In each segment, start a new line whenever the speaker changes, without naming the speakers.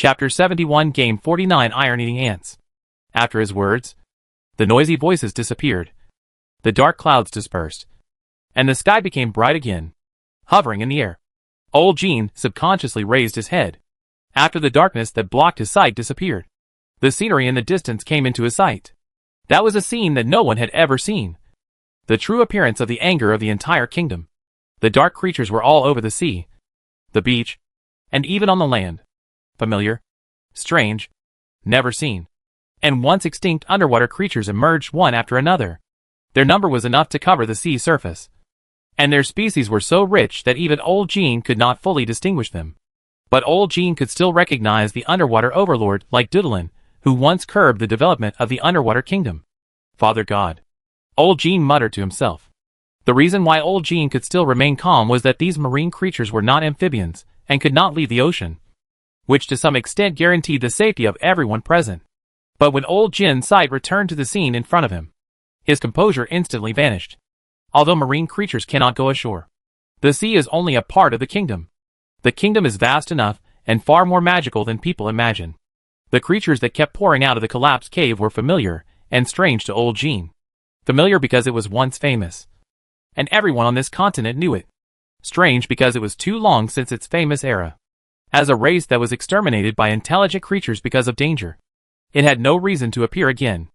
Chapter 71 Game 49 Iron-Eating Ants. After his words, the noisy voices disappeared, the dark clouds dispersed, and the sky became bright again, hovering in the air. Old Gene subconsciously raised his head. After the darkness that blocked his sight disappeared, the scenery in the distance came into his sight. That was a scene that no one had ever seen. The true appearance of the anger of the entire kingdom. The dark creatures were all over the sea, the beach, and even on the land. Familiar, strange, never seen. And once extinct underwater creatures emerged one after another. Their number was enough to cover the sea surface. And their species were so rich that even Old Gene could not fully distinguish them. But Old Gene could still recognize the underwater overlord like Doodlin, who once curbed the development of the underwater kingdom. Father God. Old Gene muttered to himself. The reason why Old Gene could still remain calm was that these marine creatures were not amphibians, and could not leave the ocean, which to some extent guaranteed the safety of everyone present. But when Old Gene's sight returned to the scene in front of him, his composure instantly vanished. Although marine creatures cannot go ashore, the sea is only a part of the kingdom. The kingdom is vast enough, and far more magical than people imagine. The creatures that kept pouring out of the collapsed cave were familiar, and strange to Old Gene. Familiar because it was once famous, and everyone on this continent knew it. Strange because it was too long since its famous era. As a race that was exterminated by intelligent creatures because of danger, it had no reason to appear again.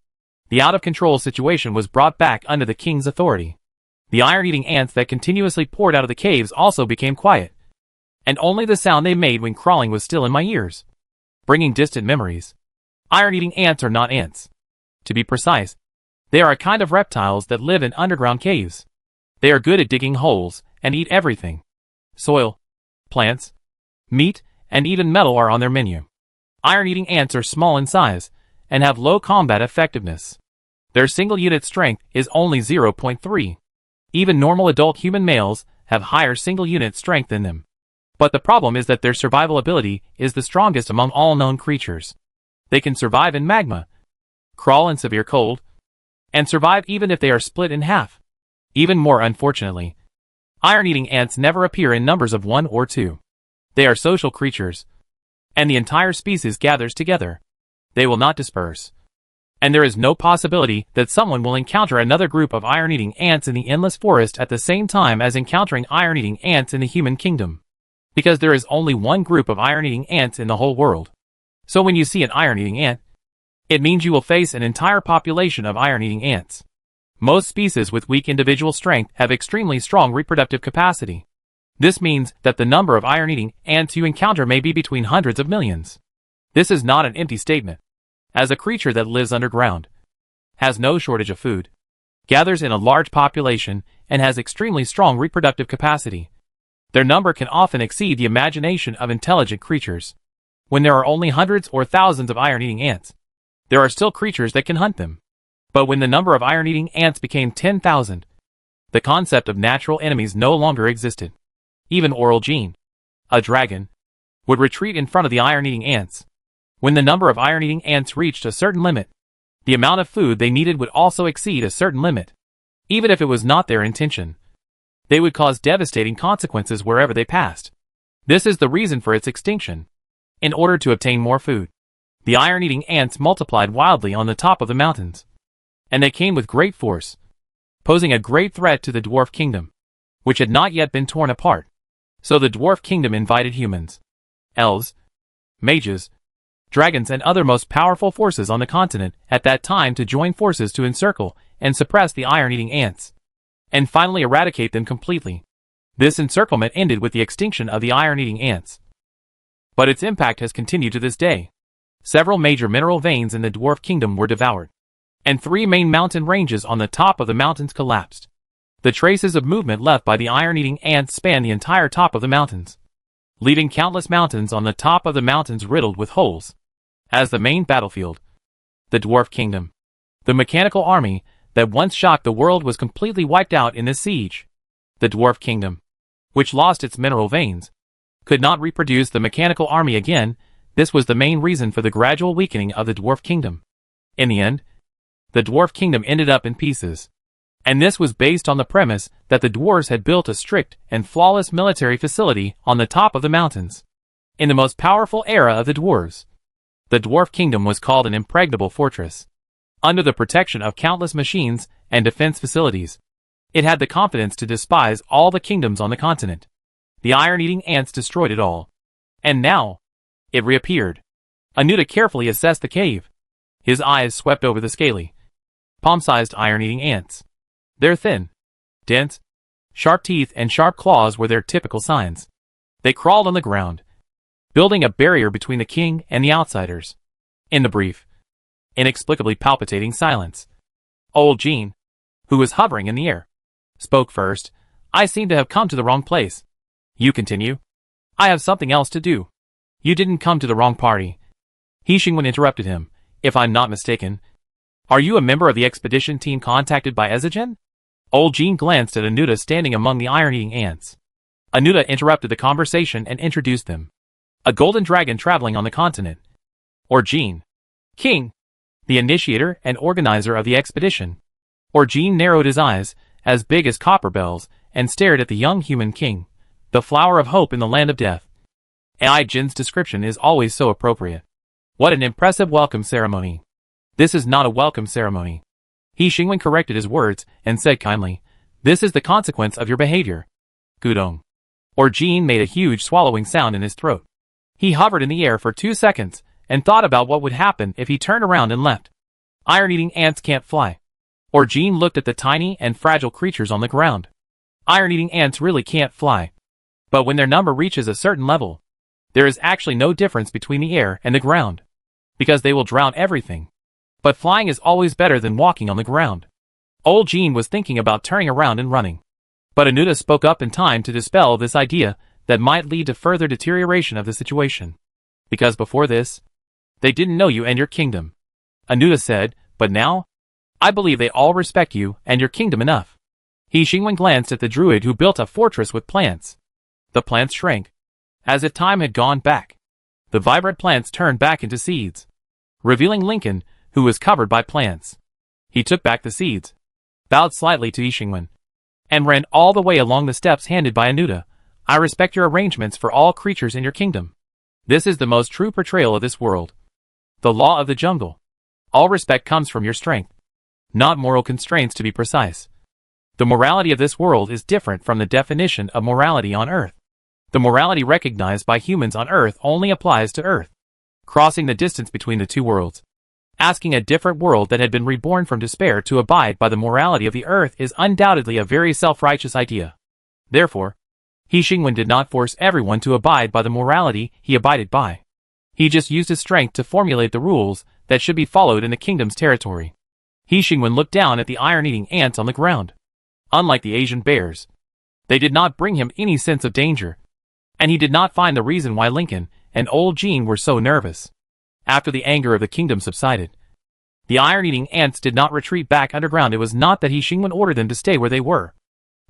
The out-of-control situation was brought back under the king's authority. The iron-eating ants that continuously poured out of the caves also became quiet, and only the sound they made when crawling was still in my ears, bringing distant memories. Iron-eating ants are not ants. To be precise, they are a kind of reptiles that live in underground caves. They are good at digging holes, and eat everything. Soil, plants, meat, and even metal are on their menu. Iron-eating ants are small in size, and have low combat effectiveness. Their single-unit strength is only 0.3. Even normal adult human males have higher single-unit strength than them. But the problem is that their survival ability is the strongest among all known creatures. They can survive in magma, crawl in severe cold, and survive even if they are split in half. Even more unfortunately, iron-eating ants never appear in numbers of 1 or 2. They are social creatures, and the entire species gathers together. They will not disperse. And there is no possibility that someone will encounter another group of iron-eating ants in the endless forest at the same time as encountering iron-eating ants in the human kingdom. Because there is only one group of iron-eating ants in the whole world. So when you see an iron-eating ant, it means you will face an entire population of iron-eating ants. Most species with weak individual strength have extremely strong reproductive capacity. This means that the number of iron-eating ants you encounter may be between hundreds of millions. This is not an empty statement. As a creature that lives underground, has no shortage of food, gathers in a large population, and has extremely strong reproductive capacity, their number can often exceed the imagination of intelligent creatures. When there are only hundreds or thousands of iron-eating ants, there are still creatures that can hunt them. But when the number of iron-eating ants became 10,000, the concept of natural enemies no longer existed. Even Old Gene, a dragon, would retreat in front of the iron-eating ants. When the number of iron-eating ants reached a certain limit, the amount of food they needed would also exceed a certain limit. Even if it was not their intention, they would cause devastating consequences wherever they passed. This is the reason for its extinction. In order to obtain more food, the iron-eating ants multiplied wildly on the top of the mountains. And they came with great force, posing a great threat to the dwarf kingdom, which had not yet been torn apart. So the dwarf kingdom invited humans, elves, mages, dragons and other most powerful forces on the continent at that time to join forces to encircle and suppress the iron-eating ants, and finally eradicate them completely. This encirclement ended with the extinction of the iron-eating ants. But its impact has continued to this day. Several major mineral veins in the dwarf kingdom were devoured, and 3 main mountain ranges on the top of the mountains collapsed. The traces of movement left by the iron-eating ants span the entire top of the mountains, leaving countless mountains on the top of the mountains riddled with holes. As the main battlefield, the dwarf kingdom, the mechanical army that once shocked the world was completely wiped out in this siege. The dwarf kingdom, which lost its mineral veins, could not reproduce the mechanical army again. This was the main reason for the gradual weakening of the dwarf kingdom. In the end, the dwarf kingdom ended up in pieces. And this was based on the premise that the dwarves had built a strict and flawless military facility on the top of the mountains. in the most powerful era of the dwarves. The dwarf kingdom was called an impregnable fortress. Under the protection of countless machines and defense facilities, it had the confidence to despise all the kingdoms on the continent. The iron-eating ants destroyed it all. And now, it reappeared. Anuda carefully assessed the cave. His eyes swept over the scaly, palm-sized iron-eating ants. Their thin, dense, sharp teeth and sharp claws were their typical signs. They crawled on the ground, building a barrier between the king and the outsiders. In the brief, inexplicably palpitating silence, old Jean, who was hovering in the air, spoke first. I seem to have come to the wrong place. You continue. I have something else to do. You didn't come to the wrong party. He Xingwen interrupted him. If I'm not mistaken, are you a member of the expedition team contacted by Ezigen? Old Jean glanced at Anuda standing among the iron-eating ants. Anuda interrupted the conversation and introduced them. A golden dragon traveling on the continent. Or Jean. King, the initiator and organizer of the expedition. Or Jean narrowed his eyes, as big as copper bells, and stared at the young human king, the flower of hope in the land of death. Ai Jin's description is always so appropriate. What an impressive welcome ceremony. This is not a welcome ceremony. He Xingwen corrected his words and said kindly, this is the consequence of your behavior. Gudong. Or Jean made a huge swallowing sound in his throat. He hovered in the air for 2 seconds and thought about what would happen if he turned around and left. Iron-eating ants can't fly. Or Jean looked at the tiny and fragile creatures on the ground. Iron-eating ants really can't fly. But when their number reaches a certain level, there is actually no difference between the air and the ground, because they will drown everything. But flying is always better than walking on the ground. Old Jean was thinking about turning around and running. But Anuda spoke up in time to dispel this idea that might lead to further deterioration of the situation. Because before this, they didn't know you and your kingdom. Anuda said, but now, I believe they all respect you and your kingdom enough. He Xingwen glanced at the druid who built a fortress with plants. The plants shrank, as if time had gone back. The vibrant plants turned back into seeds, revealing Lincoln, who was covered by plants. He took back the seeds, bowed slightly to Xingwen, and ran all the way along the steps handed by Anuda. I respect your arrangements for all creatures in your kingdom. This is the most true portrayal of this world. The law of the jungle. All respect comes from your strength, not moral constraints to be precise. The morality of this world is different from the definition of morality on Earth. The morality recognized by humans on Earth only applies to Earth, crossing the distance between the two worlds. Asking a different world that had been reborn from despair to abide by the morality of the Earth is undoubtedly a very self-righteous idea. Therefore, He Xingwen did not force everyone to abide by the morality he abided by. He just used his strength to formulate the rules that should be followed in the kingdom's territory. He Xingwen looked down at the iron-eating ants on the ground. Unlike the Asian bears, they did not bring him any sense of danger, and he did not find the reason why Lincoln and old Jean were so nervous. After the anger of the kingdom subsided, the iron-eating ants did not retreat back underground. It was not that He Xingwen ordered them to stay where they were,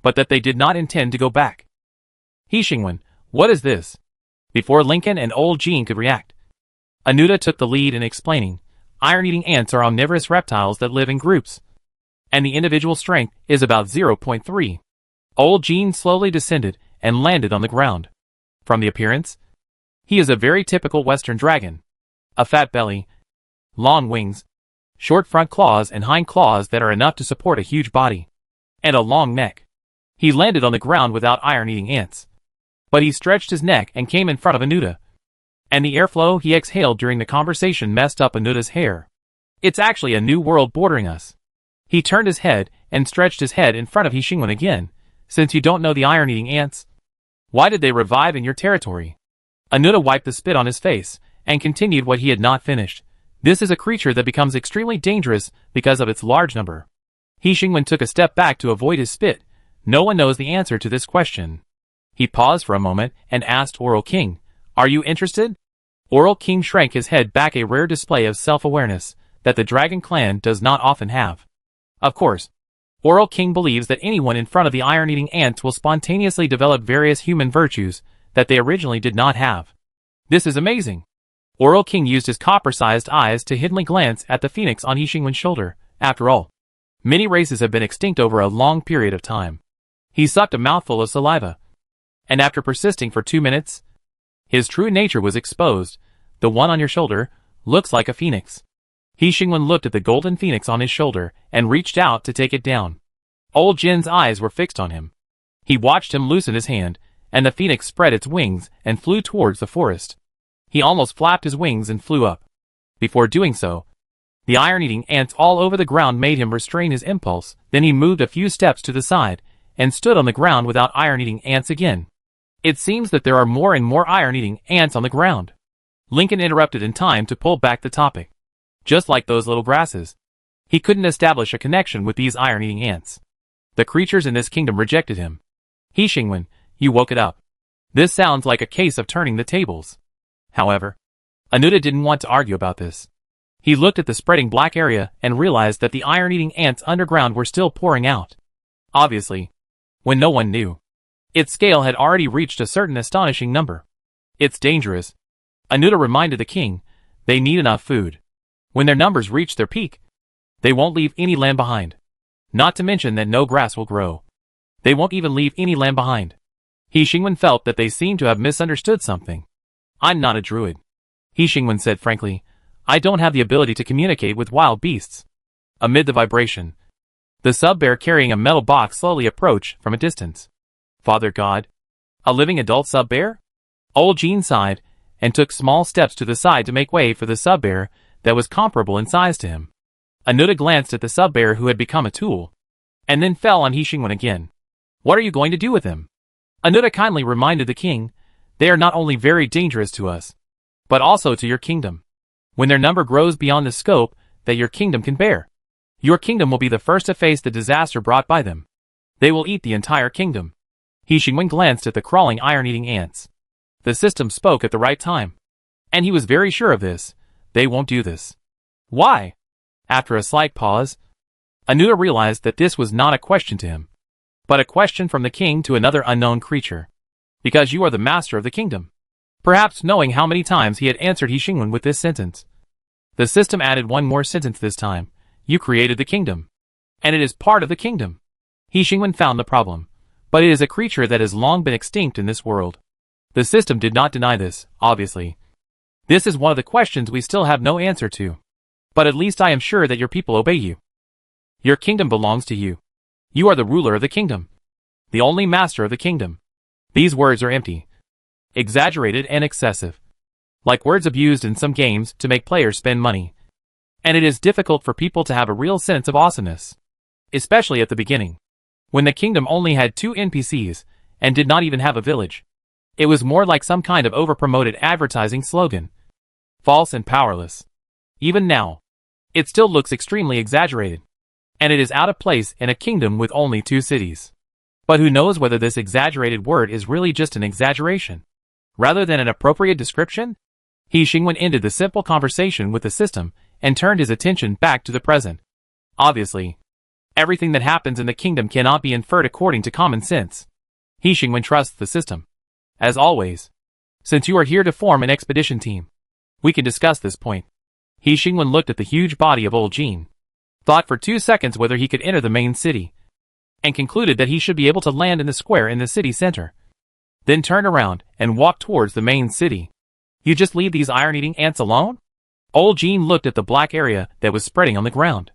but that they did not intend to go back. He Xingwen, what is this? Before Lincoln and old Jean could react, Anuda took the lead in explaining, iron-eating ants are omnivorous reptiles that live in groups, and the individual strength is about 0.3. Old Jean slowly descended and landed on the ground. From the appearance, he is a very typical Western dragon. A fat belly, long wings, short front claws and hind claws that are enough to support a huge body, and a long neck. He landed on the ground without iron-eating ants, but he stretched his neck and came in front of Anuda. And the airflow he exhaled during the conversation messed up Anuda's hair. It's actually a new world bordering us. He turned his head and stretched his head in front of He Xingwen again. Since you don't know the iron-eating ants, why did they revive in your territory? Anuda wiped the spit on his face and continued what he had not finished. This is a creature that becomes extremely dangerous because of its large number. He Xingwen took a step back to avoid his spit. No one knows the answer to this question. He paused for a moment and asked Oral King, are you interested? Oral King shrank his head back, a rare display of self-awareness that the Dragon Clan does not often have. Of course, Oral King believes that anyone in front of the iron-eating ants will spontaneously develop various human virtues that they originally did not have. This is amazing. Oral King used his copper-sized eyes to hiddenly glance at the phoenix on He Xingwen's shoulder. After all, many races have been extinct over a long period of time. He sucked a mouthful of saliva, and after persisting for 2 minutes, His true nature was exposed. The one on your shoulder looks like a phoenix. He Xingwen looked at the golden phoenix on his shoulder and reached out to take it down. Old Jin's eyes were fixed on him. He watched him loosen his hand, and the phoenix spread its wings and flew towards the forest. He almost flapped his wings and flew up. Before doing so, the iron-eating ants all over the ground made him restrain his impulse. Then he moved a few steps to the side and stood on the ground without iron-eating ants again. It seems that there are more and more iron-eating ants on the ground. Lincoln interrupted in time to pull back the topic. Just like those little grasses, he couldn't establish a connection with these iron-eating ants. The creatures in this kingdom rejected him. He Xingwen, you woke it up. This sounds like a case of turning the tables. However, Anuta didn't want to argue about this. He looked at the spreading black area and realized that the iron-eating ants underground were still pouring out. Obviously, when no one knew, its scale had already reached a certain astonishing number. It's dangerous. Anuta reminded the king, they need enough food. When their numbers reach their peak, they won't leave any land behind. Not to mention that no grass will grow. They won't even leave any land behind. He Xingwen felt that they seemed to have misunderstood something. I'm not a druid. He Xingwen said frankly, I don't have the ability to communicate with wild beasts. Amid the vibration, the sub-bear carrying a metal box slowly approached from a distance. Father God? A living adult sub-bear? Old Jin sighed and took small steps to the side to make way for the sub-bear that was comparable in size to him. Anuta glanced at the sub-bear who had become a tool, and then fell on He Xingwen again. What are you going to do with him? Anuta kindly reminded the king, they are not only very dangerous to us, but also to your kingdom. When their number grows beyond the scope that your kingdom can bear, your kingdom will be the first to face the disaster brought by them. They will eat the entire kingdom. He Xingwen glanced at the crawling iron-eating ants. The system spoke at the right time. And he was very sure of this. They won't do this. Why? After a slight pause, Anuta realized that this was not a question to him, but a question from the king to another unknown creature. Because you are the master of the kingdom. Perhaps knowing how many times he had answered He Xingwen with this sentence. The system added one more sentence this time. You created the kingdom. And it is part of the kingdom. He Xingwen found the problem. But it is a creature that has long been extinct in this world. The system did not deny this, obviously. This is one of the questions we still have no answer to. But at least I am sure that your people obey you. Your kingdom belongs to you. You are the ruler of the kingdom. The only master of the kingdom. These words are empty, exaggerated and excessive. Like words abused in some games to make players spend money. And it is difficult for people to have a real sense of awesomeness. Especially at the beginning. When the kingdom only had 2 NPCs, and did not even have a village. It was more like some kind of over-promoted advertising slogan. False and powerless. Even now, it still looks extremely exaggerated. And it is out of place in a kingdom with only 2 cities. But who knows whether this exaggerated word is really just an exaggeration, rather than an appropriate description? He Xingwen ended the simple conversation with the system, and turned his attention back to the present. Obviously, everything that happens in the kingdom cannot be inferred according to common sense. He Xingwen trusts the system. As always, since you are here to form an expedition team, we can discuss this point. He Xingwen looked at the huge body of old Jin, thought for 2 seconds whether he could enter the main city, and concluded that he should be able to land in the square in the city center. Then turned around and walked towards the main city. You just leave these iron-eating ants alone? Old Jin looked at the black area that was spreading on the ground,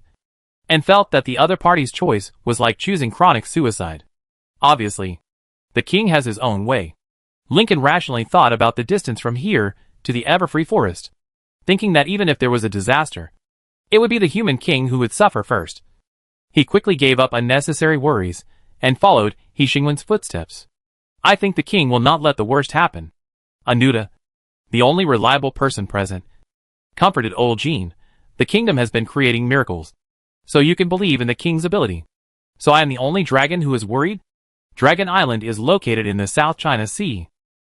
and felt that the other party's choice was like choosing chronic suicide. Obviously, the king has his own way. Lincoln rationally thought about the distance from here to the Everfree Forest, thinking that even if there was a disaster, it would be the human king who would suffer first. He quickly gave up unnecessary worries, and followed He Xingwen's footsteps. I think the king will not let the worst happen. Anuta, the only reliable person present, comforted old Jin. The kingdom has been creating miracles, so you can believe in the king's ability. So I am the only dragon who is worried? Dragon Island is located in the South China Sea.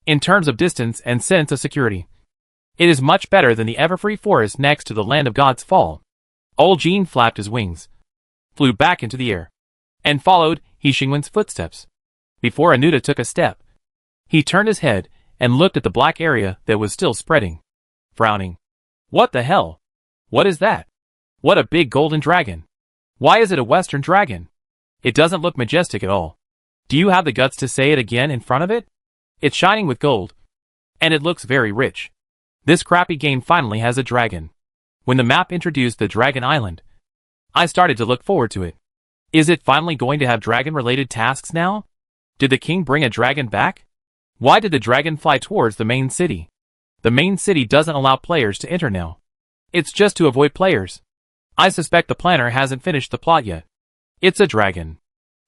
In terms of distance and sense of security, it is much better than the Everfree Forest next to the Land of God's Fall. Old Jin flapped his wings, flew back into the air, and followed He Xingwen's footsteps. Before Anuta took a step, he turned his head and looked at the black area that was still spreading, frowning. What the hell? What is that? What a big golden dragon. Why is it a Western dragon? It doesn't look majestic at all. Do you have the guts to say it again in front of it? It's shining with gold. And it looks very rich. This crappy game finally has a dragon. When the map introduced the Dragon Island, I started to look forward to it. Is it finally going to have dragon-related tasks now? Did the king bring a dragon back? Why did the dragon fly towards the main city? The main city doesn't allow players to enter now. It's just to avoid players. I suspect the planner hasn't finished the plot yet. It's a dragon.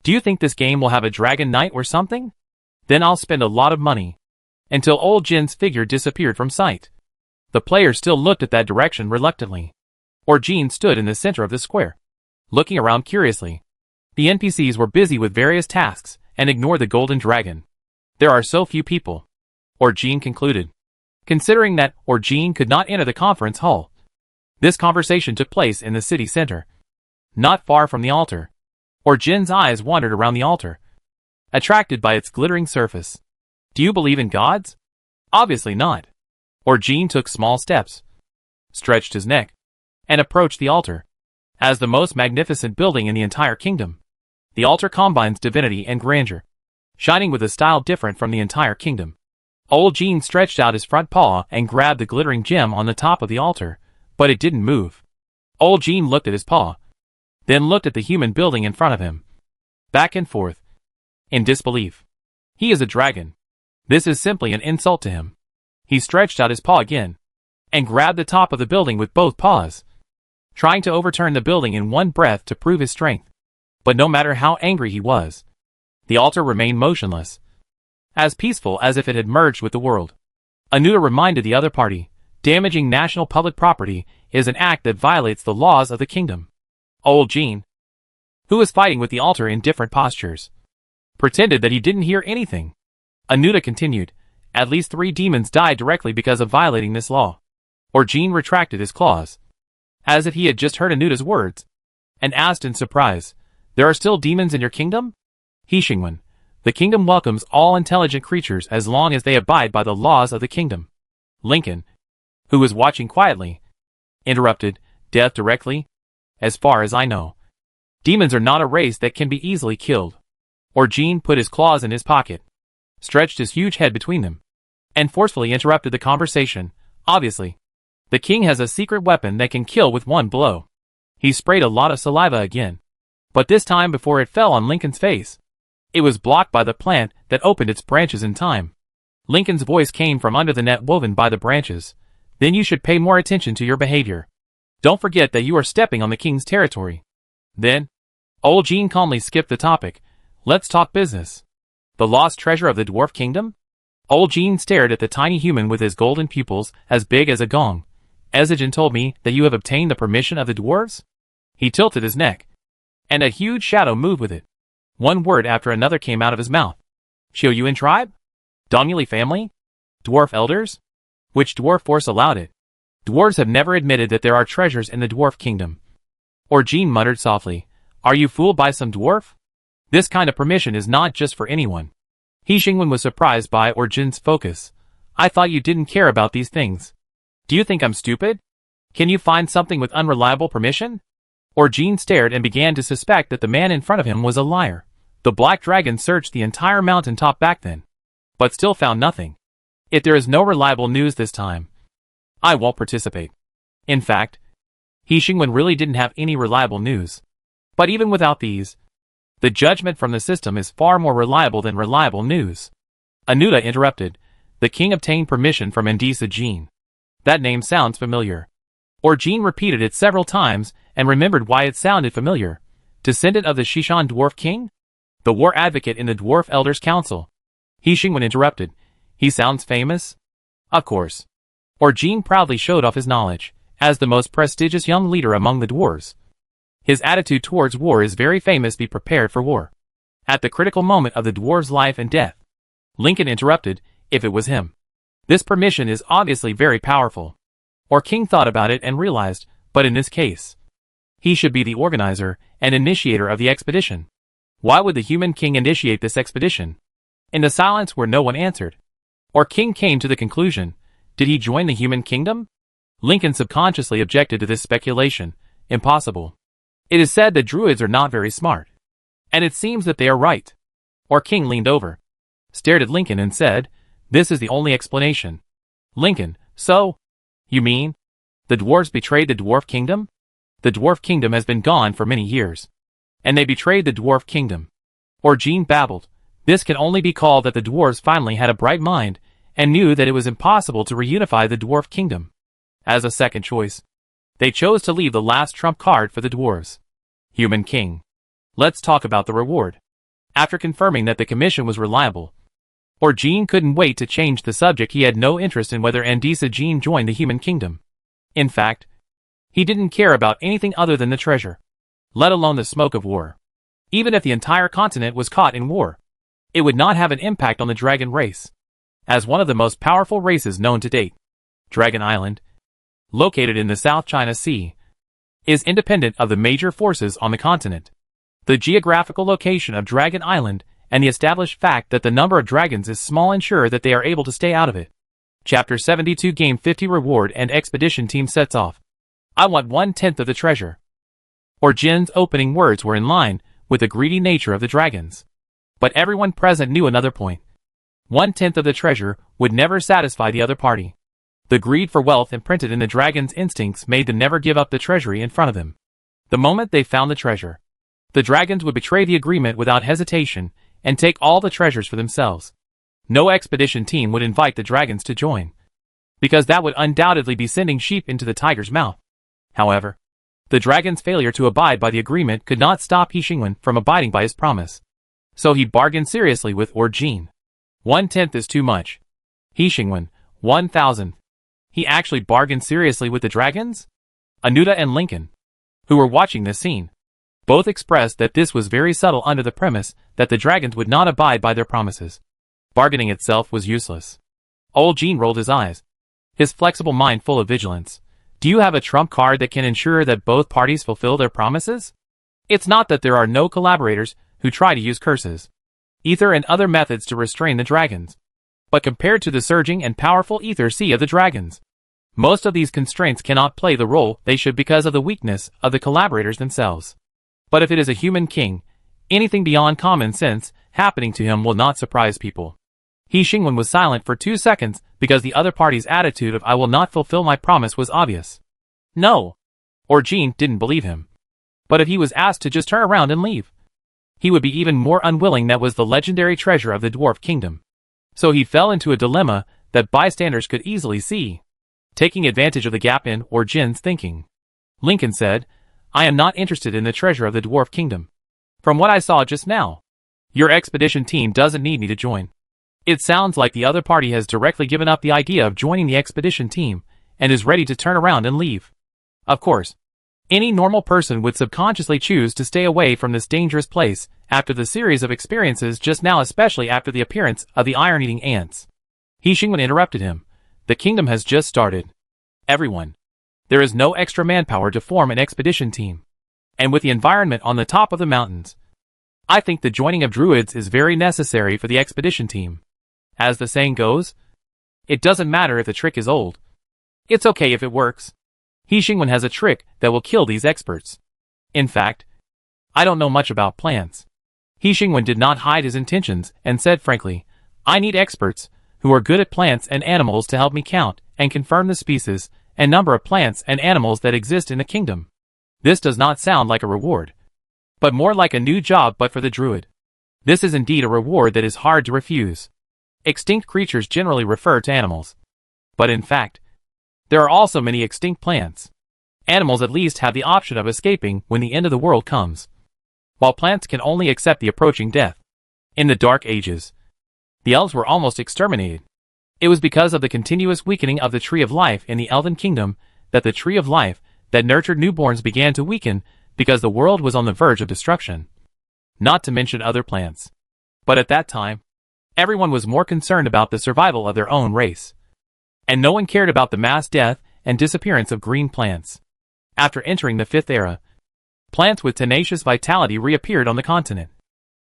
Do you think this game will have a dragon knight or something? Then I'll spend a lot of money. Until old Jin's figure disappeared from sight. The players still looked at that direction reluctantly. Or Jin stood in the center of the square, looking around curiously. The NPCs were busy with various tasks and ignored the golden dragon. There are so few people. Or Jin concluded. Considering that Or Jin could not enter the conference hall. This conversation took place in the city center, not far from the altar. Or Jin's eyes wandered around the altar, attracted by its glittering surface. Do you believe in gods? Obviously not. Or Jin took small steps, stretched his neck, and approached the altar. As the most magnificent building in the entire kingdom, the altar combines divinity and grandeur, shining with a style different from the entire kingdom. Old Jin stretched out his front paw and grabbed the glittering gem on the top of the altar, but it didn't move. Old Jin looked at his paw, then looked at the human building in front of him, back and forth, in disbelief. He is a dragon. This is simply an insult to him. He stretched out his paw again, and grabbed the top of the building with both paws, trying to overturn the building in one breath to prove his strength. But no matter how angry he was, the altar remained motionless, as peaceful as if it had merged with the world. Anuta reminded the other party, damaging national public property is an act that violates the laws of the kingdom. Old Jin, who was fighting with the altar in different postures, pretended that he didn't hear anything. Anuta continued, at least 3 demons died directly because of violating this law. Or Jin retracted his claws, as if he had just heard Anuta's words, and asked in surprise, there are still demons in your kingdom? Hishingwen, the kingdom welcomes all intelligent creatures as long as they abide by the laws of the kingdom. Lincoln, who was watching quietly, interrupted, death directly? As far as I know, demons are not a race that can be easily killed. Or Jin put his claws in his pocket, stretched his huge head between them, and forcefully interrupted the conversation. Obviously, the king has a secret weapon that can kill with one blow. He sprayed a lot of saliva again, but this time before it fell on Lincoln's face, it was blocked by the plant that opened its branches in time. Lincoln's voice came from under the net woven by the branches. Then you should pay more attention to your behavior. Don't forget that you are stepping on the king's territory. Then, old Jin calmly skipped the topic. Let's talk business. The lost treasure of the dwarf kingdom? Old Jin stared at the tiny human with his golden pupils as big as a gong. Ezijin told me that you have obtained the permission of the dwarves? He tilted his neck, and a huge shadow moved with it. One word after another came out of his mouth. Xiaoyuan tribe? Dongmuli family? Dwarf elders? Which dwarf force allowed it? Dwarves have never admitted that there are treasures in the dwarf kingdom. Or Jin muttered softly, are you fooled by some dwarf? This kind of permission is not just for anyone. Hishingwen was surprised by Or Jin's focus. I thought you didn't care about these things. Do you think I'm stupid? Can you find something with unreliable permission? Or Jin stared and began to suspect that the man in front of him was a liar. The black dragon searched the entire mountaintop back then, but still found nothing. If there is no reliable news this time, I won't participate. In fact, Hishingwen really didn't have any reliable news. But even without these, the judgment from the system is far more reliable than reliable news. Anuta interrupted. The king obtained permission from Indisa Jin. That name sounds familiar. Or Jin repeated it several times and remembered why it sounded familiar. Descendant of the Shishan dwarf king? The war advocate in the dwarf elders council. Hishingwen interrupted. He sounds famous? Of course. Or Jin proudly showed off his knowledge, as the most prestigious young leader among the dwarves. His attitude towards war is very famous. Be prepared for war. At the critical moment of the dwarves' life and death, Lincoln interrupted, if it was him. This permission is obviously very powerful. Or King thought about it and realized, but in this case, he should be the organizer and initiator of the expedition. Why would the human king initiate this expedition? In the silence where no one answered, Or King came to the conclusion, did he join the human kingdom? Lincoln subconsciously objected to this speculation. Impossible. It is said that druids are not very smart. And it seems that they are right. Or King leaned over, stared at Lincoln and said, this is the only explanation. Lincoln, so? You mean? The dwarves betrayed the dwarf kingdom? The dwarf kingdom has been gone for many years. And they betrayed the dwarf kingdom. Orgene babbled. This can only be called that the dwarves finally had a bright mind, and knew that it was impossible to reunify the dwarf kingdom. As a second choice, they chose to leave the last trump card for the dwarves. Human King. Let's talk about the reward. After confirming that the commission was reliable, Orgene couldn't wait to change the subject. He had no interest in whether Andisa Jean joined the human kingdom. In fact, he didn't care about anything other than the treasure, let alone the smoke of war. Even if the entire continent was caught in war, it would not have an impact on the dragon race. As one of the most powerful races known to date, Dragon Island, located in the South China Sea, is independent of the major forces on the continent. The geographical location of Dragon Island and the established fact that the number of dragons is small ensure that they are able to stay out of it. Chapter 72 Game 50 Reward and Expedition Team sets off. I want 1/10 of the treasure. Orgene's opening words were in line with the greedy nature of the dragons. But everyone present knew another point. 1/10 of the treasure would never satisfy the other party. The greed for wealth imprinted in the dragon's instincts made them never give up the treasury in front of them. The moment they found the treasure, the dragons would betray the agreement without hesitation and take all the treasures for themselves. No expedition team would invite the dragons to join, because that would undoubtedly be sending sheep into the tiger's mouth. However, the dragon's failure to abide by the agreement could not stop He Xingwen from abiding by his promise. So he bargained seriously with Orgene. 1/10 is too much. He Xingwen, 1,000. He actually bargained seriously with the dragons? Anuta and Lincoln, who were watching this scene, both expressed that this was very subtle under the premise that the dragons would not abide by their promises. Bargaining itself was useless. Orgene rolled his eyes, his flexible mind full of vigilance. Do you have a trump card that can ensure that both parties fulfill their promises? It's not that there are no collaborators who try to use curses, ether and other methods to restrain the dragons. But compared to the surging and powerful ether sea of the dragons, most of these constraints cannot play the role they should because of the weakness of the collaborators themselves. But if it is a human king, anything beyond common sense happening to him will not surprise people. He Xingwen was silent for 2 seconds because the other party's attitude of I will not fulfill my promise was obvious. No. Orgene didn't believe him. But if he was asked to just turn around and leave, he would be even more unwilling. That was the legendary treasure of the dwarf kingdom. So he fell into a dilemma that bystanders could easily see, taking advantage of the gap in Orgene's thinking. Lincoln said, I am not interested in the treasure of the dwarf kingdom. From what I saw just now, your expedition team doesn't need me to join. It sounds like the other party has directly given up the idea of joining the expedition team and is ready to turn around and leave. Of course, any normal person would subconsciously choose to stay away from this dangerous place after the series of experiences just now, especially after the appearance of the iron-eating ants. He Xingwen interrupted him. The kingdom has just started. Everyone. There is no extra manpower to form an expedition team. And with the environment on the top of the mountains, I think the joining of druids is very necessary for the expedition team. As the saying goes, it doesn't matter if the trick is old. It's okay if it works. He Xingwen has a trick that will kill these experts. In fact, I don't know much about plants. He Xingwen did not hide his intentions and said frankly, I need experts who are good at plants and animals to help me count and confirm the species and number of plants and animals that exist in the kingdom. This does not sound like a reward, but more like a new job but for the druid. This is indeed a reward that is hard to refuse. Extinct creatures generally refer to animals. But in fact, there are also many extinct plants. Animals at least have the option of escaping when the end of the world comes, while plants can only accept the approaching death. In the Dark Ages, the elves were almost exterminated. It was because of the continuous weakening of the Tree of Life in the Elven Kingdom that the Tree of Life that nurtured newborns began to weaken because the world was on the verge of destruction. Not to mention other plants. But at that time, everyone was more concerned about the survival of their own race. And no one cared about the mass death and disappearance of green plants. After entering the Fifth Era, plants with tenacious vitality reappeared on the continent.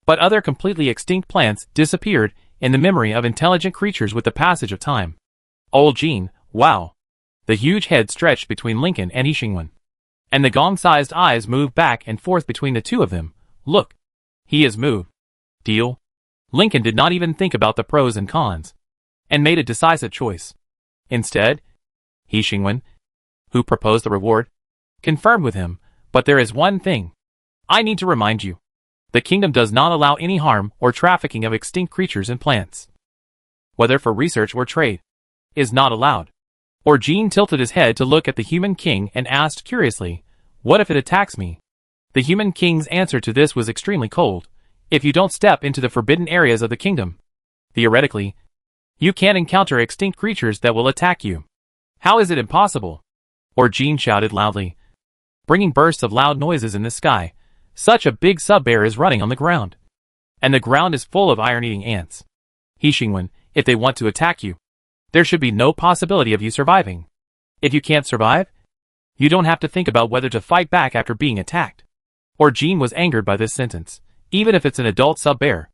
But other completely extinct plants disappeared in the memory of intelligent creatures with the passage of time. Orgene, wow. The huge head stretched between Lincoln and He Xingwen, and the gong-sized eyes moved back and forth between the two of them. Look. He is moved. Deal? Lincoln did not even think about the pros and cons, and made a decisive choice. Instead, He Xingwen, who proposed the reward, confirmed with him, but there is one thing. I need to remind you. The kingdom does not allow any harm or trafficking of extinct creatures and plants. Whether for research or trade, is not allowed. Orjin tilted his head to look at the human king and asked curiously, what if it attacks me? The human king's answer to this was extremely cold. If you don't step into the forbidden areas of the kingdom, theoretically, you can encounter extinct creatures that will attack you. How is it impossible? Orjin shouted loudly, bringing bursts of loud noises in the sky. Such a big sub-bear is running on the ground. And the ground is full of iron-eating ants. He Xingwen, if they want to attack you, there should be no possibility of you surviving. If you can't survive, you don't have to think about whether to fight back after being attacked. Orjin was angered by this sentence. Even if it's an adult sub-bear,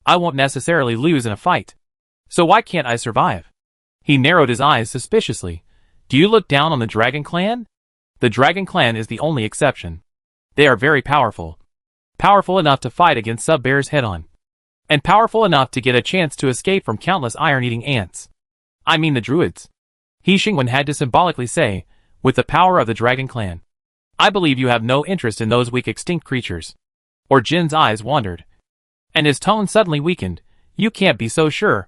I won't necessarily lose in a fight. So why can't I survive? He narrowed his eyes suspiciously. Do you look down on the Dragon Clan? The Dragon Clan is the only exception. They are very powerful. Powerful enough to fight against sub-bears head-on. And powerful enough to get a chance to escape from countless iron-eating ants. I mean the druids. He Xingwen had to symbolically say, with the power of the Dragon Clan. I believe you have no interest in those weak extinct creatures. Orjin's eyes wandered. And his tone suddenly weakened. You can't be so sure.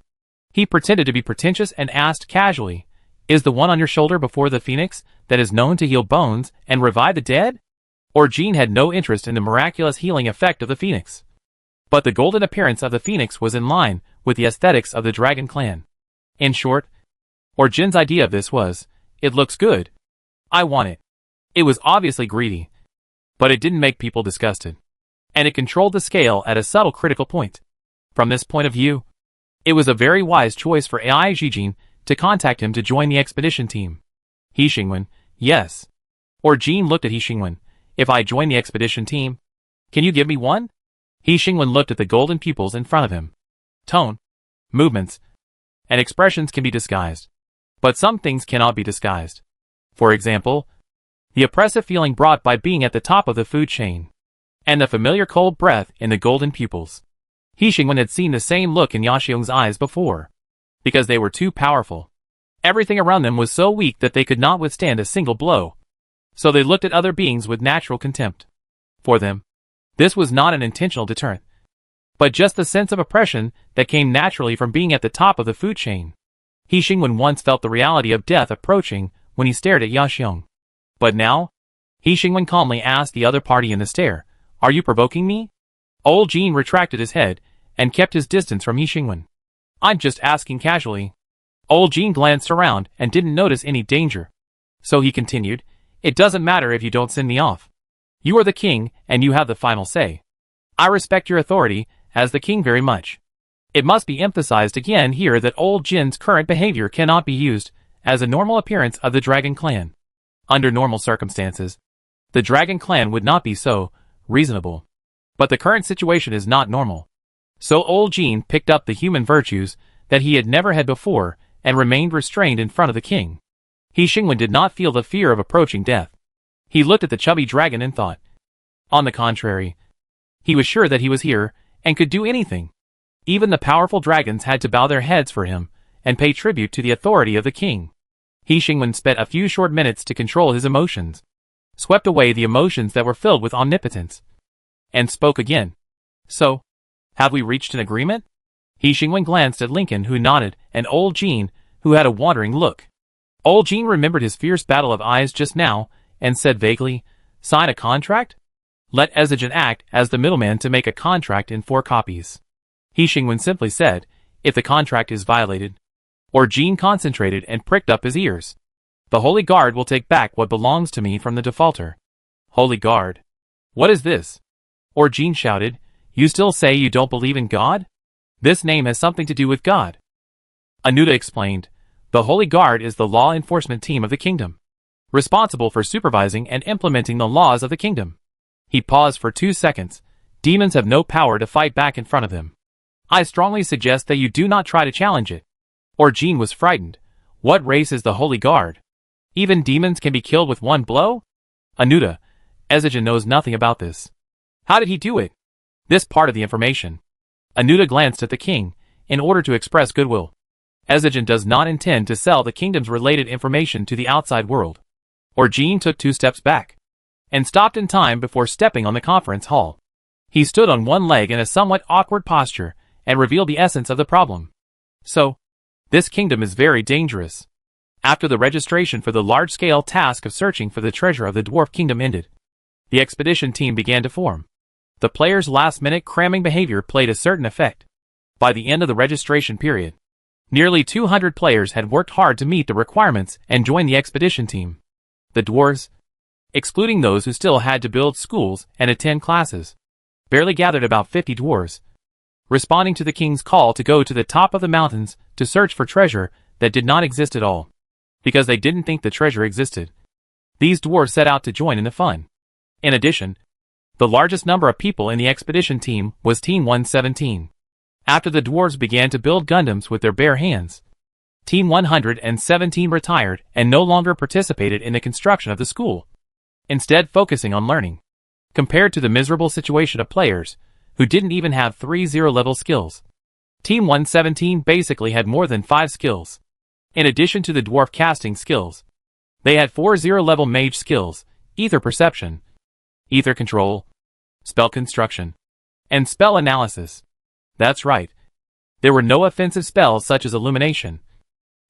He pretended to be pretentious and asked casually, is the one on your shoulder before the phoenix that is known to heal bones and revive the dead? Orjin had no interest in the miraculous healing effect of the phoenix. But the golden appearance of the phoenix was in line with the aesthetics of the Dragon Clan. In short, Orjin's idea of this was, it looks good. I want it. It was obviously greedy. But it didn't make people disgusted. And it controlled the scale at a subtle critical point. From this point of view, it was a very wise choice for AI Zijin to contact him to join the expedition team. He Xingwen, yes. Orjin looked at He Xingwen. If I join the expedition team, can you give me one? He Xingwen looked at the golden pupils in front of him. Tone, movements, and expressions can be disguised. But some things cannot be disguised. For example, the oppressive feeling brought by being at the top of the food chain. And the familiar cold breath in the golden pupils. He Xingwen had seen the same look in Yaxiong's eyes before. Because they were too powerful. Everything around them was so weak that they could not withstand a single blow. So they looked at other beings with natural contempt. For them, this was not an intentional deterrent, but just the sense of oppression that came naturally from being at the top of the food chain. He Xingwen once felt the reality of death approaching when he stared at Yaxiong. But now, He Xingwen calmly asked the other party in the stare, are you provoking me? Old Jin retracted his head and kept his distance from He Xingwen. I'm just asking casually. Old Jin glanced around and didn't notice any danger. So he continued, it doesn't matter if you don't send me off. You are the king, and you have the final say. I respect your authority, as the king very much. It must be emphasized again here that old Jin's current behavior cannot be used as a normal appearance of the Dragon Clan. Under normal circumstances, the Dragon Clan would not be so reasonable. But the current situation is not normal. So old Jin picked up the human virtues that he had never had before and remained restrained in front of the king. He Xingwen did not feel the fear of approaching death. He looked at the chubby dragon and thought. On the contrary, he was sure that he was here and could do anything. Even the powerful dragons had to bow their heads for him and pay tribute to the authority of the king. He Xingwen spent a few short minutes to control his emotions, swept away the emotions that were filled with omnipotence, and spoke again. So, have we reached an agreement? He Xingwen glanced at Lincoln, who nodded, and old Jin, who had a wandering look. Old Jin remembered his fierce battle of eyes just now, and said vaguely, sign a contract? Let Ezigen act as the middleman to make a contract in 4 copies. He Xingwen simply said, if the contract is violated. Orjin concentrated and pricked up his ears. The Holy Guard will take back what belongs to me from the defaulter. Holy Guard? What is this? Orjin shouted, you still say you don't believe in God? This name has something to do with God. Anuta explained, the Holy Guard is the law enforcement team of the kingdom, responsible for supervising and implementing the laws of the kingdom. He paused for 2 seconds. Demons have no power to fight back in front of them. I strongly suggest that you do not try to challenge it. Orjin was frightened. What race is the Holy Guard? Even demons can be killed with one blow? Anuta, Ezigen knows nothing about this. How did he do it? This part of the information. Anuta glanced at the king, in order to express goodwill. Ezigen does not intend to sell the kingdom's related information to the outside world. Orgene took 2 steps back and stopped in time before stepping on the conference hall. He stood on one leg in a somewhat awkward posture and revealed the essence of the problem. So, this kingdom is very dangerous. After the registration for the large-scale task of searching for the treasure of the Dwarf Kingdom ended, the expedition team began to form. The players' last-minute cramming behavior played a certain effect. By the end of the registration period, nearly 200 players had worked hard to meet the requirements and join the expedition team. The dwarves, excluding those who still had to build schools and attend classes, barely gathered about 50 dwarves, responding to the king's call to go to the top of the mountains to search for treasure that did not exist at all, because they didn't think the treasure existed. These dwarves set out to join in the fun. In addition, the largest number of people in the expedition team was Team 117. After the dwarves began to build Gundams with their bare hands, Team 117 retired and no longer participated in the construction of the school, instead focusing on learning. Compared to the miserable situation of players who didn't even have 3 0-level skills, Team 117 basically had more than 5 skills. In addition to the dwarf casting skills, they had 4 0-level mage skills: ether perception, ether control, spell construction, and spell analysis. That's right. There were no offensive spells such as illumination,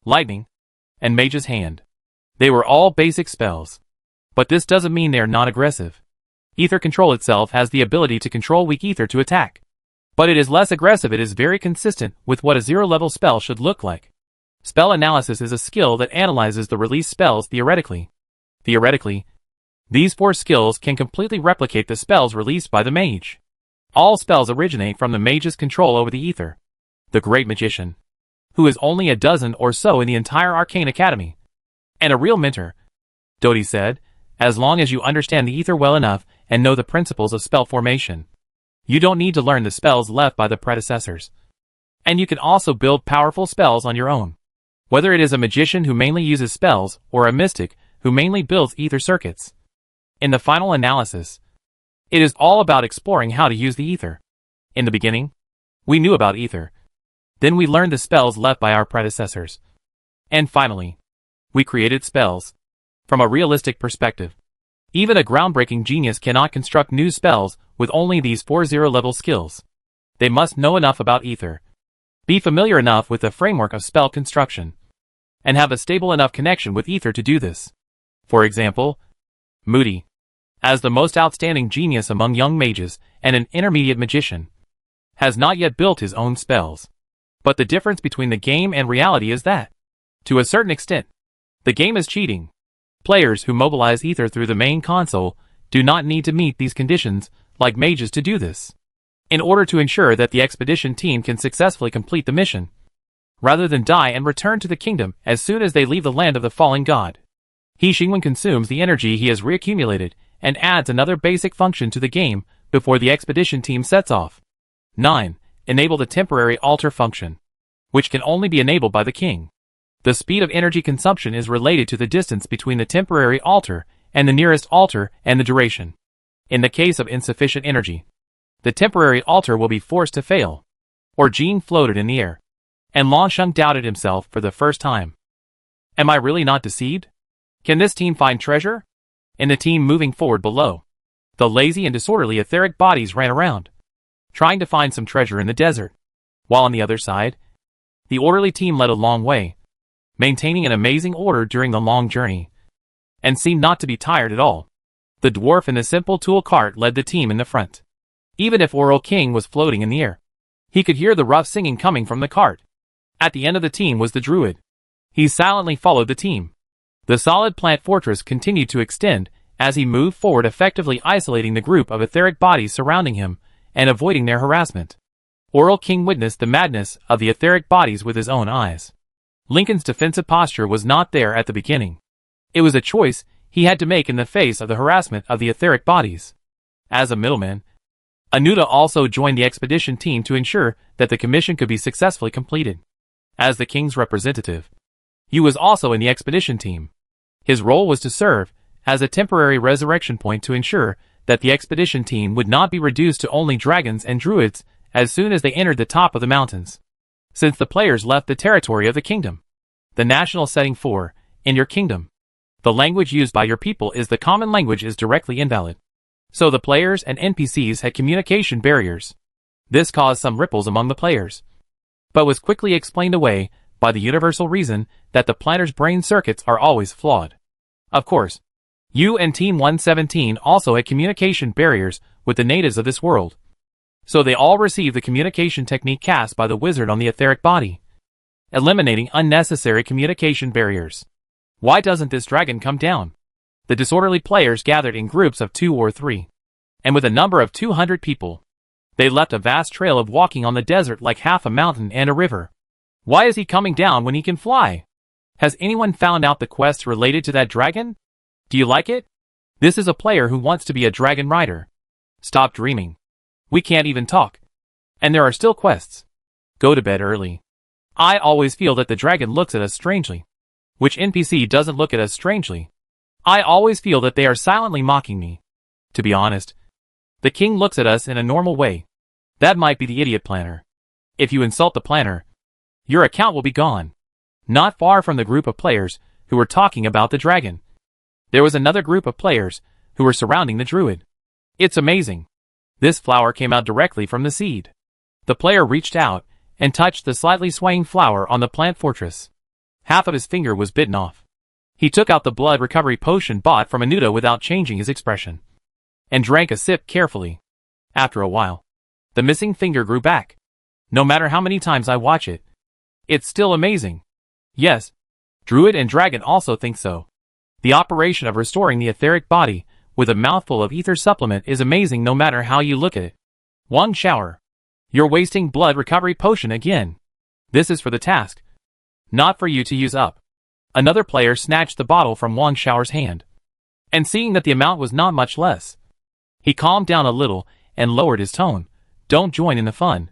lightning, and mage's hand. They were all basic spells. But this doesn't mean they are not aggressive. Ether control itself has the ability to control weak ether to attack. But it is less aggressive. It is very consistent with what a 0-level spell should look like. Spell analysis is a skill that analyzes the released spells theoretically. Theoretically, these 4 skills can completely replicate the spells released by the mage. All spells originate from the mage's control over the ether. The great magician, who is only a dozen or so in the entire Arcane Academy, and a real mentor, Dodi said, as long as you understand the ether well enough and know the principles of spell formation, you don't need to learn the spells left by the predecessors. And you can also build powerful spells on your own. Whether it is a magician who mainly uses spells or a mystic who mainly builds ether circuits. In the final analysis, it is all about exploring how to use the ether. In the beginning, we knew about ether. Then we learned the spells left by our predecessors. And finally, we created spells. From a realistic perspective, even a groundbreaking genius cannot construct new spells with only these 4 0-level skills. They must know enough about ether, be familiar enough with the framework of spell construction, and have a stable enough connection with ether to do this. For example, Moody, as the most outstanding genius among young mages and an intermediate magician, has not yet built his own spells. But the difference between the game and reality is that, to a certain extent, the game is cheating. Players who mobilize ether through the main console do not need to meet these conditions like mages to do this, in order to ensure that the expedition team can successfully complete the mission, rather than die and return to the kingdom as soon as they leave the land of the fallen god. He Xingwen consumes the energy he has reaccumulated and adds another basic function to the game before the expedition team sets off. 9. Enable the temporary altar function, which can only be enabled by the king. The speed of energy consumption is related to the distance between the temporary altar and the nearest altar and the duration. In the case of insufficient energy, the temporary altar will be forced to fail. Orgene floated in the air, and Longsheng doubted himself for the first time. Am I really not deceived? Can this team find treasure? In the team moving forward below, the lazy and disorderly etheric bodies ran around, trying to find some treasure in the desert, while on the other side, the orderly team led a long way, maintaining an amazing order during the long journey, and seemed not to be tired at all. The dwarf in the simple tool cart led the team in the front. Even if Oral King was floating in the air, he could hear the rough singing coming from the cart. At the end of the team was the druid. He silently followed the team. The solid plant fortress continued to extend as he moved forward, effectively isolating the group of etheric bodies surrounding him and avoiding their harassment. Oral King witnessed the madness of the etheric bodies with his own eyes. Lincoln's defensive posture was not there at the beginning. It was a choice he had to make in the face of the harassment of the etheric bodies. As a middleman, Anuda also joined the expedition team to ensure that the commission could be successfully completed. As the king's representative, he was also in the expedition team. His role was to serve as a temporary resurrection point to ensure that the expedition team would not be reduced to only dragons and druids as soon as they entered the top of the mountains. since the players left the territory of the kingdom. The national setting for, in your kingdom. The language used by your people is the common language is directly invalid. So the players and NPCs had communication barriers. This caused some ripples among the players, but was quickly explained away by the universal reason that the planner's brain circuits are always flawed. Of course, you and Team 117 also had communication barriers with the natives of this world. So they all received the communication technique cast by the wizard on the etheric body, eliminating unnecessary communication barriers. Why doesn't this dragon come down? The disorderly players gathered in groups of 2 or 3, and with a number of 200 people, they left a vast trail of walking on the desert like half a mountain and a river. Why is he coming down when he can fly? Has anyone found out the quests related to that dragon? Do you like it? This is a player who wants to be a dragon rider. Stop dreaming. We can't even talk. And there are still quests. Go to bed early. I always feel that the dragon looks at us strangely. Which NPC doesn't look at us strangely? I always feel that they are silently mocking me. To be honest, the king looks at us in a normal way. That might be the idiot planner. If you insult the planner, your account will be gone. Not far from the group of players who were talking about the dragon, there was another group of players who were surrounding the druid. It's amazing. This flower came out directly from the seed. The player reached out and touched the slightly swaying flower on the plant fortress. Half of his finger was bitten off. He took out the blood recovery potion bought from Anuda without changing his expression, and drank a sip carefully. After a while, the missing finger grew back. No matter how many times I watch it, it's still amazing. Yes, Druid and Dragon also think so. The operation of restoring the etheric body with a mouthful of ether supplement is amazing no matter how you look at it. Wang Shower. You're wasting blood recovery potion again. This is for the task, not for you to use up. Another player snatched the bottle from Wang Shower's hand, and seeing that the amount was not much less, he calmed down a little and lowered his tone. Don't join in the fun.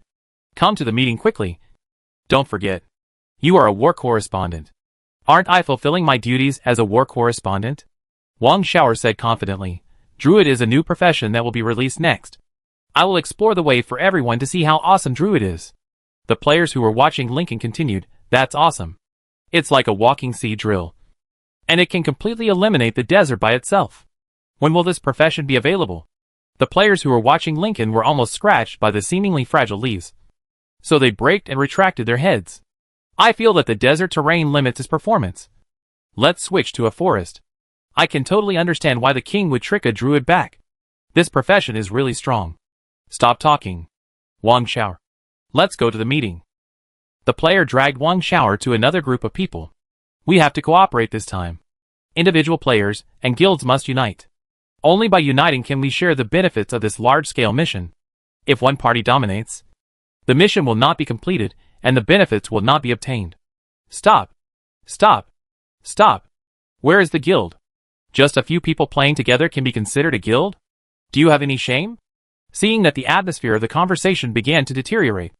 Come to the meeting quickly. Don't forget, you are a war correspondent. Aren't I fulfilling my duties as a war correspondent? Wang Shower said confidently. Druid is a new profession that will be released next. I will explore the way for everyone to see how awesome Druid is. The players who were watching Lincoln continued, that's awesome. It's like a walking sea drill, and it can completely eliminate the desert by itself. When will this profession be available? The players who were watching Lincoln were almost scratched by the seemingly fragile leaves, so they braked and retracted their heads. I feel that the desert terrain limits his performance. Let's switch to a forest. I can totally understand why the king would trick a druid back. This profession is really strong. Stop talking. Wang Shower. Let's go to the meeting. The player dragged Wang Shower to another group of people. We have to cooperate this time. Individual players and guilds must unite. Only by uniting can we share the benefits of this large-scale mission. If one party dominates, the mission will not be completed and the benefits will not be obtained. Stop. Stop. Stop. Where is the guild? Just a few people playing together can be considered a guild? Do you have any shame? Seeing that the atmosphere of the conversation began to deteriorate,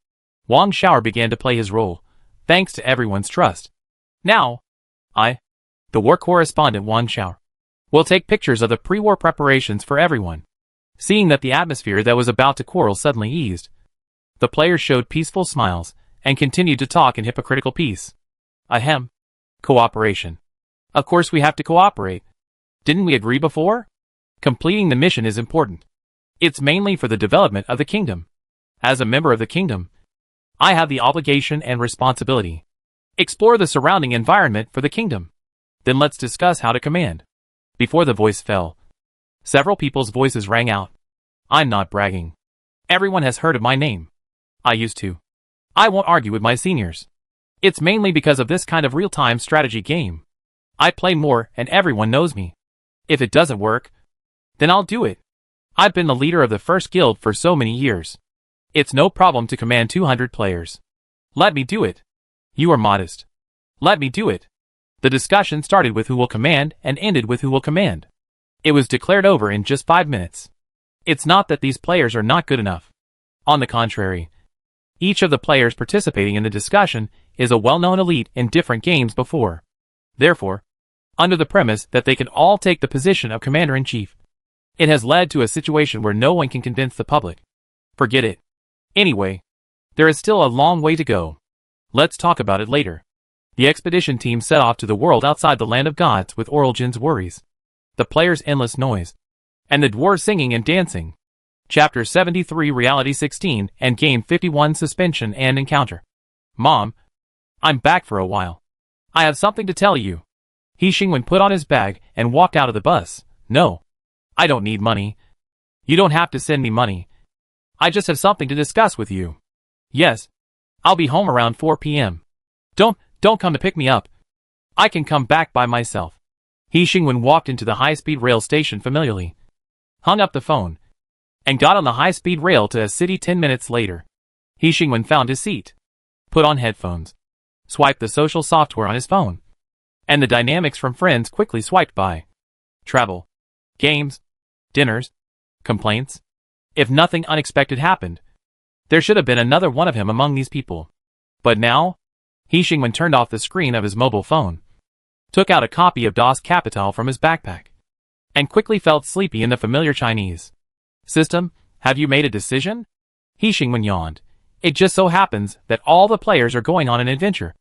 Wang Shower began to play his role, thanks to everyone's trust. Now, the war correspondent Wang Shower, will take pictures of the pre-war preparations for everyone. Seeing that the atmosphere that was about to quarrel suddenly eased, the players showed peaceful smiles and continued to talk in hypocritical peace. Ahem. Cooperation. Of course we have to cooperate. Didn't we agree before? Completing the mission is important. It's mainly for the development of the kingdom. As a member of the kingdom, I have the obligation and responsibility. Explore the surrounding environment for the kingdom. Then let's discuss how to command. Before the voice fell, several people's voices rang out. I'm not bragging. Everyone has heard of my name. I used to. I won't argue with my seniors. It's mainly because of this kind of real-time strategy game. I play more and everyone knows me. If it doesn't work, then I'll do it. I've been the leader of the first guild for so many years. It's no problem to command 200 players. Let me do it. You are modest. Let me do it. The discussion started with who will command and ended with who will command. It was declared over in just 5 minutes. It's not that these players are not good enough. On the contrary, each of the players participating in the discussion is a well-known elite in different games before. Therefore, under the premise that they can all take the position of commander-in-chief, it has led to a situation where no one can convince the public. Forget it. Anyway, there is still a long way to go. Let's talk about it later. The expedition team set off to the world outside the land of gods with Oreljan's worries, the players' endless noise, and the dwarves singing and dancing. Chapter 73 Reality 16 and Game 51 Suspension and Encounter. Mom, I'm back for a while. I have something to tell you. He Xingwen put on his bag and walked out of the bus. No. I don't need money. You don't have to send me money. I just have something to discuss with you. Yes. I'll be home around 4 p.m. Don't come to pick me up. I can come back by myself. He Xingwen walked into the high-speed rail station familiarly, hung up the phone, and got on the high-speed rail to a city 10 minutes later. He Xingwen found his seat, put on headphones, swiped the social software on his phone, and the dynamics from friends quickly swiped by. Travel, games, dinners, complaints. If nothing unexpected happened, there should have been another one of him among these people. But now, He Xingwen turned off the screen of his mobile phone, took out a copy of Das Kapital from his backpack, and quickly felt sleepy in the familiar Chinese. System, have you made a decision? He Xingwen yawned. It just so happens that all the players are going on an adventure,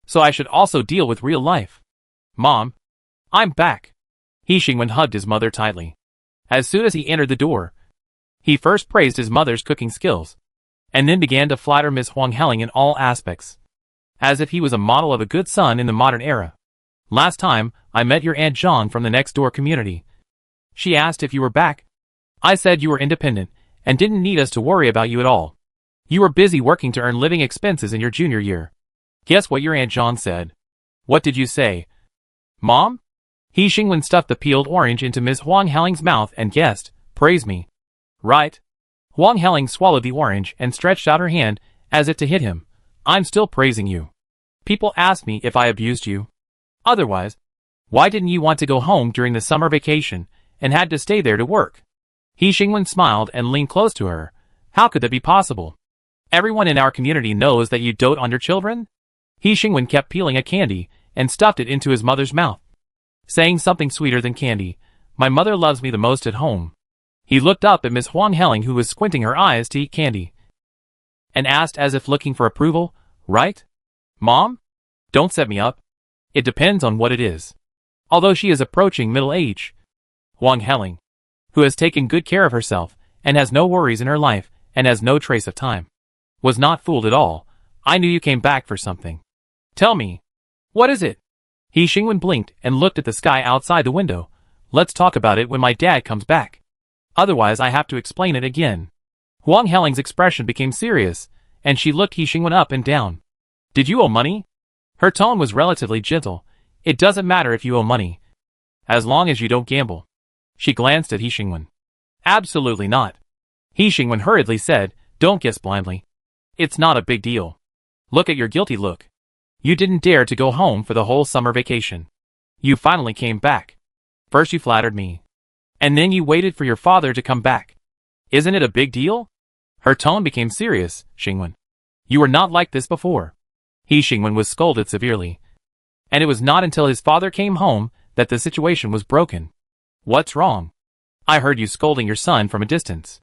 so I should also deal with real life. Mom, I'm back. He Xingwen hugged his mother tightly. As soon as he entered the door, he first praised his mother's cooking skills, and then began to flatter Miss Huang Heling in all aspects, as if he was a model of a good son in the modern era. Last time, I met your Aunt Zhang from the next-door community. She asked if you were back. I said you were independent, and didn't need us to worry about you at all. You were busy working to earn living expenses in your junior year. Guess what your Aunt Zhang said? What did you say? Mom? He Xingwen stuffed the peeled orange into Miss Huang Heling's mouth and guessed, praise me. Right. Huang Heling swallowed the orange and stretched out her hand, as if to hit him. I'm still praising you. People ask me if I abused you. Otherwise, why didn't you want to go home during the summer vacation, and had to stay there to work? He Xingwen smiled and leaned close to her. How could that be possible? Everyone in our community knows that you dote on your children? He Xingwen kept peeling a candy, and stuffed it into his mother's mouth, saying something sweeter than candy. My mother loves me the most at home. He looked up at Miss Huang Heling, who was squinting her eyes to eat candy, and asked as if looking for approval, right? Mom? Don't set me up. It depends on what it is. Although she is approaching middle age, Huang Heling, who has taken good care of herself, and has no worries in her life, and has no trace of time, was not fooled at all. I knew you came back for something. Tell me. What is it? He Xingwen blinked and looked at the sky outside the window. Let's talk about it when my dad comes back. Otherwise I have to explain it again. Huang Heling's expression became serious, and she looked He Xingwen up and down. Did you owe money? Her tone was relatively gentle. It doesn't matter if you owe money, as long as you don't gamble. She glanced at He Xingwen. Absolutely not. He Xingwen hurriedly said, don't guess blindly. It's not a big deal. Look at your guilty look. You didn't dare to go home for the whole summer vacation. You finally came back. First you flattered me, and then you waited for your father to come back. Isn't it a big deal? Her tone became serious. Xingwen, you were not like this before. He Xingwen was scolded severely, and it was not until his father came home that the situation was broken. What's wrong? I heard you scolding your son from a distance.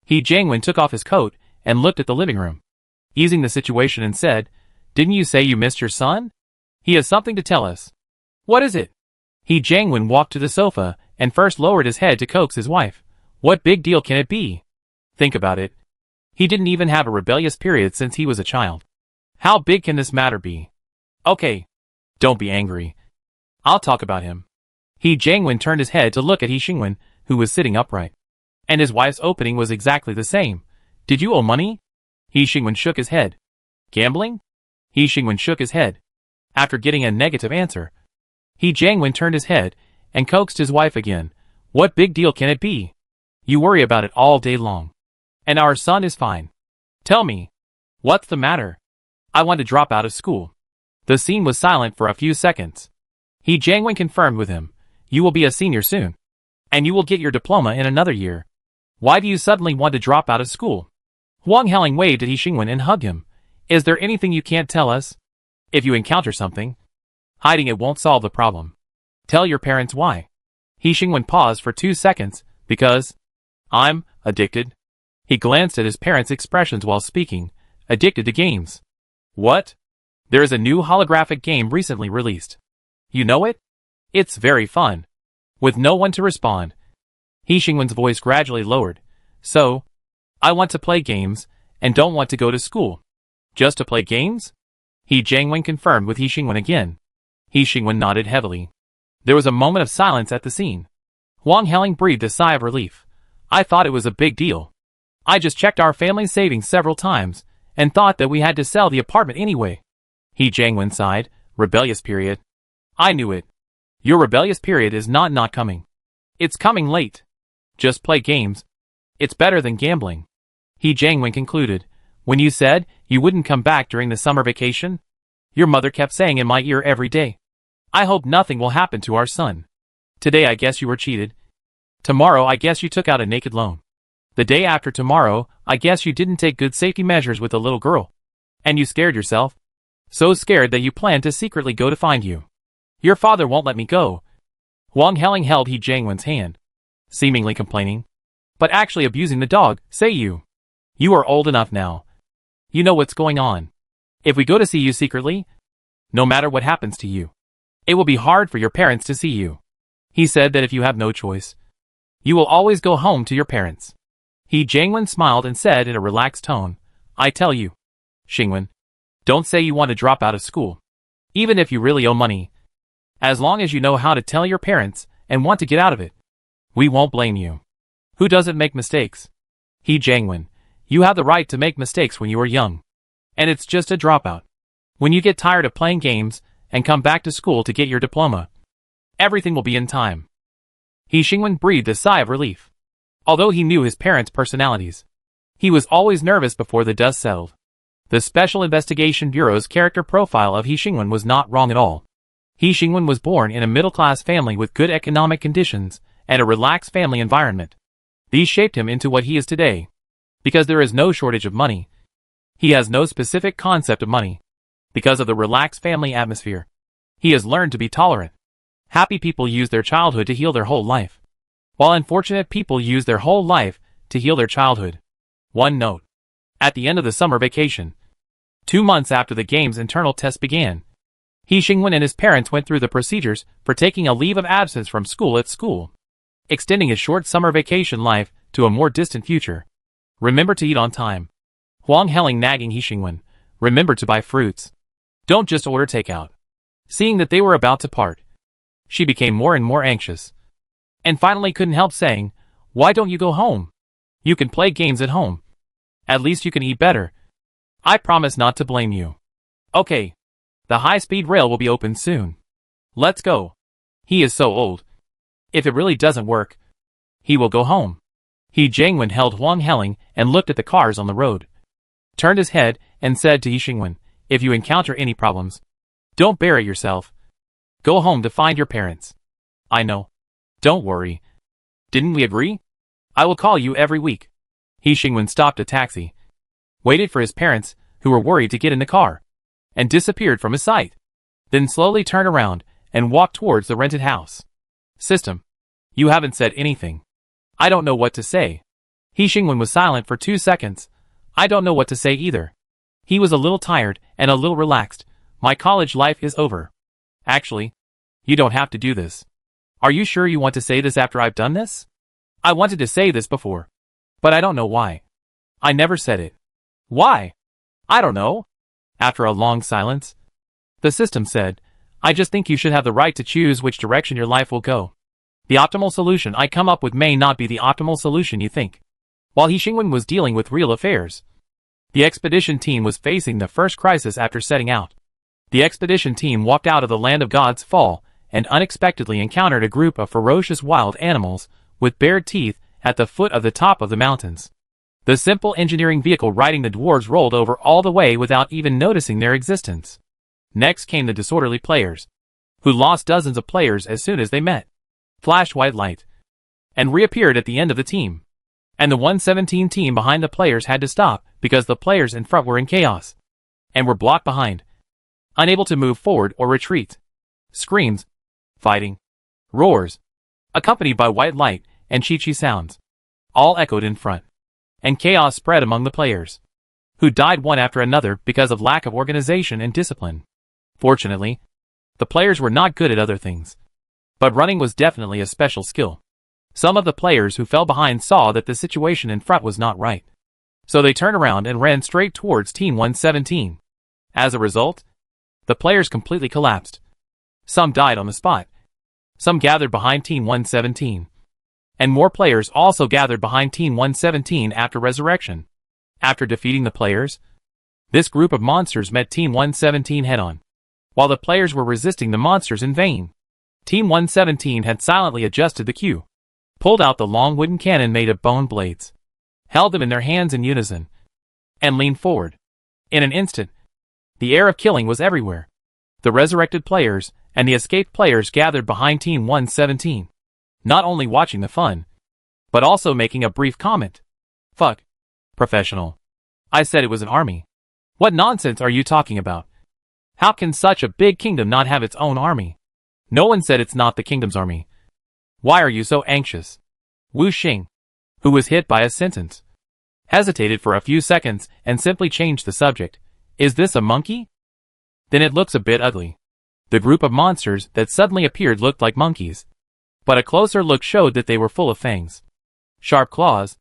He Jiangwen took off his coat and looked at the living room, easing the situation, and said, didn't you say you missed your son? He has something to tell us. What is it? He Jiangwen walked to the sofa and first lowered his head to coax his wife. What big deal can it be? Think about it. He didn't even have a rebellious period since he was a child. How big can this matter be? Okay. Don't be angry. I'll talk about him. He Jiangwen turned his head to look at He Xingwen, who was sitting upright, and his wife's opening was exactly the same. Did you owe money? He Xingwen shook his head. Gambling? He Xingwen shook his head. After getting a negative answer, He Jiangwen turned his head and coaxed his wife again. What big deal can it be? You worry about it all day long. And our son is fine. Tell me. What's the matter? I want to drop out of school. The scene was silent for a few seconds. He Jiangwen confirmed with him. You will be a senior soon, and you will get your diploma in another year. Why do you suddenly want to drop out of school? Huang Heling waved at He Xingwen and hugged him. Is there anything you can't tell us? If you encounter something, hiding it won't solve the problem. Tell your parents why. He Xingwen paused for 2 seconds. Because I'm addicted. He glanced at his parents' expressions while speaking. Addicted to games. What? There is a new holographic game recently released. You know it? It's very fun. With no one to respond, He Xingwen's voice gradually lowered. So, I want to play games, and don't want to go to school. Just to play games? He Jiangwen confirmed with He Xingwen again. He Xingwen nodded heavily. There was a moment of silence at the scene. Wang Heling breathed a sigh of relief. I thought it was a big deal. I just checked our family savings several times, and thought that we had to sell the apartment anyway. He Jiangwen sighed. Rebellious period. I knew it. Your rebellious period is not coming. It's coming late. Just play games. It's better than gambling. He Jiangwen concluded. When you said you wouldn't come back during the summer vacation, your mother kept saying in my ear every day, I hope nothing will happen to our son. Today I guess you were cheated. Tomorrow I guess you took out a naked loan. The day after tomorrow, I guess you didn't take good safety measures with the little girl. And you scared yourself. So scared that you planned to secretly go to find you. Your father won't let me go. Wang Heling held He Jiangwen's hand, seemingly complaining. But actually abusing the dog, say you. You are old enough now. You know what's going on. If we go to see you secretly, no matter what happens to you, it will be hard for your parents to see you. He said that if you have no choice, you will always go home to your parents. He Jiangwen smiled and said in a relaxed tone, I tell you, Xingwen, don't say you want to drop out of school. Even if you really owe money. As long as you know how to tell your parents and want to get out of it, we won't blame you. Who doesn't make mistakes? He Jiangwen, you have the right to make mistakes when you are young. And it's just a dropout. When you get tired of playing games and come back to school to get your diploma, everything will be in time. He Xingwen breathed a sigh of relief. Although he knew his parents' personalities, he was always nervous before the dust settled. The Special Investigation Bureau's character profile of He Xingwen was not wrong at all. He Xingwen was born in a middle-class family with good economic conditions and a relaxed family environment. These shaped him into what he is today. Because there is no shortage of money, he has no specific concept of money. Because of the relaxed family atmosphere, he has learned to be tolerant. Happy people use their childhood to heal their whole life, while unfortunate people use their whole life to heal their childhood. One note. At the end of the summer vacation, 2 months after the game's internal test began, He Xingwen and his parents went through the procedures for taking a leave of absence from school at school, extending his short summer vacation life to a more distant future. Remember to eat on time. Wang Heling nagging He Xingwen. Remember to buy fruits. Don't just order takeout. Seeing that they were about to part, she became more and more anxious. And finally couldn't help saying, why don't you go home? You can play games at home. At least you can eat better. I promise not to blame you. Okay. The high-speed rail will be open soon. Let's go. He is so old. If it really doesn't work, he will go home. He Jiangwen held Wang Heling and looked at the cars on the road, turned his head and said to He Xingwen, if you encounter any problems, don't bury yourself. Go home to find your parents. I know. Don't worry. Didn't we agree? I will call you every week. He Xingwen stopped a taxi, waited for his parents, who were worried to get in the car, and disappeared from his sight. Then slowly turned around and walked towards the rented house. System. You haven't said anything. I don't know what to say. He Xingwen was silent for 2 seconds. I don't know what to say either. He was a little tired and a little relaxed. My college life is over. Actually, you don't have to do this. Are you sure you want to say this after I've done this? I wanted to say this before, but I don't know why. I never said it. Why? I don't know. After a long silence, the system said, I just think you should have the right to choose which direction your life will go. The optimal solution I come up with may not be the optimal solution you think. While He Xingwen was dealing with real affairs, the expedition team was facing the first crisis after setting out. The expedition team walked out of the land of God's Fall and unexpectedly encountered a group of ferocious wild animals with bared teeth at the foot of the top of the mountains. The simple engineering vehicle riding the dwarves rolled over all the way without even noticing their existence. Next came the disorderly players, who lost dozens of players as soon as they met, flashed white light, and reappeared at the end of the team. And the 117 team behind the players had to stop because the players in front were in chaos and were blocked behind, unable to move forward or retreat. Screams, fighting, roars, accompanied by white light and chi-chi sounds, all echoed in front, and chaos spread among the players, who died one after another because of lack of organization and discipline. Fortunately, the players were not good at other things. But running was definitely a special skill. Some of the players who fell behind saw that the situation in front was not right. So they turned around and ran straight towards Team 117. As a result, the players completely collapsed. Some died on the spot. Some gathered behind Team 117. And more players also gathered behind Team 117 after resurrection. After defeating the players, this group of monsters met Team 117 head-on. While the players were resisting the monsters in vain, Team 117 had silently adjusted the cue, pulled out the long wooden cannon made of bone blades, held them in their hands in unison, and leaned forward. In an instant, the air of killing was everywhere. The resurrected players and the escaped players gathered behind Team 117, not only watching the fun, but also making a brief comment. Fuck. Professional. I said it was an army. What nonsense are you talking about? How can such a big kingdom not have its own army? No one said it's not the kingdom's army. Why are you so anxious? Wu Xing, who was hit by a sentence, hesitated for a few seconds and simply changed the subject. Is this a monkey? Then it looks a bit ugly. The group of monsters that suddenly appeared looked like monkeys, but a closer look showed that they were full of fangs, sharp claws,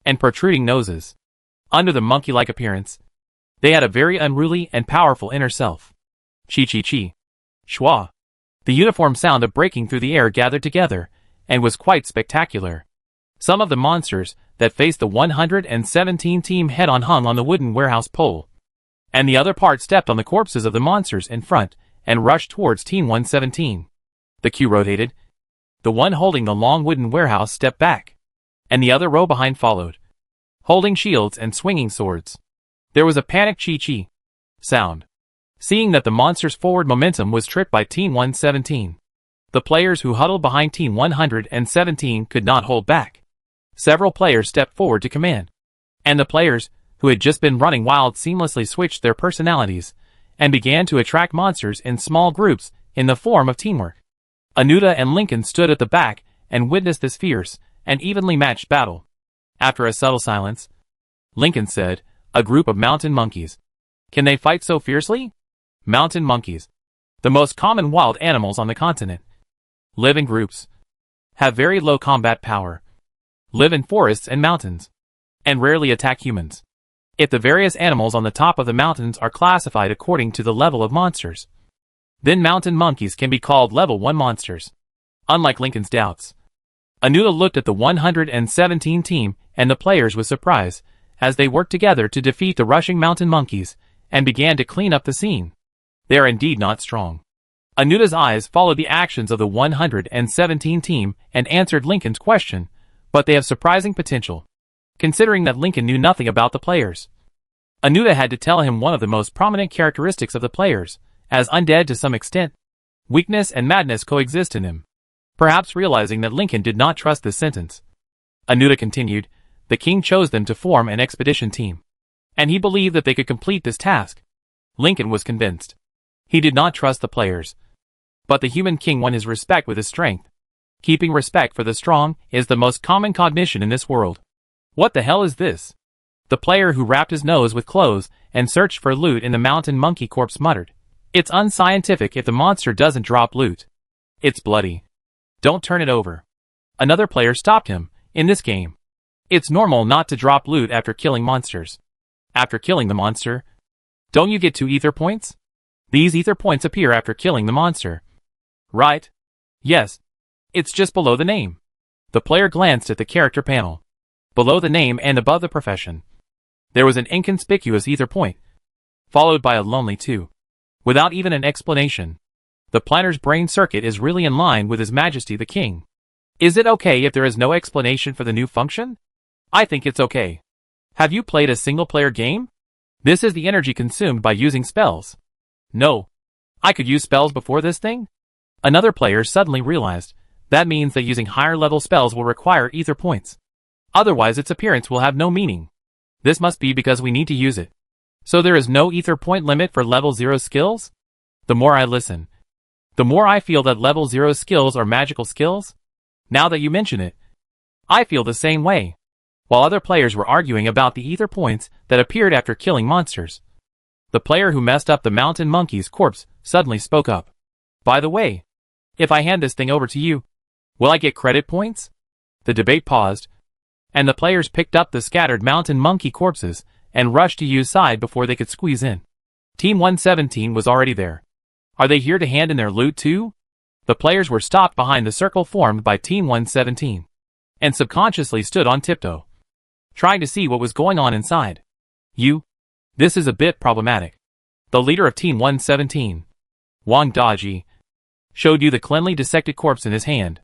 and protruding noses. Under the monkey-like appearance, they had a very unruly and powerful inner self. Chi-chi-chi. Schwa. The uniform sound of breaking through the air gathered together, and was quite spectacular. Some of the monsters that faced the 117 team head-on hung on the wooden warehouse pole, and the other part stepped on the corpses of the monsters in front and rushed towards Team 117. The queue rotated. The one holding the long wooden warehouse stepped back, and the other row behind followed, holding shields and swinging swords. There was a panicked chi-chi sound, seeing that the monster's forward momentum was tripped by Team 117. The players who huddled behind Team 117 could not hold back. Several players stepped forward to command, and the players who had just been running wild seamlessly switched their personalities and began to attract monsters in small groups in the form of teamwork. Anuta and Lincoln stood at the back and witnessed this fierce and evenly matched battle. After a subtle silence, Lincoln said, "A group of mountain monkeys. Can they fight so fiercely?" Mountain monkeys, the most common wild animals on the continent, live in groups, have very low combat power, live in forests and mountains, and rarely attack humans. If the various animals on the top of the mountains are classified according to the level of monsters, then mountain monkeys can be called level 1 monsters. Unlike Lincoln's doubts, Anuta looked at the 117 team and the players with surprise as they worked together to defeat the rushing mountain monkeys and began to clean up the scene. They are indeed not strong. Anuta's eyes followed the actions of the 117 team and answered Lincoln's question, but they have surprising potential, considering that Lincoln knew nothing about the players. Anuta had to tell him one of the most prominent characteristics of the players, as undead to some extent. Weakness and madness coexist in him. Perhaps realizing that Lincoln did not trust this sentence, Anuta continued, the king chose them to form an expedition team, and he believed that they could complete this task. Lincoln was convinced. He did not trust the players, but the human king won his respect with his strength. Keeping respect for the strong is the most common cognition in this world. What the hell is this? The player who wrapped his nose with clothes and searched for loot in the mountain monkey corpse muttered. It's unscientific if the monster doesn't drop loot. It's bloody. Don't turn it over. Another player stopped him. In this game, it's normal not to drop loot after killing monsters. After killing the monster, don't you get 2 ether points? These ether points appear after killing the monster. Right? Yes. It's just below the name. The player glanced at the character panel. Below the name and above the profession, there was an inconspicuous ether point, followed by a lonely 2. Without even an explanation, the planner's brain circuit is really in line with His Majesty the King. Is it okay if there is no explanation for the new function? I think it's okay. Have you played a single-player game? This is the energy consumed by using spells. No. I could use spells before this thing? Another player suddenly realized that means that using higher-level spells will require ether points. Otherwise its appearance will have no meaning. This must be because we need to use it. So there is no ether point limit for level 0 skills? The more I listen, the more I feel that level 0 skills are magical skills. Now that you mention it, I feel the same way. while other players were arguing about the ether points that appeared after killing monsters. The player who messed up the mountain monkey's corpse suddenly spoke up. "By the way, if I hand this thing over to you, will I get credit points?" The debate paused, and the players picked up the scattered mountain monkey corpses and rushed to Yu's side before they could squeeze in. Team 117 was already there. "Are they here to hand in their loot too?" The players were stopped behind the circle formed by Team 117, and subconsciously stood on tiptoe, trying to see what was going on inside. "You? This is a bit problematic." The leader of Team 117, Wang Daji, showed Yu the cleanly dissected corpse in his hand.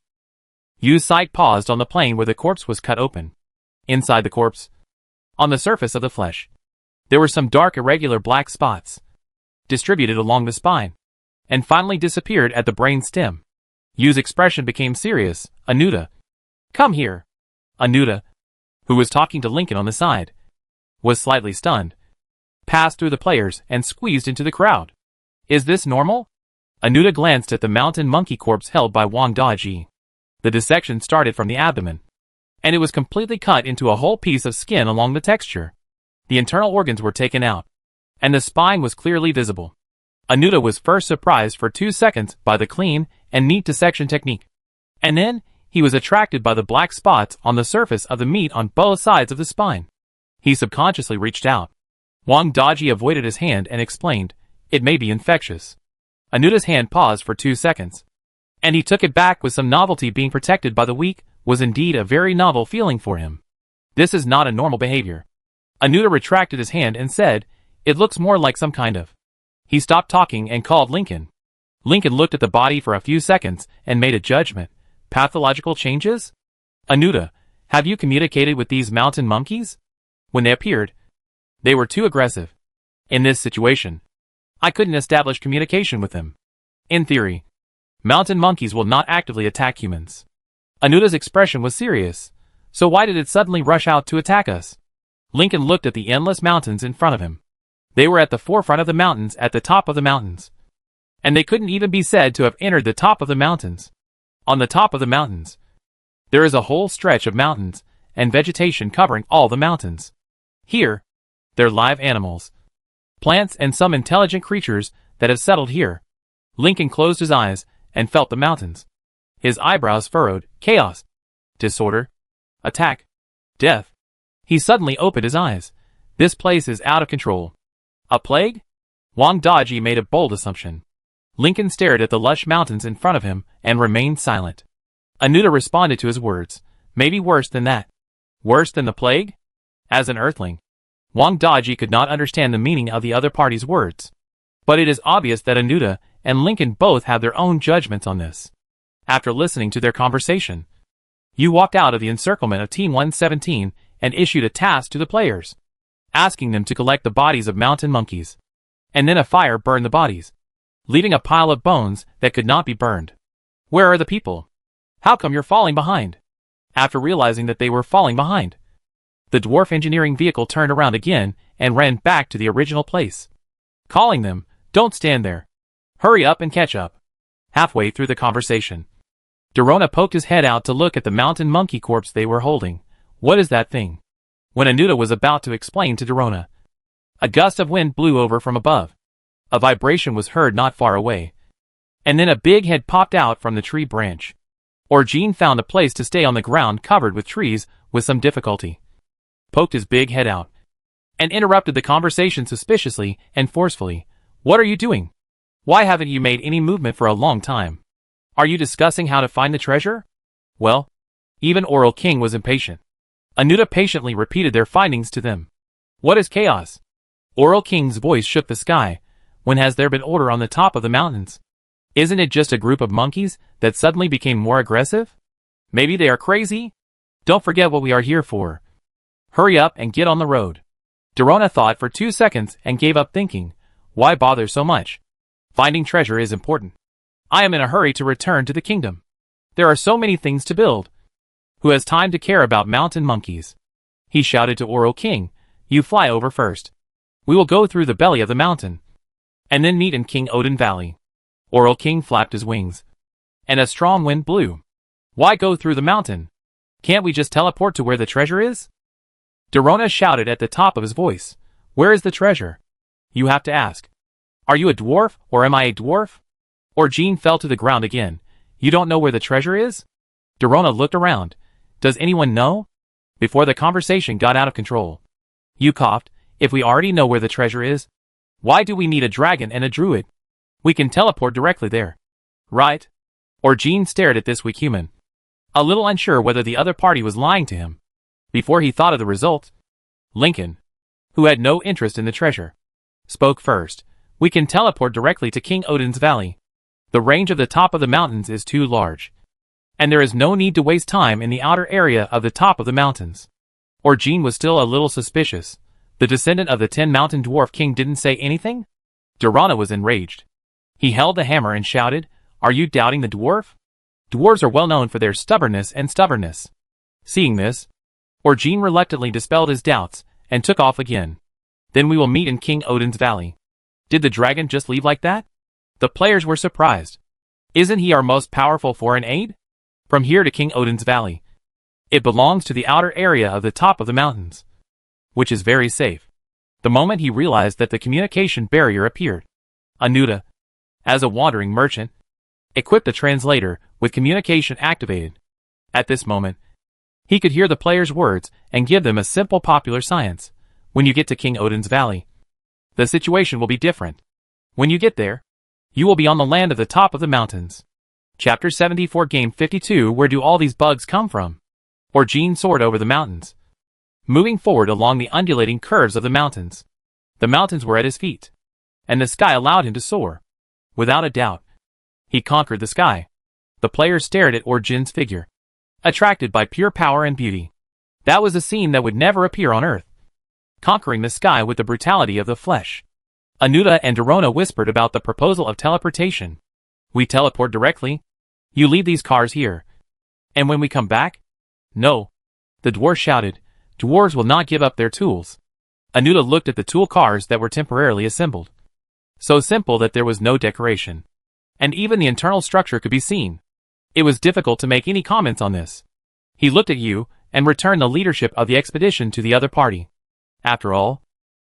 Yu's sight paused on the plane where the corpse was cut open. Inside the corpse, on the surface of the flesh, there were some dark irregular black spots, distributed along the spine, and finally disappeared at the brain stem. Yu's expression became serious. "Anuta, come here." Anuta, who was talking to Lincoln on the side, was slightly stunned, passed through the players and squeezed into the crowd. "Is this normal?" Anuta glanced at the mountain monkey corpse held by Wang Daji. The dissection started from the abdomen, and it was completely cut into a whole piece of skin along the texture. The internal organs were taken out, and the spine was clearly visible. Anuta was first surprised for 2 seconds by the clean and neat dissection technique, and then he was attracted by the black spots on the surface of the meat on both sides of the spine. He subconsciously reached out. Wang Daji avoided his hand and explained, "It may be infectious." Anuta's hand paused for 2 seconds, and he took it back with some novelty. Being protected by the weak was indeed a very novel feeling for him. "This is not a normal behavior." Anuta retracted his hand and said, "It looks more like some kind of..." He stopped talking and called Lincoln. Lincoln looked at the body for a few seconds and made a judgment. "Pathological changes? Anuta, have you communicated with these mountain monkeys?" "When they appeared, they were too aggressive. In this situation, I couldn't establish communication with them. In theory, mountain monkeys will not actively attack humans." Anuta's expression was serious. "So why did it suddenly rush out to attack us?" Lincoln looked at the endless mountains in front of him. They were at the forefront of the mountains, at the top of the mountains. And they couldn't even be said to have entered the top of the mountains. On the top of the mountains, there is a whole stretch of mountains and vegetation covering all the mountains. Here, they're live animals, plants, and some intelligent creatures that have settled here. Lincoln closed his eyes and felt the mountains. His eyebrows furrowed. Chaos, disorder, attack, death. He suddenly opened his eyes. This place is out of control. A plague? Wang Daji made a bold assumption. Lincoln stared at the lush mountains in front of him and remained silent. Anuta responded to his words. "Maybe worse than that." "Worse than the plague?" As an earthling, Wang Daji could not understand the meaning of the other party's words. But it is obvious that Anuta and Lincoln both have their own judgments on this. After listening to their conversation, Yu walked out of the encirclement of Team 117 and issued a task to the players, asking them to collect the bodies of mountain monkeys. And then a fire burned the bodies, leaving a pile of bones that could not be burned. "Where are the people? How come you're falling behind?" After realizing that they were falling behind, the dwarf engineering vehicle turned around again and ran back to the original place, calling them, "Don't stand there. Hurry up and catch up." Halfway through the conversation, Dorona poked his head out to look at the mountain monkey corpse they were holding. "What is that thing?" When Anuta was about to explain to Dorona, a gust of wind blew over from above. A vibration was heard not far away, and then a big head popped out from the tree branch. Orgene found a place to stay on the ground covered with trees with some difficulty, poked his big head out, and interrupted the conversation suspiciously and forcefully. "What are you doing? Why haven't you made any movement for a long time? Are you discussing how to find the treasure?" Well, even Oral King was impatient. Anuta patiently repeated their findings to them. "What is chaos?" Oral King's voice shook the sky. "When has there been order on the top of the mountains? Isn't it just a group of monkeys that suddenly became more aggressive? Maybe they are crazy? Don't forget what we are here for. Hurry up and get on the road." Dorona thought for 2 seconds and gave up thinking. Why bother so much? Finding treasure is important. I am in a hurry to return to the kingdom. There are so many things to build. Who has time to care about mountain monkeys? He shouted to Oral King. "You fly over first. We will go through the belly of the mountain, and then meet in King Odin Valley." Oral King flapped his wings, and a strong wind blew. "Why go through the mountain? Can't we just teleport to where the treasure is?" Dorona shouted at the top of his voice. Where is the treasure? You have to ask. Are you a dwarf, or am I a dwarf? Orgene fell to the ground again. You don't know where the treasure is? Dorona looked around. Does anyone know? Before the conversation got out of control. You coughed. If we already know where the treasure is, why do we need a dragon and a druid? We can teleport directly there. Right? Orgene stared at this weak human, a little unsure whether the other party was lying to him. Before he thought of the result, Lincoln, who had no interest in the treasure, spoke first. We can teleport directly to King Odin's Valley. The range of the top of the mountains is too large, and there is no need to waste time in the outer area of the top of the mountains. Orgene was still a little suspicious. The descendant of the 10-mountain dwarf king didn't say anything? Dorana was enraged. He held the hammer and shouted, Are you doubting the dwarf? Dwarves are well known for their stubbornness. Seeing this, Orgene reluctantly dispelled his doubts and took off again. Then we will meet in King Odin's Valley. Did the dragon just leave like that? The players were surprised. Isn't he our most powerful foreign aid? From here to King Odin's Valley. It belongs to the outer area of the top of the mountains, which is very safe. The moment he realized that the communication barrier appeared, Anuta, as a wandering merchant, equipped a translator with communication activated. At this moment, he could hear the players' words and give them a simple popular science. When you get to King Odin's Valley, the situation will be different. When you get there, you will be on the land of the top of the mountains. Chapter 74 Game 52 Where do all these bugs come from? Orgene soared over the mountains, moving forward along the undulating curves of the mountains. The mountains were at his feet, and the sky allowed him to soar. Without a doubt, he conquered the sky. The players stared at Orgene's figure, attracted by pure power and beauty. That was a scene that would never appear on Earth. Conquering the sky with the brutality of the flesh. Anuta and Dorona whispered about the proposal of teleportation. We teleport directly. You leave these cars here. And when we come back? No. The dwarf shouted. Dwarves will not give up their tools. Anuta looked at the tool cars that were temporarily assembled. So simple that there was no decoration, and even the internal structure could be seen. It was difficult to make any comments on this. He looked at you and returned the leadership of the expedition to the other party. After all,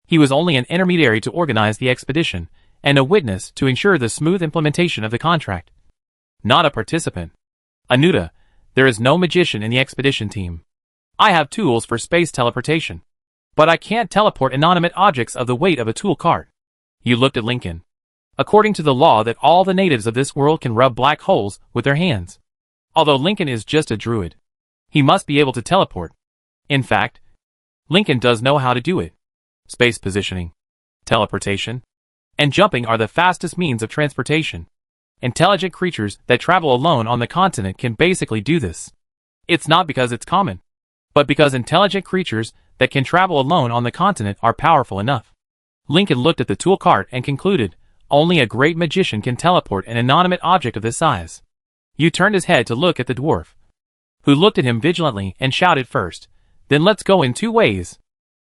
he was only an intermediary to organize the expedition and a witness to ensure the smooth implementation of the contract, not a participant. Anuta, there is no magician in the expedition team. I have tools for space teleportation, but I can't teleport inanimate objects of the weight of a tool cart. You looked at Lincoln. According to the law that all the natives of this world can rub black holes with their hands. Although Lincoln is just a druid, he must be able to teleport. In fact, Lincoln does know how to do it. Space positioning, teleportation, and jumping are the fastest means of transportation. Intelligent creatures that travel alone on the continent can basically do this. It's not because it's common, but because intelligent creatures that can travel alone on the continent are powerful enough. Lincoln looked at the tool cart and concluded, only a great magician can teleport an inanimate object of this size. You turned his head to look at the dwarf, who looked at him vigilantly and shouted first, then let's go in 2 ways.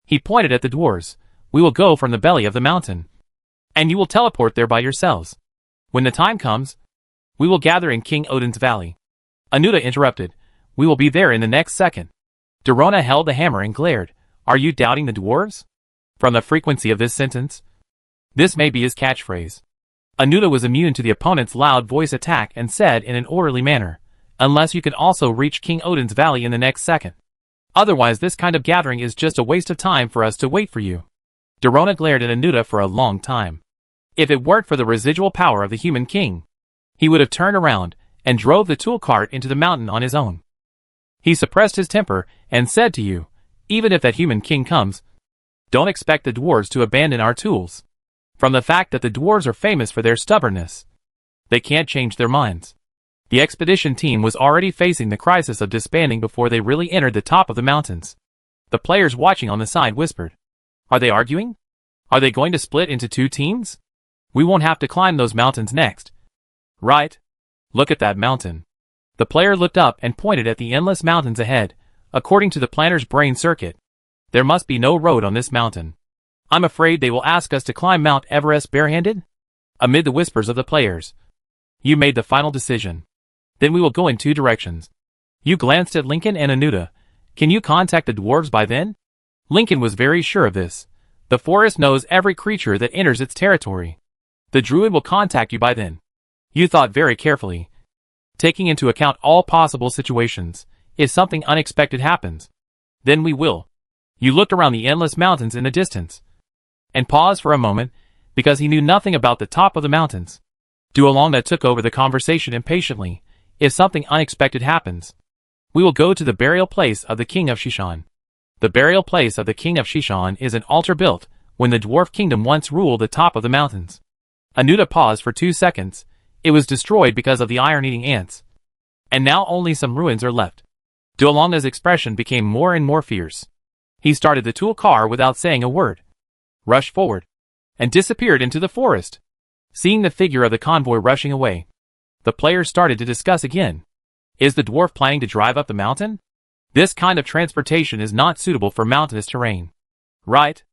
He pointed at the dwarves. We will go from the belly of the mountain, and you will teleport there by yourselves. When the time comes, we will gather in King Odin's Valley. Anuta interrupted. We will be there in the next second. Dorona held the hammer and glared. Are you doubting the dwarves? From the frequency of this sentence, this may be his catchphrase. Anuta was immune to the opponent's loud voice attack and said in an orderly manner, unless you can also reach King Odin's Valley in the next second. Otherwise this kind of gathering is just a waste of time for us to wait for you. Dorona glared at Anuta for a long time. If it weren't for the residual power of the human king, he would have turned around and drove the tool cart into the mountain on his own. He suppressed his temper and said to you, even if that human king comes, don't expect the dwarves to abandon our tools. From the fact that the dwarves are famous for their stubbornness, they can't change their minds. The expedition team was already facing the crisis of disbanding before they really entered the top of the mountains. The players watching on the side whispered, are they arguing? Are they going to split into 2 teams? We won't have to climb those mountains next. Right? Look at that mountain. The player looked up and pointed at the endless mountains ahead. According to the planner's brain circuit, there must be no road on this mountain. I'm afraid they will ask us to climb Mount Everest barehanded? Amid the whispers of the players, you made the final decision. Then we will go in 2 directions. You glanced at Lincoln and Anuta. Can you contact the dwarves by then? Lincoln was very sure of this. The forest knows every creature that enters its territory. The druid will contact you by then. You thought very carefully, taking into account all possible situations. If something unexpected happens, then we will. You looked around the endless mountains in the distance, and paused for a moment, because he knew nothing about the top of the mountains. Duolongda took over the conversation impatiently. If something unexpected happens, we will go to the burial place of the king of Shishan. The burial place of the king of Shishan is an altar built when the dwarf kingdom once ruled the top of the mountains. Anuta paused for 2 seconds. It was destroyed because of the iron-eating ants, and now only some ruins are left. Duolongda's expression became more and more fierce. He started the tool car without saying a word, rushed forward, and disappeared into the forest. Seeing the figure of the convoy rushing away, the players started to discuss again. Is the dwarf planning to drive up the mountain? This kind of transportation is not suitable for mountainous terrain. Right?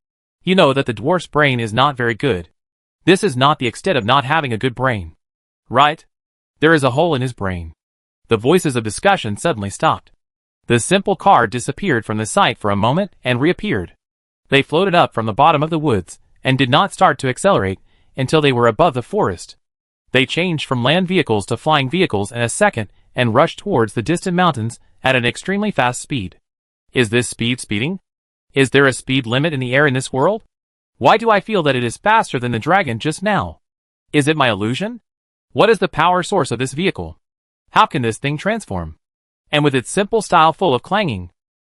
You know that the dwarf's brain is not very good. This is not the extent of not having a good brain. Right? There is a hole in his brain. The voices of discussion suddenly stopped. The simple car disappeared from the sight for a moment and reappeared. They floated up from the bottom of the woods and did not start to accelerate until they were above the forest. They changed from land vehicles to flying vehicles in a second and rushed towards the distant mountains at an extremely fast speed. Is this speed speeding? Is there a speed limit in the air in this world? Why do I feel that it is faster than the dragon just now? Is it my illusion? What is the power source of this vehicle? How can this thing transform? And with its simple style full of clanging,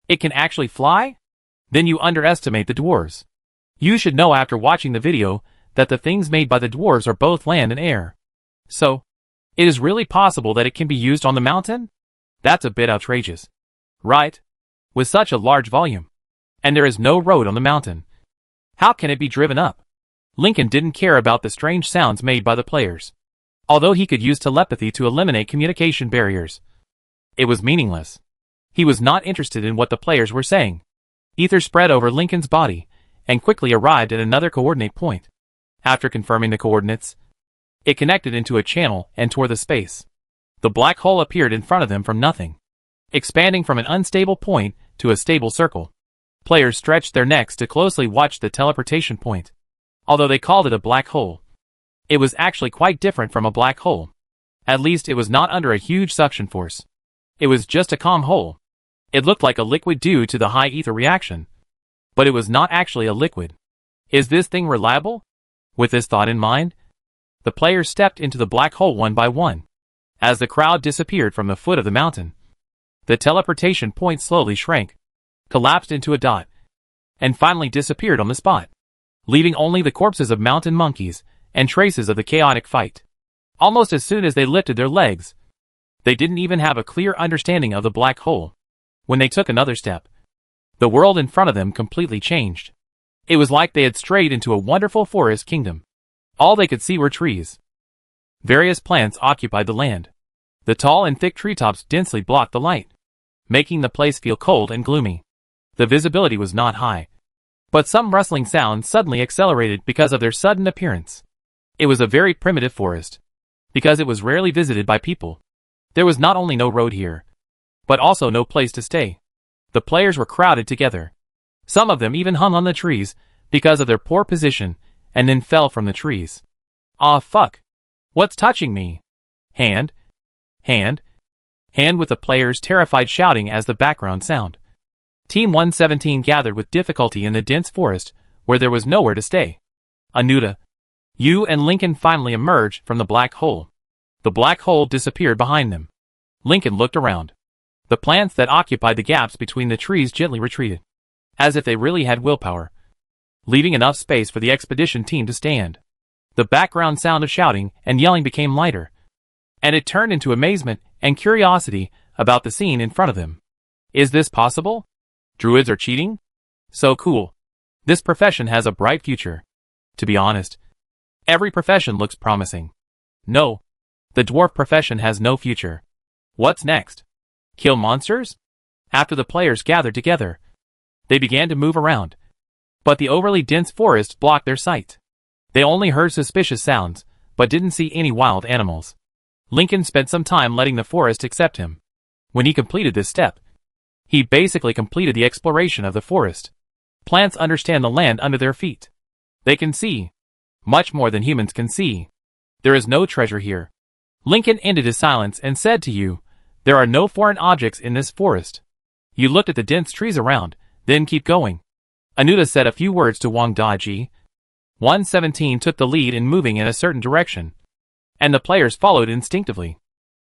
it can actually fly? Then you underestimate the dwarves. You should know after watching the video that the things made by the dwarves are both land and air. So, it is really possible that it can be used on the mountain? That's a bit outrageous. Right? With such a large volume. And there is no road on the mountain. How can it be driven up? Lincoln didn't care about the strange sounds made by the players. Although he could use telepathy to eliminate communication barriers, it was meaningless. He was not interested in what the players were saying. Ether spread over Lincoln's body, and quickly arrived at another coordinate point. After confirming the coordinates, it connected into a channel and tore the space. The black hole appeared in front of them from nothing, expanding from an unstable point to a stable circle. Players stretched their necks to closely watch the teleportation point. Although they called it a black hole, it was actually quite different from a black hole. At least it was not under a huge suction force. It was just a calm hole. It looked like a liquid due to the high ether reaction, but it was not actually a liquid. Is this thing reliable? With this thought in mind, the players stepped into the black hole one by one. As the crowd disappeared from the foot of the mountain, the teleportation point slowly shrank, collapsed into a dot, and finally disappeared on the spot, leaving only the corpses of mountain monkeys and traces of the chaotic fight. Almost as soon as they lifted their legs, they didn't even have a clear understanding of the black hole. When they took another step, the world in front of them completely changed. It was like they had strayed into a wonderful forest kingdom. All they could see were trees. Various plants occupied the land. The tall and thick treetops densely blocked the light, making the place feel cold and gloomy. The visibility was not high, but some rustling sounds suddenly accelerated because of their sudden appearance. It was a very primitive forest, because it was rarely visited by people. There was not only no road here, but also no place to stay. The players were crowded together. Some of them even hung on the trees because of their poor position, and then fell from the trees. Aw fuck. What's touching me? Hand. Hand. Hand, with the players terrified shouting as the background sound. Team 117 gathered with difficulty in the dense forest, where there was nowhere to stay. Anuta, you and Lincoln finally emerged from the black hole. The black hole disappeared behind them. Lincoln looked around. The plants that occupied the gaps between the trees gently retreated, as if they really had willpower, leaving enough space for the expedition team to stand. The background sound of shouting and yelling became lighter, and it turned into amazement and curiosity about the scene in front of them. Is this possible? Druids are cheating? So cool. This profession has a bright future. To be honest, every profession looks promising. No, the dwarf profession has no future. What's next? Kill monsters? After the players gathered together, they began to move around, but the overly dense forest blocked their sight. They only heard suspicious sounds, but didn't see any wild animals. Lincoln spent some time letting the forest accept him. When he completed this step, he basically completed the exploration of the forest. Plants understand the land under their feet. They can see. Much more than humans can see. There is no treasure here. Lincoln ended his silence and said to you, there are no foreign objects in this forest. You looked at the dense trees around, then keep going. Anuta said a few words to Wang Daji. 117 took the lead in moving in a certain direction, and the players followed instinctively.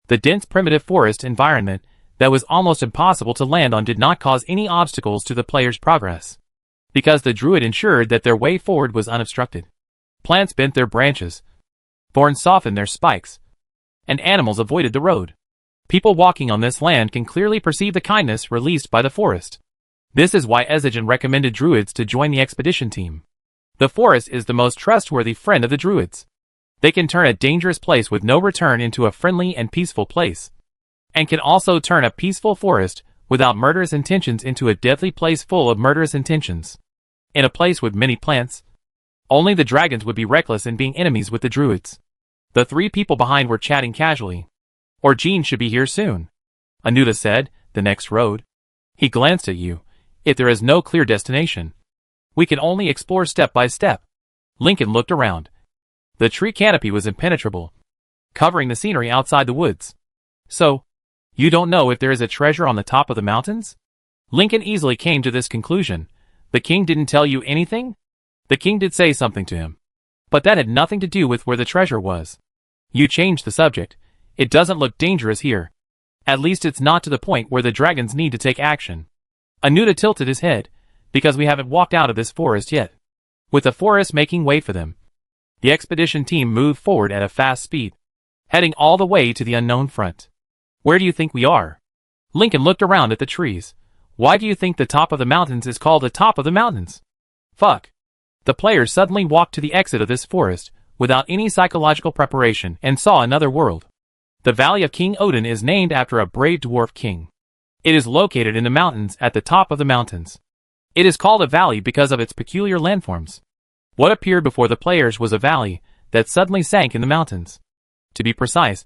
The dense primitive forest environment that was almost impossible to land on did not cause any obstacles to the players' progress, because the druid ensured that their way forward was unobstructed. Plants bent their branches, thorns softened their spikes, and animals avoided the road. People walking on this land can clearly perceive the kindness released by the forest. This is why Ezigen recommended druids to join the expedition team. The forest is the most trustworthy friend of the druids. They can turn a dangerous place with no return into a friendly and peaceful place, and can also turn a peaceful forest without murderous intentions into a deadly place full of murderous intentions. In a place with many plants, only the dragons would be reckless in being enemies with the druids. The three people behind were chatting casually. Orgene should be here soon, Anuta said. The next road. He glanced at you. If there is no clear destination, we can only explore step by step. Lincoln looked around. The tree canopy was impenetrable, covering the scenery outside the woods. So, you don't know if there is a treasure on the top of the mountains? Lincoln easily came to this conclusion. The king didn't tell you anything? The king did say something to him, but that had nothing to do with where the treasure was. You changed the subject. It doesn't look dangerous here. At least it's not to the point where the dragons need to take action. Anuta tilted his head, because we haven't walked out of this forest yet. With the forest making way for them, the expedition team moved forward at a fast speed, heading all the way to the unknown front. Where do you think we are? Lincoln looked around at the trees. Why do you think the top of the mountains is called the top of the mountains? Fuck. The players suddenly walked to the exit of this forest, without any psychological preparation, and saw another world. The Valley of King Odin is named after a brave dwarf king. It is located in the mountains at the top of the mountains. It is called a valley because of its peculiar landforms. What appeared before the players was a valley that suddenly sank in the mountains. To be precise,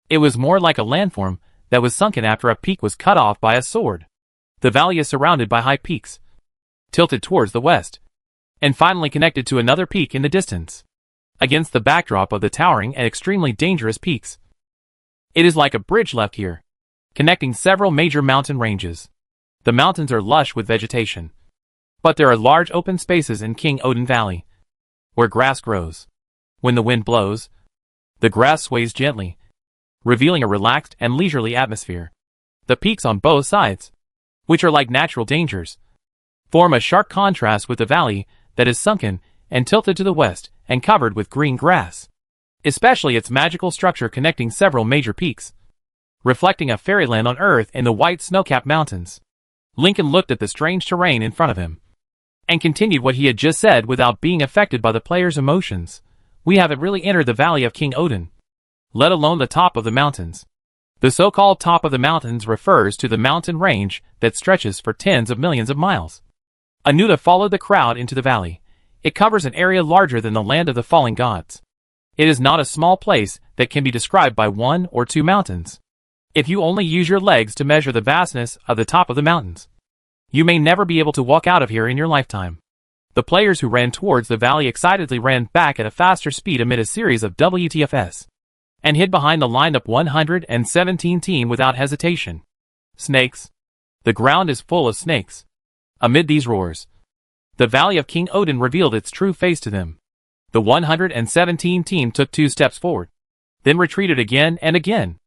it was more like a landform that was sunken after a peak was cut off by a sword. The valley is surrounded by high peaks, tilted towards the west, and finally connected to another peak in the distance, against the backdrop of the towering and extremely dangerous peaks. It is like a bridge left here, connecting several major mountain ranges. The mountains are lush with vegetation, but there are large open spaces in King Odin Valley, where grass grows. When the wind blows, the grass sways gently, revealing a relaxed and leisurely atmosphere. The peaks on both sides, which are like natural dangers, form a sharp contrast with the valley that is sunken and tilted to the west and covered with green grass, especially its magical structure connecting several major peaks, reflecting a fairyland on earth in the white snow-capped mountains. Lincoln looked at the strange terrain in front of him, and continued what he had just said without being affected by the players' emotions. We haven't really entered the Valley of King Odin, let alone the top of the mountains. The so-called top of the mountains refers to the mountain range that stretches for tens of millions of miles. Anuta followed the crowd into the valley. It covers an area larger than the land of the fallen gods. It is not a small place that can be described by one or two mountains. If you only use your legs to measure the vastness of the top of the mountains, you may never be able to walk out of here in your lifetime. The players who ran towards the valley excitedly ran back at a faster speed amid a series of WTFs, and hid behind the lined-up 117 team without hesitation. Snakes. The ground is full of snakes. Amid these roars, the Valley of King Odin revealed its true face to them. The 117 team took 2 steps forward, then retreated again and again.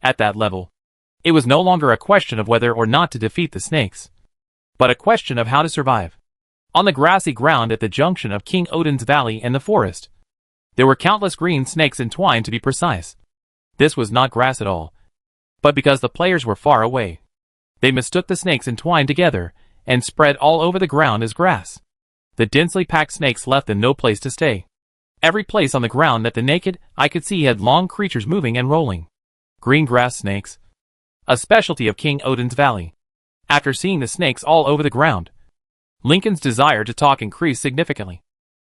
At that level, it was no longer a question of whether or not to defeat the snakes, but a question of how to survive. On the grassy ground at the junction of King Odin's valley and the forest, there were countless green snakes entwined, to be precise. This was not grass at all, but because the players were far away, they mistook the snakes entwined together and spread all over the ground as grass. The densely packed snakes left them no place to stay. Every place on the ground that the naked eye could see had long creatures moving and rolling. Green grass snakes, a specialty of King Odin's valley. After seeing the snakes all over the ground, Lincoln's desire to talk increased significantly,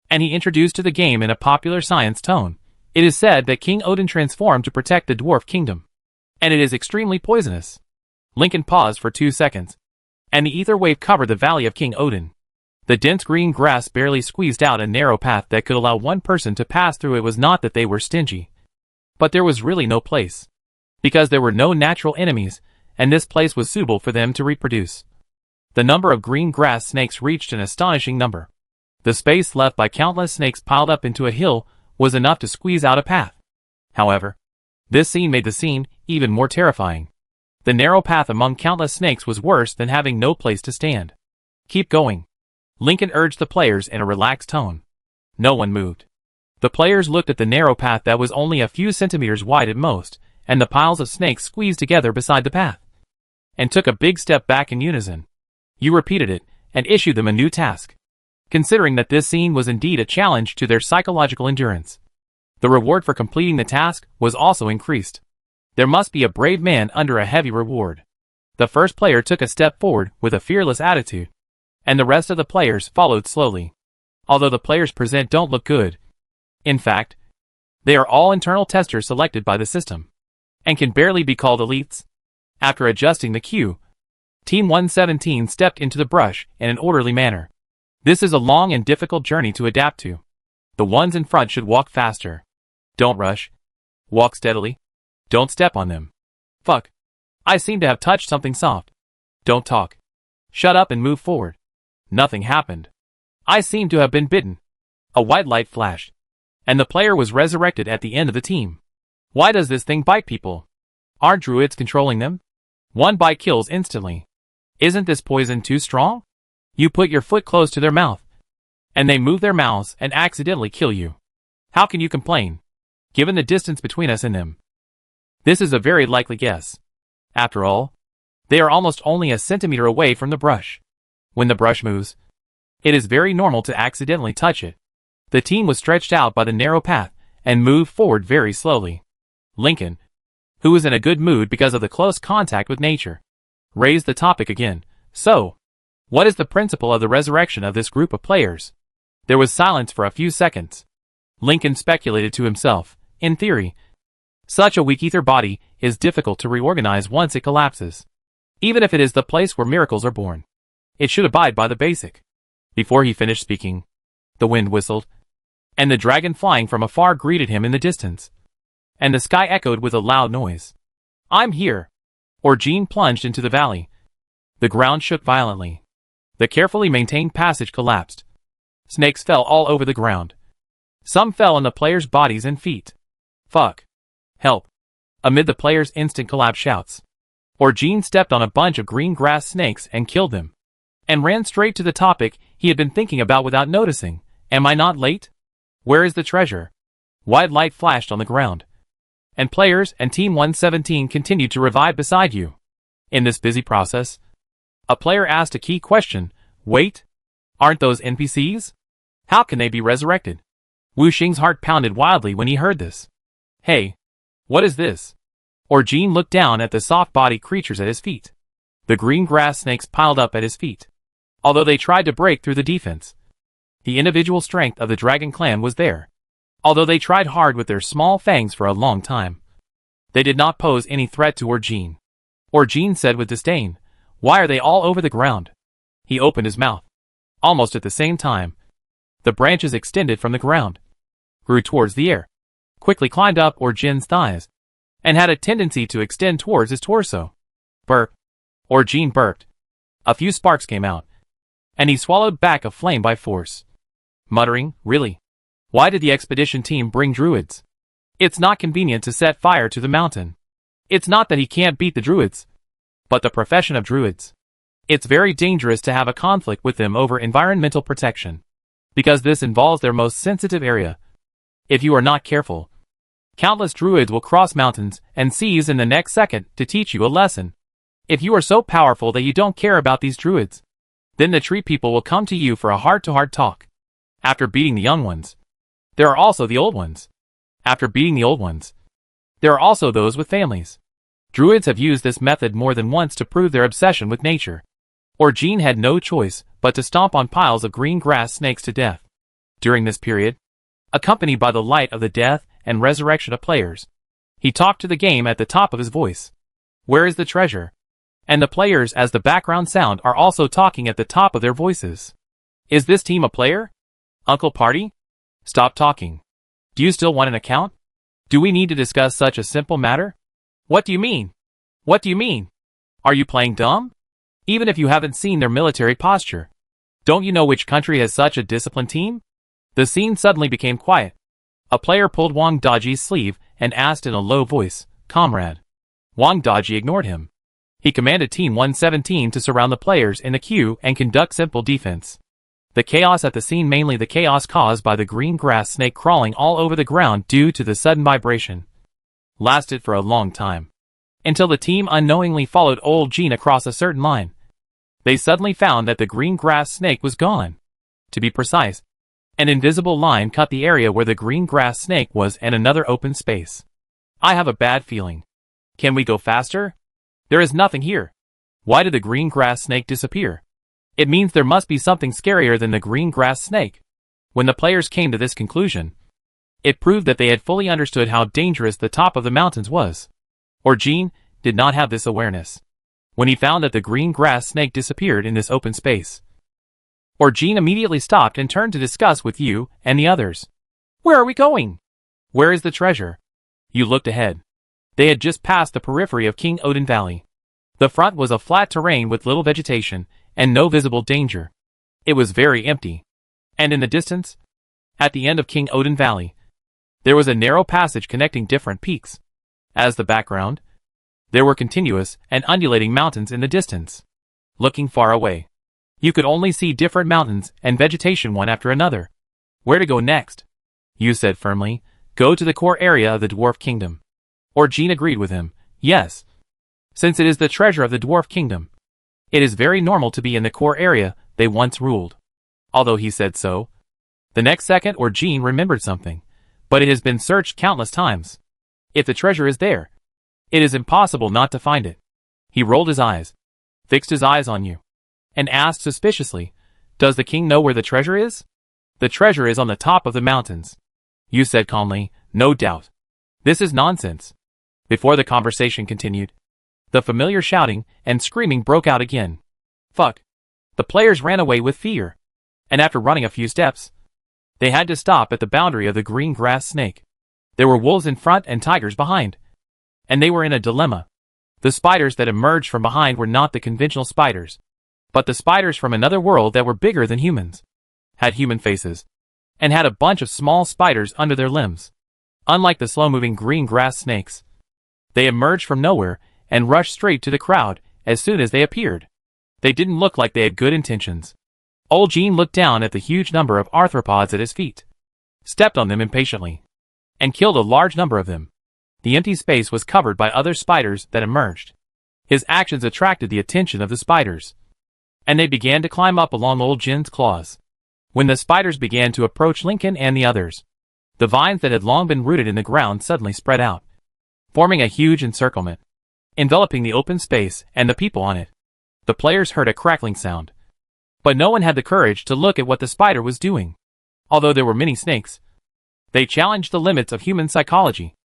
and he introduced to the game in a popular science tone. It is said that King Odin transformed to protect the dwarf kingdom, and it is extremely poisonous. Lincoln paused for 2 seconds, and the ether wave covered the Valley of King Odin. The dense green grass barely squeezed out a narrow path that could allow one person to pass through. It was not that they were stingy, but there was really no place, because there were no natural enemies, and this place was suitable for them to reproduce. The number of green grass snakes reached an astonishing number. The space left by countless snakes piled up into a hill was enough to squeeze out a path. However, this scene made the scene even more terrifying. The narrow path among countless snakes was worse than having no place to stand. "Keep going," Lincoln urged the players in a relaxed tone. No one moved. The players looked at the narrow path that was only a few centimeters wide at most, and the piles of snakes squeezed together beside the path, and took a big step back in unison. You repeated it, and issued them a new task. Considering that this scene was indeed a challenge to their psychological endurance, the reward for completing the task was also increased. There must be a brave man under a heavy reward. The first player took a step forward with a fearless attitude, and the rest of the players followed slowly. Although the players present don't look good, in fact, they are all internal testers selected by the system, and can barely be called elites. After adjusting the cue, Team 117 stepped into the brush in an orderly manner. This is a long and difficult journey to adapt to. The ones in front should walk faster. Don't rush. Walk steadily. Don't step on them. Fuck. I seem to have touched something soft. Don't talk. Shut up and move forward. Nothing happened. I seem to have been bitten. A white light flashed, and the player was resurrected at the end of the team. Why does this thing bite people? Aren't druids controlling them? One bite kills instantly. Isn't this poison too strong? You put your foot close to their mouth, and they move their mouths and accidentally kill you. How can you complain, given the distance between us and them? This is a very likely guess. After all, they are almost only a centimeter away from the brush. When the brush moves, it is very normal to accidentally touch it. The team was stretched out by the narrow path and moved forward very slowly. Lincoln, who was in a good mood because of the close contact with nature, raised the topic again. So, what is the principle of the resurrection of this group of players? There was silence for a few seconds. Lincoln speculated to himself. In theory, such a weak ether body is difficult to reorganize once it collapses. Even if it is the place where miracles are born, it should abide by the basic. Before he finished speaking, the wind whistled, and the dragon flying from afar greeted him in the distance, and the sky echoed with a loud noise. "I'm here!" Orgene plunged into the valley. The ground shook violently. The carefully maintained passage collapsed. Snakes fell all over the ground. Some fell on the players' bodies and feet. "Fuck. Help." Amid the players' instant collapse shouts, Orgene stepped on a bunch of green grass snakes and killed them, and ran straight to the topic he had been thinking about without noticing. "Am I not late? Where is the treasure?" White light flashed on the ground, and players and Team 117 continued to revive beside you. In this busy process, a player asked a key question. "Wait, aren't those NPCs? How can they be resurrected?" Wu Xing's heart pounded wildly when he heard this. "Hey, what is this?" Orgene looked down at the soft-bodied creatures at his feet. The green grass snakes piled up at his feet. Although they tried to break through the defense, the individual strength of the dragon clan was there. Although they tried hard with their small fangs for a long time, they did not pose any threat to Orgene. Orgene said with disdain, "Why are they all over the ground?" He opened his mouth. Almost at the same time, the branches extended from the ground, grew towards the air, quickly climbed up Orgene's thighs, and had a tendency to extend towards his torso. Burp. Orgene burped. A few sparks came out, and he swallowed back a flame by force, muttering, "Really? Why did the expedition team bring druids? It's not convenient to set fire to the mountain. It's not that he can't beat the druids, but the profession of druids. It's very dangerous to have a conflict with them over environmental protection, because this involves their most sensitive area. If you are not careful, countless druids will cross mountains and seas in the next second to teach you a lesson. If you are so powerful that you don't care about these druids, then the tree people will come to you for a heart-to-heart talk. After beating the young ones, there are also the old ones. After beating the old ones, there are also those with families. Druids have used this method more than once to prove their obsession with nature. Orgene had no choice but to stomp on piles of green grass snakes to death. During this period, accompanied by the light of the death and resurrection of players, he talked to the game at the top of his voice. "Where is the treasure?" And the players as the background sound are also talking at the top of their voices. Is this team a player? Uncle Party? Stop talking. Do you still want an account? Do we need to discuss such a simple matter? What do you mean? What do you mean? Are you playing dumb? Even if you haven't seen their military posture. Don't you know which country has such a disciplined team? The scene suddenly became quiet. A player pulled Wang Daji's sleeve and asked in a low voice, "Comrade." Wang Daji ignored him. He commanded Team 117 to surround the players in the queue and conduct simple defense. The chaos at the scene, mainly the chaos caused by the green grass snake crawling all over the ground due to the sudden vibration, lasted for a long time. Until the team unknowingly followed old Jean across a certain line. They suddenly found that the green grass snake was gone. To be precise, an invisible line cut the area where the green grass snake was and another open space. I have a bad feeling. Can we go faster? There is nothing here. Why did the green grass snake disappear? It means there must be something scarier than the green grass snake. When the players came to this conclusion, it proved that they had fully understood how dangerous the top of the mountains was. Or Jean did not have this awareness. When he found that the green grass snake disappeared in this open space, Or Jean immediately stopped and turned to discuss with you and the others. Where are we going? Where is the treasure? You looked ahead. They had just passed the periphery of King Odin Valley. The front was a flat terrain with little vegetation and no visible danger. It was very empty. And in the distance, at the end of King Odin Valley, there was a narrow passage connecting different peaks. As the background, there were continuous and undulating mountains in the distance. Looking far away, you could only see different mountains and vegetation one after another. Where to go next? You said firmly, go to the core area of the Dwarf Kingdom. Or Jean agreed with him, yes. Since it is the treasure of the Dwarf Kingdom, it is very normal to be in the core area they once ruled. Although he said so, the next second Or Jean remembered something, but it has been searched countless times. If the treasure is there, it is impossible not to find it. He rolled his eyes, fixed his eyes on you, and asked suspiciously, does the king know where the treasure is? The treasure is on the top of the mountains. You said calmly, no doubt. This is nonsense. Before the conversation continued, the familiar shouting and screaming broke out again. Fuck. The players ran away with fear. And after running a few steps, they had to stop at the boundary of the green grass snake. There were wolves in front and tigers behind. And they were in a dilemma. The spiders that emerged from behind were not the conventional spiders, but the spiders from another world that were bigger than humans, had human faces, and had a bunch of small spiders under their limbs. Unlike the slow-moving green grass snakes, they emerged from nowhere and rushed straight to the crowd as soon as they appeared. They didn't look like they had good intentions. Old Jean looked down at the huge number of arthropods at his feet, stepped on them impatiently, and killed a large number of them. The empty space was covered by other spiders that emerged. His actions attracted the attention of the spiders, and they began to climb up along old Jin's claws. When the spiders began to approach Lincoln and the others, the vines that had long been rooted in the ground suddenly spread out, forming a huge encirclement, enveloping the open space and the people on it. The players heard a crackling sound, but no one had the courage to look at what the spider was doing. Although there were many snakes, they challenged the limits of human psychology.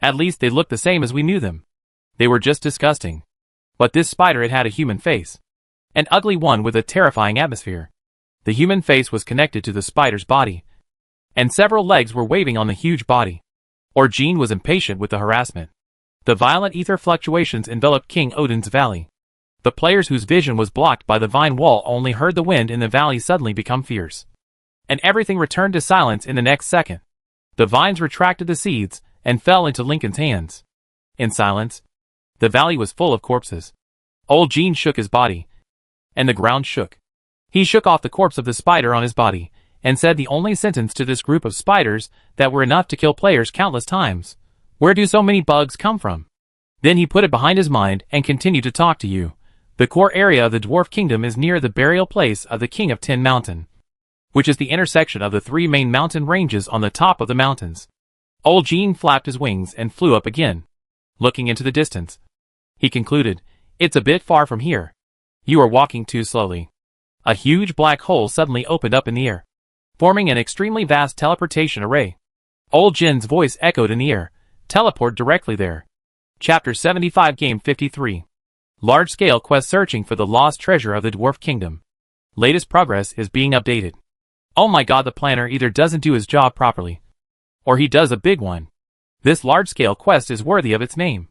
At least they looked the same as we knew them. They were just disgusting. But this spider had a human face. An ugly one with a terrifying atmosphere. The human face was connected to the spider's body, and several legs were waving on the huge body. Or Jean was impatient with the harassment. The violent ether fluctuations enveloped King Odin's valley. The players whose vision was blocked by the vine wall only heard the wind in the valley suddenly become fierce. And everything returned to silence in the next second. The vines retracted the seeds and fell into Lincoln's hands. In silence, the valley was full of corpses. Old Jean shook his body, and the ground shook. He shook off the corpse of the spider on his body, and said the only sentence to this group of spiders that were enough to kill players countless times. Where do so many bugs come from? Then he put it behind his mind and continued to talk to you. The core area of the Dwarf Kingdom is near the burial place of the King of Tin Mountain, which is the intersection of the three main mountain ranges on the top of the mountains. Old Jean flapped his wings and flew up again. Looking into the distance, he concluded, it's a bit far from here. You are walking too slowly. A huge black hole suddenly opened up in the air, forming an extremely vast teleportation array. Old Jin's voice echoed in the air. Teleport directly there. Chapter 75 Game 53. Large-scale quest searching for the lost treasure of the Dwarf Kingdom. Latest progress is being updated. Oh my god, the planner either doesn't do his job properly, or he does a big one. This large-scale quest is worthy of its name.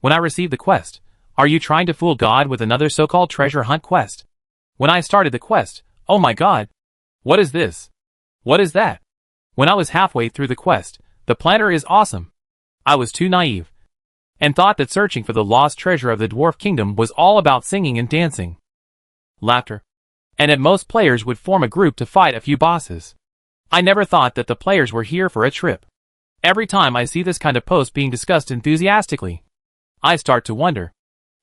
When I received the quest, are you trying to fool God with another so-called treasure hunt quest? When I started the quest, oh my god. What is this? What is that? When I was halfway through the quest, the planner is awesome. I was too naive, and thought that searching for the lost treasure of the Dwarf Kingdom was all about singing and dancing. Laughter. And at most players would form a group to fight a few bosses. I never thought that the players were here for a trip. Every time I see this kind of post being discussed enthusiastically, I start to wonder,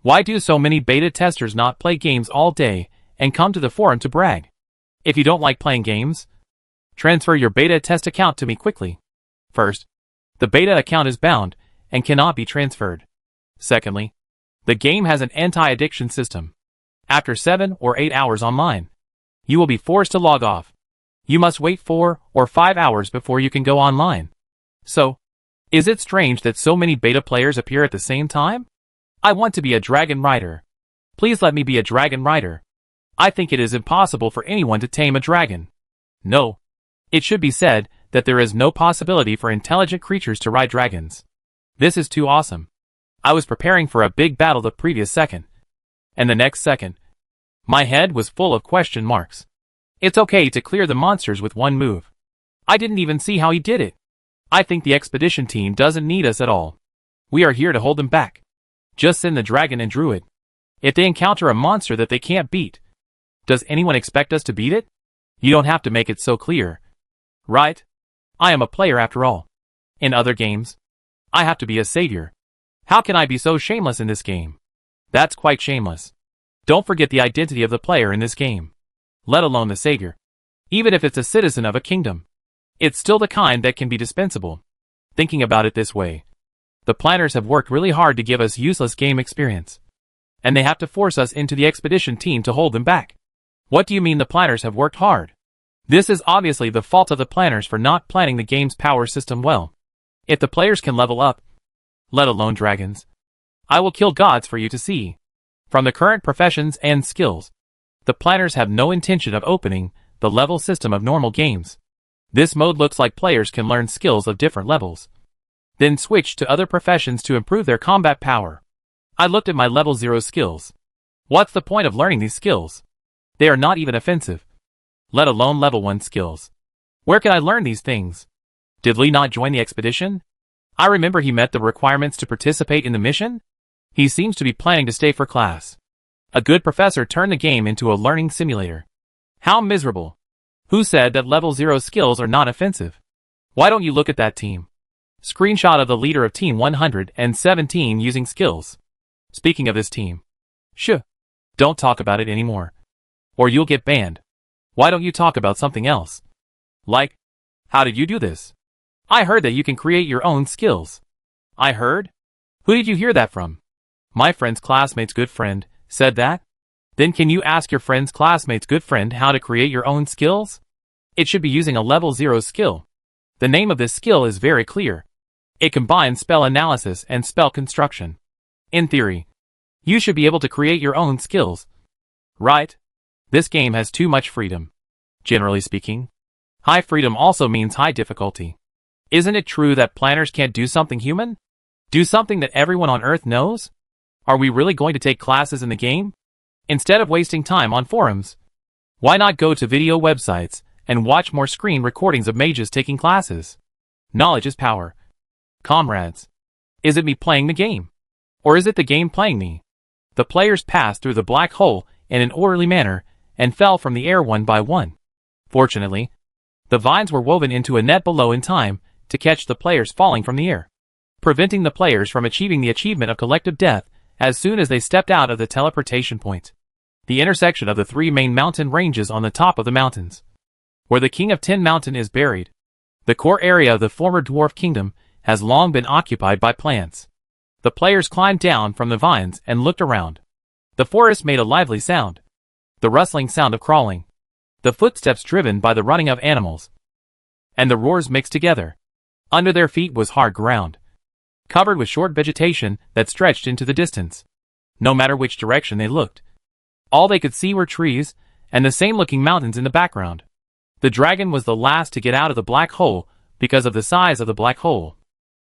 why do so many beta testers not play games all day and come to the forum to brag? If you don't like playing games, transfer your beta test account to me quickly. First, the beta account is bound and cannot be transferred. Secondly, the game has an anti-addiction system. After 7 or 8 hours online, you will be forced to log off. You must wait 4 or 5 hours before you can go online. So, is it strange that so many beta players appear at the same time? I want to be a dragon rider. Please let me be a dragon rider. I think it is impossible for anyone to tame a dragon. No. It should be said that there is no possibility for intelligent creatures to ride dragons. This is too awesome. I was preparing for a big battle the previous second, and the next second, my head was full of question marks. It's okay to clear the monsters with one move. I didn't even see how he did it. I think the expedition team doesn't need us at all. We are here to hold them back. Just send the dragon and druid. If they encounter a monster that they can't beat, does anyone expect us to beat it? You don't have to make it so clear. Right? I am a player after all. In other games, I have to be a savior. How can I be so shameless in this game? That's quite shameless. Don't forget the identity of the player in this game, let alone the savior. Even if it's a citizen of a kingdom, it's still the kind that can be dispensable. Thinking about it this way, the planners have worked really hard to give us useless game experience, and they have to force us into the expedition team to hold them back. What do you mean the planners have worked hard? This is obviously the fault of the planners for not planning the game's power system well. If the players can level up, let alone dragons, I will kill gods for you to see. From the current professions and skills, the planners have no intention of opening the level system of normal games. This mode looks like players can learn skills of different levels, then switch to other professions to improve their combat power. I looked at my level 0 skills. What's the point of learning these skills? They are not even offensive, let alone level 1 skills. Where can I learn these things? Did Lee not join the expedition? I remember he met the requirements to participate in the mission. He seems to be planning to stay for class. A good professor turned the game into a learning simulator. How miserable. Who said that level 0 skills are not offensive? Why don't you look at that team? Screenshot of the leader of Team 117 using skills. Speaking of this team. Don't talk about it anymore, or you'll get banned. Why don't you talk about something else? Like, how did you do this? I heard that you can create your own skills. I heard? Who did you hear that from? My friend's classmate's good friend said that? Then can you ask your friend's classmate's good friend how to create your own skills? It should be using a level 0 skill. The name of this skill is very clear. It combines spell analysis and spell construction. In theory, you should be able to create your own skills. Right? This game has too much freedom. Generally speaking, high freedom also means high difficulty. Isn't it true that planners can't do something human? Do something that everyone on Earth knows? Are we really going to take classes in the game? Instead of wasting time on forums, why not go to video websites and watch more screen recordings of mages taking classes? Knowledge is power. Comrades, is it me playing the game? Or is it the game playing me? The players passed through the black hole in an orderly manner and fell from the air one by one. Fortunately, the vines were woven into a net below in time to catch the players falling from the air, preventing the players from achieving the achievement of collective death as soon as they stepped out of the teleportation point, the intersection of the 3 main mountain ranges on the top of the mountains, where the King of Tin Mountain is buried. The core area of the former Dwarf Kingdom has long been occupied by plants. The players climbed down from the vines and looked around. The forest made a lively sound, the rustling sound of crawling, the footsteps driven by the running of animals, and the roars mixed together. Under their feet was hard ground, covered with short vegetation that stretched into the distance. No matter which direction they looked, all they could see were trees and the same-looking mountains in the background. The dragon was the last to get out of the black hole because of the size of the black hole.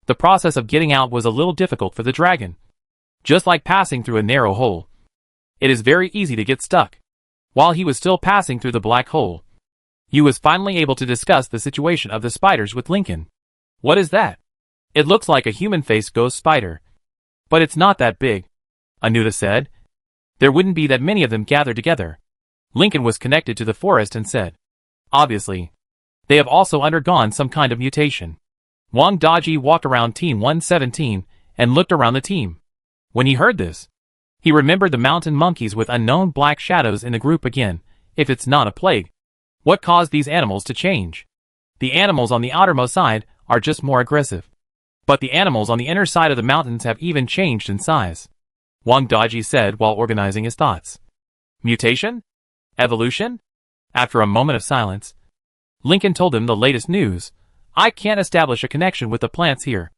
The process of getting out was a little difficult for the dragon. Just like passing through a narrow hole, it is very easy to get stuck. While he was still passing through the black hole, he was finally able to discuss the situation of the spiders with Lincoln. "What is that?" "It looks like a human-faced ghost spider. But it's not that big," Anuta said. "There wouldn't be that many of them gathered together." Lincoln was connected to the forest and said, "Obviously, they have also undergone some kind of mutation." Wang Daji walked around Team 117 and looked around the team. When he heard this, he remembered the mountain monkeys with unknown black shadows in the group again. If it's not a plague, what caused these animals to change? The animals on the outermost side are just more aggressive. But the animals on the inner side of the mountains have even changed in size, Wang Daji said while organizing his thoughts. Mutation? Evolution? After a moment of silence, Lincoln told him the latest news. "I can't establish a connection with the plants here."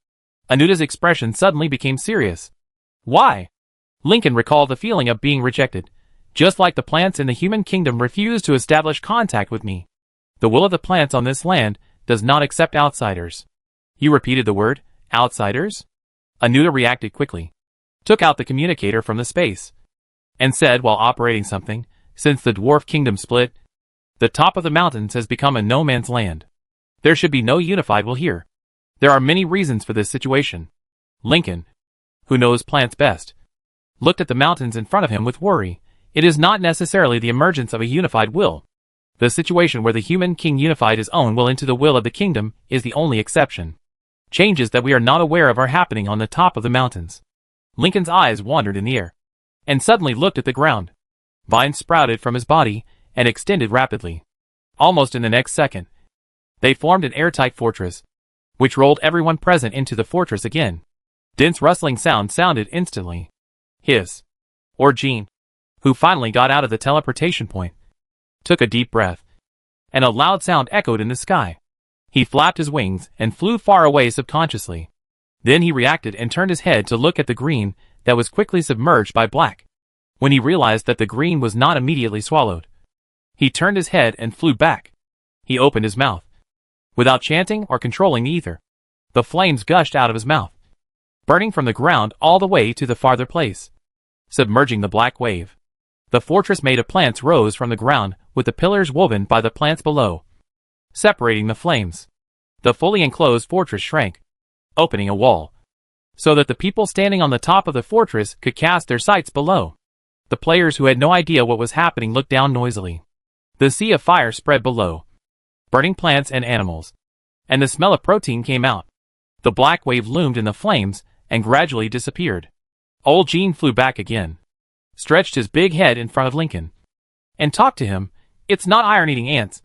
Anuta's expression suddenly became serious. "Why?" Lincoln recalled the feeling of being rejected. "Just like the plants in the human kingdom refuse to establish contact with me. The will of the plants on this land does not accept outsiders." "You repeated the word, outsiders?" Anuta reacted quickly, took out the communicator from the space, and said while operating something, "Since the dwarf kingdom split, the top of the mountains has become a no man's land. There should be no unified will here. There are many reasons for this situation." Lincoln, who knows plants best, looked at the mountains in front of him with worry. It is not necessarily the emergence of a unified will. The situation where the human king unified his own will into the will of the kingdom is the only exception. Changes that we are not aware of are happening on the top of the mountains. Lincoln's eyes wandered in the air, and suddenly looked at the ground. Vines sprouted from his body and extended rapidly. Almost in the next second, they formed an airtight fortress, which rolled everyone present into the fortress again. Dense rustling sound sounded instantly. His, or Jean, who finally got out of the teleportation point, took a deep breath, and a loud sound echoed in the sky. He flapped his wings and flew far away subconsciously. Then he reacted and turned his head to look at the green that was quickly submerged by black. When he realized that the green was not immediately swallowed, he turned his head and flew back. He opened his mouth. Without chanting or controlling the ether, the flames gushed out of his mouth, burning from the ground all the way to the farther place, submerging the black wave. The fortress made of plants rose from the ground with the pillars woven by the plants below, separating the flames. The fully enclosed fortress shrank, opening a wall, so that the people standing on the top of the fortress could cast their sights below. The players who had no idea what was happening looked down noisily. The sea of fire spread below, burning plants and animals, and the smell of protein came out. The black wave loomed in the flames and gradually disappeared. Old Gene flew back again, stretched his big head in front of Lincoln, and talked to him. "It's not iron-eating ants.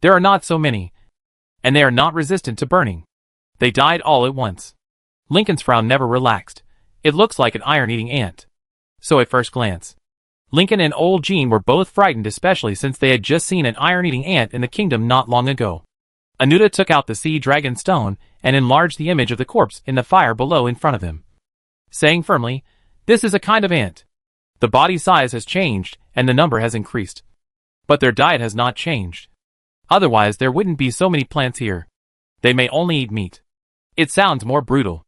There are not so many, and they are not resistant to burning. They died all at once." Lincoln's frown never relaxed. "It looks like an iron-eating ant." So at first glance, Lincoln and Old Gene were both frightened, especially since they had just seen an iron-eating ant in the kingdom not long ago. Anuta took out the sea dragon stone and enlarged the image of the corpse in the fire below in front of him, saying firmly, "This is a kind of ant. The body size has changed and the number has increased, but their diet has not changed. Otherwise there wouldn't be so many plants here. They may only eat meat." "It sounds more brutal."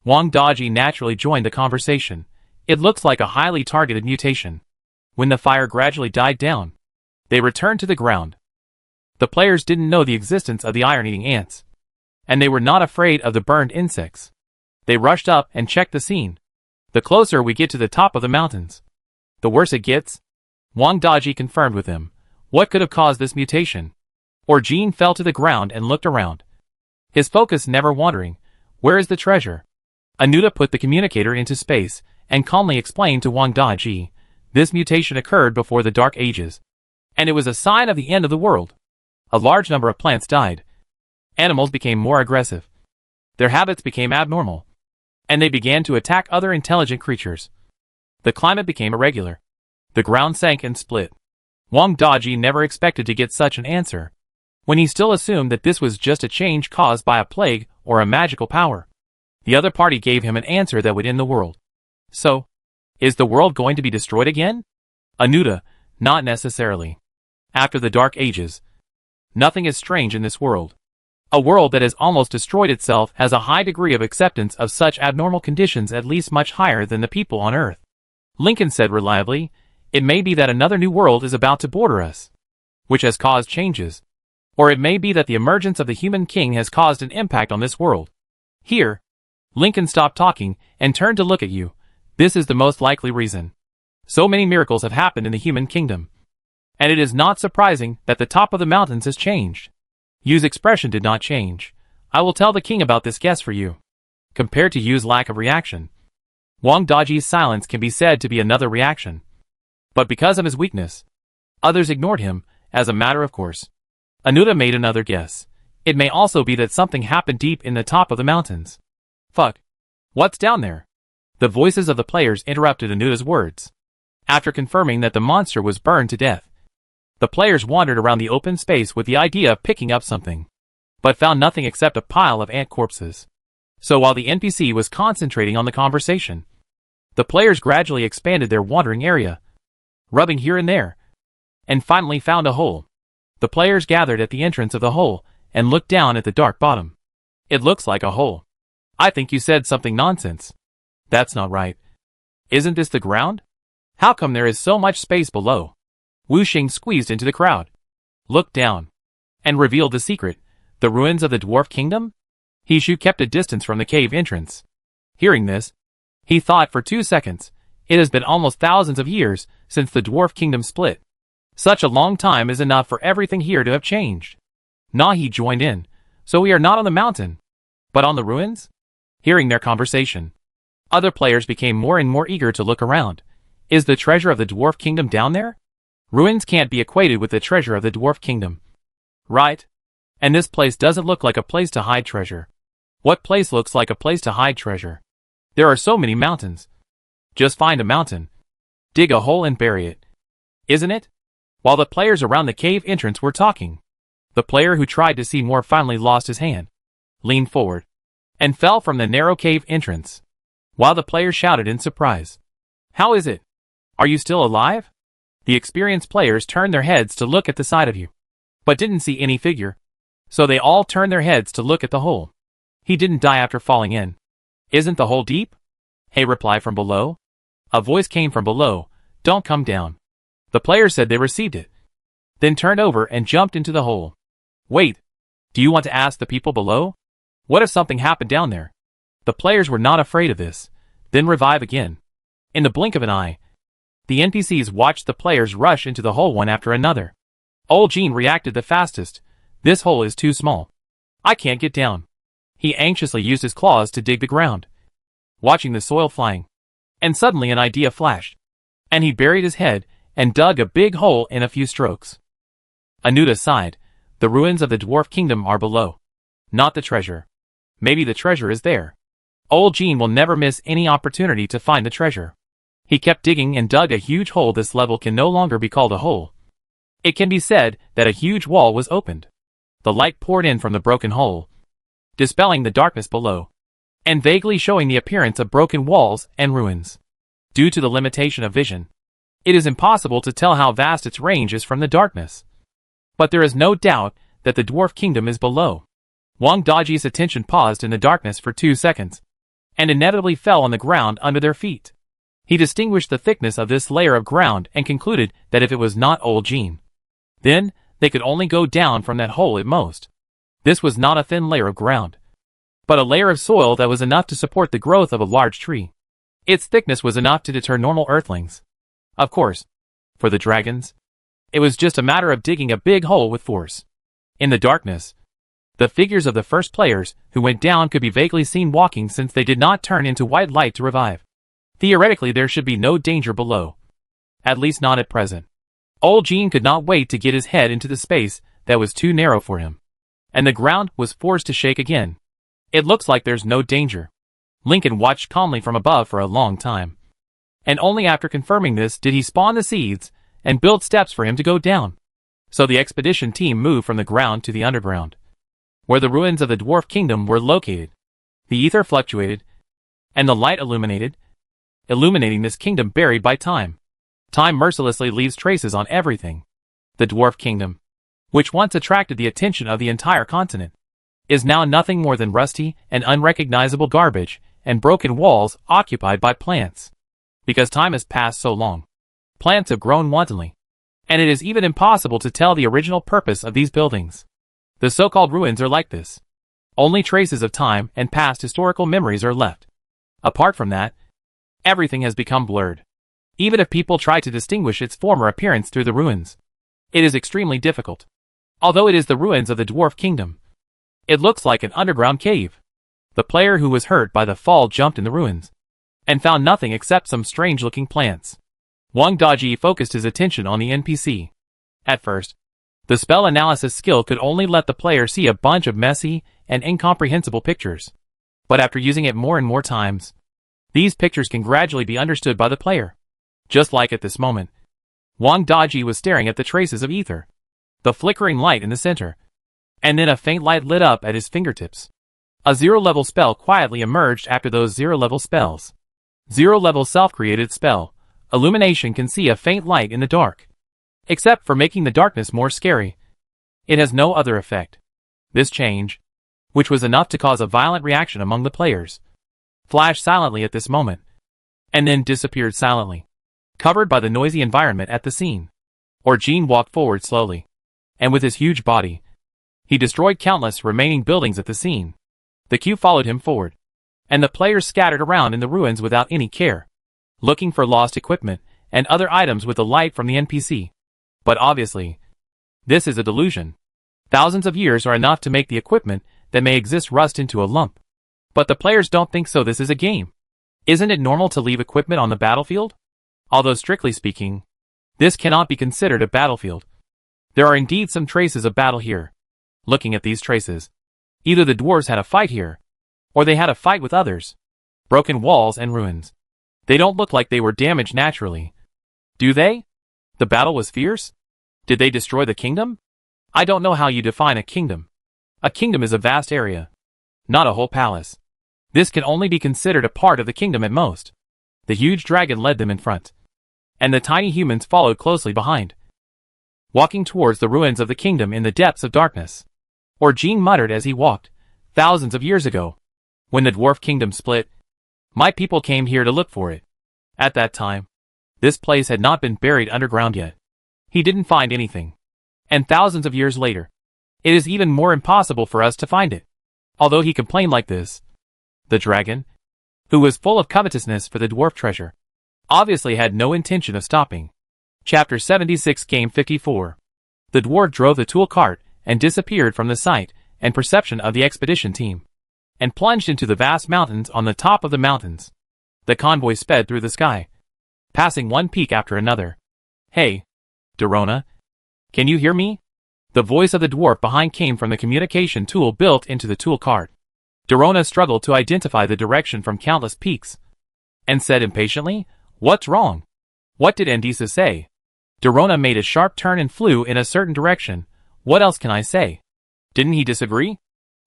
Wang Daji naturally joined the conversation. "It looks like a highly targeted mutation." When the fire gradually died down, they returned to the ground. The players didn't know the existence of the iron-eating ants, and they were not afraid of the burned insects. They rushed up and checked the scene. "The closer we get to the top of the mountains, the worse it gets." Wang Daji confirmed with him. What could have caused this mutation? Or Gene fell to the ground and looked around, his focus never wandering. "Where is the treasure?" Anuta put the communicator into space and calmly explained to Wang Daji. This mutation occurred before the Dark Ages, and it was a sign of the end of the world. A large number of plants died. Animals became more aggressive. Their habits became abnormal, and they began to attack other intelligent creatures. The climate became irregular. The ground sank and split. Wang Daji never expected to get such an answer, when he still assumed that this was just a change caused by a plague or a magical power. The other party gave him an answer that would end the world. So, is the world going to be destroyed again? Anuta, not necessarily. After the Dark Ages, nothing is strange in this world. A world that has almost destroyed itself has a high degree of acceptance of such abnormal conditions, at least much higher than the people on Earth. Lincoln said reliably, "It may be that another new world is about to border us, which has caused changes. Or it may be that the emergence of the human king has caused an impact on this world." Here, Lincoln stopped talking and turned to look at you. "This is the most likely reason. So many miracles have happened in the human kingdom. And it is not surprising that the top of the mountains has changed." Yu's expression did not change. "I will tell the king about this guess for you." Compared to Yu's lack of reaction, Wang Daji's silence can be said to be another reaction. But because of his weakness, others ignored him, as a matter of course. Anuta made another guess. "It may also be that something happened deep in the top of the mountains." "Fuck. What's down there?" The voices of the players interrupted Anuta's words. After confirming that the monster was burned to death, the players wandered around the open space with the idea of picking up something, but found nothing except a pile of ant corpses. So while the NPC was concentrating on the conversation, the players gradually expanded their wandering area, rubbing here and there, and finally found a hole. The players gathered at the entrance of the hole and looked down at the dark bottom. "It looks like a hole." "I think you said something nonsense." "That's not right. Isn't this the ground? How come there is so much space below?" Wu Xing squeezed into the crowd, looked down, and revealed the secret: the ruins of the dwarf kingdom? He Shu kept a distance from the cave entrance. Hearing this, he thought for 2 seconds. It has been almost thousands of years since the dwarf kingdom split. Such a long time is enough for everything here to have changed. Nahi joined in. "So we are not on the mountain, but on the ruins?" Hearing their conversation, other players became more and more eager to look around. "Is the treasure of the dwarf kingdom down there?" "Ruins can't be equated with the treasure of the dwarf kingdom." "Right. And this place doesn't look like a place to hide treasure." "What place looks like a place to hide treasure? There are so many mountains." "Just find a mountain, dig a hole and bury it, isn't it?" While the players around the cave entrance were talking, the player who tried to see more finally lost his hand, leaned forward, and fell from the narrow cave entrance, while the players shouted in surprise, "How is it? Are you still alive?" The experienced players turned their heads to look at the side of you, but didn't see any figure. So they all turned their heads to look at the hole. "He didn't die after falling in. Isn't the hole deep?" "Hey," replied from below. A voice came from below, "Don't come down." The players said they received it, then turned over and jumped into the hole. "Wait, do you want to ask the people below? What if something happened down there?" The players were not afraid of this, then revive again. In the blink of an eye, the NPCs watched the players rush into the hole one after another. Old Jean reacted the fastest. "This hole is too small. I can't get down." He anxiously used his claws to dig the ground, watching the soil flying. And suddenly an idea flashed, and he buried his head and dug a big hole in a few strokes. Anuta sighed. "The ruins of the dwarf kingdom are below, not the treasure. Maybe the treasure is there." Old Jean will never miss any opportunity to find the treasure. He kept digging and dug a huge hole. This level can no longer be called a hole. It can be said that a huge wall was opened. The light poured in from the broken hole, dispelling the darkness below, and vaguely showing the appearance of broken walls and ruins. Due to the limitation of vision, it is impossible to tell how vast its range is from the darkness. But there is no doubt that the dwarf kingdom is below. Wang Daji's attention paused in the darkness for 2 seconds, and inevitably fell on the ground under their feet. He distinguished the thickness of this layer of ground and concluded that if it was not Old Jean, then they could only go down from that hole at most. This was not a thin layer of ground, but a layer of soil that was enough to support the growth of a large tree. Its thickness was enough to deter normal earthlings. Of course, for the dragons, it was just a matter of digging a big hole with force. In the darkness, the figures of the first players who went down could be vaguely seen walking, since they did not turn into white light to revive. Theoretically, there should be no danger below. At least not at present. Old Jean could not wait to get his head into the space that was too narrow for him, and the ground was forced to shake again. "It looks like there's no danger." Lincoln watched calmly from above for a long time, and only after confirming this did he spawn the seeds and build steps for him to go down. So the expedition team moved from the ground to the underground, where the ruins of the dwarf kingdom were located. The ether fluctuated, and the light illuminating this kingdom buried by time. Time mercilessly leaves traces on everything. The dwarf kingdom, which once attracted the attention of the entire continent, is now nothing more than rusty and unrecognizable garbage and broken walls occupied by plants. Because time has passed so long, plants have grown wantonly, and it is even impossible to tell the original purpose of these buildings. The so-called ruins are like this. Only traces of time and past historical memories are left. Apart from that, everything has become blurred. Even if people try to distinguish its former appearance through the ruins, it is extremely difficult. Although it is the ruins of the dwarf kingdom, it looks like an underground cave. The player who was hurt by the fall jumped in the ruins and found nothing except some strange-looking plants. Wang Daji focused his attention on the NPC. At first, the spell analysis skill could only let the player see a bunch of messy and incomprehensible pictures. But after using it more and more times, these pictures can gradually be understood by the player. Just like at this moment, Wang Daji was staring at the traces of ether, the flickering light in the center, and then a faint light lit up at his fingertips. A zero-level spell quietly emerged after those zero-level spells. Zero-level self-created spell. Illumination can see a faint light in the dark. Except for making the darkness more scary, it has no other effect. This change, which was enough to cause a violent reaction among the players, flashed silently at this moment, and then disappeared silently, covered by the noisy environment at the scene. Orjin walked forward slowly, and with his huge body, he destroyed countless remaining buildings at the scene. The queue followed him forward, and the players scattered around in the ruins without any care, looking for lost equipment and other items with the light from the NPC. But obviously, this is a delusion. Thousands of years are enough to make the equipment that may exist rust into a lump. But the players don't think so. This is a game. Isn't it normal to leave equipment on the battlefield? Although strictly speaking, this cannot be considered a battlefield. There are indeed some traces of battle here. Looking at these traces, either the dwarves had a fight here, or they had a fight with others. Broken walls and ruins. They don't look like they were damaged naturally. Do they? The battle was fierce? Did they destroy the kingdom? I don't know how you define a kingdom. A kingdom is a vast area, not a whole palace. This can only be considered a part of the kingdom at most. The huge dragon led them in front, and the tiny humans followed closely behind, walking towards the ruins of the kingdom in the depths of darkness. Orjin muttered as he walked. Thousands of years ago, when the dwarf kingdom split, my people came here to look for it. At that time, this place had not been buried underground yet. He didn't find anything. And thousands of years later, it is even more impossible for us to find it. Although he complained like this, the dragon, who was full of covetousness for the dwarf treasure, obviously had no intention of stopping. Chapter 76 Game 54. The dwarf drove the tool cart and disappeared from the sight and perception of the expedition team, and plunged into the vast mountains on the top of the mountains. The convoy sped through the sky, passing one peak after another. Hey, Dorona, can you hear me? The voice of the dwarf behind came from the communication tool built into the tool cart. Dorona struggled to identify the direction from countless peaks, and said impatiently, "What's wrong? What did Andisa say?" Dorona made a sharp turn and flew in a certain direction. What else can I say? Didn't he disagree?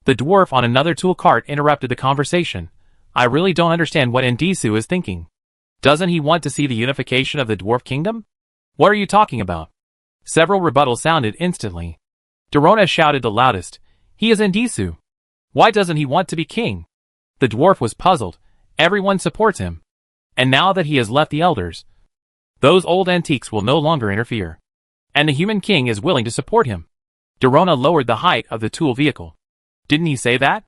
The dwarf on another tool cart interrupted the conversation. I really don't understand what Ndisu is thinking. Doesn't he want to see the unification of the dwarf kingdom? What are you talking about? Several rebuttals sounded instantly. Dorona shouted the loudest. He is Ndisu. Why doesn't he want to be king? The dwarf was puzzled. Everyone supports him. And now that he has left the elders, those old antiques will no longer interfere. And the human king is willing to support him. Dorona lowered the height of the tool vehicle. Didn't he say that?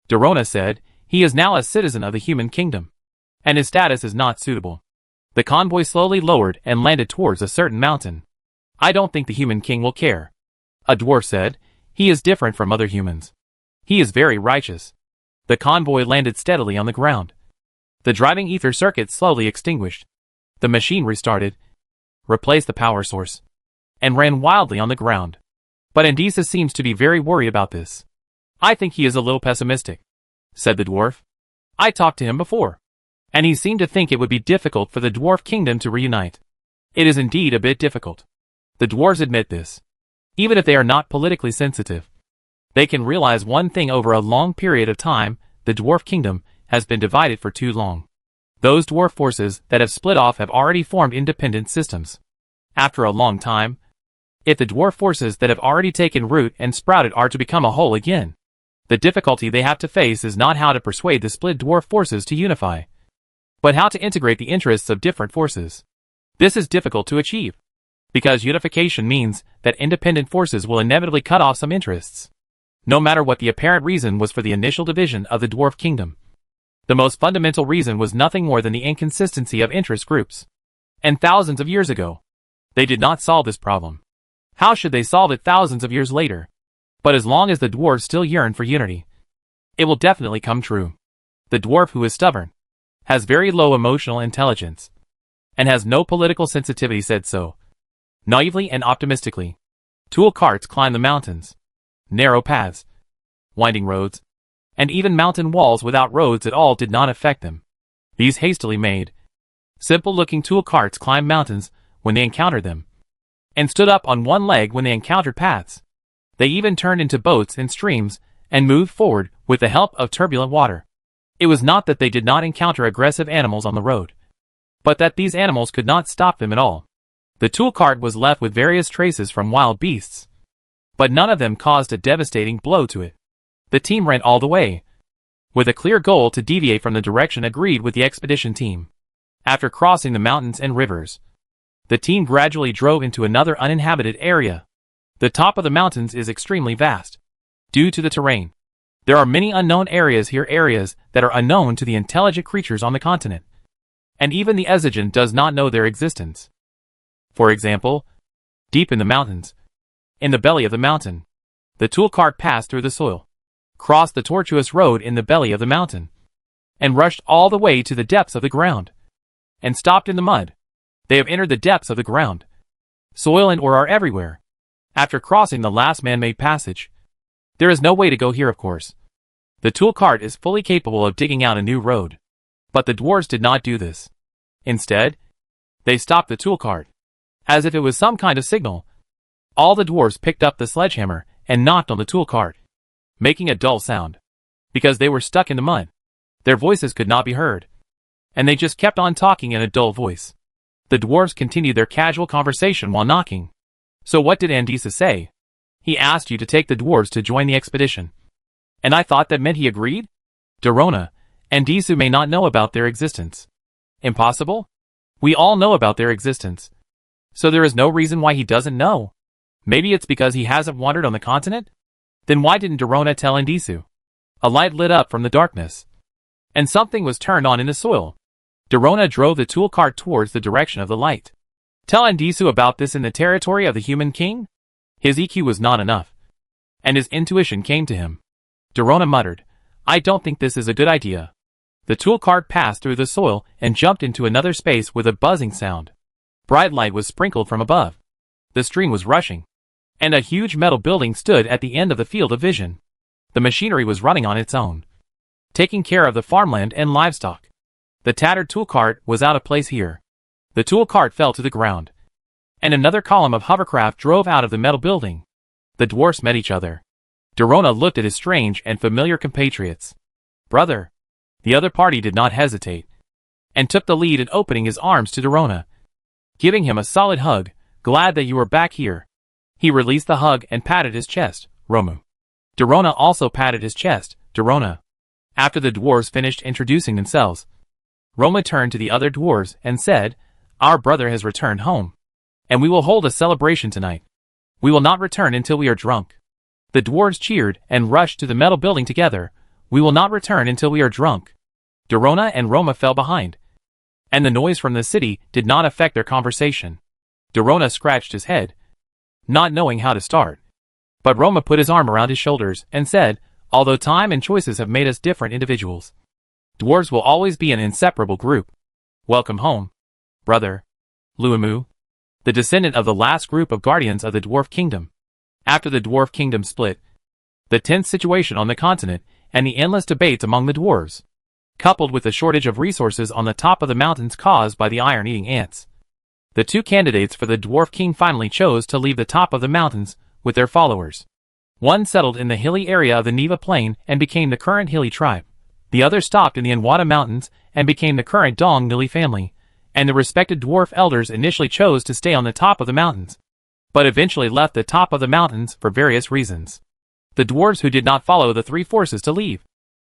Dorona said, he is now a citizen of the human kingdom, and his status is not suitable. The convoy slowly lowered and landed towards a certain mountain. I don't think the human king will care. A dwarf said, he is different from other humans. He is very righteous. The convoy landed steadily on the ground. The driving ether circuit slowly extinguished. The machine restarted, replaced the power source, and ran wildly on the ground. But Andisa seems to be very worried about this. I think he is a little pessimistic, said the dwarf. I talked to him before, and he seemed to think it would be difficult for the dwarf kingdom to reunite. It is indeed a bit difficult. The dwarves admit this. Even if they are not politically sensitive, they can realize one thing: over a long period of time, the dwarf kingdom has been divided for too long. Those dwarf forces that have split off have already formed independent systems. After a long time, if the dwarf forces that have already taken root and sprouted are to become a whole again. The difficulty they have to face is not how to persuade the split dwarf forces to unify, but how to integrate the interests of different forces. This is difficult to achieve, because unification means that independent forces will inevitably cut off some interests, no matter what the apparent reason was for the initial division of the dwarf kingdom. The most fundamental reason was nothing more than the inconsistency of interest groups. And thousands of years ago, they did not solve this problem. How should they solve it thousands of years later? But as long as the dwarves still yearn for unity, it will definitely come true. The dwarf who is stubborn, has very low emotional intelligence, and has no political sensitivity said so, naively and optimistically. Tool carts climb the mountains, narrow paths, winding roads, and even mountain walls without roads at all did not affect them. These hastily made, simple-looking tool carts climbed mountains when they encountered them, and stood up on one leg when they encountered paths. They even turned into boats in streams and moved forward with the help of turbulent water. It was not that they did not encounter aggressive animals on the road, but that these animals could not stop them at all. The tool cart was left with various traces from wild beasts, but none of them caused a devastating blow to it. The team ran all the way, with a clear goal to deviate from the direction agreed with the expedition team. After crossing the mountains and rivers, the team gradually drove into another uninhabited area. The top of the mountains is extremely vast, due to the terrain. There are many unknown areas here, areas that are unknown to the intelligent creatures on the continent, and even the Ezigen does not know their existence. For example, deep in the mountains, in the belly of the mountain, the tool cart passed through the soil, crossed the tortuous road in the belly of the mountain, and rushed all the way to the depths of the ground, and stopped in the mud. They have entered the depths of the ground. Soil and ore are everywhere. After crossing the last man-made passage, there is no way to go here, of course. The tool cart is fully capable of digging out a new road. But the dwarves did not do this. Instead, they stopped the tool cart, as if it was some kind of signal. All the dwarves picked up the sledgehammer and knocked on the tool cart, making a dull sound, because they were stuck in the mud. Their voices could not be heard, and they just kept on talking in a dull voice. The dwarves continued their casual conversation while knocking. So what did Andisa say? He asked you to take the dwarves to join the expedition. And I thought that meant he agreed? Dorona, Andisu may not know about their existence. Impossible? We all know about their existence. So there is no reason why he doesn't know. Maybe it's because he hasn't wandered on the continent? Then why didn't Dorona tell Andisu? A light lit up from the darkness, and something was turned on in the soil. Dorona drove the tool cart towards the direction of the light. Tell Andisu about this in the territory of the human king? His EQ was not enough, and his intuition came to him. Dorona muttered, I don't think this is a good idea. The tool cart passed through the soil and jumped into another space with a buzzing sound. Bright light was sprinkled from above. The stream was rushing, and a huge metal building stood at the end of the field of vision. The machinery was running on its own, taking care of the farmland and livestock. The tattered tool cart was out of place here. The tool cart fell to the ground, and another column of hovercraft drove out of the metal building. The dwarfs met each other. Dorona looked at his strange and familiar compatriots. Brother. The other party did not hesitate, and took the lead in opening his arms to Dorona, giving him a solid hug. Glad that you are back here. He released the hug and patted his chest. Romu. Dorona also patted his chest. Dorona. After the dwarves finished introducing themselves, Roma turned to the other dwarves and said, Our brother has returned home, and we will hold a celebration tonight. We will not return until we are drunk. The dwarves cheered and rushed to the metal building together. We will not return until we are drunk. Dorona and Roma fell behind, and the noise from the city did not affect their conversation. Dorona scratched his head, not knowing how to start. But Roma put his arm around his shoulders and said, Although time and choices have made us different individuals, dwarves will always be an inseparable group. Welcome home, brother. Luamu, the descendant of the last group of guardians of the dwarf kingdom. After the dwarf kingdom split, the tense situation on the continent and the endless debates among the dwarves, coupled with the shortage of resources on the top of the mountains caused by the iron-eating ants, the two candidates for the dwarf king finally chose to leave the top of the mountains with their followers. One settled in the hilly area of the Neva Plain and became the current Hilly tribe. The other stopped in the Anwata Mountains and became the current Dong Nili family, and the respected dwarf elders initially chose to stay on the top of the mountains. but eventually left the top of the mountains for various reasons. The dwarves who did not follow the three forces to leave,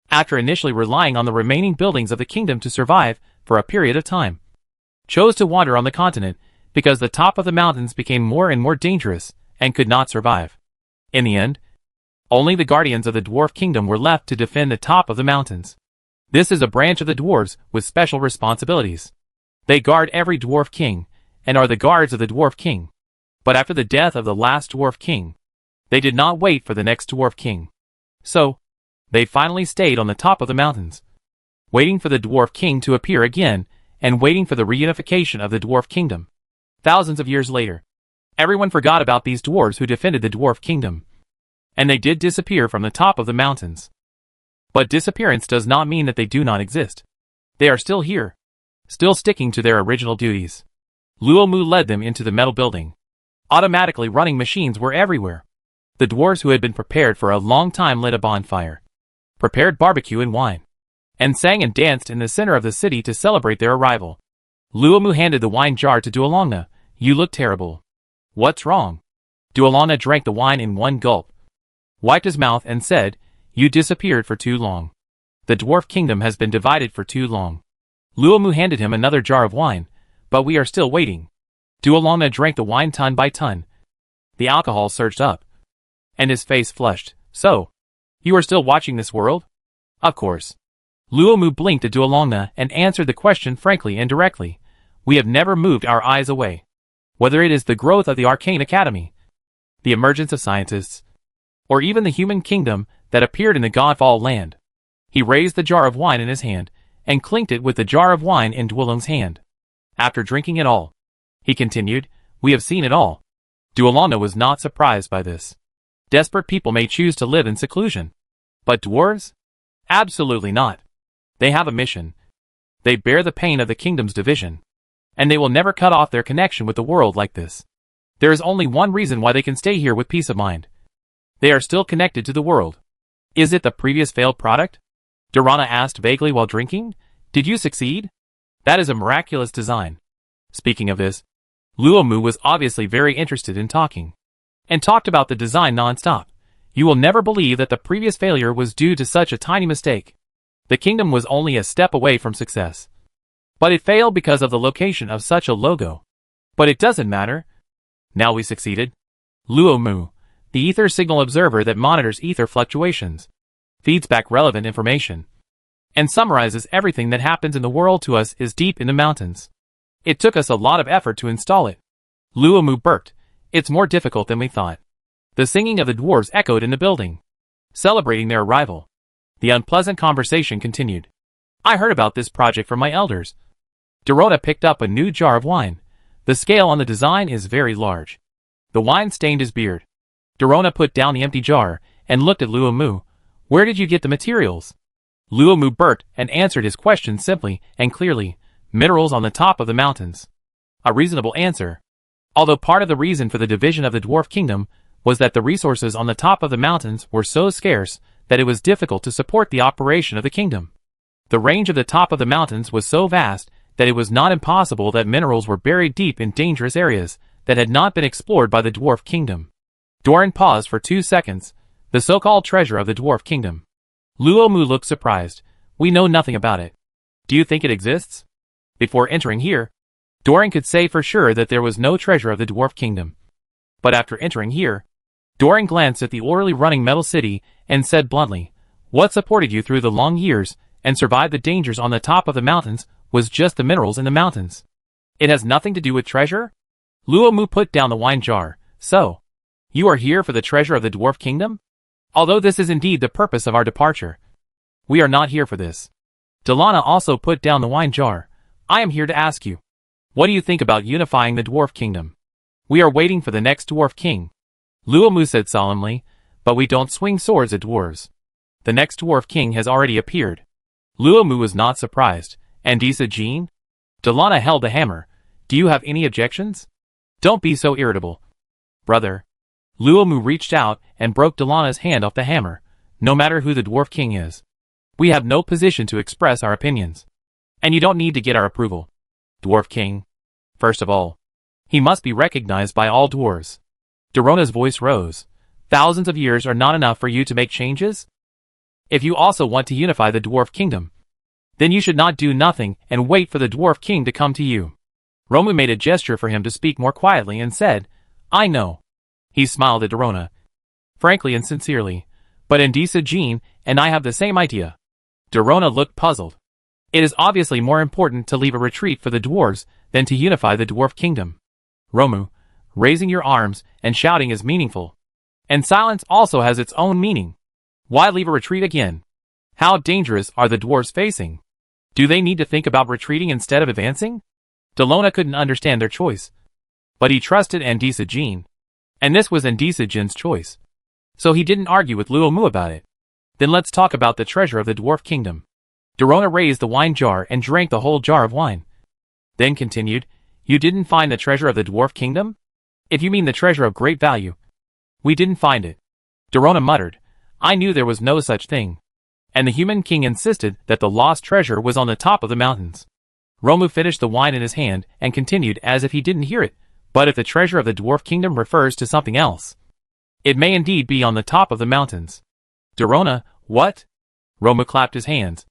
after initially relying on the remaining buildings of the kingdom to survive for a period of time, chose to wander on the continent because the top of the mountains became more and more dangerous and could not survive. In the end, only the guardians of the dwarf kingdom were left to defend the top of the mountains. This is a branch of the dwarves with special responsibilities. They guard every dwarf king, and are the guards of the dwarf king. But after the death of the last dwarf king, they did not wait for the next dwarf king. So, they finally stayed on the top of the mountains, waiting for the dwarf king to appear again, and waiting for the reunification of the dwarf kingdom. Thousands of years later, everyone forgot about these dwarves who defended the dwarf kingdom, and they did disappear from the top of the mountains. But disappearance does not mean that they do not exist. They are still here, still sticking to their original duties. Luomu led them into the metal building. Automatically running machines were everywhere. The dwarves who had been prepared for a long time lit a bonfire, prepared barbecue and wine, and sang and danced in the center of the city to celebrate their arrival. Luomu handed the wine jar to Duolongna. "You look terrible. What's wrong?" Duolongna drank the wine in one gulp, wiped his mouth and said, "You disappeared for too long. The dwarf kingdom has been divided for too long." Luomu handed him another jar of wine, "But we are still waiting." Duolongna drank the wine ton by ton. The alcohol surged up, and his face flushed. "So, you are still watching this world?" "Of course." Luomu blinked at Duolongna and answered the question frankly and directly. "We have never moved our eyes away. Whether it is the growth of the Arcane Academy, the emergence of scientists, or even the human kingdom that appeared in the Godfall land." He raised the jar of wine in his hand, and clinked it with the jar of wine in Duolong's hand. "After drinking it all," he continued, "we have seen it all." Duolongna was not surprised by this. Desperate people may choose to live in seclusion. But dwarves? Absolutely not. They have a mission. They bear the pain of the kingdom's division, and they will never cut off their connection with the world like this. There is only one reason why they can stay here with peace of mind. They are still connected to the world. "Is it the previous failed product?" Durrana asked vaguely while drinking. "Did you succeed? That is a miraculous design." Speaking of this, Luomu was obviously very interested in talking, and talked about the design non-stop. "You will never believe that the previous failure was due to such a tiny mistake. The kingdom was only a step away from success. But it failed because of the location of such a logo. But it doesn't matter. Now we succeeded." Luomu, the ether signal observer that monitors ether fluctuations, feeds back relevant information, and summarizes everything that happens in the world to us, is deep in the mountains. It took us a lot of effort to install it. Luomu burped. "It's more difficult than we thought." The singing of the dwarves echoed in the building, celebrating their arrival. The unpleasant conversation continued. "I heard about this project from my elders." Durrana picked up a new jar of wine. "The scale on the design is very large." The wine stained his beard. Durrana put down the empty jar and looked at Luomu. "Where did you get the materials?" Luomu burped and answered his question simply and clearly. "Minerals on the top of the mountains." A reasonable answer. Although part of the reason for the division of the dwarf kingdom was that the resources on the top of the mountains were so scarce that it was difficult to support the operation of the kingdom. The range of the top of the mountains was so vast that it was not impossible that minerals were buried deep in dangerous areas that had not been explored by the dwarf kingdom. Doran paused for 2 seconds. "The so-called treasure of the dwarf kingdom." Luomu looked surprised. "We know nothing about it. Do you think it exists?" Before entering here, Doran could say for sure that there was no treasure of the dwarf kingdom. But after entering here, Doran glanced at the orderly running metal city and said bluntly, "What supported you through the long years and survived the dangers on the top of the mountains was just the minerals in the mountains. It has nothing to do with treasure?" Luomu put down the wine jar. "So, you are here for the treasure of the dwarf kingdom? Although this is indeed the purpose of our departure, we are not here for this." Delana also put down the wine jar. "I am here to ask you, what do you think about unifying the dwarf kingdom? We are waiting for the next dwarf king." Luomu said solemnly, "But we don't swing swords at dwarves. The next dwarf king has already appeared." Luomu was not surprised. "And Disa Jean?" Delana held the hammer. "Do you have any objections?" "Don't be so irritable, brother." Luomu reached out and broke Delana's hand off the hammer. "No matter who the dwarf king is, we have no position to express our opinions. And you don't need to get our approval. Dwarf king, first of all, he must be recognized by all dwarves. Dorona's voice rose. Thousands of years are not enough for you to make changes? If you also want to unify the dwarf kingdom, then you should not do nothing and wait for the dwarf king to come to you. Romu made a gesture for him to speak more quietly and said, I know. He smiled at Dorona, frankly and sincerely, but Indisa-jin and I have the same idea. Dorona looked puzzled. It is obviously more important to leave a retreat for the dwarves than to unify the dwarf kingdom. Romu, raising your arms and shouting is meaningful. And silence also has its own meaning. Why leave a retreat again? How dangerous are the dwarves facing? Do they need to think about retreating instead of advancing? Dorona couldn't understand their choice. But he trusted Indisa-jin. And this was Indisa-jin's choice. So he didn't argue with Luomu about it. Then let's talk about the treasure of the dwarf kingdom. Dorona raised the wine jar and drank the whole jar of wine. Then continued, You didn't find the treasure of the dwarf kingdom? If you mean the treasure of great value. We didn't find it. Dorona muttered, I knew there was no such thing. And the human king insisted that the lost treasure was on the top of the mountains. Romu finished the wine in his hand and continued as if he didn't hear it, but if the treasure of the dwarf kingdom refers to something else, it may indeed be on the top of the mountains. Dorona, what? Romu clapped his hands,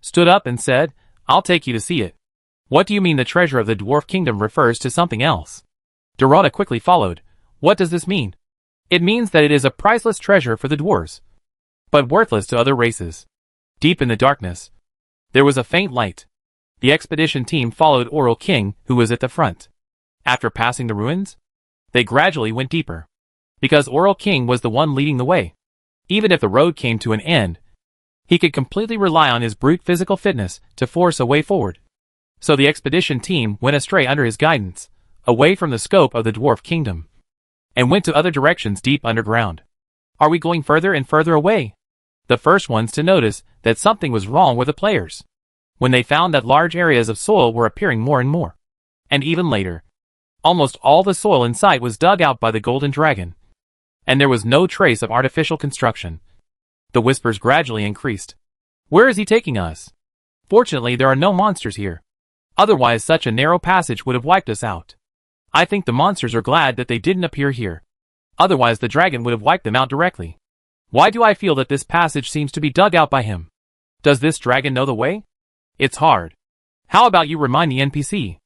stood up and said, I'll take you to see it. What do you mean the treasure of the dwarf kingdom refers to something else? Dorona quickly followed. What does this mean? It means that it is a priceless treasure for the dwarves, but worthless to other races. Deep in the darkness, there was a faint light. The expedition team followed Oral King, who was at the front. After passing the ruins, they gradually went deeper. Because Oral King was the one leading the way. Even if the road came to an end, he could completely rely on his brute physical fitness to force a way forward. So the expedition team went astray under his guidance, away from the scope of the dwarf kingdom, and went to other directions deep underground. Are we going further and further away? The first ones to notice that something was wrong were the players, when they found that large areas of soil were appearing more and more. And even later, almost all the soil in sight was dug out by the golden dragon, and there was no trace of artificial construction. The whispers gradually increased. Where is he taking us? Fortunately, there are no monsters here. Otherwise, such a narrow passage would have wiped us out. I think the monsters are glad that they didn't appear here. Otherwise, the dragon would have wiped them out directly. Why do I feel that this passage seems to be dug out by him? Does this dragon know the way? It's hard. How about you remind the NPC?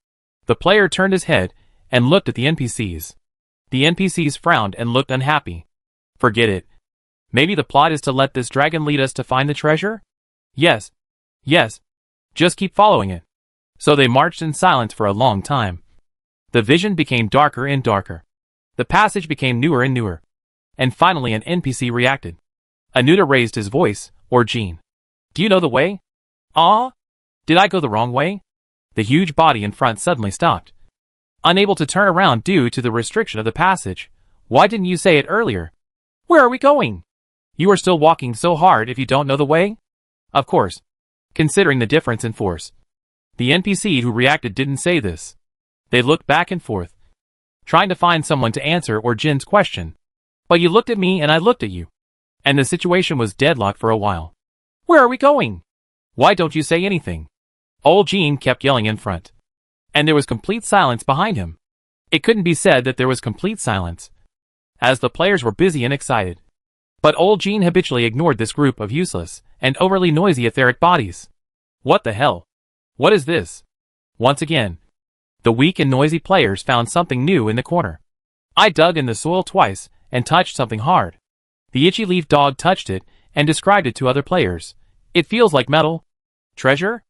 The player turned his head and looked at the NPCs. The NPCs frowned and looked unhappy. Forget it. Maybe the plot is to let this dragon lead us to find the treasure? Yes. Yes. Just keep following it. So they marched in silence for a long time. The vision became darker and darker. The passage became newer and newer. And finally an NPC reacted. Anuta raised his voice, or Jean. Do you know the way? Ah? Did I go the wrong way? The huge body in front suddenly stopped. Unable to turn around due to the restriction of the passage. Why didn't you say it earlier? Where are we going? You are still walking so hard if you don't know the way? Of course. Considering the difference in force. The NPC who reacted didn't say this. They looked back and forth, trying to find someone to answer or Jin's question. But you looked at me and I looked at you. And the situation was deadlocked for a while. Where are we going? Why don't you say anything? Old Jean kept yelling in front. And there was complete silence behind him. It couldn't be said that there was complete silence, as the players were busy and excited. But old Jean habitually ignored this group of useless and overly noisy etheric bodies. What the hell? What is this? Once again, the weak and noisy players found something new in the corner. I dug in the soil twice and touched something hard. The itchy leaf dog touched it and described it to other players. It feels like metal. Treasure?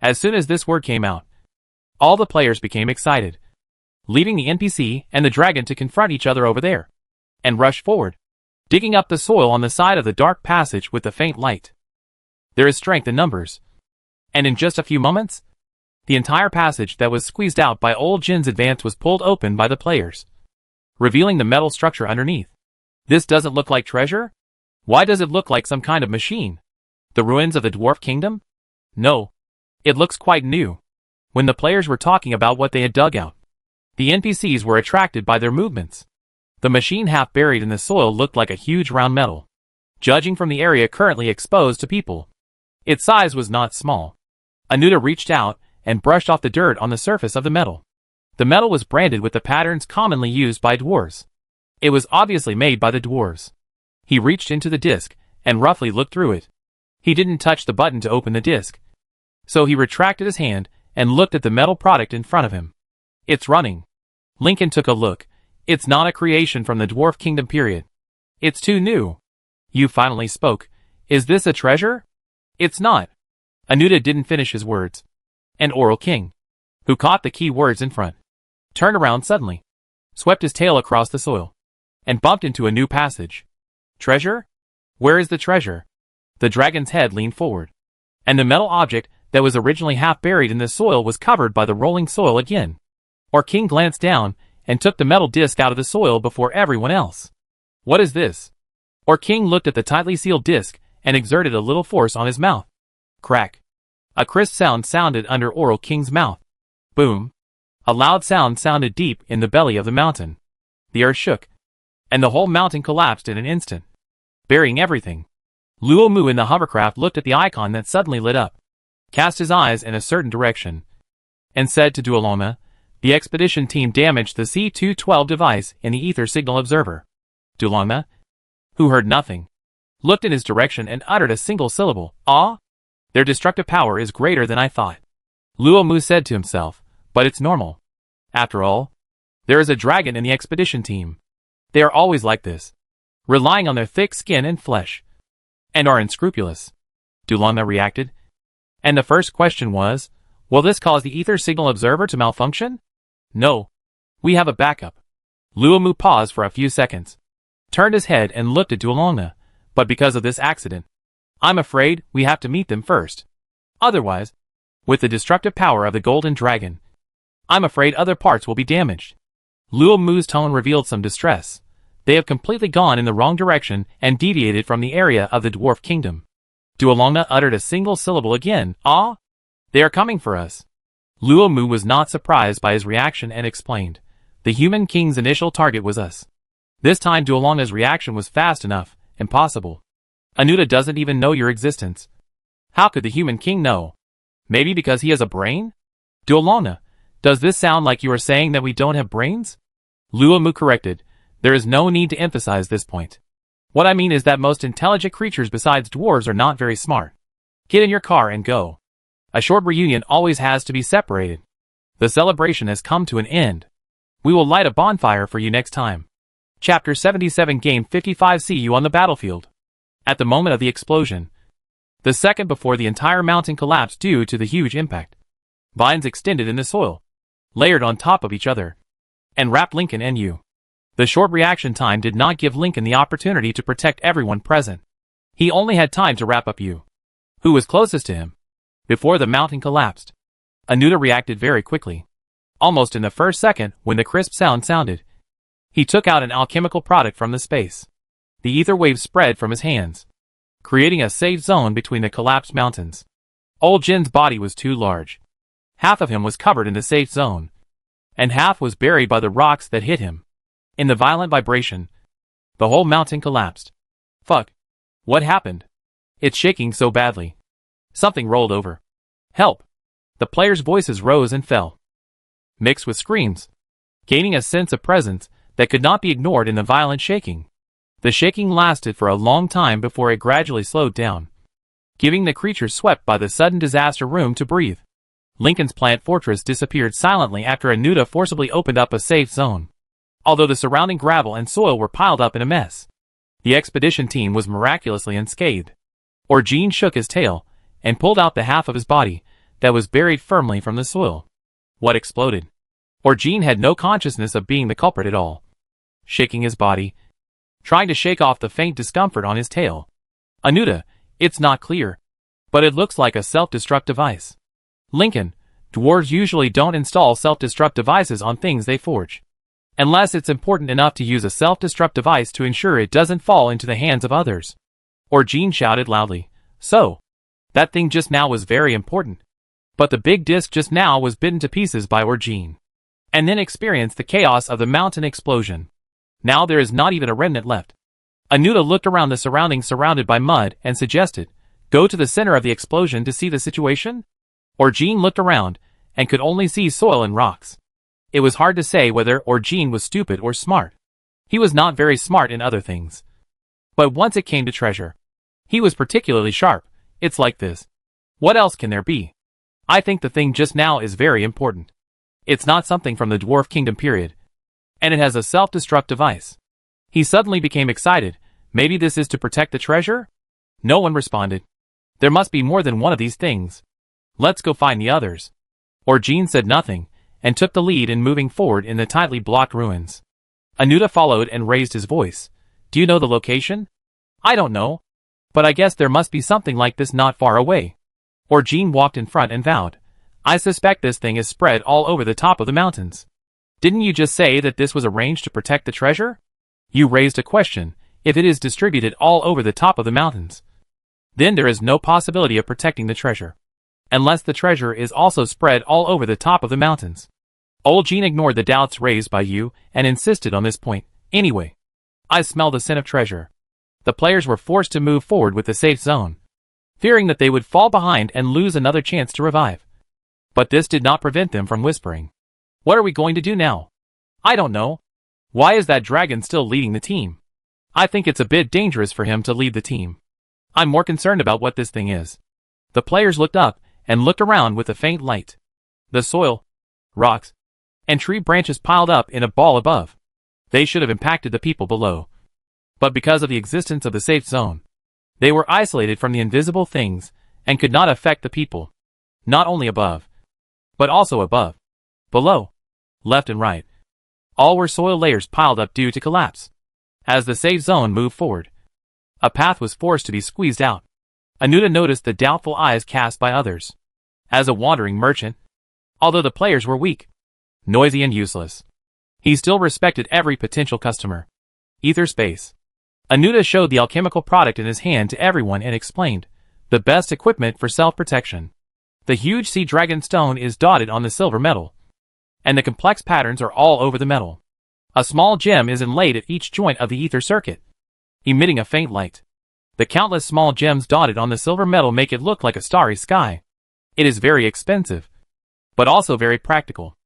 As soon as this word came out, all the players became excited, leaving the NPC and the dragon to confront each other over there, and rushed forward, digging up the soil on the side of the dark passage with the faint light. There is strength in numbers. And in just a few moments, the entire passage that was squeezed out by old Jin's advance was pulled open by the players, revealing the metal structure underneath. This doesn't look like treasure? Why does it look like some kind of machine? The ruins of the dwarf kingdom? No. It looks quite new. When the players were talking about what they had dug out, the NPCs were attracted by their movements. The machine half buried in the soil looked like a huge round metal. Judging from the area currently exposed to people, its size was not small. Anuta reached out and brushed off the dirt on the surface of the metal. The metal was branded with the patterns commonly used by dwarves. It was obviously made by the dwarves. He reached into the disc and roughly looked through it. He didn't touch the button to open the disc. So he retracted his hand and looked at the metal product in front of him. It's running. Lincoln took a look. It's not a creation from the Dwarf Kingdom period. It's too new. You finally spoke. Is this a treasure? It's not. Anuta didn't finish his words. An oral king, who caught the key words in front, turned around suddenly, swept his tail across the soil, and bumped into a new passage. Treasure? Where is the treasure? The dragon's head leaned forward, and the metal object that was originally half buried in the soil was covered by the rolling soil again. Or King glanced down and took the metal disc out of the soil before everyone else. What is this? Or King looked at the tightly sealed disc and exerted a little force on his mouth. Crack. A crisp sound sounded under Oral King's mouth. Boom. A loud sound sounded deep in the belly of the mountain. The earth shook, and the whole mountain collapsed in an instant, burying everything. Luo Mu in the hovercraft looked at the icon that suddenly lit up, cast his eyes in a certain direction, and said to Duolona, the expedition team damaged the C-212 device in the ether signal observer. Duolona, who heard nothing, looked in his direction and uttered a single syllable, "Ah? Their destructive power is greater than I thought." Luo Mu said to himself, but it's normal. After all, there is a dragon in the expedition team. They are always like this, relying on their thick skin and flesh, and are unscrupulous. Duolona reacted. And the first question was, will this cause the ether signal observer to malfunction? No. We have a backup. Luo Mu paused for a few seconds, turned his head and looked at Duolona, but because of this accident, I'm afraid we have to meet them first. Otherwise, with the destructive power of the golden dragon, I'm afraid other parts will be damaged. Luo Mu's tone revealed some distress. They have completely gone in the wrong direction and deviated from the area of the Dwarf Kingdom. Duolona uttered a single syllable again. Ah? They are coming for us. Luo Mu was not surprised by his reaction and explained. The human king's initial target was us. This time Duolona's reaction was fast enough. Impossible. Anuta doesn't even know your existence. How could the human king know? Maybe because he has a brain? Duolona, does this sound like you are saying that we don't have brains? Luo Mu corrected. There is no need to emphasize this point. What I mean is that most intelligent creatures besides dwarves are not very smart. Get in your car and go. A short reunion always has to be separated. The celebration has come to an end. We will light a bonfire for you next time. Chapter 77 Game 55. See you on the battlefield. At the moment of the explosion, the second before the entire mountain collapsed due to the huge impact, vines extended in the soil, layered on top of each other, and wrapped Lincoln and you. The short reaction time did not give Lincoln the opportunity to protect everyone present. He only had time to wrap up you, who was closest to him, before the mountain collapsed. Anuta reacted very quickly. Almost in the first second when the crisp sound sounded, he took out an alchemical product from the space. The ether waves spread from his hands, creating a safe zone between the collapsed mountains. Old Jin's body was too large. Half of him was covered in the safe zone, and half was buried by the rocks that hit him. In the violent vibration, the whole mountain collapsed. Fuck. What happened? It's shaking so badly. Something rolled over. Help! The players' voices rose and fell, mixed with screams, gaining a sense of presence that could not be ignored in the violent shaking. The shaking lasted for a long time before it gradually slowed down, giving the creatures swept by the sudden disaster room to breathe. Lincoln's plant fortress disappeared silently after Anuta forcibly opened up a safe zone. Although the surrounding gravel and soil were piled up in a mess, the expedition team was miraculously unscathed. Orgene shook his tail and pulled out the half of his body that was buried firmly from the soil. What exploded? Orgene had no consciousness of being the culprit at all. Shaking his body, trying to shake off the faint discomfort on his tail. Anuta, it's not clear, but it looks like a self-destruct device. Lincoln, dwarves usually don't install self-destruct devices on things they forge, unless it's important enough to use a self-destruct device to ensure it doesn't fall into the hands of others. Orgene shouted loudly. So, that thing just now was very important. But the big disc just now was bitten to pieces by Orgene, and then experienced the chaos of the mountain explosion. Now there is not even a remnant left. Anuta looked around the surroundings surrounded by mud and suggested, go to the center of the explosion to see the situation? Orgene looked around and could only see soil and rocks. It was hard to say whether Orgene was stupid or smart. He was not very smart in other things. But once it came to treasure, he was particularly sharp. It's like this. What else can there be? I think the thing just now is very important. It's not something from the Dwarf Kingdom period. And it has a self-destruct device. He suddenly became excited. Maybe this is to protect the treasure? No one responded. There must be more than one of these things. Let's go find the others. Orgene said nothing, and took the lead in moving forward in the tightly blocked ruins. Anuta followed and raised his voice. Do you know the location? I don't know. But I guess there must be something like this not far away. Orgene walked in front and vowed. I suspect this thing is spread all over the top of the mountains. Didn't you just say that this was arranged to protect the treasure? You raised a question. If it is distributed all over the top of the mountains, then there is no possibility of protecting the treasure. Unless the treasure is also spread all over the top of the mountains. Orgene ignored the doubts raised by you and insisted on this point. Anyway, I smell the scent of treasure. The players were forced to move forward with the safe zone, fearing that they would fall behind and lose another chance to revive. But this did not prevent them from whispering. What are we going to do now? I don't know. Why is that dragon still leading the team? I think it's a bit dangerous for him to lead the team. I'm more concerned about what this thing is. The players looked up and looked around with a faint light. The soil, rocks, and tree branches piled up in a ball above. They should have impacted the people below. But because of the existence of the safe zone, they were isolated from the invisible things and could not affect the people. Not only above, but also above, below, left and right. All were soil layers piled up due to collapse. As the safe zone moved forward, a path was forced to be squeezed out. Anuta noticed the doubtful eyes cast by others. As a wandering merchant, although the players were weak, noisy and useless, he still respected every potential customer. Ether space. Anuta showed the alchemical product in his hand to everyone and explained, the best equipment for self-protection. The huge sea dragon stone is dotted on the silver metal, and the complex patterns are all over the metal. A small gem is inlaid at each joint of the ether circuit, emitting a faint light. The countless small gems dotted on the silver metal make it look like a starry sky. It is very expensive, but also very practical.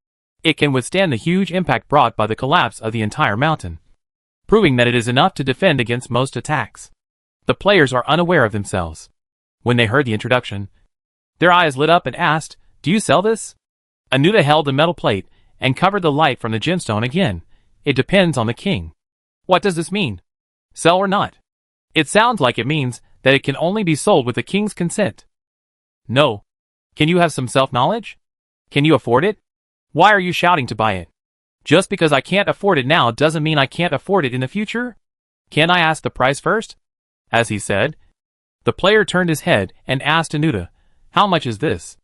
It can withstand the huge impact brought by the collapse of the entire mountain, proving that it is enough to defend against most attacks. The players are unaware of themselves. When they heard the introduction, their eyes lit up and asked, do you sell this? Anuta held the metal plate and covered the light from the gemstone again. It depends on the king. What does this mean? Sell or not? It sounds like it means that it can only be sold with the king's consent. No. Can you have some self-knowledge? Can you afford it? Why are you shouting to buy it? Just because I can't afford it now doesn't mean I can't afford it in the future? Can I ask the price first? As he said, the player turned his head and asked Anuta, how much is this?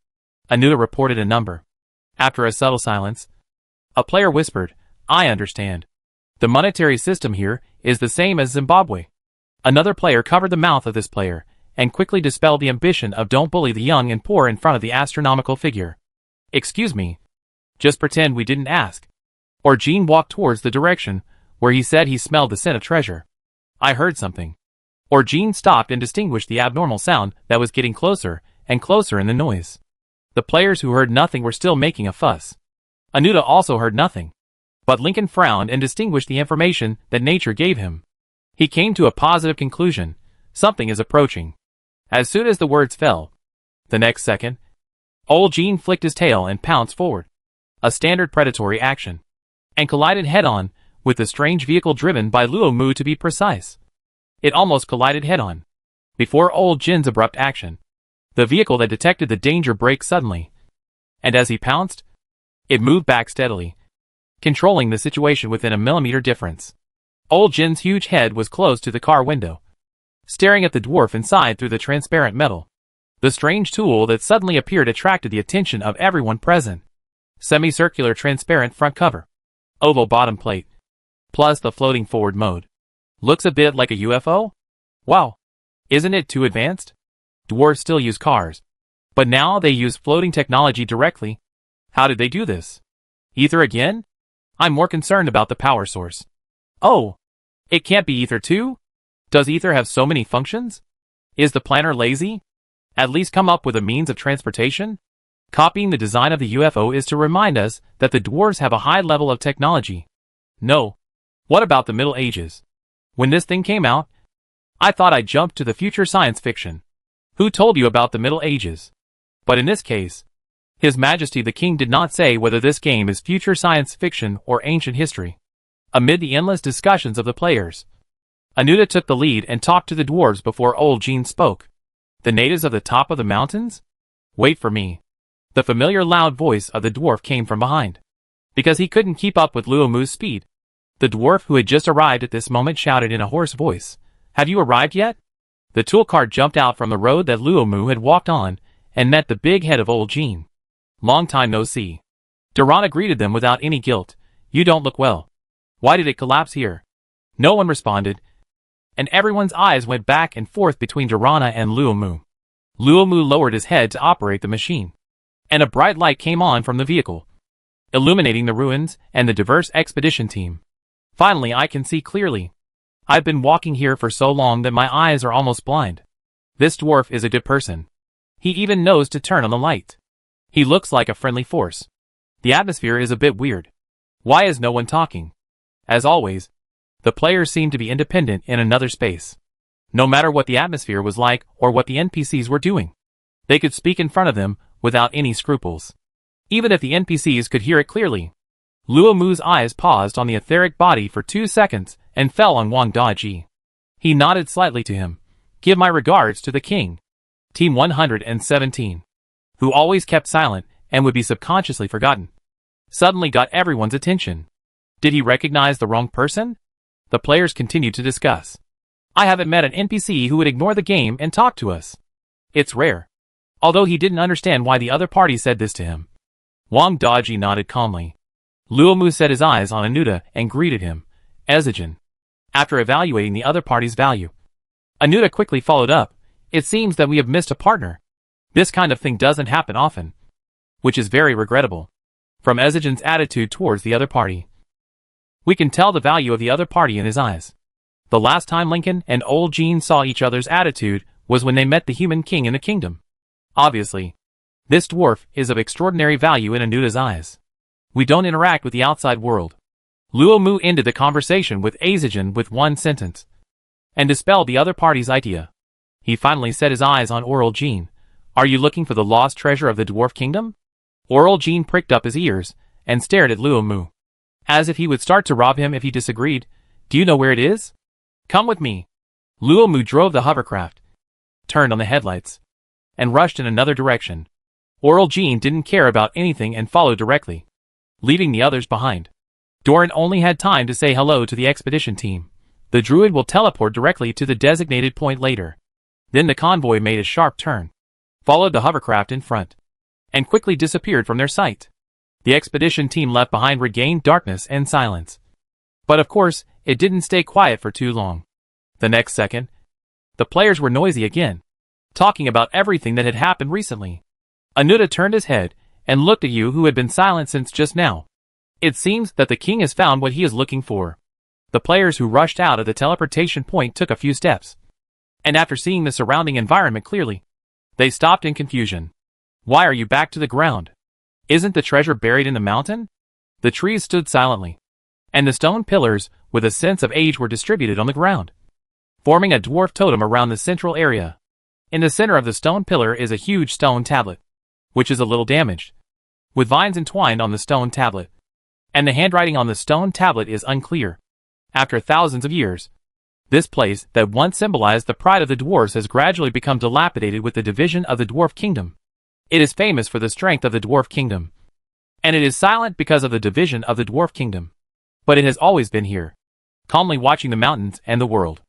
Anuta reported a number. After a subtle silence, a player whispered, I understand. The monetary system here is the same as Zimbabwe. Another player covered the mouth of this player and quickly dispelled the ambition of don't bully the young and poor in front of the astronomical figure. Excuse me. Just pretend we didn't ask. Orgene walked towards the direction where he said he smelled the scent of treasure. I heard something. Orgene stopped and distinguished the abnormal sound that was getting closer and closer in the noise. The players who heard nothing were still making a fuss. Anuta also heard nothing. But Lincoln frowned and distinguished the information that nature gave him. He came to a positive conclusion. Something is approaching. As soon as the words fell, the next second, Orgene flicked his tail and pounced forward. A standard predatory action. And collided head-on with the strange vehicle driven by Luo Mu to be precise. It almost collided head-on. Before Orgene's abrupt action, the vehicle that detected the danger braked suddenly. And as he pounced, it moved back steadily, controlling the situation within a millimeter difference. Orgene's huge head was close to the car window, staring at the dwarf inside through the transparent metal. The strange tool that suddenly appeared attracted the attention of everyone present. Semicircular transparent front cover, oval bottom plate, plus the floating forward mode. Looks a bit like a UFO? Wow. Isn't it too advanced? Dwarves still use cars, but now they use floating technology directly. How did they do this? Ether again? I'm more concerned about the power source. Oh, it can't be ether too? Does ether have so many functions? Is the planner lazy? At least come up with a means of transportation? Copying the design of the UFO is to remind us that the dwarves have a high level of technology. No. What about the Middle Ages? When this thing came out, I thought I jumped to the future science fiction. Who told you about the Middle Ages? But in this case, His Majesty the King did not say whether this game is future science fiction or ancient history. Amid the endless discussions of the players, Anuta took the lead and talked to the dwarves before old Jean spoke. The natives of the top of the mountains? Wait for me. The familiar loud voice of the dwarf came from behind. Because he couldn't keep up with Luomu's speed, the dwarf who had just arrived at this moment shouted in a hoarse voice, "Have you arrived yet?" The tool cart jumped out from the road that Luomu had walked on and met the big head of old Jean. "Long time no see." Durana greeted them without any guilt. "You don't look well. Why did it collapse here?" No one responded, and everyone's eyes went back and forth between Durana and Luomu. Luomu lowered his head to operate the machine, and a bright light came on from the vehicle, illuminating the ruins and the diverse expedition team. "Finally I can see clearly. I've been walking here for so long that my eyes are almost blind. This dwarf is a good person. He even knows to turn on the light. He looks like a friendly force. The atmosphere is a bit weird. Why is no one talking?" As always, the players seemed to be independent in another space. No matter what the atmosphere was like or what the NPCs were doing, they could speak in front of them without any scruples, even if the NPCs could hear it clearly. Luomu's eyes paused on the etheric body for 2 seconds and fell on Wang Daji. He nodded slightly to him. "Give my regards to the king." Team 117, who always kept silent and would be subconsciously forgotten, suddenly got everyone's attention. Did he recognize the wrong person? The players continued to discuss. "I haven't met an NPC who would ignore the game and talk to us. It's rare." Although he didn't understand why the other party said this to him, Wang Daji nodded calmly. Luomu set his eyes on Anuta and greeted him, "Ezigen." After evaluating the other party's value, Anuta quickly followed up, "It seems that we have missed a partner. This kind of thing doesn't happen often, which is very regrettable." From Ezigen's attitude towards the other party, we can tell the value of the other party in his eyes. The last time Lincoln and old Jean saw each other's attitude was when they met the human king in the kingdom. Obviously, this dwarf is of extraordinary value in Anuta's eyes. We don't interact with the outside world. Luomu ended the conversation with Ezigen with one sentence, and dispelled the other party's idea. He finally set his eyes on Oral Jean. "Are you looking for the lost treasure of the dwarf kingdom?" Oral Jean pricked up his ears and stared at Luomu, as if he would start to rob him if he disagreed. "Do you know where it is? Come with me." Luomu drove the hovercraft, turned on the headlights, and rushed in another direction. Oral Jean didn't care about anything and followed directly, leaving the others behind. Doran only had time to say hello to the expedition team. The druid will teleport directly to the designated point later. Then the convoy made a sharp turn, followed the hovercraft in front, and quickly disappeared from their sight. The expedition team left behind regained darkness and silence. But of course, it didn't stay quiet for too long. The next second, the players were noisy again, talking about everything that had happened recently. Anuta turned his head and looked at you who had been silent since just now. "It seems that the king has found what he is looking for." The players who rushed out of the teleportation point took a few steps, and after seeing the surrounding environment clearly, they stopped in confusion. "Why are you back to the ground? Isn't the treasure buried in the mountain?" The trees stood silently, and the stone pillars with a sense of age were distributed on the ground, forming a dwarf totem around the central area. In the center of the stone pillar is a huge stone tablet, which is a little damaged, with vines entwined on the stone tablet, and the handwriting on the stone tablet is unclear. After thousands of years, this place that once symbolized the pride of the dwarves has gradually become dilapidated with the division of the dwarf kingdom. It is famous for the strength of the dwarf kingdom, and it is silent because of the division of the dwarf kingdom. But it has always been here, calmly watching the mountains and the world.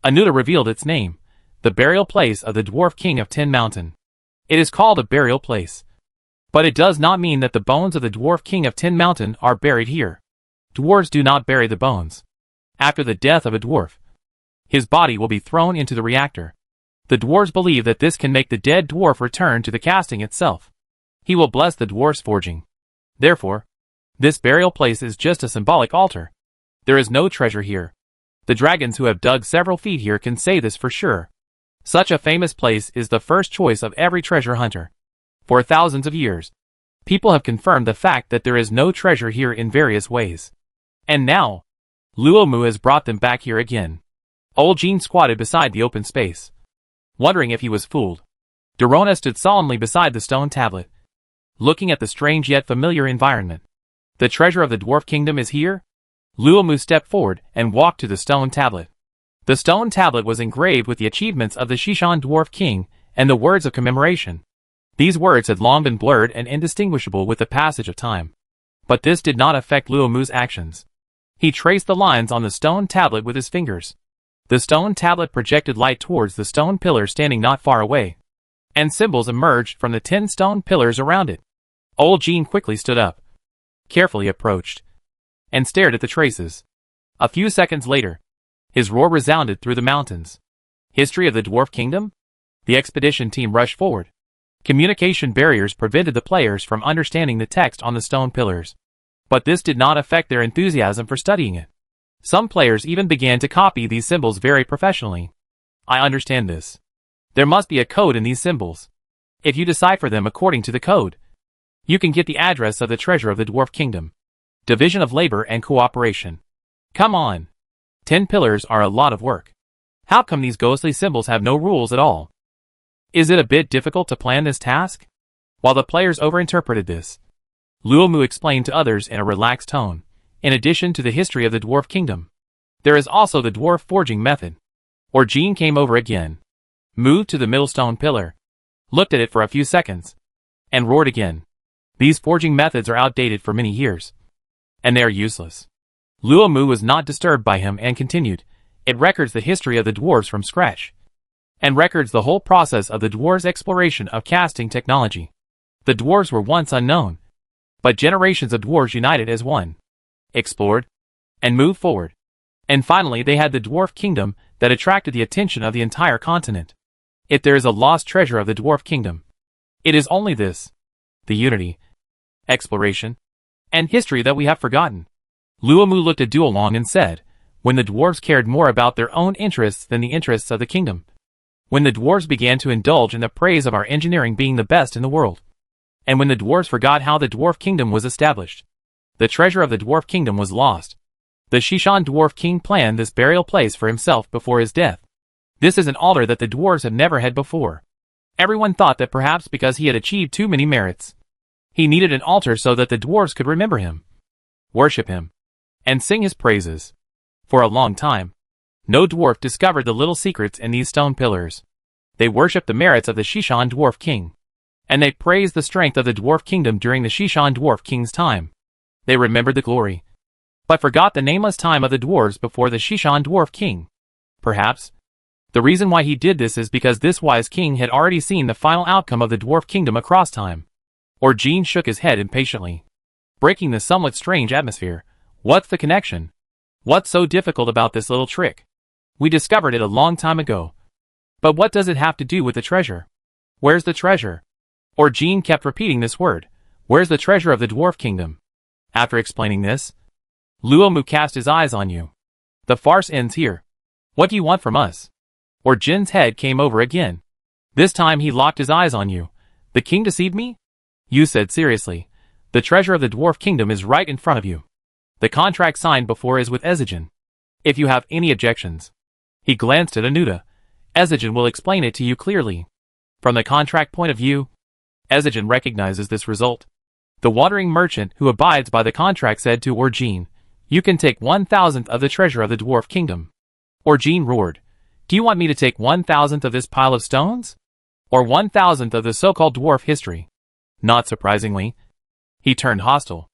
Anuta revealed its name, the burial place of the dwarf king of Tin Mountain. It is called a burial place, but it does not mean that the bones of the dwarf king of Tin Mountain are buried here. Dwarves do not bury the bones. After the death of a dwarf, his body will be thrown into the reactor. The dwarves believe that this can make the dead dwarf return to the casting itself. He will bless the dwarf's forging. Therefore, this burial place is just a symbolic altar. There is no treasure here. The dragons who have dug several feet here can say this for sure. Such a famous place is the first choice of every treasure hunter. For thousands of years, people have confirmed the fact that there is no treasure here in various ways. And now, Luomu has brought them back here again. Old Jean squatted beside the open space, wondering if he was fooled. Dorona stood solemnly beside the stone tablet, looking at the strange yet familiar environment. The treasure of the dwarf kingdom is here? Luomu stepped forward and walked to the stone tablet. The stone tablet was engraved with the achievements of the Shishan dwarf king and the words of commemoration. These words had long been blurred and indistinguishable with the passage of time. But this did not affect Luomu's actions. He traced the lines on the stone tablet with his fingers. The stone tablet projected light towards the stone pillar standing not far away, and symbols emerged from the 10 stone pillars around it. Old Jean quickly stood up, carefully approached, and stared at the traces. A few seconds later, his roar resounded through the mountains. History of the Dwarf Kingdom? The expedition team rushed forward. Communication barriers prevented the players from understanding the text on the stone pillars. But this did not affect their enthusiasm for studying it. Some players even began to copy these symbols very professionally. I understand this. There must be a code in these symbols. If you decipher them according to the code, you can get the address of the treasure of the Dwarf Kingdom. Division of labor and cooperation. Come on. 10 pillars are a lot of work. How come these ghostly symbols have no rules at all? Is it a bit difficult to plan this task? While the players overinterpreted this, Luomu explained to others in a relaxed tone. In addition to the history of the Dwarf Kingdom, there is also the dwarf forging method. Jean came over again, moved to the middle stone pillar, looked at it for a few seconds, and roared again. These forging methods are outdated for many years, and they are useless. Luomu was not disturbed by him and continued. It records the history of the dwarves from scratch, and records the whole process of the dwarves' exploration of casting technology. The dwarves were once unknown, but generations of dwarves united as one, explored, and moved forward. And finally they had the Dwarf Kingdom that attracted the attention of the entire continent. If there is a lost treasure of the Dwarf Kingdom, it is only this: the unity, exploration, and history that we have forgotten. Luomu looked at Duolong and said, when the dwarves cared more about their own interests than the interests of the kingdom, when the dwarves began to indulge in the praise of our engineering being the best in the world, and when the dwarves forgot how the Dwarf Kingdom was established, the treasure of the Dwarf Kingdom was lost. The Shishan Dwarf King planned this burial place for himself before his death. This is an altar that the dwarves have never had before. Everyone thought that perhaps because he had achieved too many merits, he needed an altar so that the dwarves could remember him, worship him, and sing his praises. For a long time, no dwarf discovered the little secrets in these stone pillars. They worshipped the merits of the Shishan Dwarf King, and they praised the strength of the Dwarf Kingdom during the Shishan Dwarf King's time. They remembered the glory, but forgot the nameless time of the dwarves before the Shishan Dwarf King. Perhaps the reason why he did this is because this wise king had already seen the final outcome of the Dwarf Kingdom across time. Jean shook his head impatiently, breaking the somewhat strange atmosphere. What's the connection? What's so difficult about this little trick? We discovered it a long time ago. But what does it have to do with the treasure? Where's the treasure? Jean kept repeating this word. Where's the treasure of the Dwarf Kingdom? After explaining this, Luomu cast his eyes on you. The farce ends here. What do you want from us? Jin's head came over again. This time he locked his eyes on you. The king deceived me? You said seriously. The treasure of the Dwarf Kingdom is right in front of you. The contract signed before is with Ezigen. If you have any objections. He glanced at Anuta. Ezigen will explain it to you clearly. From the contract point of view, Ezigen recognizes this result. The wandering merchant who abides by the contract said to Jean, you can take 1,000th of the treasure of the Dwarf Kingdom. Jean roared, do you want me to take 1,000th of this pile of stones? Or 1,000th of the so-called dwarf history? Not surprisingly, he turned hostile.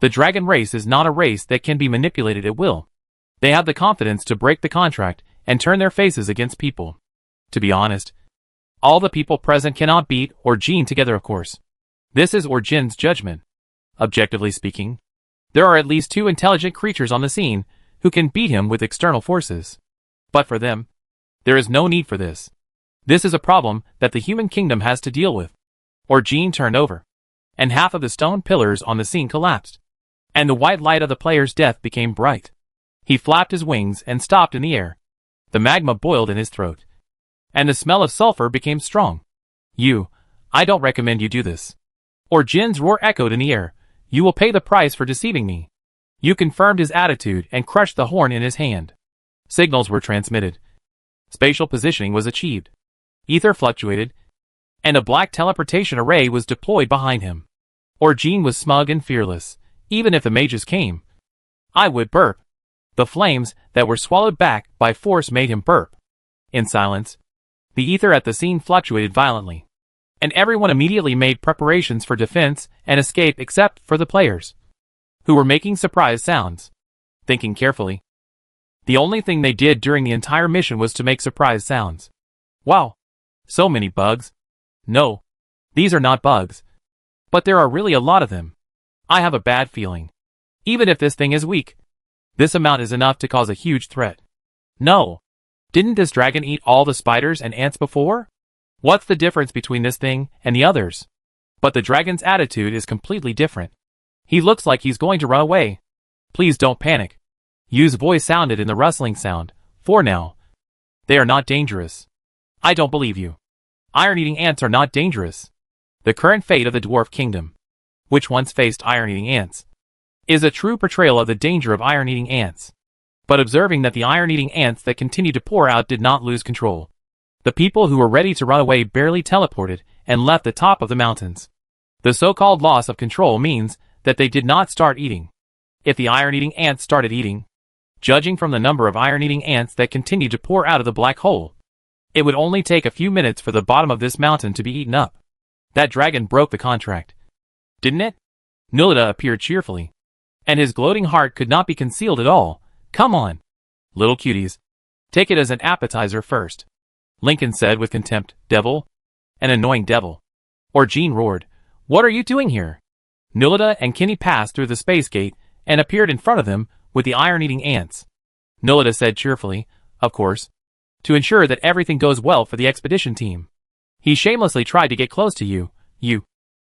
The dragon race is not a race that can be manipulated at will. They have the confidence to break the contract and turn their faces against people. To be honest, all the people present cannot beat Jean together, of course. This is Jin's judgment. Objectively speaking, there are at least 2 intelligent creatures on the scene who can beat him with external forces. But for them, there is no need for this. This is a problem that the human kingdom has to deal with. Jean turned over, and half of the stone pillars on the scene collapsed, and the white light of the player's death became bright. He flapped his wings and stopped in the air. The magma boiled in his throat, and the smell of sulfur became strong. I don't recommend you do this. Jin's roar echoed in the air. You will pay the price for deceiving me. You confirmed his attitude and crushed the horn in his hand. Signals were transmitted. Spatial positioning was achieved. Ether fluctuated, and a black teleportation array was deployed behind him. Orgene was smug and fearless, even if the mages came. I would burp. The flames that were swallowed back by force made him burp. In silence, the ether at the scene fluctuated violently, and everyone immediately made preparations for defense and escape except for the players, who were making surprise sounds. Thinking carefully, the only thing they did during the entire mission was to make surprise sounds. Wow! So many bugs. No, these are not bugs. But there are really a lot of them. I have a bad feeling. Even if this thing is weak, this amount is enough to cause a huge threat. No. Didn't this dragon eat all the spiders and ants before? What's the difference between this thing and the others? But the dragon's attitude is completely different. He looks like he's going to run away. Please don't panic. Yu's voice sounded in the rustling sound. For now, they are not dangerous. I don't believe you. Iron-eating ants are not dangerous. The current fate of the dwarf kingdom, which once faced iron-eating ants, is a true portrayal of the danger of iron-eating ants. But observing that the iron-eating ants that continued to pour out did not lose control. The people who were ready to run away barely teleported and left the top of the mountains. The so-called loss of control means that they did not start eating. If the iron-eating ants started eating, judging from the number of iron-eating ants that continued to pour out of the black hole, it would only take a few minutes for the bottom of this mountain to be eaten up. That dragon broke the contract. Didn't it? Nulita appeared cheerfully, and his gloating heart could not be concealed at all. Come on, little cuties. Take it as an appetizer first, Lincoln said with contempt. Devil? An annoying devil. Orgene roared. What are you doing here? Nulita and Kenny passed through the space gate and appeared in front of them with the iron-eating ants. Nulita said cheerfully, of course, to ensure that everything goes well for the expedition team. He shamelessly tried to get close to you. You.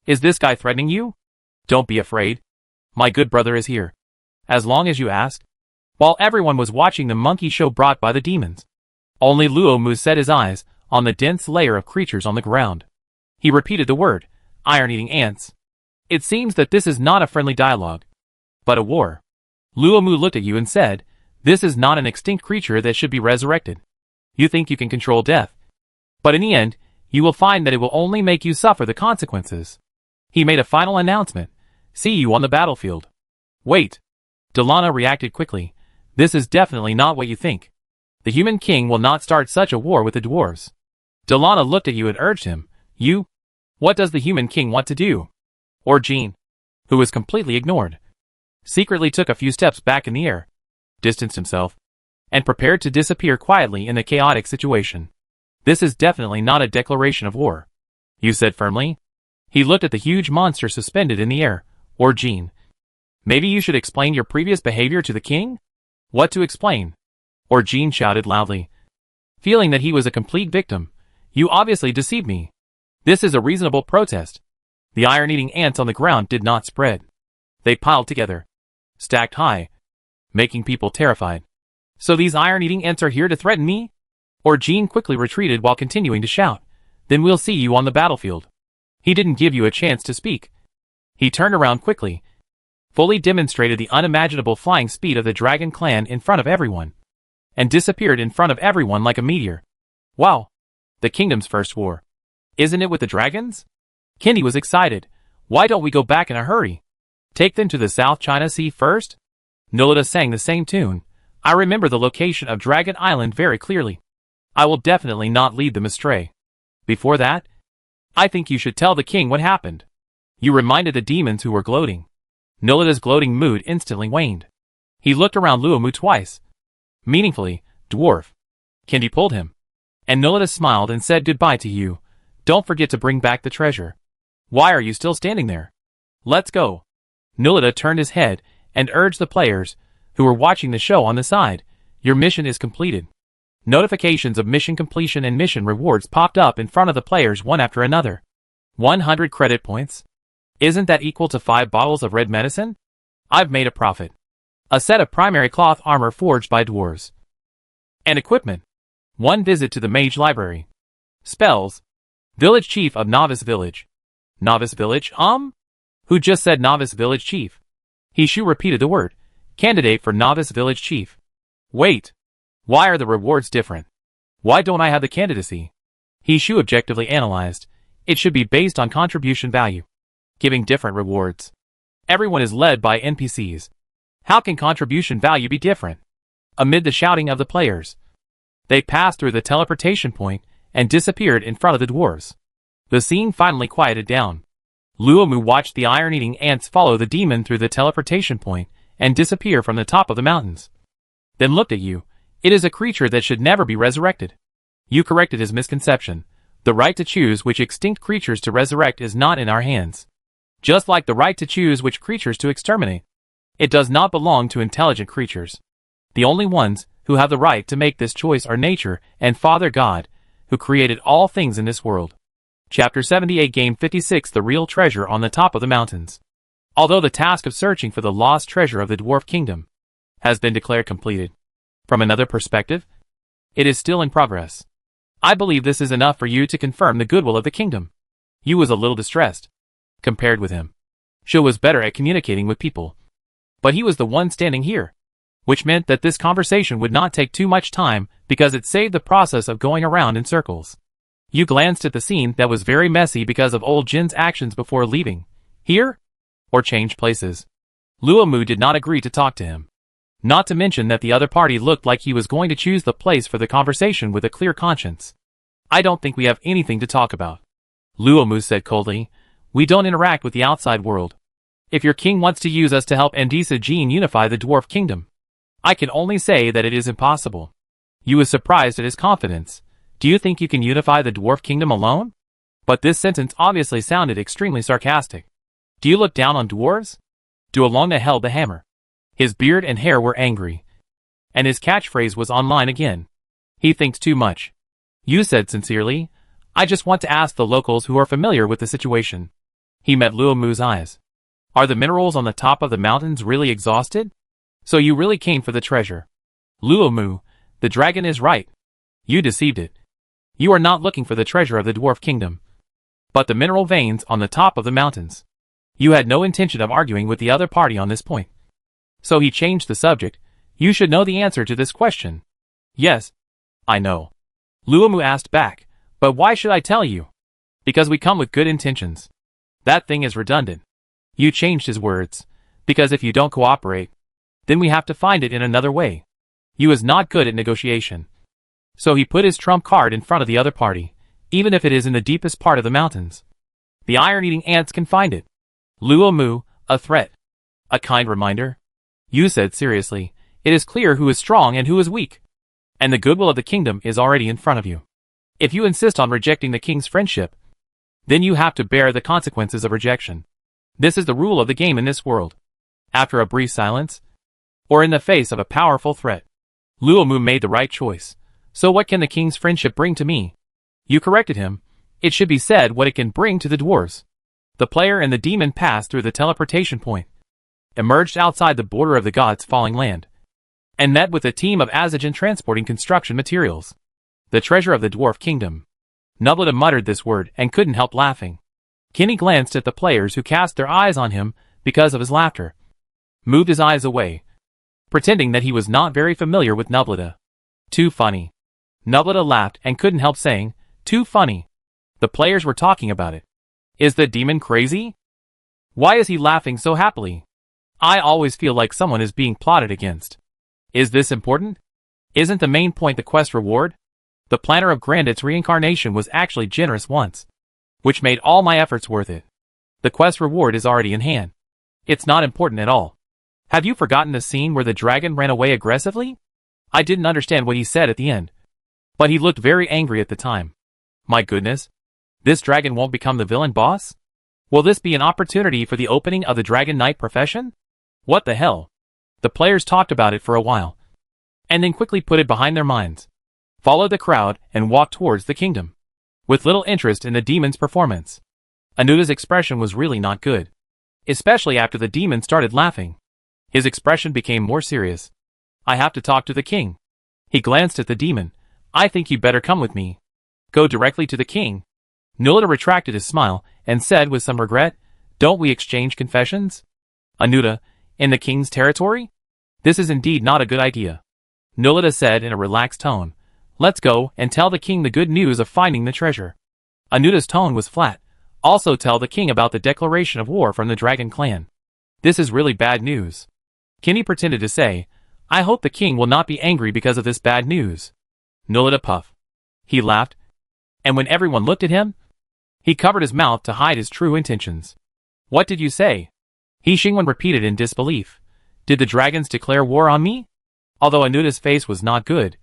Is this guy threatening you? Don't be afraid. My good brother is here. As long as you ask. While everyone was watching the monkey show brought by the demons, only Luomu set his eyes on the dense layer of creatures on the ground. He repeated the word, iron-eating ants. It seems that this is not a friendly dialogue, but a war. Luomu looked at you and said, this is not an extinct creature that should be resurrected. You think you can control death, but in the end, you will find that it will only make you suffer the consequences. He made a final announcement. See you on the battlefield. Wait. Delana reacted quickly. This is definitely not what you think. The human king will not start such a war with the dwarves. Delana looked at you and urged him. You? What does the human king want to do? Orgene, who was completely ignored, secretly took a few steps back in the air, distanced himself, and prepared to disappear quietly in the chaotic situation. This is definitely not a declaration of war, you said firmly. He looked at the huge monster suspended in the air. Orgene, maybe you should explain your previous behavior to the king? What to explain? Orgene shouted loudly, feeling that he was a complete victim. You obviously deceived me. This is a reasonable protest. The iron-eating ants on the ground did not spread. They piled together, stacked high, making people terrified. So these iron-eating ants are here to threaten me? Orgene quickly retreated while continuing to shout. Then we'll see you on the battlefield. He didn't give you a chance to speak. He turned around quickly, fully demonstrated the unimaginable flying speed of the Dragon Clan in front of everyone, and disappeared in front of everyone like a meteor. Wow! The kingdom's first war. Isn't it with the dragons? Kenny was excited. Why don't we go back in a hurry? Take them to the South China Sea first? Nulita sang the same tune. I remember the location of Dragon Island very clearly. I will definitely not lead them astray. Before that, I think you should tell the king what happened. You reminded the demons who were gloating. Nulita's gloating mood instantly waned. He looked around Luomu twice. Meaningfully, dwarf. Kendi pulled him. And Nulita smiled and said goodbye to you. Don't forget to bring back the treasure. Why are you still standing there? Let's go. Nulita turned his head and urged the players, who were watching the show on the side. Your mission is completed. Notifications of mission completion and mission rewards popped up in front of the players one after another. 100 credit points. Isn't that equal to 5 bottles of red medicine? I've made a profit. A set of primary cloth armor forged by dwarves. And equipment. 1 visit to the mage library. Spells. Village chief of Novice Village. Novice Village, Who just said Novice Village chief? He repeated the word. Candidate for novice village chief. Wait. Why are the rewards different? Why don't I have the candidacy? Shu objectively analyzed. It should be based on contribution value, giving different rewards. Everyone is led by NPCs. How can contribution value be different? Amid the shouting of the players, they passed through the teleportation point and disappeared in front of the dwarves. The scene finally quieted down. Luomu watched the iron-eating ants follow the demon through the teleportation point and disappear from the top of the mountains. Then looked at you. It is a creature that should never be resurrected. You corrected his misconception. The right to choose which extinct creatures to resurrect is not in our hands. Just like the right to choose which creatures to exterminate. It does not belong to intelligent creatures. The only ones who have the right to make this choice are nature and Father God, who created all things in this world. Chapter 78 Game 56 The Real Treasure on the Top of the Mountains. Although the task of searching for the lost treasure of the Dwarf Kingdom has been declared completed, from another perspective, it is still in progress. I believe this is enough for you to confirm the goodwill of the kingdom. You was a little distressed. Compared with him, Shu was better at communicating with people. But he was the one standing here, which meant that this conversation would not take too much time because it saved the process of going around in circles. You glanced at the scene that was very messy because of old Jin's actions before leaving. Here? Or change places. Luomu did not agree to talk to him. Not to mention that the other party looked like he was going to choose the place for the conversation with a clear conscience. I don't think we have anything to talk about. Luomu said coldly. We don't interact with the outside world. If your king wants to use us to help Endisa Jin unify the Dwarf Kingdom, I can only say that it is impossible. You was surprised at his confidence. Do you think you can unify the Dwarf Kingdom alone? But this sentence obviously sounded extremely sarcastic. Do you look down on dwarves? Duolongna held the hammer. His beard and hair were angry. And his catchphrase was online again. He thinks too much. You said sincerely, I just want to ask the locals who are familiar with the situation. He met Luomu's eyes. Are the minerals on the top of the mountains really exhausted? So you really came for the treasure. Luomu, the dragon is right. You deceived it. You are not looking for the treasure of the Dwarf Kingdom, but the mineral veins on the top of the mountains. You had no intention of arguing with the other party on this point. So he changed the subject. You should know the answer to this question. Yes, I know. Luomu asked back, but why should I tell you? Because we come with good intentions. That thing is redundant. You changed his words. Because if you don't cooperate, then we have to find it in another way. You is not good at negotiation. So he put his trump card in front of the other party, even if it is in the deepest part of the mountains. The iron-eating ants can find it. Luomu, a threat. A kind reminder. You said seriously, it is clear who is strong and who is weak. And the goodwill of the kingdom is already in front of you. If you insist on rejecting the king's friendship, then you have to bear the consequences of rejection. This is the rule of the game in this world. After a brief silence, or in the face of a powerful threat, Luomu made the right choice. So what can the king's friendship bring to me? You corrected him. It should be said what it can bring to the dwarves. The player and the demon passed through the teleportation point, emerged outside the border of the gods' falling land, and met with a team of Azajan transporting construction materials. The treasure of the Dwarf Kingdom. Nubleta muttered this word and couldn't help laughing. Kenny glanced at the players who cast their eyes on him because of his laughter, moved his eyes away, pretending that he was not very familiar with Nubleta. Too funny. Nubleta laughed and couldn't help saying, too funny. The players were talking about it. Is the demon crazy? Why is he laughing so happily? I always feel like someone is being plotted against. Is this important? Isn't the main point the quest reward? The planner of Grandit's reincarnation was actually generous once, which made all my efforts worth it. The quest reward is already in hand. It's not important at all. Have you forgotten the scene where the dragon ran away aggressively? I didn't understand what he said at the end, but he looked very angry at the time. My goodness, this dragon won't become the villain boss? Will this be an opportunity for the opening of the Dragon Knight profession? What the hell? The players talked about it for a while, and then quickly put it behind their minds, followed the crowd, and walked towards the kingdom, with little interest in the demon's performance. Anuta's expression was really not good, especially after the demon started laughing. His expression became more serious. I have to talk to the king. He glanced at the demon. I think you better come with me. Go directly to the king. Nullita retracted his smile and said with some regret, don't we exchange confessions? Anuta, in the king's territory? This is indeed not a good idea. Nulita said in a relaxed tone. Let's go and tell the king the good news of finding the treasure. Anuta's tone was flat. Also tell the king about the declaration of war from the dragon clan. This is really bad news. Kenny pretended to say, I hope the king will not be angry because of this bad news. Nulita puffed. He laughed. And when everyone looked at him, he covered his mouth to hide his true intentions. What did you say? He Xingwen repeated in disbelief. Did the dragons declare war on me? Although Anuta's face was not good,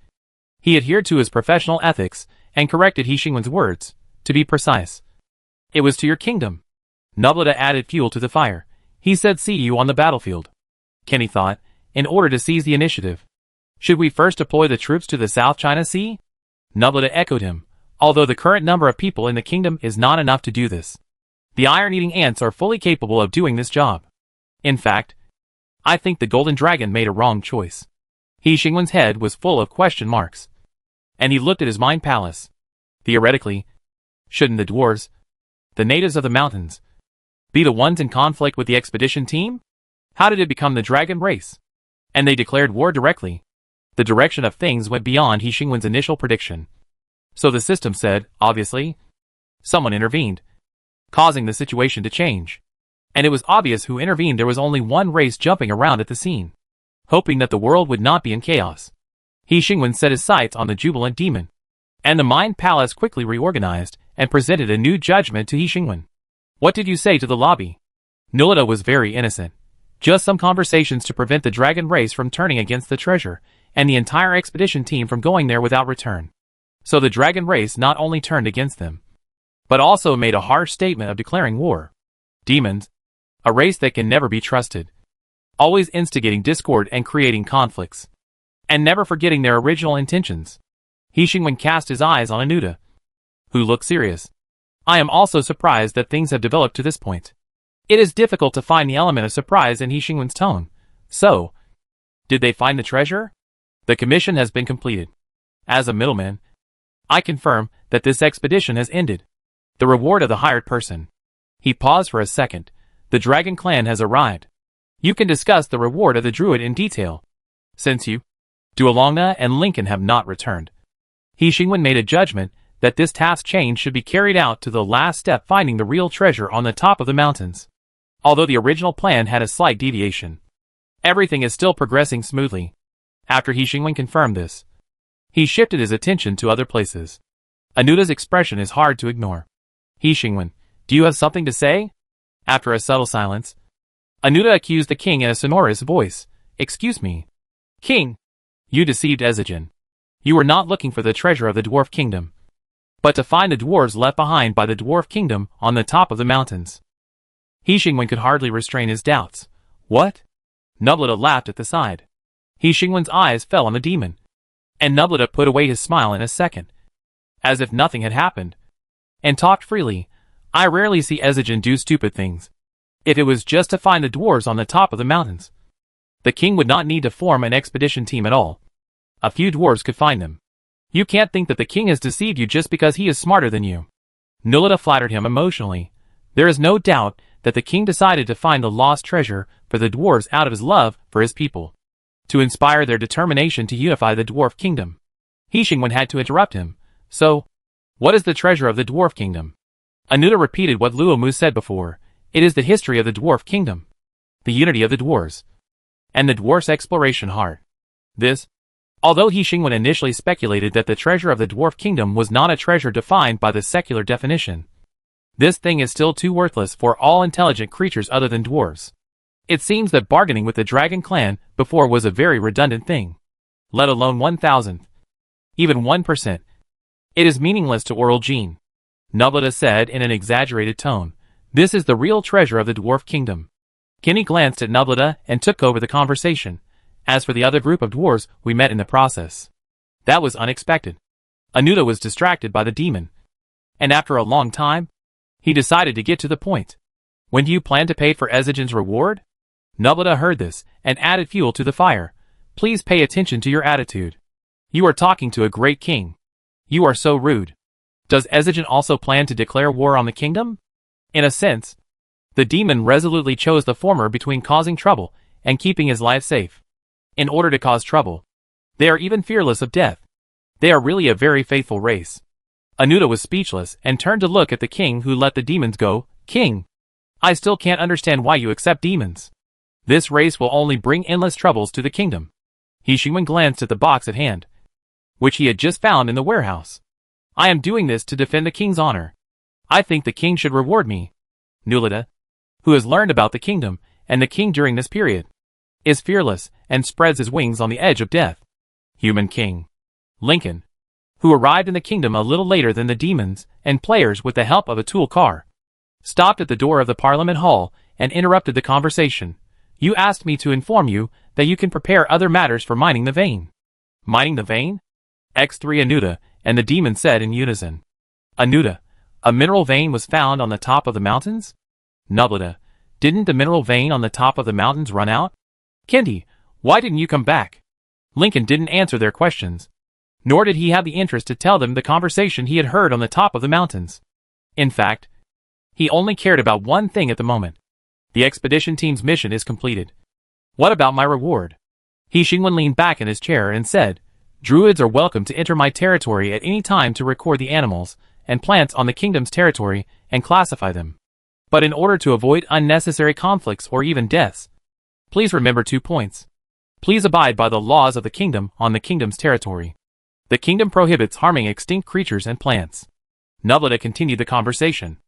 he adhered to his professional ethics and corrected He Xingwen's words, to be precise. It was to your kingdom. Nulita added fuel to the fire. He said see you on the battlefield. Kenny thought, in order to seize the initiative. Should we first deploy the troops to the South China Sea? Nulita echoed him, although the current number of people in the kingdom is not enough to do this. The iron-eating ants are fully capable of doing this job. In fact, I think the Golden Dragon made a wrong choice. He Xingwen's head was full of question marks. And he looked at his mind palace. Theoretically, shouldn't the dwarves, the natives of the mountains, be the ones in conflict with the expedition team? How did it become the dragon race? And they declared war directly. The direction of things went beyond He Xingwen's initial prediction. So the system said, obviously. Someone intervened, causing the situation to change. And it was obvious who intervened. There was only one race jumping around at the scene, hoping that the world would not be in chaos. He Xingwen set his sights on the jubilant demon. And the Mind Palace quickly reorganized and presented a new judgment to He Xingwen. What did you say to the lobby? Nulita was very innocent. Just some conversations to prevent the dragon race from turning against the treasure, and the entire expedition team from going there without return. So the dragon race not only turned against them, but also made a harsh statement of declaring war. Demons, a race that can never be trusted, always instigating discord and creating conflicts, and never forgetting their original intentions. He Xingwen cast his eyes on Anuta, who looked serious. I am also surprised that things have developed to this point. It is difficult to find the element of surprise in He Xingwen's tone. So, did they find the treasure? The commission has been completed. As a middleman, I confirm that this expedition has ended. The reward of the hired person. He paused for a second. The dragon clan has arrived. You can discuss the reward of the druid in detail. Since you, Duolongna and Lincoln have not returned. He Xingwen made a judgment that this task change should be carried out to the last step, finding the real treasure on the top of the mountains. Although the original plan had a slight deviation, everything is still progressing smoothly. After He Xingwen confirmed this, he shifted his attention to other places. Anuta's expression is hard to ignore. He Xingwen, do you have something to say? After a subtle silence, Anuta accused the king in a sonorous voice. Excuse me. King, you deceived Ezigen. You were not looking for the treasure of the dwarf kingdom, but to find the dwarves left behind by the dwarf kingdom on the top of the mountains. He Xingwen could hardly restrain his doubts. What? Nulita laughed at the side. He Xingwen's eyes fell on the demon, and Nulita put away his smile in a second, as if nothing had happened, and talked freely. I rarely see Ezigen do stupid things. If it was just to find the dwarves on the top of the mountains, the king would not need to form an expedition team at all. A few dwarves could find them. You can't think that the king has deceived you just because he is smarter than you. Nulita flattered him emotionally. There is no doubt that the king decided to find the lost treasure for the dwarves out of his love for his people, to inspire their determination to unify the dwarf kingdom. He Xingwen had to interrupt him. So, what is the treasure of the dwarf kingdom? Anuta repeated what Luomu said before. It is the history of the dwarf kingdom, the unity of the dwarves, and the dwarf's exploration heart. This, although He Xingwen initially speculated that the treasure of the dwarf kingdom was not a treasure defined by the secular definition, this thing is still too worthless for all intelligent creatures other than dwarves. It seems that bargaining with the dragon clan before was a very redundant thing. Let alone 1,000th. Even 1%. It is meaningless to Oral Jean. Nulita said in an exaggerated tone. This is the real treasure of the dwarf kingdom. Kenny glanced at Nulita and took over the conversation. As for the other group of dwarves we met in the process, that was unexpected. Anuta was distracted by the demon, and after a long time, he decided to get to the point. When do you plan to pay for Ezigen's reward? Nulita heard this and added fuel to the fire. Please pay attention to your attitude. You are talking to a great king. You are so rude. Does Ezigen also plan to declare war on the kingdom? In a sense, the demon resolutely chose the former between causing trouble and keeping his life safe. in order to cause trouble. They are even fearless of death. They are really a very faithful race. Anuta was speechless and turned to look at the king who let the demons go. King, I still can't understand why you accept demons. This race will only bring endless troubles to the kingdom. He Xingwen glanced at the box at hand, which he had just found in the warehouse. I am doing this to defend the king's honor. I think the king should reward me. Nulita, who has learned about the kingdom and the king during this period, is fearless and spreads his wings on the edge of death. Human king. Lincoln, who arrived in the kingdom a little later than the demons and players with the help of a tool car, stopped at the door of the Parliament Hall and interrupted the conversation. You asked me to inform you that you can prepare other matters for mining the vein. Mining the vein? X3 Anuta and the demon said in unison. Anuta, a mineral vein was found on the top of the mountains? Nublita, didn't the mineral vein on the top of the mountains run out? Kendi, why didn't you come back? Lincoln didn't answer their questions, nor did he have the interest to tell them the conversation he had heard on the top of the mountains. In fact, he only cared about one thing at the moment. The expedition team's mission is completed. What about my reward? He Xingwen leaned back in his chair and said, Druids are welcome to enter my territory at any time to record the animals and plants on the kingdom's territory and classify them. But in order to avoid unnecessary conflicts or even deaths, please remember 2 points. Please abide by the laws of the kingdom on the kingdom's territory. The kingdom prohibits harming extinct creatures and plants. Nublita continued the conversation,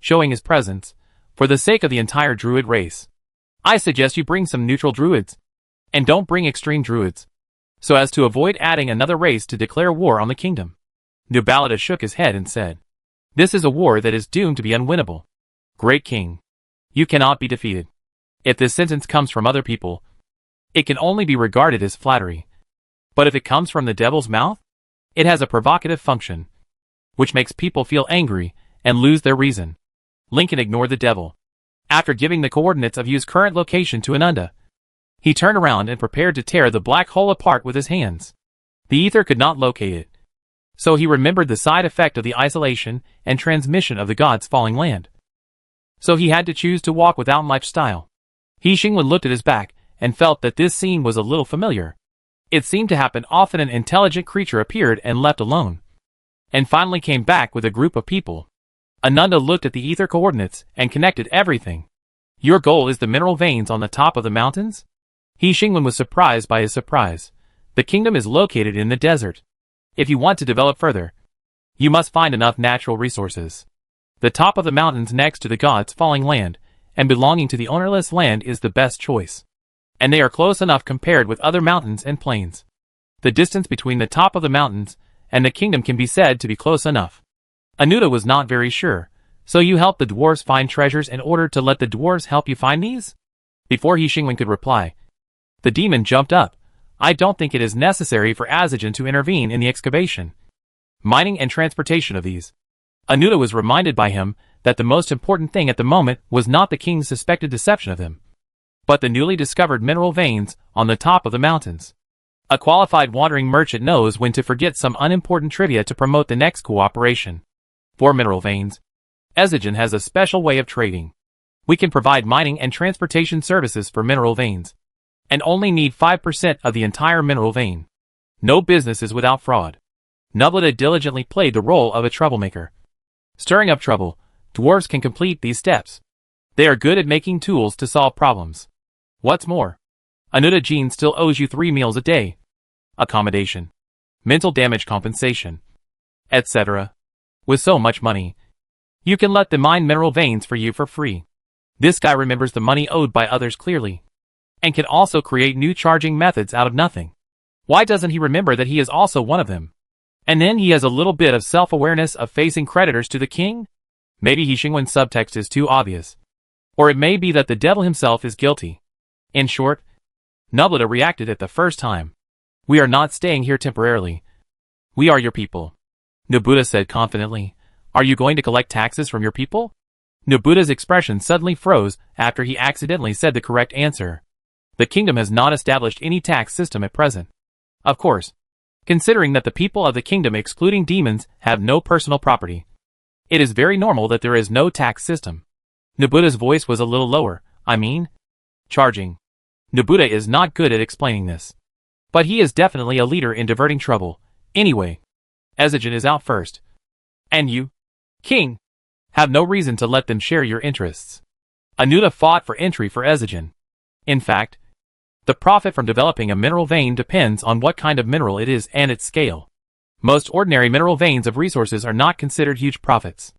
showing his presence, for the sake of the entire druid race. I suggest you bring some neutral druids, and don't bring extreme druids, so as to avoid adding another race to declare war on the kingdom. Nubalita shook his head and said, This is a war that is doomed to be unwinnable. Great king, you cannot be defeated. If this sentence comes from other people, it can only be regarded as flattery. But if it comes from the devil's mouth, it has a provocative function, which makes people feel angry and lose their reason. Lincoln ignored the devil. After giving the coordinates of Yu's current location to Ananda, he turned around and prepared to tear the black hole apart with his hands. The ether could not locate it, so he remembered the side effect of the isolation and transmission of the gods' falling land. So he had to choose to walk without lifestyle. He Xingwen looked at his back and felt that this scene was a little familiar. It seemed to happen often. An intelligent creature appeared and left alone, and finally came back with a group of people. Ananda looked at the ether coordinates and connected everything. Your goal is the mineral veins on the top of the mountains? He Xingwen was surprised by his surprise. The kingdom is located in the desert. If you want to develop further, you must find enough natural resources. The top of the mountains next to the gods' falling land and belonging to the ownerless land is the best choice. And they are close enough compared with other mountains and plains. The distance between the top of the mountains and the kingdom can be said to be close enough. Anuta was not very sure, so you helped the dwarves find treasures in order to let the dwarves help you find these? Before He Xingwen could reply, the demon jumped up. I don't think it is necessary for Azajan to intervene in the excavation, mining and transportation of these. Anuta was reminded by him that the most important thing at the moment was not the king's suspected deception of him, but the newly discovered mineral veins on the top of the mountains. A qualified wandering merchant knows when to forget some unimportant trivia to promote the next cooperation. For mineral veins, Azajan has a special way of trading. We can provide mining and transportation services for mineral veins, and only need 5% of the entire mineral vein. No business is without fraud. Nublita diligently played the role of a troublemaker. Stirring up trouble, dwarves can complete these steps. They are good at making tools to solve problems. What's more, Anuta Jean still owes you 3 meals a day, accommodation, mental damage compensation, etc. With so much money, you can let them mine mineral veins for you for free. This guy remembers the money owed by others clearly, and can also create new charging methods out of nothing. Why doesn't he remember that he is also one of them? And then he has a little bit of self-awareness of facing creditors to the king? Maybe He Xingwen's subtext is too obvious. Or it may be that the devil himself is guilty. In short, Nublita reacted at the first time. We are not staying here temporarily. We are your people. Nobuta said confidently. Are you going to collect taxes from your people? Nobuta's expression suddenly froze after he accidentally said the correct answer. The kingdom has not established any tax system at present. Of course, considering that the people of the kingdom excluding demons have no personal property, it is very normal that there is no tax system. Nobuta's voice was a little lower. I mean, charging. Nobuta is not good at explaining this. But he is definitely a leader in diverting trouble. Anyway, Ezigen is out first. And you, King, have no reason to let them share your interests. Anuta fought for entry for Ezigen. In fact, the profit from developing a mineral vein depends on what kind of mineral it is and its scale. Most ordinary mineral veins of resources are not considered huge profits.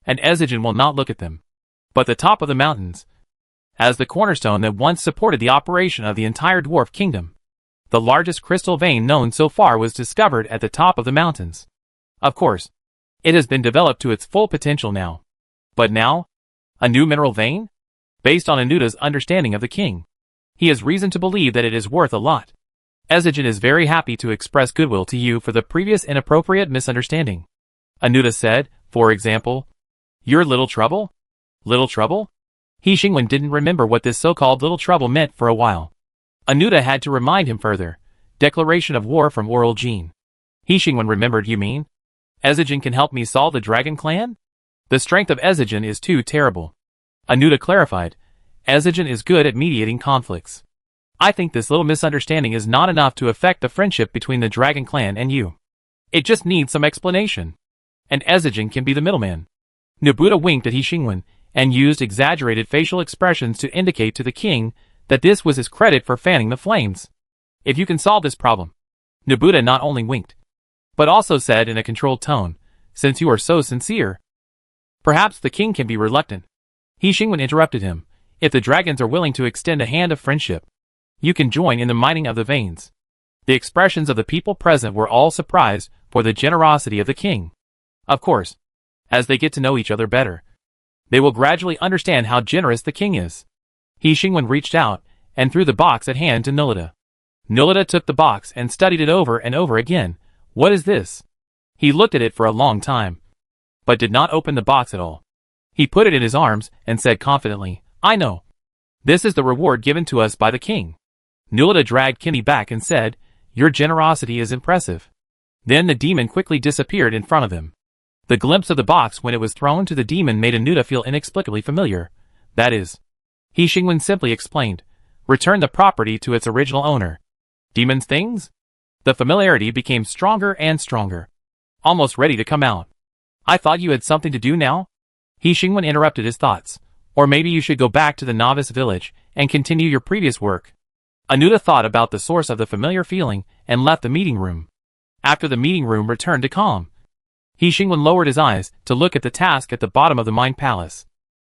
And Ezigen will not look at them. But the top of the mountains, as the cornerstone that once supported the operation of the entire dwarf kingdom. The largest crystal vein known so far was discovered at the top of the mountains. Of course, it has been developed to its full potential now. But now, a new mineral vein? Based on Anuta's understanding of the king, he has reason to believe that it is worth a lot. Ezigen is very happy to express goodwill to you for the previous inappropriate misunderstanding. Anuta said, for example, your little trouble? Little trouble? He Xingwen didn't remember what this so-called little trouble meant for a while. Anuta had to remind him further. Declaration of war from Oral Jean. He Xingwen remembered, you mean? Ezigen can help me solve the Dragon Clan? The strength of Ezigen is too terrible. Anuta clarified. Ezigen is good at mediating conflicts. I think this little misunderstanding is not enough to affect the friendship between the Dragon Clan and you. It just needs some explanation. And Ezigen can be the middleman. Nobuta winked at He Xingwen and used exaggerated facial expressions to indicate to the king that this was his credit for fanning the flames. If you can solve this problem. Nobuta not only winked, but also said in a controlled tone, since you are so sincere. Perhaps the king can be reluctant. He Xingwen interrupted him. If the dragons are willing to extend a hand of friendship, you can join in the mining of the veins. The expressions of the people present were all surprised for the generosity of the king. Of course, as they get to know each other better, they will gradually understand how generous the king is. He Xingwen reached out and threw the box at hand to Nulita. Nulita took the box and studied it over and over again. What is this? He looked at it for a long time, but did not open the box at all. He put it in his arms and said confidently, I know. This is the reward given to us by the king. Nulita dragged Kimmy back and said, your generosity is impressive. Then the demon quickly disappeared in front of him. The glimpse of the box when it was thrown to the demon made Anuta feel inexplicably familiar. That is, He Xingwen simply explained, return the property to its original owner. Demon's things? The familiarity became stronger and stronger. Almost ready to come out. I thought you had something to do now? He Xingwen interrupted his thoughts. Or maybe you should go back to the novice village and continue your previous work. Anuta thought about the source of the familiar feeling and left the meeting room. After the meeting room returned to calm, He Xingwen lowered his eyes to look at the task at the bottom of the Mind Palace.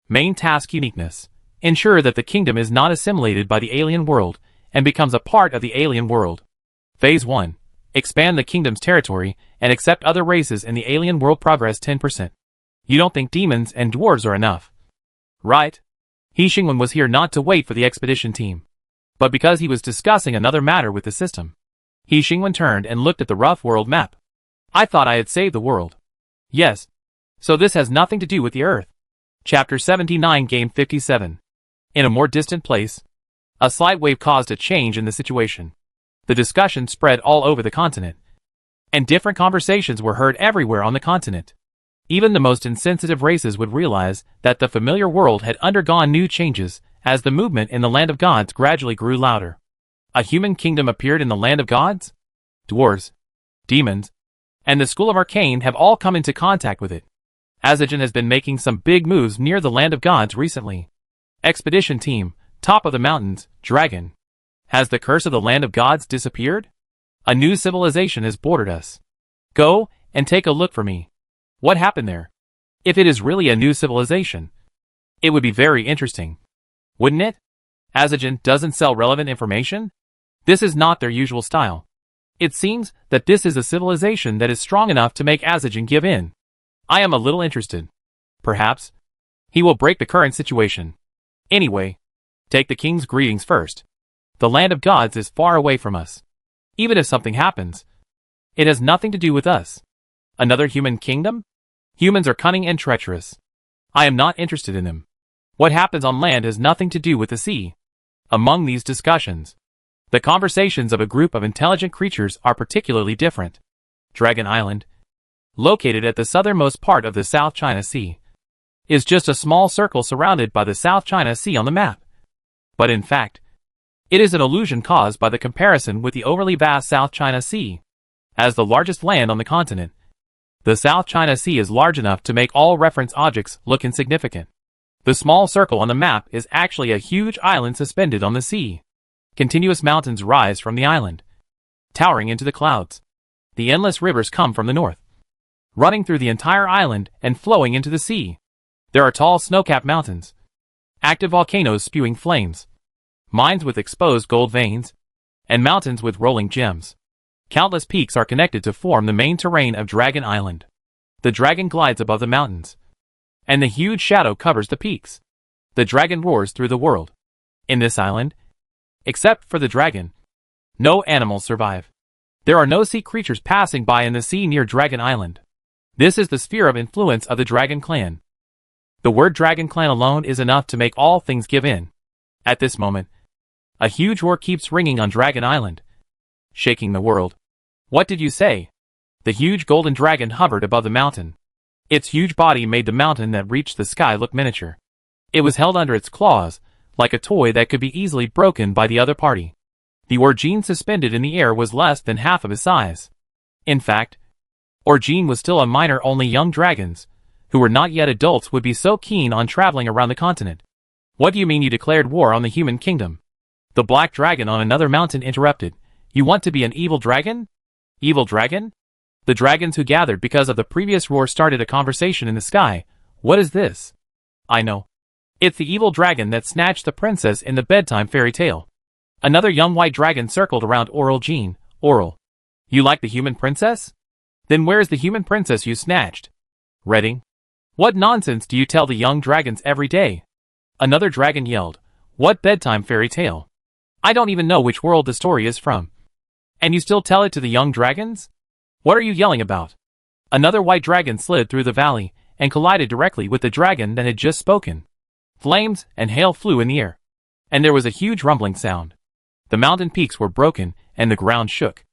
Main task uniqueness. Ensure that the kingdom is not assimilated by the alien world and becomes a part of the alien world. Phase 1. Expand the kingdom's territory and accept other races in the alien world. Progress 10%. You don't think demons and dwarves are enough? Right? He Xingwen was here not to wait for the expedition team, but because he was discussing another matter with the system. He Xingwen turned and looked at the rough world map. I thought I had saved the world. Yes. So this has nothing to do with the Earth. Chapter 79 Game 57. In a more distant place, a slight wave caused a change in the situation. The discussion spread all over the continent, and different conversations were heard everywhere on the continent. Even the most insensitive races would realize that the familiar world had undergone new changes as the movement in the land of gods gradually grew louder. A human kingdom appeared in the land of gods? Dwarves, demons, and the School of Arcane have all come into contact with it. Ezigen has been making some big moves near the land of gods recently. Expedition team, top of the mountains, dragon. Has the curse of the land of gods disappeared? A new civilization has bordered us. Go and take a look for me. What happened there? If it is really a new civilization, it would be very interesting. Wouldn't it? Ezigen doesn't sell relevant information? This is not their usual style. It seems that this is a civilization that is strong enough to make Ezigen give in. I am a little interested. Perhaps he will break the current situation. Anyway, take the king's greetings first. The land of gods is far away from us. Even if something happens, it has nothing to do with us. Another human kingdom? Humans are cunning and treacherous. I am not interested in them. What happens on land has nothing to do with the sea. Among these discussions, the conversations of a group of intelligent creatures are particularly different. Dragon Island, located at the southernmost part of the South China Sea, is just a small circle surrounded by the South China Sea on the map. But in fact, It is an illusion caused by the comparison with the overly vast South China Sea. As the largest land on the continent, the South China Sea is large enough to make all reference objects look insignificant. The small circle on the map is actually a huge island suspended on the sea. Continuous mountains rise from the island, towering into the clouds. The endless rivers come from the north, running through the entire island and flowing into the sea. There are tall snow-capped mountains, active volcanoes spewing flames, mines with exposed gold veins, and mountains with rolling gems. Countless peaks are connected to form the main terrain of Dragon Island. The dragon glides above the mountains, and the huge shadow covers the peaks. The dragon roars through the world. In this island, except for the dragon, no animals survive. There are no sea creatures passing by in the sea near Dragon Island. This is the sphere of influence of the Dragon Clan. The word Dragon Clan alone is enough to make all things give in. At this moment, a huge roar keeps ringing on Dragon Island, shaking the world. What did you say? The huge golden dragon hovered above the mountain. Its huge body made the mountain that reached the sky look miniature. It was held under its claws, like a toy that could be easily broken by the other party. The Orgene suspended in the air was less than half of his size. In fact, Orgene was still a minor. Only young dragons, who were not yet adults, would be so keen on traveling around the continent. What do you mean you declared war on the human kingdom? The black dragon on another mountain interrupted. You want to be an evil dragon? Evil dragon? The dragons who gathered because of the previous roar started a conversation in the sky. What is this? I know. It's the evil dragon that snatched the princess in the bedtime fairy tale. Another young white dragon circled around Orgene. Oral, you like the human princess? Then where's the human princess you snatched? Redding? What nonsense do you tell the young dragons every day? Another dragon yelled. What bedtime fairy tale? I don't even know which world the story is from. And you still tell it to the young dragons? What are you yelling about? Another white dragon slid through the valley and collided directly with the dragon that had just spoken. Flames and hail flew in the air, and there was a huge rumbling sound. The mountain peaks were broken and the ground shook.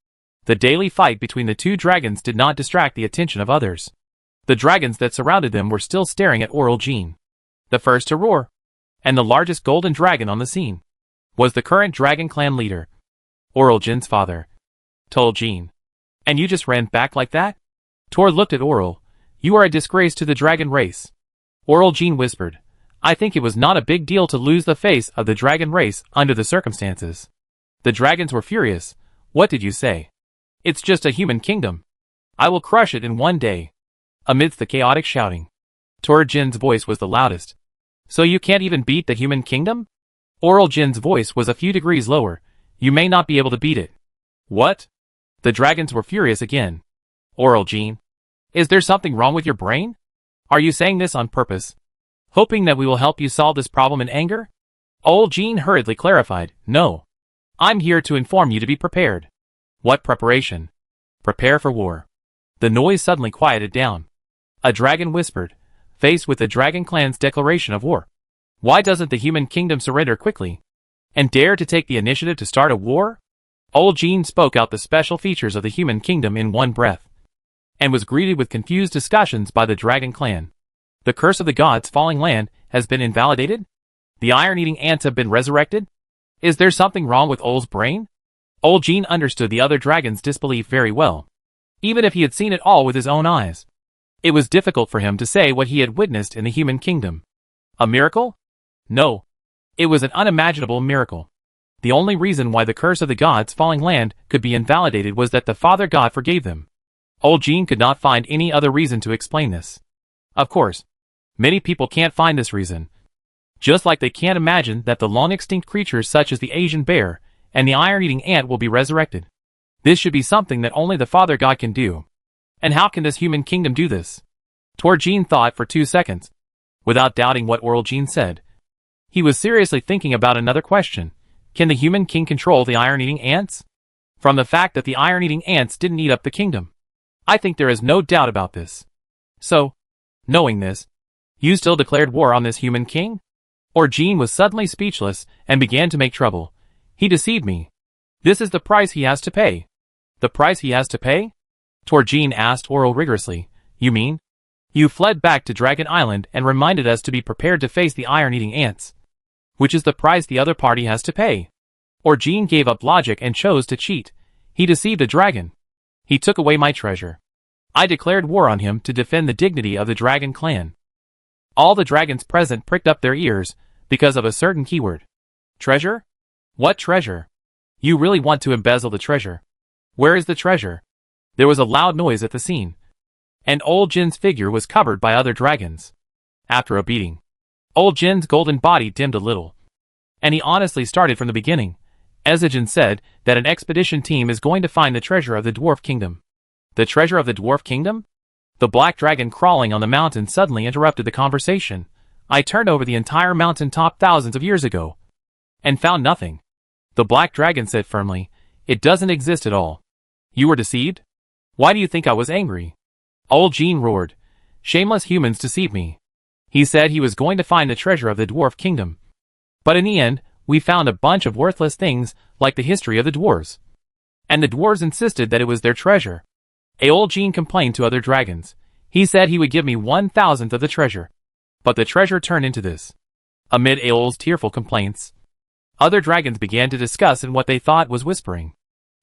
The daily fight between the two dragons did not distract the attention of others. The dragons that surrounded them were still staring at Orgene. The first to roar, and the largest golden dragon on the scene, was the current Dragon Clan leader, Orgene's father, Tolgene. And you just ran back like that? Tor looked at Oral. You are a disgrace to the dragon race. Orgene whispered. I think it was not a big deal to lose the face of the dragon race under the circumstances. The dragons were furious. What did you say? It's just a human kingdom. I will crush it in one day. Amidst the chaotic shouting, Orgene's voice was the loudest. So you can't even beat the human kingdom? Orgene's voice was a few degrees lower. You may not be able to beat it. What? The dragons were furious again. Orgene, is there something wrong with your brain? Are you saying this on purpose, hoping that we will help you solve this problem in anger? Orgene hurriedly clarified. No. I'm here to inform you to be prepared. What preparation? Prepare for war. The noise suddenly quieted down. A dragon whispered, faced with the Dragon Clan's declaration of war. Why doesn't the human kingdom surrender quickly and dare to take the initiative to start a war? Orgene spoke out the special features of the human kingdom in one breath, and was greeted with confused discussions by the Dragon Clan. The curse of the gods' falling land has been invalidated? The iron-eating ants have been resurrected? Is there something wrong with Ol's brain? Orgene understood the other dragon's disbelief very well, even if he had seen it all with his own eyes. It was difficult for him to say what he had witnessed in the human kingdom. A miracle? No. It was an unimaginable miracle. The only reason why the curse of the gods' falling land could be invalidated was that the Father God forgave them. Orgene could not find any other reason to explain this. Of course, many people can't find this reason. Just like they can't imagine that the long-extinct creatures such as the Asian bear and the iron-eating ant will be resurrected. This should be something that only the Father God can do. And how can this human kingdom do this? Orgene thought for 2 seconds, without doubting what Orgene said. He was seriously thinking about another question. Can the human king control the iron-eating ants? From the fact that the iron-eating ants didn't eat up the kingdom, I think there is no doubt about this. So, knowing this, you still declared war on this human king? Orgene was suddenly speechless and began to make trouble. He deceived me. This is the price he has to pay. The price he has to pay? Orgene asked Oral rigorously. You mean? You fled back to Dragon Island and reminded us to be prepared to face the iron-eating ants, which is the price the other party has to pay. Orgene gave up logic and chose to cheat. He deceived the dragon. He took away my treasure. I declared war on him to defend the dignity of the dragon clan. All the dragons present pricked up their ears because of a certain keyword. Treasure? What treasure? You really want to embezzle the treasure? Where is the treasure? There was a loud noise at the scene. And Old Jin's figure was covered by other dragons. After a beating, Old Jin's golden body dimmed a little. And he honestly started from the beginning. Ezijin said that an expedition team is going to find the treasure of the Dwarf Kingdom. The treasure of the Dwarf Kingdom? The black dragon crawling on the mountain suddenly interrupted the conversation. I turned over the entire mountain top thousands of years ago. And found nothing. The black dragon said firmly, it doesn't exist at all. You were deceived? Why do you think I was angry? Old Jin roared. Shameless humans deceive me. He said he was going to find the treasure of the Dwarf Kingdom. But in the end, we found a bunch of worthless things, like the history of the dwarves. And the dwarves insisted that it was their treasure. Old Jin complained to other dragons. He said he would give me 1,000th of the treasure. But the treasure turned into this. Amid Aol's tearful complaints, other dragons began to discuss in what they thought was whispering.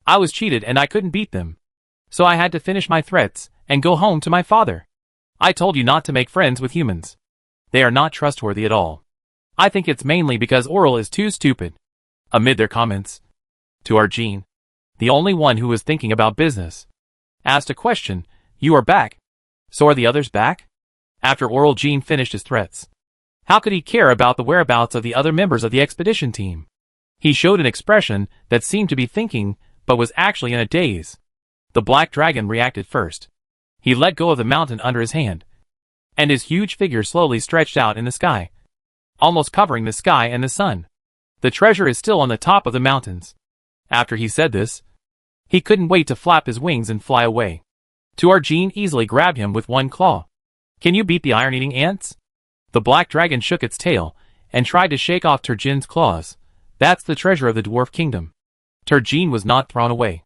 I was cheated and I couldn't beat them. So I had to finish my threats and go home to my father. I told you not to make friends with humans. They are not trustworthy at all. I think it's mainly because Oral is too stupid. Amid their comments, to Orgene, the only one who was thinking about business, asked a question. You are back. So are the others back? After Orgene finished his threats, how could he care about the whereabouts of the other members of the expedition team? He showed an expression that seemed to be thinking, but was actually in a daze. The black dragon reacted first. He let go of the mountain under his hand, and his huge figure slowly stretched out in the sky, almost covering the sky and the sun. The treasure is still on the top of the mountains. After he said this, he couldn't wait to flap his wings and fly away. Orgene easily grabbed him with one claw. Can you beat the iron-eating ants? The black dragon shook its tail and tried to shake off Turgene's claws. That's the treasure of the Dwarf Kingdom. Turgene was not thrown away.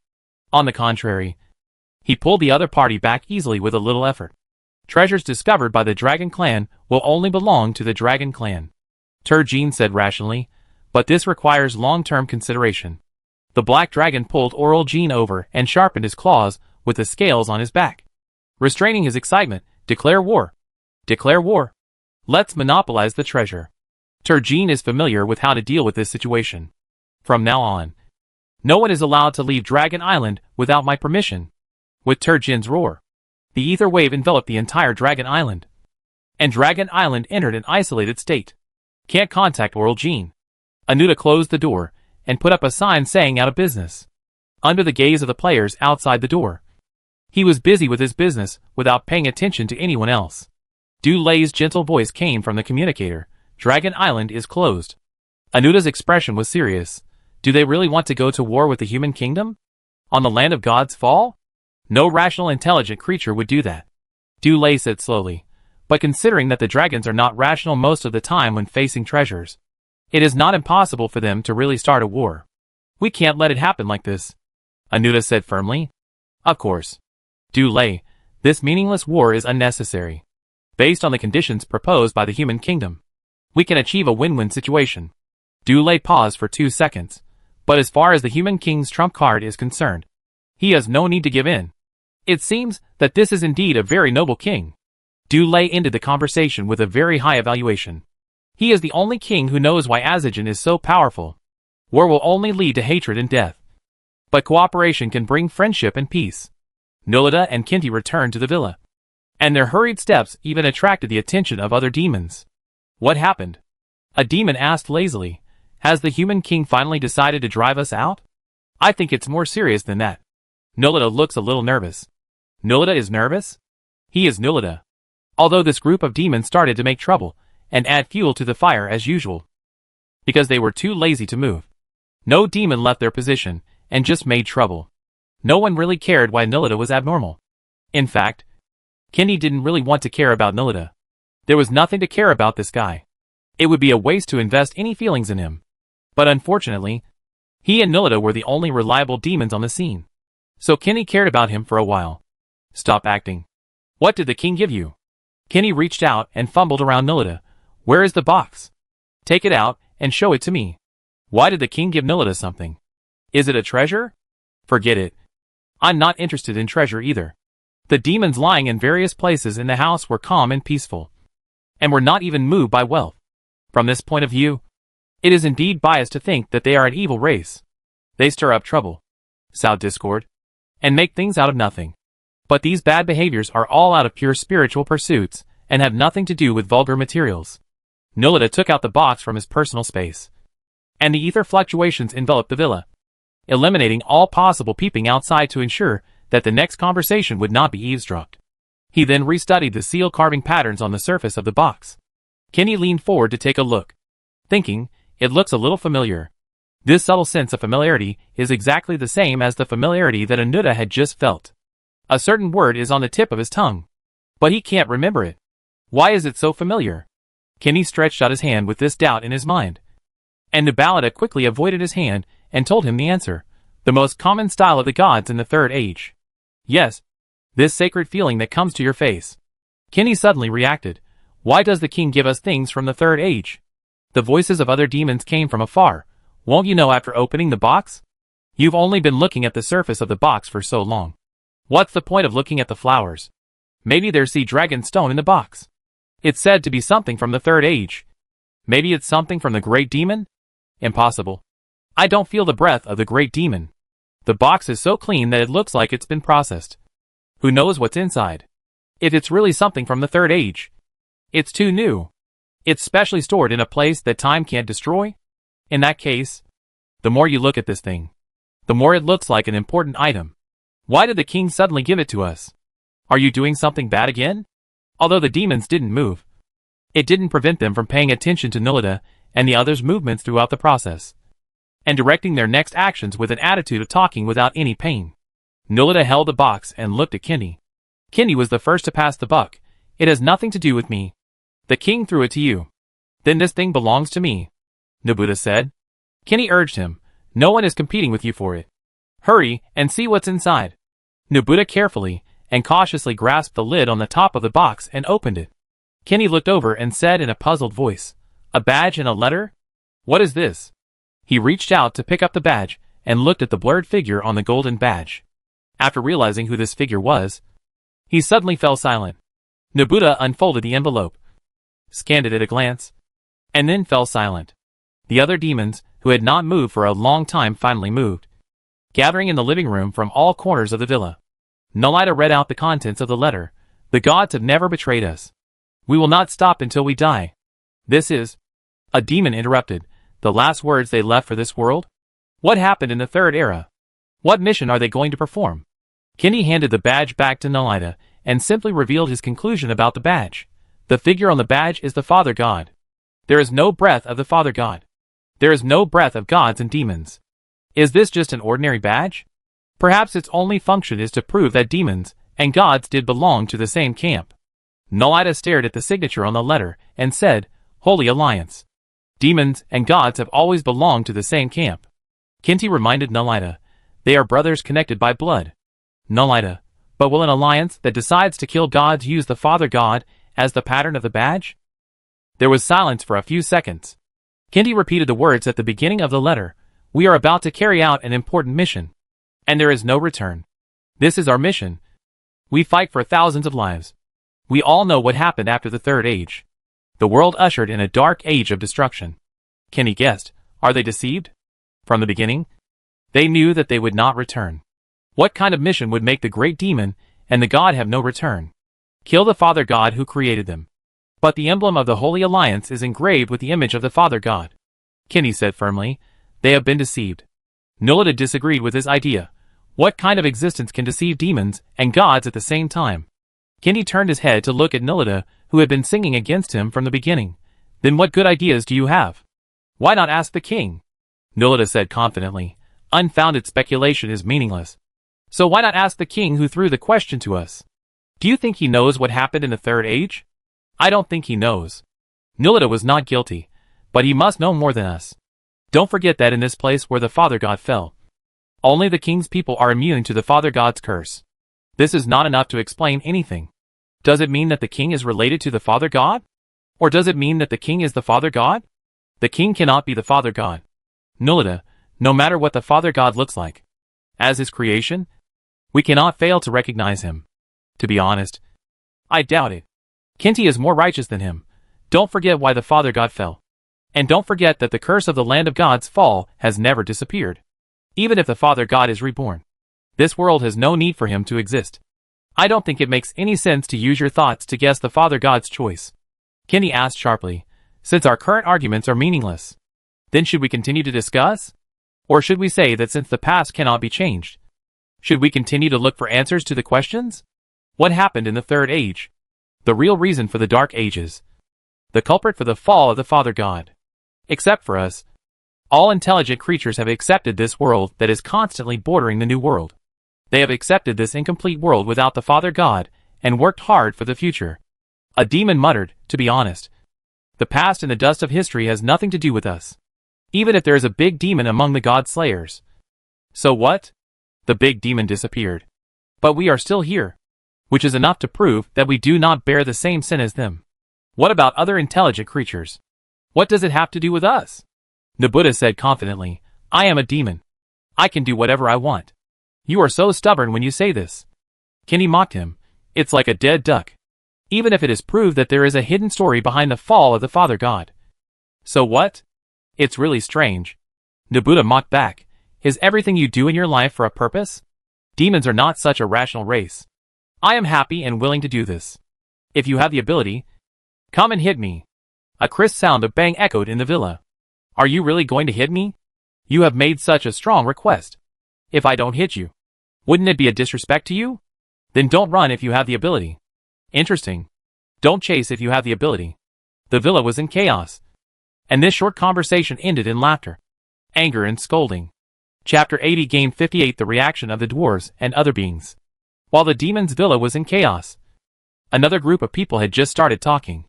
On the contrary, he pulled the other party back easily with a little effort. Treasures discovered by the Dragon Clan will only belong to the Dragon Clan, Turgene said rationally, but this requires long-term consideration. The black dragon pulled Orgene over and sharpened his claws with the scales on his back. Restraining his excitement, declare war. Declare war. Let's monopolize the treasure. Turgene is familiar with how to deal with this situation. From now on, no one is allowed to leave Dragon Island without my permission. With Turgene's roar, the ether wave enveloped the entire Dragon Island, and Dragon Island entered an isolated state. Can't contact Orgene. Anuta closed the door and put up a sign saying out of business. Under the gaze of the players outside the door, he was busy with his business without paying attention to anyone else. Du Lei's gentle voice came from the communicator. Dragon Island is closed. Anuta's expression was serious. Do they really want to go to war with the human kingdom? On the land of God's fall? No rational intelligent creature would do that, Du Lei said slowly. But considering that the dragons are not rational most of the time when facing treasures, it is not impossible for them to really start a war. We can't let it happen like this, Anuta said firmly. Of course, Du Lei, this meaningless war is unnecessary. Based on the conditions proposed by the human kingdom, we can achieve a win-win situation. Du Lei paused for 2 seconds, but as far as the human king's trump card is concerned, he has no need to give in. It seems that this is indeed a very noble king. Du Lei ended the conversation with a very high evaluation. He is the only king who knows why Ezijin is so powerful. War will only lead to hatred and death, but cooperation can bring friendship and peace. Nolita and Kinti returned to the villa, and their hurried steps even attracted the attention of other demons. What happened? A demon asked lazily. Has the human king finally decided to drive us out? I think it's more serious than that. Nolita looks a little nervous. Nolita is nervous? He is Nolita. Although this group of demons started to make trouble and add fuel to the fire as usual, because they were too lazy to move. No demon left their position and just made trouble. No one really cared why Nolita was abnormal. In fact, Kinti didn't really want to care about Nolita. There was nothing to care about this guy. It would be a waste to invest any feelings in him. But unfortunately, he and Nolita were the only reliable demons on the scene. So Kinti cared about him for a while. Stop acting. What did the king give you? Kinti reached out and fumbled around Nolita. Where is the box? Take it out and show it to me. Why did the king give Nilita something? Is it a treasure? Forget it. I'm not interested in treasure either. The demons lying in various places in the house were calm and peaceful, and were not even moved by wealth. From this point of view, it is indeed biased to think that they are an evil race. They stir up trouble, sow discord, and make things out of nothing. But these bad behaviors are all out of pure spiritual pursuits, and have nothing to do with vulgar materials. Nilita took out the box from his personal space, and the ether fluctuations enveloped the villa, eliminating all possible peeping outside to ensure that the next conversation would not be eavesdropped. He then restudied the seal carving patterns on the surface of the box. Kenny leaned forward to take a look, thinking, it looks a little familiar. This subtle sense of familiarity is exactly the same as the familiarity that Anuta had just felt. A certain word is on the tip of his tongue, but he can't remember it. Why is it so familiar? Kenny stretched out his hand with this doubt in his mind, and Nubalita quickly avoided his hand and told him the answer. The most common style of the gods in the Third Age. Yes, this sacred feeling that comes to your face. Kenny suddenly reacted. Why does the king give us things from the Third Age? The voices of other demons came from afar. Won't you know after opening the box? You've only been looking at the surface of the box for so long. What's the point of looking at the flowers? Maybe there's sea dragon stone in the box. It's said to be something from the Third Age. Maybe it's something from the Great Demon? Impossible. I don't feel the breath of the Great Demon. The box is so clean that it looks like it's been processed. Who knows what's inside? If it's really something from the Third Age, it's too new. It's specially stored in a place that time can't destroy. In that case, the more you look at this thing, the more it looks like an important item. Why did the king suddenly give it to us? Are you doing something bad again? Although the demons didn't move, it didn't prevent them from paying attention to Nilita and the others' movements throughout the process, and directing their next actions with an attitude of talking without any pain. Nilita held the box and looked at Kenny. Kenny was the first to pass the buck. It has nothing to do with me. The king threw it to you. Then this thing belongs to me, Nabuta said. Kenny urged him. No one is competing with you for it. Hurry and see what's inside. Nabuta carefully and cautiously grasped the lid on the top of the box and opened it. Kenny looked over and said in a puzzled voice, a badge and a letter? What is this? He reached out to pick up the badge and looked at the blurred figure on the golden badge. After realizing who this figure was, he suddenly fell silent. Nabuta unfolded the envelope, scanned it at a glance, and then fell silent. The other demons, who had not moved for a long time, finally moved, gathering in the living room from all corners of the villa. Nilita read out the contents of the letter. The gods have never betrayed us. We will not stop until we die. This is... A demon interrupted. The last words they left for this world? What happened in the Third Era? What mission are they going to perform? Kenny handed the badge back to Nilita and simply revealed his conclusion about the badge. The figure on the badge is the Father God. There is no breath of the Father God. There is no breath of gods and demons. Is this just an ordinary badge? Perhaps its only function is to prove that demons and gods did belong to the same camp. Nilita stared at the signature on the letter and said, Holy Alliance. Demons and gods have always belonged to the same camp. Kenny reminded Nilita. They are brothers connected by blood. Nilita. But will an alliance that decides to kill gods use the Father God as the pattern of the badge? There was silence for a few seconds. Kenny repeated the words at the beginning of the letter. We are about to carry out an important mission, and there is no return. This is our mission. We fight for thousands of lives. We all know what happened after the Third Age. The world ushered in a dark age of destruction. Kenny guessed. Are they deceived? From the beginning, they knew that they would not return. What kind of mission would make the great demon and the god have no return? Kill the Father God who created them. But the emblem of the Holy Alliance is engraved with the image of the Father God. Kenny said firmly. They have been deceived. Nilita disagreed with his idea. What kind of existence can deceive demons and gods at the same time? Kenny turned his head to look at Nilita, who had been singing against him from the beginning. Then what good ideas do you have? Why not ask the king? Nilita said confidently. Unfounded speculation is meaningless. So why not ask the king who threw the question to us? Do you think he knows what happened in the Third Age? I don't think he knows. Nilita was not guilty, but he must know more than us. Don't forget that in this place where the Father God fell, only the king's people are immune to the Father God's curse. This is not enough to explain anything. Does it mean that the king is related to the Father God? Or does it mean that the king is the Father God? The king cannot be the Father God. Nullida, no matter what the Father God looks like. As his creation, we cannot fail to recognize him. To be honest, I doubt it. Kinti is more righteous than him. Don't forget why the Father God fell. And don't forget that the curse of the land of God's fall has never disappeared. Even if the Father God is reborn, this world has no need for him to exist. I don't think it makes any sense to use your thoughts to guess the Father God's choice. Kinti asked sharply, since our current arguments are meaningless, then should we continue to discuss? Or should we say that since the past cannot be changed, should we continue to look for answers to the questions? What happened in the Third Age? The real reason for the Dark Ages. The culprit for the fall of the Father God. Except for us, all intelligent creatures have accepted this world that is constantly bordering the new world. They have accepted this incomplete world without the Father God, and worked hard for the future. A demon muttered, to be honest, the past and the dust of history has nothing to do with us. Even if there is a big demon among the God Slayers. So what? The big demon disappeared. But we are still here. Which is enough to prove that we do not bear the same sin as them. What about other intelligent creatures? What does it have to do with us? The Buddha said confidently, I am a demon. I can do whatever I want. You are so stubborn when you say this. Kinti mocked him. It's like a dead duck. Even if it is proved that there is a hidden story behind the fall of the Father God. So what? It's really strange. The Buddha mocked back. Is everything you do in your life for a purpose? Demons are not such a rational race. I am happy and willing to do this. If you have the ability, come and hit me. A crisp sound of bang echoed in the villa. Are you really going to hit me? You have made such a strong request. If I don't hit you, wouldn't it be a disrespect to you? Then don't run if you have the ability. Interesting. Don't chase if you have the ability. The villa was in chaos. And this short conversation ended in laughter, anger and scolding. Chapter 80 Game 58 The reaction of the dwarves and other beings. While the demon's villa was in chaos, another group of people had just started talking.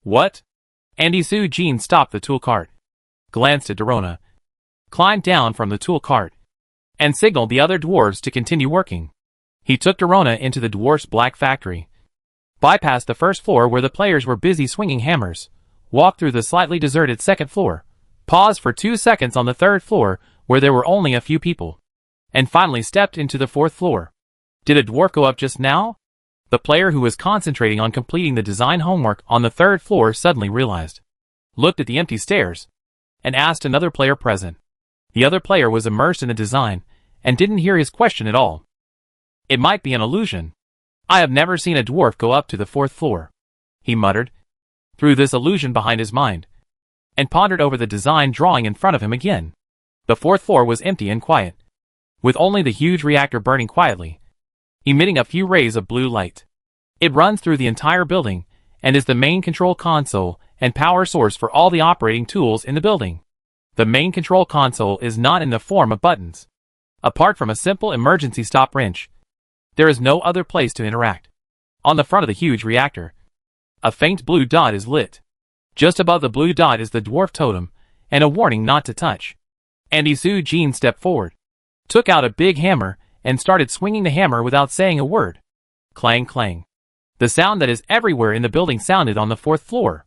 What? Andy Sue Jean stopped the tool cart, glanced at Dorona, climbed down from the tool cart, and signaled the other dwarves to continue working. He took Dorona into the dwarf's black factory, bypassed the first floor where the players were busy swinging hammers, walked through the slightly deserted second floor, paused for 2 seconds on the third floor where there were only a few people, and finally stepped into the fourth floor. Did a dwarf go up just now? The player who was concentrating on completing the design homework on the third floor suddenly realized, looked at the empty stairs, and asked another player present. The other player was immersed in the design and didn't hear his question at all. It might be an illusion. I have never seen a dwarf go up to the fourth floor, he muttered, through this illusion behind his mind, and pondered over the design drawing in front of him again. The fourth floor was empty and quiet, with only the huge reactor burning quietly, emitting a few rays of blue light. It runs through the entire building, and is the main control console and power source for all the operating tools in the building. The main control console is not in the form of buttons. Apart from a simple emergency stop wrench, there is no other place to interact. On the front of the huge reactor, a faint blue dot is lit. Just above the blue dot is the dwarf totem, and a warning not to touch. Andy Sue Jean stepped forward, took out a big hammer, and started swinging the hammer without saying a word. Clang clang. The sound that is everywhere in the building sounded on the fourth floor.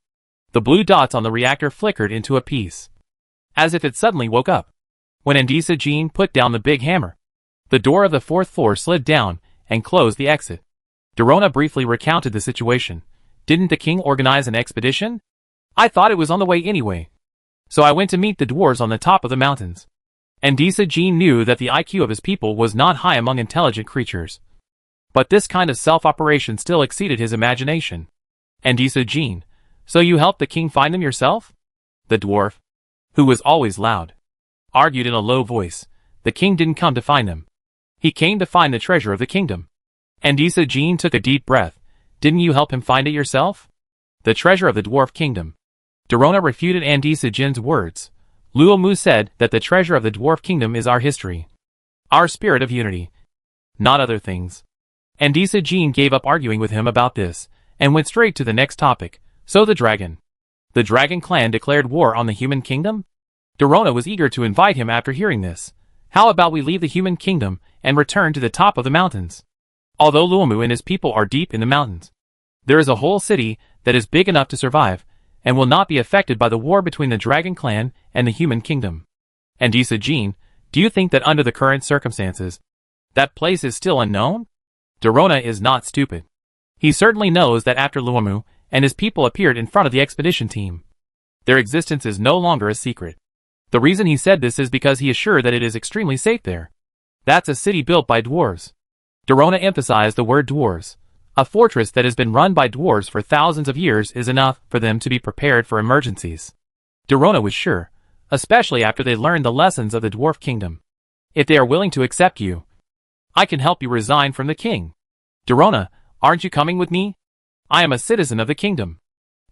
The blue dots on the reactor flickered into a piece, as if it suddenly woke up. When Andisa Jean put down the big hammer, the door of the fourth floor slid down and closed the exit. Dorona briefly recounted the situation. Didn't the king organize an expedition? I thought it was on the way anyway. So I went to meet the dwarves on the top of the mountains. Andisa Jean knew that the IQ of his people was not high among intelligent creatures. But this kind of self-operation still exceeded his imagination. Andisa Jean, so you helped the king find them yourself? The dwarf, who was always loud, argued in a low voice. The king didn't come to find them. He came to find the treasure of the kingdom. Andisa Jean took a deep breath. Didn't you help him find it yourself? The treasure of the dwarf kingdom. Dorona refuted Andisa Jean's words. Luomu said that the treasure of the dwarf kingdom is our history. Our spirit of unity. Not other things. Andisa Jean gave up arguing with him about this, and went straight to the next topic. So the dragon. The dragon clan declared war on the human kingdom? Dorona was eager to invite him after hearing this. How about we leave the human kingdom and return to the top of the mountains? Although Luomu and his people are deep in the mountains, there is a whole city that is big enough to survive, and will not be affected by the war between the dragon clan and the human kingdom. Andisa Jean, do you think that under the current circumstances, that place is still unknown? Dorona is not stupid. He certainly knows that after Luomu and his people appeared in front of the expedition team, their existence is no longer a secret. The reason he said this is because he is sure that it is extremely safe there. That's a city built by dwarves. Dorona emphasized the word dwarves. A fortress that has been run by dwarves for thousands of years is enough for them to be prepared for emergencies. Dorona was sure, especially after they learned the lessons of the dwarf kingdom. If they are willing to accept you, I can help you resign from the king. Dorona, aren't you coming with me? I am a citizen of the kingdom.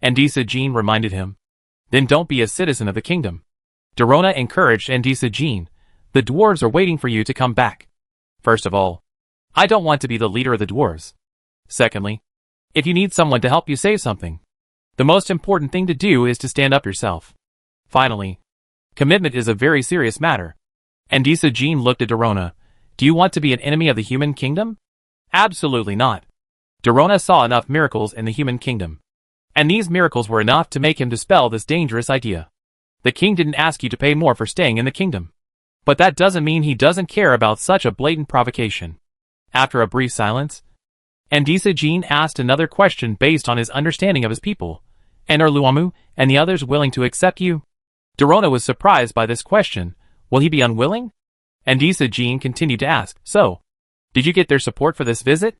Andisa Jean reminded him. Then don't be a citizen of the kingdom. Dorona encouraged Andisa Jean. The dwarves are waiting for you to come back. First of all, I don't want to be the leader of the dwarves. Secondly, if you need someone to help you save something, the most important thing to do is to stand up yourself. Finally, commitment is a very serious matter. Andisa Jean looked at Dorona. Do you want to be an enemy of the human kingdom? Absolutely not. Dorona saw enough miracles in the human kingdom, and these miracles were enough to make him dispel this dangerous idea. The king didn't ask you to pay more for staying in the kingdom. But that doesn't mean he doesn't care about such a blatant provocation. After a brief silence, Andisa Jean asked another question based on his understanding of his people. And are Luomu and the others willing to accept you? Dorona was surprised by this question. Will he be unwilling? Andisa Jean continued to ask, so, did you get their support for this visit?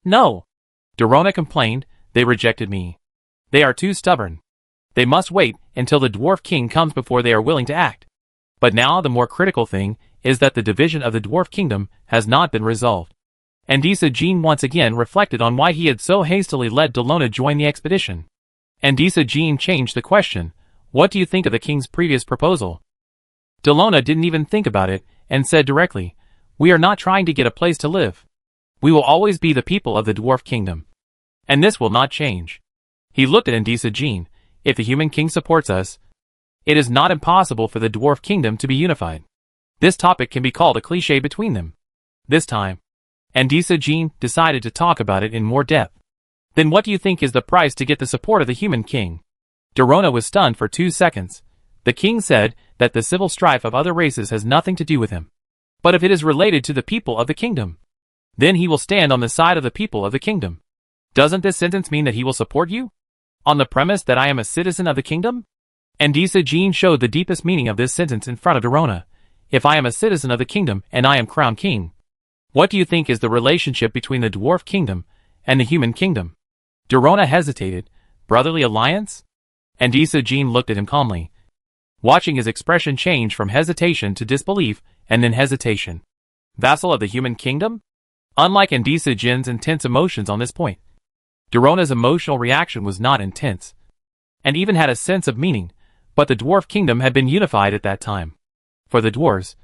No. Dorona complained, they rejected me. They are too stubborn. They must wait until the dwarf king comes before they are willing to act. But now the more critical thing is that the division of the dwarf kingdom has not been resolved. Andisa Jean once again reflected on why he had so hastily let Dorona join the expedition. Andisa Jean changed the question. What do you think of the king's previous proposal? Dorona didn't even think about it and said directly, we are not trying to get a place to live. We will always be the people of the dwarf kingdom. And this will not change. He looked at Andisa Jean. If the human king supports us, it is not impossible for the dwarf kingdom to be unified. This topic can be called a cliché between them. This time, Andisa Jean decided to talk about it in more depth. Then what do you think is the price to get the support of the human king? Dorona was stunned for 2 seconds. The king said that the civil strife of other races has nothing to do with him. But if it is related to the people of the kingdom, then he will stand on the side of the people of the kingdom. Doesn't this sentence mean that he will support you? On the premise that I am a citizen of the kingdom? Andisa Jean showed the deepest meaning of this sentence in front of Dorona. If I am a citizen of the kingdom and I am crowned king, what do you think is the relationship between the dwarf kingdom and the human kingdom? Dorona hesitated. Brotherly alliance? Andisa Jean looked at him calmly, watching his expression change from hesitation to disbelief and then hesitation. Vassal of the human kingdom? Unlike Andisa Jean's intense emotions on this point, Dorona's emotional reaction was not intense, and even had a sense of meaning, but the dwarf kingdom had been unified at that time. For the dwarves,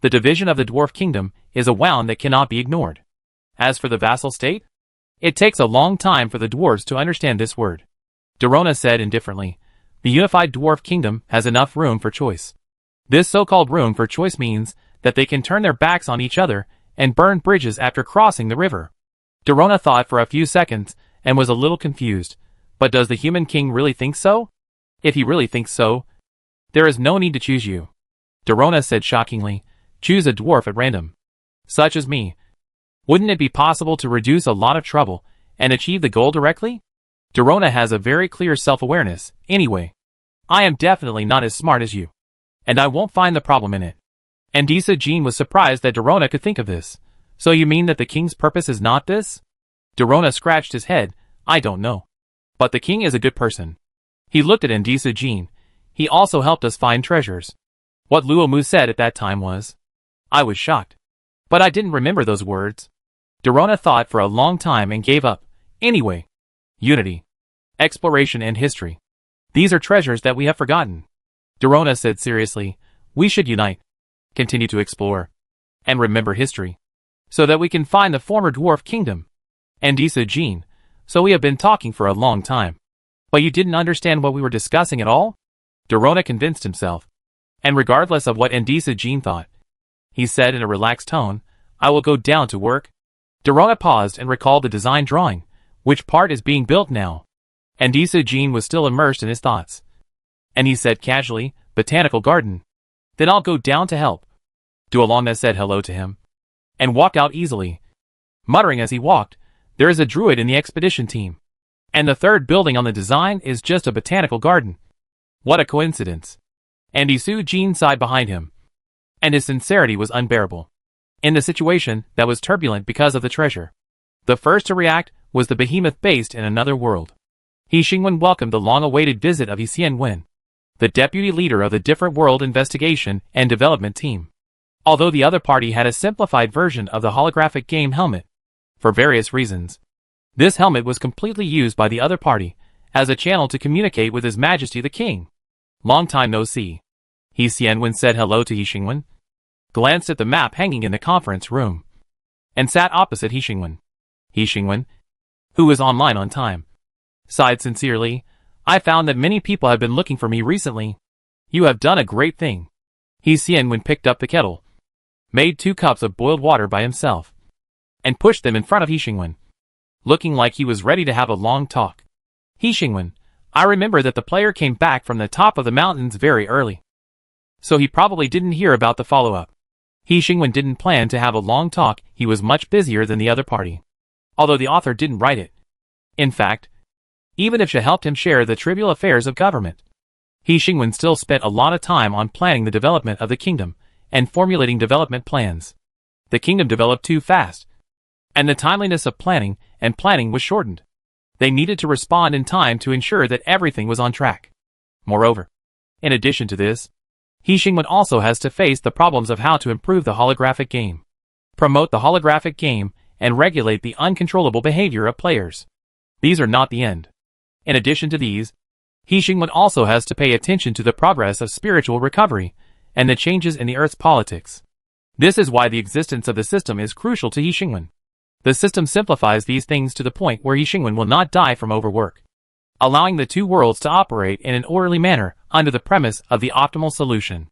the division of the dwarf kingdom is a wound that cannot be ignored. As for the vassal state, it takes a long time for the dwarves to understand this word. Dorona said indifferently, the unified dwarf kingdom has enough room for choice. This so-called room for choice means that they can turn their backs on each other and burn bridges after crossing the river. Dorona thought for a few seconds and was a little confused. But does the human king really think so? If he really thinks so, there is no need to choose you. Dorona said shockingly, choose a dwarf at random. Such as me. Wouldn't it be possible to reduce a lot of trouble and achieve the goal directly? Dorona has a very clear self-awareness. Anyway, I am definitely not as smart as you, and I won't find the problem in it. Andisa Jean was surprised that Dorona could think of this. So you mean that the king's purpose is not this? Dorona scratched his head. I don't know. But the king is a good person. He looked at Andisa Jean. He also helped us find treasures. What Luomu said at that time was, I was shocked. But I didn't remember those words. Dorona thought for a long time and gave up. Anyway, unity, exploration and history. These are treasures that we have forgotten. Dorona said seriously, we should unite, continue to explore, and remember history, so that we can find the former dwarf kingdom. Andisa Jean, so we have been talking for a long time. But you didn't understand what we were discussing at all? Dorona convinced himself. And regardless of what Andisa Jean thought, he said in a relaxed tone, I will go down to work. Dorona paused and recalled the design drawing. Which part is being built now? Andisa Jean was still immersed in his thoughts. And he said casually, botanical garden. Then I'll go down to help. Duolongna said hello to him, and walked out easily, muttering as he walked, there is a druid in the expedition team. And the third building on the design is just a botanical garden. What a coincidence. And Isu Jin sighed behind him, and his sincerity was unbearable. In the situation that was turbulent because of the treasure, the first to react was the behemoth based in another world. He Xingwen welcomed the long-awaited visit of He Xianwen, the deputy leader of the different world investigation and development team. Although the other party had a simplified version of the holographic game helmet, for various reasons, this helmet was completely used by the other party as a channel to communicate with His Majesty the King. Long time no see. He Xianwen said hello to He Xingwen, glanced at the map hanging in the conference room, and sat opposite He Xingwen. He Xingwen, who was online on time, sighed sincerely, I found that many people have been looking for me recently. You have done a great thing. He Xianwen picked up the kettle, made 2 cups of boiled water by himself, and pushed them in front of He Xingwen, looking like he was ready to have a long talk. He Xingwen, I remember that the player came back from the top of the mountains very early, so he probably didn't hear about the follow-up. He Xingwen didn't plan to have a long talk, he was much busier than the other party, although the author didn't write it. In fact, even if she helped him share the trivial affairs of government, He Xingwen still spent a lot of time on planning the development of the kingdom and formulating development plans. The kingdom developed too fast, and the timeliness of planning was shortened. They needed to respond in time to ensure that everything was on track. Moreover, in addition to this, He Xingwen also has to face the problems of how to improve the holographic game, promote the holographic game, and regulate the uncontrollable behavior of players. These are not the end. In addition to these, He Xingwen also has to pay attention to the progress of spiritual recovery and the changes in the Earth's politics. This is why the existence of the system is crucial to He Xingwen. The system simplifies these things to the point where He Xingwen will not die from overwork, allowing the 2 worlds to operate in an orderly manner under the premise of the optimal solution.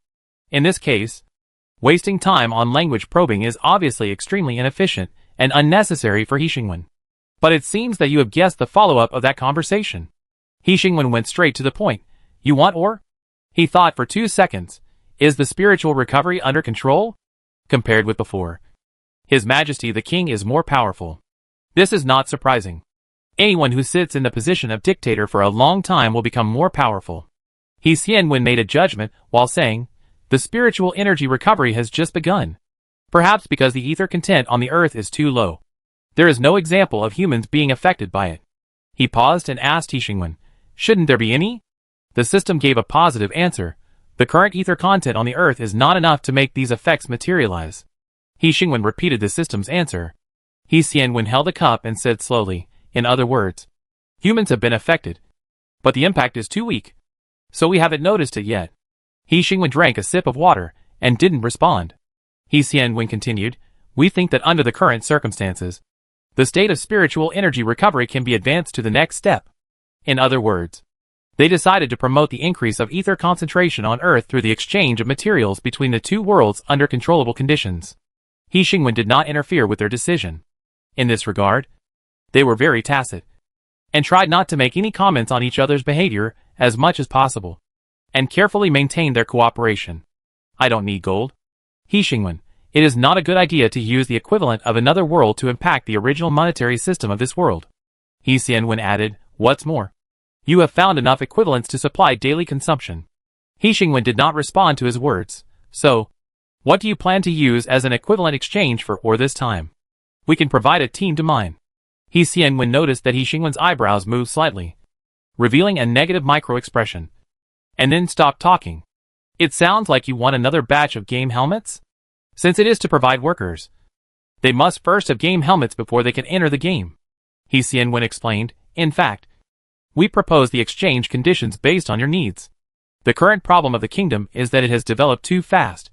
In this case, wasting time on language probing is obviously extremely inefficient and unnecessary for He Xingwen. But it seems that you have guessed the follow-up of that conversation. He Xingwen went straight to the point. You want ore? He thought for 2 seconds. Is the spiritual recovery under control? Compared with before, His Majesty the King is more powerful. This is not surprising. Anyone who sits in the position of dictator for a long time will become more powerful. He Xianwen made a judgment while saying, the spiritual energy recovery has just begun. Perhaps because the ether content on the earth is too low. There is no example of humans being affected by it. He paused and asked He Xingwen, shouldn't there be any? The system gave a positive answer. The current ether content on the earth is not enough to make these effects materialize. He Xingwen repeated the system's answer. He Xianwen held a cup and said slowly, in other words, humans have been affected, but the impact is too weak, so we haven't noticed it yet. He Xingwen drank a sip of water and didn't respond. He Xianwen continued, we think that under the current circumstances, the state of spiritual energy recovery can be advanced to the next step. In other words, they decided to promote the increase of ether concentration on Earth through the exchange of materials between the 2 worlds under controllable conditions. He Xingwen did not interfere with their decision. In this regard, they were very tacit, and tried not to make any comments on each other's behavior as much as possible, and carefully maintained their cooperation. I don't need gold. He Xingwen, it is not a good idea to use the equivalent of another world to impact the original monetary system of this world. He Xianwen added, what's more, you have found enough equivalents to supply daily consumption. He Xingwen did not respond to his words, so, what do you plan to use as an equivalent exchange for ore this time? We can provide a team to mine. He Xianwen noticed that He Xingwen's eyebrows moved slightly, revealing a negative micro-expression, and then stopped talking. It sounds like you want another batch of game helmets? Since it is to provide workers, they must first have game helmets before they can enter the game. He Xianwen explained, in fact, we propose the exchange conditions based on your needs. The current problem of the kingdom is that it has developed too fast,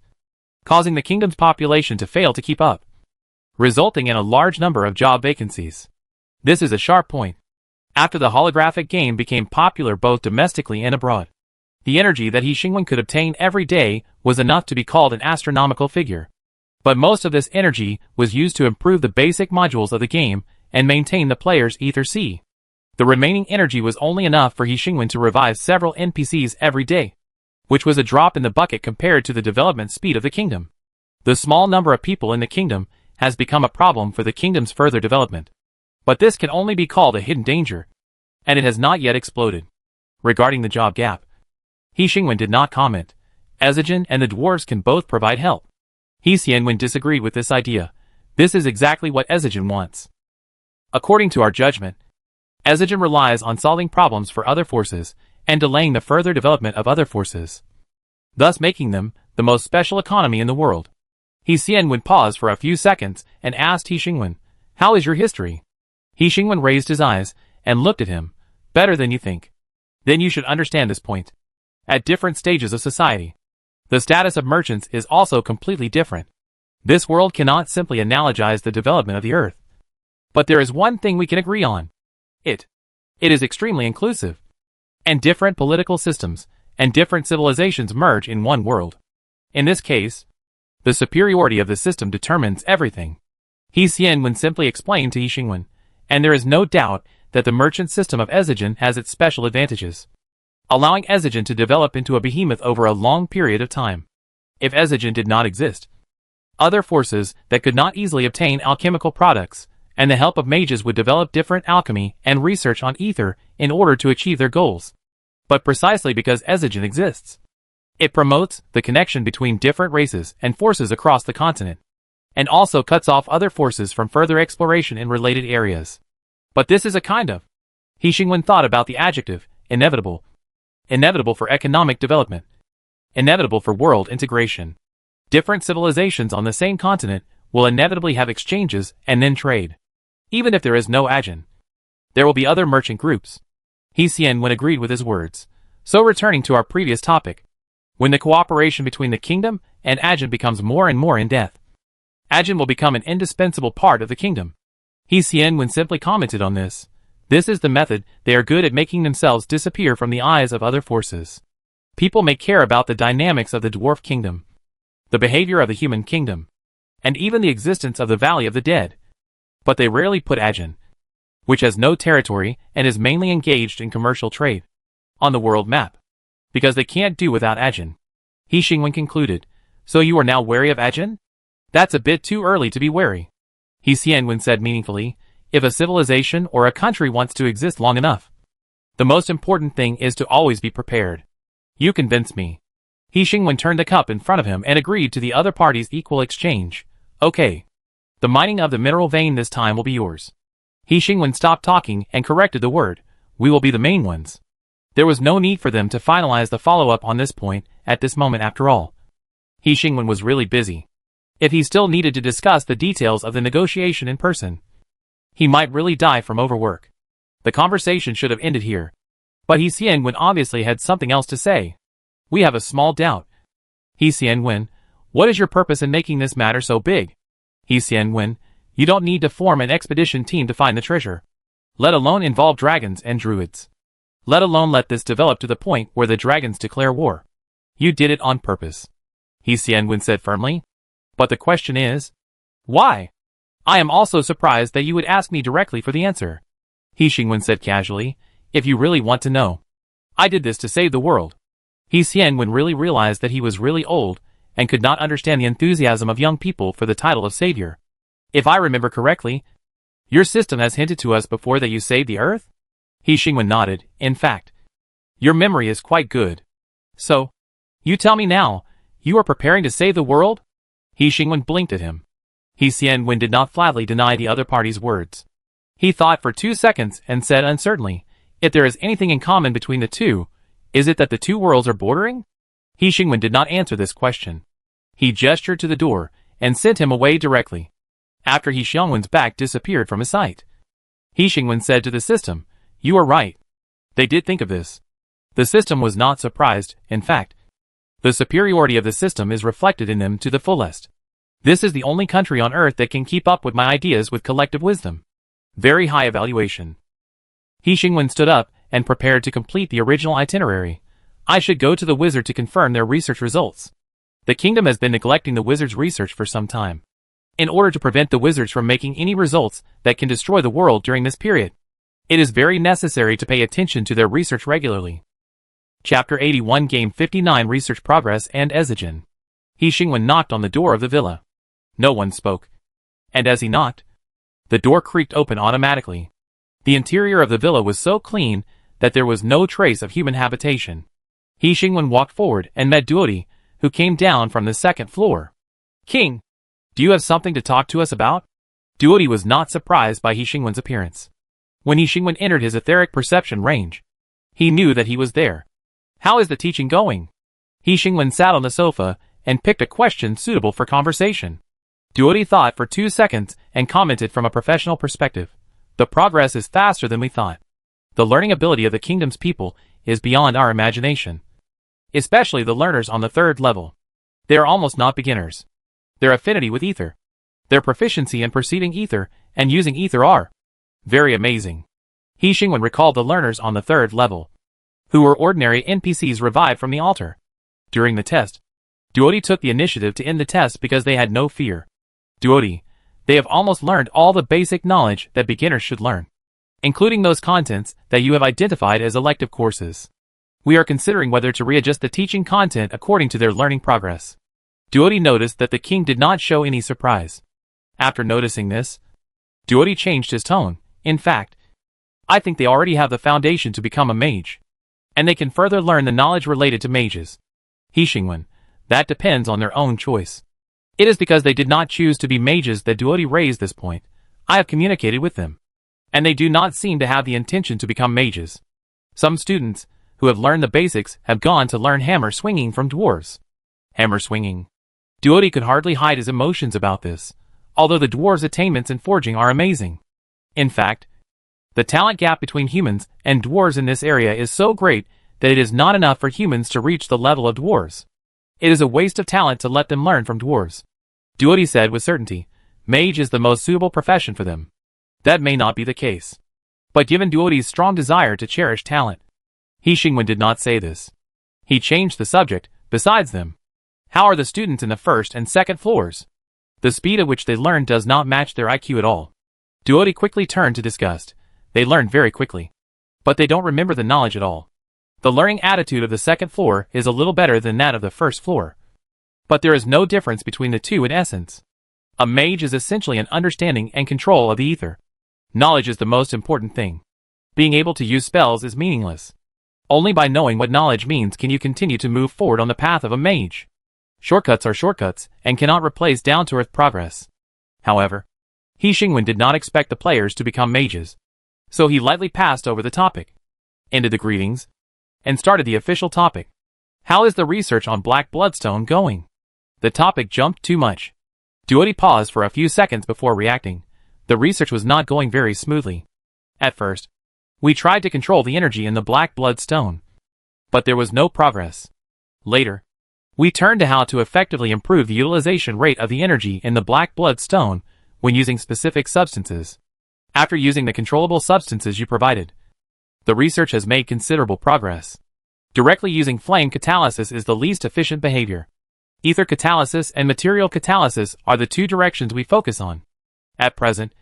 causing the kingdom's population to fail to keep up, resulting in a large number of job vacancies. This is a sharp point. After the holographic game became popular both domestically and abroad, the energy that He Xingwen could obtain every day was enough to be called an astronomical figure. But most of this energy was used to improve the basic modules of the game and maintain the player's ether C. The remaining energy was only enough for He Xingwen to revive several NPCs every day. which was a drop in the bucket compared to the development speed of the kingdom. The small number of people in the kingdom has become a problem for the kingdom's further development. But this can only be called a hidden danger, and it has not yet exploded. Regarding the job gap, He Xingwen did not comment. Ezijin and the dwarves can both provide help. He Xianwen disagreed with this idea. This is exactly what Ezijin wants. According to our judgment, Ezijin relies on solving problems for other forces and delaying the further development of other forces, thus making them the most special economy in the world. He Xianwen paused for a few seconds and asked He Xingwen, "How is your history?" He Xingwen raised his eyes and looked at him. "Better than you think." Then you should understand this point. At different stages of society, the status of merchants is also completely different. This world cannot simply analogize the development of the earth. But there is one thing we can agree on. It is extremely inclusive. And different political systems and different civilizations merge in one world. In this case, the superiority of the system determines everything. He Xianwen simply explained to He Xingwen, and there is no doubt that the merchant system of Ezijin has its special advantages, allowing Ezijin to develop into a behemoth over a long period of time. If Ezijin did not exist, other forces that could not easily obtain alchemical products and the help of mages would develop different alchemy and research on ether in order to achieve their goals. But precisely because Ezijin exists, it promotes the connection between different races and forces across the continent, and also cuts off other forces from further exploration in related areas. But this is a kind of. He Xingwen thought about the adjective, inevitable. Inevitable for economic development. Inevitable for world integration. Different civilizations on the same continent will inevitably have exchanges and then trade. Even if there is no Ajin, there will be other merchant groups. He Xianwen agreed with his words. So returning to our previous topic, when the cooperation between the kingdom and Ajin becomes more and more in depth, Ajin will become an indispensable part of the kingdom. He Xianwen simply commented on this. This is the method they are good at, making themselves disappear from the eyes of other forces. People may care about the dynamics of the dwarf kingdom, the behavior of the human kingdom, and even the existence of the Valley of the Dead. But they rarely put Ajin, which has no territory and is mainly engaged in commercial trade, on the world map, because they can't do without Ajin. He Xingwen concluded. So you are now wary of Ajin? That's a bit too early to be wary. He Xianwen said meaningfully. If a civilization or a country wants to exist long enough, the most important thing is to always be prepared. You convince me. He Xingwen turned the cup in front of him and agreed to the other party's equal exchange. Okay. The mining of the mineral vein this time will be yours. He Xingwen stopped talking and corrected the word. We will be the main ones. There was no need for them to finalize the follow-up on this point at this moment after all. He Xingwen was really busy. If he still needed to discuss the details of the negotiation in person, he might really die from overwork. The conversation should have ended here. But He Xianwen obviously had something else to say. We have a small doubt. He Xianwen, what is your purpose in making this matter so big? He Xianwen, you don't need to form an expedition team to find the treasure, let alone involve dragons and druids. Let alone let this develop to the point where the dragons declare war. You did it on purpose. He Xianwen said firmly. But the question is, why? I am also surprised that you would ask me directly for the answer. He Xingwen said casually, if you really want to know. I did this to save the world. He Xianwen really realized that he was really old and could not understand the enthusiasm of young people for the title of savior. If I remember correctly, your system has hinted to us before that you saved the earth? He Xingwen nodded. In fact, your memory is quite good. So, you tell me now, you are preparing to save the world? He Xingwen blinked at him. He Xianwen did not flatly deny the other party's words. He thought for 2 seconds and said uncertainly, if there is anything in common between the two, is it that the two worlds are bordering? He Xingwen did not answer this question. He gestured to the door and sent him away directly, after He Xianwen's back disappeared from his sight. He Xingwen said to the system, you are right. They did think of this. The system was not surprised. In fact, the superiority of the system is reflected in them to the fullest. This is the only country on earth that can keep up with my ideas with collective wisdom. Very high evaluation. He Xingwen stood up and prepared to complete the original itinerary. I should go to the wizard to confirm their research results. The kingdom has been neglecting the wizard's research for some time, in order to prevent the wizards from making any results that can destroy the world during this period. It is very necessary to pay attention to their research regularly. Chapter 81 Game 59 Research Progress and Ezigen. He Xingwen knocked on the door of the villa. No one spoke. And as he knocked, the door creaked open automatically. The interior of the villa was so clean that there was no trace of human habitation. He Xingwen walked forward and met Duodi, who came down from the second floor. King, do you have something to talk to us about? Duodi was not surprised by He Xingwen's appearance. When He Xingwen entered his etheric perception range, he knew that he was there. How is the teaching going? He Xingwen sat on the sofa and picked a question suitable for conversation. Duodi thought for 2 seconds and commented from a professional perspective. The progress is faster than we thought. The learning ability of the kingdom's people is beyond our imagination. Especially the learners on the 3rd level. They are almost not beginners. Their affinity with ether, their proficiency in perceiving ether and using ether are very amazing. He Xingwen recalled the learners on the 3rd level, who were ordinary NPCs revived from the altar. During the test, Duodi took the initiative to end the test because they had no fear. Duodi, they have almost learned all the basic knowledge that beginners should learn, including those contents that you have identified as elective courses. We are considering whether to readjust the teaching content according to their learning progress. Duodi noticed that the king did not show any surprise. After noticing this, Duodi changed his tone. In fact, I think they already have the foundation to become a mage, and they can further learn the knowledge related to mages. He Xingwen, that depends on their own choice. It is because they did not choose to be mages that Duodi raised this point. I have communicated with them, and they do not seem to have the intention to become mages. Some students, who have learned the basics, have gone to learn hammer swinging from dwarves. Hammer swinging. Duodi could hardly hide his emotions about this, although the dwarves' attainments in forging are amazing. In fact, the talent gap between humans and dwarves in this area is so great that it is not enough for humans to reach the level of dwarves. It is a waste of talent to let them learn from dwarves. Duodi said with certainty, mage is the most suitable profession for them. That may not be the case. But given Duodi's strong desire to cherish talent, He Xingwen did not say this. He changed the subject. Besides them, how are the students in the 1st and 2nd floors? The speed at which they learn does not match their IQ at all. Duodi quickly turned to disgust. They learn very quickly, but they don't remember the knowledge at all. The learning attitude of the 2nd floor is a little better than that of the 1st floor. But there is no difference between the two in essence. A mage is essentially an understanding and control of the ether. Knowledge is the most important thing. Being able to use spells is meaningless. Only by knowing what knowledge means can you continue to move forward on the path of a mage. Shortcuts are shortcuts and cannot replace down-to-earth progress. However, He Xingwen did not expect the players to become mages, so he lightly passed over the topic, ended the greetings, and started the official topic. How is the research on Black Bloodstone going? The topic jumped too much. Duodi paused for a few seconds before reacting. The research was not going very smoothly. At first, we tried to control the energy in the Black Bloodstone, but there was no progress. Later, we turned to how to effectively improve the utilization rate of the energy in the Black Bloodstone when using specific substances. After using the controllable substances you provided, the research has made considerable progress. Directly using flame catalysis is the least efficient behavior. Ether catalysis and material catalysis are the 2 directions we focus on. At present,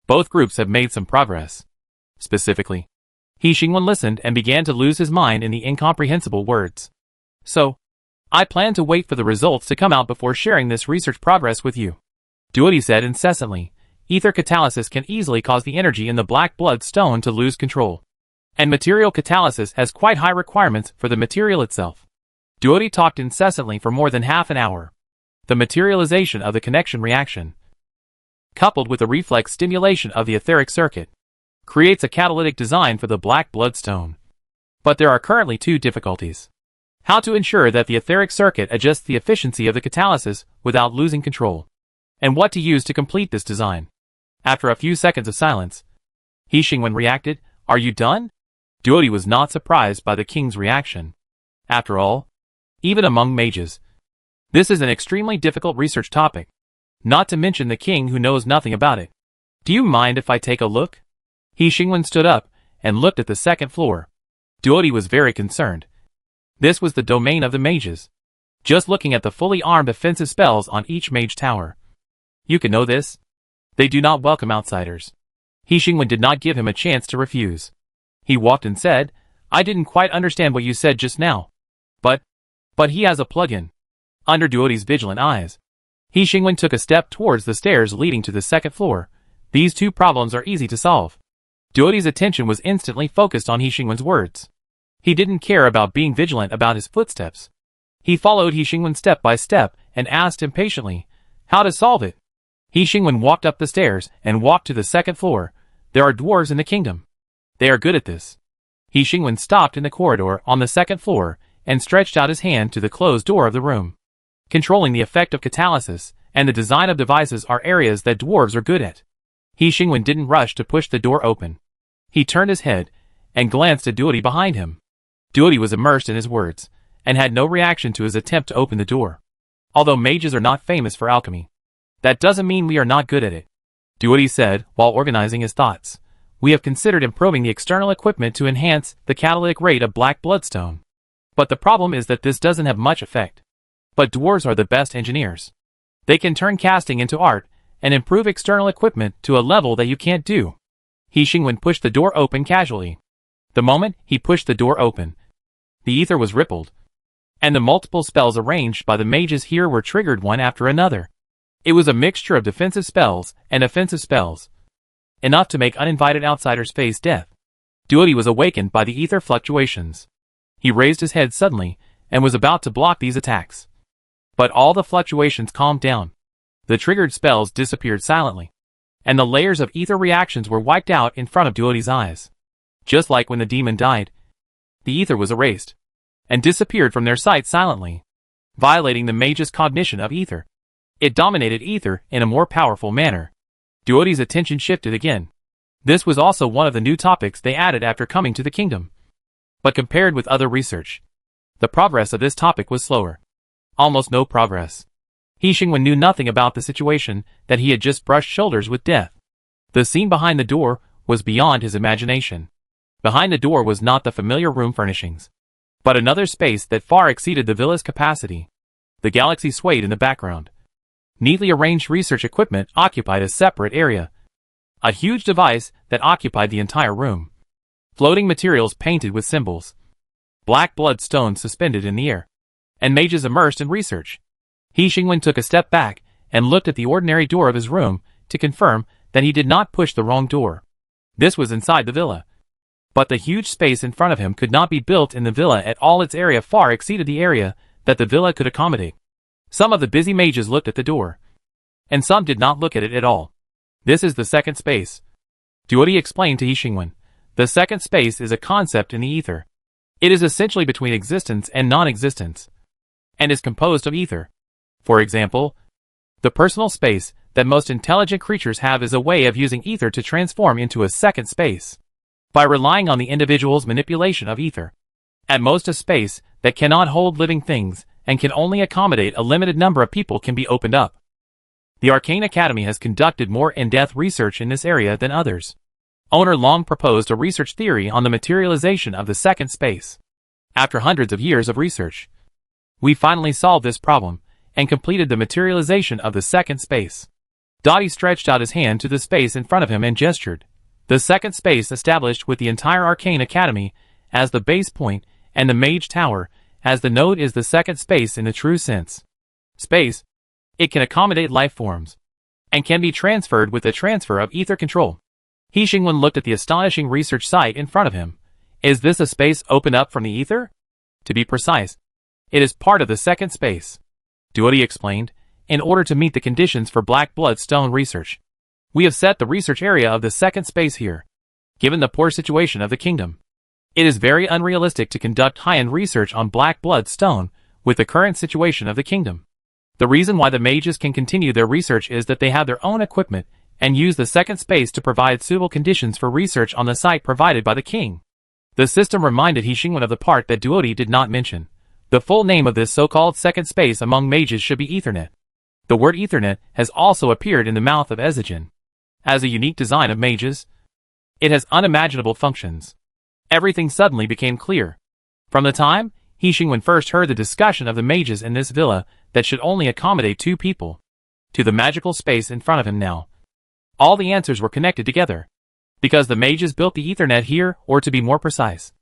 both groups have made some progress. Specifically, He Xingwen listened and began to lose his mind in the incomprehensible words. So, I plan to wait for the results to come out before sharing this research progress with you. Duodi said incessantly. Ether catalysis can easily cause the energy in the Black Bloodstone to lose control. And material catalysis has quite high requirements for the material itself. Duodi talked incessantly for more than half an hour. The materialization of the connection reaction, coupled with the reflex stimulation of the etheric circuit, creates a catalytic design for the Black Bloodstone. But there are currently 2 difficulties. How to ensure that the etheric circuit adjusts the efficiency of the catalysis without losing control, and what to use to complete this design. After a few seconds of silence, He Xingwen reacted, "Are you done?" Duodi was not surprised by the king's reaction. After all, even among mages, this is an extremely difficult research topic, not to mention the king who knows nothing about it. Do you mind if I take a look? He Xingwen stood up and looked at the 2nd floor. Duodi was very concerned. This was the domain of the mages. Just looking at the fully armed offensive spells on each mage tower, you can know this. They do not welcome outsiders. He Xingwen did not give him a chance to refuse. He walked and said, I didn't quite understand what you said just now. But he has a plug-in. Under Duoti's vigilant eyes, He Xingwen took a step towards the stairs leading to the second floor. These two problems are easy to solve. Duoti's attention was instantly focused on He Xingwen's words. He didn't care about being vigilant about his footsteps. He followed He Xingwen step by step and asked impatiently how to solve it. He Xingwen walked up the stairs and walked to the second floor. There are dwarves in the kingdom. They are good at this. He Xingwen stopped in the corridor on the second floor and stretched out his hand to the closed door of the room. Controlling the effect of catalysis and the design of devices are areas that dwarves are good at. He Xingwen didn't rush to push the door open. He turned his head and glanced at Duoti behind him. Duoti was immersed in his words and had no reaction to his attempt to open the door. Although mages are not famous for alchemy, that doesn't mean we are not good at it, Duoti said while organizing his thoughts. We have considered improving the external equipment to enhance the catalytic rate of black bloodstone. But the problem is that this doesn't have much effect. But dwarves are the best engineers. They can turn casting into art and improve external equipment to a level that you can't do. He Xingwen pushed the door open casually. The moment he pushed the door open, the ether was rippled, and the multiple spells arranged by the mages here were triggered one after another. It was a mixture of defensive spells and offensive spells, enough to make uninvited outsiders face death. Duoti was awakened by the ether fluctuations. He raised his head suddenly and was about to block these attacks. But all the fluctuations calmed down. The triggered spells disappeared silently, and the layers of ether reactions were wiped out in front of Duoti's eyes. Just like when the demon died, the ether was erased and disappeared from their sight silently, violating the mage's cognition of ether. It dominated ether in a more powerful manner. Duoti's attention shifted again. This was also one of the new topics they added after coming to the kingdom. But compared with other research, the progress of this topic was slower. Almost no progress. He Xingwen knew nothing about the situation, that he had just brushed shoulders with death. The scene behind the door was beyond his imagination. Behind the door was not the familiar room furnishings, but another space that far exceeded the villa's capacity. The galaxy swayed in the background. Neatly arranged research equipment occupied a separate area. A huge device that occupied the entire room. Floating materials painted with symbols. Black blood stones suspended in the air. And mages immersed in research. He Xingwen took a step back and looked at the ordinary door of his room to confirm that he did not push the wrong door. This was inside the villa. But the huge space in front of him could not be built in the villa at all. Its area far exceeded the area that the villa could accommodate. Some of the busy mages looked at the door, and some did not look at it at all. This is the second space, Duoti explained to He Xingwen. The second space is a concept in the ether. It is essentially between existence and non-existence, and is composed of ether. For example, the personal space that most intelligent creatures have is a way of using ether to transform into a second space, by relying on the individual's manipulation of ether. At most, a space that cannot hold living things and can only accommodate a limited number of people can be opened up. The Arcane Academy has conducted more in-depth research in this area than others. Owner long proposed a research theory on the materialization of the second space. After hundreds of years of research, we finally solved this problem and completed the materialization of the second space. Duoti stretched out his hand to the space in front of him and gestured. The second space established with the entire Arcane Academy as the base point and the Mage Tower as the node is the second space in the true sense. Space. It can accommodate life forms and can be transferred with the transfer of ether control. He Xingwen looked at the astonishing research site in front of him. Is this a space opened up from the ether? To be precise, it is part of the second space, Duoti explained, in order to meet the conditions for black blood stone research. We have set the research area of the second space here. Given the poor situation of the kingdom, it is very unrealistic to conduct high-end research on black blood stone with the current situation of the kingdom. The reason why the mages can continue their research is that they have their own equipment and use the second space to provide suitable conditions for research on the site provided by the king. The system reminded He Xingwen of the part that Duoti did not mention. The full name of this so-called second space among mages should be Ethernet. The word Ethernet has also appeared in the mouth of Ezigen. As a unique design of mages, it has unimaginable functions. Everything suddenly became clear. From the time He Xingwen first heard the discussion of the mages in this villa that should only accommodate 2 people, to the magical space in front of him now, all the answers were connected together. Because the mages built the Ethernet here, or to be more precise,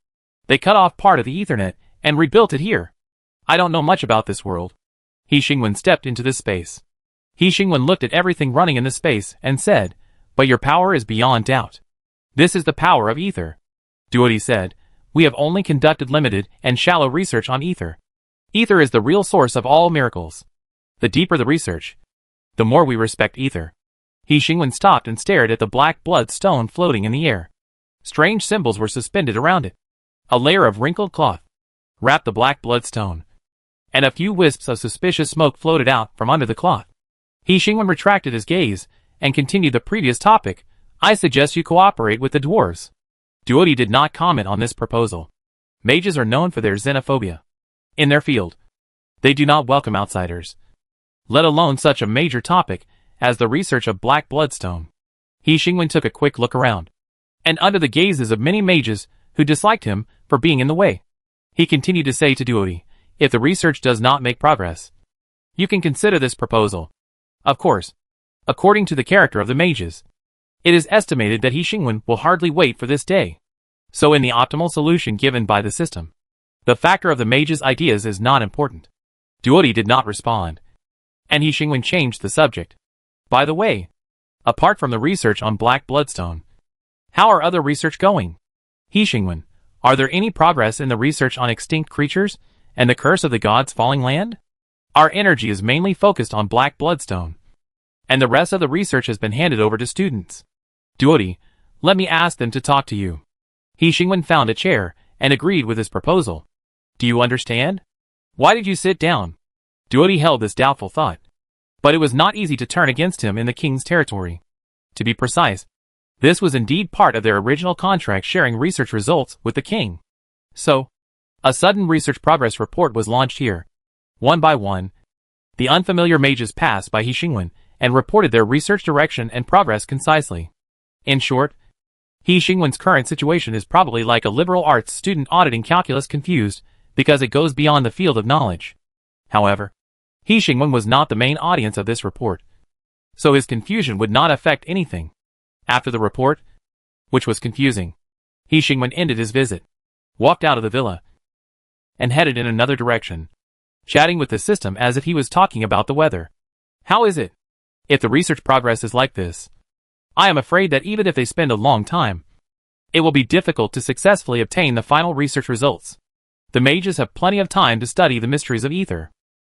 They cut off part of the Ethernet and rebuilt it here. I don't know much about this world. He Xingwen stepped into this space. He Xingwen looked at everything running in this space and said, "But your power is beyond doubt. This is the power of ether." Duodi said, "We have only conducted limited and shallow research on ether. Ether is the real source of all miracles. The deeper the research, the more we respect ether." He Xingwen stopped and stared at the black blood stone floating in the air. Strange symbols were suspended around it. A layer of wrinkled cloth wrapped the black blood stone, and a few wisps of suspicious smoke floated out from under the cloth. He Xingwen retracted his gaze and continued the previous topic. "I suggest you cooperate with the dwarves." Duodi did not comment on this proposal. Mages are known for their xenophobia. In their field, they do not welcome outsiders, let alone such a major topic as the research of black bloodstone. He Xingwen took a quick look around, and under the gazes of many mages who disliked him for being in the way, he continued to say to Duodi, "If the research does not make progress, you can consider this proposal. Of course, according to the character of the mages, it is estimated that He Xingwen will hardly wait for this day. So in the optimal solution given by the system, the factor of the mages' ideas is not important." Duodi did not respond, and He Xingwen changed the subject. "By the way, apart from the research on black bloodstone, how are other research going? He Xingwen, are there any progress in the research on extinct creatures and the curse of the gods' falling land? Our energy is mainly focused on black bloodstone, and the rest of the research has been handed over to students. Duodi, let me ask them to talk to you." He Xingwen found a chair and agreed with his proposal. "Do you understand? Why did you sit down?" Duodi held this doubtful thought, but it was not easy to turn against him in the king's territory. To be precise, this was indeed part of their original contract sharing research results with the king. So, a sudden research progress report was launched here. One by one, the unfamiliar mages passed by He Xingwen and reported their research direction and progress concisely. In short, He Xingwen's current situation is probably like a liberal arts student auditing calculus confused because it goes beyond the field of knowledge. However, He Xingwen was not the main audience of this report, so his confusion would not affect anything. After the report, which was confusing, He Xingwen ended his visit, walked out of the villa, and headed in another direction, chatting with the system as if he was talking about the weather. "How is it? If the research progress is like this, I am afraid that even if they spend a long time, it will be difficult to successfully obtain the final research results. The mages have plenty of time to study the mysteries of ether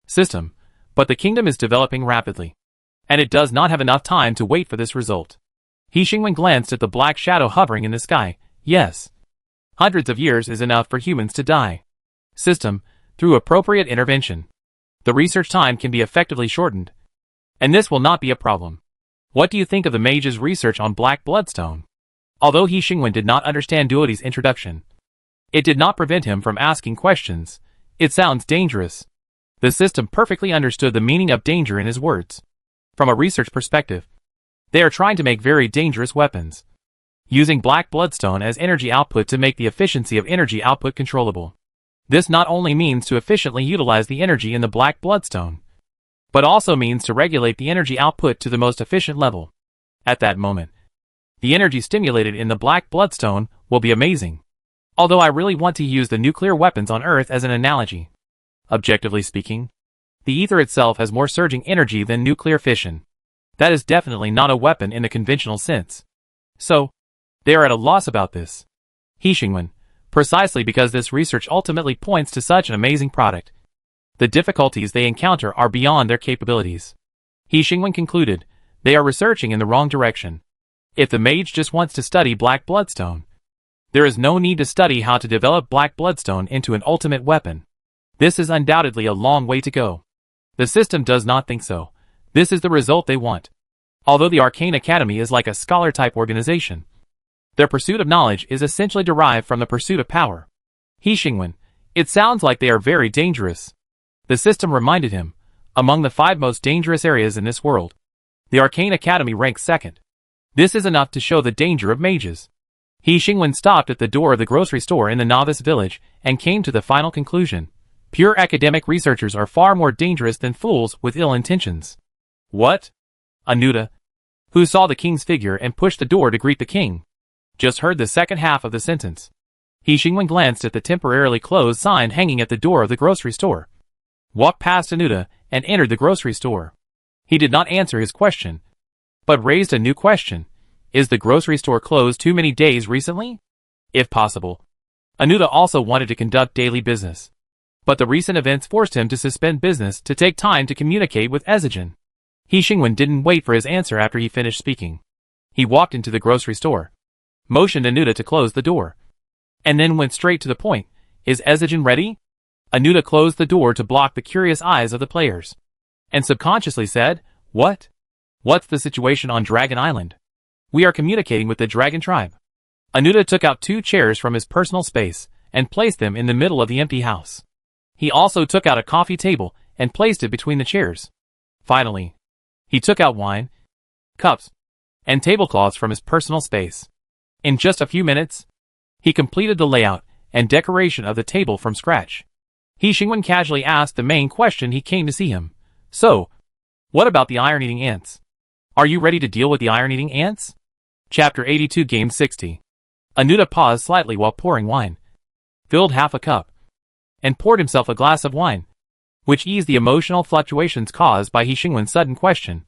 system, but the kingdom is developing rapidly, and it does not have enough time to wait for this result." He Xingwen glanced at the black shadow hovering in the sky. "Yes. Hundreds of years is enough for humans to die. System, through appropriate intervention, the research time can be effectively shortened, and this will not be a problem. What do you think of the mage's research on black bloodstone?" Although He Xingwen did not understand Duodi's introduction, it did not prevent him from asking questions. "It sounds dangerous." The system perfectly understood the meaning of danger in his words. From a research perspective, they are trying to make very dangerous weapons, using black bloodstone as energy output to make the efficiency of energy output controllable. This not only means to efficiently utilize the energy in the black bloodstone, but also means to regulate the energy output to the most efficient level. At that moment, the energy stimulated in the black bloodstone will be amazing. Although I really want to use the nuclear weapons on Earth as an analogy. Objectively speaking, the ether itself has more surging energy than nuclear fission. That is definitely not a weapon in the conventional sense. So, they are at a loss about this. He Xingwen, precisely because this research ultimately points to such an amazing product. The difficulties they encounter are beyond their capabilities. He Xingwen concluded, they are researching in the wrong direction. If the mage just wants to study black bloodstone, there is no need to study how to develop black bloodstone into an ultimate weapon. This is undoubtedly a long way to go. The system does not think so. This is the result they want. Although the Arcane Academy is like a scholar-type organization, their pursuit of knowledge is essentially derived from the pursuit of power. He Xingwen, it sounds like they are very dangerous. The system reminded him, among the 5 most dangerous areas in this world, the Arcane Academy ranks second. This is enough to show the danger of mages. He Xingwen stopped at the door of the grocery store in the novice village and came to the final conclusion. Pure academic researchers are far more dangerous than fools with ill intentions. What? Anuta, who saw the king's figure and pushed the door to greet the king, just heard the second half of the sentence. He Xingwen glanced at the temporarily closed sign hanging at the door of the grocery store, walked past Anuta, and entered the grocery store. He did not answer his question, but raised a new question. Is the grocery store closed too many days recently? If possible. Anuta also wanted to conduct daily business, but the recent events forced him to suspend business to take time to communicate with Ezijin. He Xingwen didn't wait for his answer after he finished speaking. He walked into the grocery store, motioned Anuta to close the door, and then went straight to the point. Is Ezijin ready? Anuta closed the door to block the curious eyes of the players, and subconsciously said, What? What's the situation on Dragon Island? We are communicating with the Dragon Tribe. Anuta took out 2 chairs from his personal space and placed them in the middle of the empty house. He also took out a coffee table and placed it between the chairs. Finally, he took out wine, cups, and tablecloths from his personal space. In just a few minutes, he completed the layout and decoration of the table from scratch. He Xingwen casually asked the main question he came to see him. So, what about the iron-eating ants? Are you ready to deal with the iron-eating ants? Chapter 82 Game 60. Anuta paused slightly while pouring wine, filled half a cup, and poured himself a glass of wine, which eased the emotional fluctuations caused by He Xingwen's sudden question,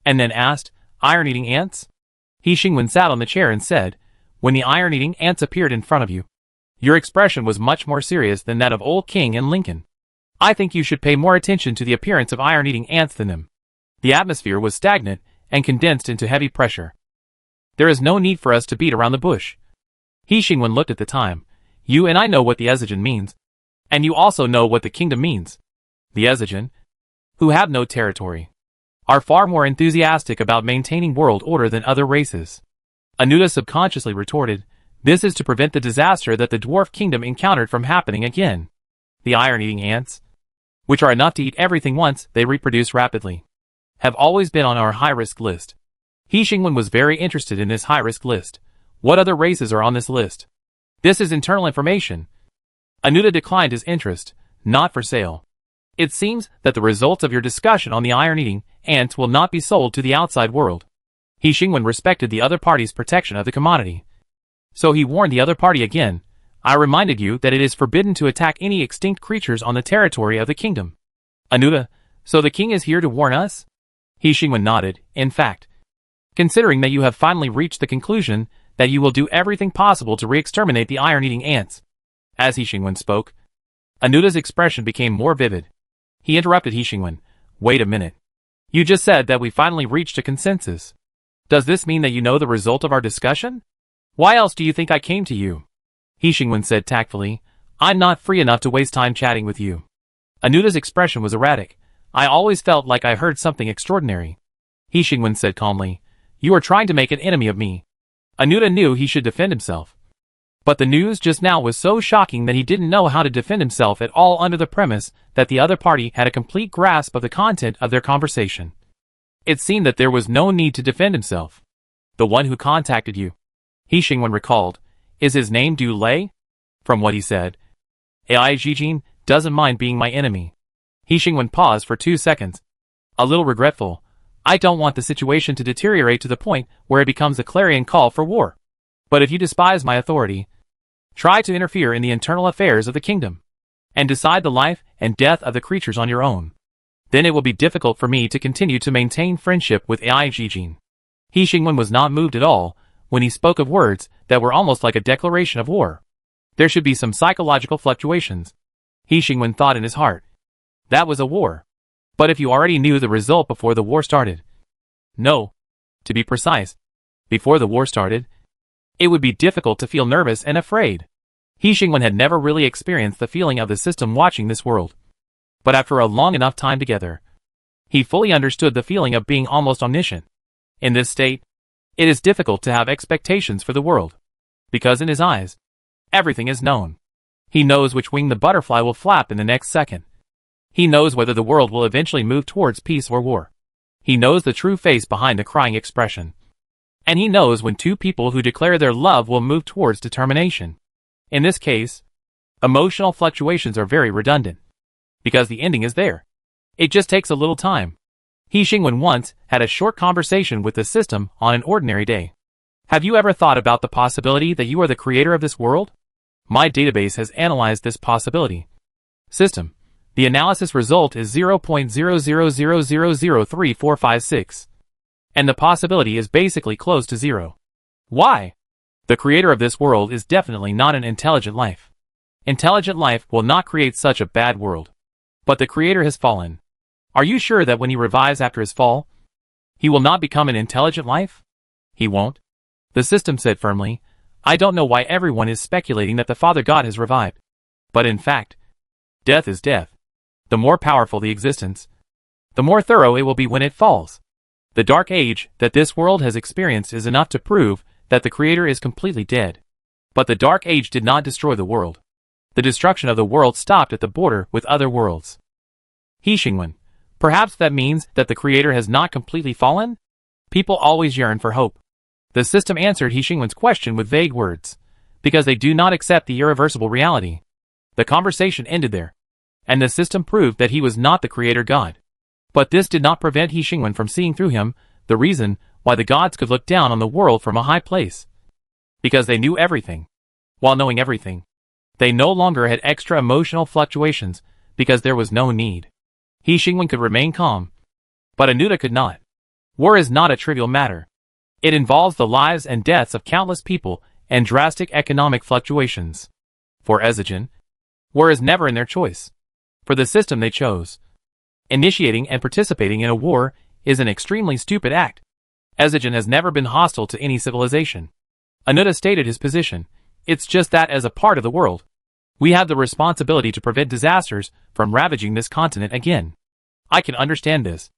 and then asked, Iron-eating ants? He Xingwen sat on the chair and said, When the iron-eating ants appeared in front of you, your expression was much more serious than that of old King and Lincoln. I think you should pay more attention to the appearance of iron-eating ants than them. The atmosphere was stagnant and condensed into heavy pressure. There is no need for us to beat around the bush. He Xingwen looked at the time. You and I know what the Ezijin means, and you also know what the kingdom means. The Ezijin, who have no territory, are far more enthusiastic about maintaining world order than other races. Anuta subconsciously retorted, This is to prevent the disaster that the dwarf kingdom encountered from happening again. The iron-eating ants, which are enough to eat everything once they reproduce rapidly, have always been on our high-risk list. He Xingwen was very interested in this high-risk list. What other races are on this list? This is internal information. Anuta declined his interest, not for sale. It seems that the results of your discussion on the iron-eating ants will not be sold to the outside world. He Xingwen respected the other party's protection of the commodity, so he warned the other party again. I reminded you that it is forbidden to attack any extinct creatures on the territory of the kingdom. Anuta, so the king is here to warn us? He Xingwen nodded. In fact, considering that you have finally reached the conclusion that you will do everything possible to re-exterminate the iron-eating ants. As He Xingwen spoke, Anuta's expression became more vivid. He interrupted He Xingwen. Wait a minute. You just said that we finally reached a consensus. Does this mean that you know the result of our discussion? Why else do you think I came to you? He Xingwen said tactfully, I'm not free enough to waste time chatting with you. Anuta's expression was erratic. I always felt like I heard something extraordinary. He Xingwen said calmly, You are trying to make an enemy of me. Anuta knew he should defend himself, but the news just now was so shocking that he didn't know how to defend himself at all under the premise that the other party had a complete grasp of the content of their conversation. It seemed that there was no need to defend himself. The one who contacted you, He Xingwen recalled, is his name Du Lei? From what he said, Ai Jijin doesn't mind being my enemy. He Xingwen paused for 2 seconds, a little regretful. I don't want the situation to deteriorate to the point where it becomes a clarion call for war. But if you despise my authority, try to interfere in the internal affairs of the kingdom, and decide the life and death of the creatures on your own, then it will be difficult for me to continue to maintain friendship with Ai Jijin. He Xingwen was not moved at all when he spoke of words that were almost like a declaration of war. There should be some psychological fluctuations. He Xingwen thought in his heart. That was a war. But if you already knew the result before the war started. No. To be precise, before the war started, it would be difficult to feel nervous and afraid. He Xingwen had never really experienced the feeling of the system watching this world. But after a long enough time together, he fully understood the feeling of being almost omniscient. In this state, it is difficult to have expectations for the world, because in his eyes, everything is known. He knows which wing the butterfly will flap in the next second. He knows whether the world will eventually move towards peace or war. He knows the true face behind the crying expression. And he knows when two people who declare their love will move towards determination. In this case, emotional fluctuations are very redundant, because the ending is there. It just takes a little time. He Xingwen once had a short conversation with the system on an ordinary day. Have you ever thought about the possibility that you are the creator of this world? My database has analyzed this possibility. System. The analysis result is 0.00000346. And the possibility is basically close to zero. Why? The creator of this world is definitely not an intelligent life. Intelligent life will not create such a bad world. But the creator has fallen. Are you sure that when he revives after his fall, he will not become an intelligent life? He won't. The system said firmly, I don't know why everyone is speculating that the Father God has revived. But in fact, death is death. The more powerful the existence, the more thorough it will be when it falls. The dark age that this world has experienced is enough to prove that the Creator is completely dead. But the dark age did not destroy the world. The destruction of the world stopped at the border with other worlds. He Xingwen. Perhaps that means that the Creator has not completely fallen? People always yearn for hope. The system answered He Xingwen's question with vague words, because they do not accept the irreversible reality. The conversation ended there, and the system proved that he was not the Creator God. But this did not prevent He Xingwen from seeing through him, the reason why the gods could look down on the world from a high place. Because they knew everything. While knowing everything, they no longer had extra emotional fluctuations, because there was no need. He Xingwen could remain calm, but Anuta could not. War is not a trivial matter. It involves the lives and deaths of countless people and drastic economic fluctuations. For Ezigen, war is never in their choice. For the system they chose, initiating and participating in a war is an extremely stupid act. Ezigen has never been hostile to any civilization. Anuta stated his position. It's just that as a part of the world, we have the responsibility to prevent disasters from ravaging this continent again. I can understand this.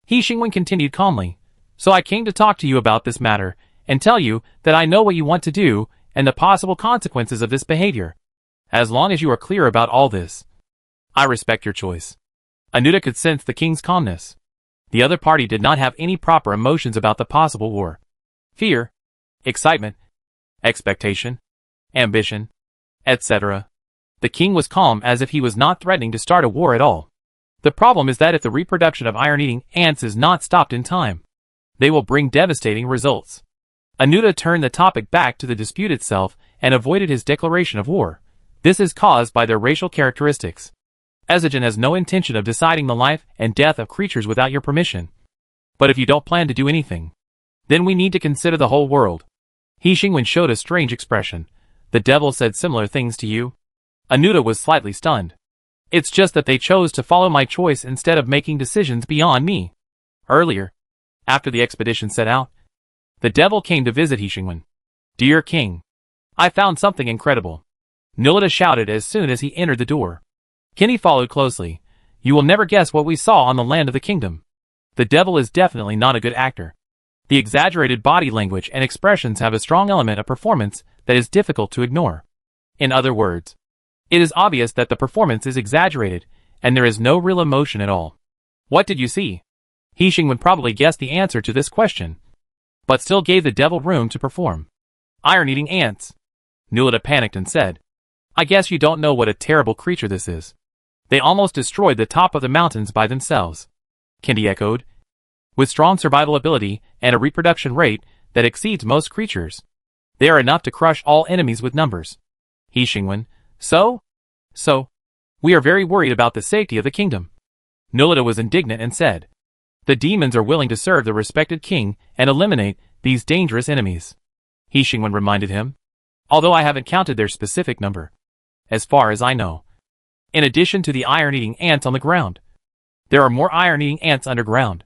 He Xingwen continued calmly. So I came to talk to you about this matter, and tell you that I know what you want to do, and the possible consequences of this behavior. As long as you are clear about all this, I respect your choice. Anuta could sense the king's calmness. The other party did not have any proper emotions about the possible war. Fear, excitement, expectation, ambition, etc. The king was calm as if he was not threatening to start a war at all. The problem is that if the reproduction of iron-eating ants is not stopped in time, they will bring devastating results. Anuta turned the topic back to the dispute itself and avoided his declaration of war. This is caused by their racial characteristics. Ezigen has no intention of deciding the life and death of creatures without your permission. But if you don't plan to do anything, then we need to consider the whole world. He Xingwen showed a strange expression. The devil said similar things to you? Anuta was slightly stunned. It's just that they chose to follow my choice instead of making decisions beyond me. Earlier, after the expedition set out, the devil came to visit He Xingwen. Dear king, I found something incredible. Nilita shouted as soon as he entered the door. Kenny followed closely. You will never guess what we saw on the land of the kingdom. The devil is definitely not a good actor. The exaggerated body language and expressions have a strong element of performance that is difficult to ignore. In other words, it is obvious that the performance is exaggerated, and there is no real emotion at all. What did you see? He Xingwen probably guessed the answer to this question, but still gave the devil room to perform. Iron-eating ants. Nilita panicked and said, I guess you don't know what a terrible creature this is. They almost destroyed the top of the mountains by themselves. Kendi echoed. With strong survival ability and a reproduction rate that exceeds most creatures, they are enough to crush all enemies with numbers. He Xingwen. So, we are very worried about the safety of the kingdom. Nilita was indignant and said, the demons are willing to serve the respected king and eliminate these dangerous enemies. He Xingwen reminded him. Although I haven't counted their specific number, as far as I know. In addition to the iron-eating ants on the ground, there are more iron-eating ants underground.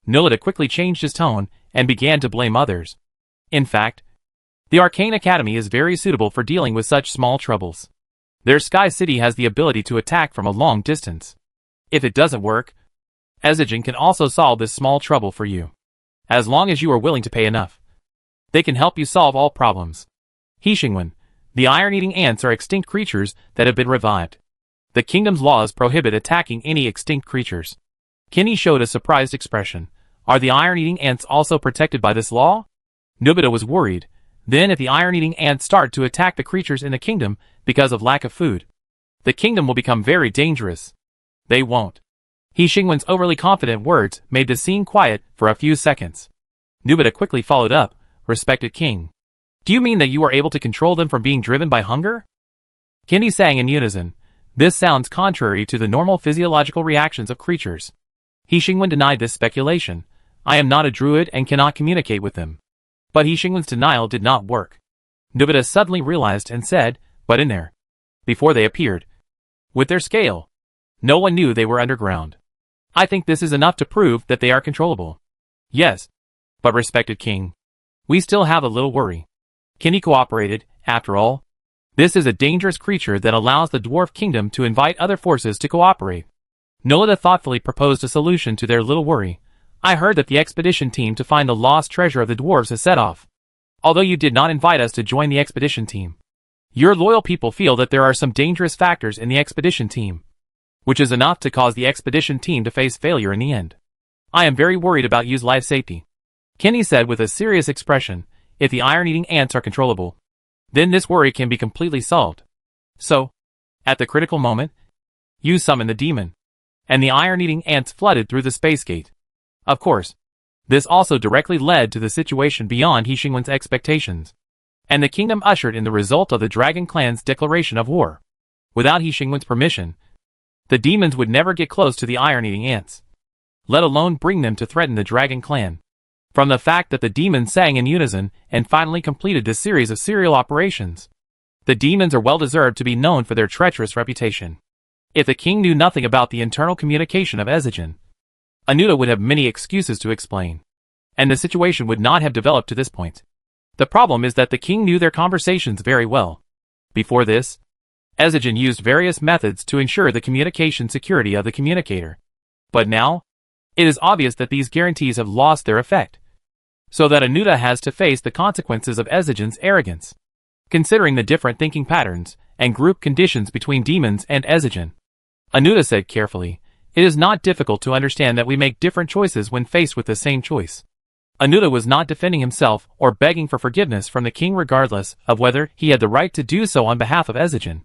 Nilita quickly changed his tone and began to blame others. In fact, the Arcane Academy is very suitable for dealing with such small troubles. Their Sky City has the ability to attack from a long distance. If it doesn't work, Ezigen can also solve this small trouble for you. As long as you are willing to pay enough, they can help you solve all problems. He Xingwen. The iron-eating ants are extinct creatures that have been revived. The kingdom's laws prohibit attacking any extinct creatures. Kenny showed a surprised expression. Are the iron-eating ants also protected by this law? Nobita was worried. Then if the iron-eating ants start to attack the creatures in the kingdom because of lack of food, the kingdom will become very dangerous. They won't. He Xingwen's overly confident words made the scene quiet for a few seconds. Nubita quickly followed up. Respected king. Do you mean that you are able to control them from being driven by hunger? Kindi sang in unison. This sounds contrary to the normal physiological reactions of creatures. He Xingwen denied this speculation. I am not a druid and cannot communicate with them. But He Xingwen's denial did not work. Nuvita suddenly realized and said, but in there. Before they appeared. With their scale. No one knew they were underground. I think this is enough to prove that they are controllable. Yes. But respected king. We still have a little worry. Kindi cooperated, after all. This is a dangerous creature that allows the dwarf kingdom to invite other forces to cooperate. Nolita thoughtfully proposed a solution to their little worry. I heard that the expedition team to find the lost treasure of the dwarves has set off. Although you did not invite us to join the expedition team. Your loyal people feel that there are some dangerous factors in the expedition team. Which is enough to cause the expedition team to face failure in the end. I am very worried about Yu's life safety. Kindi said with a serious expression, if the iron-eating ants are controllable, then this worry can be completely solved. So, at the critical moment, Yu summoned the demon. And the iron-eating ants flooded through the space gate. Of course, this also directly led to the situation beyond He Xingwen's expectations. And the kingdom ushered in the result of the Dragon Clan's declaration of war. Without He Xingwen's permission, the demons would never get close to the iron-eating ants. Let alone bring them to threaten the Dragon Clan. From the fact that the demons sang in unison and finally completed this series of serial operations. The demons are well deserved to be known for their treacherous reputation. If the king knew nothing about the internal communication of Ezigen, Anuta would have many excuses to explain. And the situation would not have developed to this point. The problem is that the king knew their conversations very well. Before this, Ezigen used various methods to ensure the communication security of the communicator. But now, it is obvious that these guarantees have lost their effect. So that Anuta has to face the consequences of Ezigen's arrogance. Considering the different thinking patterns and group conditions between demons and Ezigen, Anuta said carefully, it is not difficult to understand that we make different choices when faced with the same choice. Anuta was not defending himself or begging for forgiveness from the king regardless of whether he had the right to do so on behalf of Ezigen.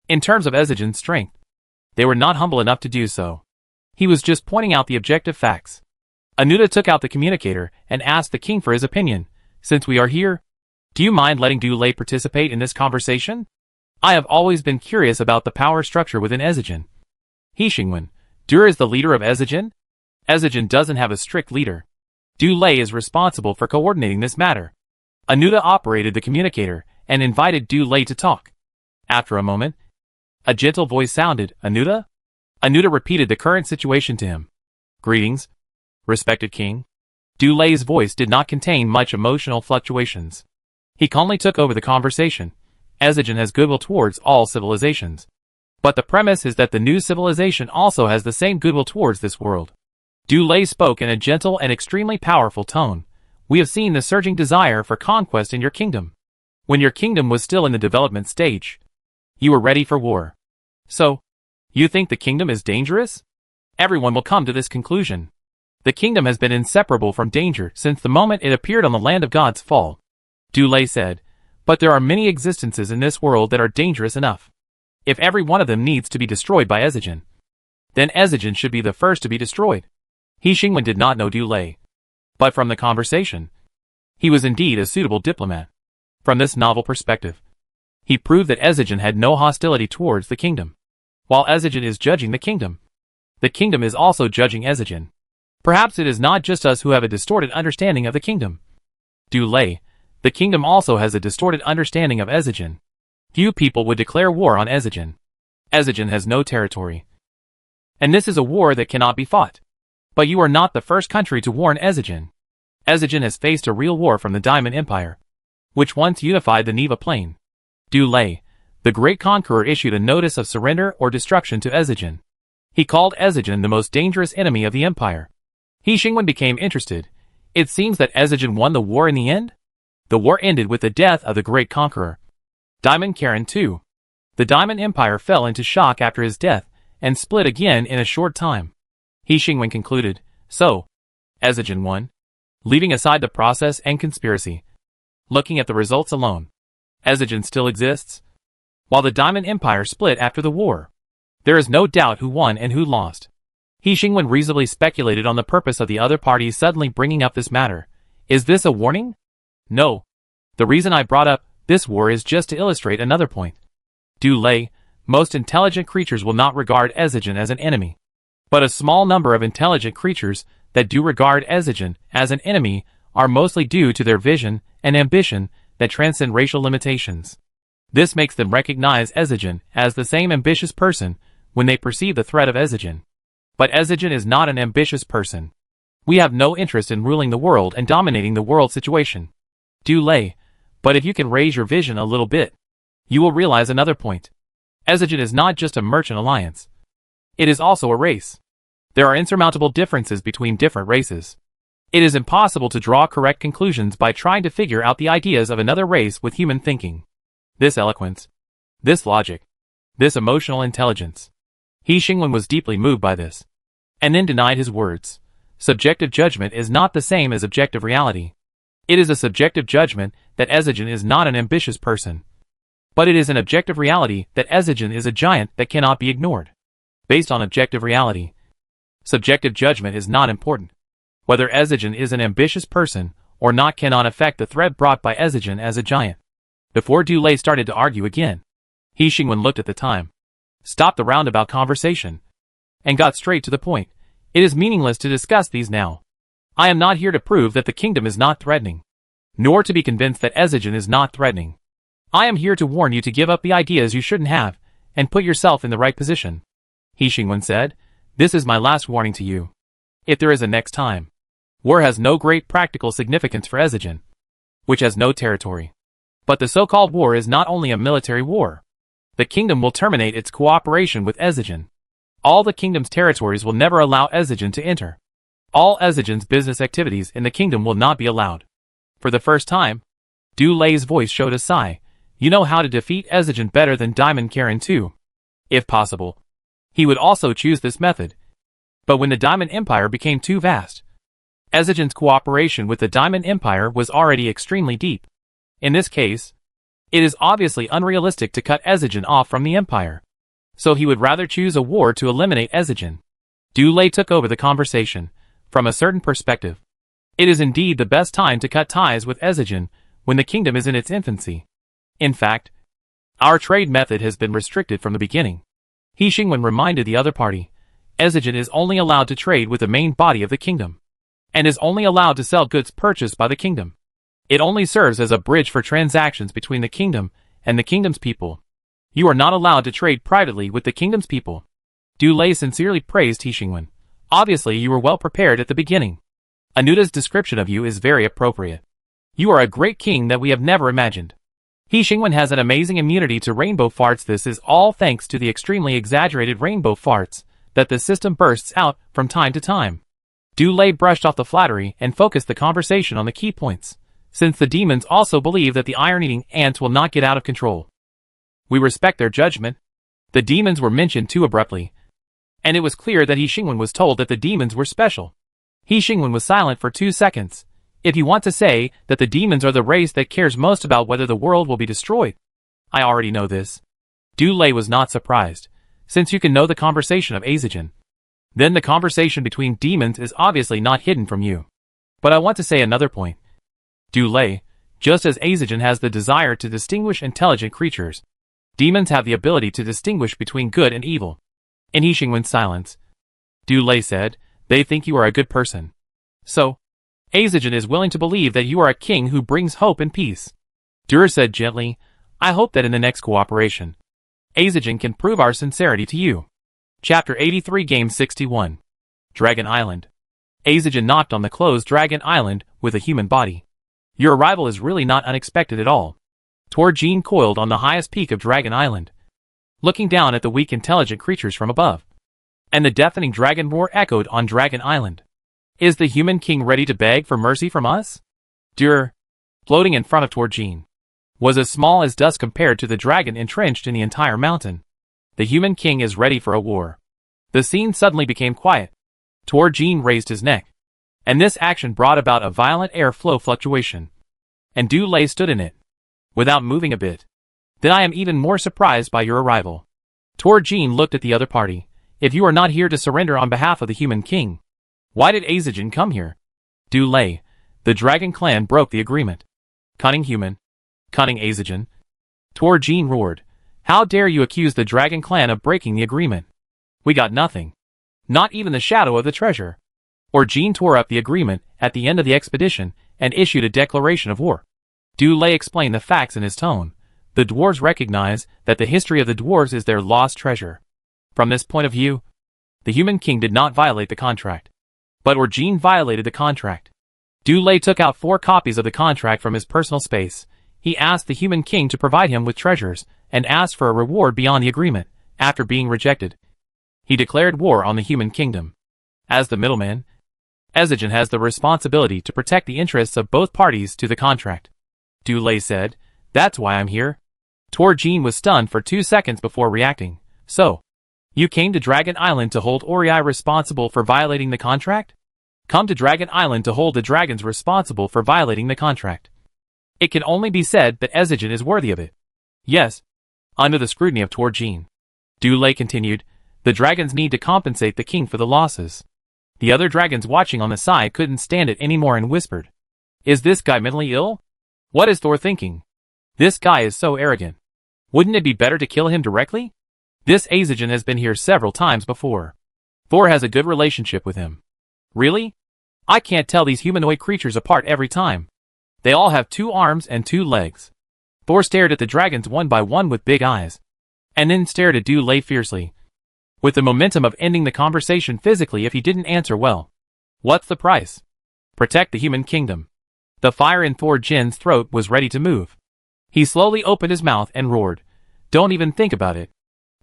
In terms of Ezigen's strength, they were not humble enough to do so. He was just pointing out the objective facts. Anuta took out the communicator and asked the king for his opinion. Since we are here, do you mind letting Du Lei participate in this conversation? I have always been curious about the power structure within Ezigen. He Xingwen, Dur is the leader of Ezigen? Ezigen doesn't have a strict leader. Du Lei is responsible for coordinating this matter. Anuta operated the communicator and invited Du Lei to talk. After a moment, a gentle voice sounded, Anuta? Anuta repeated the current situation to him. Greetings, respected king. Du Lei's voice did not contain much emotional fluctuations. He calmly took over the conversation. Ezigen has goodwill towards all civilizations. But the premise is that the new civilization also has the same goodwill towards this world. Du Lei spoke in a gentle and extremely powerful tone. We have seen the surging desire for conquest in your kingdom. When your kingdom was still in the development stage, you were ready for war. So, you think the kingdom is dangerous? Everyone will come to this conclusion. The kingdom has been inseparable from danger since the moment it appeared on the land of God's fall. Du Lei said, but there are many existences in this world that are dangerous enough. If every one of them needs to be destroyed by Ezigen, then Ezigen should be the first to be destroyed. He Xingwen did not know Du Lei. But from the conversation, he was indeed a suitable diplomat. From this novel perspective, he proved that Ezigen had no hostility towards the kingdom. While Ezigen is judging the kingdom is also judging Ezigen. Perhaps it is not just us who have a distorted understanding of the kingdom. Du Lei, the kingdom also has a distorted understanding of Ezigen. Few people would declare war on Ezigen. Ezigen has no territory. And this is a war that cannot be fought. But you are not the first country to warn Ezigen. Ezigen has faced a real war from the Diamond Empire, which once unified the Neva Plain. Du Lei, the great conqueror, issued a notice of surrender or destruction to Ezigen. He called Ezigen the most dangerous enemy of the empire. He Xingwen became interested. It seems that Ezigen won the war in the end? The war ended with the death of the great conqueror. Diamond Karen too. The Diamond Empire fell into shock after his death, and split again in a short time. He Xingwen concluded, so, Ezigen won. Leaving aside the process and conspiracy. Looking at the results alone, Ezigen still exists. While the Diamond Empire split after the war, there is no doubt who won and who lost. He Xingwen reasonably speculated on the purpose of the other parties suddenly bringing up this matter. Is this a warning? No. The reason I brought up this war is just to illustrate another point. Du Lei, most intelligent creatures will not regard Ezigen as an enemy. But a small number of intelligent creatures that do regard Ezigen as an enemy are mostly due to their vision and ambition that transcend racial limitations. This makes them recognize Ezigen as the same ambitious person when they perceive the threat of Ezigen. But Ezigen is not an ambitious person. We have no interest in ruling the world and dominating the world situation. Du Lei, but if you can raise your vision a little bit, you will realize another point. Ezigen is not just a merchant alliance. It is also a race. There are insurmountable differences between different races. It is impossible to draw correct conclusions by trying to figure out the ideas of another race with human thinking. This eloquence, this logic, this emotional intelligence. He Xingwen was deeply moved by this, and then denied his words. Subjective judgment is not the same as objective reality. It is a subjective judgment that Ezigen is not an ambitious person. But it is an objective reality that Ezigen is a giant that cannot be ignored. Based on objective reality, subjective judgment is not important. Whether Ezigen is an ambitious person or not cannot affect the threat brought by Ezigen as a giant. Before Du Lei started to argue again, He Xingwen looked at the time, stopped the roundabout conversation, and got straight to the point. It is meaningless to discuss these now. I am not here to prove that the kingdom is not threatening, nor to be convinced that Ezigen is not threatening. I am here to warn you to give up the ideas you shouldn't have, and put yourself in the right position. He Xingwen said, this is my last warning to you. If there is a next time, war has no great practical significance for Ezigen, which has no territory. But the so-called war is not only a military war. The kingdom will terminate its cooperation with Ezigen. All the kingdom's territories will never allow Ezigen to enter. All Ezigen's business activities in the kingdom will not be allowed. For the first time, Du Lei's voice showed a sigh. You know how to defeat Ezigen better than Diamond Karen too. If possible, he would also choose this method. But when the Diamond Empire became too vast, Ezigen's cooperation with the Diamond Empire was already extremely deep. In this case, it is obviously unrealistic to cut Ezigen off from the empire. So he would rather choose a war to eliminate Ezigen. Du Lei took over the conversation. From a certain perspective, it is indeed the best time to cut ties with Ezigen when the kingdom is in its infancy. In fact, our trade method has been restricted from the beginning. He Xingwen reminded the other party. Ezigen is only allowed to trade with the main body of the kingdom, and is only allowed to sell goods purchased by the kingdom. It only serves as a bridge for transactions between the kingdom and the kingdom's people. You are not allowed to trade privately with the kingdom's people. Du Lei sincerely praised He Xingwen. Obviously you were well prepared at the beginning. Anuta's description of you is very appropriate. You are a great king that we have never imagined. He Xingwen has an amazing immunity to rainbow farts. This is all thanks to the extremely exaggerated rainbow farts that the system bursts out from time to time. Du Lei brushed off the flattery and focused the conversation on the key points, since the demons also believe that the iron-eating ants will not get out of control. We respect their judgment. The demons were mentioned too abruptly, and it was clear that He Xingwen was told that the demons were special. He Xingwen was silent for 2 seconds. If you want to say that the demons are the race that cares most about whether the world will be destroyed, I already know this. Du Lei was not surprised, since you can know the conversation of Ezigen. Then the conversation between demons is obviously not hidden from you. But I want to say another point. Du Lei, just as Ezigen has the desire to distinguish intelligent creatures, demons have the ability to distinguish between good and evil. In He Xingwen's silence, Du Lei said, they think you are a good person. So, Ezigen is willing to believe that you are a king who brings hope and peace. Dur said gently, I hope that in the next cooperation, Ezigen can prove our sincerity to you. Chapter 83 Game 61 Dragon Island. Ezigen knocked on the closed Dragon Island with a human body. Your arrival is really not unexpected at all. Torjin coiled on the highest peak of Dragon Island, looking down at the weak intelligent creatures from above. And the deafening dragon roar echoed on Dragon Island. Is the human king ready to beg for mercy from us? Dur, floating in front of Torjin, was as small as dust compared to the dragon entrenched in the entire mountain. The human king is ready for a war. The scene suddenly became quiet. Torjin raised his neck, and this action brought about a violent airflow fluctuation. And Du Lei stood in it, without moving a bit. Then I am even more surprised by your arrival. Torjin looked at the other party. If you are not here to surrender on behalf of the human king, why did Ezigen come here? Du Lei, the dragon clan broke the agreement. Cunning human. Cunning Ezigen. Torjin roared. How dare you accuse the Dragon Clan of breaking the agreement? We got nothing. Not even the shadow of the treasure. Orjin tore up the agreement at the end of the expedition and issued a declaration of war. Du Lei explained the facts in his tone. The dwarves recognize that the history of the dwarves is their lost treasure. From this point of view, the human king did not violate the contract. But Orjin violated the contract. Du Lei took out 4 copies of the contract from his personal space. He asked the human king to provide him with treasures, and asked for a reward beyond the agreement. After being rejected, he declared war on the human kingdom. As the middleman, Ezigen has the responsibility to protect the interests of both parties to the contract. Du Lei said, "That's why I'm here." Orjin was stunned for 2 seconds before reacting. "So, you came to Dragon Island to hold Ori responsible for violating the contract?" "Come to Dragon Island to hold the dragons responsible for violating the contract. It can only be said that Ezigen is worthy of it." "Yes." Under the scrutiny of Orjin, Du Lei continued, "The dragons need to compensate the king for the losses." The other dragons watching on the side couldn't stand it anymore and whispered, "Is this guy mentally ill? What is Thor thinking? This guy is so arrogant. Wouldn't it be better to kill him directly? This Ezigen has been here several times before. Thor has a good relationship with him." "Really? I can't tell these humanoid creatures apart every time. They all have 2 arms and 2 legs." Thor stared at the dragons one by one with big eyes, and then stared at Du Lei fiercely, with the momentum of ending the conversation physically if he didn't answer well. "What's the price?" "Protect the human kingdom." The fire in Orjin's throat was ready to move. He slowly opened his mouth and roared, "Don't even think about it.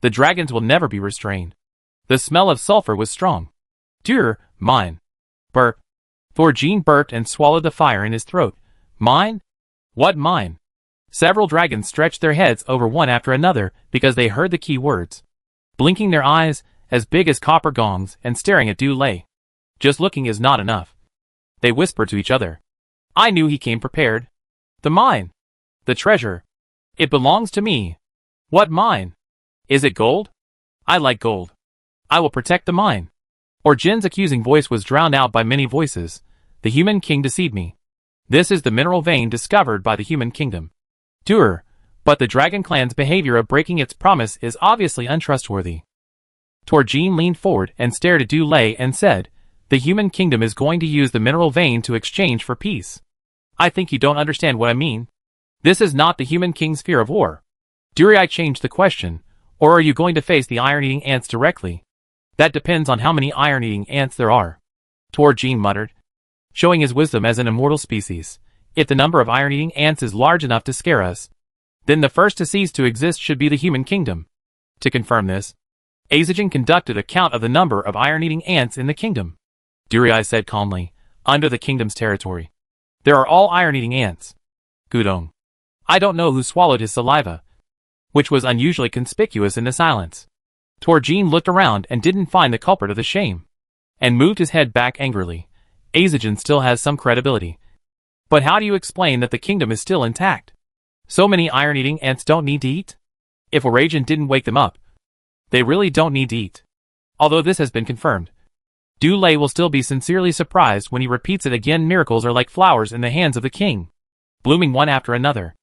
The dragons will never be restrained." The smell of sulfur was strong. Mine." Burp. Orjin burped and swallowed the fire in his throat. "Mine? What mine?" Several dragons stretched their heads over one after another because they heard the key words, blinking their eyes as big as copper gongs and staring at Du Lei. Just looking is not enough. They whispered to each other. "I knew he came prepared. The mine. The treasure. It belongs to me." "What mine? Is it gold? I like gold. I will protect the mine." Orjin's accusing voice was drowned out by many voices. "The human king deceived me. This is the mineral vein discovered by the human kingdom." But the Dragon Clan's behavior of breaking its promise is obviously untrustworthy. Orjin leaned forward and stared at Du Lei and said, "The human kingdom is going to use the mineral vein to exchange for peace. I think you don't understand what I mean. This is not the human king's fear of war." I changed the question, "Or are you going to face the iron-eating ants directly?" "That depends on how many iron-eating ants there are," Orjin muttered, showing his wisdom as an immortal species. "If the number of iron-eating ants is large enough to scare us, then the first to cease to exist should be the human kingdom." To confirm this, Ezigen conducted a count of the number of iron-eating ants in the kingdom. Durai said calmly, "Under the kingdom's territory, there are all iron-eating ants." Gudong. I don't know who swallowed his saliva, which was unusually conspicuous in the silence. Orjin looked around and didn't find the culprit of the shame, and moved his head back angrily. Ezigen still has some credibility. But how do you explain that the kingdom is still intact? So many iron-eating ants don't need to eat? If Orjin didn't wake them up, they really don't need to eat. Although this has been confirmed, Du Lei will still be sincerely surprised when he repeats it again. Miracles are like flowers in the hands of the king, blooming one after another.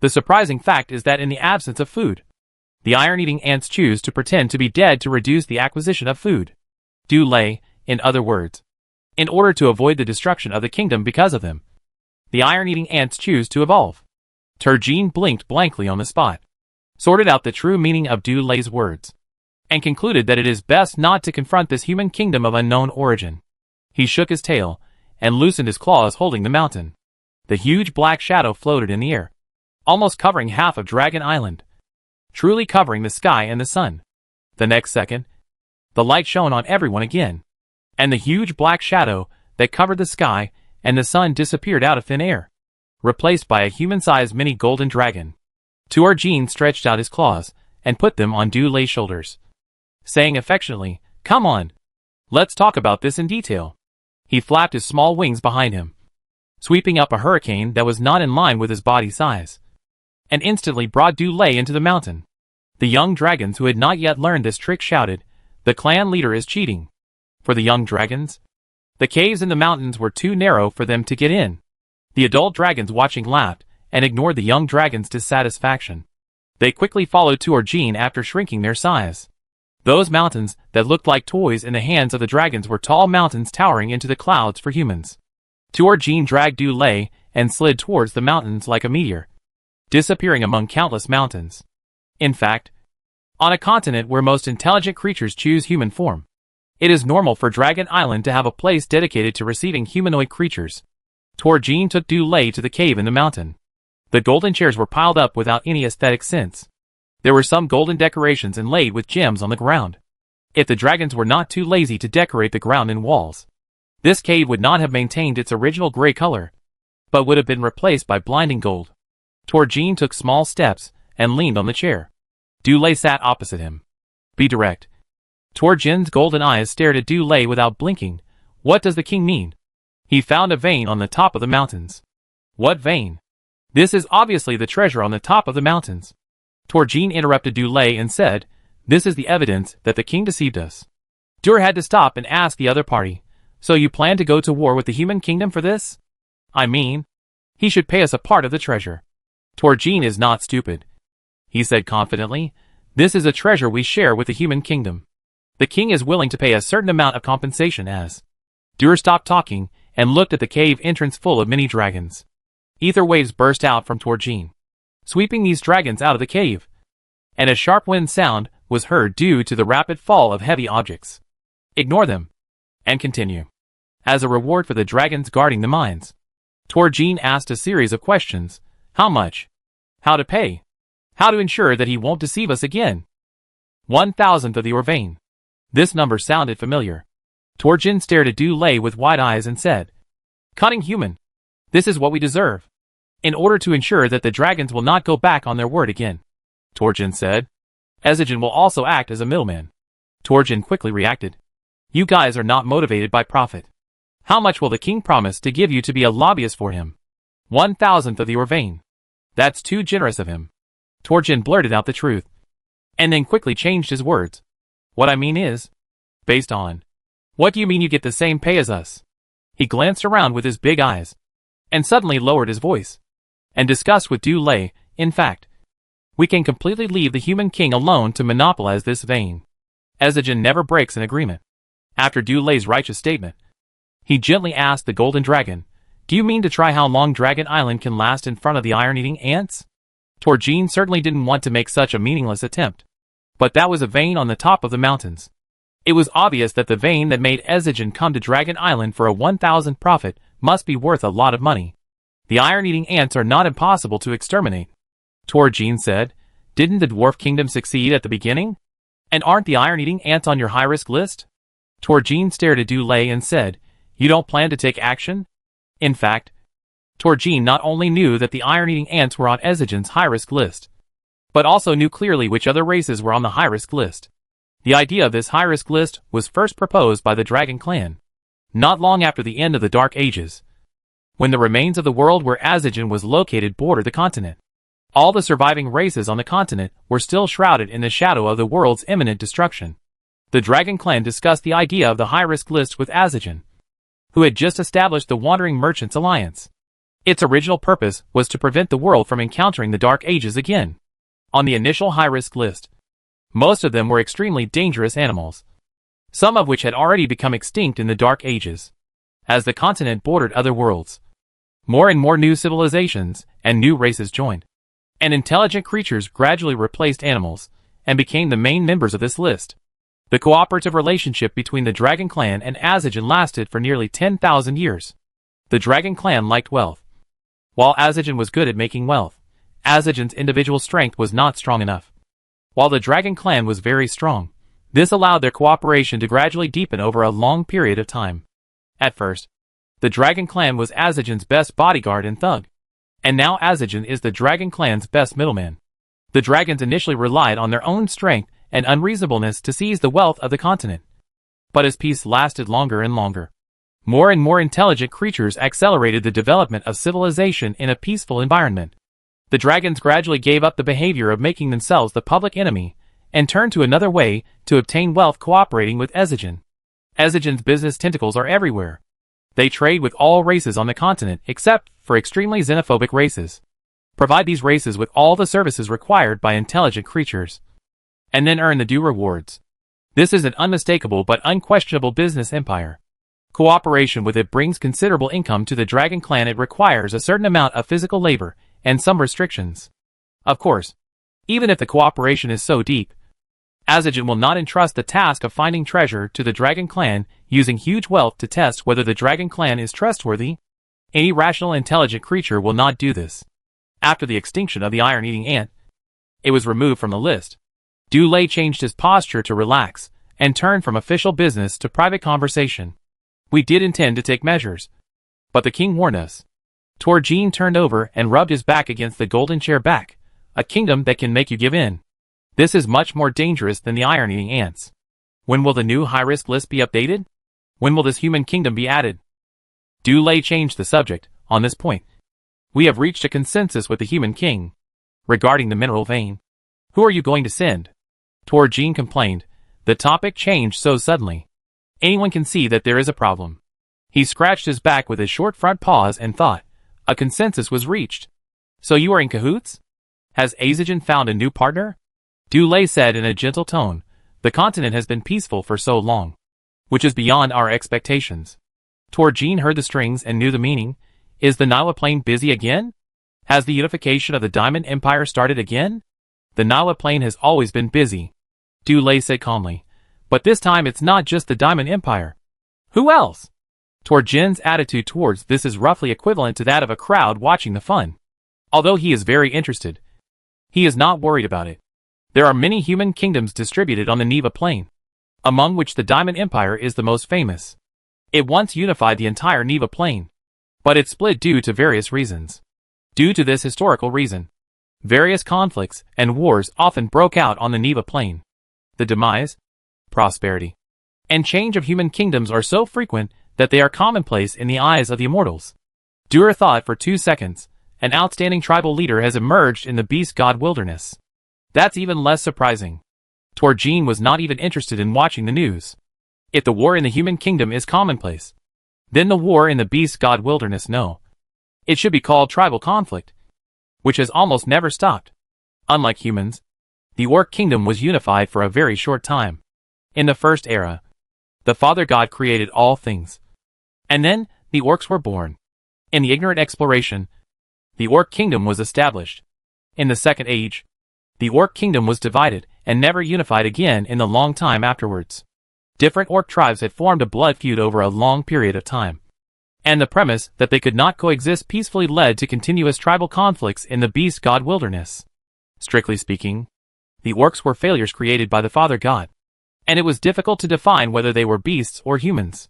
The surprising fact is that in the absence of food, the iron-eating ants choose to pretend to be dead to reduce the acquisition of food. Du Lei, in other words, in order to avoid the destruction of the kingdom because of them, the iron-eating ants choose to evolve. Orjin blinked blankly on the spot, sorted out the true meaning of Du Lei's words, and concluded that it is best not to confront this human kingdom of unknown origin. He shook his tail, and loosened his claws holding the mountain. The huge black shadow floated in the air, almost covering half of Dragon Island, truly covering the sky and the sun. The next second, the light shone on everyone again, and the huge black shadow that covered the sky and the sun disappeared out of thin air, replaced by a human-sized mini golden dragon. Orjin stretched out his claws and put them on Du Lei's shoulders, saying affectionately, "Come on, let's talk about this in detail." He flapped his small wings behind him, sweeping up a hurricane that was not in line with his body size, and instantly brought Du Lei into the mountain. The young dragons who had not yet learned this trick shouted, "The clan leader is cheating." For the young dragons, the caves in the mountains were too narrow for them to get in. The adult dragons watching laughed and ignored the young dragon's dissatisfaction. They quickly followed Tuorgene after shrinking their size. Those mountains that looked like toys in the hands of the dragons were tall mountains towering into the clouds for humans. Tuorgene dragged Du Lei and slid towards the mountains like a meteor, disappearing among countless mountains. In fact, on a continent where most intelligent creatures choose human form, it is normal for Dragon Island to have a place dedicated to receiving humanoid creatures. Tuorgene took Du Lei to the cave in the mountain. The golden chairs were piled up without any aesthetic sense. There were some golden decorations inlaid with gems on the ground. If the dragons were not too lazy to decorate the ground and walls, this cave would not have maintained its original gray color, but would have been replaced by blinding gold. Tuorgene took small steps and leaned on the chair. Du Lei sat opposite him. Be direct. Tuorgene's golden eyes stared at Du Lei without blinking. What does the king mean? He found a vein on the top of the mountains. What vein? This is obviously the treasure on the top of the mountains. Tuorgene interrupted Du Lei and said, this is the evidence that the king deceived us. Dur had to stop and ask the other party, so you plan to go to war with the human kingdom for this? I mean, he should pay us a part of the treasure. Tuorgene is not stupid, he said confidently. This is a treasure we share with the human kingdom. The king is willing to pay a certain amount of compensation as. Dur stopped talking and looked at the cave entrance full of mini dragons. Ether waves burst out from Tuorgene, sweeping these dragons out of the cave, and a sharp wind sound was heard due to the rapid fall of heavy objects. Ignore them, and continue. As a reward for the dragons guarding the mines, Tuorgene asked a series of questions. How much? How to pay? How to ensure that he won't deceive us again? 1,000th of the Orvain. This number sounded familiar. Tuorgene stared at Du Lei with wide eyes and said, cunning human. This is what we deserve. In order to ensure that the dragons will not go back on their word again, Tuorgene said. Ezigen will also act as a middleman. Tuorgene quickly reacted. You guys are not motivated by profit. How much will the king promise to give you to be a lobbyist for him? 1,000th of the Orvain. That's too generous of him. Tuorgene blurted out the truth, and then quickly changed his words. What I mean is, based on. What do you mean you get the same pay as us? He glanced around with his big eyes, and suddenly lowered his voice, and discussed with Du Lei, in fact, we can completely leave the human king alone to monopolize this vein. Ezigen never breaks an agreement. After Du Lei's righteous statement, he gently asked the golden dragon, do you mean to try how long Dragon Island can last in front of the iron-eating ants? Tuorgene certainly didn't want to make such a meaningless attempt, but that was a vein on the top of the mountains. It was obvious that the vein that made Ezigen come to Dragon Island for a 1,000 profit must be worth a lot of money. The iron-eating ants are not impossible to exterminate. Tuorgene said, didn't the dwarf kingdom succeed at the beginning? And aren't the iron-eating ants on your high-risk list? Tuorgene stared at Du Lei and said, you don't plan to take action? In fact, Tuorgene not only knew that the iron-eating ants were on Ezigen's high-risk list, but also knew clearly which other races were on the high-risk list. The idea of this high-risk list was first proposed by the Dragon Clan, not long after the end of the Dark Ages, when the remains of the world where Ezigen was located bordered the continent. All the surviving races on the continent were still shrouded in the shadow of the world's imminent destruction. The Dragon Clan discussed the idea of the high-risk list with Ezigen, who had just established the Wandering Merchants Alliance. Its original purpose was to prevent the world from encountering the Dark Ages again. On the initial high-risk list, most of them were extremely dangerous animals, some of which had already become extinct in the Dark Ages. As the continent bordered other worlds, more and more new civilizations and new races joined, and intelligent creatures gradually replaced animals and became the main members of this list. The cooperative relationship between the Dragon Clan and Ezigen lasted for nearly 10,000 years. The Dragon Clan liked wealth. While Ezigen was good at making wealth, Ezigen's individual strength was not strong enough. While the Dragon Clan was very strong, this allowed their cooperation to gradually deepen over a long period of time. At first, the Dragon Clan was Ezigen's best bodyguard and thug, and now Ezigen is the Dragon Clan's best middleman. The dragons initially relied on their own strength and unreasonableness to seize the wealth of the continent. But as peace lasted longer and longer, more and more intelligent creatures accelerated the development of civilization in a peaceful environment. The dragons gradually gave up the behavior of making themselves the public enemy and turned to another way to obtain wealth, cooperating with Ezigen. Ezigen's business tentacles are everywhere. They trade with all races on the continent except for extremely xenophobic races. provide these races with all the services required by intelligent creatures, and then earn the due rewards. This is an unmistakable but unquestionable business empire. Cooperation with it brings considerable income to the Dragon Clan. It requires a certain amount of physical labor and some restrictions. Of course, even if the cooperation is so deep, Azajan will not entrust the task of finding treasure to the Dragon Clan using huge wealth to test whether the Dragon Clan is trustworthy. Any rational intelligent creature will not do this. After the extinction of the iron-eating ant, it was removed from the list. Du Lei changed his posture to relax and turned from official business to private conversation. We did intend to take measures, but the king warned us. Torjin turned over and rubbed his back against the golden chair back, a kingdom that can make you give in. This is much more dangerous than the iron-eating ants. When will the new high-risk list be updated? When will this human kingdom be added? Du Lei changed the subject on this point. We have reached a consensus with the human king regarding the mineral vein. Who are you going to send? Torjin complained. The topic changed so suddenly. Anyone can see that there is a problem. He scratched his back with his short front paws and thought. A consensus was reached. So you are in cahoots? Has Azajan found a new partner? Du Lei said in a gentle tone. The continent has been peaceful for so long, which is beyond our expectations. Torjin heard the strings and knew the meaning. Is the Nila Plain busy again? Has the unification of the Diamond Empire started again? The Nila Plain has always been busy, Du Lei said calmly. But this time it's not just the Diamond Empire. Who else? Torjin's attitude towards this is roughly equivalent to that of a crowd watching the fun. Although he is very interested, he is not worried about it. There are many human kingdoms distributed on the Neva Plain, among which the Diamond Empire is the most famous. It once unified the entire Neva Plain, but it split due to various reasons. Due to this historical reason, various conflicts and wars often broke out on the Neva Plain. The demise, prosperity, and change of human kingdoms are so frequent that they are commonplace in the eyes of the immortals. Duer thought for 2 seconds. An outstanding tribal leader has emerged in the Beast God Wilderness. That's even less surprising. Torjin was not even interested in watching the news. If the war in the human kingdom is commonplace, then the war in the Beast God Wilderness no. It should be called tribal conflict, which has almost never stopped. Unlike humans, the Orc kingdom was unified for a very short time. In the first era, the Father God created all things. And then, the Orcs were born. In the ignorant exploration, the Orc kingdom was established. In the Second Age, the Orc kingdom was divided and never unified again in the long time afterwards. Different Orc tribes had formed a blood feud over a long period of time. And the premise that they could not coexist peacefully led to continuous tribal conflicts in the Beast God Wilderness. Strictly speaking, the Orcs were failures created by the Father God, and it was difficult to define whether they were beasts or humans.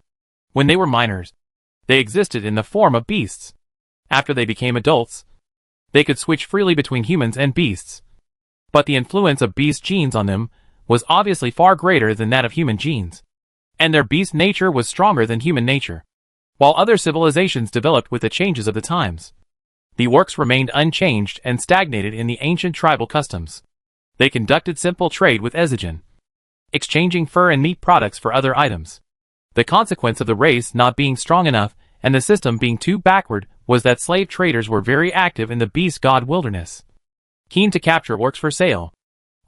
When they were minors, they existed in the form of beasts. After they became adults, they could switch freely between humans and beasts. But the influence of beast genes on them was obviously far greater than that of human genes, and their beast nature was stronger than human nature. While other civilizations developed with the changes of the times, the Orcs remained unchanged and stagnated in the ancient tribal customs. They conducted simple trade with Azajan, exchanging fur and meat products for other items. The consequence of the race not being strong enough and the system being too backward was that slave traders were very active in the Beast God Wilderness, keen to capture Orcs for sale.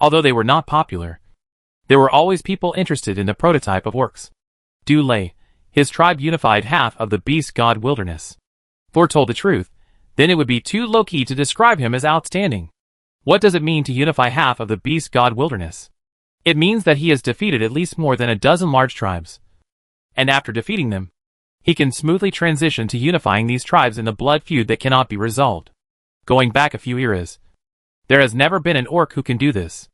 Although they were not popular, there were always people interested in the prototype of Orcs. Du Lei, his tribe unified half of the Beast God Wilderness. For told the truth, then it would be too low-key to describe him as outstanding. What does it mean to unify half of the Beast God Wilderness? It means that he has defeated at least more than a dozen large tribes. And after defeating them, he can smoothly transition to unifying these tribes in the blood feud that cannot be resolved. Going back a few eras, there has never been an Orc who can do this,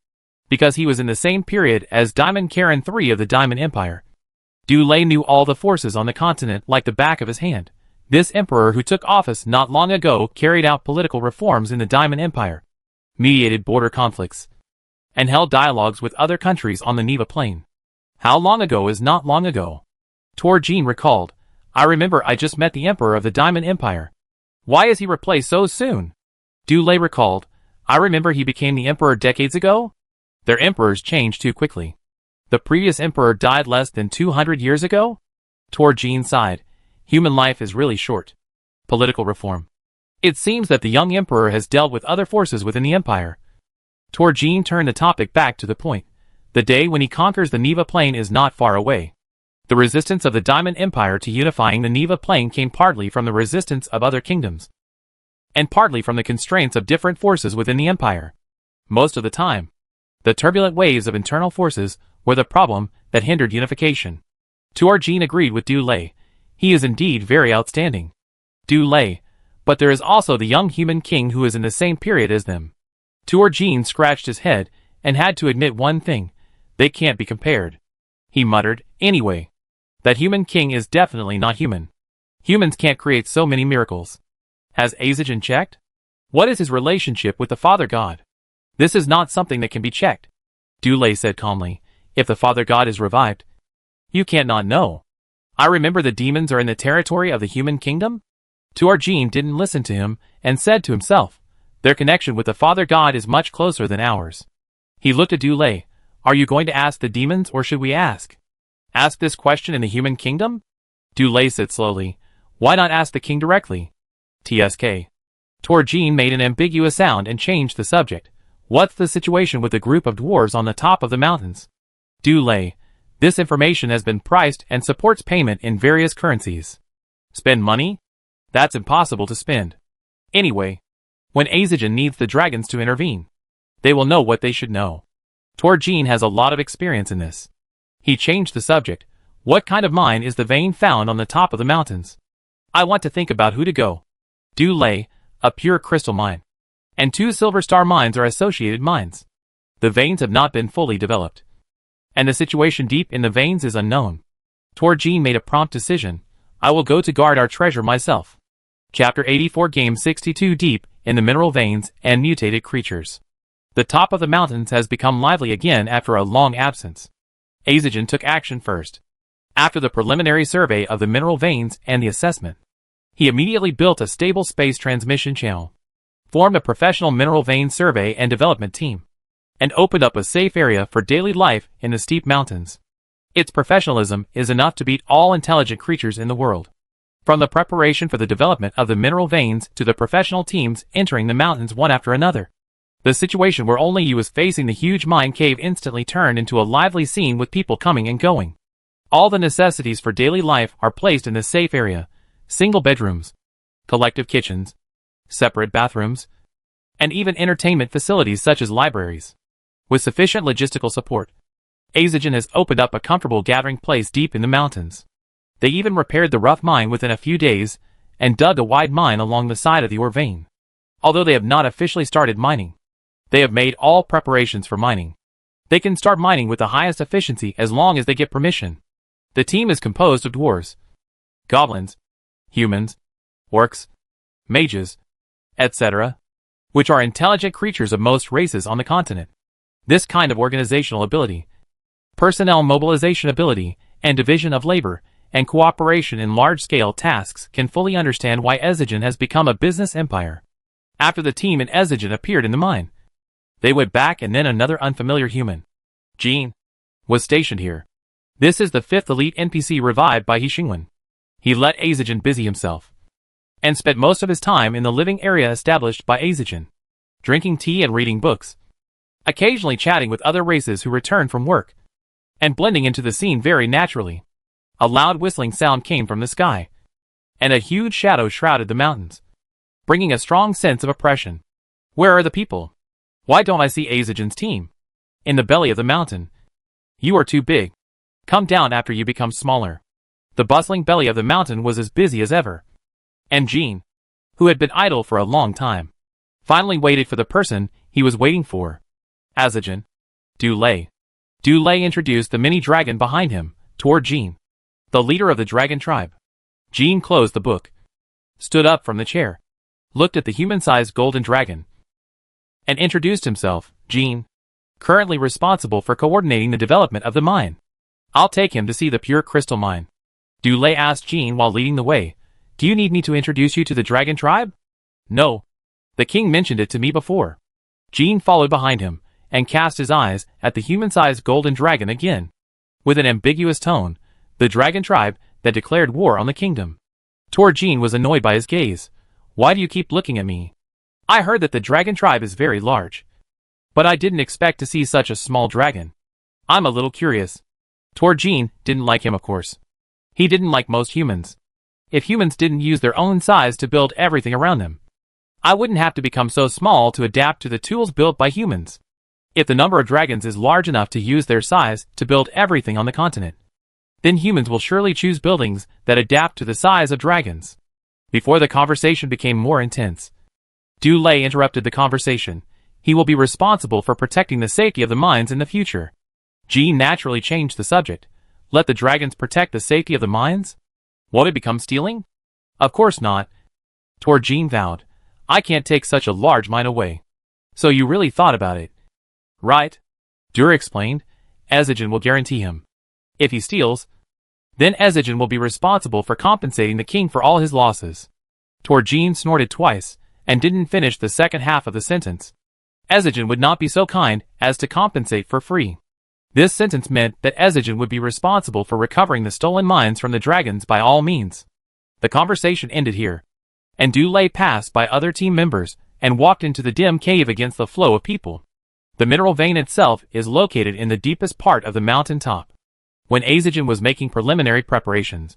because he was in the same period as Diamond Karen III of the Diamond Empire. Du Lei knew all the forces on the continent like the back of his hand. This emperor who took office not long ago carried out political reforms in the Diamond Empire, mediated border conflicts, and held dialogues with other countries on the Neva Plain. How long ago is not long ago? Torjin recalled. I remember I just met the emperor of the Diamond Empire. Why is he replaced so soon? Du Lei recalled. I remember he became the emperor decades ago. Their emperors changed too quickly. The previous emperor died less than 200 years ago? Torjin sighed. Human life is really short. Political reform, It seems that the young emperor has dealt with other forces within the empire. Torjin turned the topic back to the point. The day when he conquers the Neva Plain is not far away. The resistance of the Diamond Empire to unifying the Neva Plain came partly from the resistance of other kingdoms, and partly from the constraints of different forces within the empire. Most of the time, the turbulent waves of internal forces were the problem that hindered unification. Torjin agreed with Du Lei. He is indeed very outstanding. Du Lei, but there is also the young human king who is in the same period as them. Torjin scratched his head and had to admit one thing: they can't be compared. He muttered, anyway, that human king is definitely not human. Humans can't create so many miracles. Has Azajan checked? What is his relationship with the Father God? This is not something that can be checked. Du Lei said calmly, if the Father God is revived, you can't not know. I remember the demons are in the territory of the human kingdom? Torjin didn't listen to him and said to himself, their connection with the Father God is much closer than ours. He looked at Du Lei. Are you going to ask the demons or should we ask? Ask this question in the human kingdom? Du Lei said slowly. Why not ask the king directly? TSK. Torjin made an ambiguous sound and changed the subject. What's the situation with the group of dwarves on the top of the mountains? Du Lei. This information has been priced and supports payment in various currencies. Spend money? That's impossible to spend. Anyway, when Azajan needs the dragons to intervene, they will know what they should know. Torjin has a lot of experience in this. He changed the subject. What kind of mine is the vein found on the top of the mountains? I want to think about who to go. Du Lei, a pure crystal mine. And 2 silver star mines are associated mines. The veins have not been fully developed, and the situation deep in the veins is unknown. Torjin made a prompt decision. I will go to guard our treasure myself. Chapter 84 Game 62 Deep in the Mineral Veins and Mutated Creatures. The top of the mountains has become lively again after a long absence. Azajan took action first. After the preliminary survey of the mineral veins and the assessment, he immediately built a stable space transmission channel, formed a professional mineral vein survey and development team, and opened up a safe area for daily life in the steep mountains. Its professionalism is enough to beat all intelligent creatures in the world. From the preparation for the development of the mineral veins to the professional teams entering the mountains one after another, the situation where only you was facing the huge mine cave instantly turned into a lively scene with people coming and going. All the necessities for daily life are placed in this safe area: single bedrooms, collective kitchens, separate bathrooms, and even entertainment facilities such as libraries. With sufficient logistical support, Azajan has opened up a comfortable gathering place deep in the mountains. They even repaired the rough mine within a few days and dug a wide mine along the side of the ore vein. Although they have not officially started mining, they have made all preparations for mining. They can start mining with the highest efficiency as long as they get permission. The team is composed of dwarves, goblins, humans, orcs, mages, etc., which are intelligent creatures of most races on the continent. This kind of organizational ability, personnel mobilization ability, and division of labor, and cooperation in large-scale tasks can fully understand why Azajan has become a business empire. After the team and Azajan appeared in the mine, they went back and then another unfamiliar human, Jean, was stationed here. This is the 5th elite NPC revived by Hixingwen. He let Azajan busy himself, and spent most of his time in the living area established by Azajan, drinking tea and reading books, occasionally chatting with other races who returned from work, and blending into the scene very naturally. A loud whistling sound came from the sky, and a huge shadow shrouded the mountains, bringing a strong sense of oppression. Where are the people? Why don't I see Azajan's team? In the belly of the mountain. You are too big. Come down after you become smaller. The bustling belly of the mountain was as busy as ever, and Jean, who had been idle for a long time, finally waited for the person he was waiting for. Azajan. Du Lei. Du Lei introduced the mini dragon behind him toward Jean, the leader of the dragon tribe. Jean closed the book, stood up from the chair, looked at the human-sized golden dragon, and introduced himself. Jean, currently responsible for coordinating the development of the mine. I'll take him to see the pure crystal mine. Du Lei asked Jean while leading the way. Do you need me to introduce you to the dragon tribe? No. The king mentioned it to me before. Jean followed behind him, and cast his eyes at the human-sized golden dragon again. With an ambiguous tone, the dragon tribe that declared war on the kingdom. Torjin was annoyed by his gaze. Why do you keep looking at me? I heard that the dragon tribe is very large. But I didn't expect to see such a small dragon. I'm a little curious. Torjin didn't like him, of course. He didn't like most humans. If humans didn't use their own size to build everything around them, I wouldn't have to become so small to adapt to the tools built by humans. If the number of dragons is large enough to use their size to build everything on the continent, then humans will surely choose buildings that adapt to the size of dragons. Before the conversation became more intense, Du Lei interrupted the conversation. He will be responsible for protecting the safety of the mines in the future. Jean naturally changed the subject. Let the dragons protect the safety of the mines? Won't it become stealing? Of course not. Torjin vowed. I can't take such a large mine away. So you really thought about it. Right? Dur explained. Ezigen will guarantee him. If he steals, then Ezigen will be responsible for compensating the king for all his losses. Torjin snorted twice, and didn't finish the second half of the sentence. Ezigen would not be so kind as to compensate for free. This sentence meant that Ezigen would be responsible for recovering the stolen mines from the dragons by all means. The conversation ended here, and Du Lei passed by other team members and walked into the dim cave against the flow of people. The mineral vein itself is located in the deepest part of the mountain top. When Ezigen was making preliminary preparations,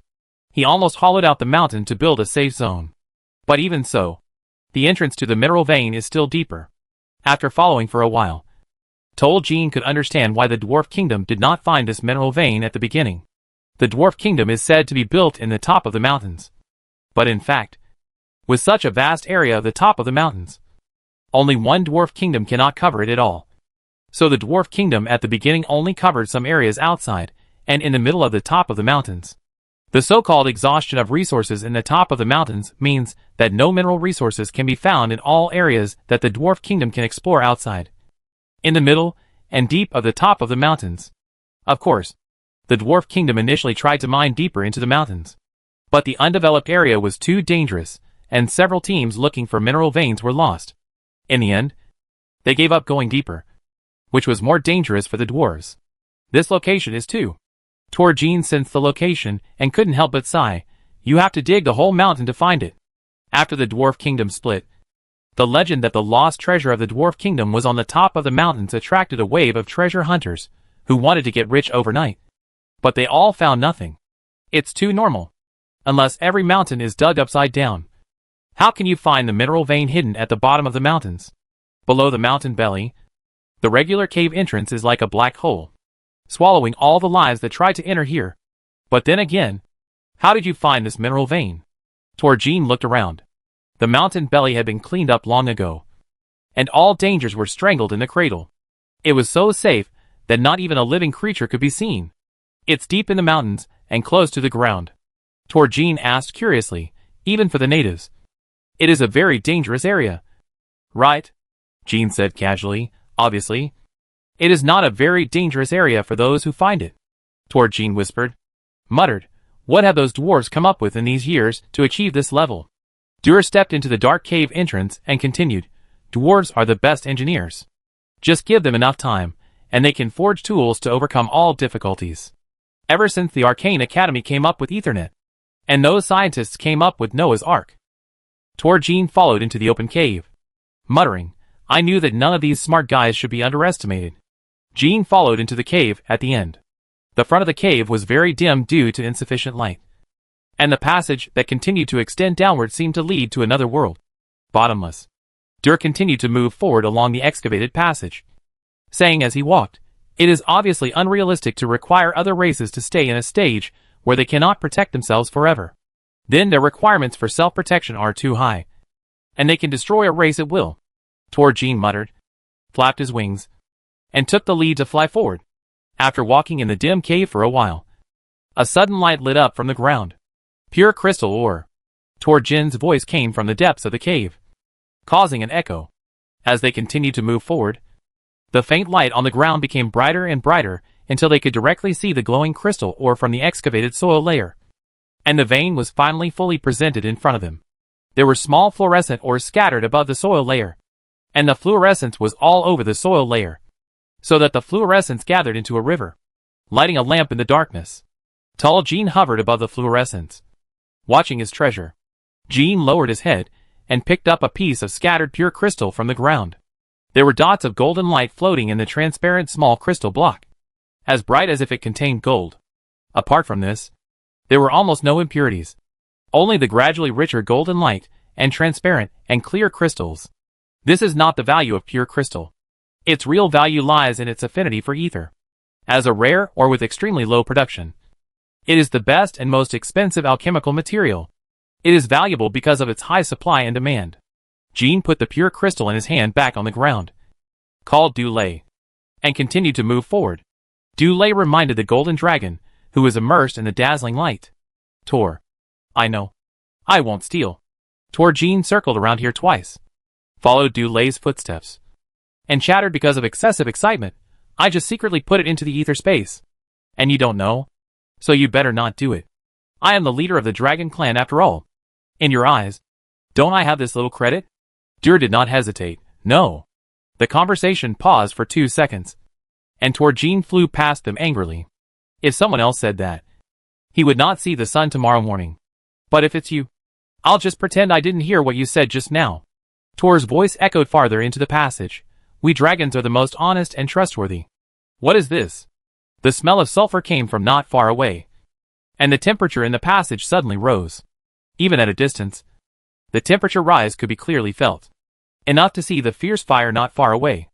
he almost hollowed out the mountain to build a safe zone. But even so, the entrance to the mineral vein is still deeper. After following for a while, Torjin could understand why the Dwarf Kingdom did not find this mineral vein at the beginning. The Dwarf Kingdom is said to be built in the top of the mountains. But in fact, with such a vast area of the top of the mountains, only one Dwarf Kingdom cannot cover it at all. So the Dwarf Kingdom at the beginning only covered some areas outside and in the middle of the top of the mountains. The so-called exhaustion of resources in the top of the mountains means that no mineral resources can be found in all areas that the Dwarf Kingdom can explore outside, in the middle, and deep of the top of the mountains. Of course, the Dwarf Kingdom initially tried to mine deeper into the mountains. But the undeveloped area was too dangerous, and several teams looking for mineral veins were lost. In the end, they gave up going deeper, which was more dangerous for the dwarves. This location is too. Torjin sensed the location and couldn't help but sigh. You have to dig the whole mountain to find it. After the Dwarf Kingdom split, the legend that the lost treasure of the Dwarf Kingdom was on the top of the mountains attracted a wave of treasure hunters who wanted to get rich overnight. But they all found nothing. It's too normal. Unless every mountain is dug upside down, how can you find the mineral vein hidden at the bottom of the mountains? Below the mountain belly, the regular cave entrance is like a black hole, swallowing all the lives that try to enter here. But then again, how did you find this mineral vein? Torjin looked around. The mountain belly had been cleaned up long ago, and all dangers were strangled in the cradle. It was so safe that not even a living creature could be seen. It's deep in the mountains and close to the ground. Torjin asked curiously, even for the natives. It is a very dangerous area. Right? Jean said casually, obviously. It is not a very dangerous area for those who find it. Torjin whispered. Muttered. What have those dwarves come up with in these years to achieve this level? Dur stepped into the dark cave entrance and continued. Dwarves are the best engineers. Just give them enough time, and they can forge tools to overcome all difficulties. Ever since the Arcane Academy came up with Ethernet, and those scientists came up with Noah's Ark. Torjin followed into the open cave, muttering, I knew that none of these smart guys should be underestimated. Jean followed into the cave at the end. The front of the cave was very dim due to insufficient light, and the passage that continued to extend downward seemed to lead to another world. Bottomless. Dur continued to move forward along the excavated passage, saying as he walked, it is obviously unrealistic to require other races to stay in a stage where they cannot protect themselves forever. Then their requirements for self-protection are too high, and they can destroy a race at will. Torjin muttered, flapped his wings, and took the lead to fly forward. After walking in the dim cave for a while, a sudden light lit up from the ground. Pure crystal ore. Torjin's voice came from the depths of the cave, causing an echo. As they continued to move forward, the faint light on the ground became brighter and brighter until they could directly see the glowing crystal ore from the excavated soil layer. And the vein was finally fully presented in front of them. There were small fluorescent ores scattered above the soil layer, and the fluorescence was all over the soil layer, so that the fluorescence gathered into a river, lighting a lamp in the darkness. Torjin hovered above the fluorescence, watching his treasure. Jean lowered his head and picked up a piece of scattered pure crystal from the ground. There were dots of golden light floating in the transparent small crystal block, as bright as if it contained gold. Apart from this, there were almost no impurities, only the gradually richer golden light, and transparent and clear crystals. This is not the value of pure crystal. Its real value lies in its affinity for ether. As a rare or with extremely low production, it is the best and most expensive alchemical material. It is valuable because of its high supply and demand. Jean put the pure crystal in his hand back on the ground, called Dulé, and continued to move forward. Dulé reminded the golden dragon, who was immersed in the dazzling light. Tor. I know. I won't steal. Tor. Jean circled around here twice, followed Dulé's footsteps, and chattered because of excessive excitement. I just secretly put it into the ether space. And you don't know? So you better not do it. I am the leader of the dragon clan after all. In your eyes, don't I have this little credit? Dur did not hesitate. No. The conversation paused for 2 seconds, and Tor. Jean flew past them angrily. If someone else said that, he would not see the sun tomorrow morning. But if it's you, I'll just pretend I didn't hear what you said just now. Tor's voice echoed farther into the passage. We dragons are the most honest and trustworthy. What is this? The smell of sulfur came from not far away, and the temperature in the passage suddenly rose. Even at a distance, the temperature rise could be clearly felt, enough to see the fierce fire not far away.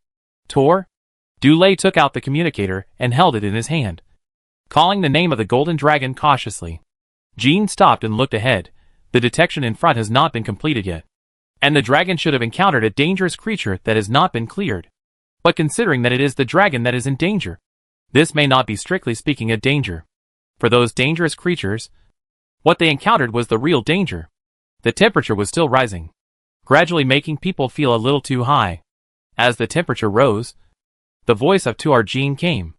Tor? Dulé took out the communicator and held it in his hand, calling the name of the golden dragon cautiously. Jean stopped and looked ahead. The detection in front has not been completed yet, and the dragon should have encountered a dangerous creature that has not been cleared. But considering that it is the dragon that is in danger, this may not be strictly speaking a danger. For those dangerous creatures, what they encountered was the real danger. The temperature was still rising, gradually making people feel a little too high. As the temperature rose, the voice of Tor. Jean came.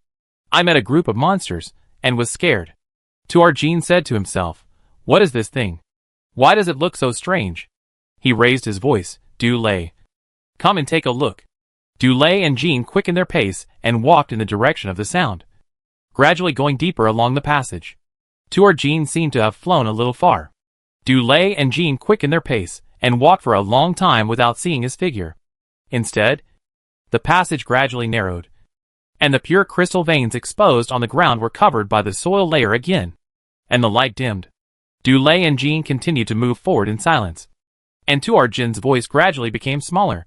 I met a group of monsters, and was scared. Tor. Jean said to himself, what is this thing? Why does it look so strange? He raised his voice. Dulé, come and take a look. Dulé and Jean quickened their pace and walked in the direction of the sound, gradually going deeper along the passage. Tor. Jean seemed to have flown a little far. Dulé and Jean quickened their pace and walked for a long time without seeing his figure. Instead, the passage gradually narrowed, and the pure crystal veins exposed on the ground were covered by the soil layer again, and the light dimmed. Dulé and Jean continued to move forward in silence, and Tor. Jean's voice gradually became smaller,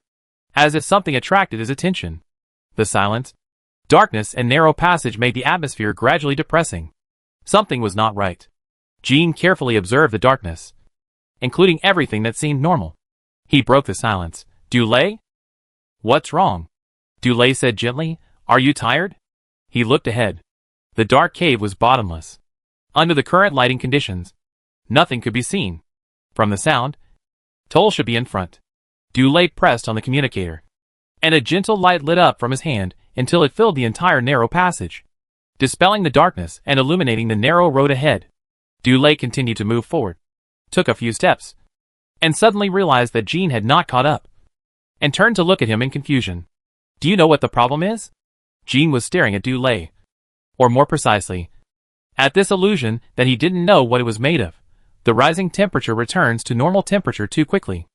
as if something attracted his attention. The silence, darkness, and narrow passage made the atmosphere gradually depressing. Something was not right. Jean carefully observed the darkness, including everything that seemed normal. He broke the silence. Dulé? What's wrong? Dulé said gently. Are you tired? He looked ahead. The dark cave was bottomless. Under the current lighting conditions, nothing could be seen. From the sound, Toll should be in front. Dulé pressed on the communicator, and a gentle light lit up from his hand until it filled the entire narrow passage, dispelling the darkness and illuminating the narrow road ahead. Dulé continued to move forward, took a few steps, and suddenly realized that Jean had not caught up, and turned to look at him in confusion. Do you know what the problem is? Jean was staring at Dulé, or more precisely, at this illusion that he didn't know what it was made of. The rising temperature returns to normal temperature too quickly.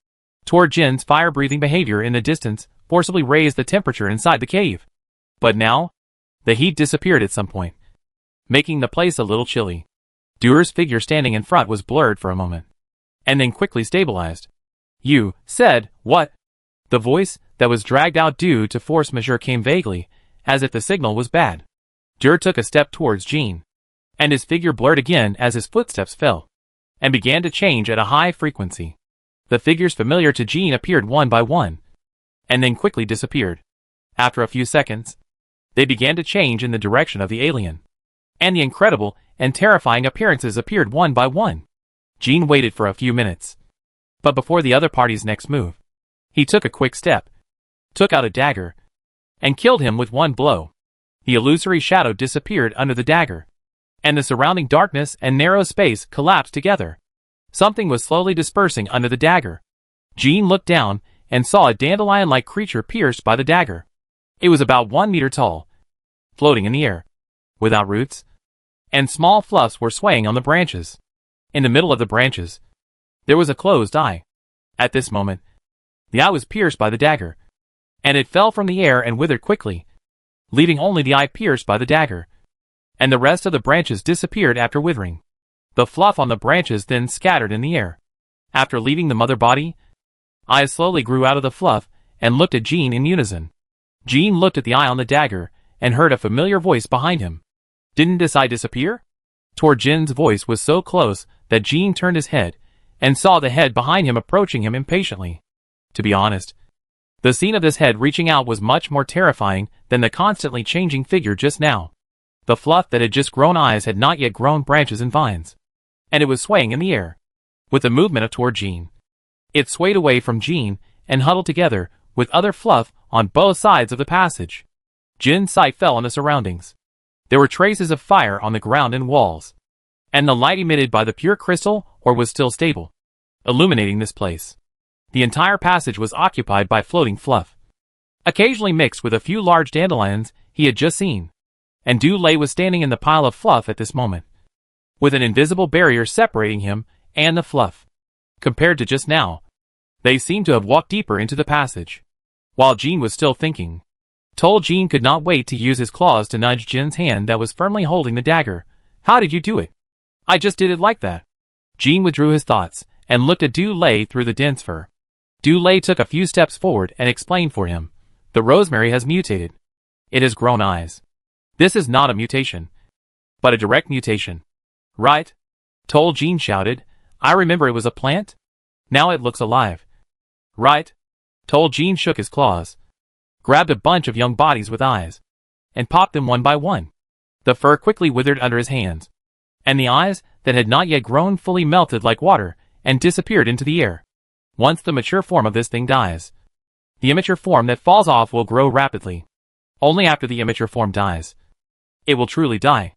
Tor. Jean's fire-breathing behavior in the distance forcibly raised the temperature inside the cave. But now, the heat disappeared at some point, making the place a little chilly. Dur's figure standing in front was blurred for a moment, and then quickly stabilized. You said, what? The voice that was dragged out due to force majeure came vaguely, as if the signal was bad. Dur took a step towards Jean, and his figure blurred again as his footsteps fell, and began to change at a high frequency. The figures familiar to Jean appeared one by one, and then quickly disappeared. After a few seconds, they began to change in the direction of the alien, and the incredible and terrifying appearances appeared one by one. Jean waited for a few minutes, but before the other party's next move, he took a quick step, took out a dagger, and killed him with one blow. The illusory shadow disappeared under the dagger, and the surrounding darkness and narrow space collapsed together. Something was slowly dispersing under the dagger. Jean looked down and saw a dandelion-like creature pierced by the dagger. It was about 1 meter tall, floating in the air, without roots, and small fluffs were swaying on the branches. In the middle of the branches, there was a closed eye, At this moment, the eye was pierced by the dagger, and it fell from the air and withered quickly, leaving only the eye pierced by the dagger, and the rest of the branches disappeared after withering. The fluff on the branches then scattered in the air. After leaving the mother body, eyes slowly grew out of the fluff and looked at Jean in unison. Jean looked at the eye on the dagger and heard a familiar voice behind him. Didn't this eye disappear? Jin's voice was so close that Jean turned his head and saw the head behind him approaching him impatiently. To be honest, the scene of this head reaching out was much more terrifying than the constantly changing figure just now. The fluff that had just grown eyes had not yet grown branches and vines, and it was swaying in the air with the movement of toward Jean. It swayed away from Jean and huddled together with other fluff on both sides of the passage. Jin's sight fell on the surroundings. There were traces of fire on the ground and walls, and the light emitted by the pure crystal ore was still stable, illuminating this place. The entire passage was occupied by floating fluff, occasionally mixed with a few large dandelions he had just seen, and Du Lei was standing in the pile of fluff at this moment, with an invisible barrier separating him and the fluff. Compared to just now, they seemed to have walked deeper into the passage. While Jean was still thinking, Jean could not wait to use his claws to nudge Jin's hand that was firmly holding the dagger. How did you do it? I just did it like that. Jean withdrew his thoughts and looked at Du Lei through the dense fur. Du Lei took a few steps forward and explained for him. The rosemary has mutated. It has grown eyes. This is not a mutation, but a direct mutation. Right? Jean shouted. I remember it was a plant. Now it looks alive. Right? Jean shook his claws, grabbed a bunch of young bodies with eyes, and popped them one by one. The fur quickly withered under his hands, and the eyes that had not yet grown fully melted like water and disappeared into the air. Once the mature form of this thing dies, the immature form that falls off will grow rapidly. Only after the immature form dies, it will truly die.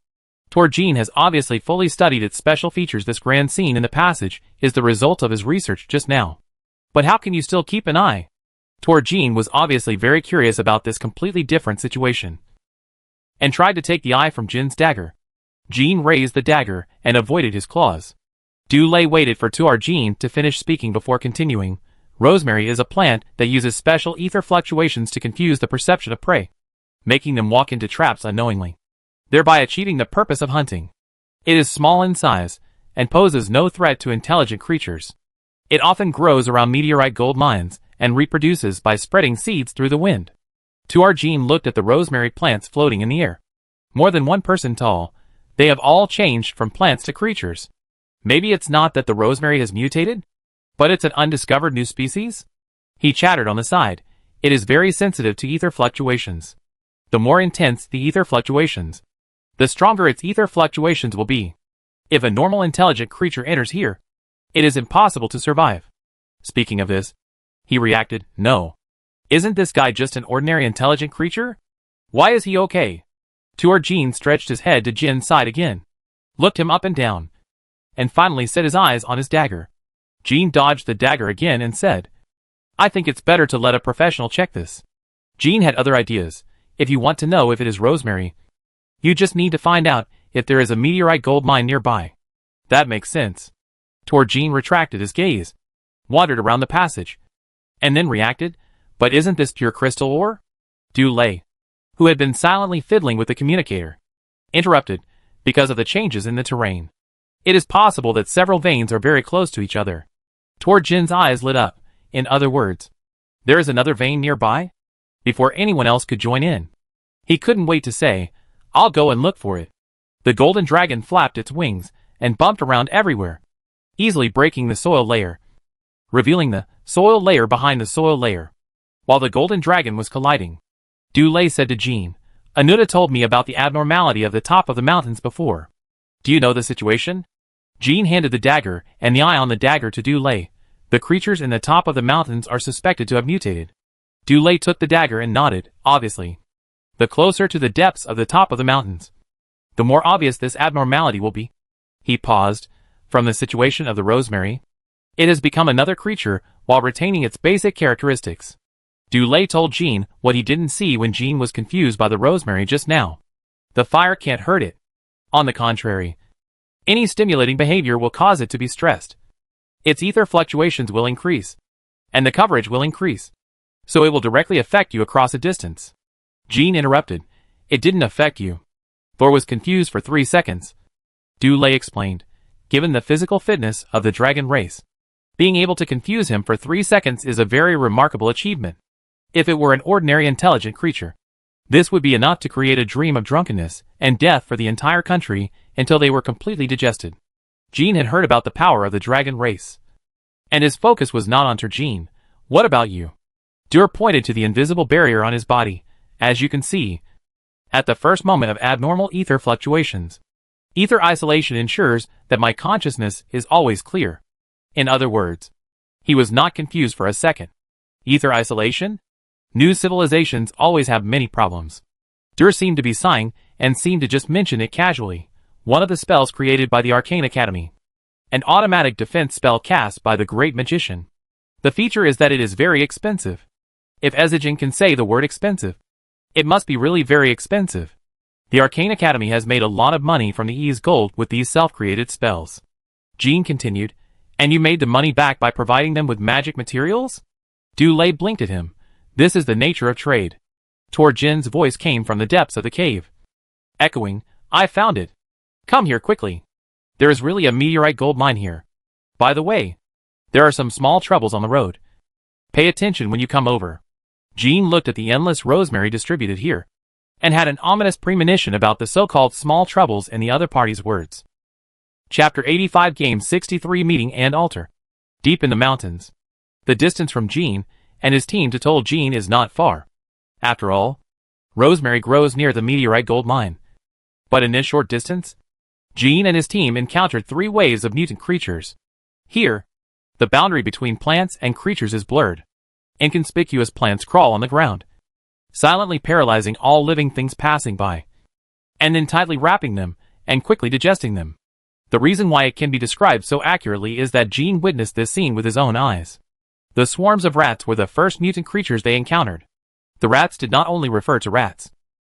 Jean has obviously fully studied its special features. This grand scene in the passage is the result of his research just now. But how can you still keep an eye? Jean was obviously very curious about this completely different situation, and tried to take the eye from Jin's dagger. Jean raised the dagger and avoided his claws. Du Lei waited for Jean to finish speaking before continuing. Rosemary is a plant that uses special ether fluctuations to confuse the perception of prey, making them walk into traps unknowingly, thereby achieving the purpose of hunting. It is small in size and poses no threat to intelligent creatures. It often grows around meteorite gold mines and reproduces by spreading seeds through the wind. Jean looked at the rosemary plants floating in the air. More than one person tall, they have all changed from plants to creatures. Maybe it's not that the rosemary has mutated, but it's an undiscovered new species? He chattered on the side. It is very sensitive to ether fluctuations. The more intense the ether fluctuations, the stronger its ether fluctuations will be. If a normal intelligent creature enters here, it is impossible to survive. Speaking of this, he reacted, no. Isn't this guy just an ordinary intelligent creature? Why is he okay? Jean stretched his head to Jin's side again, looked him up and down, and finally set his eyes on his dagger. Jean dodged the dagger again and said, I think it's better to let a professional check this. Jean had other ideas. If you want to know if it is rosemary, you just need to find out if there is a meteorite gold mine nearby. That makes sense. Jean retracted his gaze, wandered around the passage, and then reacted, but isn't this pure crystal ore? Du Lei, who had been silently fiddling with the communicator, interrupted, because of the changes in the terrain. It is possible that several veins are very close to each other. Jin's eyes lit up. In other words, there is another vein nearby? Before anyone else could join in, he couldn't wait to say, I'll go and look for it. The golden dragon flapped its wings and bumped around everywhere, easily breaking the soil layer, revealing the soil layer behind the soil layer. While the golden dragon was colliding, Du Lei said to Jean, Anuta told me about the abnormality of the top of the mountains before. Do you know the situation? Jean handed the dagger and the eye on the dagger to Du Lei. The creatures in the top of the mountains are suspected to have mutated. Du Lei took the dagger and nodded. Obviously, the closer to the depths of the top of the mountains, the more obvious this abnormality will be. He paused. From the situation of the rosemary, it has become another creature while retaining its basic characteristics. Du Lei told Jean what he didn't see when Jean was confused by the rosemary just now. The fire can't hurt it. On the contrary, any stimulating behavior will cause it to be stressed. Its ether fluctuations will increase. and the coverage will increase. So it will directly affect you across a distance. Jean interrupted. It didn't affect you. Thor was confused for 3 seconds. Dulé explained. Given the physical fitness of the dragon race, being able to confuse him for 3 seconds is a very remarkable achievement. If it were an ordinary intelligent creature, this would be enough to create a dream of drunkenness and death for the entire country until they were completely digested. Jean had heard about the power of the dragon race, and his focus was not onto Jean. What about you? Dur pointed to the invisible barrier on his body. As you can see, at the first moment of abnormal ether fluctuations, ether isolation ensures that my consciousness is always clear. In other words, he was not confused for a second. Ether isolation? New civilizations always have many problems. Dur seemed to be sighing and seemed to just mention it casually. One of the spells created by the Arcane Academy. An automatic defense spell cast by the great magician. The feature is that it is very expensive. If Ezigen can say the word expensive, it must be really very expensive. The Arcane Academy has made a lot of money from the Ease Gold with these self-created spells. Jean continued, and you made the money back by providing them with magic materials? Dulé blinked at him. This is the nature of trade. Tor Jin's voice came from the depths of the cave. Echoing, I found it. Come here quickly. There is really a meteorite gold mine here. By the way, there are some small troubles on the road. Pay attention when you come over. Jean looked at the endless rosemary distributed here, and had an ominous premonition about the so-called small troubles in the other party's words. Chapter 85 Game 63 Meeting and Altar. Deep in the mountains. The distance from Jean and his team to Tol Jean is not far. After all, rosemary grows near the meteorite gold mine. But in this short distance, Jean and his team encountered 3 waves of mutant creatures. Here, the boundary between plants and creatures is blurred. Inconspicuous plants crawl on the ground, silently paralyzing all living things passing by, and then tightly wrapping them and quickly digesting them. The reason why it can be described so accurately is that Jean witnessed this scene with his own eyes. The swarms of rats were the first mutant creatures they encountered. The rats did not only refer to rats,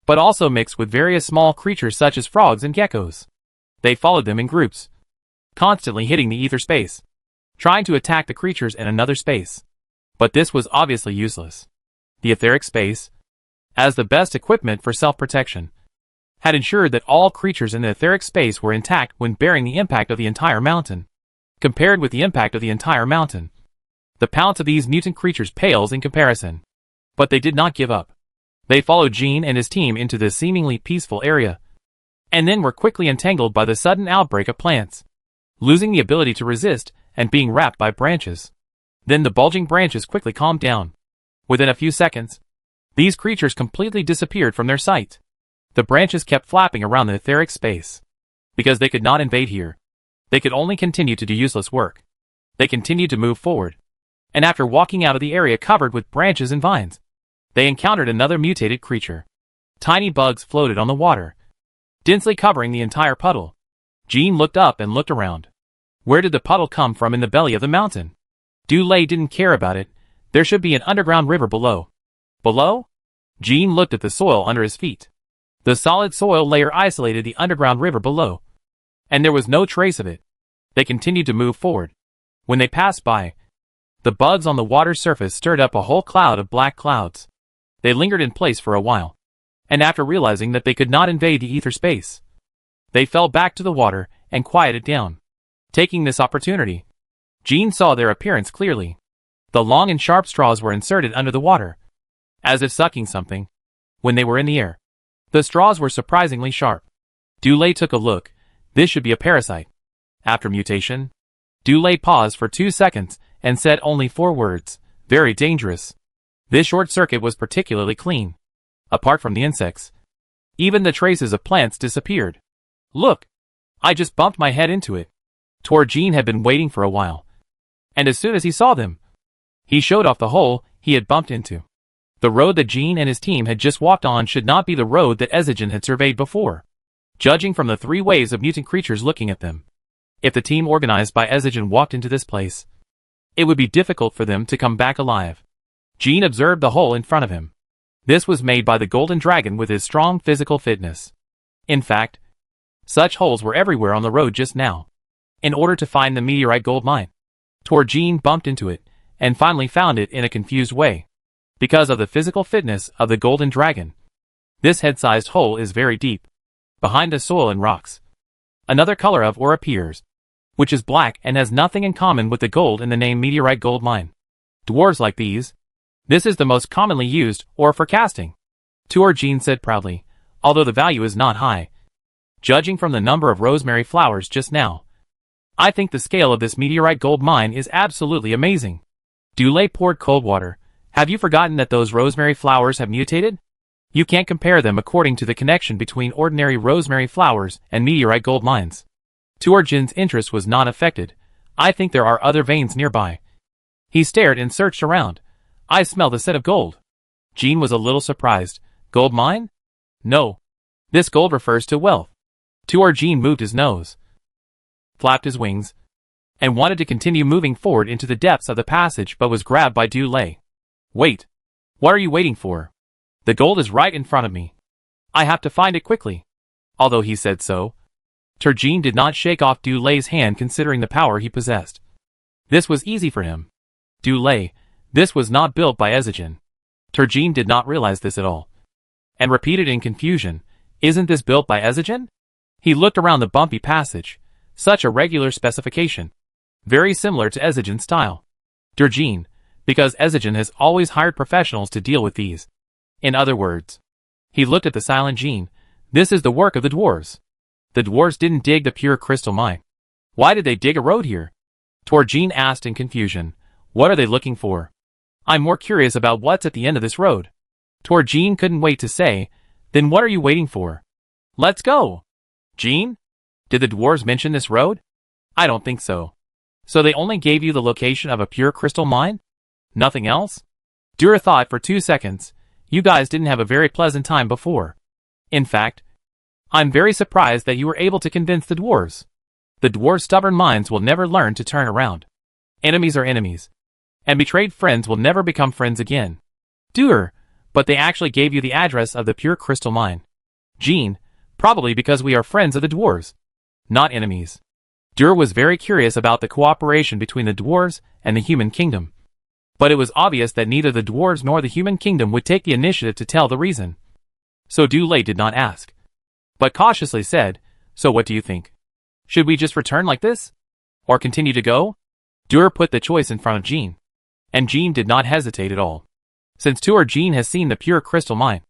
but also mixed with various small creatures such as frogs and geckos. They followed them in groups, constantly hitting the ether space, trying to attack the creatures in another space. But this was obviously useless. The etheric space, as the best equipment for self-protection, had ensured that all creatures in the etheric space were intact when bearing the impact of the entire mountain. Compared with the impact of the entire mountain, the pounce of these mutant creatures pales in comparison. But they did not give up. They followed Jean and his team into this seemingly peaceful area, and then were quickly entangled by the sudden outbreak of plants, losing the ability to resist and being wrapped by branches. Then the bulging branches quickly calmed down. Within a few seconds, these creatures completely disappeared from their sight. The branches kept flapping around the etheric space. Because they could not invade here, they could only continue to do useless work. They continued to move forward, and after walking out of the area covered with branches and vines, they encountered another mutated creature. Tiny bugs floated on the water, densely covering the entire puddle. Jean looked up and looked around. Where did the puddle come from in the belly of the mountain? Dulé didn't care about it. There should be an underground river below. Below? Jean looked at the soil under his feet. The solid soil layer isolated the underground river below, and there was no trace of it. They continued to move forward. When they passed by, the bugs on the water's surface stirred up a whole cloud of black clouds. They lingered in place for a while, and after realizing that they could not invade the ether space, they fell back to the water and quieted down. Taking this opportunity, Jean saw their appearance clearly. The long and sharp straws were inserted under the water, as if sucking something. When they were in the air, the straws were surprisingly sharp. Dulé took a look. This should be a parasite. After mutation, Dulé paused for 2 seconds and said only 4 words. Very dangerous. This short circuit was particularly clean. Apart from the insects, even the traces of plants disappeared. Look! I just bumped my head into it. Tor Jean had been waiting for a while, and as soon as he saw them, he showed off the hole he had bumped into. The road that Jean and his team had just walked on should not be the road that Ezigen had surveyed before, judging from the 3 waves of mutant creatures looking at them. If the team organized by Ezigen walked into this place, it would be difficult for them to come back alive. Jean observed the hole in front of him. This was made by the golden dragon with his strong physical fitness. In fact, such holes were everywhere on the road just now. In order to find the meteorite gold mine, Tor Jean bumped into it, and finally found it in a confused way. Because of the physical fitness of the golden dragon, this head-sized hole is very deep, behind the soil and rocks. Another color of ore appears, which is black and has nothing in common with the gold in the name meteorite gold mine. Dwarves like these. This is the most commonly used ore for casting. Tuor Jean said proudly, although the value is not high. Judging from the number of rosemary flowers just now, I think the scale of this meteorite gold mine is absolutely amazing. Dulé poured cold water. Have you forgotten that those rosemary flowers have mutated? You can't compare them according to the connection between ordinary rosemary flowers and meteorite gold mines. Tuor Jin's interest was not affected. I think there are other veins nearby. He stared and searched around. I smelled a set of gold. Jean was a little surprised. Gold mine? No. This gold refers to wealth. Tuor Jean moved his nose, flapped his wings, and wanted to continue moving forward into the depths of the passage but was grabbed by Dulé. Wait. What are you waiting for? The gold is right in front of me. I have to find it quickly. Although he said so, Turjean did not shake off Dulé's hand considering the power he possessed. This was easy for him. Dulé, this was not built by Ezigen. Turjean did not realize this at all, and repeated in confusion, isn't this built by Ezigen? He looked around the bumpy passage. Such a regular specification. Very similar to Ezigen's style. Turjean, because Ezigen has always hired professionals to deal with these. In other words, he looked at the silent Jean. This is the work of the dwarves. The dwarves didn't dig the pure crystal mine. Why did they dig a road here? Turjean asked in confusion. What are they looking for? I'm more curious about what's at the end of this road. Turjean couldn't wait to say, then what are you waiting for? Let's go. Jean? Did the dwarves mention this road? I don't think so. So they only gave you the location of a pure crystal mine? Nothing else? Dura thought for 2 seconds. You guys didn't have a very pleasant time before. In fact, I'm very surprised that you were able to convince the dwarves. The dwarves' stubborn minds will never learn to turn around. Enemies are enemies, and betrayed friends will never become friends again. Dur, but they actually gave you the address of the pure crystal mine. Jean, probably because we are friends of the dwarves, not enemies. Dur was very curious about the cooperation between the dwarves and the human kingdom. But it was obvious that neither the dwarves nor the human kingdom would take the initiative to tell the reason. So Dulé did not ask, but cautiously said, so what do you think? Should we just return like this? Or continue to go? Dur put the choice in front of Jean. And Jean did not hesitate at all. Since Tuor Jean has seen the pure crystal mine,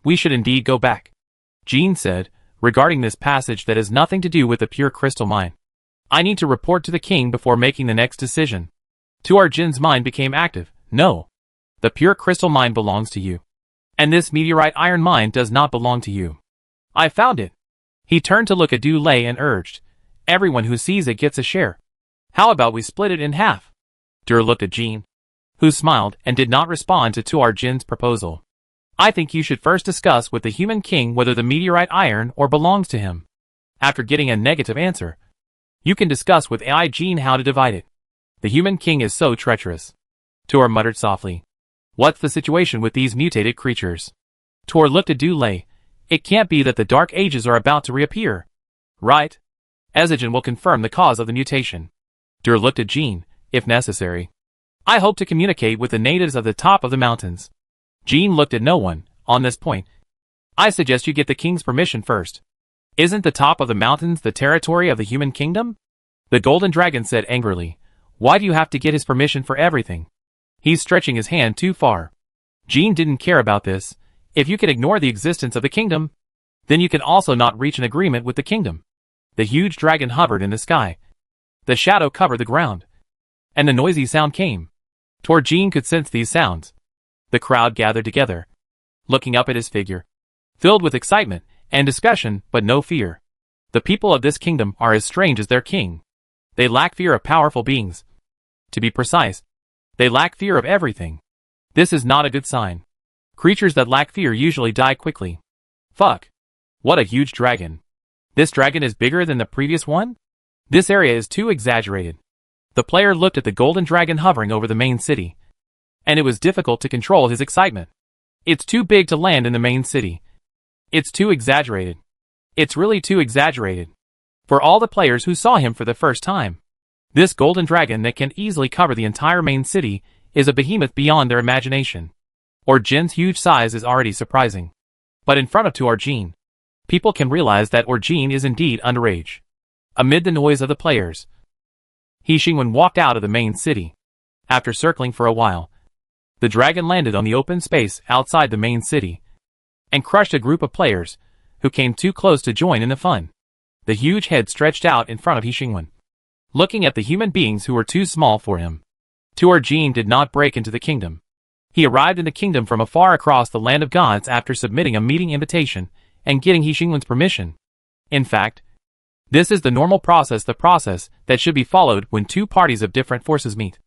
we should indeed go back. Jean said, regarding this passage that has nothing to do with the pure crystal mine. I need to report to the king before making the next decision. Tuor Jin's mind became active. No. The pure crystal mine belongs to you. And this meteorite iron mine does not belong to you. I found it. He turned to look at Dulé and urged, everyone who sees it gets a share. How about we split it in half? Dur looked at Jean, who smiled and did not respond to Tuor Jin's proposal. I think you should first discuss with the human king whether the meteorite iron ore belongs to him. After getting a negative answer, you can discuss with AI Jean how to divide it. The human king is so treacherous. Tuor muttered softly. What's the situation with these mutated creatures? Tuor looked at Dulé. It can't be that the dark ages are about to reappear. Right? Ezigen will confirm the cause of the mutation. Dur looked at Jean, if necessary. I hope to communicate with the natives of the top of the mountains. Jean looked at no one, on this point. I suggest you get the king's permission first. Isn't the top of the mountains the territory of the human kingdom? The golden dragon said angrily. Why do you have to get his permission for everything? He's stretching his hand too far. Jean didn't care about this. If you can ignore the existence of the kingdom, then you can also not reach an agreement with the kingdom. The huge dragon hovered in the sky. The shadow covered the ground, and the noisy sound came. Tuor Jean could sense these sounds. The crowd gathered together, looking up at his figure, filled with excitement and discussion, but no fear. The people of this kingdom are as strange as their king. They lack fear of powerful beings. To be precise, they lack fear of everything. This is not a good sign. Creatures that lack fear usually die quickly. Fuck. What a huge dragon. This dragon is bigger than the previous one? This area is too exaggerated. The player looked at the golden dragon hovering over the main city, and it was difficult to control his excitement. It's too big to land in the main city. It's too exaggerated. It's really too exaggerated. For all the players who saw him for the first time, this golden dragon that can easily cover the entire main city is a behemoth beyond their imagination. Orjin's huge size is already surprising. But in front of Tuarjin, people can realize that Orjin is indeed underage. Amid the noise of the players, He Xingwen walked out of the main city. After circling for a while, the dragon landed on the open space outside the main city and crushed a group of players who came too close to join in the fun. The huge head stretched out in front of He Xingwen, looking at the human beings who were too small for him. Tuarjin did not break into the kingdom. He arrived in the kingdom from afar across the land of gods after submitting a meeting invitation and getting He Xingwen's permission. In fact, this is the normal process, the process that should be followed when two parties of different forces meet.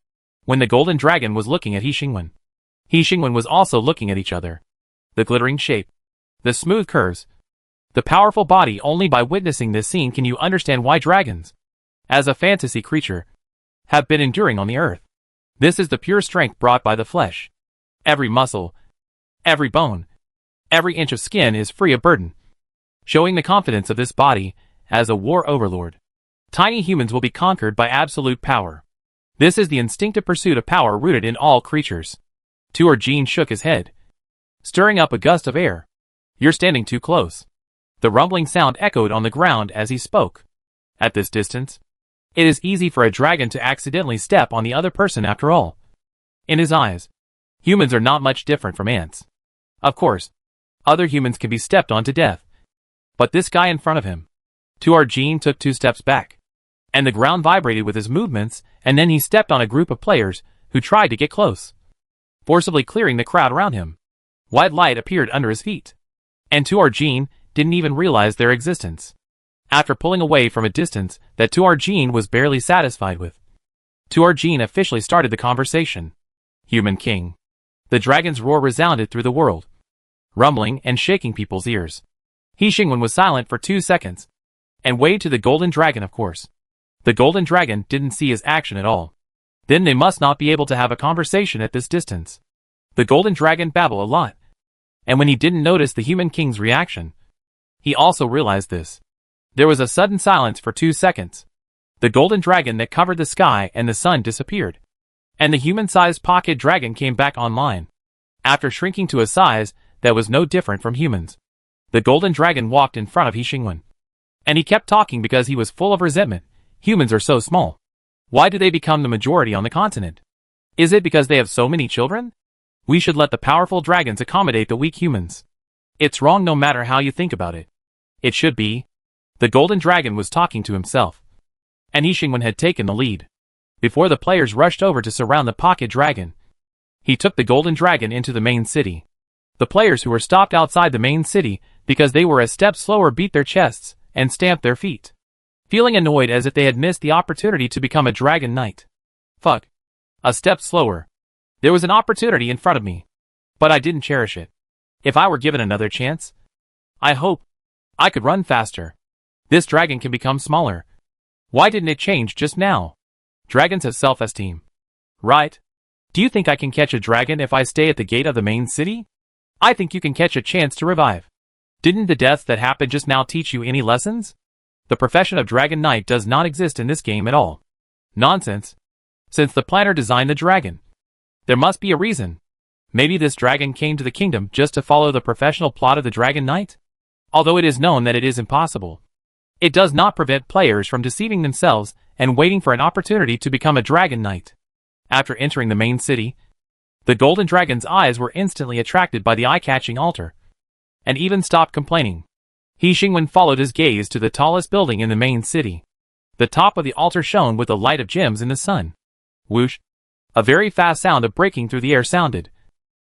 When the golden dragon was looking at He Xingwen was also looking at each other. The glittering shape, the smooth curves, the powerful body. Only by witnessing this scene can you understand why dragons, as a fantasy creature, have been enduring on the earth. This is the pure strength brought by the flesh. Every muscle, every bone, every inch of skin is free of burden, showing the confidence of this body as a war overlord. Tiny humans will be conquered by absolute power. This is the instinctive pursuit of power rooted in all creatures. Tuarjin shook his head, stirring up a gust of air. You're standing too close. The rumbling sound echoed on the ground as he spoke. At this distance, it is easy for a dragon to accidentally step on the other person after all. In his eyes, humans are not much different from ants. Of course, other humans can be stepped on to death. But this guy in front of him. Tuarjin took 2 steps back, and the ground vibrated with his movements, and then he stepped on a group of players who tried to get close, forcibly clearing the crowd around him. White light appeared under his feet, and Tuarjin didn't even realize their existence. After pulling away from a distance that Tuarjin was barely satisfied with, Tuarjin officially started the conversation. Human King. The dragon's roar resounded through the world, rumbling and shaking people's ears. He Xingwen was silent for 2 seconds, and waved to the golden dragon. Of course, the golden dragon didn't see his action at all. Then they must not be able to have a conversation at this distance. The golden dragon babbled a lot, and when he didn't notice the human king's reaction, he also realized this. There was a sudden silence for 2 seconds. The golden dragon that covered the sky and the sun disappeared, and the human-sized pocket dragon came back online. After shrinking to a size that was no different from humans, the golden dragon walked in front of He Xingwen. And he kept talking because he was full of resentment. Humans are so small. Why do they become the majority on the continent? Is it because they have so many children? We should let the powerful dragons accommodate the weak humans. It's wrong no matter how you think about it. It should be. The golden dragon was talking to himself, and He Xingwen had taken the lead. Before the players rushed over to surround the pocket dragon, he took the golden dragon into the main city. The players who were stopped outside the main city because they were a step slower beat their chests and stamped their feet, feeling annoyed as if they had missed the opportunity to become a dragon knight. Fuck. A step slower. There was an opportunity in front of me, but I didn't cherish it. If I were given another chance, I hope I could run faster. This dragon can become smaller. Why didn't it change just now? Dragons have self-esteem, right? Do you think I can catch a dragon if I stay at the gate of the main city? I think you can catch a chance to revive. Didn't the deaths that happened just now teach you any lessons? The profession of Dragon Knight does not exist in this game at all. Nonsense. Since the planner designed the dragon, there must be a reason. Maybe this dragon came to the kingdom just to follow the professional plot of the Dragon Knight? Although it is known that it is impossible, it does not prevent players from deceiving themselves and waiting for an opportunity to become a Dragon Knight. After entering the main city, the golden dragon's eyes were instantly attracted by the eye-catching altar, and even stopped complaining. He Xingwen followed his gaze to the tallest building in the main city. The top of the altar shone with the light of gems in the sun. Whoosh! A very fast sound of breaking through the air sounded,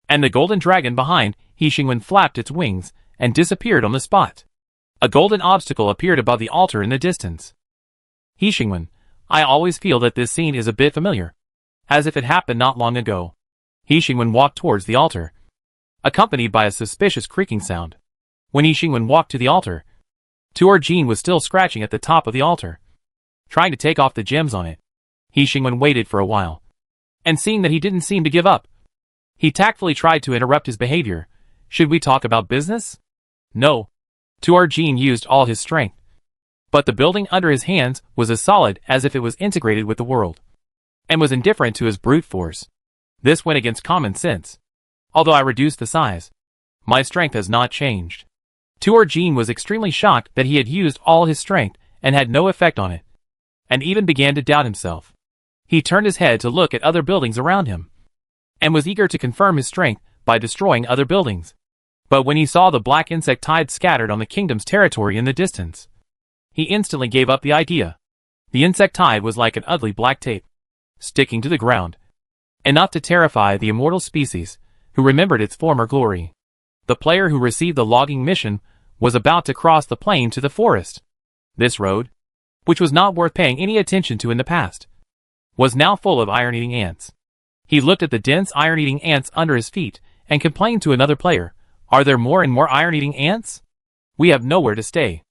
and the golden dragon behind He Xingwen flapped its wings and disappeared on the spot. A golden obstacle appeared above the altar in the distance. He Xingwen, I always feel that this scene is a bit familiar, as if it happened not long ago. He Xingwen walked towards the altar, accompanied by a suspicious creaking sound. When He Xingwen walked to the altar, Tuarjin was still scratching at the top of the altar, trying to take off the gems on it. He Xingwen waited for a while, and seeing that he didn't seem to give up, he tactfully tried to interrupt his behavior. Should we talk about business? No. Tuarjin used all his strength, but the building under his hands was as solid as if it was integrated with the world, and was indifferent to his brute force. This went against common sense. Although I reduced the size, my strength has not changed. Tuor-Jin was extremely shocked that he had used all his strength and had no effect on it, and even began to doubt himself. He turned his head to look at other buildings around him, and was eager to confirm his strength by destroying other buildings. But when he saw the black insect tides scattered on the kingdom's territory in the distance, he instantly gave up the idea. The insect tide was like an ugly black tape, sticking to the ground, enough to terrify the immortal species, who remembered its former glory. The player who received the logging mission was about to cross the plain to the forest. This road, which was not worth paying any attention to in the past, was now full of iron-eating ants. He looked at the dense iron-eating ants under his feet and complained to another player, "Are there more and more iron-eating ants? We have nowhere to stay.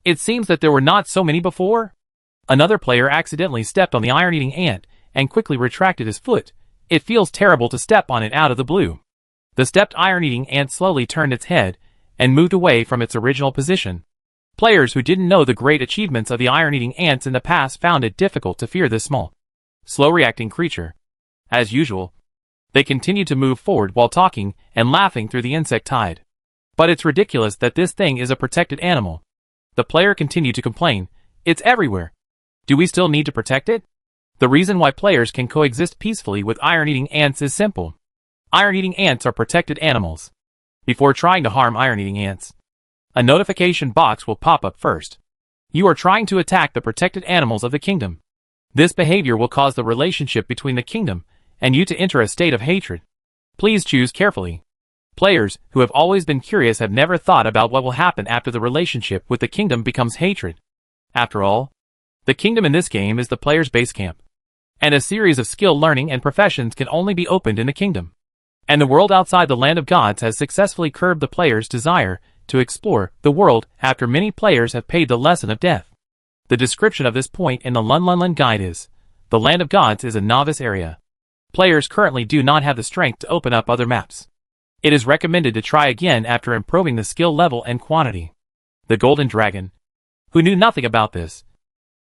It seems that there were not so many before." Another player accidentally stepped on the iron-eating ant and quickly retracted his foot. It feels terrible to step on it out of the blue. The stepped iron-eating ant slowly turned its head and moved away from its original position. Players who didn't know the great achievements of the iron-eating ants in the past found it difficult to fear this small, slow-reacting creature. As usual, they continued to move forward while talking and laughing through the insect tide. "But it's ridiculous that this thing is a protected animal." The player continued to complain. "It's everywhere. Do we still need to protect it?" The reason why players can coexist peacefully with iron-eating ants is simple. Iron-eating ants are protected animals. Before trying to harm iron-eating ants, a notification box will pop up first. You are trying to attack the protected animals of the kingdom. This behavior will cause the relationship between the kingdom and you to enter a state of hatred. Please choose carefully. Players who have always been curious have never thought about what will happen after the relationship with the kingdom becomes hatred. After all, the kingdom in this game is the player's base camp, and a series of skill learning and professions can only be opened in the kingdom. And the world outside the land of gods has successfully curbed the player's desire to explore the world after many players have paid the lesson of death. The description of this point in the Lun guide is, the land of gods is a novice area. Players currently do not have the strength to open up other maps. It is recommended to try again after improving the skill level and quantity. The golden dragon, who knew nothing about this,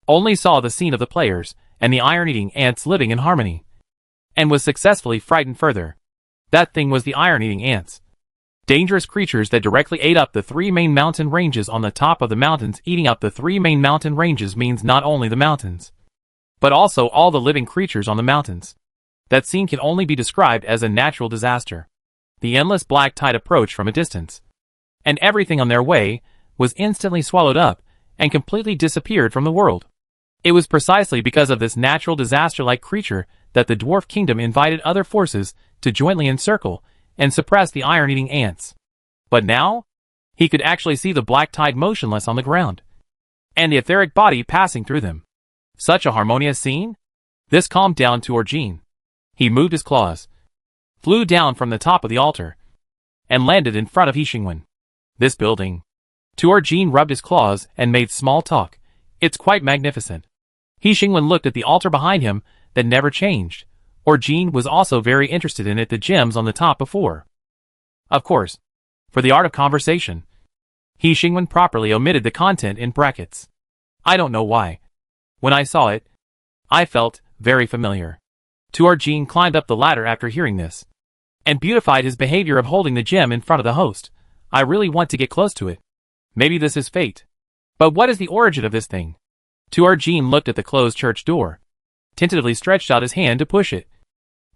only saw the scene of the players and the iron-eating ants living in harmony, and was successfully frightened further. That thing was the iron-eating ants. Dangerous creatures that directly ate up the three main mountain ranges on the top of the mountains. Eating up the three main mountain ranges means not only the mountains, but also all the living creatures on the mountains. That scene can only be described as a natural disaster. The endless black tide approached from a distance, and everything on their way was instantly swallowed up and completely disappeared from the world. It was precisely because of this natural disaster-like creature that the dwarf kingdom invited other forces to jointly encircle and suppress the iron-eating ants. But now, he could actually see the black tide motionless on the ground, and the etheric body passing through them. Such a harmonious scene? This calmed down Tuor-Jin. He moved his claws, flew down from the top of the altar, and landed in front of Hixingwen. This building. Tuor-Jin rubbed his claws and made small talk. It's quite magnificent. Hixingwen looked at the altar behind him that never changed. Tuor-Jin was also very interested in it, the gems on the top before. Of course, for the art of conversation, Hixingwen properly omitted the content in brackets. I don't know why. When I saw it, I felt very familiar. Tuor-Jin climbed up the ladder after hearing this, and beautified his behavior of holding the gem in front of the host. I really want to get close to it. Maybe this is fate. But what is the origin of this thing? Tuor-Jin looked at the closed church door, tentatively stretched out his hand to push it.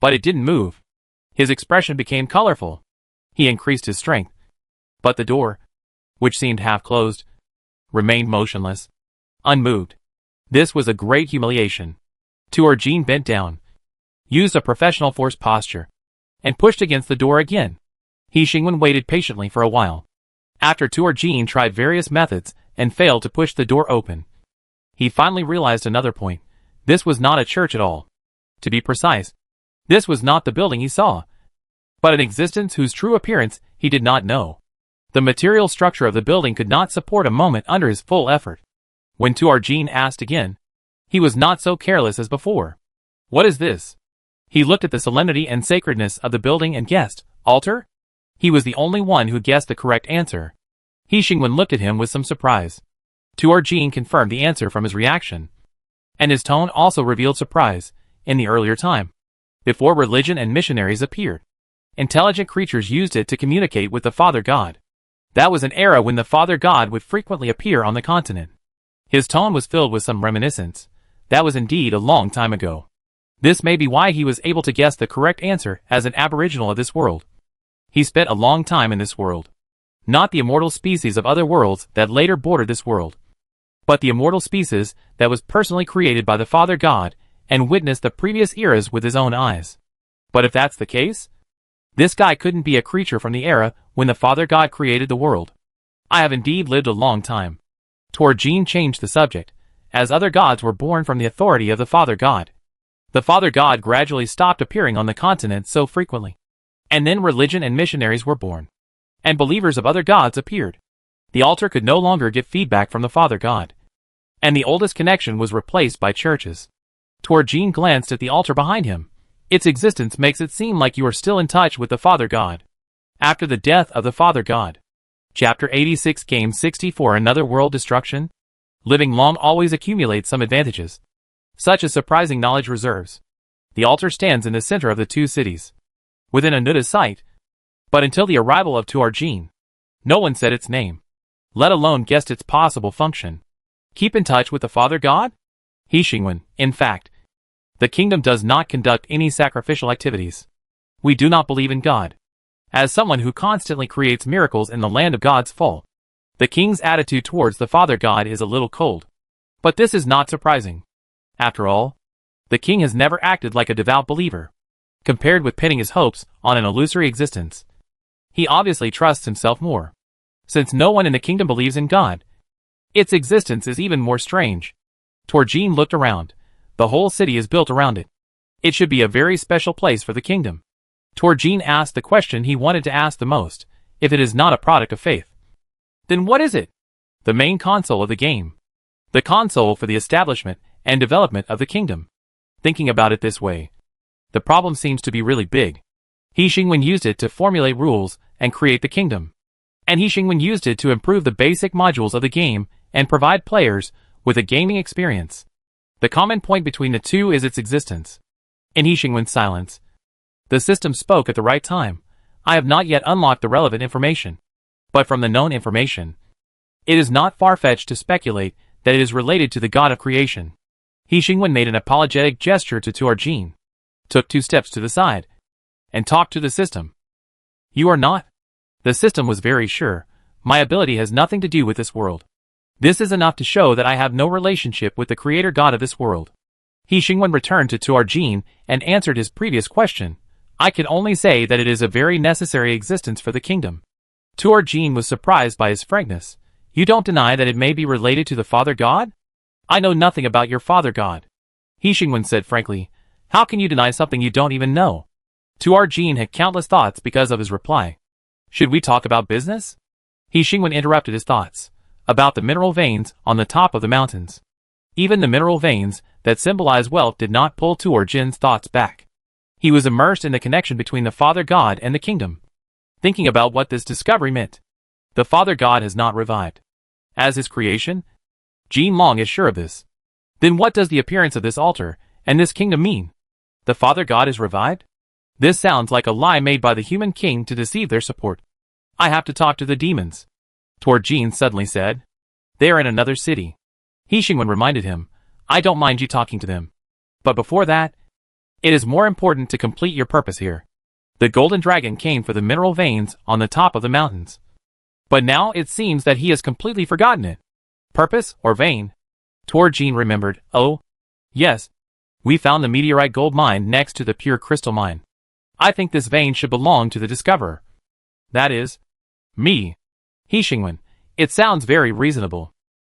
But it didn't move. His expression became colorful. He increased his strength. But the door, which seemed half closed, remained motionless, unmoved. This was a great humiliation. Tuor-Jin bent down, used a professional force posture, and pushed against the door again. Hixingwen waited patiently for a while. After Tuor-Jin tried various methods and failed to push the door open, he finally realized another point. This was not a church at all. To be precise, this was not the building he saw, but an existence whose true appearance he did not know. The material structure of the building could not support a moment under his full effort. When Tuor-Jin asked again, he was not so careless as before. What is this? He looked at the solemnity and sacredness of the building and guessed, altar? He was the only one who guessed the correct answer. Hixingwen looked at him with some surprise. Tuor-Jin confirmed the answer from his reaction, and his tone also revealed surprise. In the earlier time, before religion and missionaries appeared. Intelligent creatures used it to communicate with the Father God. That was an era when the Father God would frequently appear on the continent. His tone was filled with some reminiscence. That was indeed a long time ago. This may be why he was able to guess the correct answer as an aboriginal of this world. He spent a long time in this world. Not the immortal species of other worlds that later bordered this world, but the immortal species that was personally created by the Father God and witnessed the previous eras with his own eyes. But if that's the case, this guy couldn't be a creature from the era when the Father God created the world. I have indeed lived a long time. Torjin changed the subject, as other gods were born from the authority of the Father God. The Father God gradually stopped appearing on the continent so frequently. And then religion and missionaries were born. And believers of other gods appeared. The altar could no longer get feedback from the Father God. And the oldest connection was replaced by churches. Torjin glanced at the altar behind him. Its existence makes it seem like you are still in touch with the Father God. After the death of the Father God. Chapter 86 Game 64 Another World Destruction? Living long always accumulates some advantages, such as surprising knowledge reserves. The altar stands in the center of the two cities, within Anuda's sight. But until the arrival of Torjin, no one said its name, let alone guessed its possible function. Keep in touch with the Father God? Hishingwen, in fact, the kingdom does not conduct any sacrificial activities. We do not believe in God. As someone who constantly creates miracles in the land of God's fall, the king's attitude towards the Father God is a little cold. But this is not surprising. After all, the king has never acted like a devout believer. Compared with pinning his hopes on an illusory existence, he obviously trusts himself more. Since no one in the kingdom believes in God, its existence is even more strange. Torjin looked around. The whole city is built around it. It should be a very special place for the kingdom. Torjin asked the question he wanted to ask the most. If it is not a product of faith, then what is it? The main console of the game. The console for the establishment and development of the kingdom. Thinking about it this way, the problem seems to be really big. Hishingwen used it to formulate rules and create the kingdom. And Hishingwen used it to improve the basic modules of the game and provide players with a gaming experience. The common point between the two is its existence. In Hishingwen's silence, the system spoke at the right time. I have not yet unlocked the relevant information. But from the known information, it is not far-fetched to speculate that it is related to the God of creation. Hishingwen made an apologetic gesture to Torjin, took 2 steps to the side, and talked to the system. You are not? The system was very sure. My ability has nothing to do with this world. This is enough to show that I have no relationship with the creator God of this world. Hishingwen returned to Torjin and answered his previous question. I can only say that it is a very necessary existence for the kingdom. Torjin was surprised by his frankness. You don't deny that it may be related to the Father God? I know nothing about your Father God. Hishingwen said frankly. How can you deny something you don't even know? Torjin had countless thoughts because of his reply. Should we talk about business? Hishingwen interrupted his thoughts. About the mineral veins on the top of the mountains. Even the mineral veins that symbolize wealth did not pull Torjin's thoughts back. He was immersed in the connection between the Father God and the kingdom, thinking about what this discovery meant. The Father God has not revived as his creation? Jin Long is sure of this. Then what does the appearance of this altar and this kingdom mean? The Father God is revived? This sounds like a lie made by the human king to deceive their support. I have to talk to the demons, Torjin suddenly said. They are in another city. Hishingwen reminded him. I don't mind you talking to them. But before that, it is more important to complete your purpose here. The golden dragon came for the mineral veins on the top of the mountains. But now it seems that he has completely forgotten it. Purpose or vein? Torjin remembered. Oh, yes. We found the meteorite gold mine next to the pure crystal mine. I think this vein should belong to the discoverer. That is, me. Hishingwen, it sounds very reasonable.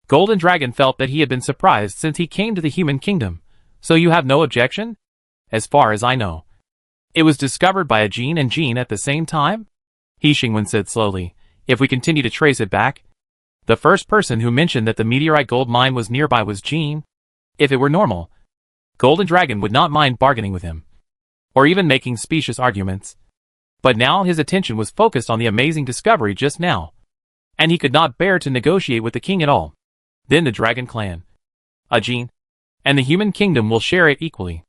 Golden Dragon felt that he had been surprised since he came to the human kingdom. So you have no objection? As far as I know, it was discovered by a Jin and Jin at the same time? Hishingwen said slowly. If we continue to trace it back, the first person who mentioned that the meteorite gold mine was nearby was Jin. If it were normal, Golden Dragon would not mind bargaining with him, or even making specious arguments. But now his attention was focused on the amazing discovery just now, and he could not bear to negotiate with the king at all. Then the Dragon Clan, a Jin, and the human kingdom will share it equally.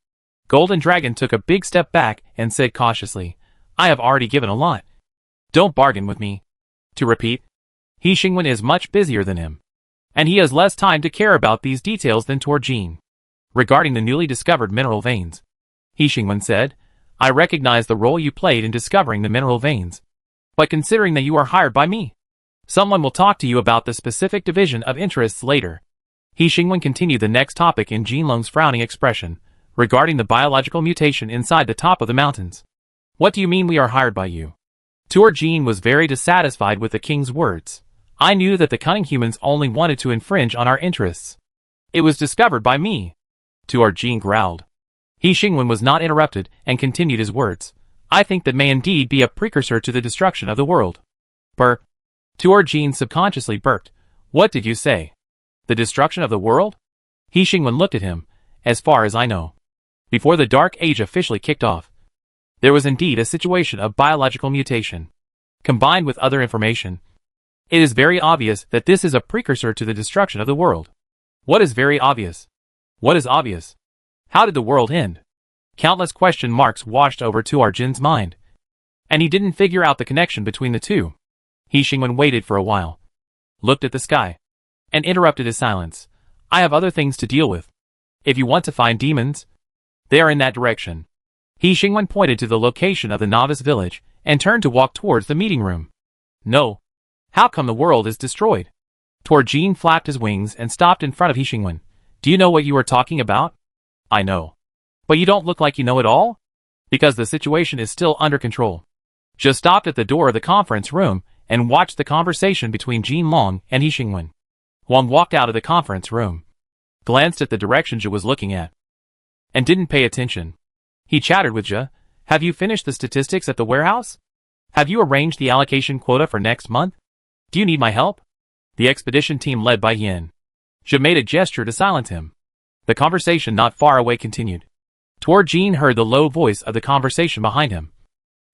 Golden Dragon took a big step back and said cautiously, I have already given a lot. Don't bargain with me. To repeat, He Xingwen is much busier than him. And he has less time to care about these details than Tor Jin. Regarding the newly discovered mineral veins, He Xingwen said, I recognize the role you played in discovering the mineral veins. But considering that you are hired by me, someone will talk to you about the specific division of interests later. He Xingwen continued the next topic in Jinlong's frowning expression, regarding the biological mutation inside the top of the mountains. What do you mean we are hired by you? Tor Jin was very dissatisfied with the king's words. I knew that the cunning humans only wanted to infringe on our interests. It was discovered by me. Tor Jin growled. He Xingwen was not interrupted and continued his words. I think that may indeed be a precursor to the destruction of the world. Burp. Tor Jin subconsciously burped. What did you say? The destruction of the world? He Xingwen looked at him. As far as I know, before the Dark Age officially kicked off, there was indeed a situation of biological mutation. Combined with other information, it is very obvious that this is a precursor to the destruction of the world. What is very obvious? What is obvious? How did the world end? Countless question marks washed over Tor Jin's mind, and he didn't figure out the connection between the two. He Xingwen waited for a while, looked at the sky, and interrupted his silence. I have other things to deal with. If you want to find demons, they are in that direction. He Xingwen pointed to the location of the novice village and turned to walk towards the meeting room. No. How come the world is destroyed? Tor Jin flapped his wings and stopped in front of He Xingwen. Do you know what you are talking about? I know. But you don't look like you know it all? Because the situation is still under control. Just stopped at the door of the conference room and watched the conversation between Jin Long and He Xingwen. Huang walked out of the conference room, glanced at the direction Zhe was looking at, and didn't pay attention. He chattered with Zhe. Have you finished the statistics at the warehouse? Have you arranged the allocation quota for next month? Do you need my help? The expedition team led by Yin. Zhe made a gesture to silence him. The conversation not far away continued. Tor Jin heard the low voice of the conversation behind him,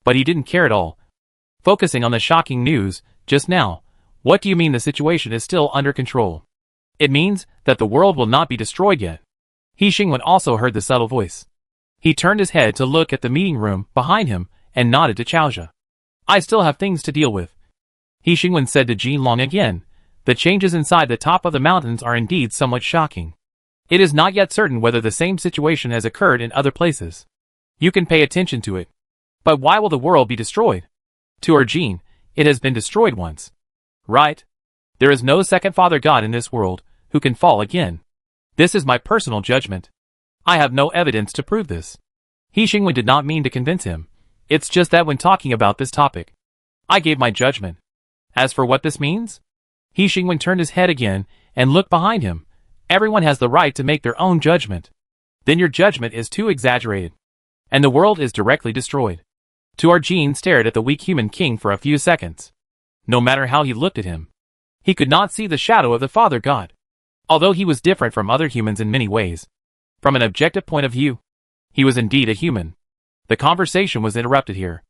but he didn't care at all. Focusing on the shocking news, just now, what do you mean the situation is still under control? It means that the world will not be destroyed yet. He Xingwen also heard the subtle voice. He turned his head to look at the meeting room behind him and nodded to Chaozhe. I still have things to deal with. He Xingwen said to Jin Long again. The changes inside the top of the mountains are indeed somewhat shocking. It is not yet certain whether the same situation has occurred in other places. You can pay attention to it. But why will the world be destroyed? Tor Jin, it has been destroyed once. Right? There is no second father god in this world who can fall again. This is my personal judgment. I have no evidence to prove this. He Xingwen did not mean to convince him. It's just that when talking about this topic, I gave my judgment. As for what this means? He Xingwen turned his head again and looked behind him. Everyone has the right to make their own judgment. Then your judgment is too exaggerated, and the world is directly destroyed. Tor Jin stared at the weak human king for a few seconds. No matter how he looked at him, he could not see the shadow of the father god. Although he was different from other humans in many ways, from an objective point of view, he was indeed a human. The conversation was interrupted here.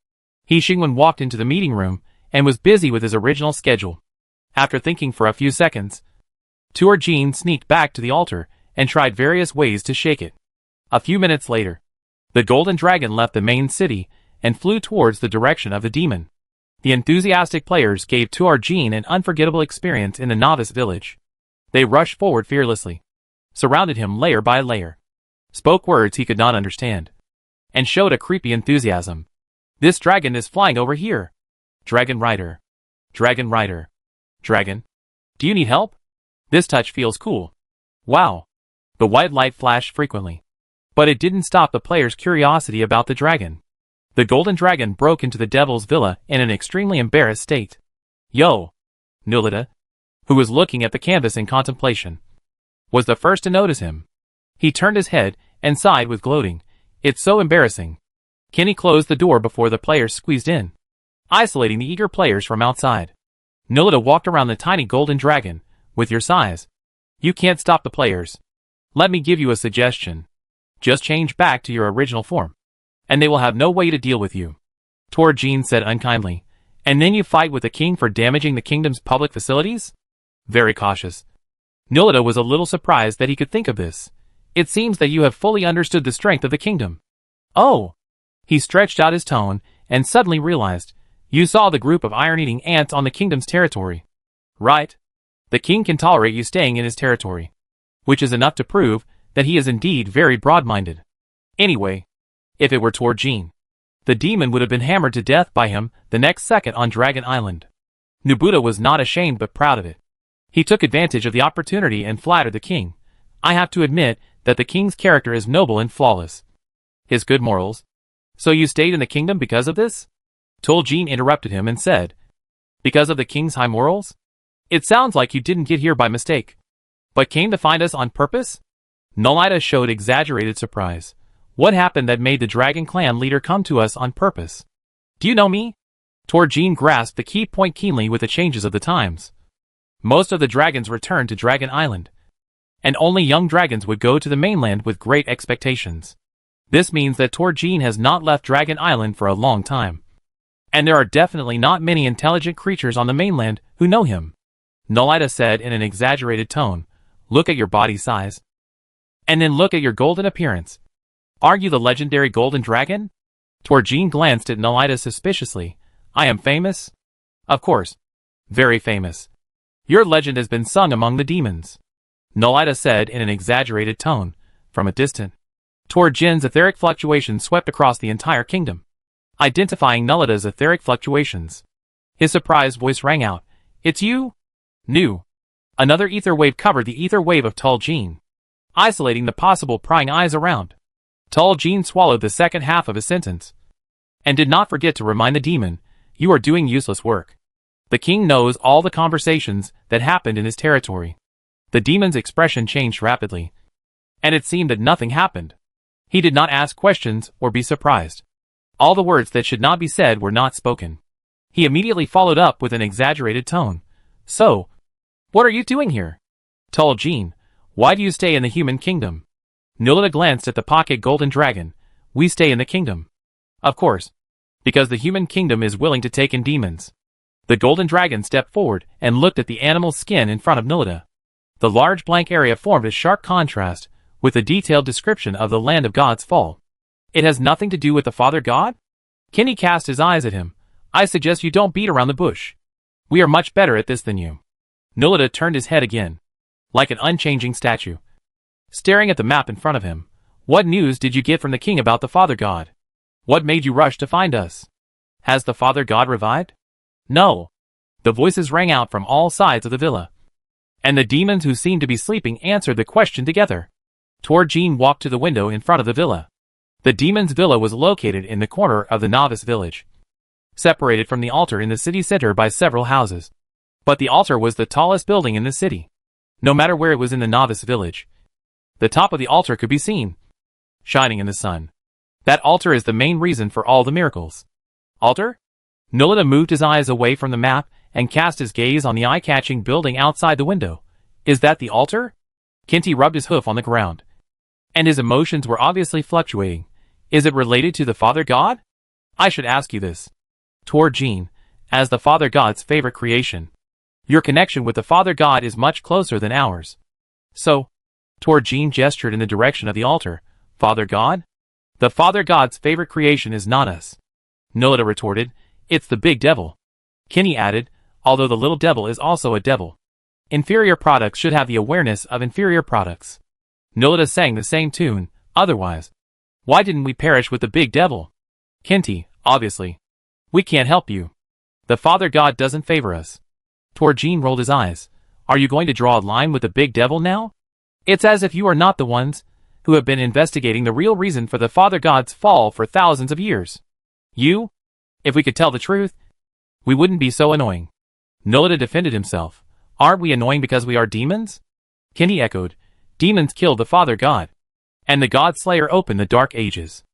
He Xingwen walked into the meeting room and was busy with his original schedule. After thinking for a few seconds, Tor Jin sneaked back to the altar and tried various ways to shake it. A few minutes later, the golden dragon left the main city and flew towards the direction of the demon. The enthusiastic players gave Tor Jin an unforgettable experience in the novice village. They rushed forward fearlessly, surrounded him layer by layer, spoke words he could not understand, and showed a creepy enthusiasm. This dragon is flying over here. Dragon Rider. Dragon Rider. Dragon. Do you need help? This touch feels cool. Wow. The white light flashed frequently, but it didn't stop the players' curiosity about the dragon. The golden dragon broke into the devil's villa in an extremely embarrassed state. Yo! Nulita, who was looking at the canvas in contemplation, was the first to notice him. He turned his head and sighed with gloating. It's so embarrassing. Kenny closed the door before the players squeezed in, isolating the eager players from outside. Nulita walked around the tiny golden dragon. With your size, you can't stop the players. Let me give you a suggestion. Just change back to your original form, and they will have no way to deal with you. Tor Jin said unkindly. And then you fight with the king for damaging the kingdom's public facilities? Very cautious. Nulita was a little surprised that he could think of this. It seems that you have fully understood the strength of the kingdom. Oh! He stretched out his tone, and suddenly realized, you saw the group of iron-eating ants on the kingdom's territory. Right? The king can tolerate you staying in his territory. Which is enough to prove that he is indeed very broad-minded. Anyway, if it were toward Jean, the demon would have been hammered to death by him the next second on Dragon Island. Nobuta was not ashamed but proud of it. He took advantage of the opportunity and flattered the king. I have to admit that the king's character is noble and flawless. His good morals. So you stayed in the kingdom because of this? Jean interrupted him and said, because of the king's high morals? It sounds like you didn't get here by mistake, but came to find us on purpose? Nolita showed exaggerated surprise. What happened that made the Dragon Clan leader come to us on purpose? Do you know me? Jean grasped the key point keenly with the changes of the times. Most of the dragons returned to Dragon Island, and only young dragons would go to the mainland with great expectations. This means that Jean has not left Dragon Island for a long time. And there are definitely not many intelligent creatures on the mainland who know him. Nolita said in an exaggerated tone, look at your body size. And then look at your golden appearance. Are you the legendary golden dragon? Jean glanced at Nolita suspiciously. I am famous? Of course. Very famous. Your legend has been sung among the demons. Nolita said in an exaggerated tone, from a distance. Jin's etheric fluctuations swept across the entire kingdom, identifying Nolita's etheric fluctuations. His surprised voice rang out. It's you? New. Another ether wave covered the ether wave of Jean, isolating the possible prying eyes around. Jean swallowed the second half of his sentence, and did not forget to remind the demon, you are doing useless work. The king knows all the conversations that happened in his territory. The demon's expression changed rapidly, and it seemed that nothing happened. He did not ask questions or be surprised. All the words that should not be said were not spoken. He immediately followed up with an exaggerated tone. So, what are you doing here? Jean, why do you stay in the human kingdom? Nolita glanced at the pocket golden dragon. We stay in the kingdom. Of course. Because the human kingdom is willing to take in demons. The golden dragon stepped forward and looked at the animal's skin in front of Nolita. The large blank area formed a sharp contrast with a detailed description of the land of God's fall. It has nothing to do with the Father God? Kenny cast his eyes at him. I suggest you don't beat around the bush. We are much better at this than you. Nolita turned his head again, like an unchanging statue, staring at the map in front of him. What news did you get from the king about the Father God? What made you rush to find us? Has the Father God revived? No. The voices rang out from all sides of the villa, and the demons who seemed to be sleeping answered the question together. Jean walked to the window in front of the villa. The demon's villa was located in the corner of the novice village, separated from the altar in the city center by several houses. But the altar was the tallest building in the city. No matter where it was in the novice village, the top of the altar could be seen, shining in the sun. That altar is the main reason for all the miracles. Altar? Nolita moved his eyes away from the map and cast his gaze on the eye-catching building outside the window. Is that the altar? Kinty rubbed his hoof on the ground, and his emotions were obviously fluctuating. Is it related to the Father God? I should ask you this. Jean, as the Father God's favorite creation, your connection with the Father God is much closer than ours. So, Jean gestured in the direction of the altar. Father God? The Father God's favorite creation is not us. Nolita retorted. It's the big devil. Kenny added, although the little devil is also a devil. Inferior products should have the awareness of inferior products. Nolita sang the same tune. Otherwise, why didn't we perish with the big devil? Kenty, obviously. We can't help you. The Father God doesn't favor us. Jean rolled his eyes. Are you going to draw a line with the big devil now? It's as if you are not the ones who have been investigating the real reason for the Father God's fall for thousands of years. You? If we could tell the truth, we wouldn't be so annoying. Nolita defended himself. Aren't we annoying because we are demons? Kenny echoed. Demons killed the Father God, and the God Slayer opened the Dark Ages.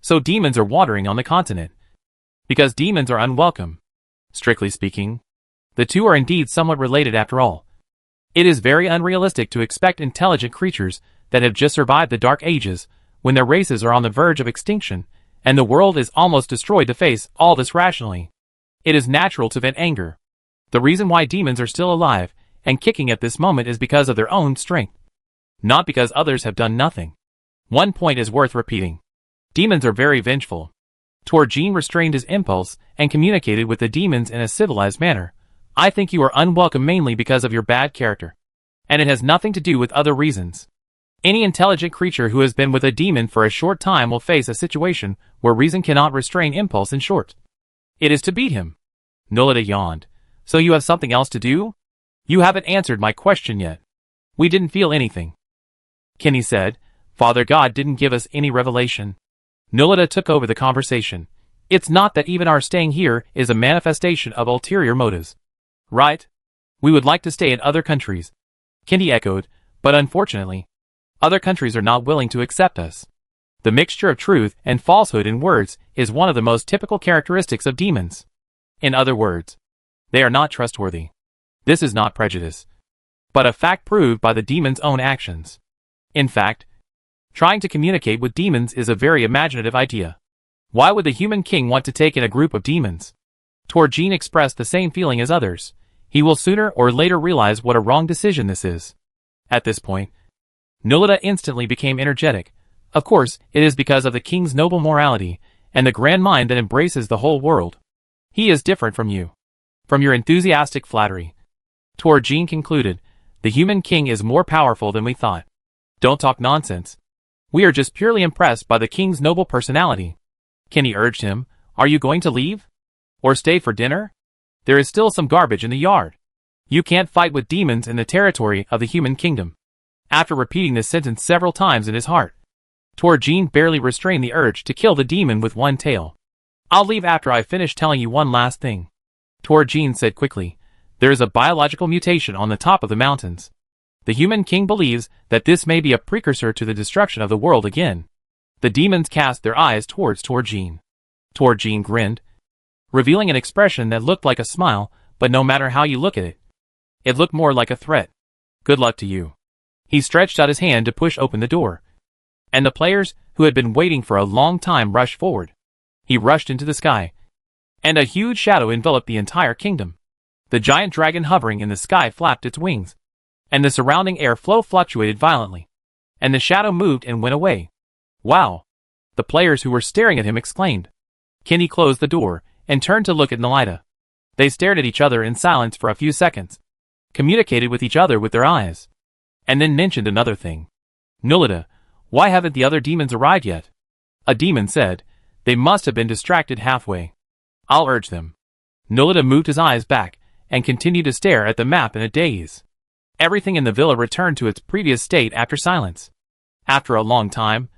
So demons are wandering on the continent, because demons are unwelcome. Strictly speaking, the two are indeed somewhat related after all. It is very unrealistic to expect intelligent creatures that have just survived the Dark Ages, when their races are on the verge of extinction, and the world is almost destroyed, to face all this rationally. It is natural to vent anger. The reason why demons are still alive and kicking at this moment is because of their own strength. not because others have done nothing. One point is worth repeating. Demons are very vengeful. Torjin restrained his impulse and communicated with the demons in a civilized manner. I think you are unwelcome mainly because of your bad character. And it has nothing to do with other reasons. Any intelligent creature who has been with a demon for a short time will face a situation where reason cannot restrain impulse in short. It is to beat him. Nolita yawned. So you have something else to do? You haven't answered my question yet. We didn't feel anything. Kenny said, Father God didn't give us any revelation. Nolita took over the conversation. It's not that even our staying here is a manifestation of ulterior motives. Right? We would like to stay in other countries. Kenny echoed, but unfortunately, other countries are not willing to accept us. The mixture of truth and falsehood in words is one of the most typical characteristics of demons. In other words, they are not trustworthy. This is not prejudice, but a fact proved by the demon's own actions. In fact, trying to communicate with demons is a very imaginative idea. Why would the human king want to take in a group of demons? Torjin expressed the same feeling as others. He will sooner or later realize what a wrong decision this is. At this point, Nolita instantly became energetic. Of course, it is because of the king's noble morality and the grand mind that embraces the whole world. He is different from you. From your enthusiastic flattery. Torjin concluded, the human king is more powerful than we thought. Don't talk nonsense. We are just purely impressed by the king's noble personality. Kenny urged him, are you going to leave? Or stay for dinner? There is still some garbage in the yard. You can't fight with demons in the territory of the human kingdom. After repeating this sentence several times in his heart, Torjin barely restrained the urge to kill the demon with one tail. I'll leave after I finish telling you one last thing. Torjin said quickly, there is a biological mutation on the top of the mountains. The human king believes that this may be a precursor to the destruction of the world again. The demons cast their eyes towards Torjin. Torjin grinned, revealing an expression that looked like a smile, but no matter how you look at it, it looked more like a threat. Good luck to you. He stretched out his hand to push open the door. And the players, who had been waiting for a long time, rushed forward. He rushed into the sky, and a huge shadow enveloped the entire kingdom. The giant dragon hovering in the sky flapped its wings, and the surrounding air flow fluctuated violently, and the shadow moved and went away. Wow! The players who were staring at him exclaimed. Kenny closed the door and turned to look at Nolita. They stared at each other in silence for a few seconds, communicated with each other with their eyes, and then mentioned another thing. Nolita, why haven't the other demons arrived yet? A demon said, they must have been distracted halfway. I'll urge them. Nolita moved his eyes back and continued to stare at the map in a daze. Everything in the villa returned to its previous state after silence. After a long time,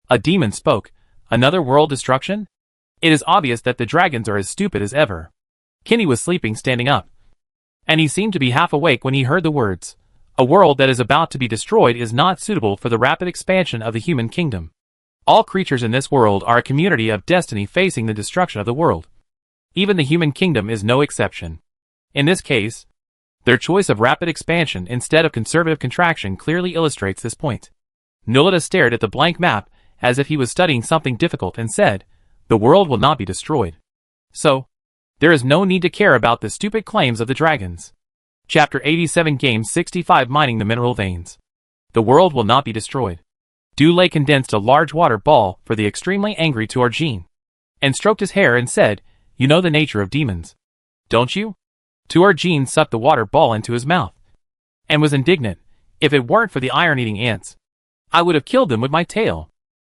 a demon spoke. Another world destruction? It is obvious that the dragons are as stupid as ever. Kenny was sleeping standing up, and he seemed to be half awake when he heard the words. A world that is about to be destroyed is not suitable for the rapid expansion of the human kingdom. All creatures in this world are a community of destiny facing the destruction of the world. Even the human kingdom is no exception. In this case, their choice of rapid expansion instead of conservative contraction clearly illustrates this point. Nolita stared at the blank map as if he was studying something difficult and said, the world will not be destroyed. So, there is no need to care about the stupid claims of the dragons. Chapter 87 Game 65 Mining the Mineral Veins. The world will not be destroyed. Dulé condensed a large water ball for the extremely angry Torjin, and stroked his hair and said, you know the nature of demons, don't you? Torjin sucked the water ball into his mouth, and was indignant. If it weren't for the iron-eating ants, I would have killed them with my tail.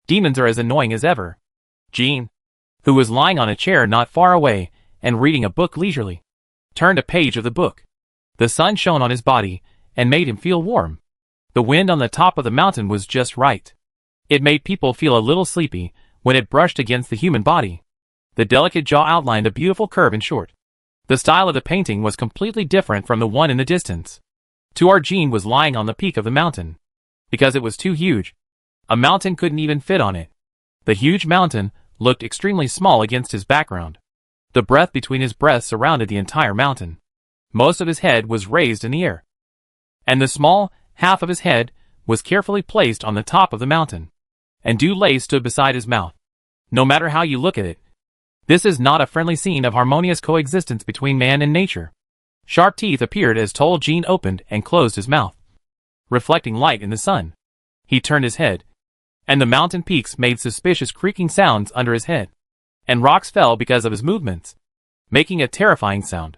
Demons are as annoying as ever. Jean, who was lying on a chair not far away and reading a book leisurely, turned a page of the book. The sun shone on his body and made him feel warm. The wind on the top of the mountain was just right. It made people feel a little sleepy when it brushed against the human body. The delicate jaw outlined a beautiful curve in short. The style of the painting was completely different from the one in the distance. Torjin was lying on the peak of the mountain. Because it was too huge, a mountain couldn't even fit on it. The huge mountain looked extremely small against his background. The breath between his breasts surrounded the entire mountain. Most of his head was raised in the air, and the small half of his head was carefully placed on the top of the mountain. And Dulé stood beside his mouth. No matter how you look at it, this is not a friendly scene of harmonious coexistence between man and nature. Sharp teeth appeared as Torjin opened and closed his mouth. reflecting light in the sun. He turned his head, and the mountain peaks made suspicious creaking sounds under his head, and rocks fell because of his movements, making a terrifying sound.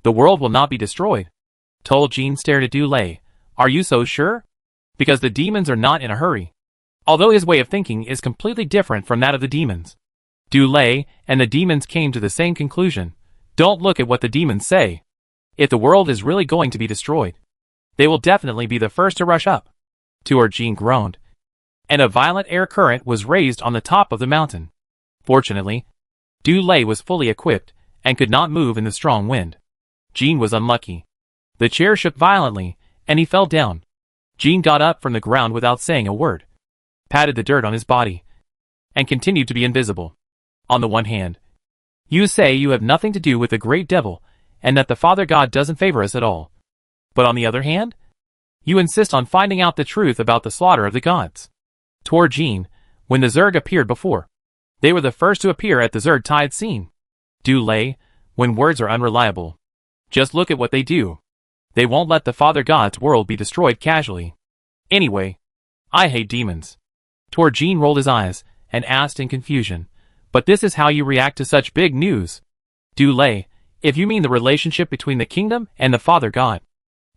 The world will not be destroyed. Tol Jin stared at Du Lei. Are you so sure? Because the demons are not in a hurry. Although his way of thinking is completely different from that of the demons. Du Lei and the demons came to the same conclusion. Don't look at what the demons say. If the world is really going to be destroyed, they will definitely be the first to rush up. Tol Jin groaned, and a violent air current was raised on the top of the mountain. Fortunately, Du Lei was fully equipped and could not move in the strong wind. Jin was unlucky. The chair shook violently, and he fell down. Jin got up from the ground without saying a word, patted the dirt on his body, and continued to be invisible. On the one hand, you say you have nothing to do with the great devil, and that the Father God doesn't favor us at all. But on the other hand, you insist on finding out the truth about the slaughter of the gods. Tol Jin, when the Zerg appeared before, they were the first to appear at the Zerg tide scene. Du Lei, when words are unreliable, just look at what they do. They won't let the Father God's world be destroyed casually. Anyway, I hate demons. Tol Jin rolled his eyes and asked in confusion, but this is how you react to such big news? Du Lei, if you mean the relationship between the kingdom and the Father God,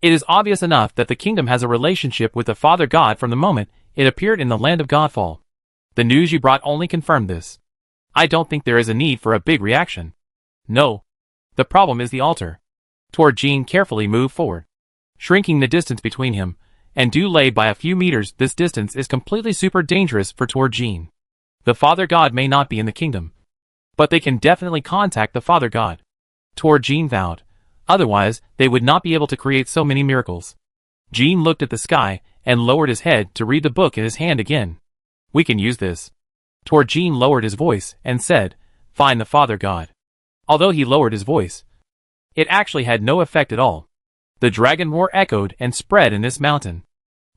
it is obvious enough that the kingdom has a relationship with the Father God from the moment it appeared in the land of Godfall. The news you brought only confirmed this. I don't think there is a need for a big reaction. No. The problem is the altar. Tol Jin carefully moved forward, shrinking the distance between him and Du Lei by a few meters. This distance is completely super dangerous for Tol Jin. The Father God may not be in the kingdom, but they can definitely contact the Father God. Tol Jin vowed. Otherwise, they would not be able to create so many miracles. Jin looked at the sky and lowered his head to read the book in his hand again. We can use this. Tol Jin lowered his voice and said, find the Father God. Although he lowered his voice, it actually had no effect at all. The dragon roar echoed and spread in this mountain.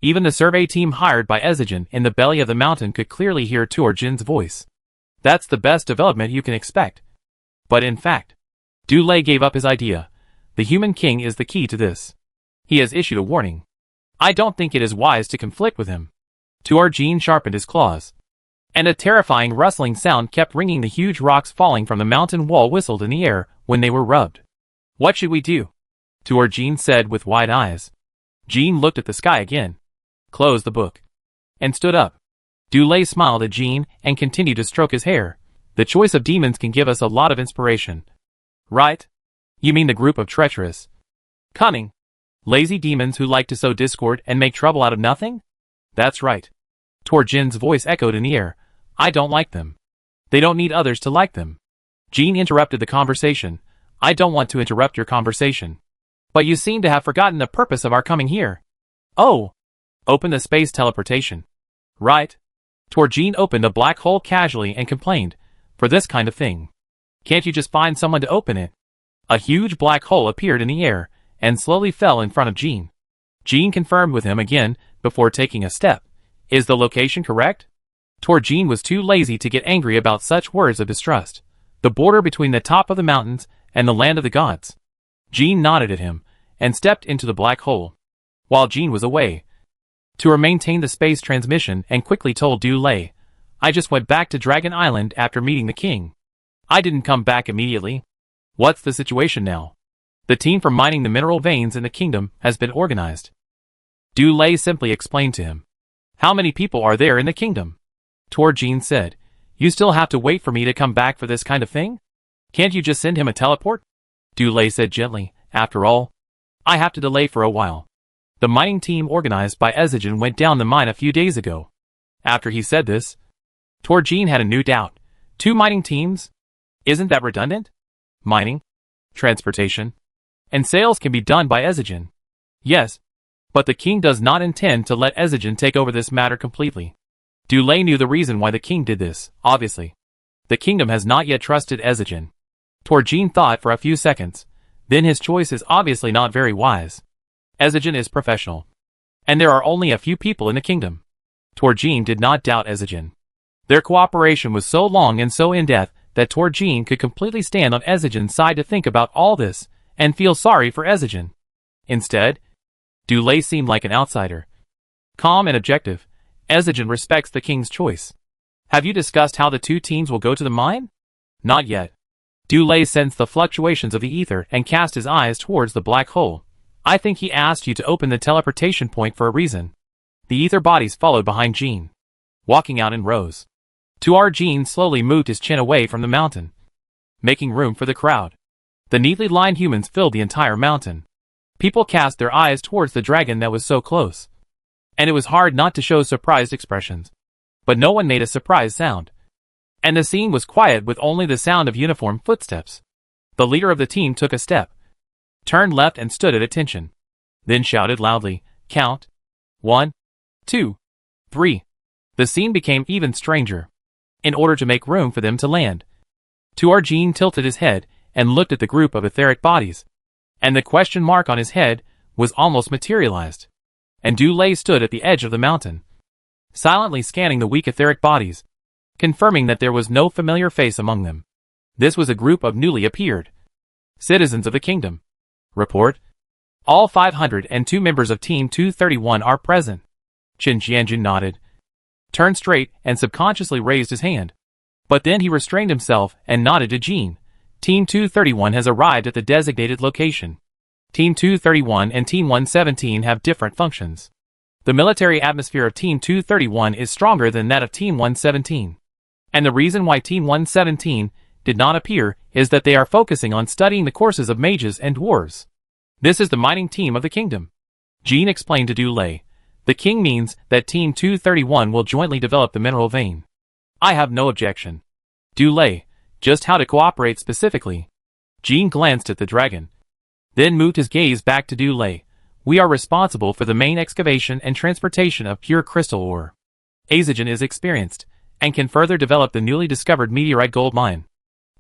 Even the survey team hired by Ezigen in the belly of the mountain could clearly hear Tol Jin's voice. That's the best development you can expect. But in fact, Du Lei gave up his idea. The human king is the key to this. He has issued a warning. I don't think it is wise to conflict with him. Tol Jin sharpened his claws, and a terrifying rustling sound kept ringing. The huge rocks falling from the mountain wall whistled in the air when they were rubbed. What should we do? Tol Jin said with wide eyes. Jin looked at the sky again, closed the book, and stood up. Du Lei smiled at Jin and continued to stroke his hair. The choice of demons can give us a lot of inspiration. Right? You mean the group of treacherous, cunning, lazy demons who like to sow discord and make trouble out of nothing? That's right. Tol Jin's voice echoed in the air. I don't like them. They don't need others to like them. Jin interrupted the conversation. I don't want to interrupt your conversation, but you seem to have forgotten the purpose of our coming here. Oh! Open the space teleportation. Right. Tol Jin opened a black hole casually and complained, for this kind of thing, can't you just find someone to open it? A huge black hole appeared in the air and slowly fell in front of Jin. Jin confirmed with him again before taking a step. Is the location correct? Tol Jin was too lazy to get angry about such words of distrust. The border between the top of the mountains and the land of the gods. Jin nodded at him and stepped into the black hole. While Jin was away, Tour maintained the space transmission and quickly told Du Lei, I just went back to Dragon Island after meeting the king. I didn't come back immediately. What's the situation now? The team for mining the mineral veins in the kingdom has been organized. Du Lei simply explained to him. How many people are there in the kingdom? Tol Jin said, you still have to wait for me to come back for this kind of thing? Can't you just send him a teleport? Du Lei said gently, after all, I have to delay for a while. The mining team organized by Ezigen went down the mine a few days ago. After he said this, Tol Jin had a new doubt. 2 mining teams? Isn't that redundant? Mining, transportation, and sales can be done by Ezigen. Yes, but the king does not intend to let Ezigen take over this matter completely. Du Lei knew the reason why the king did this, obviously. The kingdom has not yet trusted Ezigen. Tol Jin thought for a few seconds. Then his choice is obviously not very wise. Ezigen is professional, and there are only a few people in the kingdom. Tol Jin did not doubt Ezigen. Their cooperation was so long and so in-depth that Tol Jin could completely stand on Ezigen's side to think about all this and feel sorry for Ezigen. Instead, Du Lei seemed like an outsider. Calm and objective, Ezigen respects the king's choice. Have you discussed how the two teams will go to the mine? Not yet. Dulé sensed the fluctuations of the ether and cast his eyes towards the black hole. I think he asked you to open the teleportation point for a reason. The ether bodies followed behind Jean, walking out in rows. Tuar Jean slowly moved his chin away from the mountain, making room for the crowd. The neatly lined humans filled the entire mountain. People cast their eyes towards the dragon that was so close, and it was hard not to show surprised expressions. But no one made a surprised sound, and the scene was quiet with only the sound of uniform footsteps. The leader of the team took a step, turned left and stood at attention, then shouted loudly, "Count. 1, 2, 3. The scene became even stranger. In order to make room for them to land, Tuar Jean tilted his head and looked at the group of etheric bodies, and the question mark on his head was almost materialized. And Dulé stood at the edge of the mountain, silently scanning the weak etheric bodies, confirming that there was no familiar face among them. This was a group of newly appeared citizens of the kingdom. Report. All 502 members of Team 231 are present. Qin Jianjun nodded, turned straight and subconsciously raised his hand. But then he restrained himself and nodded to Jean. Team 231 has arrived at the designated location. Team 231 and Team 117 have different functions. The military atmosphere of Team 231 is stronger than that of Team 117. And the reason why Team 117 did not appear is that they are focusing on studying the courses of mages and dwarves. This is the mining team of the kingdom. Jean explained to Dulé. The king means that Team 231 will jointly develop the mineral vein. I have no objection. Dulé, just how to cooperate specifically? Jean glanced at the dragon, then moved his gaze back to Dulé. We are responsible for the main excavation and transportation of pure crystal ore. Ezigen is experienced, and can further develop the newly discovered meteorite gold mine.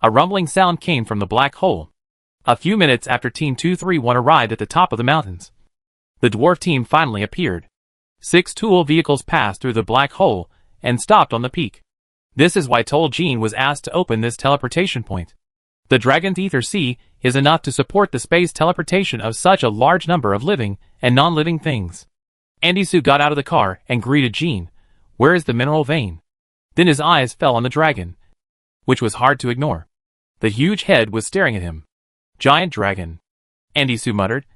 A rumbling sound came from the black hole. A few minutes after Team 231 arrived at the top of the mountains, the dwarf team finally appeared. 6 tool vehicles passed through the black hole and stopped on the peak. This is why Jean was asked to open this teleportation point. The dragon's ether sea is enough to support the space teleportation of such a large number of living and non-living things. Andisu got out of the car and greeted Jean. Where is the mineral vein? Then his eyes fell on the dragon, which was hard to ignore. The huge head was staring at him. Giant dragon, Andisu muttered,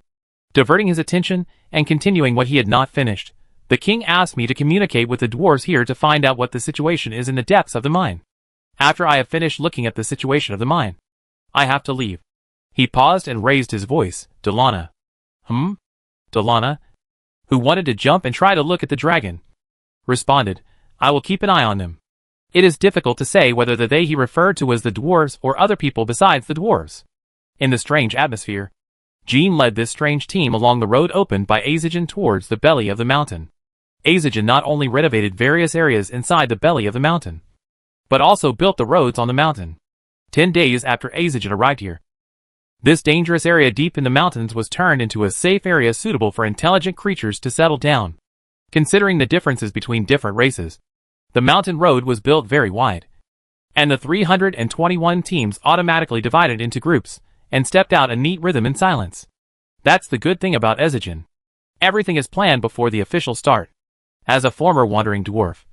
diverting his attention and continuing what he had not finished. The king asked me to communicate with the dwarves here to find out what the situation is in the depths of the mine. After I have finished looking at the situation of the mine, I have to leave. He paused and raised his voice. Delana. Delana, who wanted to jump and try to look at the dragon, responded, I will keep an eye on them. It is difficult to say whether the they he referred to was the dwarves or other people besides the dwarves. In the strange atmosphere, Jean led this strange team along the road opened by Ezigen towards the belly of the mountain. Ezigen not only renovated various areas inside the belly of the mountain, but also built the roads on the mountain. 10 days after Ezigen arrived here, this dangerous area deep in the mountains was turned into a safe area suitable for intelligent creatures to settle down. Considering the differences between different races, the mountain road was built very wide, and the 321 teams automatically divided into groups and stepped out a neat rhythm in silence. That's the good thing about Ezigen. Everything is planned before the official start. As a former wandering dwarf,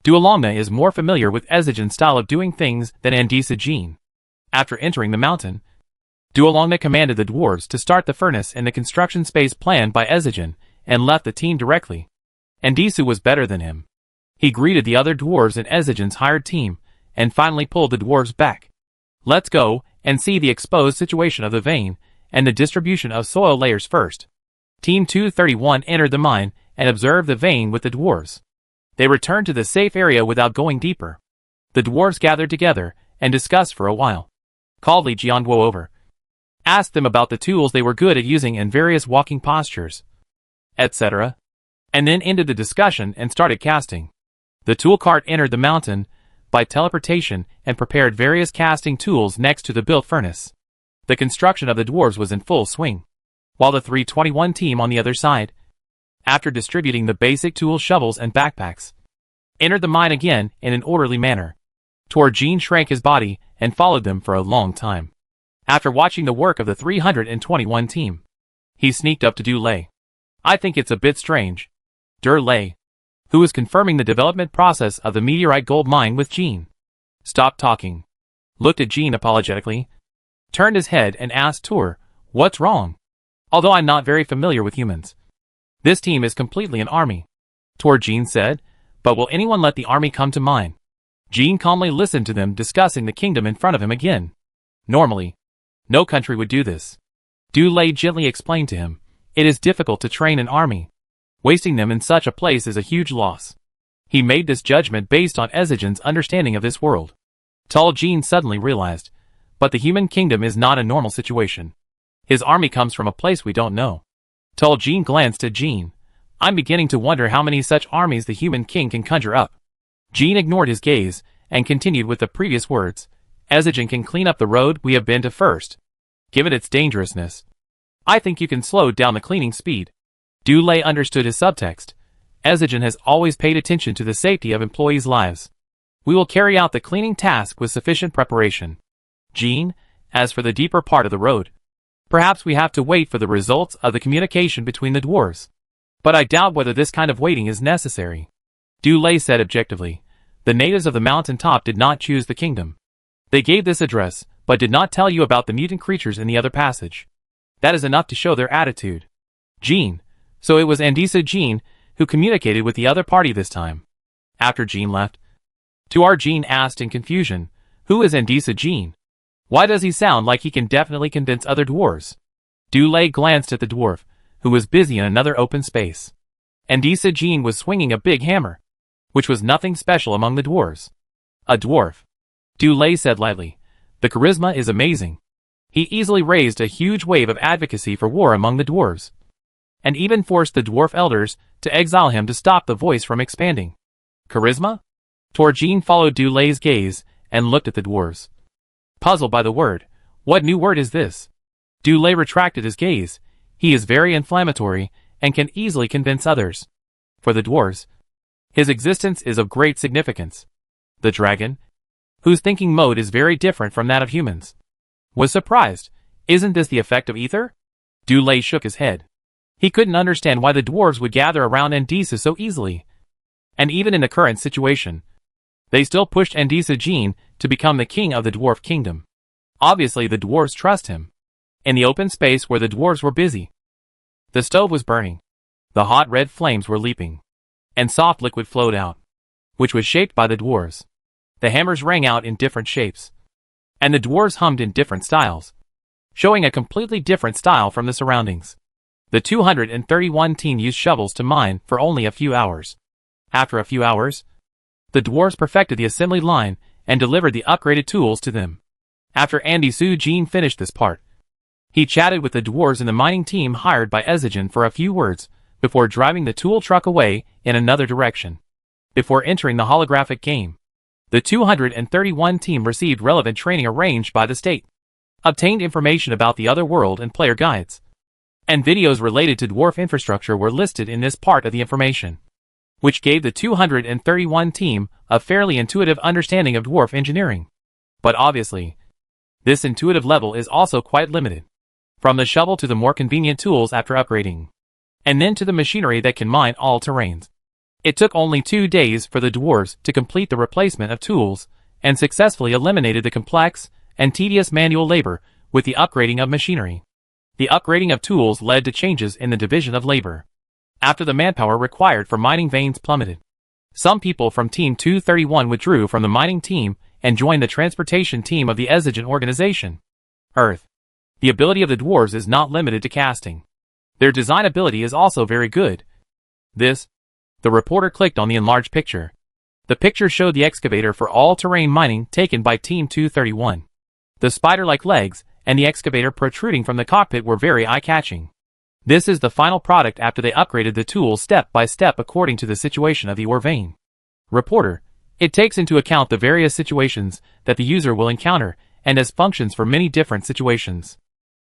Dualongna is more familiar with Ezigen's style of doing things than Andisa Jean. After entering the mountain, Dualongna commanded the dwarves to start the furnace in the construction space planned by Ezigen and left the team directly. Andisu was better than him. He greeted the other dwarves in Ezigen's hired team and finally pulled the dwarves back. Let's go and see the exposed situation of the vein and the distribution of soil layers first. Team 231 entered the mine and observed the vein with the dwarves. They returned to the safe area without going deeper. The dwarves gathered together and discussed for a while. Called Li Jianguo over, asked them about the tools they were good at using and various walking postures, etc., and then ended the discussion and started casting. The tool cart entered the mountain by teleportation and prepared various casting tools next to the built furnace. The construction of the dwarves was in full swing, while the 321 team on the other side, after distributing the basic tools, shovels and backpacks, entered the mine again in an orderly manner. Jean shrank his body and followed them for a long time. After watching the work of the 321 team, he sneaked up to Dulé. I think it's a bit strange. Lei, who was confirming the development process of the meteorite gold mine with Jean, stopped talking, looked at Jean apologetically, turned his head and asked Tour, "What's wrong? Although I'm not very familiar with humans, this team is completely an army." Tour, Jean said, "But will anyone let the army come to mine?" Jean calmly listened to them discussing the kingdom in front of him again. Normally, no country would do this. Lei gently explained to him, "It is difficult to train an army. Wasting them in such a place is a huge loss." He made this judgment based on Ezigen's understanding of this world. Jean suddenly realized, but the human kingdom is not a normal situation. His army comes from a place we don't know. Jean glanced at Jean. "I'm beginning to wonder how many such armies the human king can conjure up." Jean ignored his gaze and continued with the previous words. "Ezigen can clean up the road we have been to first. Given its dangerousness, I think you can slow down the cleaning speed." Lei understood his subtext. Ezigen has always paid attention to the safety of employees' lives. "We will carry out the cleaning task with sufficient preparation. Jean, as for the deeper part of the road, perhaps we have to wait for the results of the communication between the dwarves. But I doubt whether this kind of waiting is necessary." Lei said objectively, "The natives of the mountain top did not choose the kingdom. They gave this address, but did not tell you about the mutant creatures in the other passage. That is enough to show their attitude." Jean, "So it was Andisa Jean who communicated with the other party this time?" After Jean left, Jean asked in confusion, "Who is Andisa Jean? Why does he sound like he can definitely convince other dwarves?" Lei glanced at the dwarf, who was busy in another open space. Andisa Jean was swinging a big hammer, which was nothing special among the dwarves. "A dwarf," Lei said lightly. "The charisma is amazing. He easily raised a huge wave of advocacy for war among the dwarves, and even forced the dwarf elders to exile him to stop the voice from expanding." "Charisma?" Jean followed Lei's gaze and looked at the dwarves, puzzled by the word. "What new word is this?" Lei retracted his gaze. "He is very inflammatory and can easily convince others. For the dwarves, his existence is of great significance. The dragon, whose thinking mode is very different from that of humans, was surprised. Isn't this the effect of ether?" Lei shook his head. He couldn't understand why the dwarves would gather around Andisa so easily. And even in the current situation, they still pushed Andisa Jean to become the king of the dwarf kingdom. Obviously the dwarves trust him. In the open space where the dwarves were busy, the stove was burning. The hot red flames were leaping, and soft liquid flowed out, which was shaped by the dwarves. The hammers rang out in different shapes, and the dwarves hummed in different styles, showing a completely different style from the surroundings. The 231 team used shovels to mine for only a few hours. After a few hours, the dwarves perfected the assembly line and delivered the upgraded tools to them. After Andisa Jean finished this part, he chatted with the dwarves in the mining team hired by Ezigen for a few words before driving the tool truck away in another direction. Before entering the holographic game, the 231 team received relevant training arranged by the state, obtained information about the other world and player guides, and videos related to dwarf infrastructure were listed in this part of the information, which gave the 231 team a fairly intuitive understanding of dwarf engineering. But obviously, this intuitive level is also quite limited. From the shovel to the more convenient tools after upgrading, and then to the machinery that can mine all terrains. It took only 2 days for the dwarves to complete the replacement of tools, and successfully eliminated the complex and tedious manual labor with the upgrading of machinery. The upgrading of tools led to changes in the division of labor. After the manpower required for mining veins plummeted, some people from Team 231 withdrew from the mining team and joined the transportation team of the Ezigen organization. Earth. The ability of the dwarves is not limited to casting. Their design ability is also very good. The reporter clicked on the enlarged picture. The picture showed the excavator for all-terrain mining taken by Team 231. The spider-like legs and the excavator protruding from the cockpit were very eye-catching. This is the final product after they upgraded the tools step by step according to the situation of the ore vein. Reporter, it takes into account the various situations that the user will encounter and has functions for many different situations.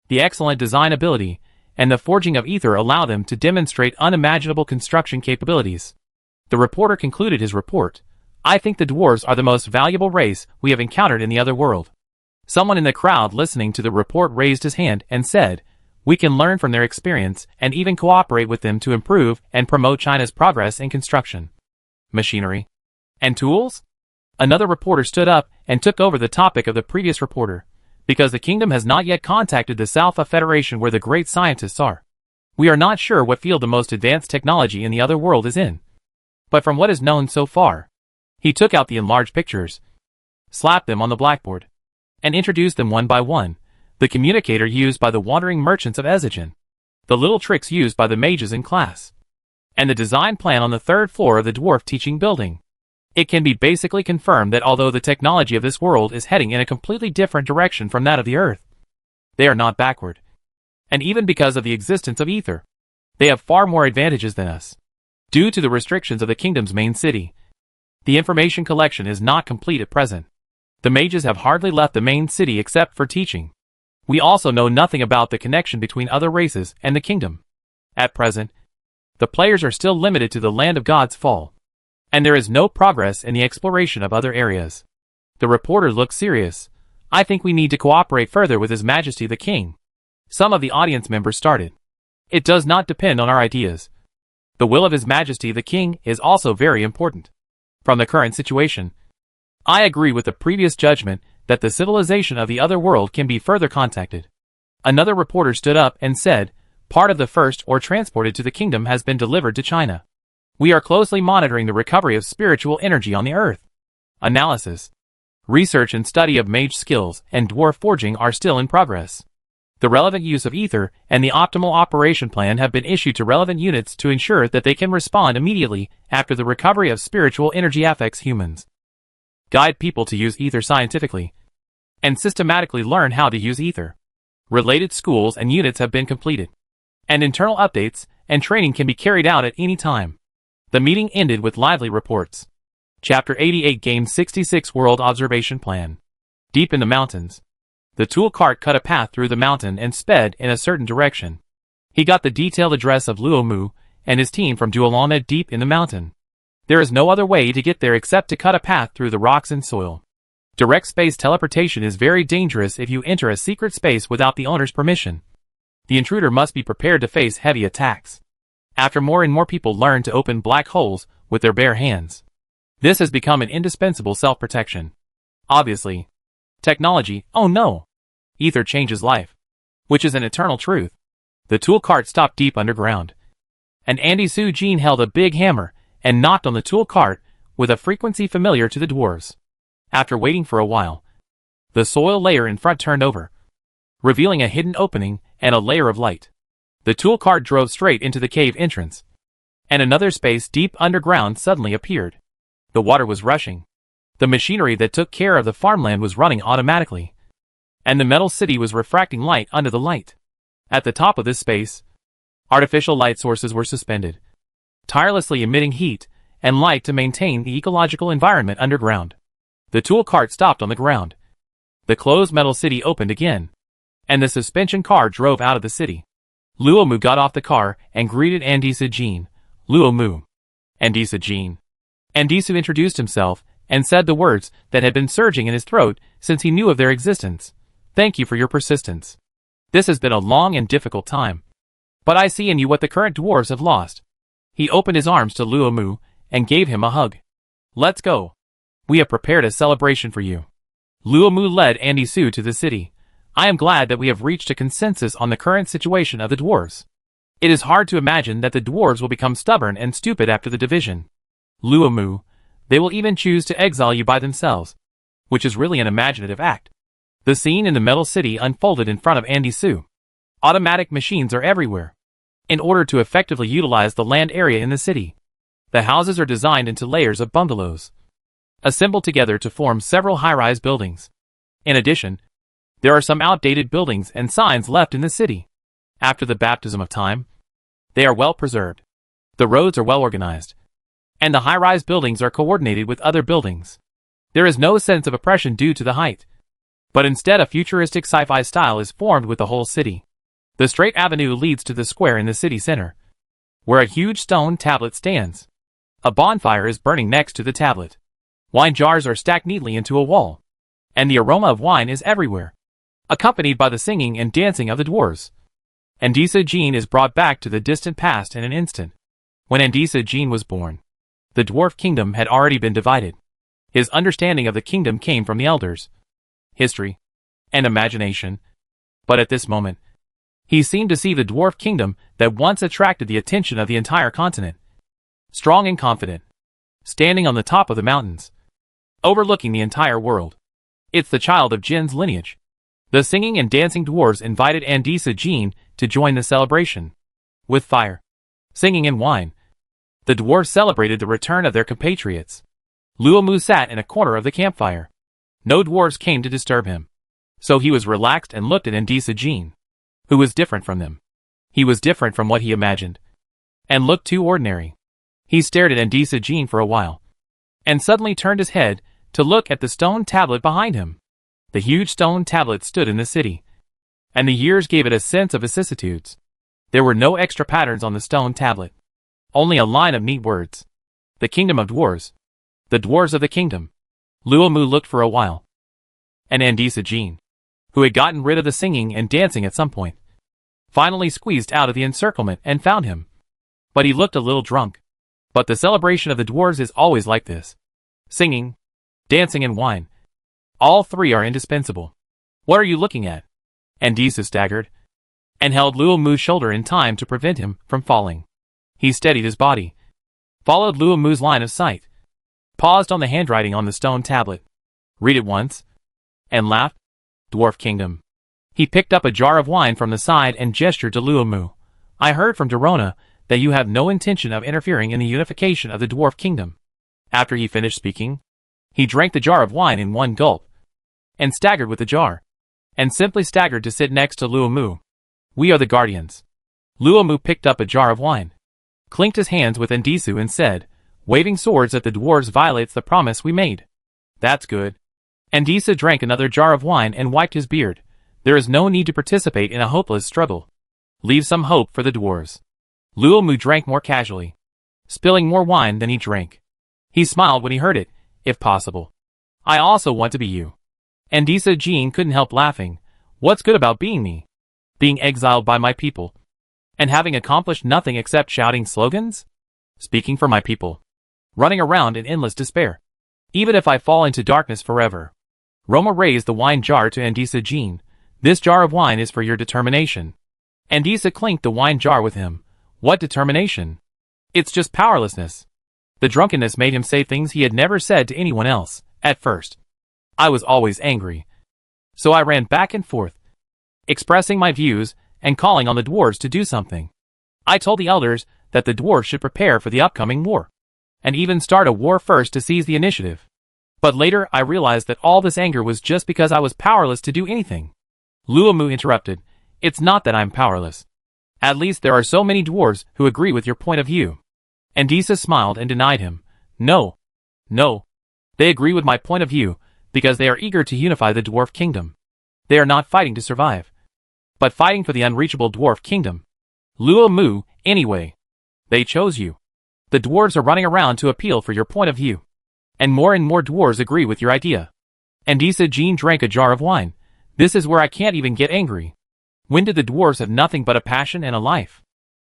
The excellent design ability and the forging of ether allow them to demonstrate unimaginable construction capabilities. The reporter concluded his report. I think the dwarves are the most valuable race we have encountered in the other world. Someone in the crowd listening to the report raised his hand and said, We can learn from their experience and even cooperate with them to improve and promote China's progress in construction, machinery, and tools? Another reporter stood up and took over the topic of the previous reporter, because the kingdom has not yet contacted the South of Federation where the great scientists are. We are not sure what field the most advanced technology in the other world is in. But from what is known so far, he took out the enlarged pictures, slapped them on the blackboard, and introduced them one by one. The communicator used by the wandering merchants of Ezigen, the little tricks used by the mages in class, and the design plan on the third floor of the dwarf teaching building. It can be basically confirmed that although the technology of this world is heading in a completely different direction from that of the Earth, they are not backward. And even because of the existence of ether, they have far more advantages than us. Due to the restrictions of the kingdom's main city, the information collection is not complete at present. The mages have hardly left the main city except for teaching. We also know nothing about the connection between other races and the kingdom. At present, the players are still limited to the land of God's fall, and there is no progress in the exploration of other areas. The reporter looked serious. I think we need to cooperate further with His Majesty the King. Some of the audience members started. It does not depend on our ideas. The will of His Majesty the King is also very important. From the current situation, I agree with the previous judgment that the civilization of the other world can be further contacted. Another reporter stood up and said, part of the first or transported to the kingdom has been delivered to China. We are closely monitoring the recovery of spiritual energy on the earth. Analysis, research and study of mage skills and dwarf forging are still in progress. The relevant use of ether and the optimal operation plan have been issued to relevant units to ensure that they can respond immediately after the recovery of spiritual energy affects humans. Guide people to use ether scientifically and systematically learn how to use ether. Related schools and units have been completed, and internal updates and training can be carried out at any time. The meeting ended with lively reports. Chapter 88 Game 66 World Observation Plan. Deep in the mountains, the tool cart cut a path through the mountain and sped in a certain direction. He got the detailed address of Luo Mu and his team from Duolana deep in the mountain. There is no other way to get there except to cut a path through the rocks and soil. Direct space teleportation is very dangerous if you enter a secret space without the owner's permission. The intruder must be prepared to face heavy attacks. After more and more people learn to open black holes with their bare hands, this has become an indispensable self-protection. Obviously, technology, oh no! Ether changes life, which is an eternal truth. The tool cart stopped deep underground, and Andy Su Jean held a big hammer and knocked on the tool cart with a frequency familiar to the dwarves. After waiting for a while, the soil layer in front turned over, revealing a hidden opening and a layer of light. The tool cart drove straight into the cave entrance, and another space deep underground suddenly appeared. The water was rushing. The machinery that took care of the farmland was running automatically, and the metal city was refracting light under the light. At the top of this space, artificial light sources were suspended, tirelessly emitting heat and light to maintain the ecological environment underground. The tool cart stopped on the ground. The closed metal city opened again, and the suspension car drove out of the city. Luo Mu got off the car and greeted Andisa Jean. Luo Mu. Andisa Jean. Andisu introduced himself and said the words that had been surging in his throat since he knew of their existence. Thank you for your persistence. This has been a long and difficult time, but I see in you what the current dwarves have lost. He opened his arms to Luo Mu and gave him a hug. Let's go. We have prepared a celebration for you. Luo Mu led Andy Su to the city. I am glad that we have reached a consensus on the current situation of the dwarves. It is hard to imagine that the dwarves will become stubborn and stupid after the division. Luo Mu, they will even choose to exile you by themselves, which is really an imaginative act. The scene in the metal city unfolded in front of Andy Su. Automatic machines are everywhere. In order to effectively utilize the land area in the city, the houses are designed into layers of bungalows, assembled together to form several high-rise buildings. In addition, there are some outdated buildings and signs left in the city. After the baptism of time, they are well preserved. The roads are well organized, and the high-rise buildings are coordinated with other buildings. There is no sense of oppression due to the height, but instead a futuristic sci-fi style is formed with the whole city. The straight avenue leads to the square in the city center, where a huge stone tablet stands. A bonfire is burning next to the tablet. Wine jars are stacked neatly into a wall, and the aroma of wine is everywhere, accompanied by the singing and dancing of the dwarves. Andisa Jean is brought back to the distant past in an instant. When Andisa Jean was born, the dwarf kingdom had already been divided. His understanding of the kingdom came from the elders, history, and imagination. But at this moment, he seemed to see the dwarf kingdom that once attracted the attention of the entire continent. Strong and confident, standing on the top of the mountains, overlooking the entire world. It's the child of Jin's lineage. The singing and dancing dwarves invited Andisa Jean to join the celebration. With fire, singing and wine, the dwarves celebrated the return of their compatriots. Luomu sat in a corner of the campfire. No dwarves came to disturb him. So he was relaxed and looked at Andisa Jean, who was different from them. He was different from what he imagined, and looked too ordinary. He stared at Andisa Jean for a while, and suddenly turned his head to look at the stone tablet behind him. The huge stone tablet stood in the city, and the years gave it a sense of vicissitudes. There were no extra patterns on the stone tablet, only a line of neat words. The kingdom of dwarves. The dwarves of the kingdom. Luomu looked for a while, and Andisa Jean, who had gotten rid of the singing and dancing at some point, finally squeezed out of the encirclement and found him. But he looked a little drunk. But the celebration of the dwarves is always like this. Singing, dancing and wine. All three are indispensable. What are you looking at? Andisa staggered, and held Luomu's shoulder in time to prevent him from falling. He steadied his body, followed Luomu's line of sight, paused on the handwriting on the stone tablet, read it once, and laughed. Dwarf Kingdom. He picked up a jar of wine from the side and gestured to Luomu. I heard from Dorona that you have no intention of interfering in the unification of the Dwarf Kingdom. After he finished speaking, he drank the jar of wine in one gulp, and staggered with the jar, and simply staggered to sit next to Luomu. We are the guardians. Luomu picked up a jar of wine, clinked his hands with Andisu and said, waving swords at the dwarves violates the promise we made. That's good. Andisa drank another jar of wine and wiped his beard. There is no need to participate in a hopeless struggle. Leave some hope for the dwarves. Luomu drank more casually, spilling more wine than he drank. He smiled when he heard it, if possible. I also want to be you. Andisa Jean couldn't help laughing. What's good about being me? Being exiled by my people, and having accomplished nothing except shouting slogans? Speaking for my people. Running around in endless despair. Even if I fall into darkness forever. Roma raised the wine jar to Andisa Jean. This jar of wine is for your determination. Andisa clinked the wine jar with him. What determination? It's just powerlessness. The drunkenness made him say things he had never said to anyone else, at first. I was always angry. So I ran back and forth, expressing my views and calling on the dwarves to do something. I told the elders that the dwarves should prepare for the upcoming war, and even start a war first to seize the initiative. But later I realized that all this anger was just because I was powerless to do anything. Luomu interrupted. It's not that I'm powerless. At least there are so many dwarves who agree with your point of view. Andisa smiled and denied him. No. They agree with my point of view because they are eager to unify the dwarf kingdom. They are not fighting to survive, but fighting for the unreachable dwarf kingdom. Luomu, anyway. They chose you. The dwarves are running around to appeal for your point of view. And more dwarves agree with your idea. Andisa Jean drank a jar of wine. This is where I can't even get angry. When did the dwarves have nothing but a passion and a life?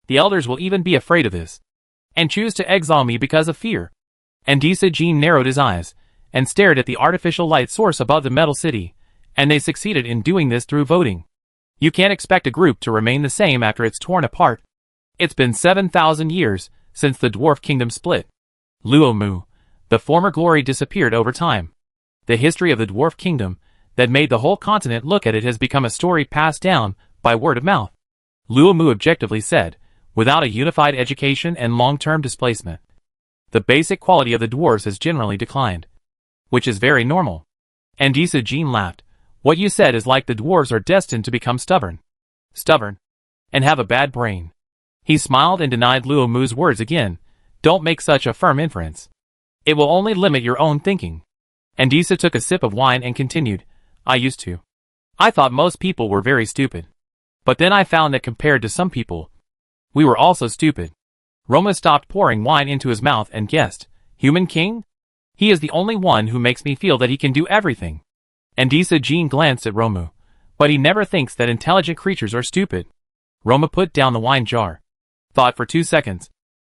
The elders will even be afraid of this, and choose to exile me because of fear. Andisa Jean narrowed his eyes, and stared at the artificial light source above the metal city, and they succeeded in doing this through voting. You can't expect a group to remain the same after it's torn apart. It's been 7,000 years since the dwarf kingdom split. Luomu, the former glory disappeared over time. The history of the dwarf kingdom that made the whole continent look at it has become a story passed down by word of mouth. Luomu objectively said, without a unified education and long-term displacement, the basic quality of the dwarves has generally declined, which is very normal. Andisa Jean laughed. What you said is like the dwarves are destined to become stubborn, and have a bad brain. He smiled and denied Luomu's words again. Don't make such a firm inference. It will only limit your own thinking. Andisa took a sip of wine and continued, I used to. I thought most people were very stupid. But then I found that compared to some people, we were also stupid. Roma stopped pouring wine into his mouth and guessed, Human King? He is the only one who makes me feel that he can do everything. Andisa Jean glanced at Romu. But he never thinks that intelligent creatures are stupid. Roma put down the wine jar, thought for 2 seconds,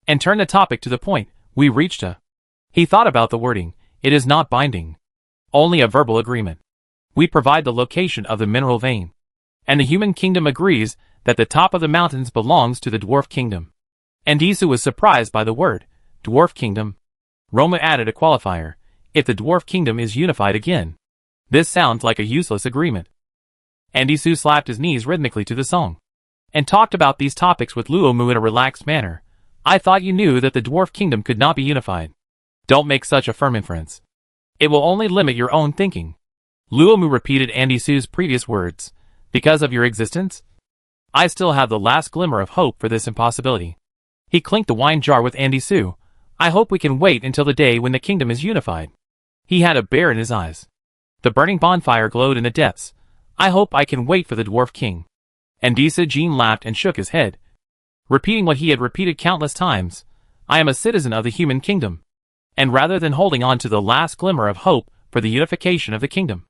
and turned the topic to the point. We reached a. He thought about the wording. It is not binding. Only a verbal agreement. We provide the location of the mineral vein. And the human kingdom agrees that the top of the mountains belongs to the dwarf kingdom. Andisu was surprised by the word, dwarf kingdom. Roma added a qualifier. If the dwarf kingdom is unified again. This sounds like a useless agreement. Andisu slapped his knees rhythmically to the song. And talked about these topics with Luomu in a relaxed manner. I thought you knew that the dwarf kingdom could not be unified. Don't make such a firm inference. It will only limit your own thinking. Luomu repeated Andisu's previous words. Because of your existence? I still have the last glimmer of hope for this impossibility. He clinked the wine jar with Andisu. I hope we can wait until the day when the kingdom is unified. He had a bear in his eyes. The burning bonfire glowed in the depths. I hope I can wait for the dwarf king. Andisu Jean laughed and shook his head, repeating what he had repeated countless times. I am a citizen of the human kingdom. And rather than holding on to the last glimmer of hope for the unification of the kingdom,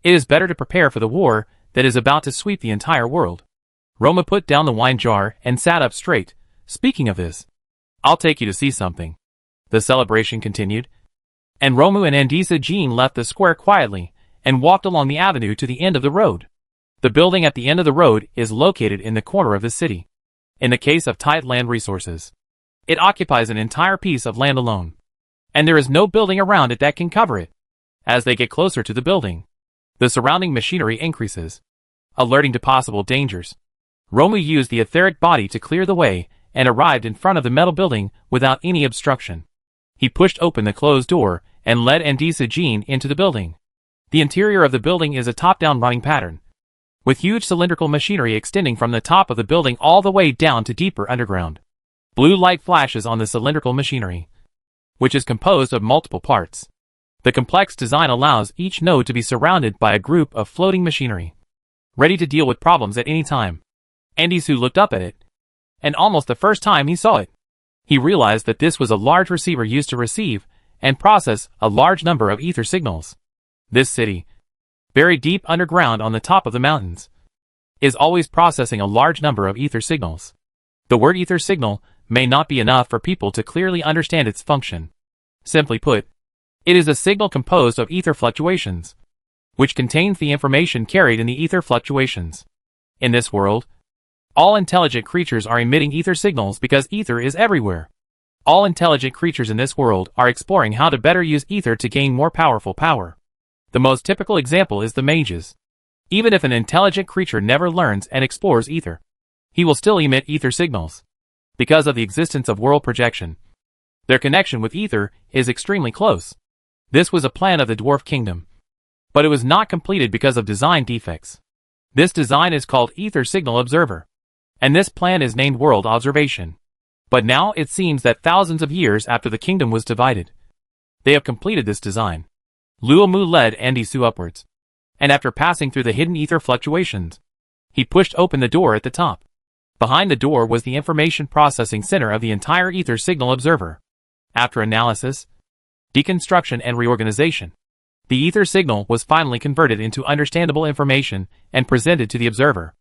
it is better to prepare for the war that is about to sweep the entire world. Roma put down the wine jar and sat up straight. Speaking of this, I'll take you to see something. The celebration continued, and Romu and Andisu Jean left the square quietly and walked along the avenue to the end of the road. The building at the end of the road is located in the corner of the city. In the case of tight land resources, it occupies an entire piece of land alone, and there is no building around it that can cover it. As they get closer to the building, the surrounding machinery increases, alerting to possible dangers. Romu used the etheric body to clear the way and arrived in front of the metal building without any obstruction. He pushed open the closed door and led Andisu Jean into the building. The interior of the building is a top-down running pattern, with huge cylindrical machinery extending from the top of the building all the way down to deeper underground. Blue light flashes on the cylindrical machinery, which is composed of multiple parts. The complex design allows each node to be surrounded by a group of floating machinery, ready to deal with problems at any time. Andisu looked up at it, and almost the first time he saw it, he realized that this was a large receiver used to receive and process a large number of ether signals. This city, buried deep underground on the top of the mountains, is always processing a large number of ether signals. The word ether signal may not be enough for people to clearly understand its function. Simply put, it is a signal composed of ether fluctuations, which contains the information carried in the ether fluctuations. In this world, all intelligent creatures are emitting ether signals because ether is everywhere. All intelligent creatures in this world are exploring how to better use ether to gain more powerful power. The most typical example is the mages. Even if an intelligent creature never learns and explores ether, he will still emit ether signals. Because of the existence of world projection, their connection with ether is extremely close. This was a plan of the dwarf kingdom, but it was not completed because of design defects. This design is called Ether Signal Observer, and this plan is named World Observation. But now it seems that thousands of years after the kingdom was divided, they have completed this design. Luomu led Andisu upwards, and after passing through the hidden ether fluctuations, he pushed open the door at the top. Behind the door was the information processing center of the entire Ether Signal Observer. After analysis, deconstruction and reorganization, the ether signal was finally converted into understandable information and presented to the observer.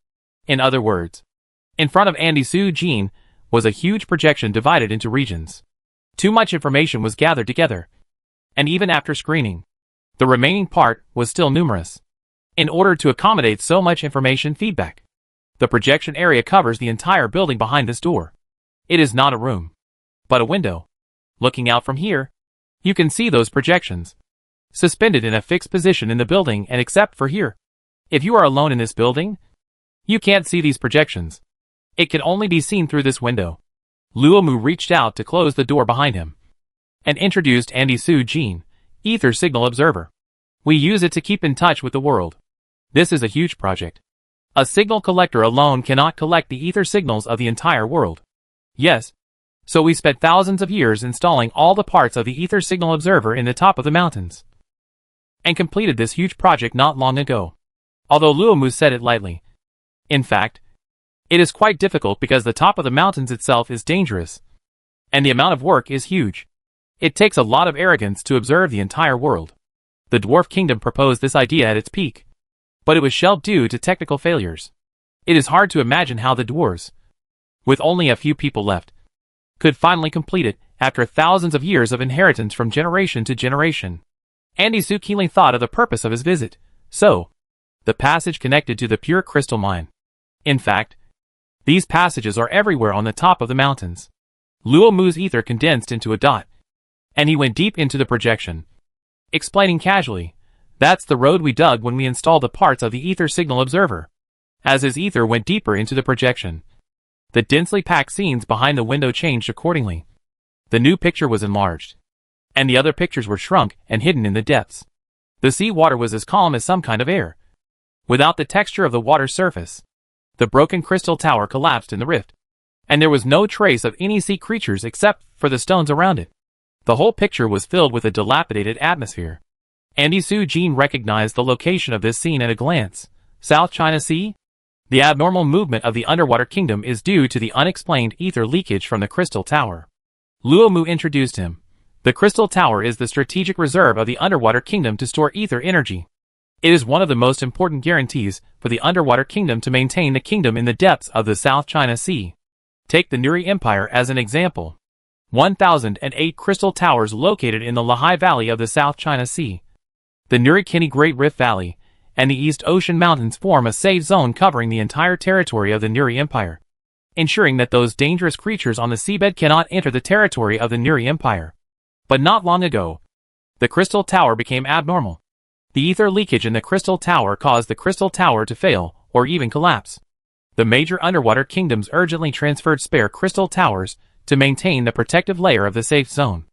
In other words, in front of Andisu Jean was a huge projection divided into regions. Too much information was gathered together, and even after screening, the remaining part was still numerous. In order to accommodate so much information feedback, the projection area covers the entire building behind this door. It is not a room, but a window. Looking out from here, you can see those projections, suspended in a fixed position in the building, and except for here, if you are alone in this building, you can't see these projections. It can only be seen through this window. Luomu reached out to close the door behind him, and introduced Andisu Jean, Ether Signal Observer. We use it to keep in touch with the world. This is a huge project. A signal collector alone cannot collect the ether signals of the entire world. Yes. So we spent thousands of years installing all the parts of the Ether Signal Observer in the top of the mountains, and completed this huge project not long ago. Although Luomu said it lightly. In fact, it is quite difficult because the top of the mountains itself is dangerous, and the amount of work is huge. It takes a lot of arrogance to observe the entire world. The Dwarf Kingdom proposed this idea at its peak, but it was shelved due to technical failures. It is hard to imagine how the dwarves, with only a few people left, could finally complete it after thousands of years of inheritance from generation to generation. Andy Su keenly thought of the purpose of his visit. So, the passage connected to the pure crystal mine. In fact, these passages are everywhere on the top of the mountains. Luo Mu's ether condensed into a dot, and he went deep into the projection, explaining casually, "That's the road we dug when we installed the parts of the ether signal observer." As his ether went deeper into the projection, the densely packed scenes behind the window changed accordingly. The new picture was enlarged, and the other pictures were shrunk and hidden in the depths. The sea water was as calm as some kind of air, without the texture of the water's surface. The broken crystal tower collapsed in the rift, and there was no trace of any sea creatures except for the stones around it. The whole picture was filled with a dilapidated atmosphere. Andy Su Jin recognized the location of this scene at a glance. South China Sea? The abnormal movement of the underwater kingdom is due to the unexplained ether leakage from the crystal tower. Luo Mu introduced him. The crystal tower is the strategic reserve of the underwater kingdom to store ether energy. It is one of the most important guarantees for the underwater kingdom to maintain the kingdom in the depths of the South China Sea. Take the Nuri Empire as an example. 1,008 crystal towers located in the Lehigh Valley of the South China Sea. The Nuri-Kini Great Rift Valley and the East Ocean Mountains form a safe zone covering the entire territory of the Nuri Empire, ensuring that those dangerous creatures on the seabed cannot enter the territory of the Nuri Empire. But not long ago, the crystal tower became abnormal. The ether leakage in the crystal tower caused the crystal tower to fail, or even collapse. The major underwater kingdoms urgently transferred spare crystal towers to maintain the protective layer of the safe zone.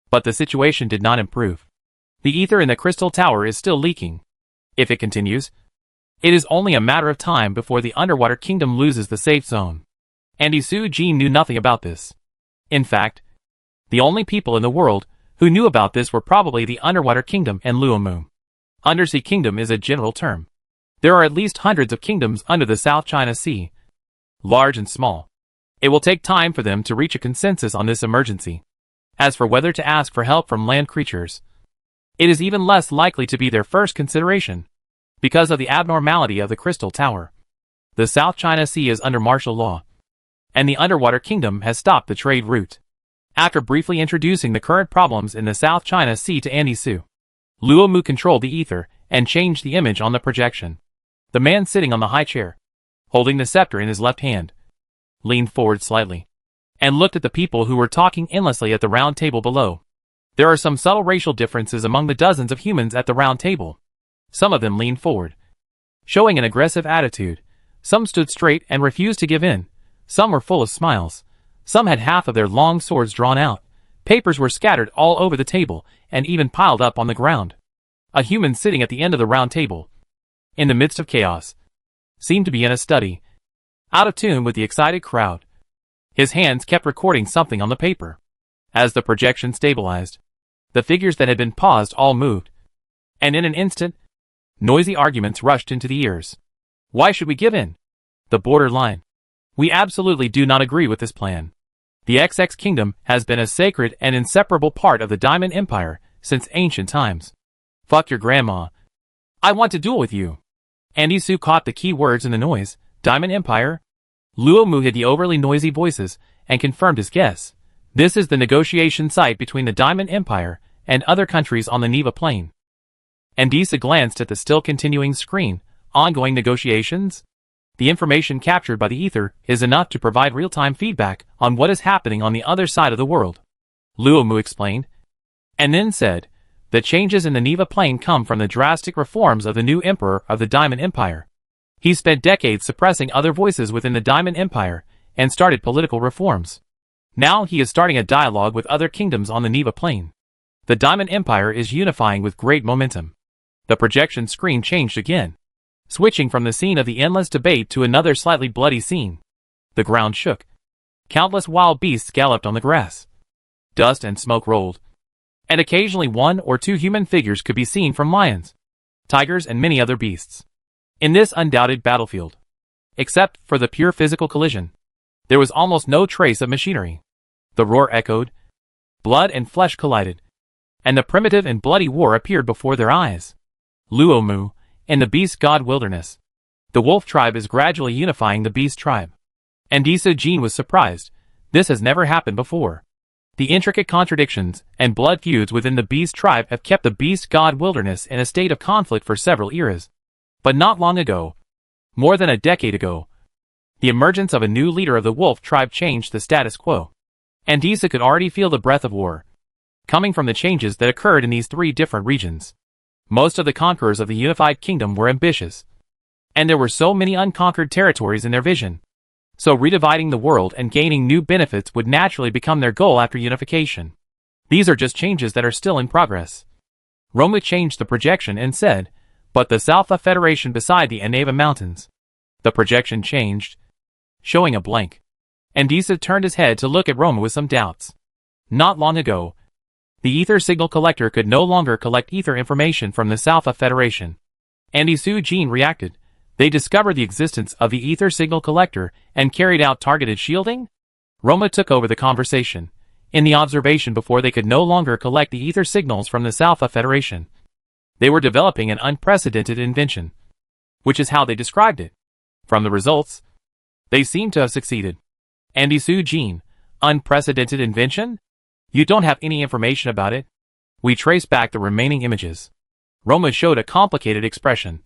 But the situation did not improve. The ether in the crystal tower is still leaking. If it continues, it is only a matter of time before the underwater kingdom loses the safe zone. Andy Su Jin knew nothing about this. In fact, the only people in the world who knew about this were probably the underwater kingdom and Luo Mu. Undersea kingdom is a general term. There are at least hundreds of kingdoms under the South China Sea, large and small. It will take time for them to reach a consensus on this emergency. As for whether to ask for help from land creatures, it is even less likely to be their first consideration, because of the abnormality of the crystal tower. The South China Sea is under martial law, and the underwater kingdom has stopped the trade route. After briefly introducing the current problems in the South China Sea to Andy Su, Luo Mu controlled the ether and changed the image on the projection. The man sitting on the high chair, holding the scepter in his left hand, leaned forward slightly, and looked at the people who were talking endlessly at the round table below. There are some subtle racial differences among the dozens of humans at the round table. Some of them leaned forward, showing an aggressive attitude. Some stood straight and refused to give in. Some were full of smiles. Some had half of their long swords drawn out. Papers were scattered all over the table and even piled up on the ground. A human sitting at the end of the round table, in the midst of chaos, seemed to be in a study, out of tune with the excited crowd. His hands kept recording something on the paper. As the projection stabilized, the figures that had been paused all moved, and in an instant, noisy arguments rushed into the ears. Why should we give in? The borderline. We absolutely do not agree with this plan. The XX Kingdom has been a sacred and inseparable part of the Diamond Empire since ancient times. Fuck your grandma. I want to duel with you. Andy Su caught the key words in the noise. Diamond Empire? Luo Mu hid the overly noisy voices and confirmed his guess. This is the negotiation site between the Diamond Empire and other countries on the Neva Plain. Andisa glanced at the still continuing screen. Ongoing negotiations? The information captured by the ether is enough to provide real-time feedback on what is happening on the other side of the world, Luo Mu explained, and then said, the changes in the Neva Plain come from the drastic reforms of the new emperor of the Diamond Empire. He spent decades suppressing other voices within the Diamond Empire and started political reforms. Now he is starting a dialogue with other kingdoms on the Neva Plain. The Diamond Empire is unifying with great momentum. The projection screen changed again, switching from the scene of the endless debate to another slightly bloody scene. The ground shook. Countless wild beasts galloped on the grass. Dust and smoke rolled, and occasionally one or two human figures could be seen from lions, tigers, and many other beasts. In this undoubted battlefield, except for the pure physical collision, there was almost no trace of machinery. The roar echoed, blood and flesh collided, and the primitive and bloody war appeared before their eyes. Luo Mu, in the beast god wilderness. The wolf tribe is gradually unifying the beast tribe. Andisa Jean was surprised. This has never happened before. The intricate contradictions and blood feuds within the beast tribe have kept the beast god wilderness in a state of conflict for several eras. But not long ago, more than a decade ago, the emergence of a new leader of the wolf tribe changed the status quo. Andisa could already feel the breath of war coming from the changes that occurred in these three different regions. Most of the conquerors of the unified kingdom were ambitious, and there were so many unconquered territories in their vision. So redividing the world and gaining new benefits would naturally become their goal after unification. These are just changes that are still in progress. Roma changed the projection and said, "But the Salfa Federation beside the Aneva Mountains." The projection changed, showing a blank. Andisa turned his head to look at Roma with some doubts. Not long ago, the ether signal collector could no longer collect ether information from the Salfa Federation. Andisu Jean reacted. They discovered the existence of the ether signal collector and carried out targeted shielding? Roma took over the conversation. In the observation before they could no longer collect the ether signals from the Salfa Federation. They were developing an unprecedented invention, which is how they described it. From the results, they seem to have succeeded. Andisu Jean, unprecedented invention? You don't have any information about it? We traced back the remaining images. Roma showed a complicated expression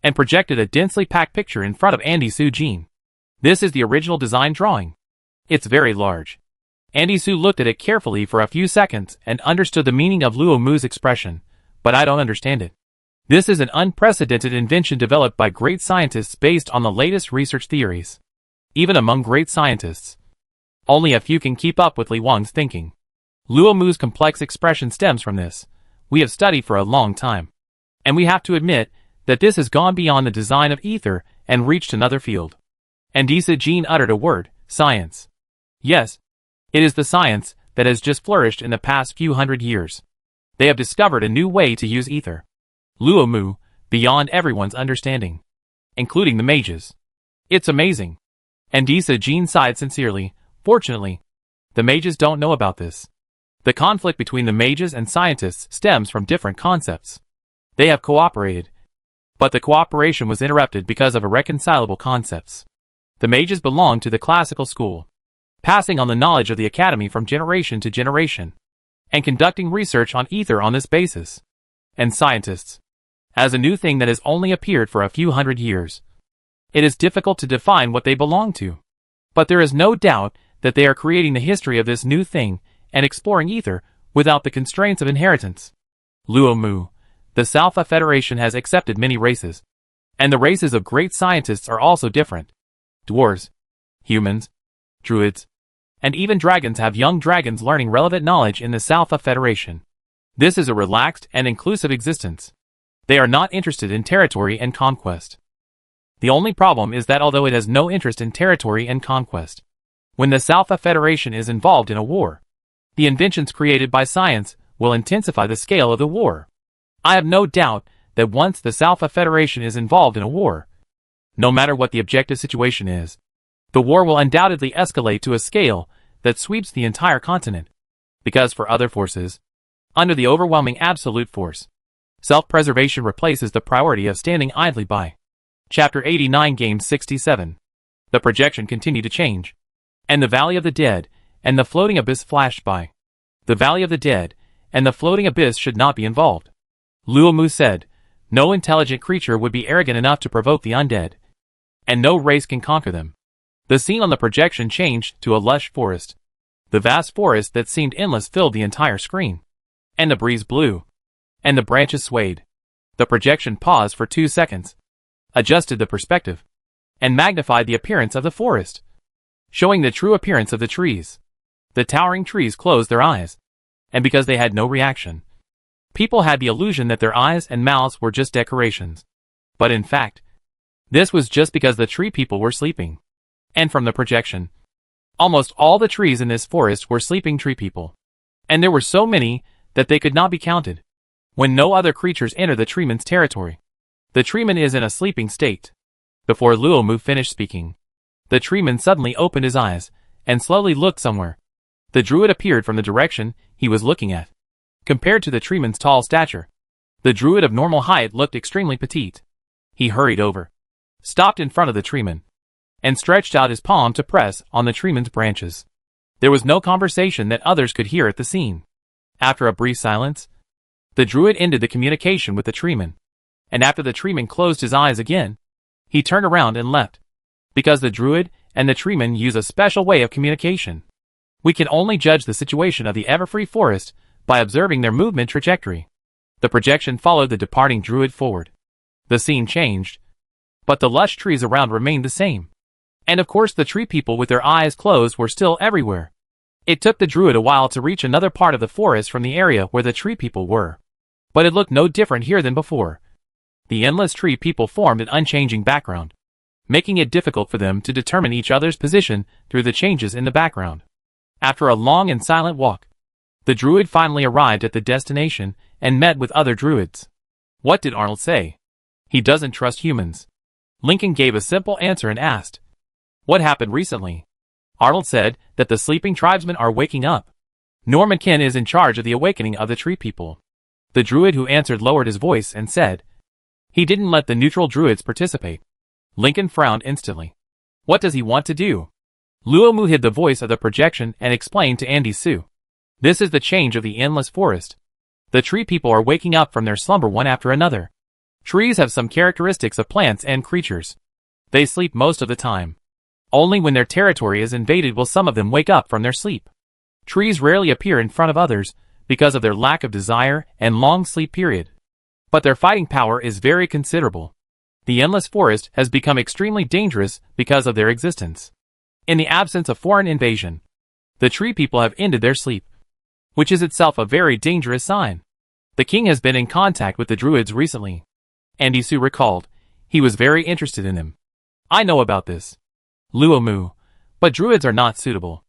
and projected a densely packed picture in front of Andisu Jean. This is the original design drawing. It's very large. Andisu looked at it carefully for a few seconds and understood the meaning of Luo Mu's expression, but I don't understand it. This is an unprecedented invention developed by great scientists based on the latest research theories. Even among great scientists, only a few can keep up with Li Wang's thinking. Luo Mu's complex expression stems from this. We have studied for a long time, and we have to admit that this has gone beyond the design of ether and reached another field. Andisa Jean uttered a word, science. Yes, it is the science that has just flourished in the past few hundred years. They have discovered a new way to use ether. Luo Mu, beyond everyone's understanding, including the mages. It's amazing. Andisa Jean sighed sincerely. Fortunately, the mages don't know about this. The conflict between the mages and scientists stems from different concepts. They have cooperated, but the cooperation was interrupted because of irreconcilable concepts. The mages belong to the classical school, passing on the knowledge of the academy from generation to generation, and conducting research on ether on this basis. And scientists, as a new thing that has only appeared for a few hundred years. It is difficult to define what they belong to. But there is no doubt that they are creating the history of this new thing and exploring ether without the constraints of inheritance. Luo Mu, the Salfa Federation has accepted many races, and the races of great scientists are also different. Dwarves, humans, druids, and even dragons have young dragons learning relevant knowledge in the Salfa Federation. This is a relaxed and inclusive existence. They are not interested in territory and conquest. The only problem is that although it has no interest in territory and conquest, when the Salfa Federation is involved in a war, the inventions created by science will intensify the scale of the war. I have no doubt that once the Salfa Federation is involved in a war, no matter what the objective situation is, the war will undoubtedly escalate to a scale that sweeps the entire continent. Because for other forces, under the overwhelming absolute force, self-preservation replaces the priority of standing idly by. Chapter 89 Game 67. The projection continued to change, and the Valley of the Dead and the floating abyss flashed by. The Valley of the Dead and the floating abyss should not be involved. Luo Mu said, no intelligent creature would be arrogant enough to provoke the undead, and no race can conquer them. The scene on the projection changed to a lush forest. The vast forest that seemed endless filled the entire screen, and the breeze blew, and the branches swayed. The projection paused for 2 seconds, adjusted the perspective, and magnified the appearance of the forest, showing the true appearance of the trees. The towering trees closed their eyes, and because they had no reaction, people had the illusion that their eyes and mouths were just decorations. But in fact, this was just because the tree people were sleeping. And from the projection, almost all the trees in this forest were sleeping tree people. And there were so many that they could not be counted. When no other creatures enter the treeman's territory, the treeman is in a sleeping state. Before Luo Mu finished speaking, the treeman suddenly opened his eyes and slowly looked somewhere. The druid appeared from the direction he was looking at. Compared to the treeman's tall stature, the druid of normal height looked extremely petite. He hurried over. stopped in front of the treeman, and stretched out his palm to press on the treeman's branches. There was no conversation that others could hear at the scene. After a brief silence, the druid ended the communication with the treeman, and after the treeman closed his eyes again, he turned around and left. Because the druid and the treeman use a special way of communication, we can only judge the situation of the Everfree Forest by observing their movement trajectory. The projection followed the departing druid forward. The scene changed, but the lush trees around remained the same. And of course the tree people with their eyes closed were still everywhere. It took the druid a while to reach another part of the forest from the area where the tree people were. But it looked no different here than before. The endless tree people formed an unchanging background, making it difficult for them to determine each other's position through the changes in the background. After a long and silent walk, the druid finally arrived at the destination and met with other druids. What did Arnold say? He doesn't trust humans. Lincoln gave a simple answer and asked, "What happened recently?" Arnold said that the sleeping tribesmen are waking up. Norman Ken is in charge of the awakening of the tree people. The druid who answered lowered his voice and said, "He didn't let the neutral druids participate." Lincoln frowned instantly. What does he want to do? Luomu hid the voice of the projection and explained to Andy Sue. This is the change of the endless forest. The tree people are waking up from their slumber one after another. Trees have some characteristics of plants and creatures. They sleep most of the time. Only when their territory is invaded will some of them wake up from their sleep. Trees rarely appear in front of others because of their lack of desire and long sleep period. But their fighting power is very considerable. The endless forest has become extremely dangerous because of their existence. In the absence of foreign invasion, the tree people have ended their sleep, which is itself a very dangerous sign. The king has been in contact with the druids recently. Andy Sue recalled. He was very interested in them. I know about this. Luomu. But druids are not suitable.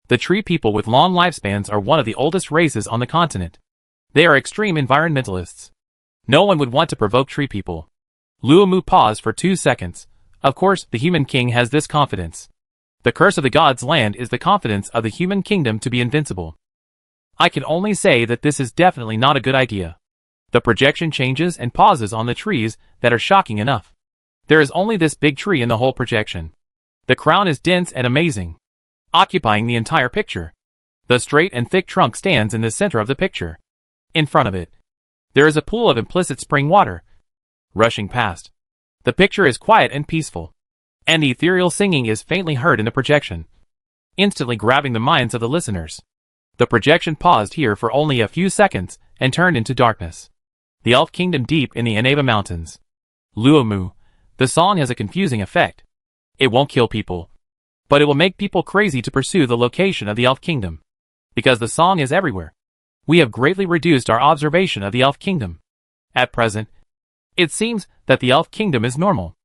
The tree people with long lifespans are one of the oldest races on the continent. They are extreme environmentalists. No one would want to provoke tree people. Luomu paused for 2 seconds. Of course, the human king has this confidence. The curse of the gods' land is the confidence of the human kingdom to be invincible. I can only say that this is definitely not a good idea. The projection changes and pauses on the trees that are shocking enough. There is only this big tree in the whole projection. The crown is dense and amazing, occupying the entire picture. The straight and thick trunk stands in the center of the picture. In front of it, there is a pool of implicit spring water, rushing past. The picture is quiet and peaceful, and the ethereal singing is faintly heard in the projection, instantly grabbing the minds of the listeners. The projection paused here for only a few seconds and turned into darkness. The Elf Kingdom deep in the Aneva Mountains. Luomu. The song has a confusing effect. It won't kill people, but it will make people crazy to pursue the location of the Elf Kingdom. Because the song is everywhere, we have greatly reduced our observation of the Elf Kingdom. At present, it seems that the Elf Kingdom is normal.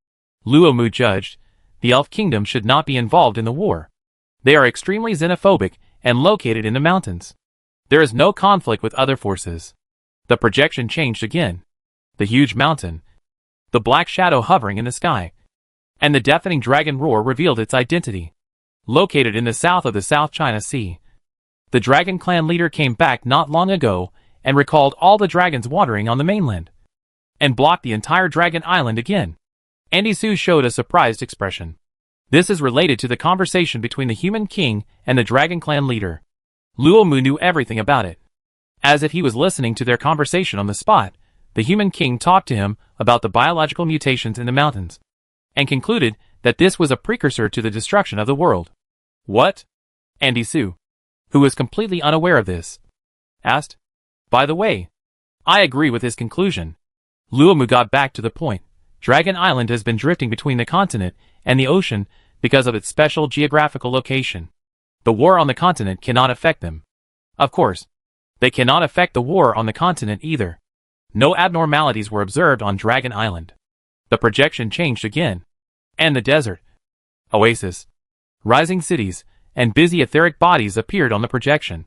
Luomu judged, the Elf Kingdom should not be involved in the war. They are extremely xenophobic and located in the mountains. There is no conflict with other forces. The projection changed again. The huge mountain, the black shadow hovering in the sky, and the deafening dragon roar revealed its identity. Located in the south of the South China Sea, the dragon clan leader came back not long ago and recalled all the dragons watering on the mainland, and blocked the entire dragon island again. Andy Sue showed a surprised expression. This is related to the conversation between the human king and the dragon clan leader. Luomu knew everything about it. As if he was listening to their conversation on the spot, the human king talked to him about the biological mutations in the mountains, and concluded that this was a precursor to the destruction of the world. What? Andy Sue, who was completely unaware of this, asked. By the way, I agree with his conclusion. Luomu got back to the point. Dragon Island has been drifting between the continent and the ocean because of its special geographical location. The war on the continent cannot affect them. Of course, they cannot affect the war on the continent either. No abnormalities were observed on Dragon Island. The projection changed again. And the desert, oasis, rising cities, and busy etheric bodies appeared on the projection.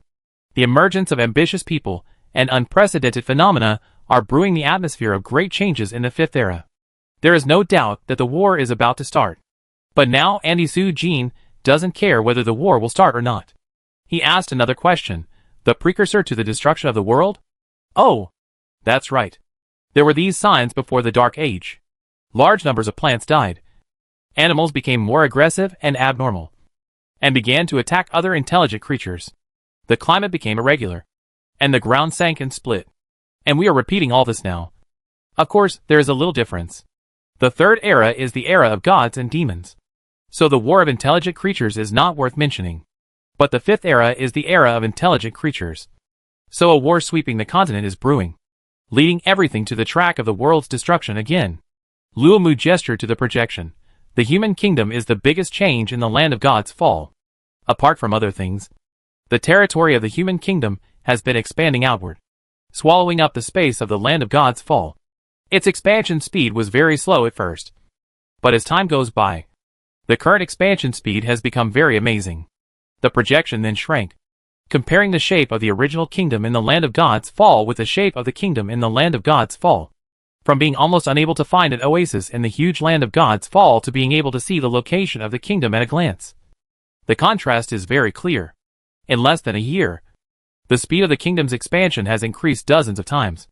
The emergence of ambitious people and unprecedented phenomena are brewing the atmosphere of great changes in the Fifth Era. There is no doubt that the war is about to start. But now Andy Sue Jean doesn't care whether the war will start or not. He asked another question. The precursor to the destruction of the world? Oh, that's right. There were these signs before the Dark Age. Large numbers of plants died, Animals became more aggressive and abnormal, and began to attack other intelligent creatures. The climate became irregular, and the ground sank and split. And we are repeating all this now. Of course, there is a little difference. The third era is the era of gods and demons. So the war of intelligent creatures is not worth mentioning. But the fifth era is the era of intelligent creatures. So a war sweeping the continent is brewing, leading everything to the track of the world's destruction again. Luomu gestured to the projection. The human kingdom is the biggest change in the land of God's fall. Apart from other things, the territory of the human kingdom has been expanding outward, swallowing up the space of the land of God's fall. Its expansion speed was very slow at first, but as time goes by, the current expansion speed has become very amazing. The projection then shrank, comparing the shape of the original kingdom in the land of God's fall with the shape of the kingdom in the land of God's fall. From being almost unable to find an oasis in the huge land of God's fall to being able to see the location of the kingdom at a glance. The contrast is very clear. In less than a year, the speed of the kingdom's expansion has increased dozens of times.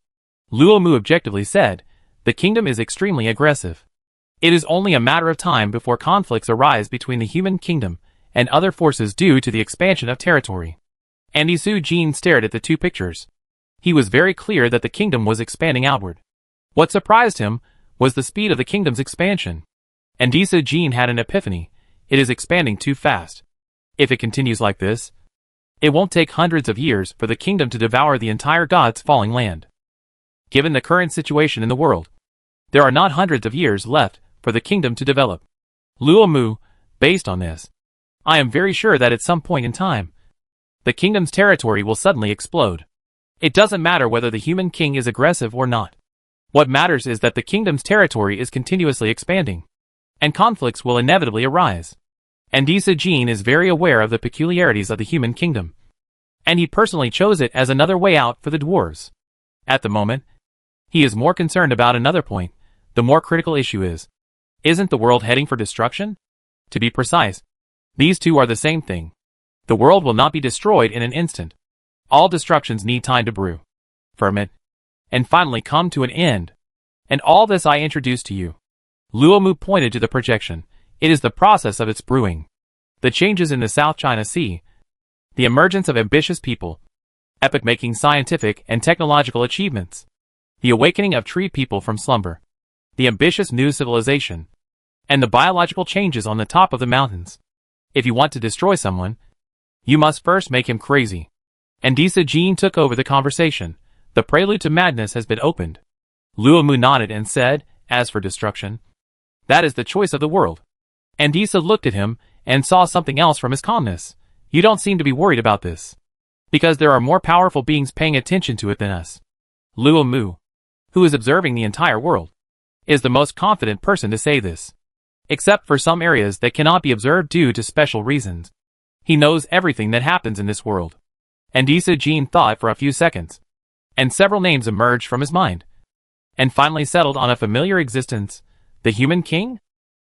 Luomu objectively said, the kingdom is extremely aggressive. It is only a matter of time before conflicts arise between the human kingdom and other forces due to the expansion of territory. Andy Su Jin stared at the two pictures. He was very clear that the kingdom was expanding outward. What surprised him was the speed of the kingdom's expansion. And Disa Jin had an epiphany. It is expanding too fast. If it continues like this, it won't take hundreds of years for the kingdom to devour the entire God's falling land. Given the current situation in the world, there are not hundreds of years left for the kingdom to develop. Luomu, based on this, I am very sure that at some point in time, the kingdom's territory will suddenly explode. It doesn't matter whether the human king is aggressive or not. What matters is that the kingdom's territory is continuously expanding, and conflicts will inevitably arise. And Disa Jin is very aware of the peculiarities of the human kingdom, and he personally chose it as another way out for the dwarves. At the moment, he is more concerned about another point. The more critical issue is, isn't the world heading for destruction? To be precise, these two are the same thing. The world will not be destroyed in an instant. All destructions need time to brew, ferment, and finally come to an end. And all this I introduced to you. Luomu pointed to the projection. It is the process of its brewing. The changes in the South China Sea, the emergence of ambitious people, epoch-making scientific and technological achievements, the awakening of tree people from slumber, the ambitious new civilization, and the biological changes on the top of the mountains. If you want to destroy someone, you must first make him crazy. And Disa Jin took over the conversation. The prelude to madness has been opened. Luomu nodded and said, as for destruction, that is the choice of the world. And Disa looked at him and saw something else from his calmness. You don't seem to be worried about this, because there are more powerful beings paying attention to it than us. Luomu, who is observing the entire world, is the most confident person to say this. Except for some areas that cannot be observed due to special reasons. He knows everything that happens in this world. And Disa Jin thought for a few seconds, and several names emerged from his mind, and finally settled on a familiar existence. The human king?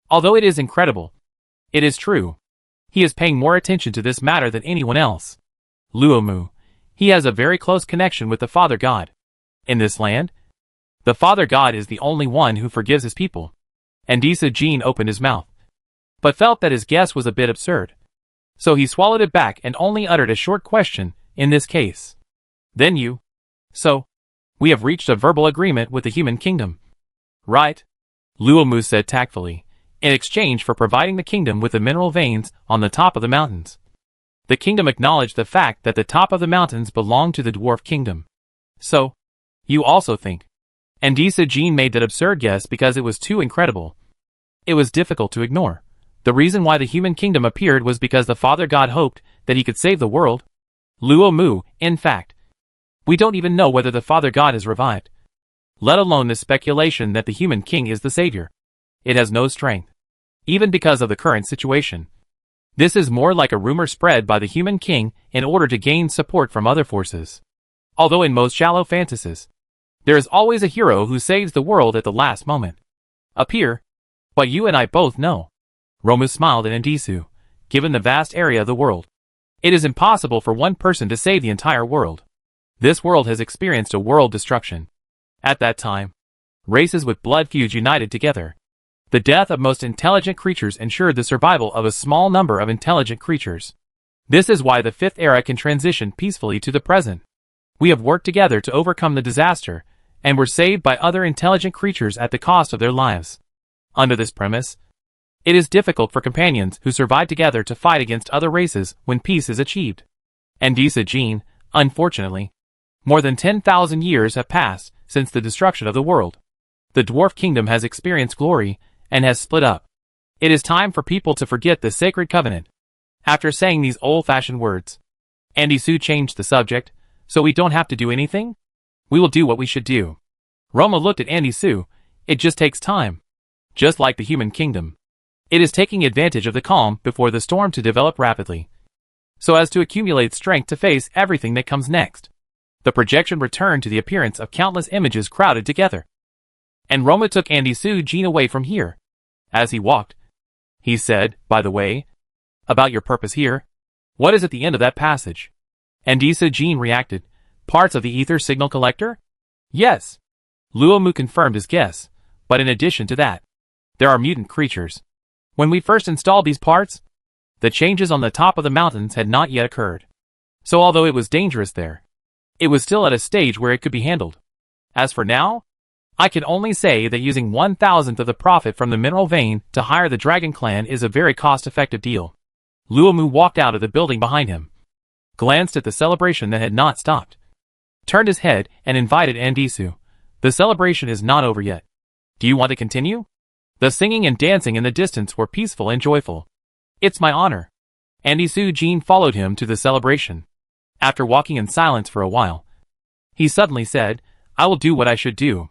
Although it is incredible, it is true. He is paying more attention to this matter than anyone else. Luomu, he has a very close connection with the Father God. In this land, the Father God is the only one who forgives his people. And Disa Jin opened his mouth, but felt that his guess was a bit absurd. So he swallowed it back and only uttered a short question, in this case. Then you. So, we have reached a verbal agreement with the human kingdom. Right? Luomu said tactfully, in exchange for providing the kingdom with the mineral veins on the top of the mountains. The kingdom acknowledged the fact that the top of the mountains belonged to the dwarf kingdom. So, you also think. And Disa Jin made that absurd guess because it was too incredible. It was difficult to ignore. The reason why the human kingdom appeared was because the Father God hoped that he could save the world. Luomu, in fact. We don't even know whether the Father God is revived, let alone the speculation that the human king is the savior. It has no strength, even because of the current situation. This is more like a rumor spread by the human king in order to gain support from other forces. Although in most shallow fantasies, there is always a hero who saves the world at the last moment. Appear, but you and I both know. Romu smiled at Ndisu. Given the vast area of the world, it is impossible for one person to save the entire world. This world has experienced a world destruction. At that time, races with blood feuds united together. The death of most intelligent creatures ensured the survival of a small number of intelligent creatures. This is why the fifth era can transition peacefully to the present. We have worked together to overcome the disaster, and were saved by other intelligent creatures at the cost of their lives. Under this premise, it is difficult for companions who survive together to fight against other races when peace is achieved. Andisa Jean, unfortunately, more than 10,000 years have passed since the destruction of the world. The dwarf kingdom has experienced glory and has split up. It is time for people to forget the sacred covenant. After saying these old-fashioned words, Andisu changed the subject. So we don't have to do anything? We will do what we should do. Roma looked at Andisu. It just takes time. Just like the human kingdom. It is taking advantage of the calm before the storm to develop rapidly, so as to accumulate strength to face everything that comes next. The projection returned to the appearance of countless images crowded together. And Roma took Andisu Jean away from here. As he walked, he said, by the way, about your purpose here. What is at the end of that passage? Andisa Jean reacted. Parts of the ether signal collector? Yes. Luomu confirmed his guess, but in addition to that, there are mutant creatures. When we first installed these parts, the changes on the top of the mountains had not yet occurred. So although it was dangerous there, it was still at a stage where it could be handled. As for now, I can only say that using 1,000th of the profit from the mineral vein to hire the Dragon Clan is a very cost-effective deal. Luomu walked out of the building behind him, glanced at the celebration that had not stopped, turned his head and invited Andisu. The celebration is not over yet. Do you want to continue? The singing and dancing in the distance were peaceful and joyful. It's my honor. Andisu Jean followed him to the celebration. After walking in silence for a while, he suddenly said, I will do what I should do.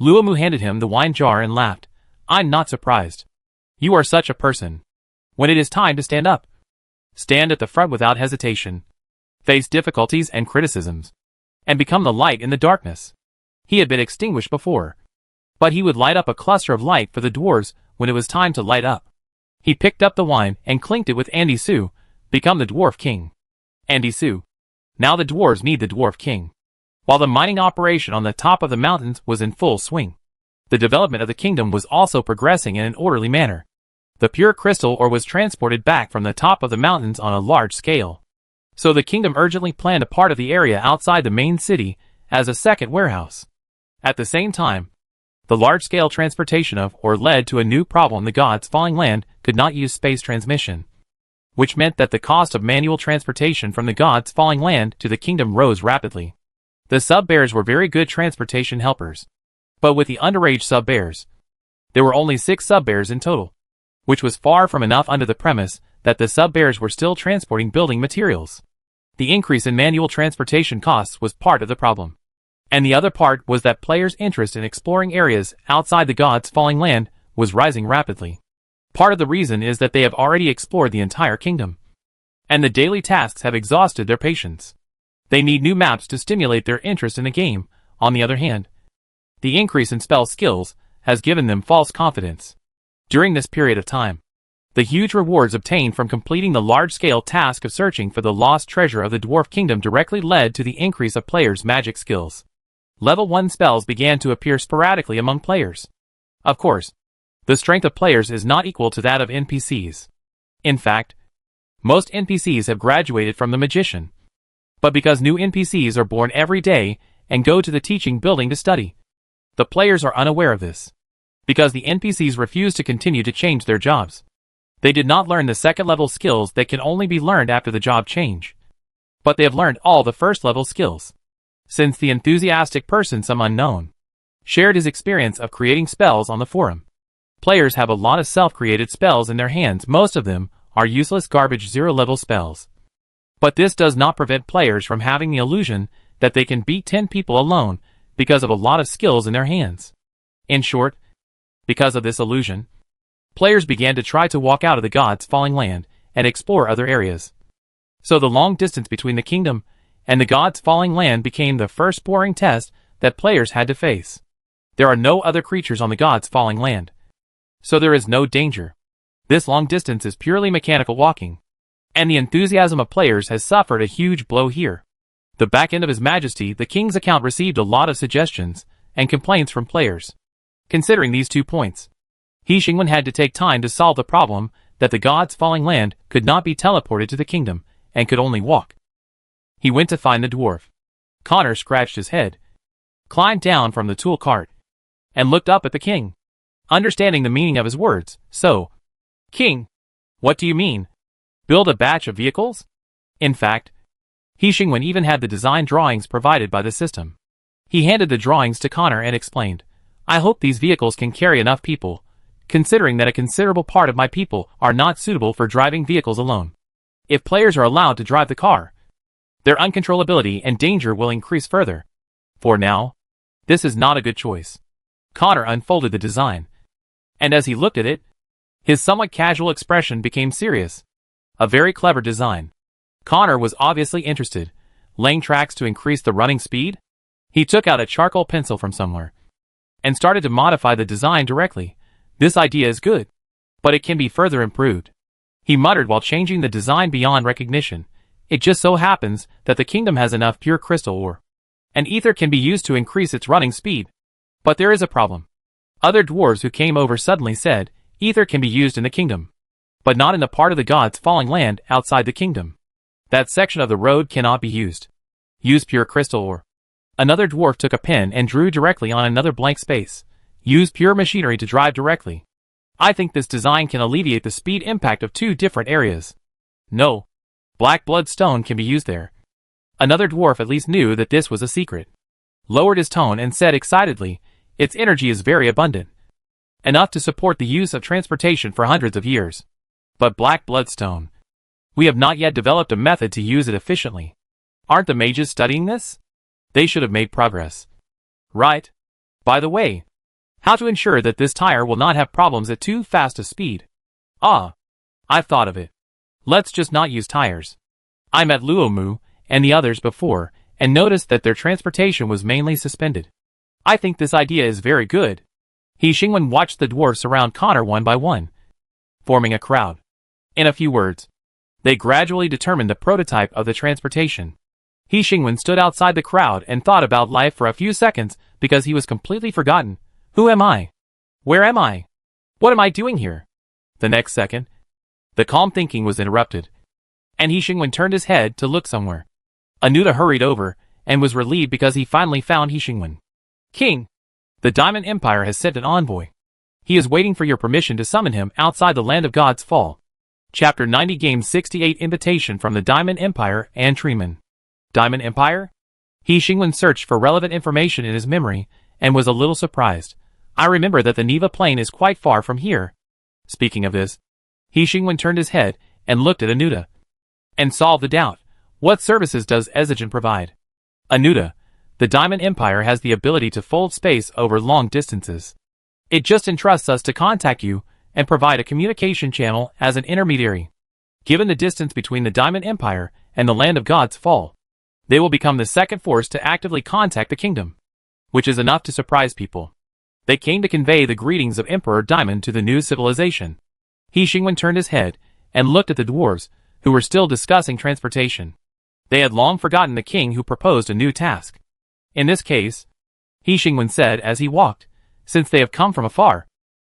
Luomu handed him the wine jar and laughed. I'm not surprised. You are such a person. When it is time to stand up, stand at the front without hesitation. Face difficulties and criticisms, and become the light in the darkness. He had been extinguished before, but he would light up a cluster of light for the dwarves when it was time to light up. He picked up the wine and clinked it with Andisu, become the dwarf king. Andisu. Now the dwarves need the dwarf king. While the mining operation on the top of the mountains was in full swing, the development of the kingdom was also progressing in an orderly manner. The pure crystal ore was transported back from the top of the mountains on a large scale. So the kingdom urgently planned a part of the area outside the main city as a second warehouse. At the same time, the large-scale transportation of ore led to a new problem. The gods' falling land could not use space transmission, which meant that the cost of manual transportation from the gods' falling land to the kingdom rose rapidly. The sub-bears were very good transportation helpers, but with the underage sub-bears, there were only 6 sub-bears in total, which was far from enough under the premise that the sub-bears were still transporting building materials. The increase in manual transportation costs was part of the problem. And the other part was that players' interest in exploring areas outside the gods' falling land was rising rapidly. Part of the reason is that they have already explored the entire kingdom, and the daily tasks have exhausted their patience. They need new maps to stimulate their interest in the game. On the other hand, the increase in spell skills has given them false confidence. During this period of time, the huge rewards obtained from completing the large-scale task of searching for the lost treasure of the dwarf kingdom directly led to the increase of players' magic skills. Level 1 spells began to appear sporadically among players. Of course, the strength of players is not equal to that of NPCs. In fact, most NPCs have graduated from the magician. But because new NPCs are born every day and go to the teaching building to study, the players are unaware of this. Because the NPCs refuse to continue to change their jobs, they did not learn the second-level skills that can only be learned after the job change. But they have learned all the first-level skills. Since the enthusiastic person, some unknown, shared his experience of creating spells on the forum. Players have a lot of self-created spells in their hands. Most of them are useless garbage 0-level spells. But this does not prevent players from having the illusion that they can beat 10 people alone because of a lot of skills in their hands. In short, because of this illusion, players began to try to walk out of the gods' falling land and explore other areas. So the long distance between the kingdom and the gods' falling land became the first boring test that players had to face. There are no other creatures on the gods' falling land, so there is no danger. This long distance is purely mechanical walking, and the enthusiasm of players has suffered a huge blow here. The back end of His Majesty the King's account received a lot of suggestions and complaints from players. Considering these 2 points, He Xingwen had to take time to solve the problem that the gods' falling land could not be teleported to the kingdom, and could only walk. He went to find the dwarf. Connor scratched his head, climbed down from the tool cart, and looked up at the king, understanding the meaning of his words. So, King, what do you mean? Build a batch of vehicles? In fact, He Xingwen even had the design drawings provided by the system. He handed the drawings to Connor and explained, I hope these vehicles can carry enough people, considering that a considerable part of my people are not suitable for driving vehicles alone. If players are allowed to drive the car, their uncontrollability and danger will increase further. For now, this is not a good choice. Connor unfolded the design, and as he looked at it, his somewhat casual expression became serious. A very clever design. Connor was obviously interested. Laying tracks to increase the running speed? He took out a charcoal pencil from somewhere and started to modify the design directly. This idea is good, but it can be further improved. He muttered while changing the design beyond recognition. It just so happens that the kingdom has enough pure crystal ore, and ether can be used to increase its running speed. But there is a problem. Other dwarves who came over suddenly said, ether can be used in the kingdom, but not in the part of the gods' falling land outside the kingdom. That section of the road cannot be used. Use pure crystal ore. Another dwarf took a pen and drew directly on another blank space. Use pure machinery to drive directly. I think this design can alleviate the speed impact of two different areas. No. Black blood stone can be used there. Another dwarf at least knew that this was a secret. Lowered his tone and said excitedly, its energy is very abundant, enough to support the use of transportation for hundreds of years. But black bloodstone, we have not yet developed a method to use it efficiently. Aren't the mages studying this? They should have made progress. Right. By the way, how to ensure that this tire will not have problems at too fast a speed? Ah, I've thought of it. Let's just not use tires. I met Luomu and the others before, and noticed that their transportation was mainly suspended. I think this idea is very good. He Xingwen watched the dwarves surround Connor one by one, forming a crowd. In a few words, they gradually determined the prototype of the transportation. He Xingwen stood outside the crowd and thought about life for a few seconds because he was completely forgotten. Who am I? Where am I? What am I doing here? The next second, the calm thinking was interrupted, and He Xingwen turned his head to look somewhere. Anuta hurried over and was relieved because he finally found He Xingwen. King, the Diamond Empire has sent an envoy. He is waiting for your permission to summon him outside the Land of God's Fall. Chapter 90 Game 68 Invitation from the Diamond Empire and Treeman. Diamond Empire? He Xingwen searched for relevant information in his memory and was a little surprised. I remember that the Neva Plain is quite far from here. Speaking of this, He Xingwen turned his head and looked at Anuta and solved the doubt. What services does Ezigen provide? Anuta, the Diamond Empire has the ability to fold space over long distances. It just entrusts us to contact you and provide a communication channel as an intermediary. Given the distance between the Diamond Empire and the Land of God's Fall, they will become the second force to actively contact the kingdom, which is enough to surprise people. They came to convey the greetings of Emperor Diamond to the new civilization. He Xingwen turned his head and looked at the dwarves, who were still discussing transportation. They had long forgotten the king who proposed a new task. In this case, He Xingwen said as he walked, since they have come from afar,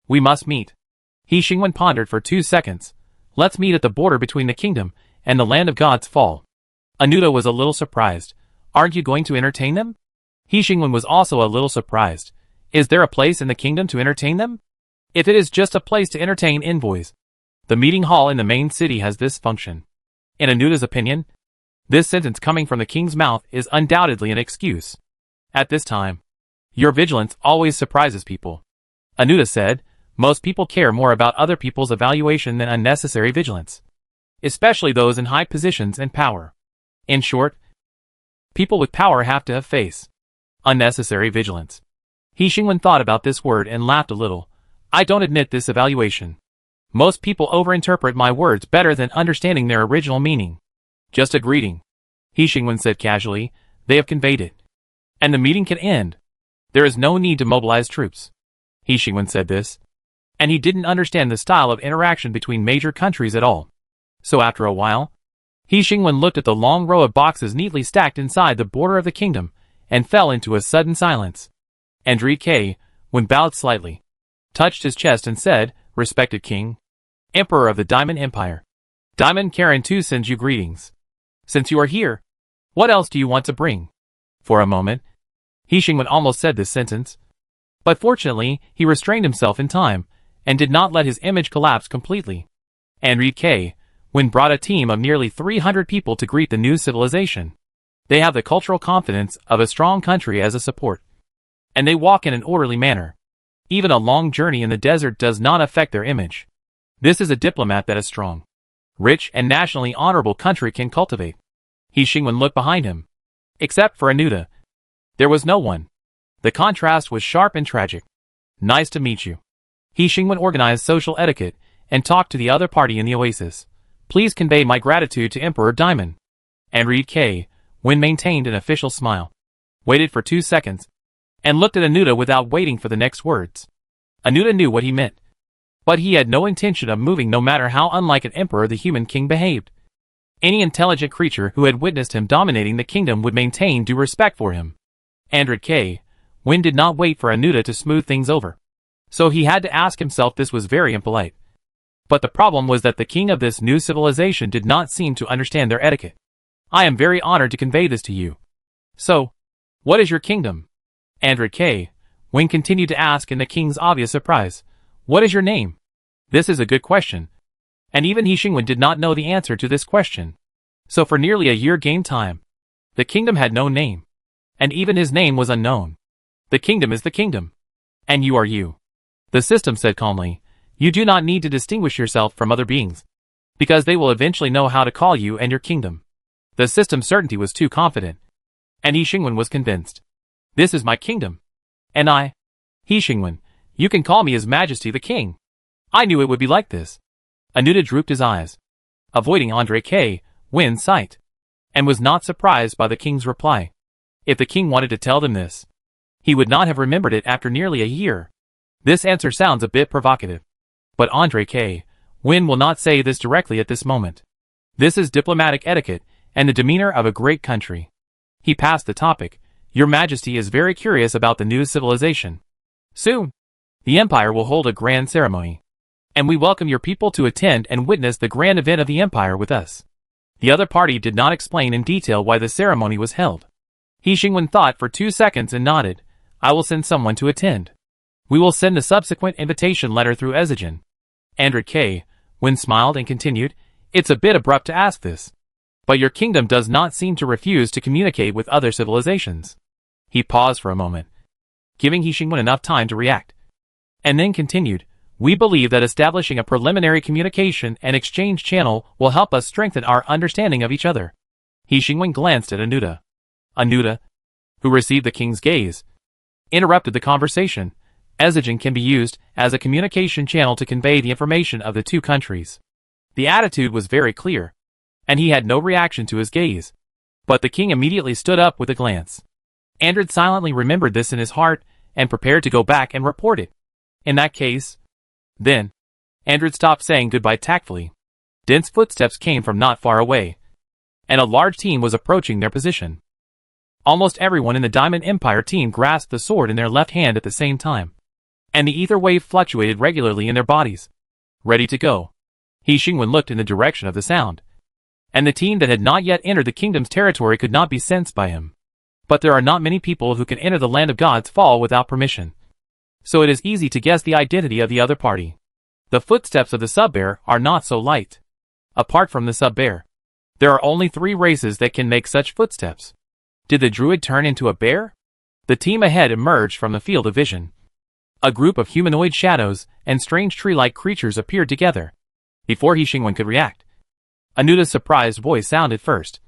we must meet. He Xingwen pondered for 2 seconds. Let's meet at the border between the kingdom and the Land of God's Fall. Anuta was a little surprised. Aren't you going to entertain them? He Xingwen was also a little surprised. Is there a place in the kingdom to entertain them? If it is just a place to entertain envoys, the meeting hall in the main city has this function. In Anuta's opinion, this sentence coming from the king's mouth is undoubtedly an excuse. At this time, your vigilance always surprises people. Anuta said, most people care more about other people's evaluation than unnecessary vigilance, especially those in high positions and power. In short, people with power have to face unnecessary vigilance. He Xingwen thought about this word and laughed a little. I don't admit this evaluation. Most people overinterpret my words better than understanding their original meaning. Just a greeting, He Xingwen said casually. They have conveyed it, and the meeting can end. There is no need to mobilize troops. He Xingwen said this, and he didn't understand the style of interaction between major countries at all. So after a while, He Xingwen looked at the long row of boxes neatly stacked inside the border of the kingdom, and fell into a sudden silence. Andri K. Wen bowed slightly. touched his chest and said, "Respected King, Emperor of the Diamond Empire. Diamond Karen too sends you greetings. Since you are here, what else do you want to bring?" For a moment, He Shingwen almost said this sentence. But fortunately, he restrained himself in time, and did not let his image collapse completely. Andrew K. Wynn brought a team of nearly 300 people to greet the new civilization. They have the cultural confidence of a strong country as a support. And they walk in an orderly manner. Even a long journey in the desert does not affect their image. This is a diplomat that a strong, rich and nationally honorable country can cultivate. He Shingwen looked behind him. Except for Anuta, there was no one. The contrast was sharp and tragic. "Nice to meet you." He Shingwen organized social etiquette and talked to the other party in the oasis. "Please convey my gratitude to Emperor Diamond." And Reed K. Wynn maintained an official smile, waited for 2 seconds, and looked at Anuta without waiting for the next words. Anuta knew what he meant, but he had no intention of moving no matter how unlike an emperor the human king behaved. Any intelligent creature who had witnessed him dominating the kingdom would maintain due respect for him. Andrew K. Wynn did not wait for Anuta to smooth things over, so he had to ask himself this was very impolite. But the problem was that the king of this new civilization did not seem to understand their etiquette. "I am very honored to convey this to you. So, what is your kingdom?" Andrew K. Wynn continued to ask in the king's obvious surprise. "What is your name?" This is a good question. And even He Shingwen did not know the answer to this question. So for nearly a year game time, the kingdom had no name. And even his name was unknown. The kingdom is the kingdom. And you are you. The system said calmly. You do not need to distinguish yourself from other beings, because they will eventually know how to call you and your kingdom. The system's certainty was too confident. And He Shingwen was convinced. This is my kingdom. And I, He Shingwen, you can call me His Majesty the King. I knew it would be like this. Anuta drooped his eyes, avoiding Andrew K. Wynn's sight, and was not surprised by the king's reply. If the king wanted to tell them this, he would not have remembered it after nearly a year. This answer sounds a bit provocative. But Andrew K. Wynn will not say this directly at this moment. This is diplomatic etiquette and the demeanor of a great country. He passed the topic. Your Majesty is very curious about the new civilization. Soon, the Empire will hold a grand ceremony, and we welcome your people to attend and witness the grand event of the Empire with us. The other party did not explain in detail why the ceremony was held. He Shingwen thought for 2 seconds and nodded. I will send someone to attend. We will send a subsequent invitation letter through Ezigen. Andrew K. Wynn smiled and continued, It's a bit abrupt to ask this, but your kingdom does not seem to refuse to communicate with other civilizations. He paused for a moment, giving He Shingwen enough time to react, and then continued, We believe that establishing a preliminary communication and exchange channel will help us strengthen our understanding of each other. He Shingwen glanced at Anuta. Anuta, who received the king's gaze, interrupted the conversation. Ezigen can be used as a communication channel to convey the information of the two countries. The attitude was very clear, and he had no reaction to his gaze. But the king immediately stood up with a glance. Andrew silently remembered this in his heart and prepared to go back and report it. In that case, then, Andrew stopped saying goodbye tactfully. Dense footsteps came from not far away, and a large team was approaching their position. Almost everyone in the Diamond Empire team grasped the sword in their left hand at the same time, and the ether wave fluctuated regularly in their bodies. Ready to go. He Shingwen looked in the direction of the sound, and the team that had not yet entered the kingdom's territory could not be sensed by him. But there are not many people who can enter the land of God's fall without permission, so it is easy to guess the identity of the other party. The footsteps of the sub-bear are not so light. Apart from the sub-bear, there are only 3 races that can make such footsteps. Did the druid turn into a bear? The team ahead emerged from the field of vision. A group of humanoid shadows and strange tree-like creatures appeared together. Before He Shingwen could react, Anuta's surprised voice sounded first.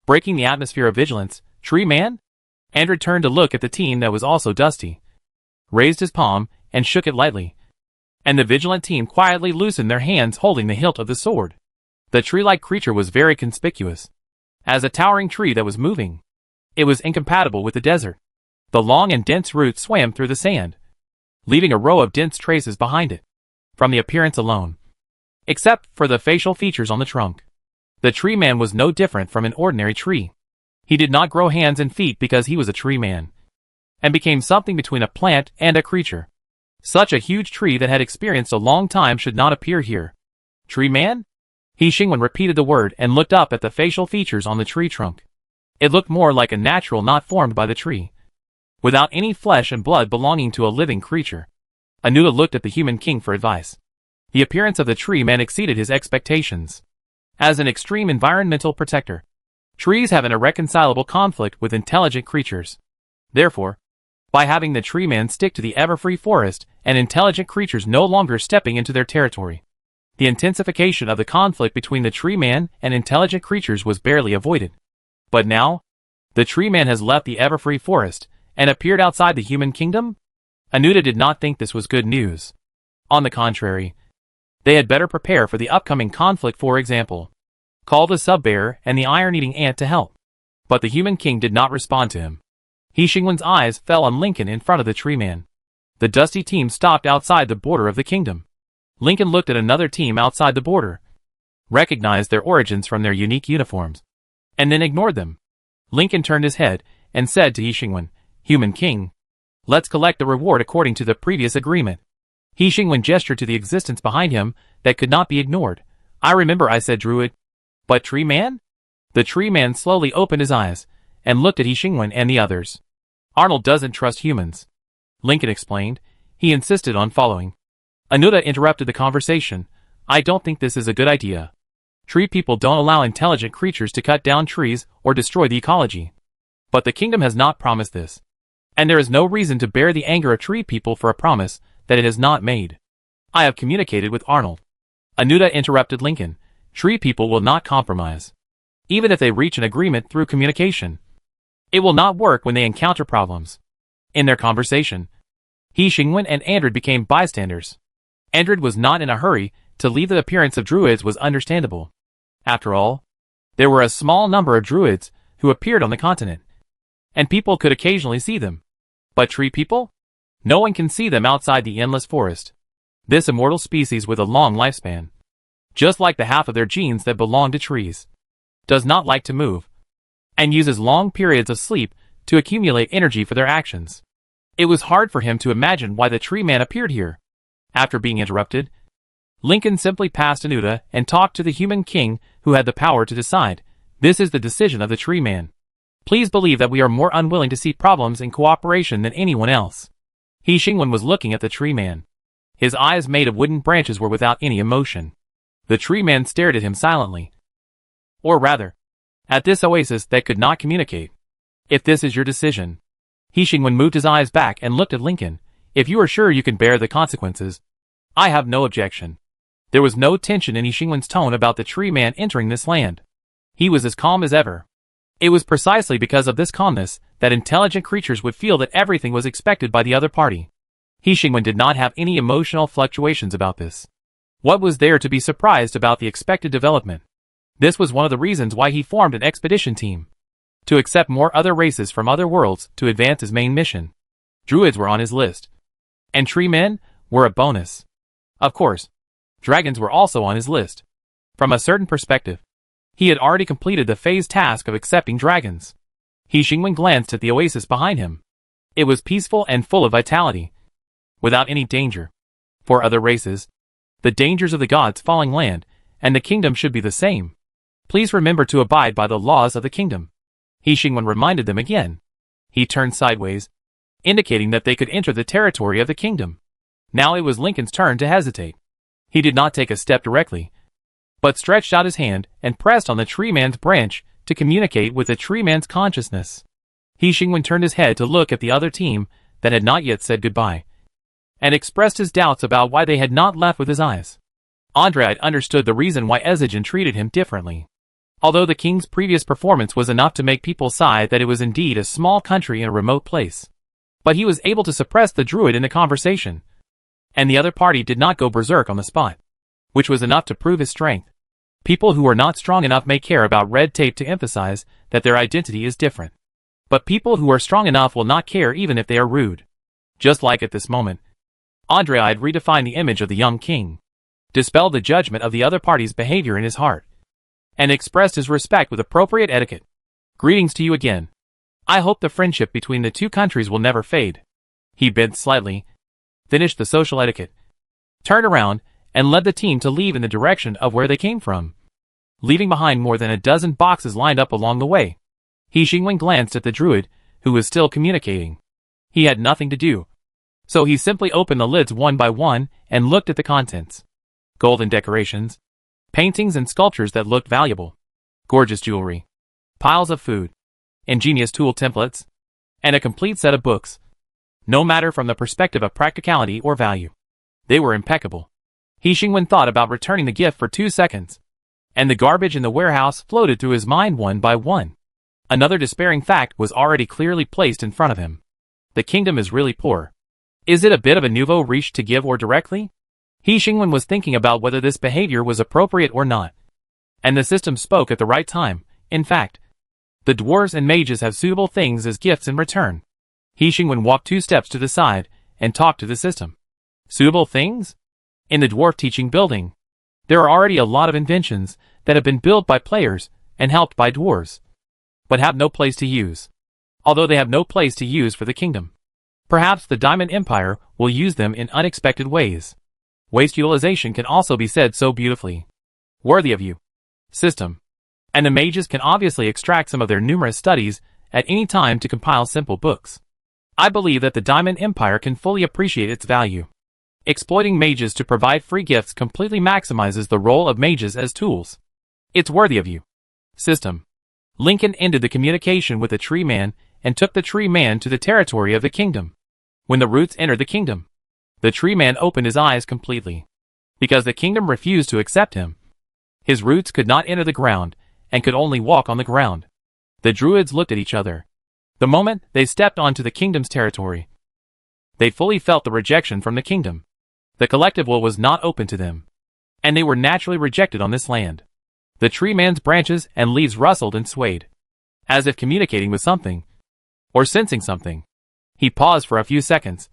Breaking the atmosphere of vigilance, Tree Man? Andrew turned to look at the team that was also dusty, raised his palm, and shook it lightly. And the vigilant team quietly loosened their hands holding the hilt of the sword. The tree-like creature was very conspicuous, as a towering tree that was moving. It was incompatible with the desert. The long and dense roots swam through the sand, leaving a row of dense traces behind it, from the appearance alone. Except for the facial features on the trunk, the tree man was no different from an ordinary tree. He did not grow hands and feet because he was a tree man, and became something between a plant and a creature. Such a huge tree that had experienced a long time should not appear here. Tree man? He Xingwen repeated the word and looked up at the facial features on the tree trunk. It looked more like a natural knot formed by the tree, without any flesh and blood belonging to a living creature. Anuda looked at the human king for advice. The appearance of the tree man exceeded his expectations. As an extreme environmental protector, trees have an irreconcilable conflict with intelligent creatures. Therefore, by having the tree man stick to the everfree forest and intelligent creatures no longer stepping into their territory, the intensification of the conflict between the tree man and intelligent creatures was barely avoided. But now, the tree man has left the everfree forest and appeared outside the human kingdom? Anuda did not think this was good news. On the contrary, they had better prepare for the upcoming conflict, for example, call the sub-bear and the iron-eating ant to help. But the human king did not respond to him. He Xingwen's eyes fell on Lincoln in front of the tree man. The dusty team stopped outside the border of the kingdom. Lincoln looked at another team outside the border, recognized their origins from their unique uniforms, and then ignored them. Lincoln turned his head and said to He Xingwen, "Human king, let's collect the reward according to the previous agreement." He Xingwen gestured to the existence behind him that could not be ignored. "I remember I said druid. But tree man?" The tree man slowly opened his eyes and looked at He Xingwen and the others. "Arnold doesn't trust humans," Lincoln explained. He insisted on following. Anuda interrupted the conversation. "I don't think this is a good idea. Tree people don't allow intelligent creatures to cut down trees or destroy the ecology. But the kingdom has not promised this. And there is no reason to bear the anger of tree people for a promise that it has not made. I have communicated with Arnold." Anuda interrupted Lincoln. "Tree people will not compromise. Even if they reach an agreement through communication, it will not work when they encounter problems." In their conversation, He Xingwen and Andred became bystanders. Andred was not in a hurry to leave. The appearance of druids was understandable. After all, there were a small number of druids who appeared on the continent, and people could occasionally see them. But tree people? No one can see them outside the endless forest. This immortal species with a long lifespan, just like the half of their genes that belong to trees, does not like to move, and uses long periods of sleep to accumulate energy for their actions. It was hard for him to imagine why the tree man appeared here. After being interrupted, Lincoln simply passed Anuda and talked to the human king who had the power to decide. "This is the decision of the tree man. Please believe that we are more unwilling to see problems in cooperation than anyone else." He Xingwen was looking at the tree man. His eyes made of wooden branches were without any emotion. The tree man stared at him silently. Or rather, at this oasis that could not communicate. "If this is your decision." He Xingwen moved his eyes back and looked at Lincoln. "If you are sure you can bear the consequences, I have no objection." There was no tension in He Xingwen's tone about the tree man entering this land. He was as calm as ever. It was precisely because of this calmness that intelligent creatures would feel that everything was expected by the other party. He Xingwen did not have any emotional fluctuations about this. What was there to be surprised about the expected development? This was one of the reasons why he formed an expedition team, to accept more other races from other worlds to advance his main mission. Druids were on his list, and tree men were a bonus. Of course, dragons were also on his list. From a certain perspective, he had already completed the phase task of accepting dragons. He Xingwen glanced at the oasis behind him. It was peaceful and full of vitality, without any danger. For other races, the dangers of the gods' falling land and the kingdom should be the same. Please remember to abide by the laws of the kingdom. He Xingwen reminded them again. He turned sideways, indicating that they could enter the territory of the kingdom. Now it was Lincoln's turn to hesitate. He did not take a step directly, but stretched out his hand and pressed on the tree man's branch to communicate with the tree man's consciousness. He Xingwen turned his head to look at the other team that had not yet said goodbye, and expressed his doubts about why they had not left with his eyes. Andred understood the reason why Ezigen treated him differently. Although the king's previous performance was enough to make people sigh that it was indeed a small country in a remote place, but he was able to suppress the druid in the conversation, and the other party did not go berserk on the spot, which was enough to prove his strength. People who are not strong enough may care about red tape to emphasize that their identity is different. But people who are strong enough will not care even if they are rude. Just like at this moment, Andrei had redefined the image of the young king, dispelled the judgment of the other party's behavior in his heart, and expressed his respect with appropriate etiquette. "Greetings to you again. I hope the friendship between the two countries will never fade." He bent slightly, finished the social etiquette, turned around, and led the team to leave in the direction of where they came from, leaving behind more than a dozen boxes lined up along the way. He Xingwen glanced at the druid, who was still communicating. He had nothing to do, so he simply opened the lids one by one and looked at the contents. Golden decorations, paintings and sculptures that looked valuable, gorgeous jewelry, piles of food, ingenious tool templates, and a complete set of books. No matter from the perspective of practicality or value, they were impeccable. He Xingwen thought about returning the gift for 2 seconds, and the garbage in the warehouse floated through his mind one by one. Another despairing fact was already clearly placed in front of him. The kingdom is really poor. Is it a bit of a nouveau riche to give or directly? He Xingwen was thinking about whether this behavior was appropriate or not. And the system spoke at the right time. In fact, the dwarves and mages have suitable things as gifts in return. He Xingwen walked 2 steps to the side and talked to the system. Suitable things? In the dwarf teaching building, there are already a lot of inventions that have been built by players and helped by dwarves, but have no place to use. Although they have no place to use for the kingdom, perhaps the Diamond Empire will use them in unexpected ways. Waste utilization can also be said so beautifully. Worthy of you. System. And the mages can obviously extract some of their numerous studies at any time to compile simple books. I believe that the Diamond Empire can fully appreciate its value. Exploiting mages to provide free gifts completely maximizes the role of mages as tools. It's worthy of you. System. Lincoln ended the communication with the tree man and took the tree man to the territory of the kingdom. When the roots entered the kingdom, the tree man opened his eyes completely, because the kingdom refused to accept him. His roots could not enter the ground, and could only walk on the ground. The druids looked at each other. The moment they stepped onto the kingdom's territory, they fully felt the rejection from the kingdom. The collective will was not open to them, and they were naturally rejected on this land. The tree man's branches and leaves rustled and swayed, as if communicating with something, or sensing something. He paused for a few seconds.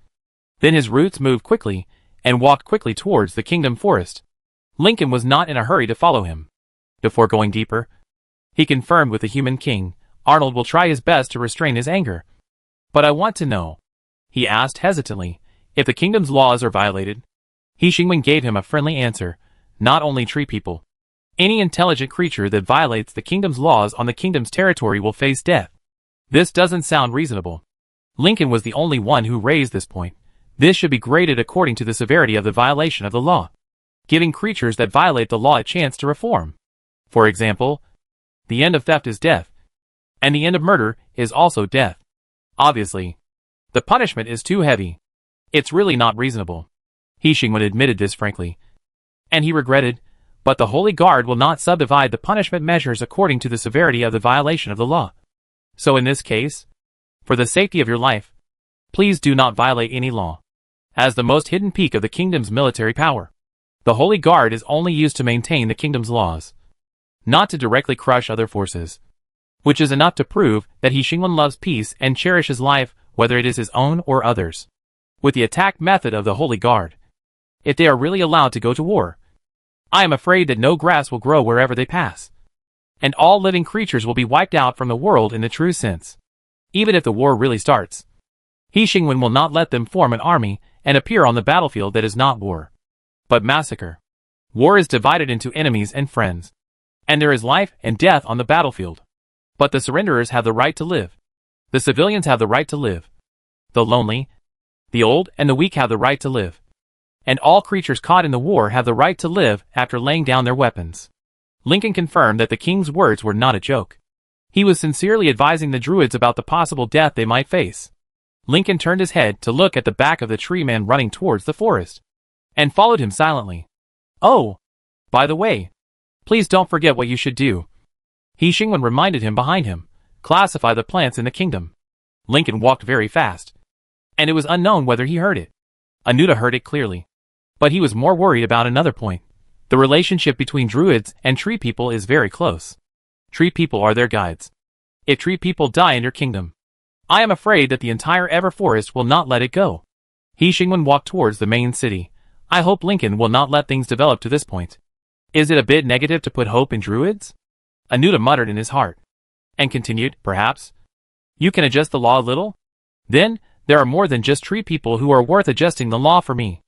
Then his roots moved quickly, and walked quickly towards the kingdom forest. Lincoln was not in a hurry to follow him. Before going deeper, he confirmed with the human king, Arnold will try his best to restrain his anger. But I want to know, he asked hesitantly, if the kingdom's laws are violated. He Xingwen gave him a friendly answer. Not only tree people. Any intelligent creature that violates the kingdom's laws on the kingdom's territory will face death. This doesn't sound reasonable. Lincoln was the only one who raised this point. This should be graded according to the severity of the violation of the law, giving creatures that violate the law a chance to reform. For example, the end of theft is death, and the end of murder is also death. Obviously, the punishment is too heavy. It's really not reasonable. He Xingwen admitted this frankly, and he regretted, but the Holy Guard will not subdivide the punishment measures according to the severity of the violation of the law. So in this case, for the safety of your life, please do not violate any law. As the most hidden peak of the kingdom's military power, the Holy Guard is only used to maintain the kingdom's laws, not to directly crush other forces, which is enough to prove that He Xingwen loves peace and cherishes life, whether it is his own or others. With the attack method of the Holy Guard, if they are really allowed to go to war, I am afraid that no grass will grow wherever they pass, and all living creatures will be wiped out from the world in the true sense. Even if the war really starts, He Xingwen will not let them form an army and appear on the battlefield that is not war, but massacre. War is divided into enemies and friends, and there is life and death on the battlefield. But the surrenderers have the right to live. The civilians have the right to live. The lonely, the old, and the weak have the right to live. And all creatures caught in the war have the right to live after laying down their weapons. Lincoln confirmed that the king's words were not a joke. He was sincerely advising the druids about the possible death they might face. Lincoln turned his head to look at the back of the tree man running towards the forest, and followed him silently. Oh, by the way, please don't forget what you should do. He Xingwen reminded him behind him. Classify the plants in the kingdom. Lincoln walked very fast, and it was unknown whether he heard it. Anuta heard it clearly, but he was more worried about another point. The relationship between druids and tree people is very close. Tree people are their guides. If tree people die in your kingdom, I am afraid that the entire Everforest will not let it go. He Xingwen walked towards the main city. I hope Lincoln will not let things develop to this point. Is it a bit negative to put hope in druids? Anuta muttered in his heart, and continued, perhaps you can adjust the law a little? Then, there are more than just tree people who are worth adjusting the law for me.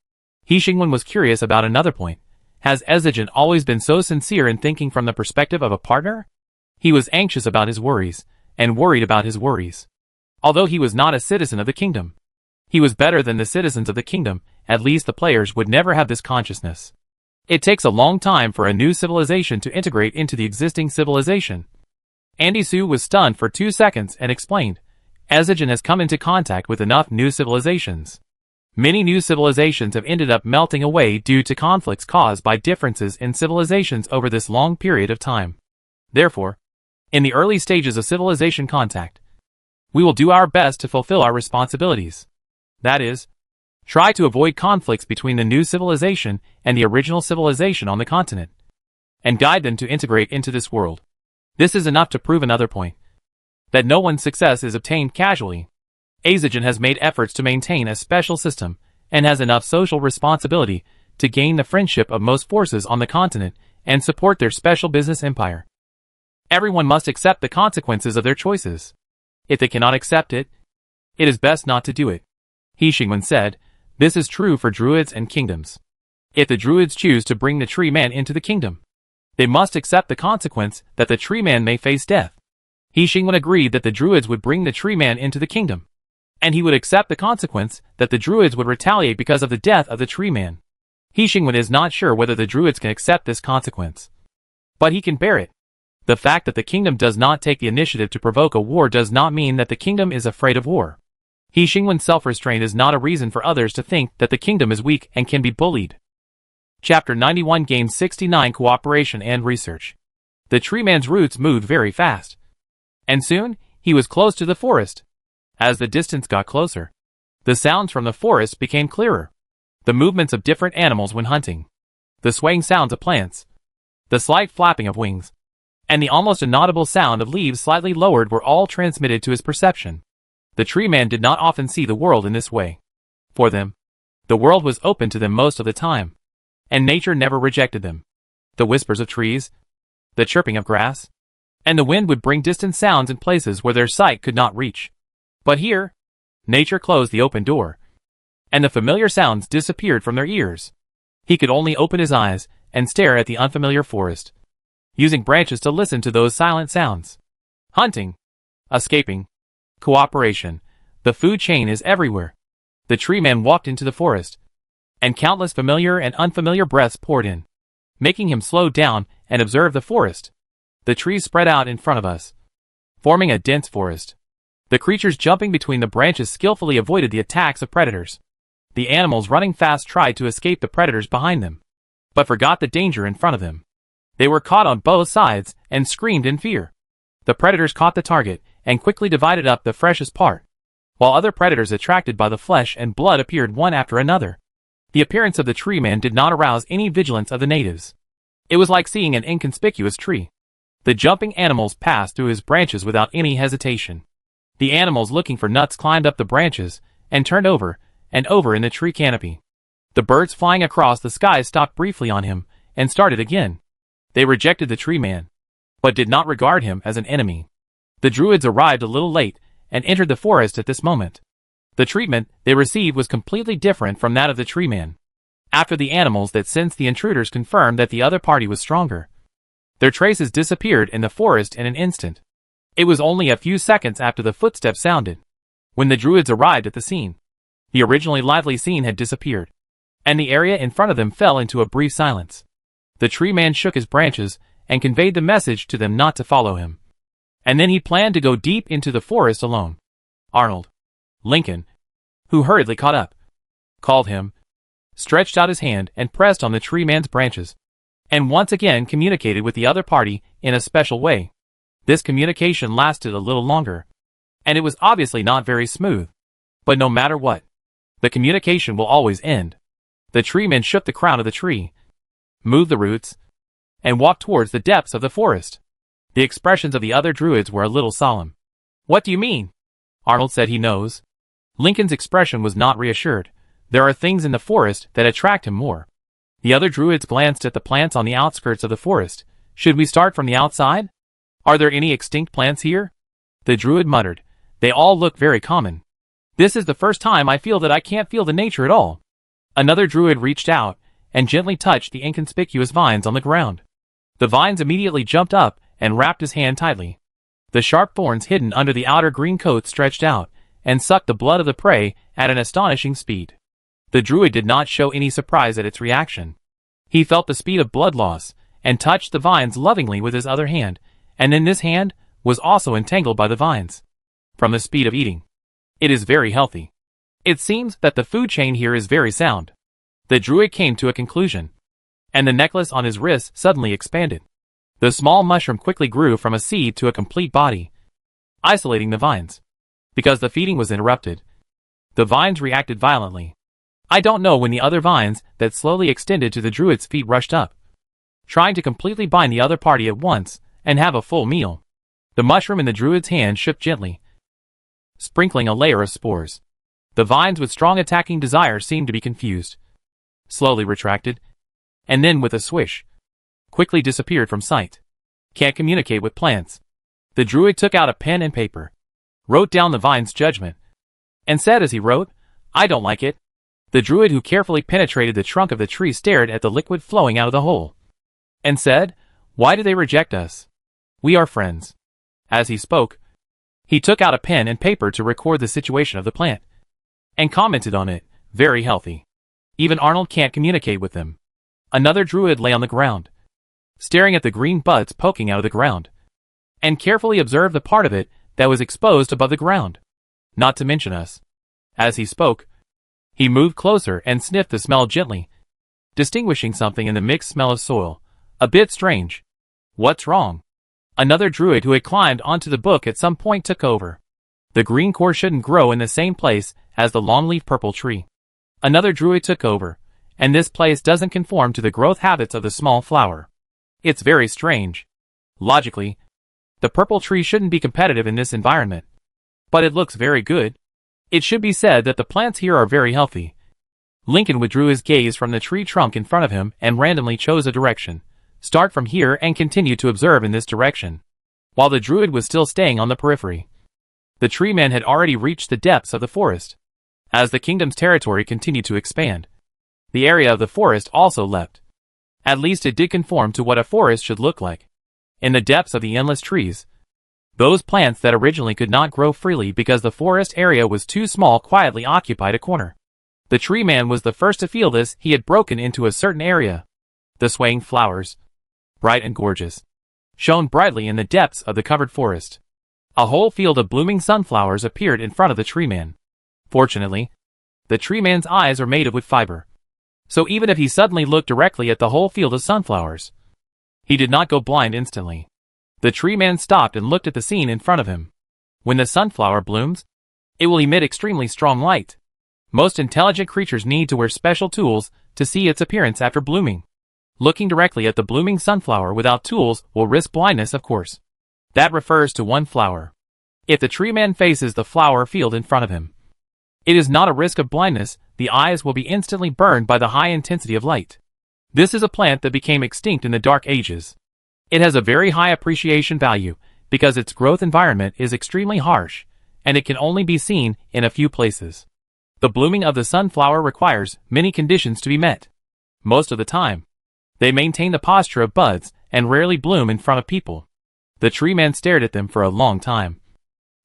He Xingwen was curious about another point. Has Ezijin always been so sincere in thinking from the perspective of a partner? He was anxious about his worries, and worried about his worries. Although he was not a citizen of the kingdom, he was better than the citizens of the kingdom. At least the players would never have this consciousness. It takes a long time for a new civilization to integrate into the existing civilization. Andy Su was stunned for 2 seconds and explained, Ezijin has come into contact with enough new civilizations. Many new civilizations have ended up melting away due to conflicts caused by differences in civilizations over this long period of time. Therefore, in the early stages of civilization contact, we will do our best to fulfill our responsibilities. That is, try to avoid conflicts between the new civilization and the original civilization on the continent, and guide them to integrate into this world. This is enough to prove another point, that no one's success is obtained casually. Ezijin has made efforts to maintain a special system, and has enough social responsibility to gain the friendship of most forces on the continent and support their special business empire. Everyone must accept the consequences of their choices. If they cannot accept it, it is best not to do it. He Xingwen said, this is true for druids and kingdoms. If the druids choose to bring the tree man into the kingdom, they must accept the consequence that the tree man may face death. He Xingwen agreed that the druids would bring the tree man into the kingdom, and he would accept the consequence that the druids would retaliate because of the death of the tree man. He Xingwen is not sure whether the druids can accept this consequence, but he can bear it. The fact that the kingdom does not take the initiative to provoke a war does not mean that the kingdom is afraid of war. He Xingwen's self-restraint is not a reason for others to think that the kingdom is weak and can be bullied. Chapter 91 Game 69 Cooperation and Research. The tree man's roots moved very fast, and soon, he was close to the forest. As the distance got closer, the sounds from the forest became clearer. The movements of different animals when hunting, the swaying sounds of plants, the slight flapping of wings, and the almost inaudible sound of leaves slightly lowered were all transmitted to his perception. The tree man did not often see the world in this way. For them, the world was open to them most of the time, and nature never rejected them. The whispers of trees, the chirping of grass, and the wind would bring distant sounds in places where their sight could not reach. But here, nature closed the open door, and the familiar sounds disappeared from their ears. He could only open his eyes and stare at the unfamiliar forest, using branches to listen to those silent sounds. Hunting, escaping, cooperation, the food chain is everywhere. The tree man walked into the forest, and countless familiar and unfamiliar breaths poured in, making him slow down and observe the forest. The trees spread out in front of us, forming a dense forest. The creatures jumping between the branches skillfully avoided the attacks of predators. The animals running fast tried to escape the predators behind them, but forgot the danger in front of them. They were caught on both sides and screamed in fear. The predators caught the target and quickly divided up the freshest part, while other predators attracted by the flesh and blood appeared one after another. The appearance of the tree man did not arouse any vigilance of the natives. It was like seeing an inconspicuous tree. The jumping animals passed through his branches without any hesitation. The animals looking for nuts climbed up the branches and turned over and over in the tree canopy. The birds flying across the sky stopped briefly on him and started again. They rejected the tree man, but did not regard him as an enemy. The druids arrived a little late and entered the forest at this moment. The treatment they received was completely different from that of the tree man. After the animals that sensed the intruders confirmed that the other party was stronger, their traces disappeared in the forest in an instant. It was only a few seconds after the footsteps sounded, when the druids arrived at the scene. The originally lively scene had disappeared, and the area in front of them fell into a brief silence. The tree man shook his branches and conveyed the message to them not to follow him. And then he planned to go deep into the forest alone. Arnold, Lincoln, who hurriedly caught up, called him, stretched out his hand and pressed on the tree man's branches, and once again communicated with the other party in a special way. This communication lasted a little longer, and it was obviously not very smooth. But no matter what, the communication will always end. The tree man shook the crown of the tree, moved the roots, and walked towards the depths of the forest. The expressions of the other druids were a little solemn. What do you mean? Arnold said he knows. Lincoln's expression was not reassured. There are things in the forest that attract him more. The other druids glanced at the plants on the outskirts of the forest. Should we start from the outside? Are there any extinct plants here? The druid muttered. They all look very common. This is the first time I feel that I can't feel the nature at all. Another druid reached out and gently touched the inconspicuous vines on the ground. The vines immediately jumped up and wrapped his hand tightly. The sharp thorns hidden under the outer green coat stretched out and sucked the blood of the prey at an astonishing speed. The druid did not show any surprise at its reaction. He felt the speed of blood loss and touched the vines lovingly with his other hand, and then this hand was also entangled by the vines. From the speed of eating, it is very healthy. It seems that the food chain here is very sound. The druid came to a conclusion, and the necklace on his wrist suddenly expanded. The small mushroom quickly grew from a seed to a complete body, isolating the vines. Because the feeding was interrupted, the vines reacted violently. I don't know when the other vines that slowly extended to the druid's feet rushed up, trying to completely bind the other party at once and have a full meal. The mushroom in the druid's hand shook gently, sprinkling a layer of spores. The vines with strong attacking desire seemed to be confused, slowly retracted, and then with a swish, quickly disappeared from sight. Can't communicate with plants. The druid took out a pen and paper, wrote down the vine's judgment, and said as he wrote, "I don't like it." The druid who carefully penetrated the trunk of the tree stared at the liquid flowing out of the hole, and said, "Why do they reject us? We are friends." As he spoke, he took out a pen and paper to record the situation of the plant, and commented on it, "Very healthy. Even Arnold can't communicate with them." Another druid lay on the ground, staring at the green buds poking out of the ground, and carefully observed the part of it that was exposed above the ground. "Not to mention us." As he spoke, he moved closer and sniffed the smell gently, distinguishing something in the mixed smell of soil. A bit strange. "What's wrong?" Another druid who had climbed onto the book at some point took over. "The green core shouldn't grow in the same place as the longleaf purple tree." Another druid took over, "and this place doesn't conform to the growth habits of the small flower. It's very strange. Logically, the purple tree shouldn't be competitive in this environment. But it looks very good. It should be said that the plants here are very healthy." Lincoln withdrew his gaze from the tree trunk in front of him and randomly chose a direction. "Start from here and continue to observe in this direction." While the druid was still staying on the periphery, the tree man had already reached the depths of the forest. As the kingdom's territory continued to expand, the area of the forest also leapt. At least it did conform to what a forest should look like. In the depths of the endless trees, those plants that originally could not grow freely because the forest area was too small quietly occupied a corner. The tree man was the first to feel this. He had broken into a certain area. The swaying flowers, bright and gorgeous, shone brightly in the depths of the covered forest. A whole field of blooming sunflowers appeared in front of the tree man. Fortunately, the tree man's eyes are made of wood fiber, so even if he suddenly looked directly at the whole field of sunflowers, he did not go blind instantly. The tree man stopped and looked at the scene in front of him. When the sunflower blooms, it will emit extremely strong light. Most intelligent creatures need to wear special tools to see its appearance after blooming. Looking directly at the blooming sunflower without tools will risk blindness, of course. That refers to one flower. If the tree man faces the flower field in front of him, it is not a risk of blindness. The eyes will be instantly burned by the high intensity of light. This is a plant that became extinct in the Dark Ages. It has a very high appreciation value because its growth environment is extremely harsh, and it can only be seen in a few places. The blooming of the sunflower requires many conditions to be met. Most of the time, they maintain the posture of buds and rarely bloom in front of people. The tree man stared at them for a long time,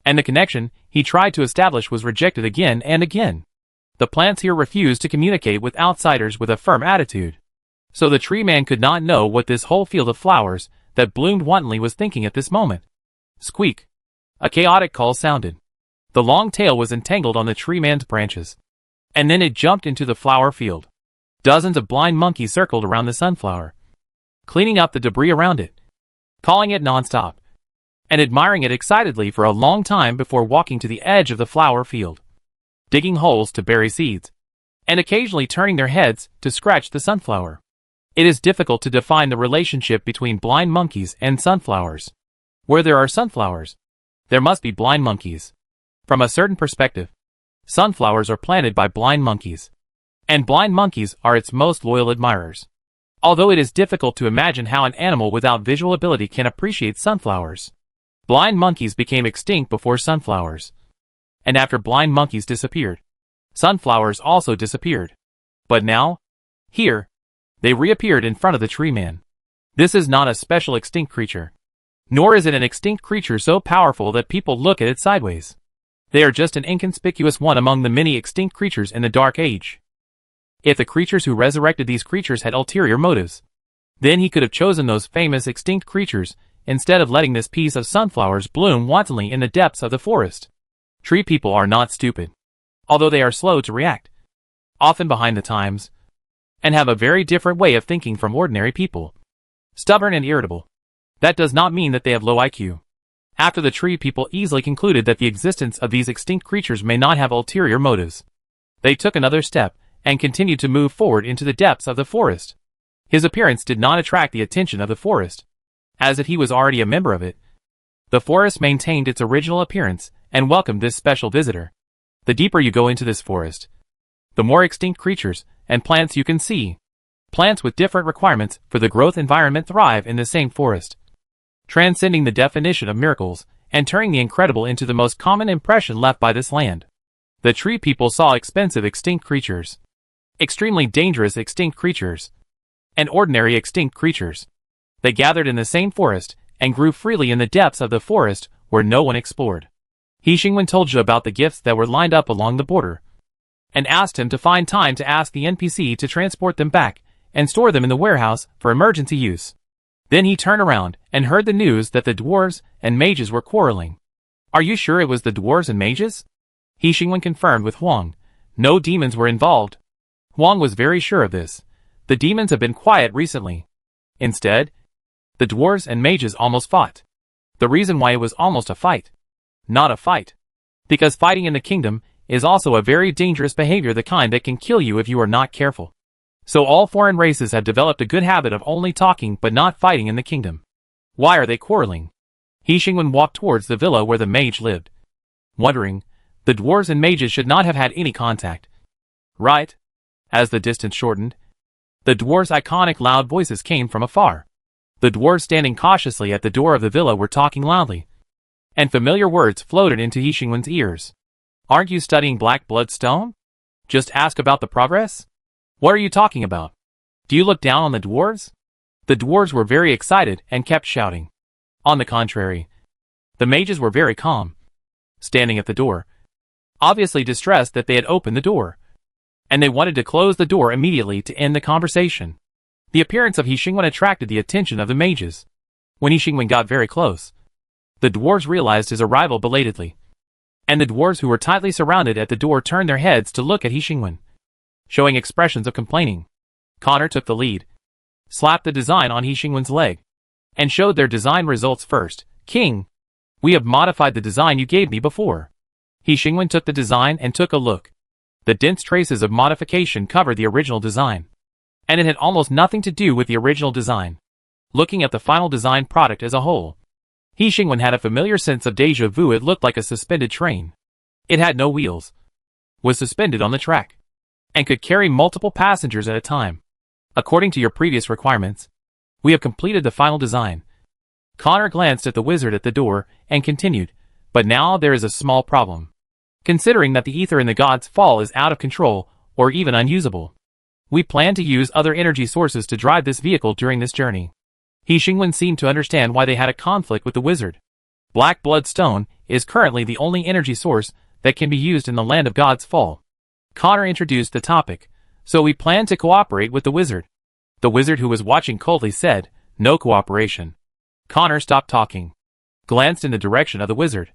and the connection he tried to establish was rejected again and again. The plants here refused to communicate with outsiders with a firm attitude. So the tree man could not know what this whole field of flowers that bloomed wantonly was thinking at this moment. Squeak! A chaotic call sounded. The long tail was entangled on the tree man's branches, and then it jumped into the flower field. Dozens of blind monkeys circled around the sunflower, cleaning up the debris around it, calling it nonstop, and admiring it excitedly for a long time before walking to the edge of the flower field, digging holes to bury seeds, and occasionally turning their heads to scratch the sunflower. It is difficult to define the relationship between blind monkeys and sunflowers. Where there are sunflowers, there must be blind monkeys. From a certain perspective, sunflowers are planted by blind monkeys, and blind monkeys are its most loyal admirers. Although it is difficult to imagine how an animal without visual ability can appreciate sunflowers, blind monkeys became extinct before sunflowers. And after blind monkeys disappeared, sunflowers also disappeared. But now, here, they reappeared in front of the tree man. This is not a special extinct creature. Nor is it an extinct creature so powerful that people look at it sideways. They are just an inconspicuous one among the many extinct creatures in the Dark Age. If the creatures who resurrected these creatures had ulterior motives, then he could have chosen those famous extinct creatures instead of letting this piece of sunflowers bloom wantonly in the depths of the forest. Tree people are not stupid, although they are slow to react, often behind the times, and have a very different way of thinking from ordinary people. Stubborn and irritable. That does not mean that they have low IQ. After the tree people easily concluded that the existence of these extinct creatures may not have ulterior motives, they took another step and continued to move forward into the depths of the forest. His appearance did not attract the attention of the forest, as if he was already a member of it. The forest maintained its original appearance and welcomed this special visitor. The deeper you go into this forest, the more extinct creatures and plants you can see. Plants with different requirements for the growth environment thrive in the same forest, transcending the definition of miracles and turning the incredible into the most common impression left by this land. The tree people saw expensive extinct creatures, extremely dangerous extinct creatures, and ordinary extinct creatures. They gathered in the same forest and grew freely in the depths of the forest where no one explored. He Xingwen told you about the gifts that were lined up along the border, and asked him to find time to ask the NPC to transport them back and store them in the warehouse for emergency use. Then he turned around and heard the news that the dwarves and mages were quarreling. Are you sure it was the dwarves and mages? He Xingwen confirmed with Huang. No demons were involved. Huang was very sure of this. The demons have been quiet recently. Instead, the dwarves and mages almost fought. The reason why it was almost a fight. Not a fight. Because fighting in the kingdom is also a very dangerous behavior, the kind that can kill you if you are not careful. So all foreign races have developed a good habit of only talking but not fighting in the kingdom. Why are they quarreling? He Xingwen walked towards the villa where the mage lived, wondering, the dwarves and mages should not have had any contact. Right? As the distance shortened, the dwarves' iconic loud voices came from afar. The dwarves standing cautiously at the door of the villa were talking loudly, and familiar words floated into He Xingwen's ears. Aren't you studying black bloodstone? Just ask about the progress? What are you talking about? Do you look down on the dwarves? The dwarves were very excited and kept shouting. On the contrary, the mages were very calm, standing at the door, obviously distressed that they had opened the door, and they wanted to close the door immediately to end the conversation. The appearance of He Xingwen attracted the attention of the mages. When He Xingwen got very close, the dwarves realized his arrival belatedly, and the dwarves who were tightly surrounded at the door turned their heads to look at He Xingwen, showing expressions of complaining. Connor took the lead, slapped the design on He Xingwen's leg, and showed their design results first. King, we have modified the design you gave me before. He Xingwen took the design and took a look. The dense traces of modification covered the original design, and it had almost nothing to do with the original design. Looking at the final design product as a whole, He Xingwen had a familiar sense of déjà vu. It looked like a suspended train. It had no wheels, was suspended on the track, and could carry multiple passengers at a time. According to your previous requirements, we have completed the final design. Connor glanced at the wizard at the door and continued, but now there is a small problem. Considering that the ether in the God's Fall is out of control or even unusable, we plan to use other energy sources to drive this vehicle during this journey. He Xingwen seemed to understand why they had a conflict with the wizard. Black bloodstone is currently the only energy source that can be used in the land of God's Fall. Connor introduced the topic, so we plan to cooperate with the wizard. The wizard, who was watching coldly, said, no cooperation. Connor stopped talking, glanced in the direction of the wizard,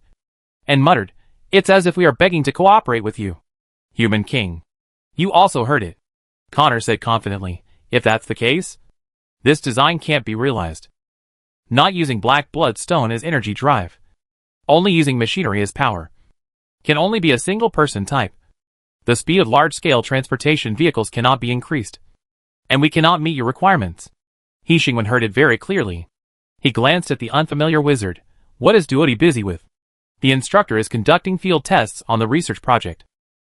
and muttered, it's as if we are begging to cooperate with you. Human King. You also heard it. Connor said confidently, if that's the case, this design can't be realized. Not using black bloodstone as energy drive, only using machinery as power, can only be a single person type. The speed of large-scale transportation vehicles cannot be increased, and we cannot meet your requirements. He Xingwen heard it very clearly. He glanced at the unfamiliar wizard. What is Duodi busy with? The instructor is conducting field tests on the research project.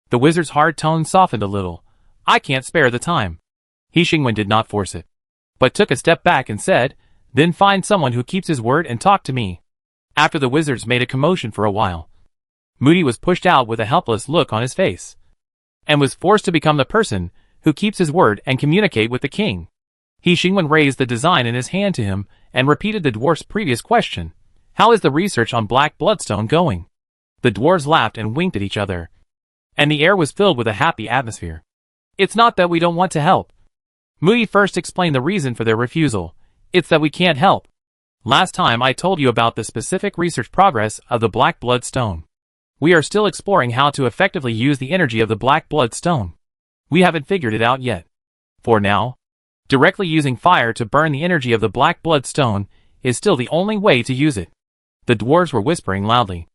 The wizard's hard tone softened a little. I can't spare the time. He Xingwen did not force it, but took a step back and said, then find someone who keeps his word and talk to me. After the wizards made a commotion for a while, Moody was pushed out with a helpless look on his face, and was forced to become the person who keeps his word and communicate with the king. He Xingwen raised the design in his hand to him and repeated the dwarf's previous question. How is the research on black bloodstone going? The dwarves laughed and winked at each other, and the air was filled with a happy atmosphere. It's not that we don't want to help. Moody first explained the reason for their refusal. It's that we can't help. Last time I told you about the specific research progress of the black bloodstone. We are still exploring how to effectively use the energy of the black bloodstone. We haven't figured it out yet. For now, directly using fire to burn the energy of the black bloodstone is still the only way to use it. The dwarves were whispering loudly.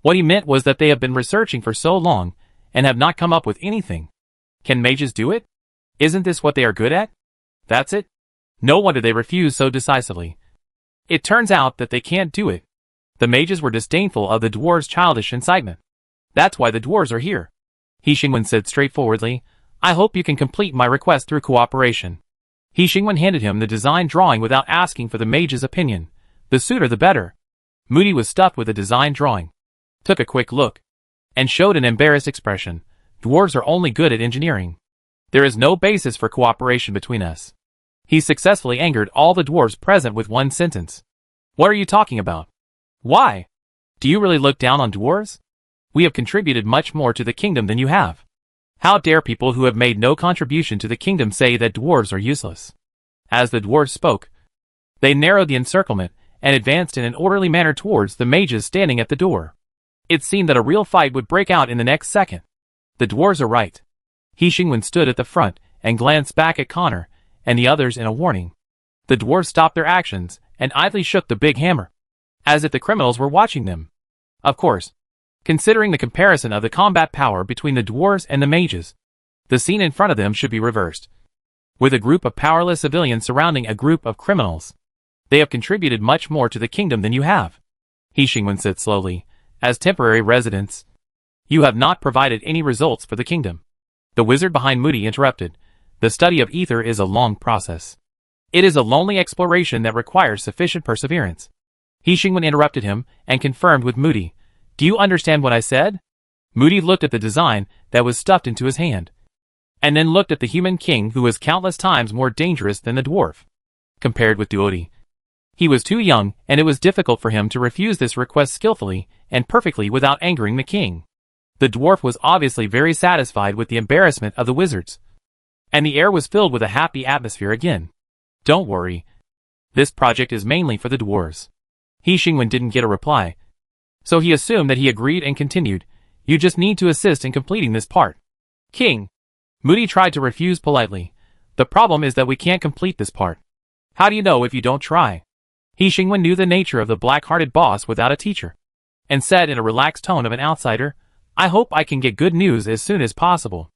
What he meant was that they have been researching for so long and have not come up with anything. Can mages do it? Isn't this what they are good at? That's it? No wonder they refuse so decisively. It turns out that they can't do it. The mages were disdainful of the dwarves' childish incitement. That's why the dwarves are here. He Xingwen said straightforwardly, I hope you can complete my request through cooperation. He Xingwen handed him the design drawing without asking for the mage's opinion. The sooner the better. Moody was stuffed with the design drawing, took a quick look, and showed an embarrassed expression. Dwarves are only good at engineering. There is no basis for cooperation between us. He successfully angered all the dwarves present with one sentence. What are you talking about? Why? Do you really look down on dwarves? We have contributed much more to the kingdom than you have. How dare people who have made no contribution to the kingdom say that dwarves are useless? As the dwarves spoke, they narrowed the encirclement and advanced in an orderly manner towards the mages standing at the door. It seemed that a real fight would break out in the next second. The dwarves are right. He Xingwen stood at the front and glanced back at Connor and the others in a warning. The dwarves stopped their actions and idly shook the big hammer, as if the criminals were watching them. Of course, considering the comparison of the combat power between the dwarves and the mages, the scene in front of them should be reversed. With a group of powerless civilians surrounding a group of criminals, they have contributed much more to the kingdom than you have. He Xingwen said slowly, as temporary residents, you have not provided any results for the kingdom. The wizard behind Moody interrupted. The study of ether is a long process. It is a lonely exploration that requires sufficient perseverance. He Xingwen interrupted him and confirmed with Moody. Do you understand what I said? Moody looked at the design that was stuffed into his hand, and then looked at the human king who was countless times more dangerous than the dwarf. Compared with Duodi, he was too young and it was difficult for him to refuse this request skillfully and perfectly without angering the king. The dwarf was obviously very satisfied with the embarrassment of the wizards, and the air was filled with a happy atmosphere again. Don't worry. This project is mainly for the dwarves. He Xingwen didn't get a reply, so he assumed that he agreed and continued. You just need to assist in completing this part. King. Moody tried to refuse politely. The problem is that we can't complete this part. How do you know if you don't try? He Xingwen knew the nature of the black-hearted boss without a teacher, and said in a relaxed tone of an outsider, I hope I can get good news as soon as possible.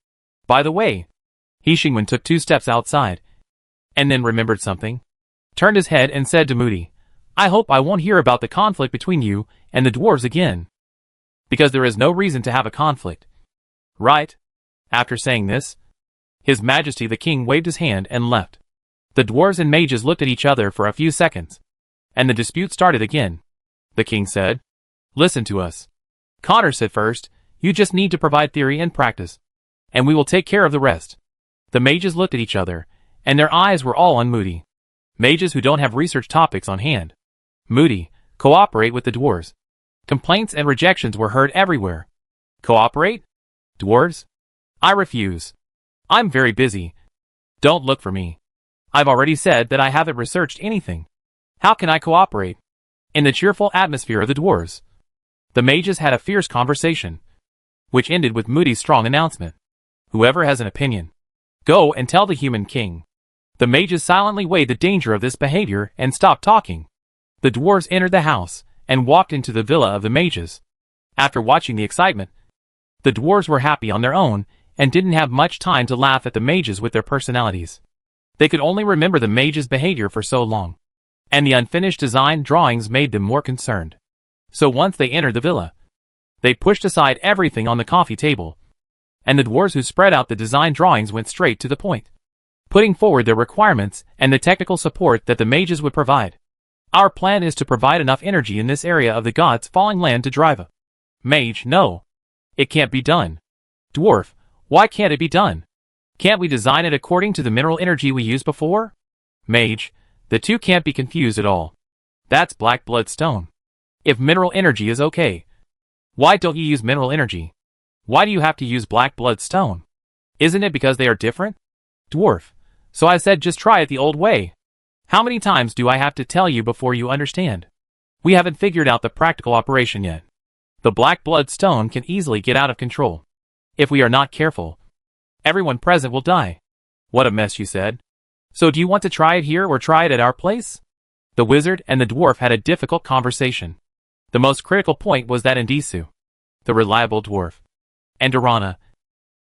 By the way, He Xingwen took 2 steps outside, and then remembered something, turned his head and said to Moody, I hope I won't hear about the conflict between you and the dwarves again. Because there is no reason to have a conflict. Right? After saying this, His Majesty the King waved his hand and left. The dwarves and mages looked at each other for a few seconds, and the dispute started again. The king said, Listen to us. Connor said first, You just need to provide theory and practice, and we will take care of the rest. The mages looked at each other, and their eyes were all on Moody. Mages who don't have research topics on hand. Moody, cooperate with the dwarves. Complaints and rejections were heard everywhere. Cooperate? Dwarves? I refuse. I'm very busy. Don't look for me. I've already said that I haven't researched anything. How can I cooperate? In the cheerful atmosphere of the dwarves, the mages had a fierce conversation, which ended with Moody's strong announcement. Whoever has an opinion, go and tell the human king. The mages silently weighed the danger of this behavior and stopped talking. The dwarves entered the house and walked into the villa of the mages. After watching the excitement, the dwarves were happy on their own and didn't have much time to laugh at the mages with their personalities. They could only remember the mages' behavior for so long, and the unfinished design drawings made them more concerned. So once they entered the villa, they pushed aside everything on the coffee table, and the dwarves who spread out the design drawings went straight to the point, putting forward their requirements and the technical support that the mages would provide. Our plan is to provide enough energy in this area of the gods' falling land to drive a Mage, no. It can't be done. Dwarf, why can't it be done? Can't we design it according to the mineral energy we used before? Mage, the two can't be confused at all. That's black blood stone. If mineral energy is okay, why don't you use mineral energy? Why do you have to use black blood stone? Isn't it because they are different? Dwarf, so I said just try it the old way. How many times do I have to tell you before you understand? We haven't figured out the practical operation yet. The black blood stone can easily get out of control. If we are not careful, everyone present will die. What a mess, you said. So do you want to try it here or try it at our place? The wizard and the dwarf had a difficult conversation. The most critical point was that Indisu, the reliable dwarf, and Durana,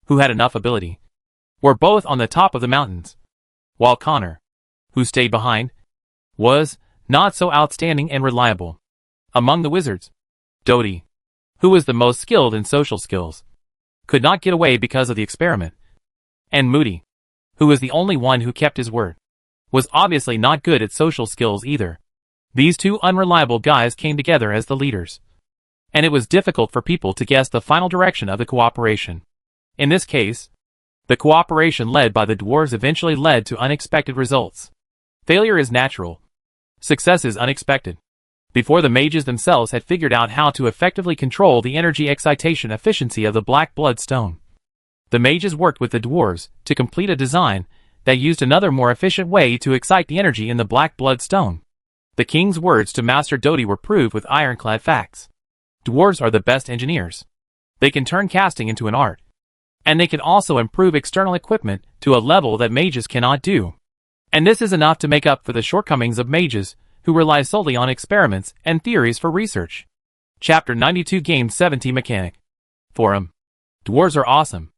who had enough ability, were both on the top of the mountains, while Connor, who stayed behind, was not so outstanding and reliable. Among the wizards, Dodie, who was the most skilled in social skills, could not get away because of the experiment, and Moody, who was the only one who kept his word, was obviously not good at social skills either. These two unreliable guys came together as the leaders, and it was difficult for people to guess the final direction of the cooperation. In this case, the cooperation led by the dwarves eventually led to unexpected results. Failure is natural. Success is unexpected. Before the mages themselves had figured out how to effectively control the energy excitation efficiency of the black blood stone, the mages worked with the dwarves to complete a design that used another more efficient way to excite the energy in the black blood stone. The king's words to Master Dodie were proved with ironclad facts. Dwarves are the best engineers. They can turn casting into an art, and they can also improve external equipment to a level that mages cannot do. And this is enough to make up for the shortcomings of mages who rely solely on experiments and theories for research. Chapter 92 Game 70 Mechanic. Forum. Dwarves are awesome.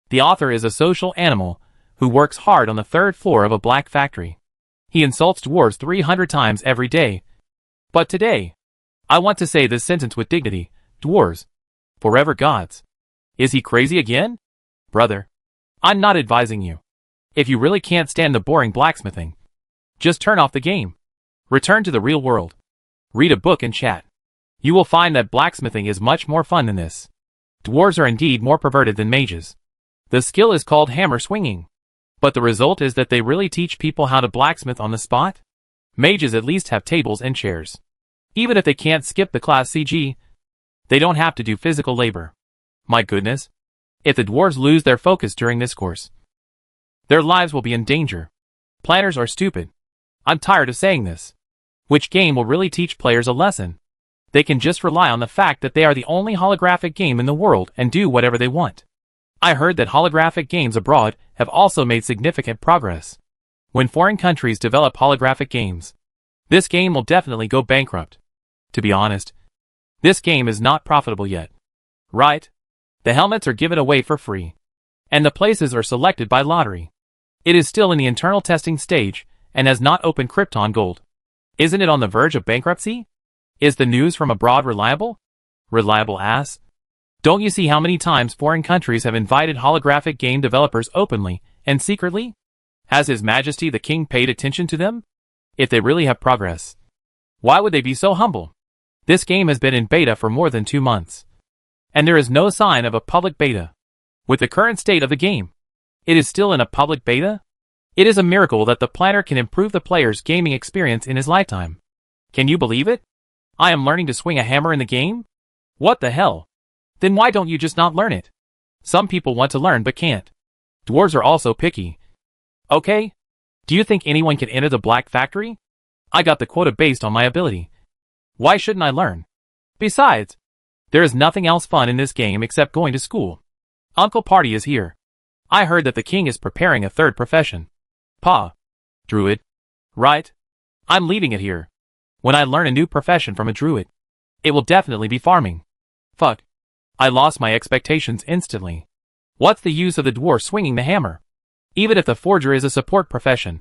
The author is a social animal who works hard on the third floor of a black factory. He insults dwarves 300 times every day. But today, I want to say this sentence with dignity. Dwarves, forever gods. Is he crazy again? Brother, I'm not advising you. If you really can't stand the boring blacksmithing, just turn off the game. Return to the real world. Read a book and chat. You will find that blacksmithing is much more fun than this. Dwarves are indeed more perverted than mages. The skill is called hammer swinging. But the result is that they really teach people how to blacksmith on the spot. Mages at least have tables and chairs. Even if they can't skip the class CG, they don't have to do physical labor. My goodness. If the dwarves lose their focus during this course, their lives will be in danger. Planners are stupid. I'm tired of saying this. Which game will really teach players a lesson? They can just rely on the fact that they are the only holographic game in the world and do whatever they want. I heard that holographic games abroad have also made significant progress. When foreign countries develop holographic games, this game will definitely go bankrupt. To be honest, this game is not profitable yet. Right? The helmets are given away for free, and the places are selected by lottery. It is still in the internal testing stage and has not opened Krypton Gold. Isn't it on the verge of bankruptcy? Is the news from abroad reliable? Reliable ass? Don't you see how many times foreign countries have invited holographic game developers openly and secretly? Has His Majesty the King paid attention to them? If they really have progress, why would they be so humble? This game has been in beta for more than 2 months, and there is no sign of a public beta. With the current state of the game, it is still in a public beta? It is a miracle that the planner can improve the player's gaming experience in his lifetime. Can you believe it? I am learning to swing a hammer in the game? What the hell? Then why don't you just not learn it? Some people want to learn but can't. Dwarves are also picky. Okay? Do you think anyone can enter the Black Factory? I got the quota based on my ability. Why shouldn't I learn? Besides, there is nothing else fun in this game except going to school. Uncle Party is here. I heard that the king is preparing a third profession. Pa. Druid. Right? I'm leaving it here. When I learn a new profession from a druid, it will definitely be farming. Fuck. I lost my expectations instantly. What's the use of the dwarf swinging the hammer? Even if the forger is a support profession,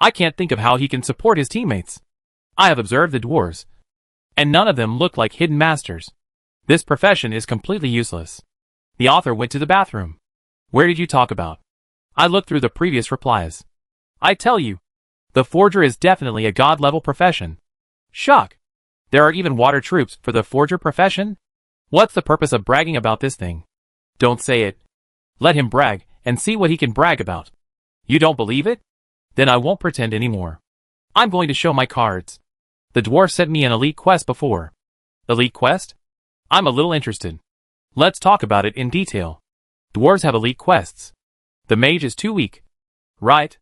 I can't think of how he can support his teammates. I have observed the dwarves, and none of them look like hidden masters. This profession is completely useless. The author went to the bathroom. Where did you talk about? I looked through the previous replies. I tell you, the forger is definitely a god-level profession. Shock. There are even water troops for the forger profession? What's the purpose of bragging about this thing? Don't say it. Let him brag, and see what he can brag about. You don't believe it? Then I won't pretend anymore. I'm going to show my cards. The dwarf sent me an elite quest before. Elite quest? I'm a little interested. Let's talk about it in detail. Dwarves have elite quests. The mage is too weak. Right?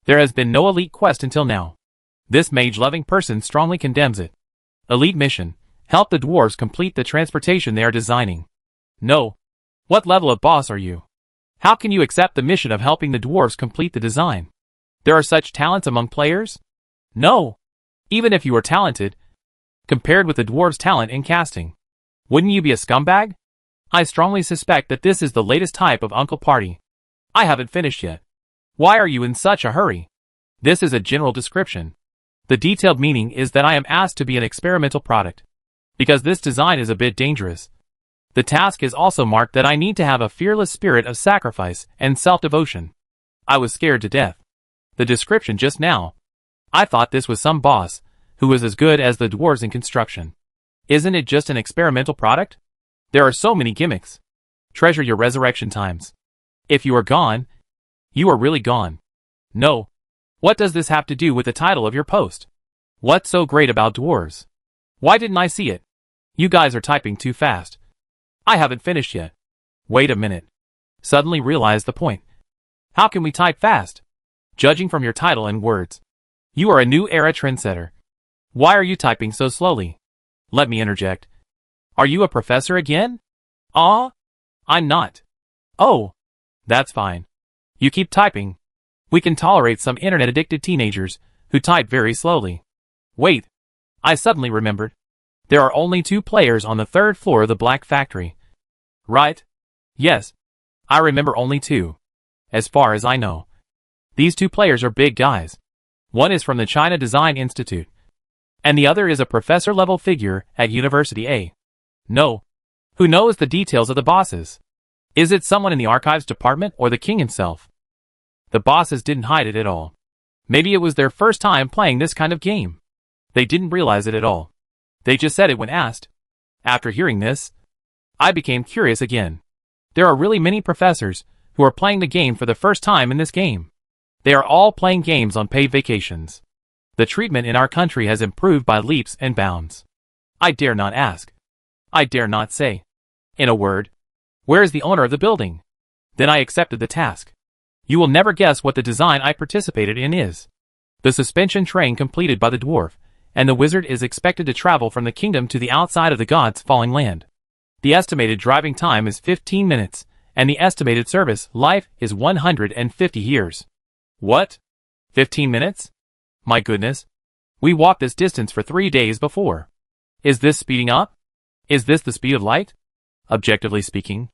There has been no elite quest until now. This mage-loving person strongly condemns it. Elite mission. Help the dwarves complete the transportation they are designing. No. What level of boss are you? How can you accept the mission of helping the dwarves complete the design? There are such talents among players? No. Even if you were talented, compared with the dwarves' talent in casting, wouldn't you be a scumbag? I strongly suspect that this is the latest type of uncle party. I haven't finished yet. Why are you in such a hurry? This is a general description. The detailed meaning is that I am asked to be an experimental product. Because this design is a bit dangerous. The task is also marked that I need to have a fearless spirit of sacrifice and self-devotion. I was scared to death. The description just now. I thought this was some boss, who was as good as the dwarves in construction. Isn't it just an experimental product? There are so many gimmicks. Treasure your resurrection times. If you are gone, you are really gone. No. What does this have to do with the title of your post? What's so great about dwarves? Why didn't I see it? You guys are typing too fast. I haven't finished yet. Wait a minute. Suddenly realized the point. How can we type fast? Judging from your title and words. You are a new era trendsetter. Why are you typing so slowly? Let me interject. Are you a professor again? I'm not. Oh, that's fine. You keep typing. We can tolerate some internet-addicted teenagers who type very slowly. Wait. I suddenly remembered. There are only 2 players on the 3rd floor of the Black Factory. Right? Yes. I remember only 2. As far as I know. These 2 players are big guys. One is from the China Design Institute. And the other is a professor-level figure at University A. No. Who knows the details of the bosses? Is it someone in the archives department or the king himself? The bosses didn't hide it at all. Maybe it was their first time playing this kind of game. They didn't realize it at all. They just said it when asked. After hearing this, I became curious again. There are really many professors who are playing the game for the first time in this game. They are all playing games on paid vacations. The treatment in our country has improved by leaps and bounds. I dare not ask. I dare not say. In a word, where is the owner of the building? Then I accepted the task. You will never guess what the design I participated in is. The suspension train completed by the dwarf, and the wizard is expected to travel from the kingdom to the outside of the gods' falling land. The estimated driving time is 15 minutes, and the estimated service life is 150 years. What? 15 minutes? My goodness. We walked this distance for 3 days before. Is this speeding up? Is this the speed of light? Objectively speaking,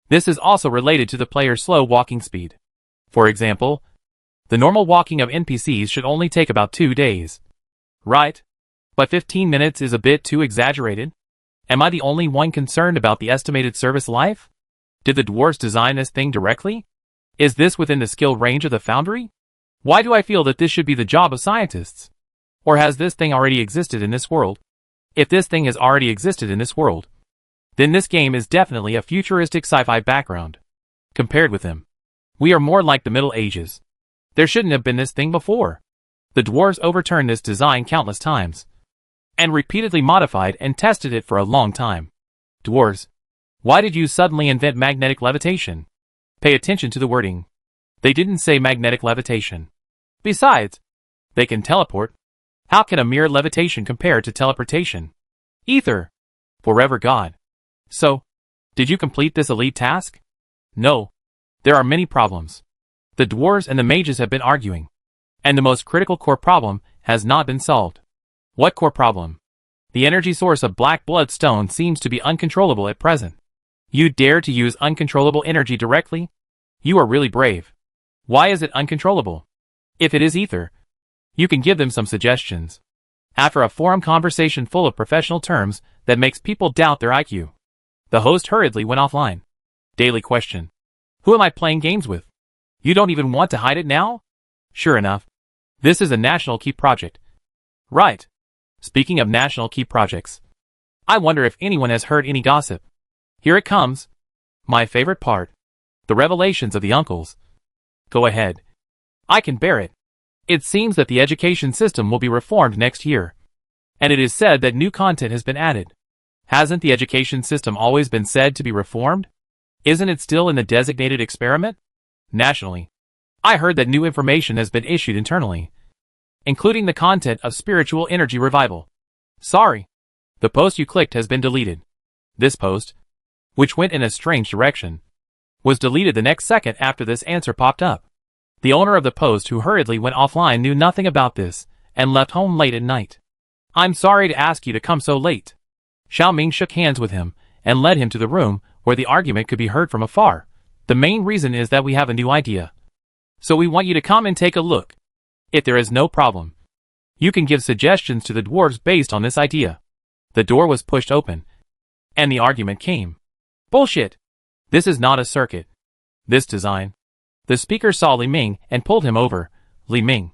this is also related to the player's slow walking speed. For example, the normal walking of NPCs should only take about 2 days. Right? But 15 minutes is a bit too exaggerated. Am I the only one concerned about the estimated service life? Did the dwarves design this thing directly? Is this within the skill range of the foundry? Why do I feel that this should be the job of scientists? Or has this thing already existed in this world? If this thing has already existed in this world, then this game is definitely a futuristic sci-fi background. Compared with them, we are more like the Middle Ages. There shouldn't have been this thing before. The dwarves overturned this design countless times, and repeatedly modified and tested it for a long time. Dwarves, why did you suddenly invent magnetic levitation? Pay attention to the wording. They didn't say magnetic levitation. Besides, they can teleport. How can a mere levitation compare to teleportation? Ether. Forever God. So, did you complete this elite task? No. There are many problems. The dwarves and the mages have been arguing. And the most critical core problem has not been solved. What core problem? The energy source of Black Blood Stone seems to be uncontrollable at present. You dare to use uncontrollable energy directly? You are really brave. Why is it uncontrollable? If it is ether, you can give them some suggestions. After a forum conversation full of professional terms that makes people doubt their IQ, the host hurriedly went offline. Daily question. Who am I playing games with? You don't even want to hide it now? Sure enough. This is a national key project. Right. Speaking of national key projects, I wonder if anyone has heard any gossip. Here it comes. My favorite part. The revelations of the uncles. Go ahead. I can bear it. It seems that the education system will be reformed next year. And it is said that new content has been added. Hasn't the education system always been said to be reformed? Isn't it still in the designated experiment? Nationally. I heard that new information has been issued internally, including the content of spiritual energy revival. Sorry. The post you clicked has been deleted. This post, which went in a strange direction, was deleted the next second after this answer popped up. The owner of the post, who hurriedly went offline, knew nothing about this and left home late at night. I'm sorry to ask you to come so late. Xiaoming shook hands with him and led him to the room where the argument could be heard from afar. The main reason is that we have a new idea. So we want you to come and take a look. If there is no problem, you can give suggestions to the dwarves based on this idea. The door was pushed open, and the argument came. Bullshit! This is not a circuit. This design. The speaker saw Li Ming and pulled him over. Li Ming.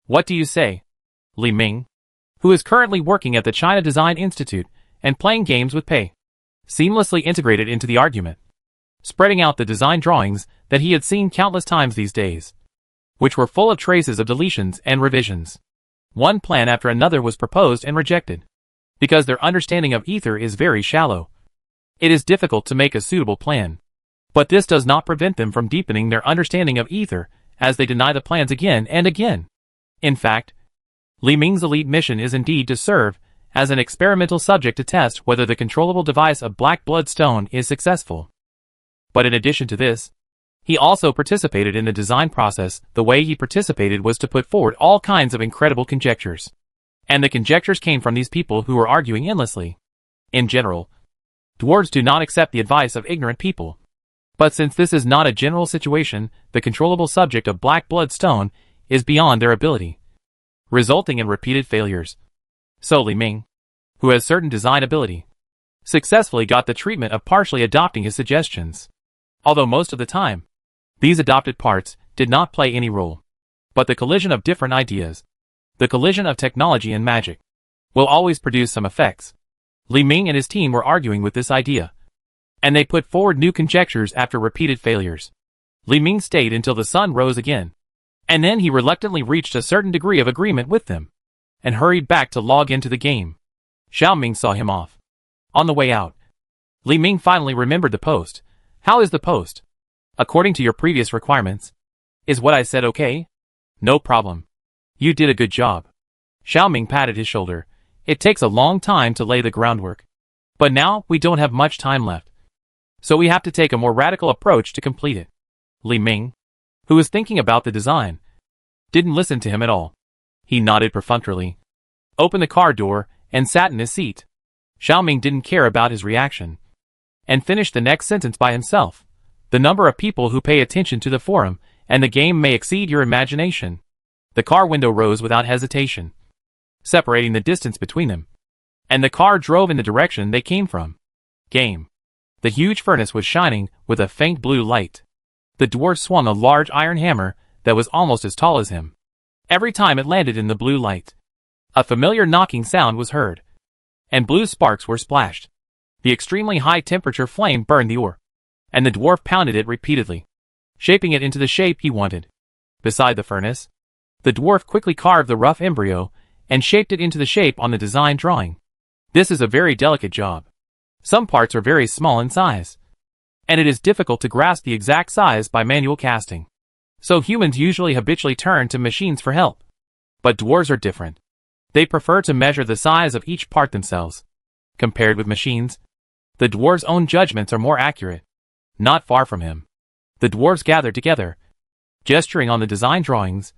What do you say? Li Ming, who is currently working at the China Design Institute and playing games with Pei, seamlessly integrated into the argument, spreading out the design drawings that he had seen countless times these days, which were full of traces of deletions and revisions. One plan after another was proposed and rejected, because their understanding of ether is very shallow. It is difficult to make a suitable plan. But this does not prevent them from deepening their understanding of ether, as they deny the plans again and again. In fact, Li Ming's elite mission is indeed to serve as an experimental subject to test whether the controllable device of Black Blood Stone is successful. But in addition to this, he also participated in the design process. The way he participated was to put forward all kinds of incredible conjectures. And the conjectures came from these people who were arguing endlessly. In general, dwarves do not accept the advice of ignorant people. But since this is not a general situation, the controllable subject of Black Blood Stone is beyond their ability, resulting in repeated failures. So Li Ming, who has certain design ability, successfully got the treatment of partially adopting his suggestions. Although most of the time, these adopted parts did not play any role. But the collision of different ideas, the collision of technology and magic, will always produce some effects. Li Ming and his team were arguing with this idea, and they put forward new conjectures after repeated failures. Li Ming stayed until the sun rose again, and then he reluctantly reached a certain degree of agreement with them, and hurried back to log into the game. Xiaoming saw him off. On the way out, Li Ming finally remembered the post. How is the post? According to your previous requirements. Is what I said okay? No problem. You did a good job. Xiaoming patted his shoulder. It takes a long time to lay the groundwork. But now we don't have much time left. So we have to take a more radical approach to complete it. Li Ming, who was thinking about the design, didn't listen to him at all. He nodded perfunctorily, opened the car door, and sat in his seat. Xiaoming didn't care about his reaction, and finished the next sentence by himself. The number of people who pay attention to the forum and the game may exceed your imagination. The car window rose without hesitation, separating the distance between them, and the car drove in the direction they came from. Game. The huge furnace was shining with a faint blue light. The dwarf swung a large iron hammer that was almost as tall as him. Every time it landed in the blue light, a familiar knocking sound was heard, and blue sparks were splashed. The extremely high temperature flame burned the ore, and the dwarf pounded it repeatedly, shaping it into the shape he wanted. Beside the furnace, the dwarf quickly carved the rough embryo and shaped it into the shape on the design drawing. This is a very delicate job. Some parts are very small in size, and it is difficult to grasp the exact size by manual casting. So humans usually habitually turn to machines for help. But dwarves are different. They prefer to measure the size of each part themselves. Compared with machines, the dwarves' own judgments are more accurate. Not far from him, the dwarves gathered together, gesturing on the design drawings,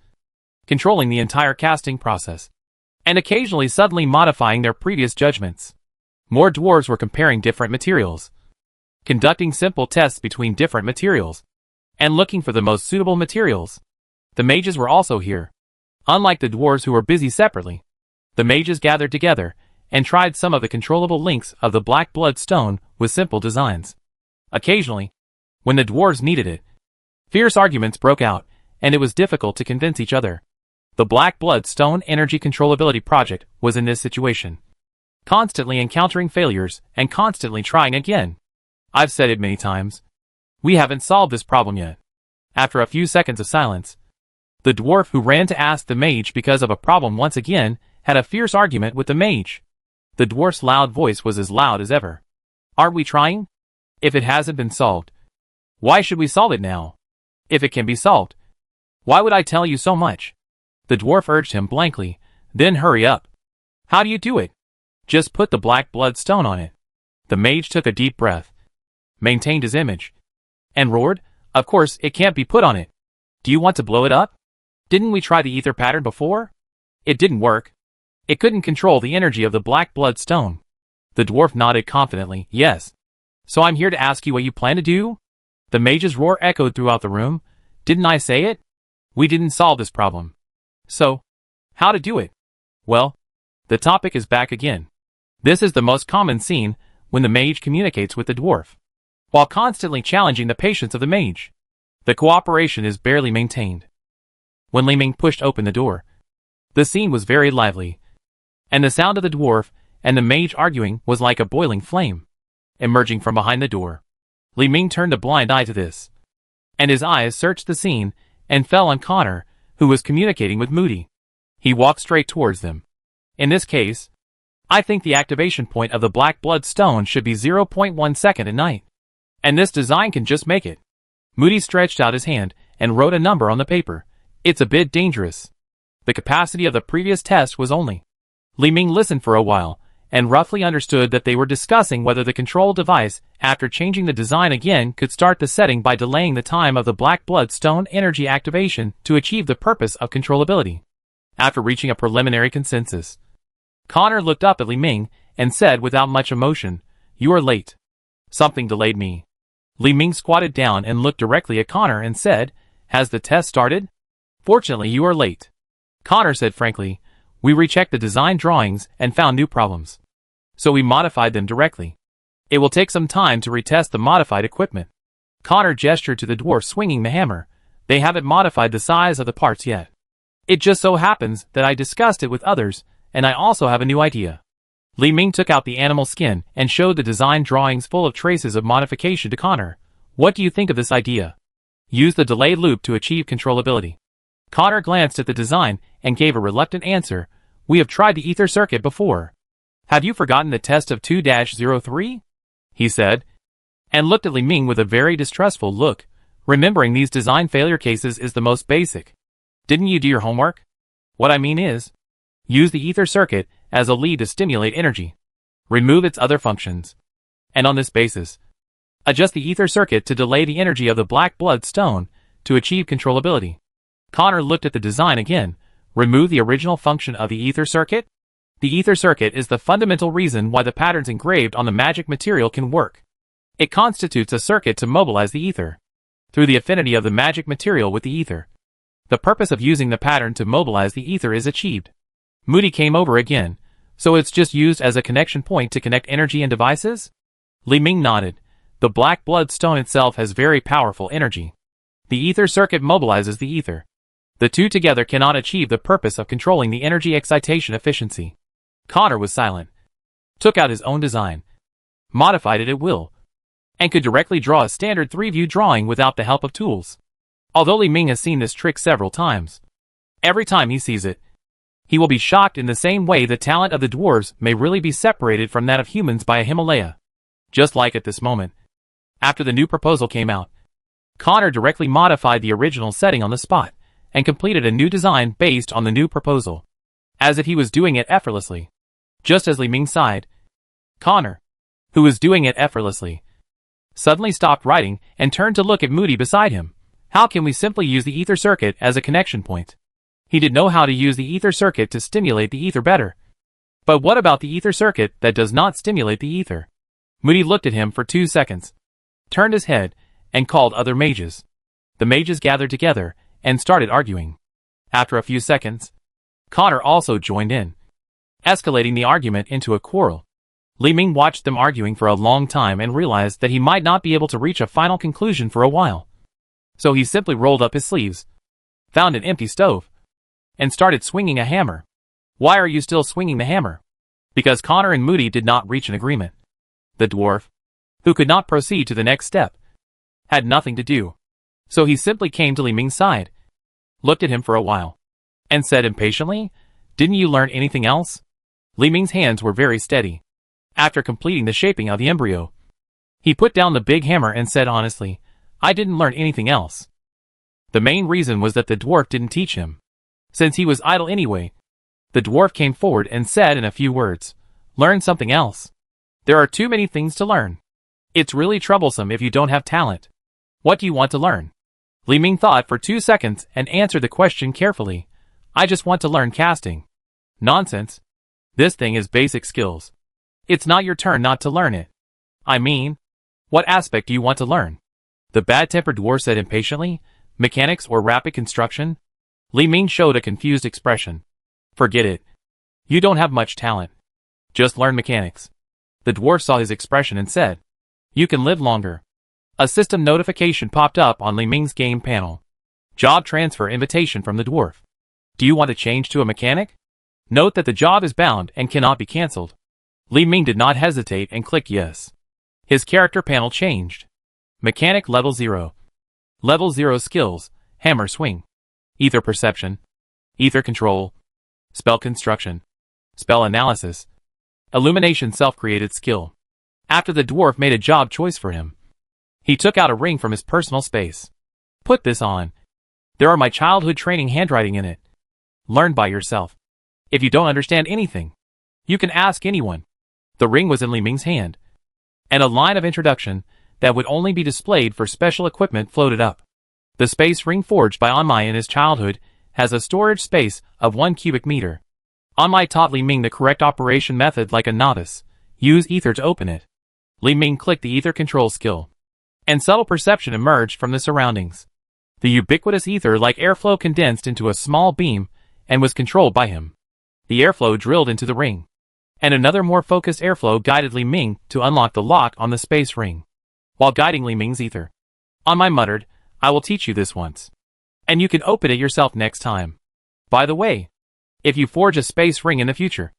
controlling the entire casting process, and occasionally suddenly modifying their previous judgments. More dwarves were comparing different materials, conducting simple tests between different materials, and looking for the most suitable materials. The mages were also here. Unlike the dwarves who were busy separately, the mages gathered together and tried some of the controllable links of the Black Blood Stone with simple designs. Occasionally, when the dwarves needed it, fierce arguments broke out, and it was difficult to convince each other. The Black Blood Stone Energy Controllability Project was in this situation, constantly encountering failures and constantly trying again. I've said it many times. We haven't solved this problem yet. After a few seconds of silence, the dwarf who ran to ask the mage because of a problem once again had a fierce argument with the mage. The dwarf's loud voice was as loud as ever. Aren't we trying? If it hasn't been solved, why should we solve it now? If it can be solved, why would I tell you so much? The dwarf urged him blankly, then hurry up. How do you do it? Just put the black blood stone on it. The mage took a deep breath, maintained his image, and roared, Of course, it can't be put on it. Do you want to blow it up? Didn't we try the ether pattern before? It didn't work. It couldn't control the energy of the black blood stone. The dwarf nodded confidently, Yes. So I'm here to ask you what you plan to do? The mage's roar echoed throughout the room. Didn't I say it? We didn't solve this problem. So, how to do it? Well, the topic is back again. This is the most common scene when the mage communicates with the dwarf, while constantly challenging the patience of the mage. The cooperation is barely maintained. When Li Ming pushed open the door, the scene was very lively, and the sound of the dwarf and the mage arguing was like a boiling flame, emerging from behind the door. Li Ming turned a blind eye to this, and his eyes searched the scene and fell on Connor, who was communicating with Moody. He walked straight towards them. In this case, I think the activation point of the black blood stone should be 0.1 second at night, and this design can just make it. Moody stretched out his hand and wrote a number on the paper. It's a bit dangerous. The capacity of the previous test was only. Li Ming listened for a while, and roughly understood that they were discussing whether the control device, after changing the design again, could start the setting by delaying the time of the black blood stone energy activation to achieve the purpose of controllability. After reaching a preliminary consensus, Connor looked up at Li Ming and said without much emotion, You are late. Something delayed me. Li Ming squatted down and looked directly at Connor and said, Has the test started? Fortunately, you are late. Connor said frankly, We rechecked the design drawings and found new problems, so we modified them directly. It will take some time to retest the modified equipment. Connor gestured to the dwarf swinging the hammer. They haven't modified the size of the parts yet. It just so happens that I discussed it with others, and I also have a new idea. Li Ming took out the animal skin and showed the design drawings full of traces of modification to Connor. What do you think of this idea? Use the delayed loop to achieve controllability. Connor glanced at the design and gave a reluctant answer. We have tried the ether circuit before. Have you forgotten the test of 2-03? He said, and looked at Li Ming with a very distrustful look. Remembering these design failure cases is the most basic. Didn't you do your homework? What I mean is, use the ether circuit as a lead to stimulate energy. Remove its other functions. And on this basis, adjust the ether circuit to delay the energy of the black blood stone to achieve controllability. Connor looked at the design again. Remove the original function of the ether circuit? The ether circuit is the fundamental reason why the patterns engraved on the magic material can work. It constitutes a circuit to mobilize the ether, through the affinity of the magic material with the ether. The purpose of using the pattern to mobilize the ether is achieved. Moody came over again. So it's just used as a connection point to connect energy and devices? Li Ming nodded. The black blood stone itself has very powerful energy. The ether circuit mobilizes the ether. The two together cannot achieve the purpose of controlling the energy excitation efficiency. Connor was silent, took out his own design, modified it at will, and could directly draw a standard 3-view drawing without the help of tools. Although Li Ming has seen this trick several times, every time he sees it, he will be shocked in the same way the talent of the dwarves may really be separated from that of humans by a Himalaya. Just like at this moment, after the new proposal came out, Connor directly modified the original setting on the spot, and completed a new design based on the new proposal, as if he was doing it effortlessly. Just as Li Ming sighed, Connor, who was doing it effortlessly, suddenly stopped writing and turned to look at Moody beside him. How can we simply use the ether circuit as a connection point? He did know how to use the ether circuit to stimulate the ether better. But what about the ether circuit that does not stimulate the ether? Moody looked at him for 2 seconds, turned his head, and called other mages. The mages gathered together and started arguing. After a few seconds, Connor also joined in, escalating the argument into a quarrel. Li Ming watched them arguing for a long time and realized that he might not be able to reach a final conclusion for a while. So he simply rolled up his sleeves, found an empty stove, and started swinging a hammer. Why are you still swinging the hammer? Because Connor and Moody did not reach an agreement. The dwarf, who could not proceed to the next step, had nothing to do. So he simply came to Li Ming's side, looked at him for a while, and said impatiently, "Didn't you learn anything else?" Li Ming's hands were very steady. After completing the shaping of the embryo, he put down the big hammer and said honestly, "I didn't learn anything else." The main reason was that the dwarf didn't teach him. Since he was idle anyway, the dwarf came forward and said in a few words, "Learn something else. There are too many things to learn. It's really troublesome if you don't have talent. What do you want to learn?" Li Ming thought for 2 seconds and answered the question carefully. "I just want to learn casting." "Nonsense. This thing is basic skills. It's not your turn not to learn it." "I mean, what aspect do you want to learn?" the bad-tempered dwarf said impatiently. "Mechanics or rapid construction?" Li Ming showed a confused expression. "Forget it. You don't have much talent. Just learn mechanics." The dwarf saw his expression and said, "You can live longer." A system notification popped up on Li Ming's game panel. Job transfer invitation from the dwarf. "Do you want to change to a mechanic? Note that the job is bound and cannot be cancelled." Li Ming did not hesitate and clicked yes. His character panel changed. Mechanic level 0. Level 0 skills, hammer swing, ether perception, ether control, spell construction, spell analysis, illumination self-created skill. After the dwarf made a job choice for him, he took out a ring from his personal space. "Put this on. There are my childhood training handwriting in it. Learn by yourself. If you don't understand anything, you can ask anyone." The ring was in Li Ming's hand, and a line of introduction that would only be displayed for special equipment floated up. The space ring forged by Anmai in his childhood has a storage space of 1 cubic meter. Anmai taught Li Ming the correct operation method like a novice. Use ether to open it. Li Ming clicked the ether control skill, and subtle perception emerged from the surroundings. The ubiquitous ether like airflow condensed into a small beam and was controlled by him. The airflow drilled into the ring, and another more focused airflow guided Li Ming to unlock the lock on the space ring. While guiding Li Ming's ether, Anmai muttered, "I will teach you this once, and you can open it yourself next time. By the way, if you forge a space ring in the future,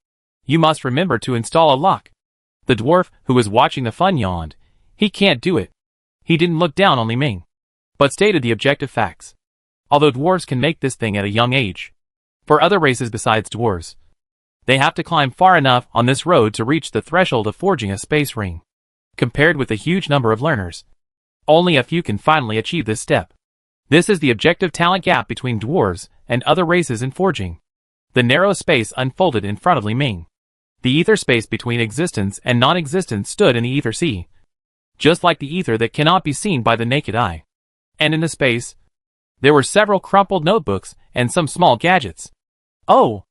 you must remember to install a lock." The dwarf, who was watching the fun, yawned. He can't do it. He didn't look down on Li Ming, but stated the objective facts. Although dwarves can make this thing at a young age, for other races besides dwarves, they have to climb far enough on this road to reach the threshold of forging a space ring. Compared with the huge number of learners, only a few can finally achieve this step. This is the objective talent gap between dwarves and other races in forging. The narrow space unfolded in front of Li Ming. The ether space between existence and non-existence stood in the ether sea, just like the ether that cannot be seen by the naked eye. And in the space, there were several crumpled notebooks and some small gadgets. "Oh,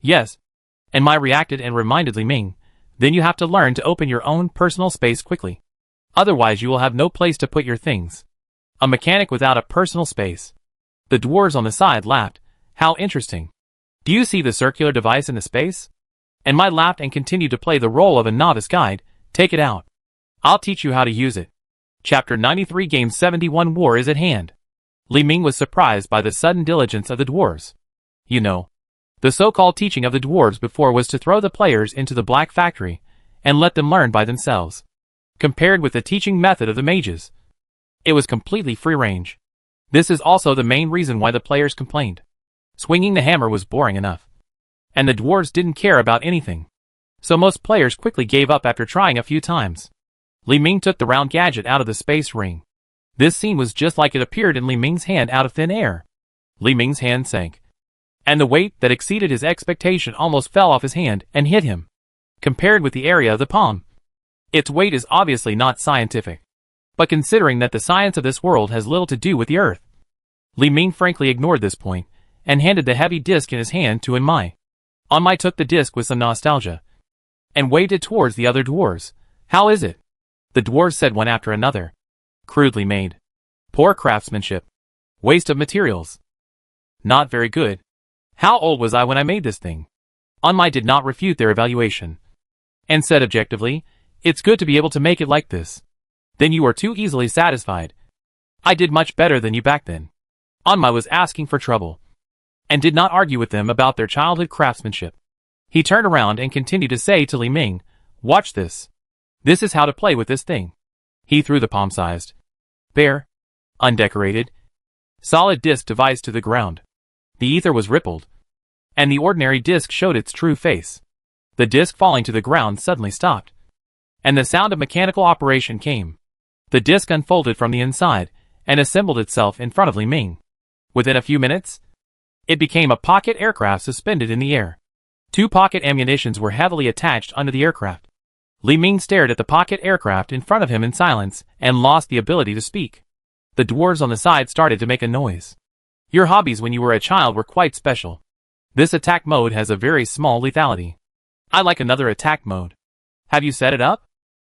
yes," Anmai reacted and reminded Li Ming, "then you have to learn to open your own personal space quickly. Otherwise you will have no place to put your things." A mechanic without a personal space. The dwarves on the side laughed. "How interesting. Do you see the circular device in the space?" Anmai laughed and continued to play the role of a novice guide. "Take it out. I'll teach you how to use it." Chapter 93 Game 71 War is at hand. Li Ming was surprised by the sudden diligence of the dwarves. You know, the so-called teaching of the dwarves before was to throw the players into the black factory and let them learn by themselves. Compared with the teaching method of the mages, it was completely free range. This is also the main reason why the players complained. Swinging the hammer was boring enough, and the dwarves didn't care about anything. So most players quickly gave up after trying a few times. Li Ming took the round gadget out of the space ring. This scene was just like it appeared in Li Ming's hand out of thin air. Li Ming's hand sank, and the weight that exceeded his expectation almost fell off his hand and hit him. Compared with the area of the palm, its weight is obviously not scientific. But considering that the science of this world has little to do with the earth, Li Ming frankly ignored this point and handed the heavy disc in his hand to Anmai. Anmai took the disc with some nostalgia and waved it towards the other dwarves. "How is it?" the dwarves said one after another. "Crudely made. Poor craftsmanship. Waste of materials. Not very good. How old was I when I made this thing?" Anmai did not refute their evaluation, and said objectively, "It's good to be able to make it like this. Then you are too easily satisfied. I did much better than you back then." Anmai was asking for trouble, and did not argue with them about their childhood craftsmanship. He turned around and continued to say to Li Ming, "Watch this. This is how to play with this thing. He threw the palm-sized, bare, undecorated, solid disc device to the ground. The ether was rippled, and the ordinary disc showed its true face. The disc falling to the ground suddenly stopped, and the sound of mechanical operation came. The disc unfolded from the inside and assembled itself in front of Li Ming. Within a few minutes, it became a pocket aircraft suspended in the air. 2 pocket ammunitions were heavily attached under the aircraft. Li Ming stared at the pocket aircraft in front of him in silence and lost the ability to speak. The dwarves on the side started to make a noise. Your hobbies when you were a child were quite special. This attack mode has a very small lethality. I like another attack mode. Have you set it up?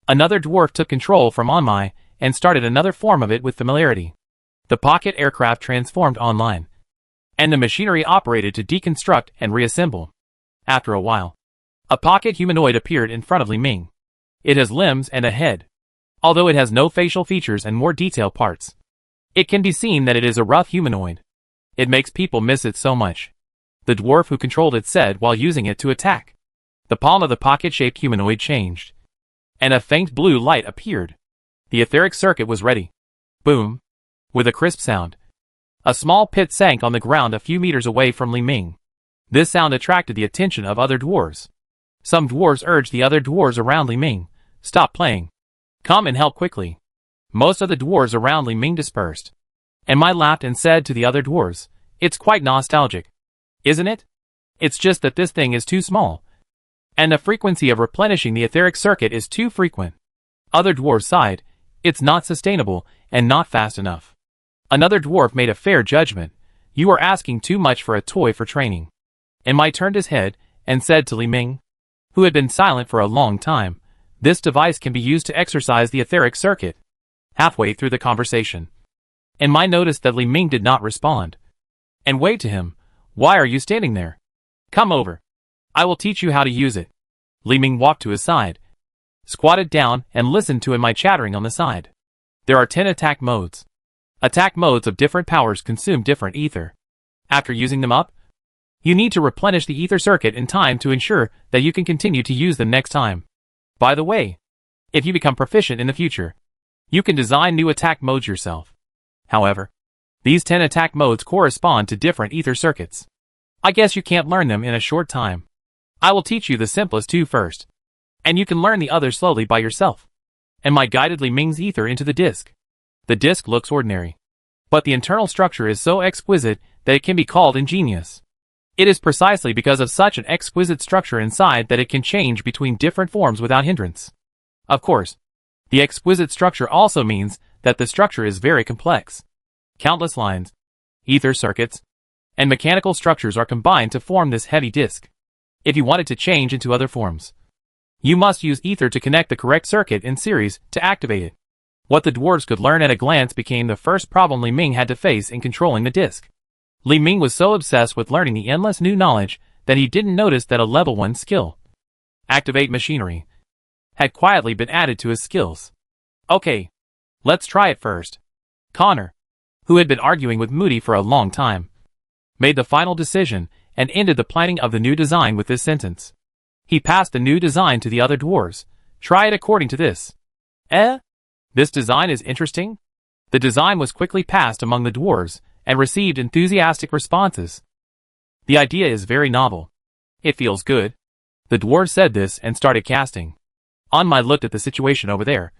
Another dwarf took control from Onmai and started another form of it with familiarity. The pocket aircraft transformed online, and the machinery operated to deconstruct and reassemble. After a while, a pocket humanoid appeared in front of Li Ming. It has limbs and a head, although it has no facial features and more detailed parts. It can be seen that it is a rough humanoid. It makes people miss it so much. The dwarf who controlled it said while using it to attack. The palm of the pocket-shaped humanoid changed, and a faint blue light appeared. The etheric circuit was ready. Boom! With a crisp sound, a small pit sank on the ground a few meters away from Li Ming. This sound attracted the attention of other dwarves. Some dwarves urged the other dwarves around Li Ming, "Stop playing. Come and help quickly." Most of the dwarves around Li Ming dispersed, and Mai laughed and said to the other dwarves, "It's quite nostalgic, isn't it? It's just that this thing is too small, and the frequency of replenishing the etheric circuit is too frequent." Other dwarves sighed, "It's not sustainable and not fast enough." Another dwarf made a fair judgment, "You are asking too much for a toy for training." And Mai turned his head and said to Li Ming, who had been silent for a long time, "This device can be used to exercise the etheric circuit." Halfway through the conversation, and Mai noticed that Li Ming did not respond, and waved to him, "Why are you standing there? Come over. I will teach you how to use it." Li Ming walked to his side, squatted down and listened to Mai chattering on the side. There are 10 attack modes. Attack modes of different powers consume different ether. After using them up, you need to replenish the ether circuit in time to ensure that you can continue to use them next time. By the way, if you become proficient in the future, you can design new attack modes yourself. However, these 10 attack modes correspond to different ether circuits. I guess you can't learn them in a short time. I will teach you the simplest 2 first, and you can learn the others slowly by yourself. And Mai guided Li Ming's ether into the disc. The disc looks ordinary, but the internal structure is so exquisite that it can be called ingenious. It is precisely because of such an exquisite structure inside that it can change between different forms without hindrance. Of course, the exquisite structure also means that the structure is very complex. Countless lines, ether circuits, and mechanical structures are combined to form this heavy disc. If you want it to change into other forms, you must use ether to connect the correct circuit in series to activate it. What the dwarves could learn at a glance became the first problem Li Ming had to face in controlling the disc. Li Ming was so obsessed with learning the endless new knowledge that he didn't notice that a level 1 skill, Activate Machinery, had quietly been added to his skills. Okay, let's try it first. Connor, who had been arguing with Moody for a long time, made the final decision and ended the planning of the new design with this sentence. He passed the new design to the other dwarves. "Try it according to this." This design is interesting. The design was quickly passed among the dwarves and received enthusiastic responses. The idea is very novel. It feels good. The dwarves said this and started casting. Onmai looked at the situation over there,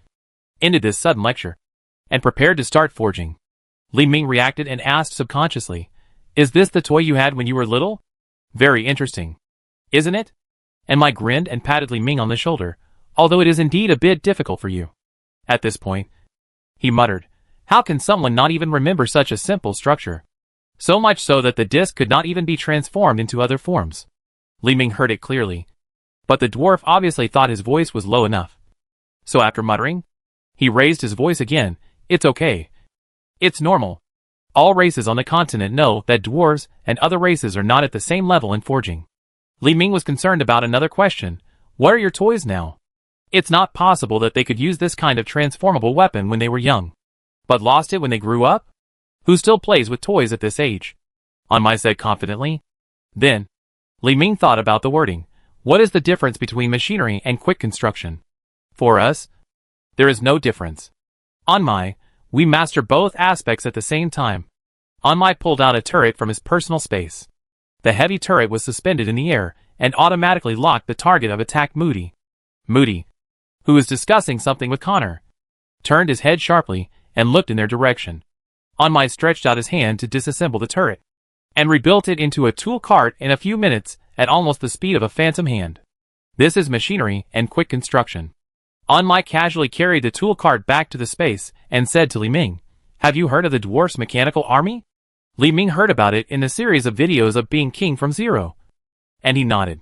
ended this sudden lecture, and prepared to start forging. Li Ming reacted and asked subconsciously, "Is this the toy you had when you were little? Very interesting, isn't it?" And Mai grinned and patted Li Ming on the shoulder, "Although it is indeed a bit difficult for you." At this point, he muttered, "How can someone not even remember such a simple structure? So much so that the disc could not even be transformed into other forms." Li Ming heard it clearly, but the dwarf obviously thought his voice was low enough. So after muttering, he raised his voice again, "It's okay. It's normal. All races on the continent know that dwarves and other races are not at the same level in forging." Li Ming was concerned about another question. "What are your toys now? It's not possible that they could use this kind of transformable weapon when they were young, but lost it when they grew up? Who still plays with toys at this age?" Onmai said confidently. Then, Li Ming thought about the wording. What is the difference between machinery and quick construction? For us, there is no difference. We master both aspects at the same time. Pulled out a turret from his personal space. The heavy turret was suspended in the air and automatically locked the target of attack. Moody, who was discussing something with Connor, turned his head sharply and looked in their direction. Stretched out his hand to disassemble the turret and rebuilt it into a tool cart in a few minutes at almost the speed of a phantom hand. This is machinery and quick construction. Casually carried the tool cart back to the space and said to Li Ming, "Have you heard of the dwarf's mechanical army?" Li Ming heard about it in the series of videos of being king from zero. And he nodded.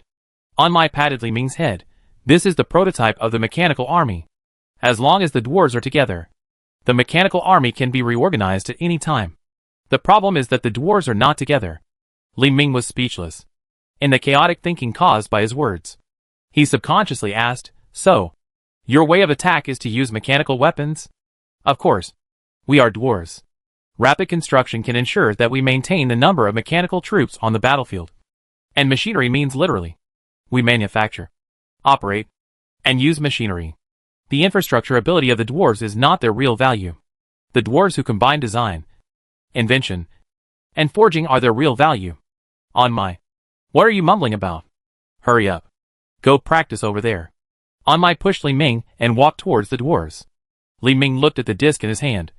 Patted Li Ming's head. "This is the prototype of the mechanical army. As long as the dwarves are together, the mechanical army can be reorganized at any time. The problem is that the dwarves are not together." Li Ming was speechless. In the chaotic thinking caused by his words, he subconsciously asked, "So, your way of attack is to use mechanical weapons?" "Of course. We are dwarves. Rapid construction can ensure that we maintain the number of mechanical troops on the battlefield. And machinery means literally. We manufacture, operate, and use machinery. The infrastructure ability of the dwarves is not their real value. The dwarves who combine design, invention, and forging are their real value." What are you mumbling about? Hurry up. Go practice over there. Pushed Li Ming and walked towards the dwarves. Li Ming looked at the disc in his hand,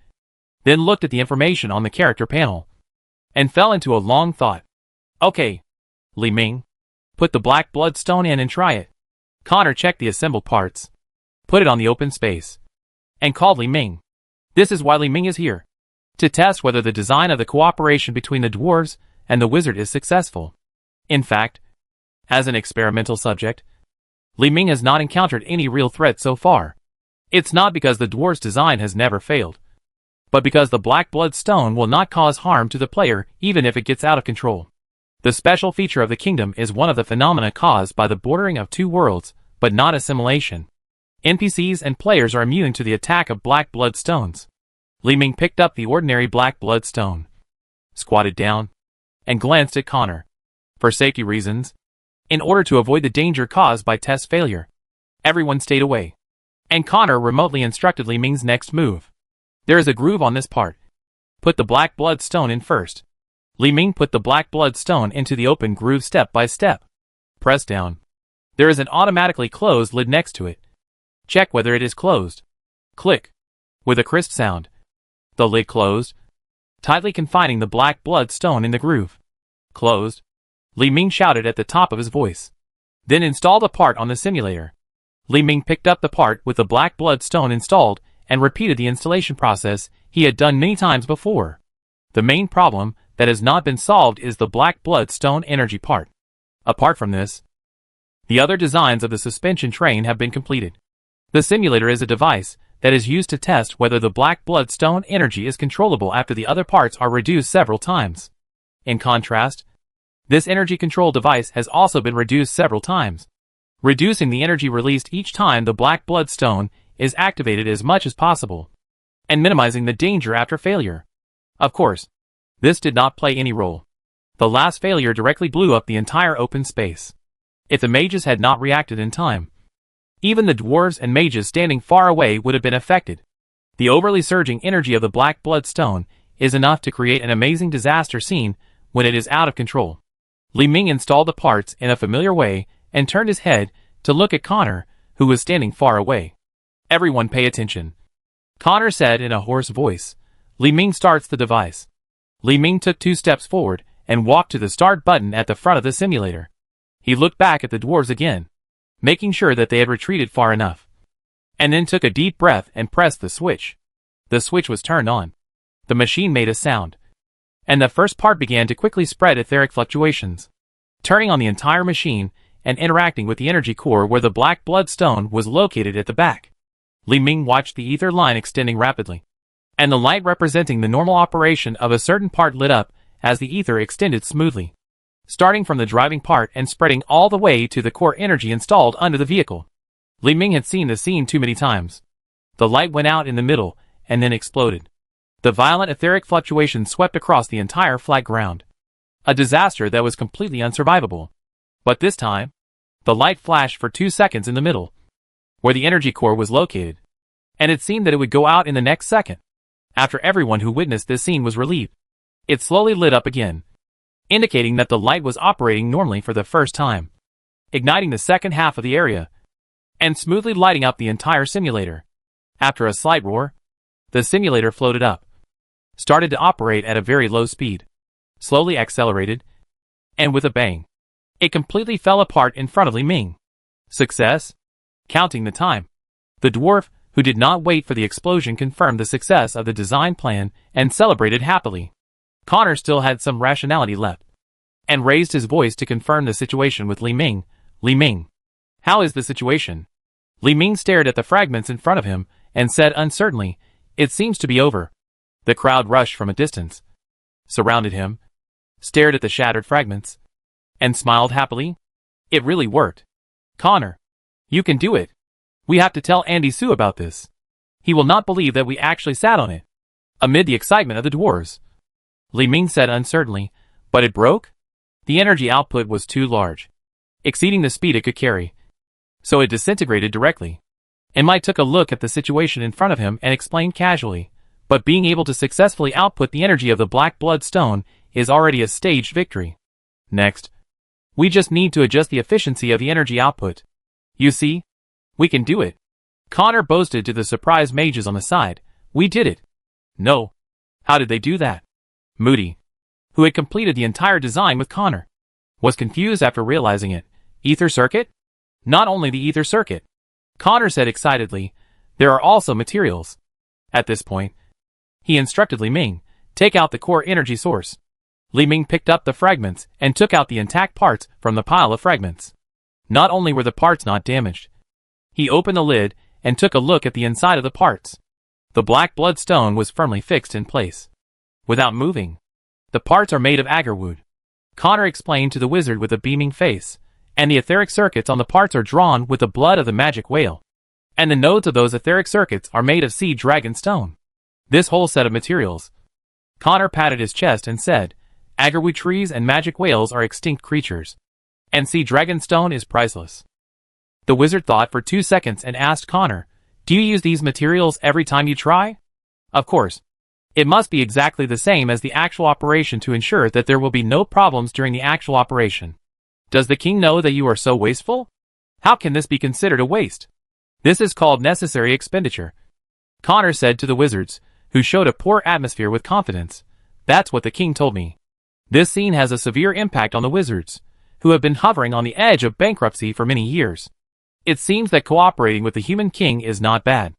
then looked at the information on the character panel, and fell into a long thought. "Okay, Li Ming. Put the black blood stone in and try it." Connor checked the assembled parts, put it on the open space, and called Li Ming. This is why Li Ming is here. To test whether the design of the cooperation between the dwarves and the wizard is successful. In fact, as an experimental subject, Li Ming has not encountered any real threat so far. It's not because the dwarves' design has never failed, but because the black blood stone will not cause harm to the player even if it gets out of control. The special feature of the kingdom is one of the phenomena caused by the bordering of two worlds, but not assimilation. NPCs and players are immune to the attack of black blood stones. Li Ming picked up the ordinary black blood stone, squatted down, and glanced at Connor. For safety reasons, in order to avoid the danger caused by test failure, everyone stayed away, and Connor remotely instructed Li Ming's next move. "There is a groove on this part. Put the black blood stone in first." Li Ming put the black blood stone into the open groove step by step. Press down. There is an automatically closed lid next to it. Check whether it is closed. Click. With a crisp sound, the lid closed, tightly confining the black blood stone in the groove. "Closed," Li Ming shouted at the top of his voice. Then install the part on the simulator. Li Ming picked up the part with the black blood stone installed and repeated the installation process he had done many times before. The main problem that has not been solved is the black blood stone energy part. Apart from this, the other designs of the suspension train have been completed. The simulator is a device that is used to test whether the black blood stone energy is controllable after the other parts are reduced several times. In contrast, this energy control device has also been reduced several times, reducing the energy released each time the black blood stone is activated as much as possible, and minimizing the danger after failure. Of course, this did not play any role. The last failure directly blew up the entire open space. If the mages had not reacted in time, even the dwarves and mages standing far away would have been affected. The overly surging energy of the black blood stone is enough to create an amazing disaster scene when it is out of control. Li Ming installed the parts in a familiar way and turned his head to look at Connor, who was standing far away. "Everyone pay attention," Connor said in a hoarse voice. Li Ming starts the device. Li Ming took 2 steps forward and walked to the start button at the front of the simulator. He looked back at the dwarves again, making sure that they had retreated far enough, and then took a deep breath and pressed the switch. The switch was turned on. The machine made a sound, and the first part began to quickly spread etheric fluctuations, turning on the entire machine and interacting with the energy core where the black blood stone was located at the back. Li Ming watched the ether line extending rapidly, and the light representing the normal operation of a certain part lit up as the ether extended smoothly, starting from the driving part and spreading all the way to the core energy installed under the vehicle. Li Ming had seen the scene too many times. The light went out in the middle and then exploded. The violent etheric fluctuations swept across the entire flat ground. A disaster that was completely unsurvivable. But this time, the light flashed for 2 seconds in the middle, where the energy core was located. and it seemed that it would go out in the next second. After everyone who witnessed this scene was relieved, it slowly lit up again, indicating that the light was operating normally for the first time, igniting the second half of the area, and smoothly lighting up the entire simulator. After a slight roar, the simulator floated up, started to operate at a very low speed, slowly accelerated, and with a bang, it completely fell apart in front of Li Ming. Success? Counting the time, the dwarf, who did not wait for the explosion, confirmed the success of the design plan and celebrated happily. Connor still had some rationality left, and raised his voice to confirm the situation with Li Ming. Li Ming, how is the situation? Li Ming stared at the fragments in front of him and said uncertainly, it seems to be over. The crowd rushed from a distance, surrounded him, stared at the shattered fragments, and smiled happily. It really worked. Connor, you can do it. We have to tell Andy Sue about this. He will not believe that we actually sat on it. Amid the excitement of the dwarves, Li Ming said uncertainly, but it broke? The energy output was too large, exceeding the speed it could carry, so it disintegrated directly. Mai took a look at the situation in front of him and explained casually, but being able to successfully output the energy of the black blood stone is already a staged victory. Next, we just need to adjust the efficiency of the energy output. You see? We can do it. Connor boasted to the surprised mages on the side. We did it. No. How did they do that? Moody, who had completed the entire design with Connor, was confused after realizing it. Ether circuit? Not only the ether circuit, Connor said excitedly, there are also materials. At this point, he instructed Li Ming, take out the core energy source. Li Ming picked up the fragments and took out the intact parts from the pile of fragments. Not only were the parts not damaged, he opened the lid and took a look at the inside of the parts. The black blood stone was firmly fixed in place, without moving. The parts are made of agarwood, Connor explained to the wizard with a beaming face, and the etheric circuits on the parts are drawn with the blood of the magic whale, and the nodes of those etheric circuits are made of sea dragon stone. This whole set of materials, Connor patted his chest and said, agarwood trees and magic whales are extinct creatures, and sea dragon stone is priceless. The wizard thought for 2 seconds and asked Connor, do you use these materials every time you try? Of course. It must be exactly the same as the actual operation to ensure that there will be no problems during the actual operation. Does the king know that you are so wasteful? How can this be considered a waste? This is called necessary expenditure, Connor said to the wizards, who showed a poor atmosphere with confidence. That's what the king told me. This scene has a severe impact on the wizards, who have been hovering on the edge of bankruptcy for many years. It seems that cooperating with the human king is not bad.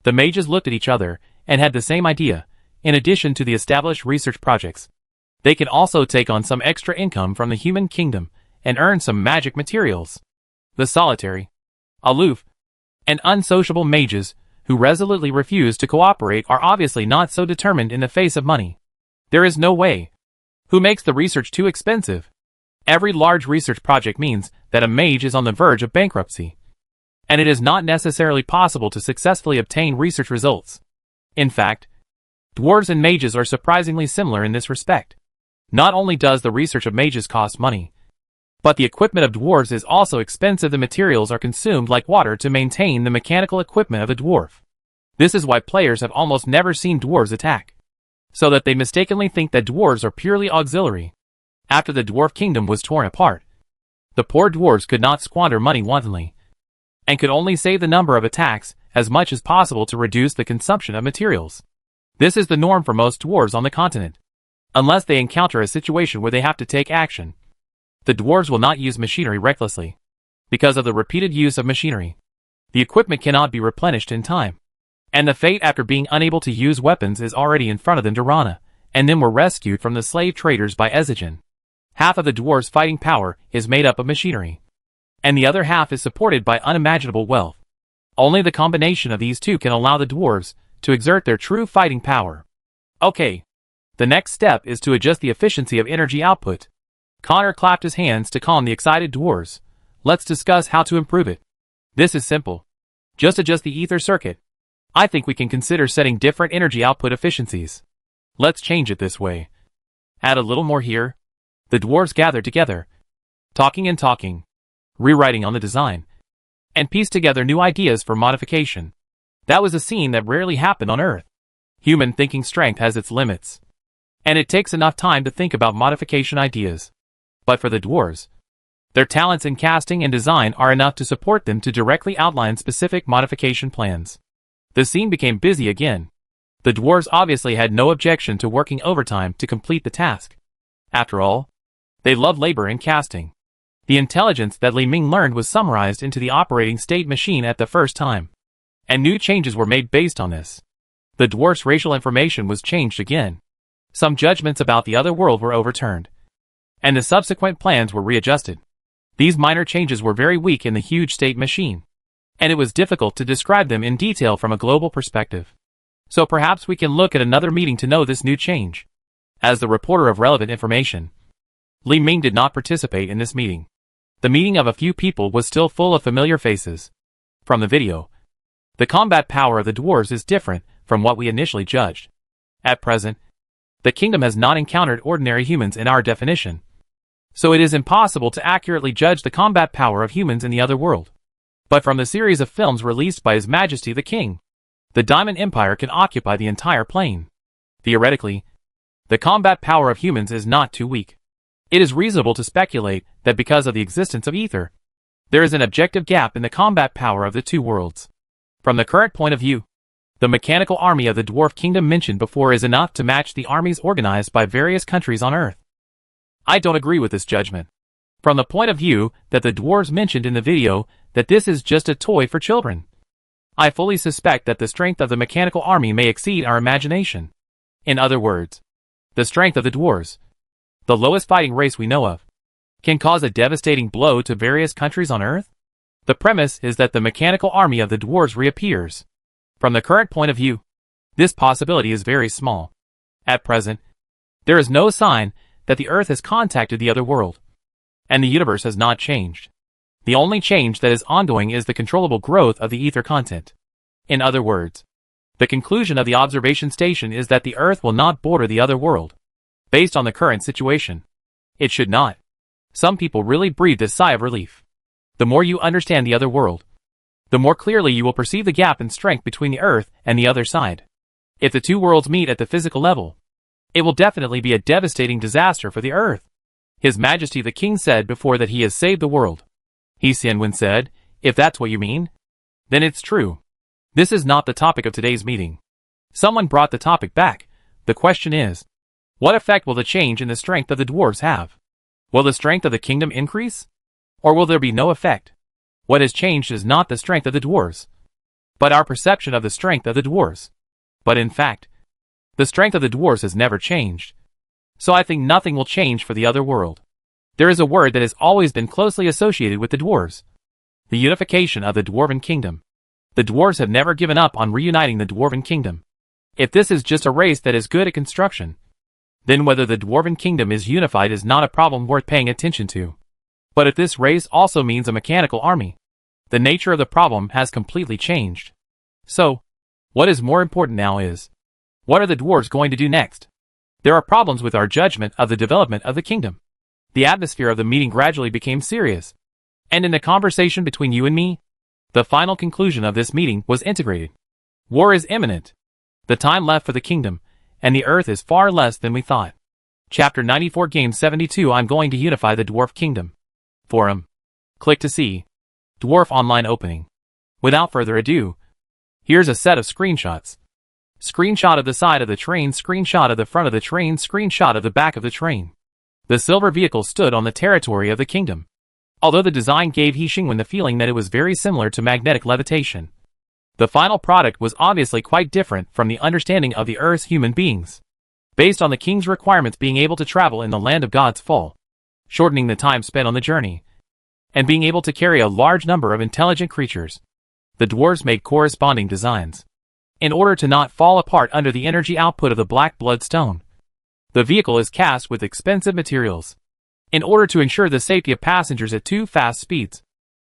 The mages looked at each other and had the same idea. In addition to the established research projects, they can also take on some extra income from the human kingdom and earn some magic materials. The solitary, aloof, and unsociable mages who resolutely refuse to cooperate are obviously not so determined in the face of money. There is no way. Who makes the research too expensive? Every large research project means that a mage is on the verge of bankruptcy, and it is not necessarily possible to successfully obtain research results. In fact, dwarves and mages are surprisingly similar in this respect. Not only does the research of mages cost money, but the equipment of dwarves is also expensive. The materials are consumed like water to maintain the mechanical equipment of a dwarf. This is why players have almost never seen dwarves attack, so that they mistakenly think that dwarves are purely auxiliary. After the dwarf kingdom was torn apart, the poor dwarves could not squander money wantonly, and could only save the number of attacks as much as possible to reduce the consumption of materials. This is the norm for most dwarves on the continent. Unless they encounter a situation where they have to take action, the dwarves will not use machinery recklessly. Because of the repeated use of machinery, the equipment cannot be replenished in time, and the fate after being unable to use weapons is already in front of them. Durrana and them were rescued from the slave traders by Ezigen. Half of the dwarves' fighting power is made up of machinery, and the other half is supported by unimaginable wealth. Only the combination of these two can allow the dwarves to exert their true fighting power. Okay. The next step is to adjust the efficiency of energy output. Connor clapped his hands to calm the excited dwarves. Let's discuss how to improve it. This is simple. Just adjust the ether circuit. I think we can consider setting different energy output efficiencies. Let's change it this way. Add a little more here. The dwarves gathered together, talking and talking, rewriting on the design, and pieced together new ideas for modification. That was a scene that rarely happened on Earth. Human thinking strength has its limits, and it takes enough time to think about modification ideas. But for the dwarves, their talents in casting and design are enough to support them to directly outline specific modification plans. The scene became busy again. The dwarves obviously had no objection to working overtime to complete the task. After all, they loved labor and casting. The intelligence that Li Ming learned was summarized into the operating state machine at the first time, and new changes were made based on this. The dwarf's racial information was changed again. Some judgments about the other world were overturned, and the subsequent plans were readjusted. These minor changes were very weak in the huge state machine, and it was difficult to describe them in detail from a global perspective. So perhaps we can look at another meeting to know this new change. As the reporter of relevant information, Li Ming did not participate in this meeting. The meeting of a few people was still full of familiar faces. From the video, the combat power of the dwarves is different from what we initially judged. At present, the kingdom has not encountered ordinary humans in our definition, so it is impossible to accurately judge the combat power of humans in the other world. But from the series of films released by His Majesty the King, the Diamond Empire can occupy the entire plane. Theoretically, the combat power of humans is not too weak. It is reasonable to speculate that because of the existence of ether, there is an objective gap in the combat power of the two worlds. From the current point of view, the mechanical army of the dwarf kingdom mentioned before is enough to match the armies organized by various countries on Earth. I don't agree with this judgment. From the point of view that the dwarves mentioned in the video, that this is just a toy for children. I fully suspect that the strength of the mechanical army may exceed our imagination. In other words, the strength of the dwarves, the lowest fighting race we know of, can cause a devastating blow to various countries on Earth? The premise is that the mechanical army of the dwarves reappears. From the current point of view, this possibility is very small. At present, there is no sign that the Earth has contacted the other world, and the universe has not changed. The only change that is ongoing is the controllable growth of the ether content. In other words, the conclusion of the observation station is that the Earth will not border the other world. Based on the current situation, it should not. Some people really breathed a sigh of relief. The more you understand the other world, the more clearly you will perceive the gap in strength between the Earth and the other side. If the two worlds meet at the physical level, it will definitely be a devastating disaster for the Earth. His Majesty the King said before that he has saved the world. He Xianwen said, if that's what you mean, then it's true. This is not the topic of today's meeting. Someone brought the topic back. The question is, what effect will the change in the strength of the dwarves have? Will the strength of the kingdom increase? Or will there be no effect? What has changed is not the strength of the dwarves, but our perception of the strength of the dwarves. But in fact, the strength of the dwarves has never changed. So I think nothing will change for the other world. There is a word that has always been closely associated with the dwarves: the unification of the dwarven kingdom. The dwarves have never given up on reuniting the dwarven kingdom. If this is just a race that is good at construction, then whether the dwarven kingdom is unified is not a problem worth paying attention to. But if this race also means a mechanical army, the nature of the problem has completely changed. So, what is more important now is, what are the dwarves going to do next? There are problems with our judgment of the development of the kingdom. The atmosphere of the meeting gradually became serious, and in the conversation between you and me, the final conclusion of this meeting was integrated. War is imminent. The time left for the kingdom and the Earth is far less than we thought. Chapter 94 Game 72 I'm going to unify the dwarf kingdom. Forum. Click to see. Dwarf online opening. Without further ado, here's a set of screenshots. Screenshot of the side of the train, screenshot of the front of the train, screenshot of the back of the train. The silver vehicle stood on the territory of the kingdom. Although the design gave He Xingwen the feeling that it was very similar to magnetic levitation, the final product was obviously quite different from the understanding of the Earth's human beings. Based on the king's requirements being able to travel in the land of God's fall, shortening the time spent on the journey, and being able to carry a large number of intelligent creatures, the dwarves made corresponding designs. In order to not fall apart under the energy output of the black blood stone, the vehicle is cast with expensive materials. In order to ensure the safety of passengers at 2 fast speeds,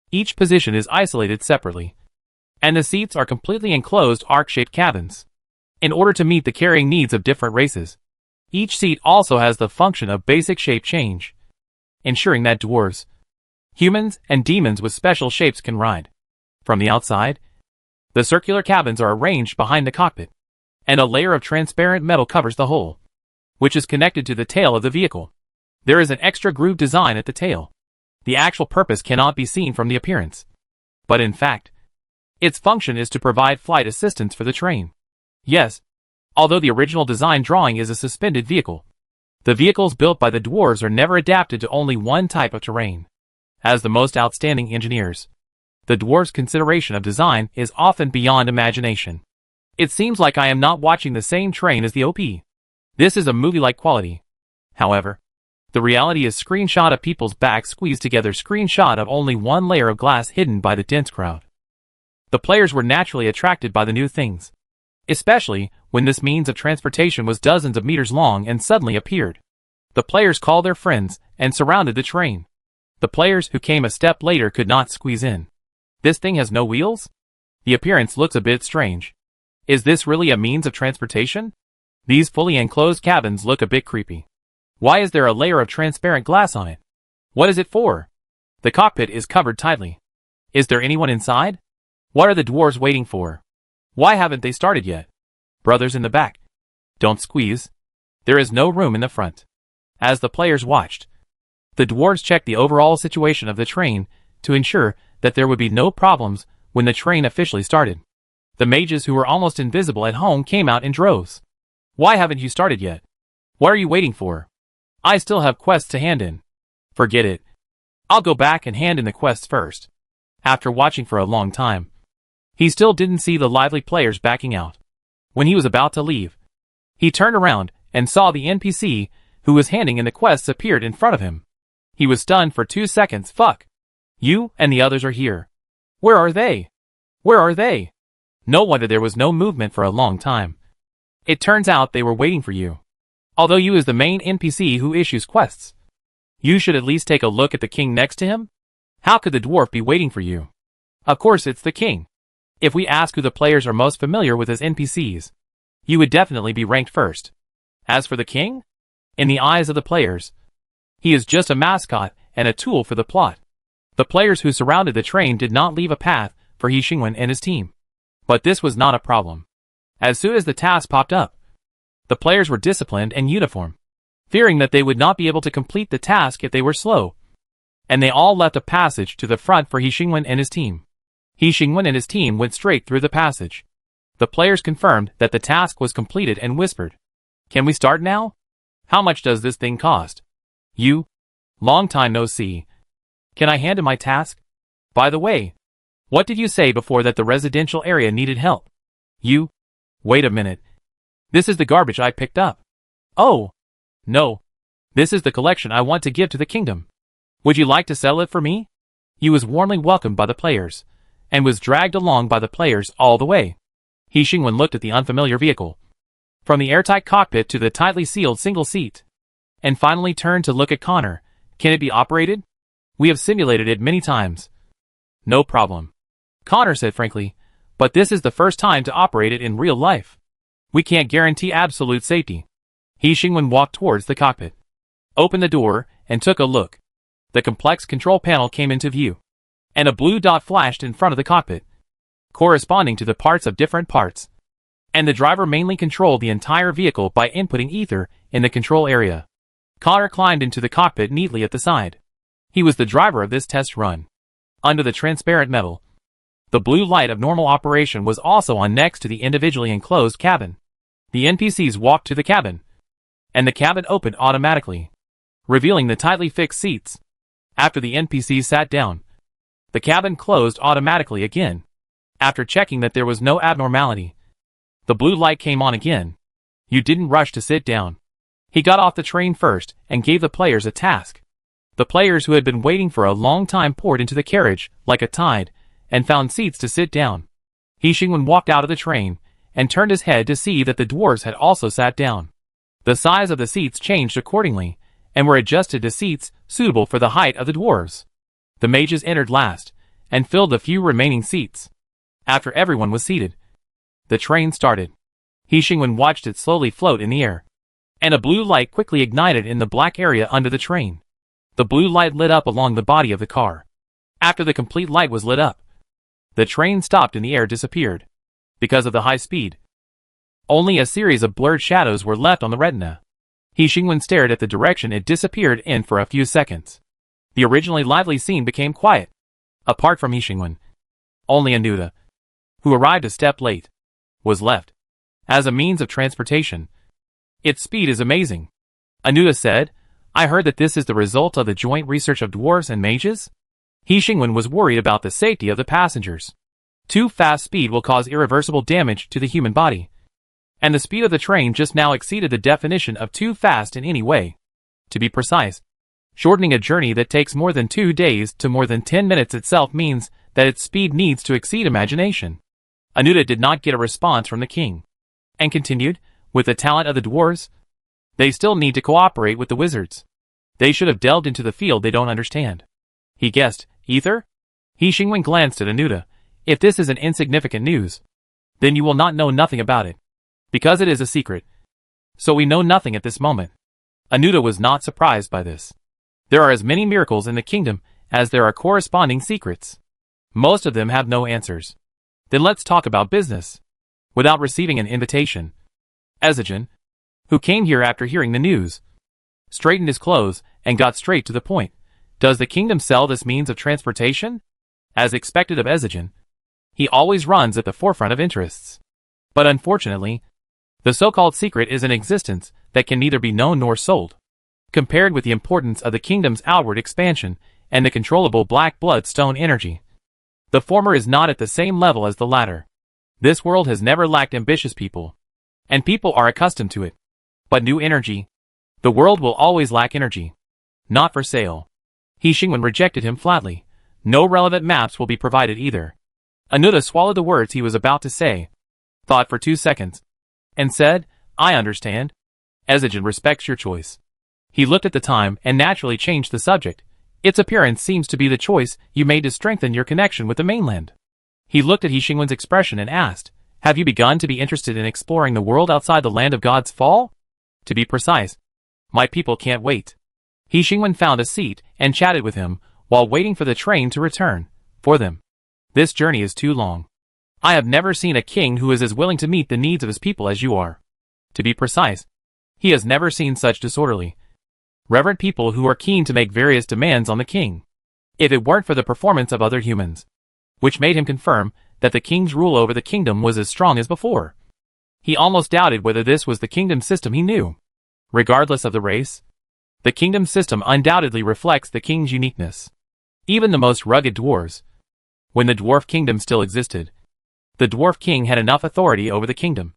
each position is isolated separately, and the seats are completely enclosed arc-shaped cabins. In order to meet the carrying needs of different races, each seat also has the function of basic shape change, ensuring that dwarves, humans, and demons with special shapes can ride. From the outside, The circular cabins are arranged behind the cockpit, and a layer of transparent metal covers the whole, which is connected to the tail of the vehicle. There is an extra groove design at the tail. The actual purpose cannot be seen from the appearance, but in fact, its function is to provide flight assistance for the train. Yes, although the original design drawing is a suspended vehicle, the vehicles built by the dwarves are never adapted to only one type of terrain. As the most outstanding engineers, the dwarves' consideration of design is often beyond imagination. It seems like I am not watching the same train as the OP. This is a movie-like quality. However, the reality is screenshot of people's backs squeezed together, screenshot of only one layer of glass hidden by the dense crowd. The players were naturally attracted by the new things, especially when this means of transportation was dozens of meters long and suddenly appeared. The players called their friends and surrounded the train. The players who came a step later could not squeeze in. This thing has no wheels? The appearance looks a bit strange. Is this really a means of transportation? These fully enclosed cabins look a bit creepy. Why is there a layer of transparent glass on it? What is it for? The cockpit is covered tightly. Is there anyone inside? What are the dwarves waiting for? Why haven't they started yet? Brothers in the back, don't squeeze. There is no room in the front. As the players watched, the dwarves checked the overall situation of the train to ensure that there would be no problems when the train officially started. The mages who were almost invisible at home came out in droves. Why haven't you started yet? What are you waiting for? I still have quests to hand in. Forget it. I'll go back and hand in the quests first. After watching for a long time, he still didn't see the lively players backing out. When he was about to leave, he turned around and saw the NPC who was handing in the quests appeared in front of him. He was stunned for 2 seconds. Fuck. You and the others are here. Where are they? Where are they? No wonder there was no movement for a long time. It turns out they were waiting for you. Although you is the main NPC who issues quests, you should at least take a look at the king next to him. How could the dwarf be waiting for you? Of course it's the king. If we ask who the players are most familiar with as NPCs, you would definitely be ranked first. As for the king, in the eyes of the players, he is just a mascot and a tool for the plot. The players who surrounded the train did not leave a path for He Xingwen and his team. But this was not a problem. As soon as the task popped up, the players were disciplined and uniform, fearing that they would not be able to complete the task if they were slow, and they all left a passage to the front for He Xingwen and his team. He Xingwen and his team went straight through the passage. The players confirmed that the task was completed and whispered, "Can we start now? How much does this thing cost?" "You? Long time no see. Can I hand in my task? By the way, what did you say before that the residential area needed help?" "You? Wait a minute. This is the garbage I picked up." "Oh, no. This is the collection I want to give to the kingdom. Would you like to sell it for me?" He was warmly welcomed by the players, and was dragged along by the players all the way. He Xingwen looked at the unfamiliar vehicle, from the airtight cockpit to the tightly sealed single seat, and finally turned to look at Connor. "Can it be operated? We have simulated it many times." "No problem," Connor said frankly, "but this is the first time to operate it in real life. We can't guarantee absolute safety." He Xingwen walked towards the cockpit, opened the door, and took a look. The complex control panel came into view, and a blue dot flashed in front of the cockpit, corresponding to the parts of different parts. And the driver mainly controlled the entire vehicle by inputting ether in the control area. Connor climbed into the cockpit neatly at the side. He was the driver of this test run. Under the transparent metal, the blue light of normal operation was also on next to the individually enclosed cabin. The NPCs walked to the cabin, and the cabin opened automatically, revealing the tightly fixed seats. After the NPCs sat down, the cabin closed automatically again. After checking that there was no abnormality, the blue light came on again. You didn't rush to sit down. He got off the train first and gave the players a task. The players who had been waiting for a long time poured into the carriage like a tide and found seats to sit down. He Xingwen walked out of the train and turned his head to see that the dwarves had also sat down. The size of the seats changed accordingly and were adjusted to seats suitable for the height of the dwarves. The mages entered last and filled the few remaining seats. After everyone was seated, the train started. He Xingwen watched it slowly float in the air, and a blue light quickly ignited in the black area under the train. The blue light lit up along the body of the car. After the complete light was lit up, The train stopped and the air disappeared. Because of the high speed, only a series of blurred shadows were left on the retina. He Xingwen stared at the direction it disappeared in for a few seconds. The originally lively scene became quiet. Apart from He Xingwen, only Anuda, who arrived a step late, was left. As a means of transportation, its speed is amazing. Anuda said, I heard that this is the result of the joint research of dwarves and mages? He Xingwen was worried about the safety of the passengers. Too fast speed will cause irreversible damage to the human body. And the speed of the train just now exceeded the definition of too fast in any way. To be precise, shortening a journey that takes more than 2 days to more than 10 minutes itself means that its speed needs to exceed imagination. Anuda did not get a response from the king, and continued, with the talent of the dwarves, they still need to cooperate with the wizards. They should have delved into the field they don't understand. He guessed, ether? He Xingwen glanced at Anuda. If this is an insignificant news, then you will not know nothing about it. Because it is a secret. So we know nothing at this moment. Anuda was not surprised by this. There are as many miracles in the kingdom as there are corresponding secrets. Most of them have no answers. Then let's talk about business. Without receiving an invitation, Ezigen, who came here after hearing the news, straightened his clothes and got straight to the point. Does the kingdom sell this means of transportation? As expected of Ezigen, he always runs at the forefront of interests. But unfortunately, the so-called secret is an existence that can neither be known nor sold. Compared with the importance of the kingdom's outward expansion and the controllable black blood stone energy, the former is not at the same level as the latter. This world has never lacked ambitious people, and people are accustomed to it. But new energy, the world will always lack energy. Not for sale. He Xingwen rejected him flatly. No relevant maps will be provided either. Anuda swallowed the words he was about to say, thought for 2 seconds, and said, I understand. Ezigen respects your choice. He looked at the time and naturally changed the subject. Its appearance seems to be the choice you made to strengthen your connection with the mainland. He looked at He Xingwen's expression and asked, have you begun to be interested in exploring the world outside the land of God's fall? To be precise, my people can't wait. He Xingwen found a seat and chatted with him while waiting for the train to return. For them, this journey is too long. I have never seen a king who is as willing to meet the needs of his people as you are. To be precise, he has never seen such disorderly, reverent people who are keen to make various demands on the king. If it weren't for the performance of other humans, which made him confirm that the king's rule over the kingdom was as strong as before, he almost doubted whether this was the kingdom system he knew. Regardless of the race, the kingdom system undoubtedly reflects the king's uniqueness. Even the most rugged dwarves, when the dwarf kingdom still existed, the dwarf king had enough authority over the kingdom.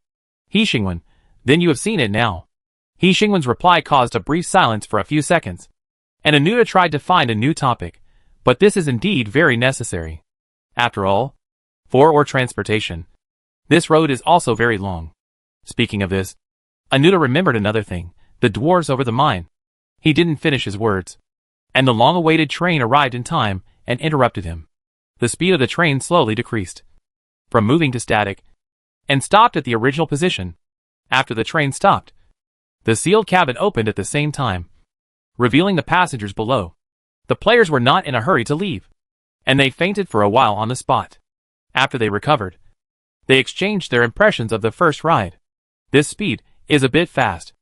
He Xingwen, then you have seen it now. He Xingwen's reply caused a brief silence for a few seconds, and Anuda tried to find a new topic, but this is indeed very necessary. After all, for transportation, this road is also very long. Speaking of this, Anuda remembered another thing, the dwarves over the mine. He didn't finish his words, and the long-awaited train arrived in time and interrupted him. The speed of the train slowly decreased, from moving to static, and stopped at the original position. After the train stopped, the sealed cabin opened at the same time, revealing the passengers below. The players were not in a hurry to leave, and they fainted for a while on the spot. After they recovered, they exchanged their impressions of the first ride. This speed is a bit fast,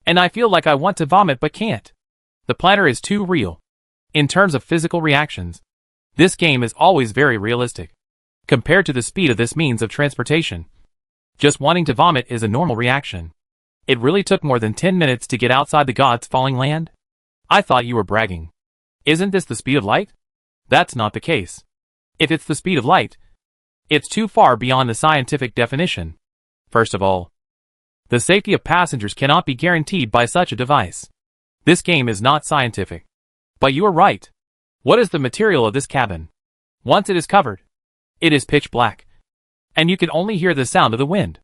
and I feel like I want to vomit but can't. The planner is too real. In terms of physical reactions, this game is always very realistic, compared to the speed of this means of transportation. Just wanting to vomit is a normal reaction. It really took more than 10 minutes to get outside the gods' falling land? I thought you were bragging. Isn't this the speed of light? That's not the case. If it's the speed of light, it's too far beyond the scientific definition. First of all, the safety of passengers cannot be guaranteed by such a device. This game is not scientific. But you are right. What is the material of this cabin? Once it is covered, it is pitch black, and you can only hear the sound of the wind.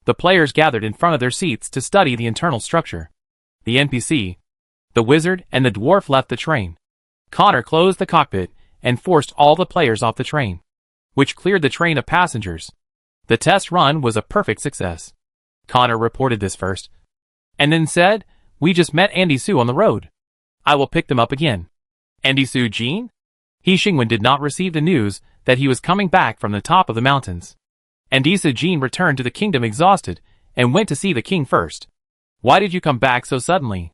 The players gathered in front of their seats to study the internal structure. The NPC, the wizard, and the dwarf left the train. Connor closed the cockpit and forced all the players off the train, which cleared the train of passengers. The test run was a perfect success. Connor reported this first, and then said, we just met Andy Sue on the road. I will pick them up again. Andy Sue Jean? He Xingwen did not receive the news that he was coming back from the top of the mountains. And Isa Jin returned to the kingdom exhausted and went to see the king first. Why did you come back so suddenly?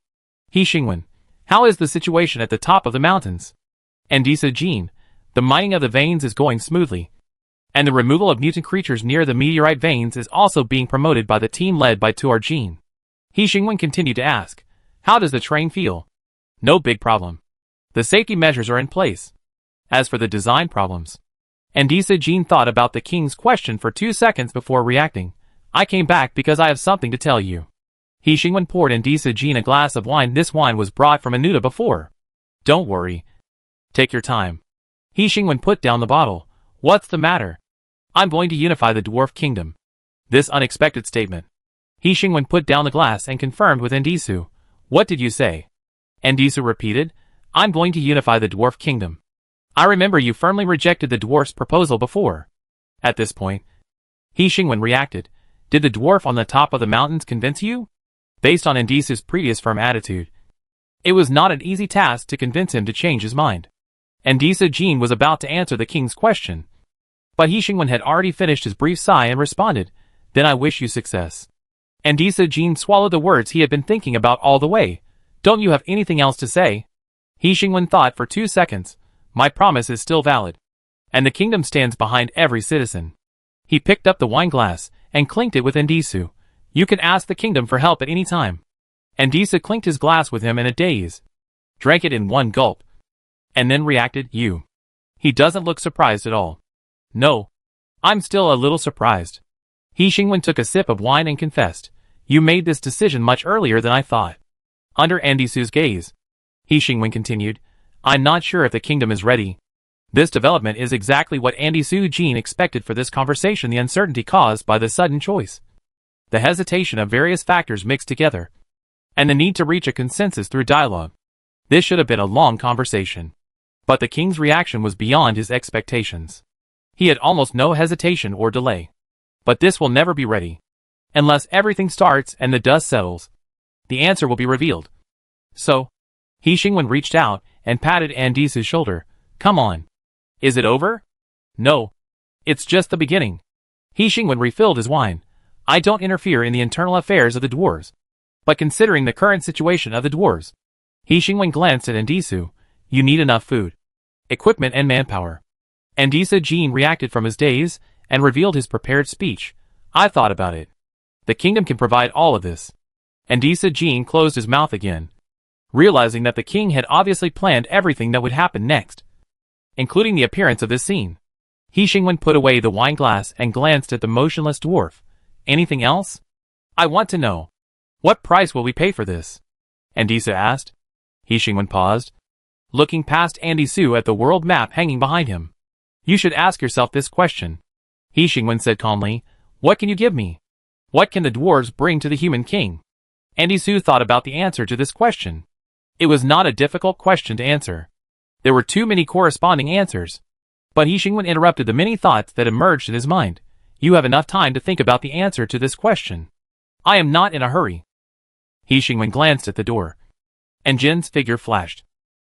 He Xingwen, how is the situation at the top of the mountains? And Isa Jin, the mining of the veins is going smoothly. And the removal of mutant creatures near the meteorite veins is also being promoted by the team led by Tuar Jin. He Xingwen continued to ask, how does the train feel? No big problem. The safety measures are in place. As for the design problems. And Isa Jin thought about the king's question for 2 seconds before reacting. I came back because I have something to tell you. He Xingwen poured in Isa Jin a glass of wine. This wine was brought from Anuta before. Don't worry. Take your time. He Xingwen put down the bottle. What's the matter? I'm going to unify the dwarf kingdom. This unexpected statement. He Xingwen put down the glass and confirmed with Ndisu. What did you say? Ndisu repeated. I'm going to unify the dwarf kingdom. I remember you firmly rejected the dwarf's proposal before. At this point, He Xingwen reacted. Did the dwarf on the top of the mountains convince you? Based on Ndisu's previous firm attitude, it was not an easy task to convince him to change his mind. Ndisa Jin was about to answer the king's question. But He Xingwen had already finished his brief sigh and responded, Then I wish you success. Ndisa Jin swallowed the words he had been thinking about all the way. Don't you have anything else to say? He Xingwen thought for 2 seconds. My promise is still valid. And the kingdom stands behind every citizen. He picked up the wine glass and clinked it with Ndisu. You can ask the kingdom for help at any time. Ndisa clinked his glass with him in a daze. Drank it in one gulp. And then reacted, You. He doesn't look surprised at all. No. I'm still a little surprised. He Xingwen took a sip of wine and confessed. You made this decision much earlier than I thought. Under Ndisu's gaze, He Xingwen continued, I'm not sure if the kingdom is ready. This development is exactly what Ndisu Jin expected for this conversation, the uncertainty caused by the sudden choice. The hesitation of various factors mixed together. And the need to reach a consensus through dialogue. This should have been a long conversation. But the king's reaction was beyond his expectations. He had almost no hesitation or delay. But this will never be ready. Unless everything starts and the dust settles. The answer will be revealed. So, He Xingwen reached out and patted Ndisu's shoulder. Come on. Is it over? No. It's just the beginning. He Xingwen refilled his wine. I don't interfere in the internal affairs of the dwarves. But considering the current situation of the dwarves, He Xingwen glanced at Ndisu. You need enough food, equipment and manpower. Ndisa Jin reacted from his daze and revealed his prepared speech. I thought about it. The kingdom can provide all of this. Ndisa Jin closed his mouth again, realizing that the king had obviously planned everything that would happen next, including the appearance of this scene. He Xingwen put away the wine glass and glanced at the motionless dwarf. Anything else? I want to know. What price will we pay for this? Ndisa asked. He Xingwen paused, looking past Ndisu at the world map hanging behind him. You should ask yourself this question. He Xingwen said calmly. What can you give me? What can the dwarves bring to the human king? Ndisu thought about the answer to this question. It was not a difficult question to answer. There were too many corresponding answers. But He Xingwen interrupted the many thoughts that emerged in his mind. You have enough time to think about the answer to this question. I am not in a hurry. He Xingwen glanced at the door. And Jin's figure flashed.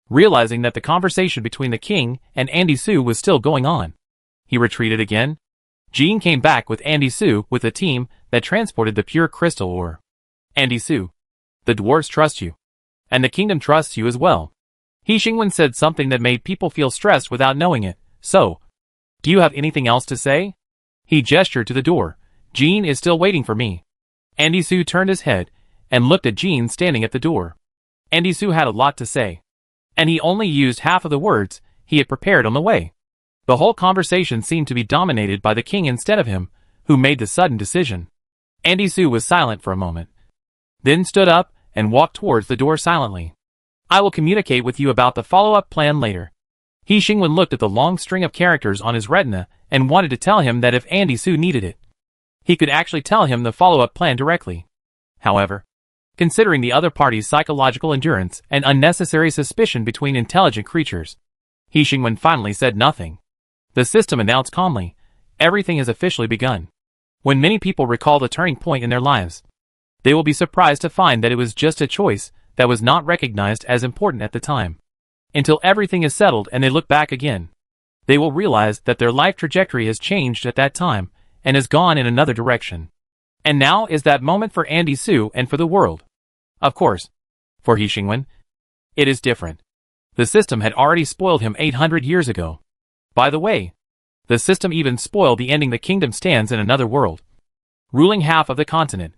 Realizing that the conversation between the king and Ndisu was still going on, he retreated again. Jin came back with Ndisu with the team that transported the pure crystal ore. Ndisu, the dwarves trust you. And the kingdom trusts you as well. He Xingwen said something that made people feel stressed without knowing it. So, do you have anything else to say? He gestured to the door. Jin is still waiting for me. Ndisu turned his head and looked at Jin standing at the door. Ndisu had a lot to say. And he only used half of the words he had prepared on the way. The whole conversation seemed to be dominated by the king instead of him, who made the sudden decision. Ndisu was silent for a moment, then stood up and walked towards the door silently. I will communicate with you about the follow-up plan later. He Xingwen looked at the long string of characters on his retina and wanted to tell him that if Ndisu needed it, he could actually tell him the follow-up plan directly. However, considering the other party's psychological endurance and unnecessary suspicion between intelligent creatures, He Xingwen finally said nothing. The system announced calmly, everything has officially begun. When many people recall the turning point in their lives, they will be surprised to find that it was just a choice that was not recognized as important at the time. until everything is settled and they look back again. They will realize that their life trajectory has changed at that time and has gone in another direction. And now is that moment for Andy Su and for the world. Of course, for He Xingwen, it is different. The system had already spoiled him 800 years ago. By the way, the system even spoiled the ending. The kingdom stands in another world, ruling half of the continent.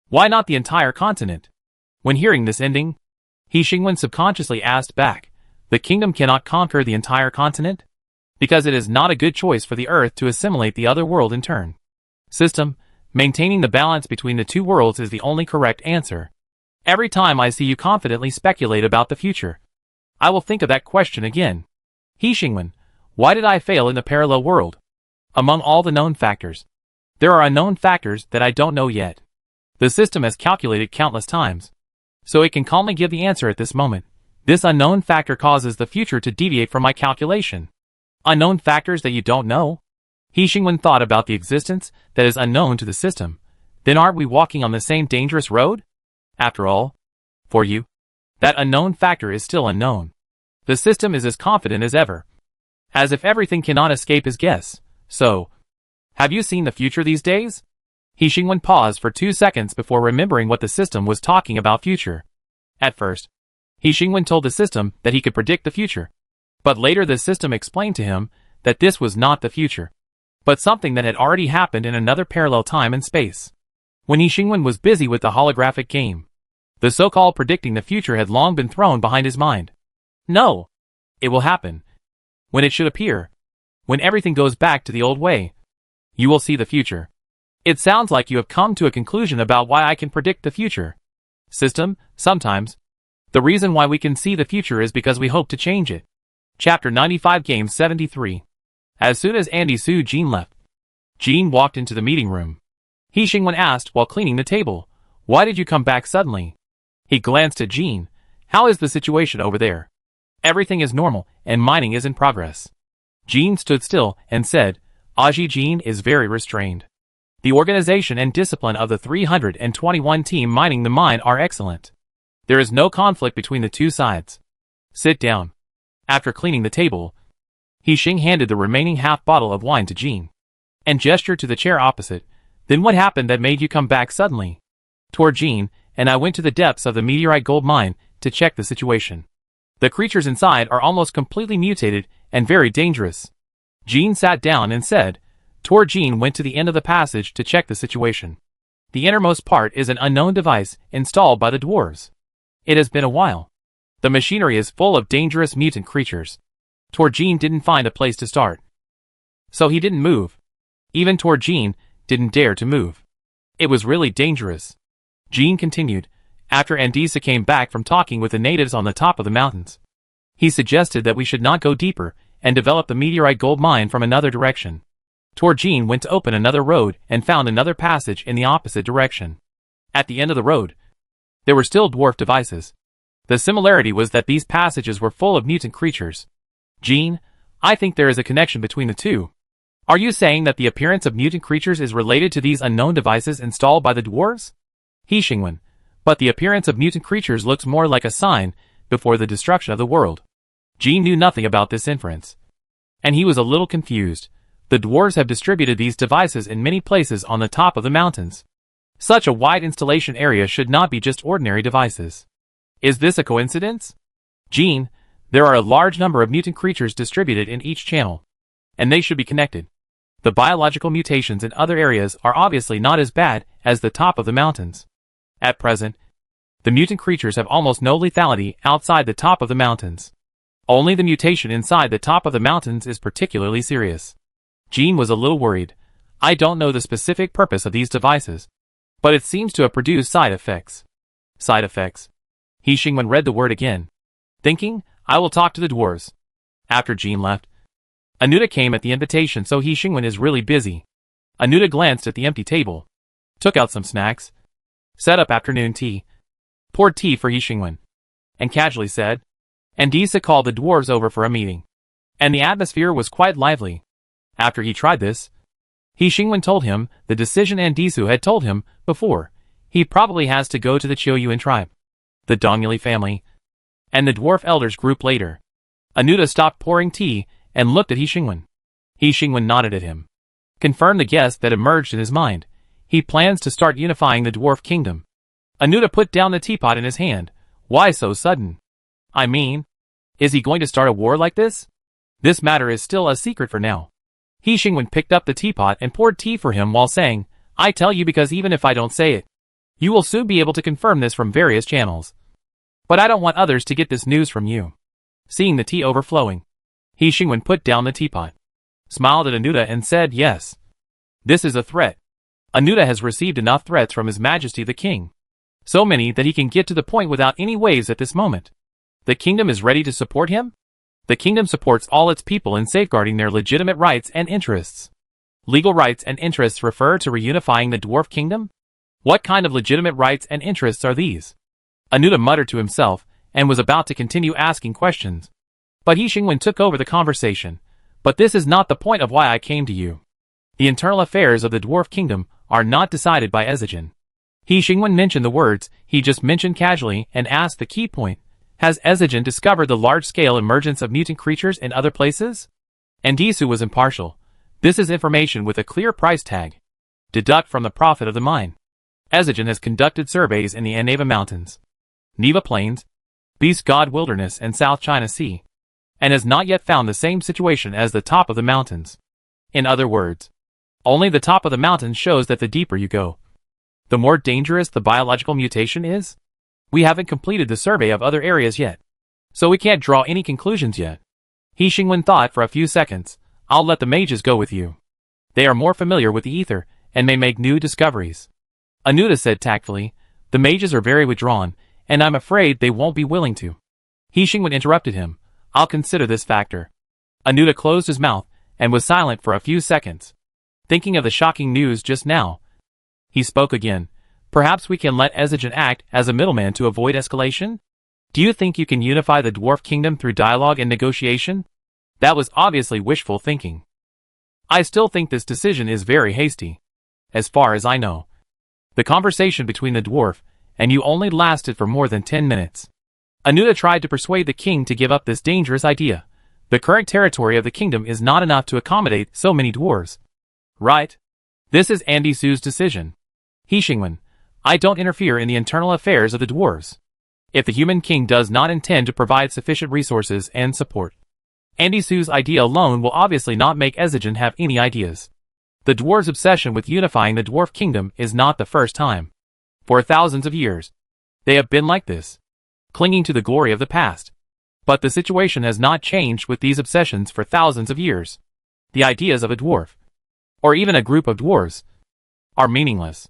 Why not the entire continent? When hearing this ending, He Xingwen subconsciously asked back, the kingdom cannot conquer the entire continent? Because it is not a good choice for the earth to assimilate the other world in turn. System, maintaining the balance between the two worlds is the only correct answer. Every time I see you confidently speculate about the future, I will think of that question again. He Xingwen, why did I fail in the parallel world? Among all the known factors, there are unknown factors that I don't know yet. The system has calculated countless times, so it can calmly give the answer at this moment. This unknown factor causes the future to deviate from my calculation. Unknown factors that you don't know? He Xingwen thought about the existence that is unknown to the system. Then aren't we walking on the same dangerous road? After all, for you, that unknown factor is still unknown. The system is as confident as ever, as if everything cannot escape his guess. So, have you seen the future these days? He Xingwen paused for 2 seconds before remembering what the system was talking about future. At first, He Xingwen told the system that he could predict the future. But later the system explained to him that this was not the future, but something that had already happened in another parallel time and space. When He Xingwen was busy with the holographic game, the so-called predicting the future had long been thrown behind his mind. No, it will happen. When it should appear. When everything goes back to the old way, you will see the future. It sounds like you have come to a conclusion about why I can predict the future. System, sometimes, the reason why we can see the future is because we hope to change it. Chapter 95 Game 73. As soon as Andy Su Jean left, Jean walked into the meeting room. He Xingwen asked while cleaning the table, why did you come back suddenly? He glanced at Jean. How is the situation over there? Everything is normal, and mining is in progress. Jean stood still and said, Aji Jean is very restrained. The organization and discipline of the 321 team mining the mine are excellent. There is no conflict between the two sides. Sit down. After cleaning the table, He Xing handed the remaining half bottle of wine to Jean, and gestured to the chair opposite. Then what happened that made you come back suddenly? Toward Jean, and I went to the depths of the meteorite gold mine to check the situation. The creatures inside are almost completely mutated and very dangerous. Jean sat down and said, Tor Jean went to the end of the passage to check the situation. The innermost part is an unknown device installed by the dwarves. It has been a while. The machinery is full of dangerous mutant creatures. Tor Jean didn't find a place to start, so he didn't move. Even Tor Jean didn't dare to move. It was really dangerous. Jean continued, after Andisa came back from talking with the natives on the top of the mountains. He suggested that we should not go deeper and develop the meteorite gold mine from another direction. Tor Jean went to open another road and found another passage in the opposite direction. At the end of the road, there were still dwarf devices. The similarity was that these passages were full of mutant creatures. Jean, I think there is a connection between the two. Are you saying that the appearance of mutant creatures is related to these unknown devices installed by the dwarves? He Xingwen, but the appearance of mutant creatures looks more like a sign before the destruction of the world. Jean knew nothing about this inference, and he was a little confused. The dwarves have distributed these devices in many places on the top of the mountains. Such a wide installation area should not be just ordinary devices. Is this a coincidence? Jean, there are a large number of mutant creatures distributed in each channel, and they should be connected. The biological mutations in other areas are obviously not as bad as the top of the mountains. At present, the mutant creatures have almost no lethality outside the top of the mountains. Only the mutation inside the top of the mountains is particularly serious. Jean was a little worried. I don't know the specific purpose of these devices, but it seems to have produced side effects. Side effects. He Xingwen read the word again. Thinking, I will talk to the dwarves. After Jean left, Anuta came at the invitation, so He Xingwen is really busy. Anuta glanced at the empty table, took out some snacks, set up afternoon tea, poured tea for He Xingwen, and casually said, Andisa called the dwarves over for a meeting, and the atmosphere was quite lively. After he tried this, He Xingwen told him the decision Andisu had told him before. He probably has to go to the Qiuyuan tribe, the Dongyuli family, and the dwarf elders group later. Anuda stopped pouring tea and looked at He Xingwen. He Xingwen nodded at him. Confirmed the guess that emerged in his mind. He plans to start unifying the dwarf kingdom. Anuda put down the teapot in his hand. Why so sudden? I mean, is he going to start a war like this? This matter is still a secret for now. He Xingwen picked up the teapot and poured tea for him while saying, I tell you because even if I don't say it, you will soon be able to confirm this from various channels. But I don't want others to get this news from you. Seeing the tea overflowing, He Xingwen put down the teapot, smiled at Anuda and said, yes. This is a threat. Anuda has received enough threats from His Majesty the King. So many that he can get to the point without any waves at this moment. The kingdom is ready to support him? The kingdom supports all its people in safeguarding their legitimate rights and interests. Legal rights and interests refer to reunifying the dwarf kingdom? What kind of legitimate rights and interests are these? Anuda muttered to himself and was about to continue asking questions. But He Xingwen took over the conversation. But this is not the point of why I came to you. The internal affairs of the dwarf kingdom are not decided by Ezijin. He Xingwen mentioned the words he just mentioned casually and asked the key point. Has Ezijin discovered the large-scale emergence of mutant creatures in other places? Andisu was impartial. This is information with a clear price tag. Deduct from the profit of the mine. Ezijin has conducted surveys in the Neva Mountains, Neva Plains, Beast God Wilderness and South China Sea, and has not yet found the same situation as the top of the mountains. In other words, only the top of the mountains shows that the deeper you go, the more dangerous the biological mutation is. We haven't completed the survey of other areas yet, so we can't draw any conclusions yet. He Xingwen thought for a few seconds. I'll let the mages go with you. They are more familiar with the ether and may make new discoveries. Anuda said tactfully, the mages are very withdrawn, and I'm afraid they won't be willing to. He Xingwen interrupted him. I'll consider this factor. Anuda closed his mouth and was silent for a few seconds, thinking of the shocking news just now. He spoke again. Perhaps we can let Ezijin act as a middleman to avoid escalation? Do you think you can unify the dwarf kingdom through dialogue and negotiation? That was obviously wishful thinking. I still think this decision is very hasty. As far as I know, the conversation between the dwarf and you only lasted for more than 10 minutes. Anuda tried to persuade the king to give up this dangerous idea. The current territory of the kingdom is not enough to accommodate so many dwarves. Right? This is Andisu's decision. He Xingwen, I don't interfere in the internal affairs of the dwarves. If the human king does not intend to provide sufficient resources and support, Andisu's idea alone will obviously not make Ezijin have any ideas. The dwarves' obsession with unifying the dwarf kingdom is not the first time. For thousands of years, they have been like this, clinging to the glory of the past. But the situation has not changed with these obsessions for thousands of years. The ideas of a dwarf, or even a group of dwarves, are meaningless.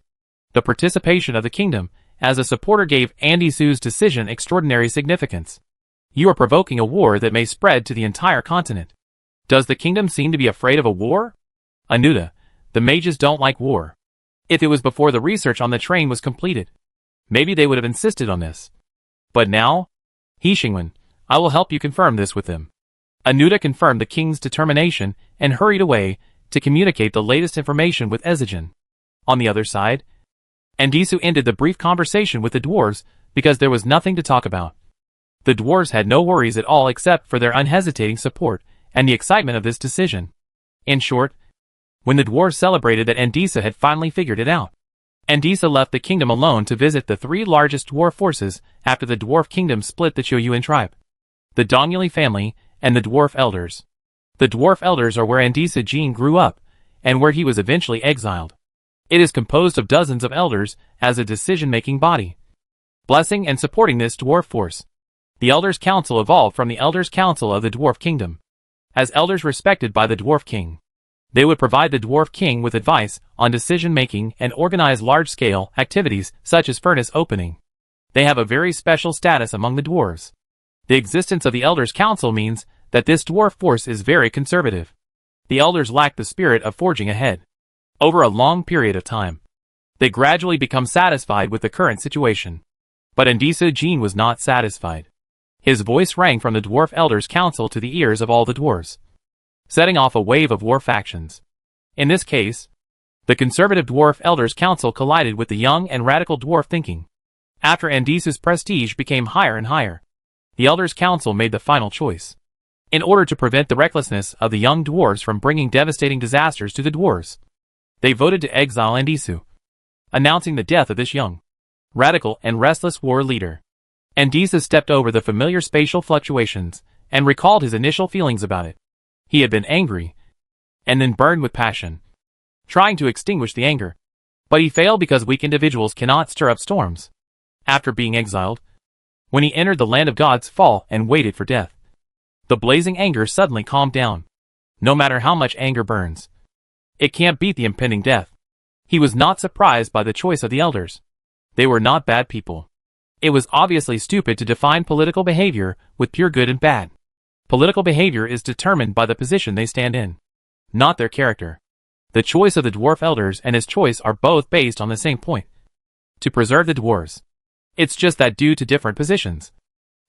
The participation of the kingdom as a supporter gave Andisu's decision extraordinary significance. You are provoking a war that may spread to the entire continent. Does the kingdom seem to be afraid of a war? Anuda, the mages don't like war. If it was before the research on the train was completed, maybe they would have insisted on this. But now? He Xingwen, I will help you confirm this with them. Anuda confirmed the king's determination and hurried away to communicate the latest information with Ezijin. On the other side, Andisu ended the brief conversation with the dwarves because there was nothing to talk about. The dwarves had no worries at all except for their unhesitating support and the excitement of this decision. In short, when the dwarves celebrated that Andisa had finally figured it out, Andisa left the kingdom alone to visit the three largest dwarf forces after the dwarf kingdom split the Choyuan tribe, the Dongyuli family, and the dwarf elders. The dwarf elders are where Andisa Jin grew up, and where he was eventually exiled. It is composed of dozens of elders as a decision-making body, blessing and supporting this dwarf force. The Elders' Council evolved from the Elders' Council of the Dwarf Kingdom, as elders respected by the Dwarf King. They would provide the Dwarf King with advice on decision-making and organize large-scale activities such as furnace opening. They have a very special status among the dwarves. The existence of the Elders' Council means that this dwarf force is very conservative. The elders lack the spirit of forging ahead. Over a long period of time, they gradually become satisfied with the current situation. But Andisa Jin was not satisfied. His voice rang from the Dwarf Elders' Council to the ears of all the dwarves, setting off a wave of war factions. In this case, the conservative Dwarf Elders' Council collided with the young and radical dwarf thinking. After Andisa's prestige became higher and higher, the Elders' Council made the final choice. in order to prevent the recklessness of the young dwarves from bringing devastating disasters to the dwarves. They voted to exile Andisu, announcing the death of this young, radical and restless war leader. Andisu stepped over the familiar spatial fluctuations and recalled his initial feelings about it. He had been angry, and then burned with passion, trying to extinguish the anger. But he failed because weak individuals cannot stir up storms. After being exiled, when he entered the land of God's fall and waited for death, the blazing anger suddenly calmed down. No matter how much anger burns, it can't beat the impending death. He was not surprised by the choice of the elders. They were not bad people. It was obviously stupid to define political behavior with pure good and bad. Political behavior is determined by the position they stand in, not their character. The choice of the dwarf elders and his choice are both based on the same point: to preserve the dwarves. It's just that due to different positions,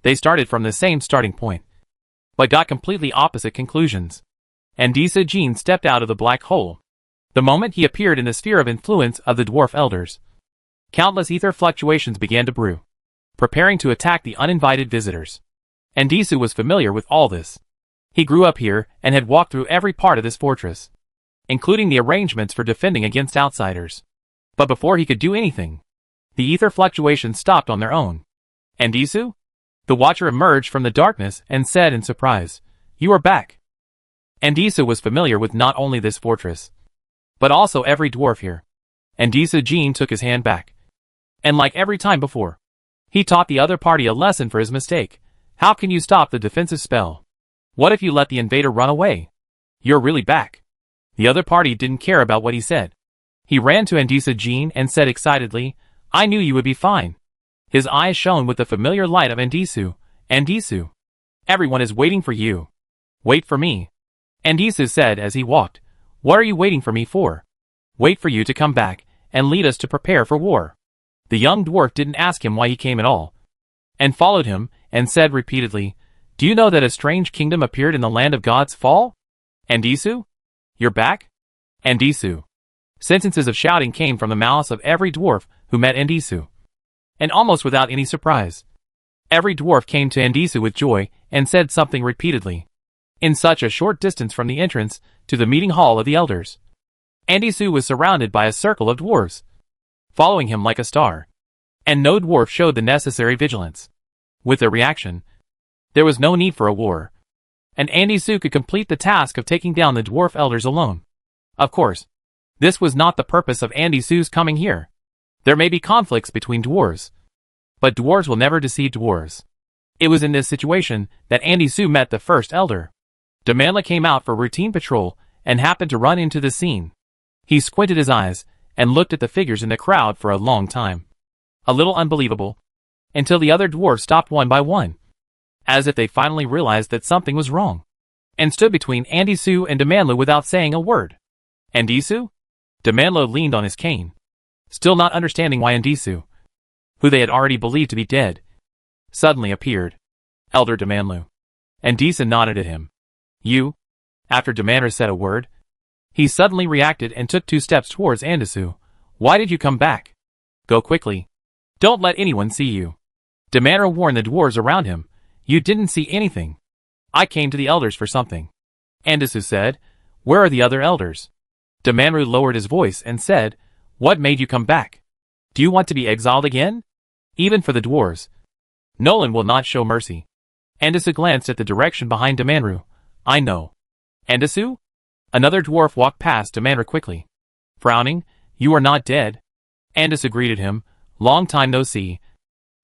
they started from the same starting point, but got completely opposite conclusions. Andisu Jean stepped out of the black hole. The moment he appeared in the sphere of influence of the dwarf elders, countless ether fluctuations began to brew, preparing to attack the uninvited visitors. Andisu was familiar with all this. He grew up here and had walked through every part of this fortress, including the arrangements for defending against outsiders. But before he could do anything, the ether fluctuations stopped on their own. Andisu? The Watcher emerged from the darkness and said in surprise, "You are back." Andisu was familiar with not only this fortress, but also every dwarf here. Andisu Jean took his hand back, and like every time before, he taught the other party a lesson for his mistake. How can you stop the defensive spell? What if you let the invader run away? You're really back. The other party didn't care about what he said. He ran to Andisu Jean and said excitedly, "I knew you would be fine." His eyes shone with the familiar light of Andisu. "Andisu, everyone is waiting for you. Wait for me." Andisu said as he walked, "What are you waiting for me for?" "Wait for you to come back and lead us to prepare for war." The young dwarf didn't ask him why he came at all, and followed him and said repeatedly, "Do you know that a strange kingdom appeared in the land of God's fall? Andisu? You're back? Andisu." Sentences of shouting came from the mouths of every dwarf who met Andisu, and almost without any surprise, every dwarf came to Andisu with joy and said something repeatedly. In such a short distance from the entrance to the meeting hall of the elders, Andisu was surrounded by a circle of dwarves, following him like a star, and no dwarf showed the necessary vigilance. With their reaction, there was no need for a war, and Andisu could complete the task of taking down the dwarf elders alone. Of course, this was not the purpose of Andisu's coming here. There may be conflicts between dwarves, but dwarves will never deceive dwarves. It was in this situation that Andisu met the first elder. Demandla came out for routine patrol and happened to run into the scene. He squinted his eyes and looked at the figures in the crowd for a long time, a little unbelievable, until the other dwarves stopped one by one, as if they finally realized that something was wrong, and stood between Andisu and Demandla without saying a word. "Andisu?" Demandla leaned on his cane, still not understanding why Andisu, who they had already believed to be dead, suddenly appeared. "Elder Demandla." Andisu nodded at him. "You?" After Demandla said a word, he suddenly reacted and took 2 steps towards Andisu. "Why did you come back? Go quickly. Don't let anyone see you." Demandla warned the dwarves around him. "You didn't see anything. I came to the elders for something." Andisu said, "Where are the other elders?" Demandla lowered his voice and said, "What made you come back? Do you want to be exiled again? Even for the dwarves, Nolan will not show mercy." Andisu glanced at the direction behind Demandla. "I know." "Andisu?" Another dwarf walked past Demandla quickly, frowning. "You are not dead." Andisu greeted him. "Long time no see,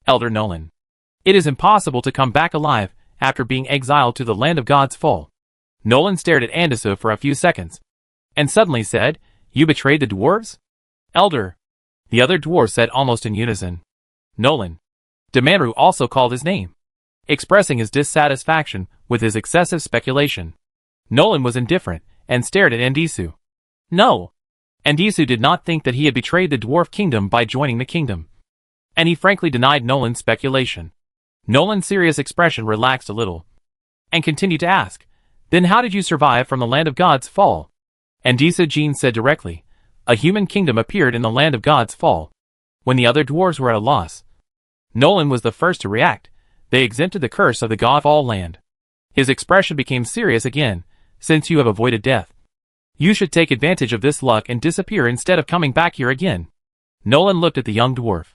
Elder Nolan. It is impossible to come back alive after being exiled to the land of God's fall." Nolan stared at Andisu for a few seconds, and suddenly said, "You betrayed the dwarves?" "Elder," the other dwarves said almost in unison. "Nolan." Demandla also called his name, expressing his dissatisfaction with his excessive speculation. Nolan was indifferent and stared at Andisu. No. Andisu did not think that he had betrayed the dwarf kingdom by joining the kingdom, and he frankly denied Nolan's speculation. Nolan's serious expression relaxed a little, and continued to ask, "Then how did you survive from the land of God's fall?" Andisu Jean said directly, "A human kingdom appeared in the land of God's fall." When the other dwarves were at a loss, Nolan was the first to react. They exempted the curse of the God-fall land. His expression became serious again. Since you have avoided death, you should take advantage of this luck and disappear instead of coming back here again. Nolan looked at the young dwarf.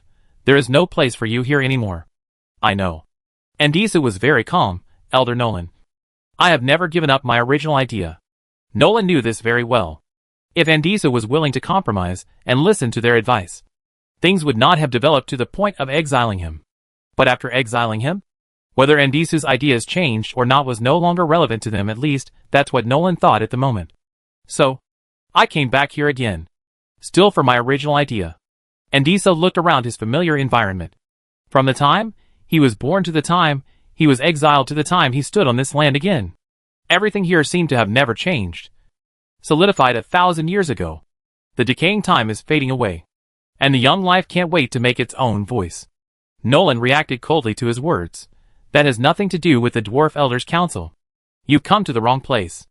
There is no place for you here anymore. I know. Andisu was very calm. Elder Nolan, I have never given up my original idea. Nolan knew this very well. If Andisu was willing to compromise and listen to their advice, things would not have developed to the point of exiling him. But after exiling him, whether Andisu's ideas changed or not was no longer relevant to them. At least, that's what Nolan thought at the moment. So, I came back here again. Still for my original idea. Andisu looked around his familiar environment. From the time he was born to the time he was exiled to the time he stood on this land again. Everything here seemed to have never changed. Solidified 1,000 years ago. The decaying time is fading away. And the young life can't wait to make its own voice. Nolan reacted coldly to his words. That has nothing to do with the Dwarf Elders' Council. You've come to the wrong place.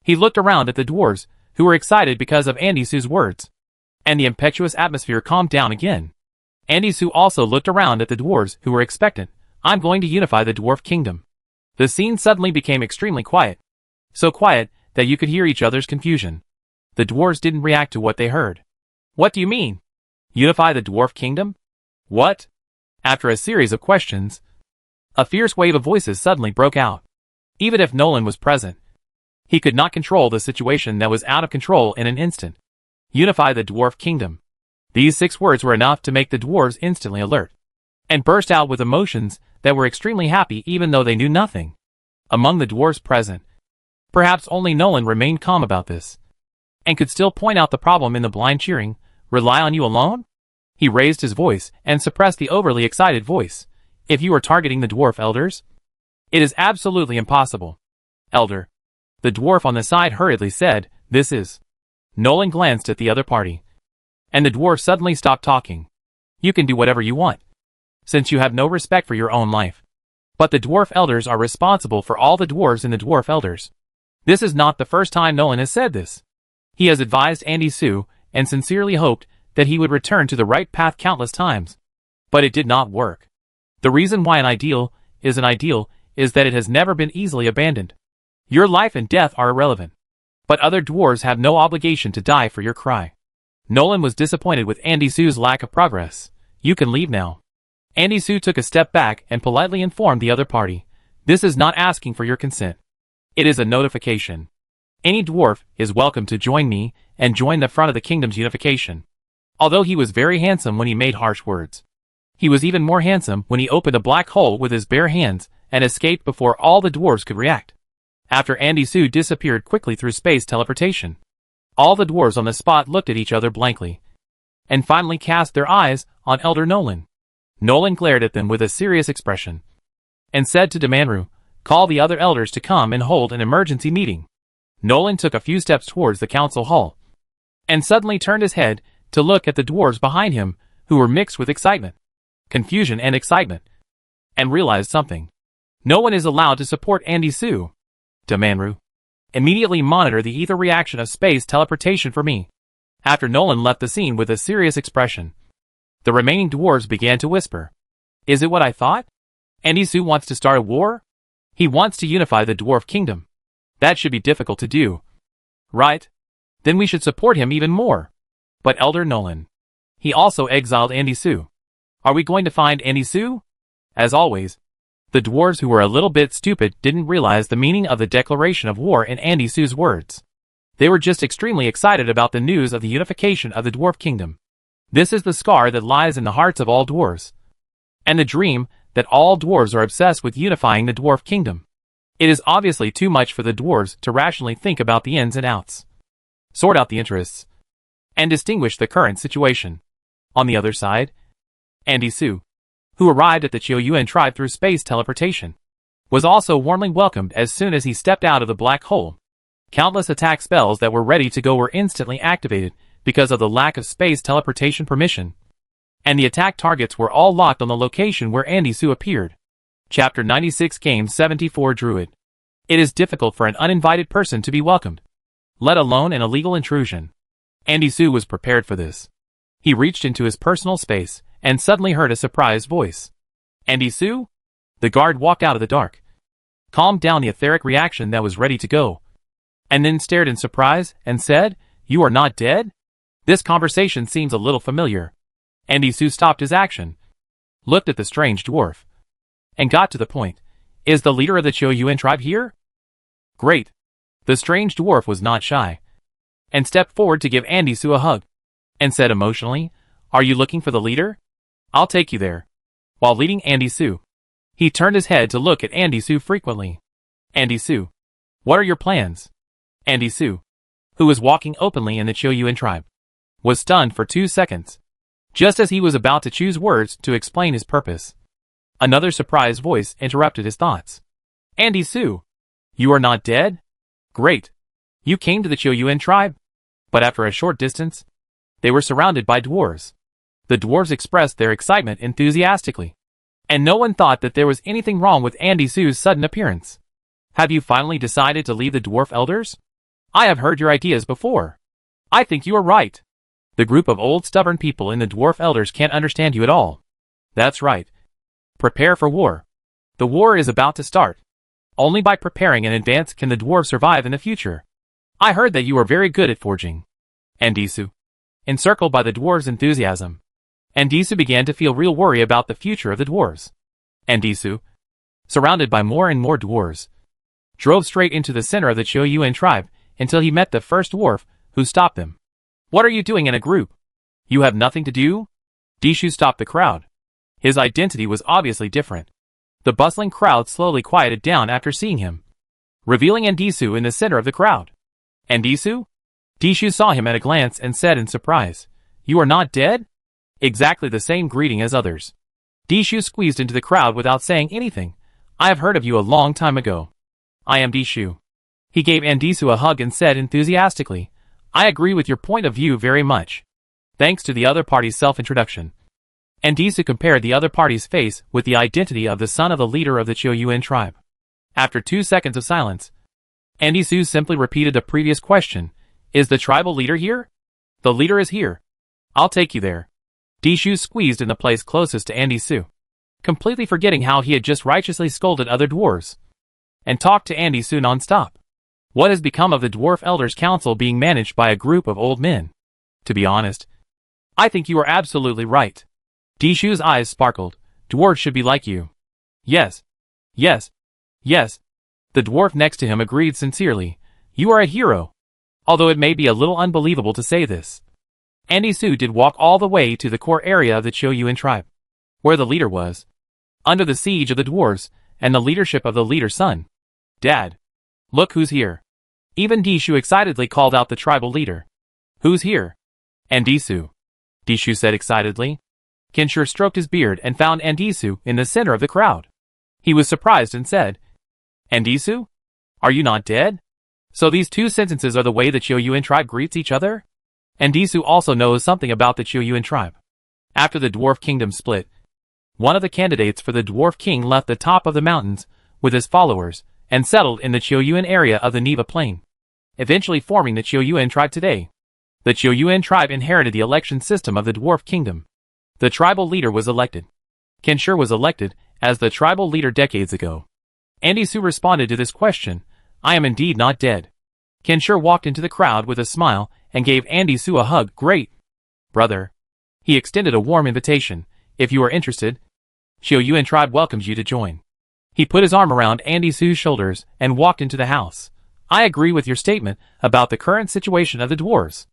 He looked around at the dwarves, who were excited because of Andisu's words. And the impetuous atmosphere calmed down again. Andisu also looked around at the dwarves, who were expectant. I'm going to unify the dwarf kingdom. The scene suddenly became extremely quiet. So quiet that you could hear each other's confusion. The dwarves didn't react to what they heard. What do you mean? Unify the dwarf kingdom? What? After a series of questions, a fierce wave of voices suddenly broke out. Even if Nolan was present, he could not control the situation that was out of control in an instant. Unify the dwarf kingdom. These 6 words were enough to make the dwarves instantly alert, and burst out with emotions that were extremely happy even though they knew nothing. Among the dwarves present, perhaps only Nolan remained calm about this, and could still point out the problem in the blind cheering. Rely on you alone? He raised his voice and suppressed the overly excited voice. If you are targeting the dwarf elders, it is absolutely impossible. Elder, the dwarf on the side hurriedly said, this is. Nolan glanced at the other party, and the dwarf suddenly stopped talking. You can do whatever you want, since you have no respect for your own life. But the dwarf elders are responsible for all the dwarves in the dwarf elders. This is not the first time Nolan has said this. He has advised Andisu and sincerely hoped that he would return to the right path countless times. But it did not work. The reason why an ideal is that it has never been easily abandoned. Your life and death are irrelevant. But other dwarves have no obligation to die for your cry. Nolan was disappointed with Andisu's lack of progress. You can leave now. Andisu took a step back and politely informed the other party. This is not asking for your consent. It is a notification. Any dwarf is welcome to join me and join the front of the kingdom's unification. Although he was very handsome when he made harsh words, he was even more handsome when he opened a black hole with his bare hands and escaped before all the dwarves could react. After Andisu disappeared quickly through space teleportation, all the dwarves on the spot looked at each other blankly, and finally cast their eyes on Elder Nolan. Nolan glared at them with a serious expression, and said to Damanru, call the other elders to come and hold an emergency meeting. Nolan took a few steps towards the council hall, and suddenly turned his head to look at the dwarves behind him, who were mixed with excitement, confusion and excitement, and realized something. No one is allowed to support Andisu. Damanru, immediately monitor the ether reaction of space teleportation for me. After Nolan left the scene with a serious expression, the remaining dwarves began to whisper. Is it what I thought? Andisu wants to start a war? He wants to unify the dwarf kingdom. That should be difficult to do. Right? Then we should support him even more. But Elder Nolan, he also exiled Andisu. Are we going to find Andisu? As always, the dwarves who were a little bit stupid didn't realize the meaning of the declaration of war in Andisu's words. They were just extremely excited about the news of the unification of the dwarf kingdom. This is the scar that lies in the hearts of all dwarves, and the dream that all dwarves are obsessed with unifying the dwarf kingdom. It is obviously too much for the dwarves to rationally think about the ins and outs, sort out the interests, and distinguish the current situation. On the other side, Andisu, who arrived at the Chiuyuan tribe through space teleportation, was also warmly welcomed as soon as he stepped out of the black hole. Countless attack spells that were ready to go were instantly activated because of the lack of space teleportation permission, and the attack targets were all locked on the location where Andisu appeared. Chapter 96 Game 74 Druid. It is difficult for an uninvited person to be welcomed, let alone an illegal intrusion. Andisu was prepared for this. He reached into his personal space and suddenly heard a surprised voice. Andisu? The guard walked out of the dark, calmed down the etheric reaction that was ready to go, and then stared in surprise and said, "You are not dead?" This conversation seems a little familiar. Andy Su stopped his action, looked at the strange dwarf, and got to the point. "Is the leader of the Qiu tribe here?" "Great." The strange dwarf was not shy, and stepped forward to give Andy Su a hug, and said emotionally, "Are you looking for the leader? I'll take you there." While leading Andy Su, he turned his head to look at Andy Su frequently. "Andy Su, what are your plans?" Andy Su, who was walking openly in the Qiu tribe, was stunned for 2 seconds. Just as he was about to choose words to explain his purpose, another surprised voice interrupted his thoughts. "Andy Su, you are not dead? Great. You came to the Qiu tribe?" But after a short distance, they were surrounded by dwarves. The dwarves expressed their excitement enthusiastically, and no one thought that there was anything wrong with Andy Su's sudden appearance. "Have you finally decided to leave the dwarf elders? I have heard your ideas before. I think you are right. The group of old stubborn people in the dwarf elders can't understand you at all. That's right. Prepare for war. The war is about to start. Only by preparing in advance can the dwarves survive in the future. I heard that you are very good at forging." Andy Su, encircled by the dwarves' enthusiasm, Andy Su began to feel real worry about the future of the dwarves. Andy Su, surrounded by more and more dwarves, drove straight into the center of the Qiu tribe until he met the first dwarf, who stopped him. "What are you doing in a group? You have nothing to do?" Dishu stopped the crowd. His identity was obviously different. The bustling crowd slowly quieted down after seeing him, revealing Andy Su in the center of the crowd. "Andy Su?" Dishu saw him at a glance and said in surprise, "You are not dead?" Exactly the same greeting as others. Dishu squeezed into the crowd without saying anything. "I have heard of you a long time ago. I am Dishu." He gave Andy Su a hug and said enthusiastically, "I agree with your point of view very much." Thanks to the other party's self-introduction, Andy Su compared the other party's face with the identity of the son of the leader of the Qiu tribe. After 2 seconds of silence, Andy Su simply repeated the previous question, "Is the tribal leader here?" "The leader is here. I'll take you there." Dishu squeezed in the place closest to Andy Su, completely forgetting how he had just righteously scolded other dwarves, and talked to Andy Su non-stop. What has become of the Dwarf Elders Council being managed by a group of old men? To be honest, I think you are absolutely right. Dishu's eyes sparkled. Dwarves should be like you. Yes. Yes. Yes. The dwarf next to him agreed sincerely. You are a hero. Although it may be a little unbelievable to say this. Andy Su did walk all the way to the core area of the Qiu tribe, where the leader was, under the siege of the dwarves, and the leadership of the leader's son. "Dad, look who's here." Even Dishu excitedly called out the tribal leader. "Who's here?" "Andy Su," Dishu said excitedly. Kinshur stroked his beard and found Andy Su in the center of the crowd. He was surprised and said, "Andy Su? Are you not dead?" So these two sentences are the way the Qiu tribe greets each other? Andy Su also knows something about the Qiu tribe. After the dwarf kingdom split, one of the candidates for the dwarf king left the top of the mountains with his followers and settled in the Qiu area of the Neva plain, eventually forming the Qiu tribe today. The Qiu tribe inherited the election system of the dwarf kingdom. The tribal leader was elected. Kinshur was elected as the tribal leader decades ago. Andy Su responded to this question, "I am indeed not dead." Kinshur walked into the crowd with a smile and gave Andy Su a hug. "Great, brother." He extended a warm invitation. "If you are interested, Qiu tribe welcomes you to join." He put his arm around Andy Su's shoulders and walked into the house. "I agree with your statement about the current situation of the dwarves.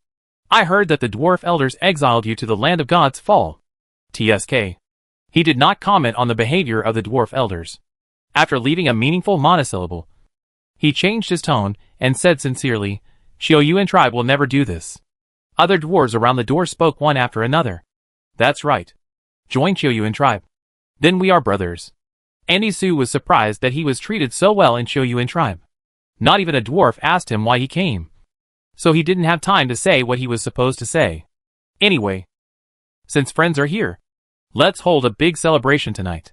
I heard that the dwarf elders exiled you to the land of God's fall. TSK. He did not comment on the behavior of the dwarf elders. After leaving a meaningful monosyllable, he changed his tone and said sincerely, "Qiu tribe will never do this." Other dwarves around the door spoke one after another. "That's right. Join Qiu tribe. Then we are brothers." Andy Su was surprised that he was treated so well in Qiu tribe. Not even a dwarf asked him why he came, so he didn't have time to say what he was supposed to say. Anyway, since friends are here, let's hold a big celebration tonight.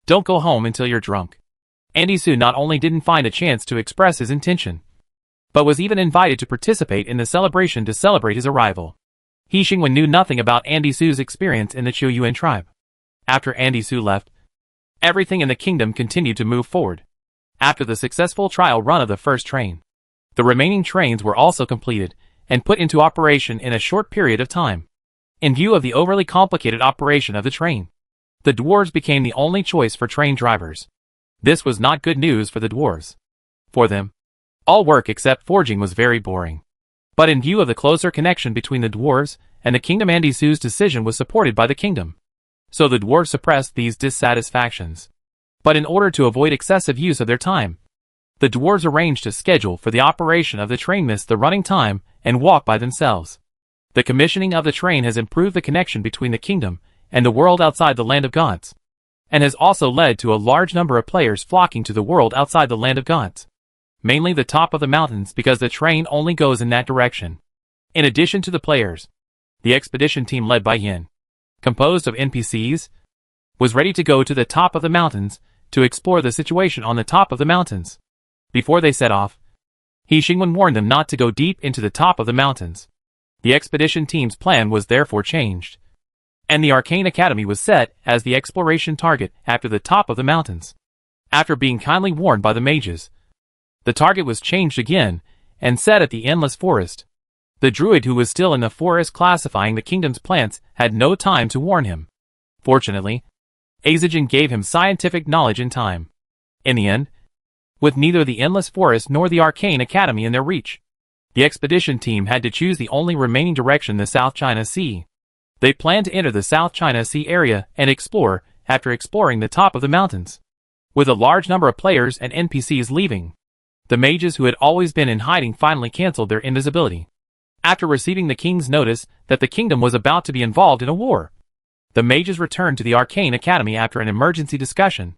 Don't go home until you're drunk. Andy Su not only didn't find a chance to express his intention, but was even invited to participate in the celebration to celebrate his arrival. He Xingwen knew nothing about Andy Su's experience in the Qiu tribe. After Andy Su left, everything in the kingdom continued to move forward. After the successful trial run of the first train, the remaining trains were also completed and put into operation in a short period of time. In view of the overly complicated operation of the train, the dwarves became the only choice for train drivers. This was not good news for the dwarves. For them, all work except forging was very boring. But in view of the closer connection between the dwarves and the kingdom, Andisu's decision was supported by the kingdom. So the dwarves suppressed these dissatisfactions. But in order to avoid excessive use of their time, the dwarves arranged a schedule for the operation of the train, miss the running time, and walk by themselves. The commissioning of the train has improved the connection between the kingdom and the world outside the land of gods, and has also led to a large number of players flocking to the world outside the land of gods, mainly the top of the mountains, because the train only goes in that direction. In addition to the players, the expedition team led by Yin, composed of NPCs, was ready to go to the top of the mountains to explore the situation on the top of the mountains. Before they set off, He Xingwen warned them not to go deep into the top of the mountains. The expedition team's plan was therefore changed, and the Arcane Academy was set as the exploration target after the top of the mountains. After being kindly warned by the mages, the target was changed again and set at the Endless Forest. The druid who was still in the forest classifying the kingdom's plants had no time to warn him. Fortunately, Azijin gave him scientific knowledge in time. In the end, with neither the Endless Forest nor the Arcane Academy in their reach, the expedition team had to choose the only remaining direction, the South China Sea. They planned to enter the South China Sea area and explore after exploring the top of the mountains. With a large number of players and NPCs leaving, the mages who had always been in hiding finally cancelled their invisibility. After receiving the king's notice that the kingdom was about to be involved in a war, the mages returned to the Arcane Academy after an emergency discussion.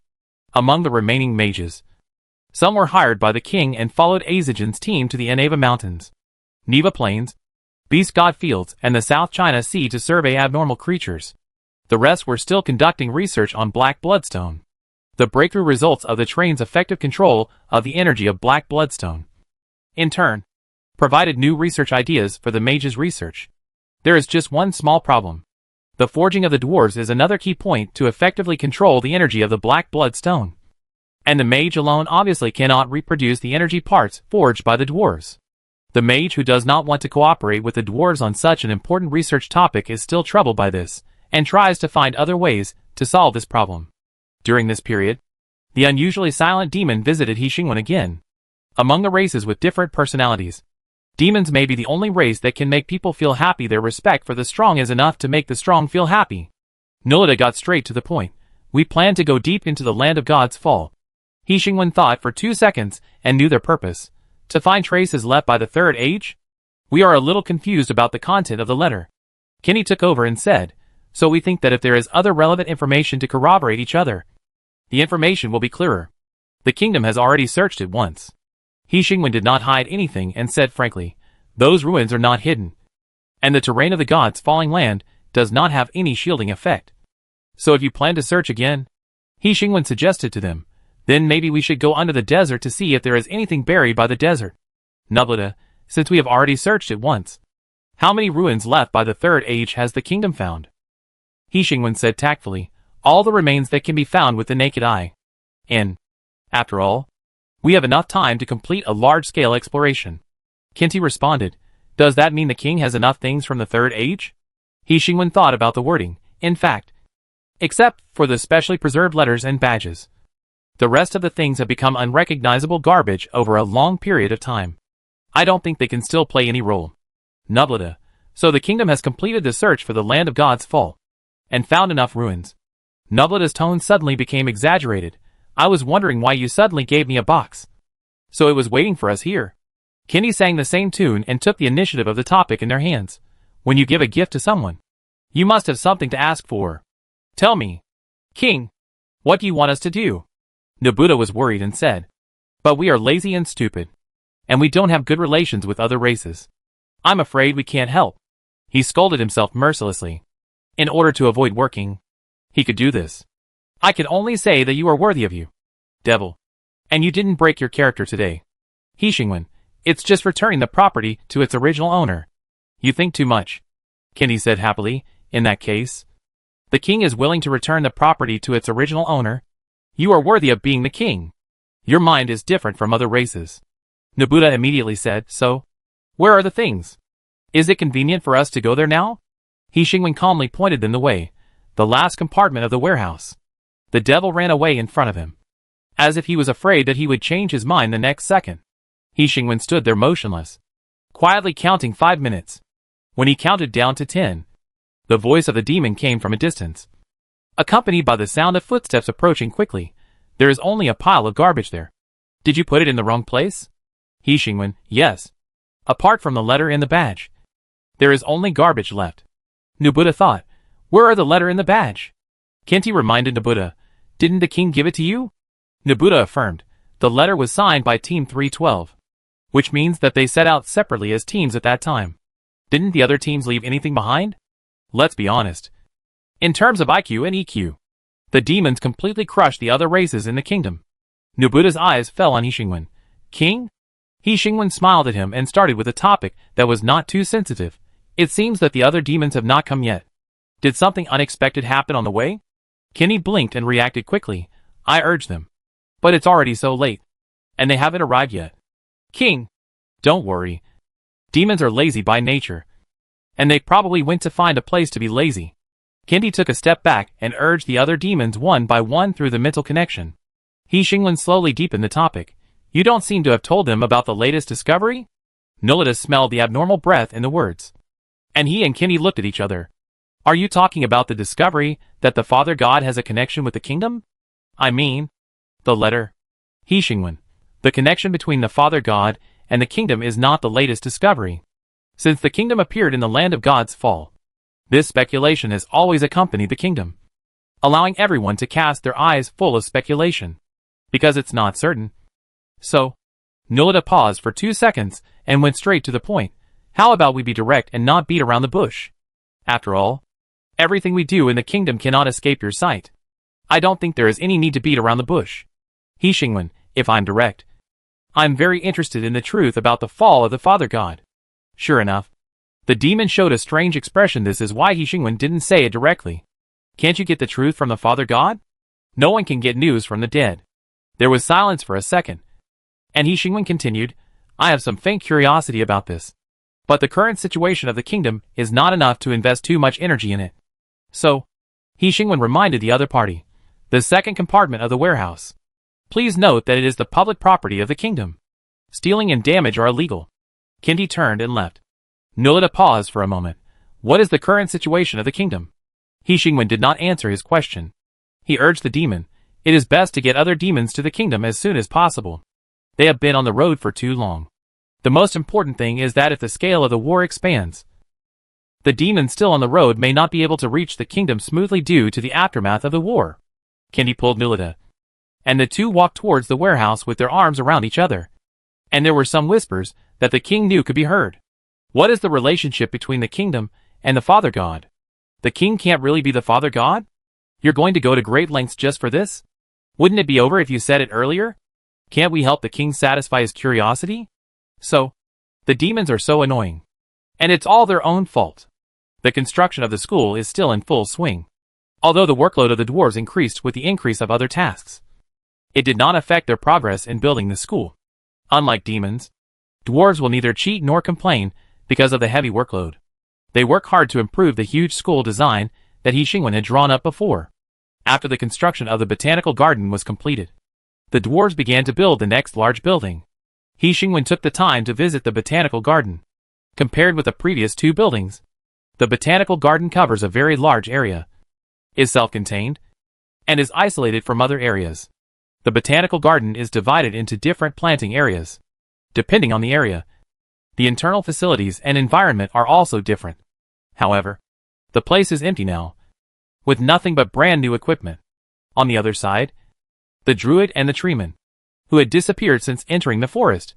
Among the remaining mages, some were hired by the king and followed Azijin's team to the Neva Mountains, Neva Plains, Beast God Fields, and the South China Sea to survey abnormal creatures. The rest were still conducting research on Black Bloodstone. The breakthrough results of the train's effective control of the energy of Black Bloodstone, in turn, provided new research ideas for the mages' research. There is just one small problem. The forging of the dwarves is another key point to effectively control the energy of the Black Bloodstone. And the mage alone obviously cannot reproduce the energy parts forged by the dwarves. The mage who does not want to cooperate with the dwarves on such an important research topic is still troubled by this, and tries to find other ways to solve this problem. During this period, the unusually silent demon visited He Xingwen again. Among the races with different personalities, demons may be the only race that can make people feel happy. Their respect for the strong is enough to make the strong feel happy. Nolita got straight to the point. We plan to go deep into the land of God's fall. He Xingwen thought for 2 seconds and knew their purpose. To find traces left by the Third Age? We are a little confused about the content of the letter. Kenny took over and said, so we think that if there is other relevant information to corroborate each other, the information will be clearer. The kingdom has already searched it once. He Xingwen did not hide anything and said frankly, those ruins are not hidden, and the terrain of the gods' falling land does not have any shielding effect. So if you plan to search again, He Xingwen suggested to them, then maybe we should go under the desert to see if there is anything buried by the desert. Nublita, since we have already searched it once, how many ruins left by the Third Age has the kingdom found? He Xingwen said tactfully, all the remains that can be found with the naked eye. And, after all, we have enough time to complete a large-scale exploration. Kinti responded, does that mean the king has enough things from the Third Age? He Xingwen thought about the wording, in fact, except for the specially preserved letters and badges. The rest of the things have become unrecognizable garbage over a long period of time. I don't think they can still play any role. Nublita, so the kingdom has completed the search for the land of God's fall, and found enough ruins. Nublita's tone suddenly became exaggerated. I was wondering why you suddenly gave me a box. So it was waiting for us here. Kenny sang the same tune and took the initiative of the topic in their hands. When you give a gift to someone, you must have something to ask for. Tell me, King, what do you want us to do? Nobuta was worried and said, but we are lazy and stupid, and we don't have good relations with other races. I'm afraid we can't help. He scolded himself mercilessly. In order to avoid working, he could do this. I can only say that you are worthy of you, devil. And you didn't break your character today. He Xingwen, it's just returning the property to its original owner. You think too much. Kenny said happily, in that case, the king is willing to return the property to its original owner. You are worthy of being the king. Your mind is different from other races. Nobuta immediately said, so? Where are the things? Is it convenient for us to go there now? He Xingwen calmly pointed them the way, the last compartment of the warehouse. The devil ran away in front of him, as if he was afraid that he would change his mind the next second. He Xingwen stood there motionless, quietly counting 5 minutes. When he counted down to 10, the voice of the demon came from a distance, accompanied by the sound of footsteps approaching quickly. There is only a pile of garbage there. Did you put it in the wrong place? He Xingwen, yes. Apart from the letter in the badge, there is only garbage left. Nobuta thought, where are the letter in the badge? Kenti reminded Nobuta, didn't the king give it to you? Nobuta affirmed, the letter was signed by Team 312, which means that they set out separately as teams at that time. Didn't the other teams leave anything behind? Let's be honest. In terms of IQ and EQ, the demons completely crushed the other races in the kingdom. Nobuta's eyes fell on He Xingwen. King? He Xingwen smiled at him and started with a topic that was not too sensitive. It seems that the other demons have not come yet. Did something unexpected happen on the way? Kenny blinked and reacted quickly. I urged them. But it's already so late. And they haven't arrived yet. King! Don't worry. Demons are lazy by nature. And they probably went to find a place to be lazy. Kendi took a step back and urged the other demons one by one through the mental connection. He Xingwen slowly deepened the topic. You don't seem to have told them about the latest discovery? Nolita smelled the abnormal breath in the words. And he and Kenny looked at each other. Are you talking about the discovery that the Father God has a connection with the kingdom? I mean, the letter. He Xingwen. The connection between the Father God and the kingdom is not the latest discovery. Since the kingdom appeared in the land of God's fall, this speculation has always accompanied the kingdom, allowing everyone to cast their eyes full of speculation, because it's not certain. So, Nolita paused for 2 seconds and went straight to the point. How about we be direct and not beat around the bush? After all, everything we do in the kingdom cannot escape your sight. I don't think there is any need to beat around the bush. He Xingwen, if I'm direct, I'm very interested in the truth about the fall of the Father God. Sure enough, the demon showed a strange expression. This is why He Xingwen didn't say it directly. Can't you get the truth from the Father God? No one can get news from the dead. There was silence for a second, and He Xingwen continued, I have some faint curiosity about this. But the current situation of the kingdom is not enough to invest too much energy in it. So, He Xingwen reminded the other party. The second compartment of the warehouse. Please note that it is the public property of the kingdom. Stealing and damage are illegal. Kendi turned and left. Nolita paused for a moment. What is the current situation of the kingdom? He Xingwen did not answer his question. He urged the demon. It is best to get other demons to the kingdom as soon as possible. They have been on the road for too long. The most important thing is that if the scale of the war expands, the demons still on the road may not be able to reach the kingdom smoothly due to the aftermath of the war. Kendi pulled Nolita, and the two walked towards the warehouse with their arms around each other. And there were some whispers that the king knew could be heard. What is the relationship between the kingdom and the Father God? The king can't really be the Father God? You're going to go to great lengths just for this? Wouldn't it be over if you said it earlier? Can't we help the king satisfy his curiosity? So, the demons are so annoying. And it's all their own fault. The construction of the school is still in full swing. Although the workload of the dwarves increased with the increase of other tasks, it did not affect their progress in building the school. Unlike demons, dwarves will neither cheat nor complain because of the heavy workload. They work hard to improve the huge school design that He Xingwen had drawn up before. After the construction of the botanical garden was completed, the dwarves began to build the next large building. He Xingwen took the time to visit the botanical garden. Compared with the previous two buildings, the botanical garden covers a very large area, is self-contained, and is isolated from other areas. The botanical garden is divided into different planting areas. Depending on the area, the internal facilities and environment are also different. However, the place is empty now, with nothing but brand new equipment. On the other side, the druid and the treeman, who had disappeared since entering the forest,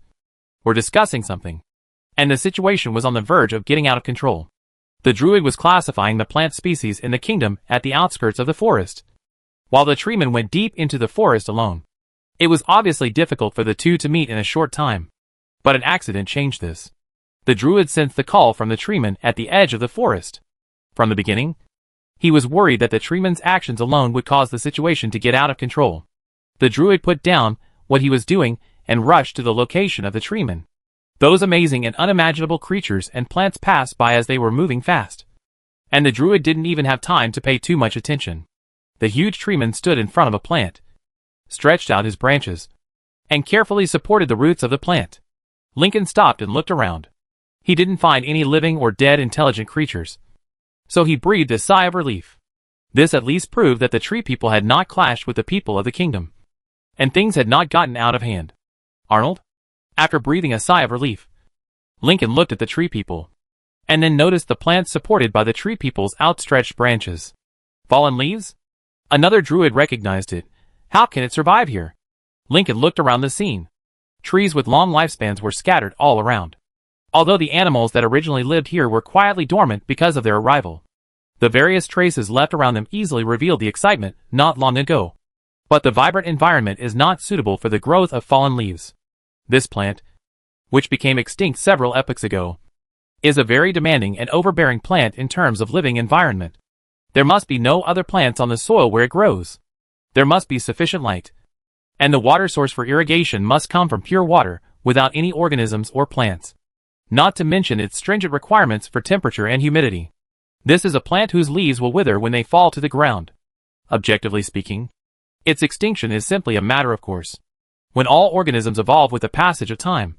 were discussing something, and the situation was on the verge of getting out of control. The druid was classifying the plant species in the kingdom at the outskirts of the forest, while the treeman went deep into the forest alone. It was obviously difficult for the two to meet in a short time, but an accident changed this. The druid sensed the call from the treeman at the edge of the forest. From the beginning, he was worried that the treeman's actions alone would cause the situation to get out of control. The druid put down what he was doing and rushed to the location of the treeman. Those amazing and unimaginable creatures and plants passed by as they were moving fast. And the druid didn't even have time to pay too much attention. The huge treeman stood in front of a plant, stretched out his branches, and carefully supported the roots of the plant. Lincoln stopped and looked around. He didn't find any living or dead intelligent creatures. So he breathed a sigh of relief. This at least proved that the tree people had not clashed with the people of the kingdom, and things had not gotten out of hand. Arnold? After breathing a sigh of relief, Lincoln looked at the tree people, and then noticed the plants supported by the tree people's outstretched branches. Fallen leaves? Another druid recognized it. How can it survive here? Lincoln looked around the scene. Trees with long lifespans were scattered all around. Although the animals that originally lived here were quietly dormant because of their arrival, the various traces left around them easily revealed the excitement not long ago. But the vibrant environment is not suitable for the growth of fallen leaves. This plant, which became extinct several epochs ago, is a very demanding and overbearing plant in terms of living environment. There must be no other plants on the soil where it grows. There must be sufficient light, and the water source for irrigation must come from pure water, without any organisms or plants. Not to mention its stringent requirements for temperature and humidity. This is a plant whose leaves will wither when they fall to the ground. Objectively speaking, its extinction is simply a matter of course. When all organisms evolve with the passage of time,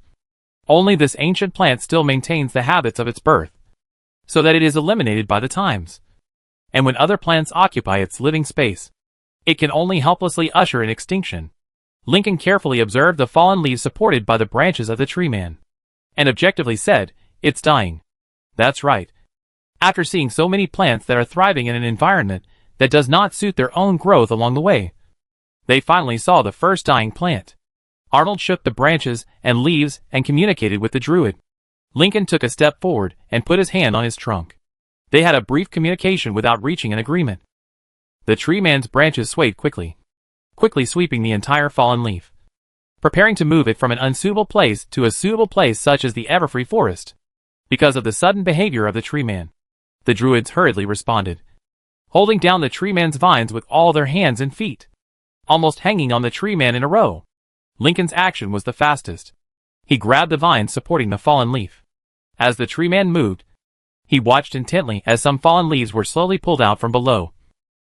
only this ancient plant still maintains the habits of its birth, so that it is eliminated by the times. And when other plants occupy its living space, it can only helplessly usher in extinction. Lincoln carefully observed the fallen leaves supported by the branches of the tree man, and objectively said, "It's dying." That's right. After seeing so many plants that are thriving in an environment that does not suit their own growth along the way, they finally saw the first dying plant. Arnold shook the branches and leaves and communicated with the druid. Lincoln took a step forward and put his hand on his trunk. They had a brief communication without reaching an agreement. The tree man's branches swayed quickly sweeping the entire fallen leaf, preparing to move it from an unsuitable place to a suitable place such as the everfree forest. Because of the sudden behavior of the tree man, the druids hurriedly responded, holding down the tree man's vines with all their hands and feet, almost hanging on the tree man in a row. Lincoln's action was the fastest. He grabbed the vines supporting the fallen leaf. As the tree man moved, he watched intently as some fallen leaves were slowly pulled out from below.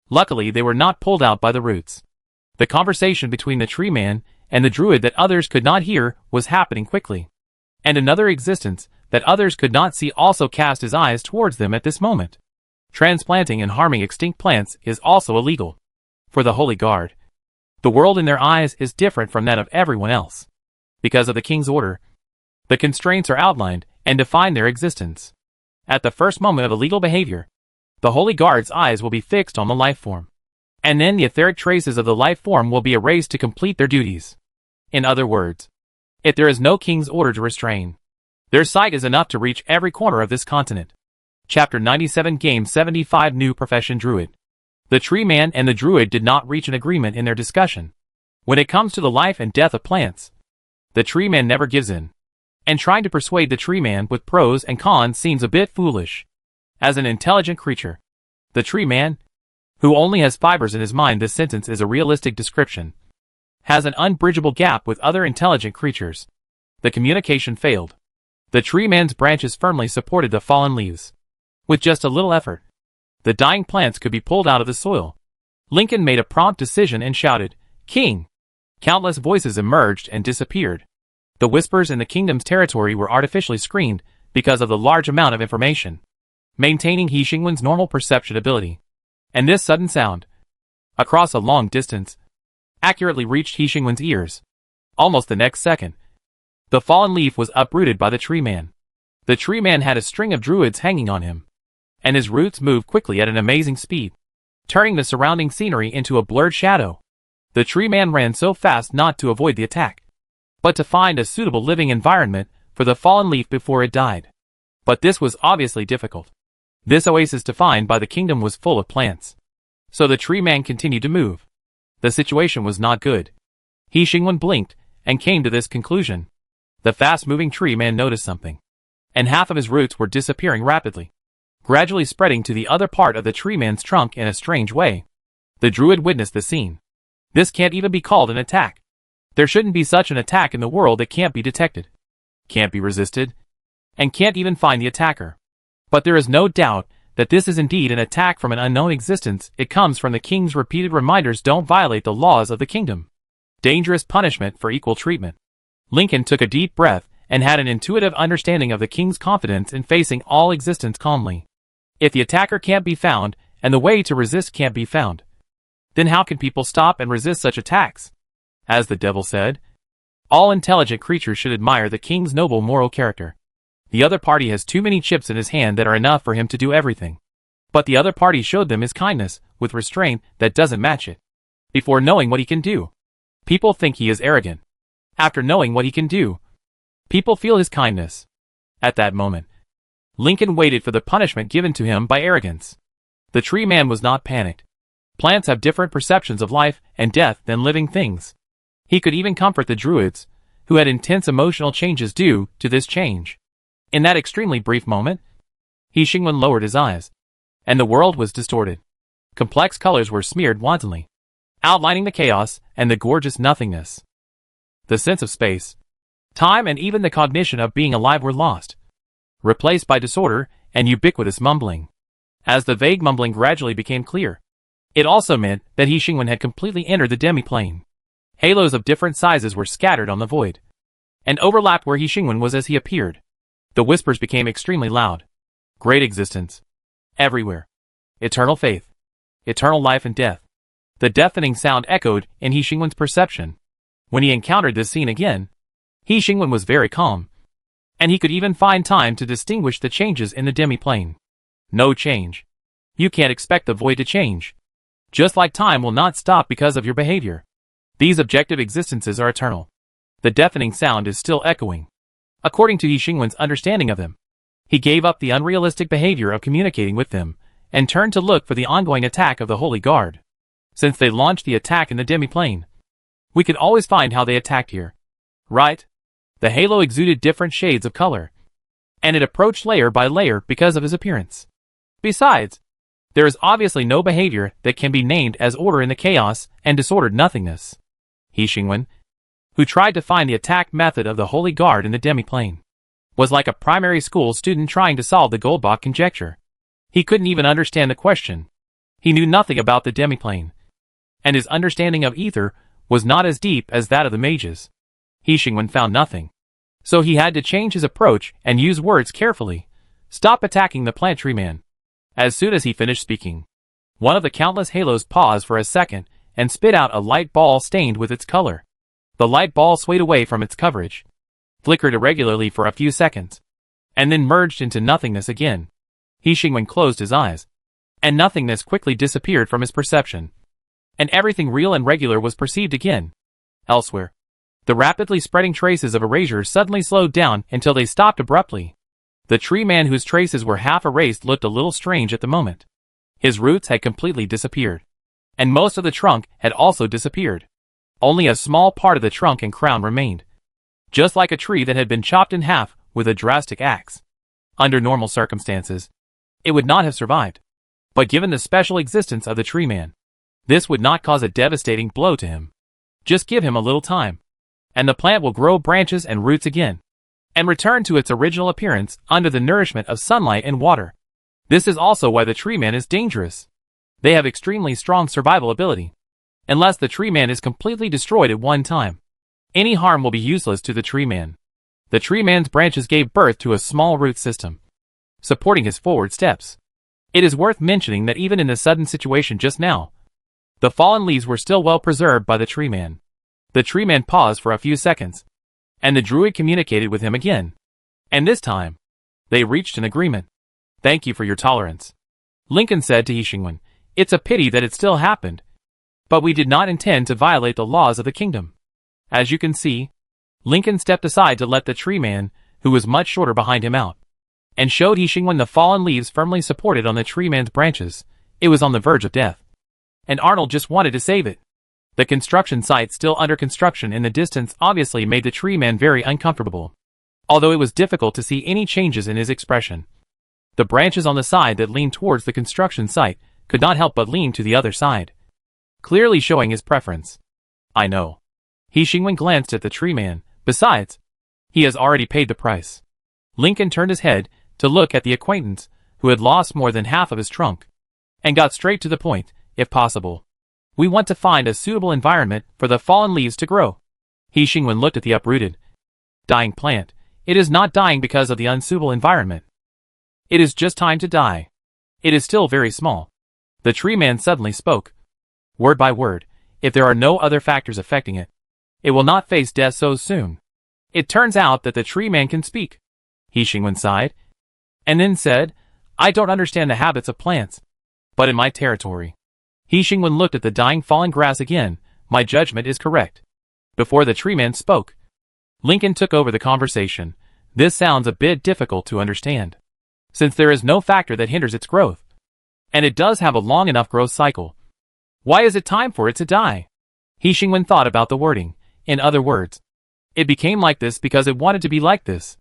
Luckily, they were not pulled out by the roots. The conversation between the tree man and the druid that others could not hear was happening quickly. And another existence that others could not see also cast his eyes towards them at this moment. Transplanting and harming extinct plants is also illegal. For the Holy Guard, the world in their eyes is different from that of everyone else. Because of the king's order, the constraints are outlined and define their existence. At the first moment of illegal behavior, the Holy Guard's eyes will be fixed on the life form, and then the etheric traces of the life form will be erased to complete their duties. In other words, if there is no king's order to restrain, their sight is enough to reach every corner of this continent. Chapter 97 Game 75 New Profession Druid. The tree man and the druid did not reach an agreement in their discussion. When it comes to the life and death of plants, the tree man never gives in, and trying to persuade the tree man with pros and cons seems a bit foolish. As an intelligent creature, the tree man, who only has fibers in his mind, this sentence is a realistic description, has an unbridgeable gap with other intelligent creatures. The communication failed. The tree man's branches firmly supported the fallen leaves. With just a little effort, the dying plants could be pulled out of the soil. Lincoln made a prompt decision and shouted, "King!" Countless voices emerged and disappeared. The whispers in the kingdom's territory were artificially screened because of the large amount of information, maintaining He Xingwen's normal perception ability. And this sudden sound, across a long distance, accurately reached He Xingwen's ears. Almost the next second, the fallen leaf was uprooted by the tree man. The tree man had a string of druids hanging on him, and his roots moved quickly at an amazing speed, turning the surrounding scenery into a blurred shadow. The tree man ran so fast not to avoid the attack, but to find a suitable living environment for the fallen leaf before it died. But this was obviously difficult. This oasis defined by the kingdom was full of plants. So the tree man continued to move. The situation was not good. He Xingwen blinked and came to this conclusion. The fast-moving tree man noticed something, and half of his roots were disappearing rapidly, gradually spreading to the other part of the tree man's trunk in a strange way. The druid witnessed the scene. This can't even be called an attack. There shouldn't be such an attack in the world that can't be detected, can't be resisted, and can't even find the attacker. But there is no doubt that this is indeed an attack from an unknown existence. It comes from the king's repeated reminders: don't violate the laws of the kingdom. Dangerous punishment for equal treatment. Lincoln took a deep breath and had an intuitive understanding of the king's confidence in facing all existence calmly. If the attacker can't be found, and the way to resist can't be found, then how can people stop and resist such attacks? As the devil said, all intelligent creatures should admire the king's noble moral character. The other party has too many chips in his hand that are enough for him to do everything. But the other party showed them his kindness, with restraint that doesn't match it. Before knowing what he can do, people think he is arrogant. After knowing what he can do, people feel his kindness. At that moment, Lincoln waited for the punishment given to him by arrogance. The tree man was not panicked. Plants have different perceptions of life and death than living things. He could even comfort the druids, who had intense emotional changes due to this change. In that extremely brief moment, He Shingwen lowered his eyes, and the world was distorted. Complex colors were smeared wantonly, outlining the chaos and the gorgeous nothingness. The sense of space, time, and even the cognition of being alive were lost, replaced by disorder and ubiquitous mumbling. As the vague mumbling gradually became clear, it also meant that He Shingwen had completely entered the demi-plane. Halos of different sizes were scattered on the void, and overlapped where He Shingwen was as he appeared. The whispers became extremely loud. Great existence. Everywhere. Eternal faith. Eternal life and death. The deafening sound echoed in He Shingwen's perception. When he encountered this scene again, He Shingwen was very calm, and he could even find time to distinguish the changes in the demi-plane. No change. You can't expect the void to change. Just like time will not stop because of your behavior. These objective existences are eternal. The deafening sound is still echoing. According to He Shingwen's understanding of them, he gave up the unrealistic behavior of communicating with them, and turned to look for the ongoing attack of the Holy Guard. Since they launched the attack in the demi-plane, we could always find how they attacked here. Right? The halo exuded different shades of color, and it approached layer by layer because of his appearance. Besides, there is obviously no behavior that can be named as order in the chaos and disordered nothingness. He Shingwen, who tried to find the attack method of the Holy Guard in the demi-plane, was like a primary school student trying to solve the Goldbach conjecture. He couldn't even understand the question. He knew nothing about the demi-plane, and his understanding of ether was not as deep as that of the mages. He Shingwen found nothing, so he had to change his approach and use words carefully. Stop attacking the plant tree man. As soon as he finished speaking, one of the countless halos paused for a second and spit out a light ball stained with its color. The light ball swayed away from its coverage, flickered irregularly for a few seconds, and then merged into nothingness again. He Shingwen closed his eyes, and nothingness quickly disappeared from his perception, and everything real and regular was perceived again. Elsewhere, the rapidly spreading traces of erasure suddenly slowed down until they stopped abruptly. The tree man, whose traces were half erased, looked a little strange at the moment. His roots had completely disappeared, and most of the trunk had also disappeared. Only a small part of the trunk and crown remained, just like a tree that had been chopped in half with a drastic axe. Under normal circumstances, it would not have survived. But given the special existence of the tree man, this would not cause a devastating blow to him. Just give him a little time, and the plant will grow branches and roots again, and return to its original appearance under the nourishment of sunlight and water. This is also why the tree man is dangerous. They have extremely strong survival ability. Unless the tree man is completely destroyed at one time, any harm will be useless to the tree man. The tree man's branches gave birth to a small root system, supporting his forward steps. It is worth mentioning that even in the sudden situation just now, the fallen leaves were still well preserved by the tree man. The tree man paused for a few seconds, and the druid communicated with him again. And this time, they reached an agreement. "Thank you for your tolerance," Lincoln said to He Shingwen. "It's a pity that it still happened, but we did not intend to violate the laws of the kingdom." As you can see, Lincoln stepped aside to let the tree man, who was much shorter, behind him out, and showed He Shingwen the fallen leaves firmly supported on the tree man's branches. It was on the verge of death, and Arnold just wanted to save it. The construction site still under construction in the distance obviously made the tree man very uncomfortable, although it was difficult to see any changes in his expression. The branches on the side that leaned towards the construction site could not help but lean to the other side, clearly showing his preference. "I know," He Xingwen glanced at the tree man. Besides, he has already paid the price. Lincoln turned his head to look at the acquaintance who had lost more than half of his trunk, and got straight to the point, if possible. We want to find a suitable environment for the fallen leaves to grow. He Xingwen looked at the uprooted, dying plant. It is not dying because of the unsuitable environment. It is just time to die. It is still very small. The tree man suddenly spoke, word by word. If there are no other factors affecting it, it will not face death so soon. It turns out that the tree man can speak. He Xingwen sighed, and then said, I don't understand the habits of plants, but in my territory. He Xingwen looked at the dying fallen grass again. My judgment is correct. Before the tree man spoke, Lincoln took over the conversation. This sounds a bit difficult to understand, since there is no factor that hinders its growth, and it does have a long enough growth cycle. Why is it time for it to die? He Xingwen thought about the wording. In other words, it became like this because it wanted to be like this.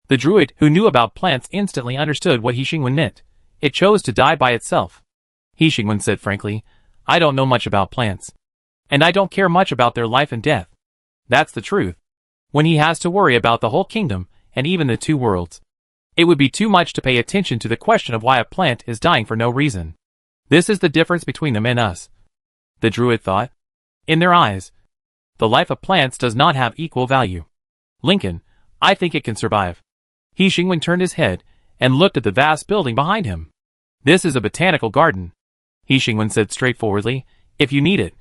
The druid who knew about plants instantly understood what He Xingwen meant. It chose to die by itself. He Xingwen said frankly, I don't know much about plants, and I don't care much about their life and death. That's the truth. When he has to worry about the whole kingdom, and even the two worlds, it would be too much to pay attention to the question of why a plant is dying for no reason. This is the difference between them and us, the druid thought. In their eyes, the life of plants does not have equal value. Lincoln, I think it can survive. He Xingwen turned his head and looked at the vast building behind him. This is a botanical garden. He Xingwen said straightforwardly. If you need it,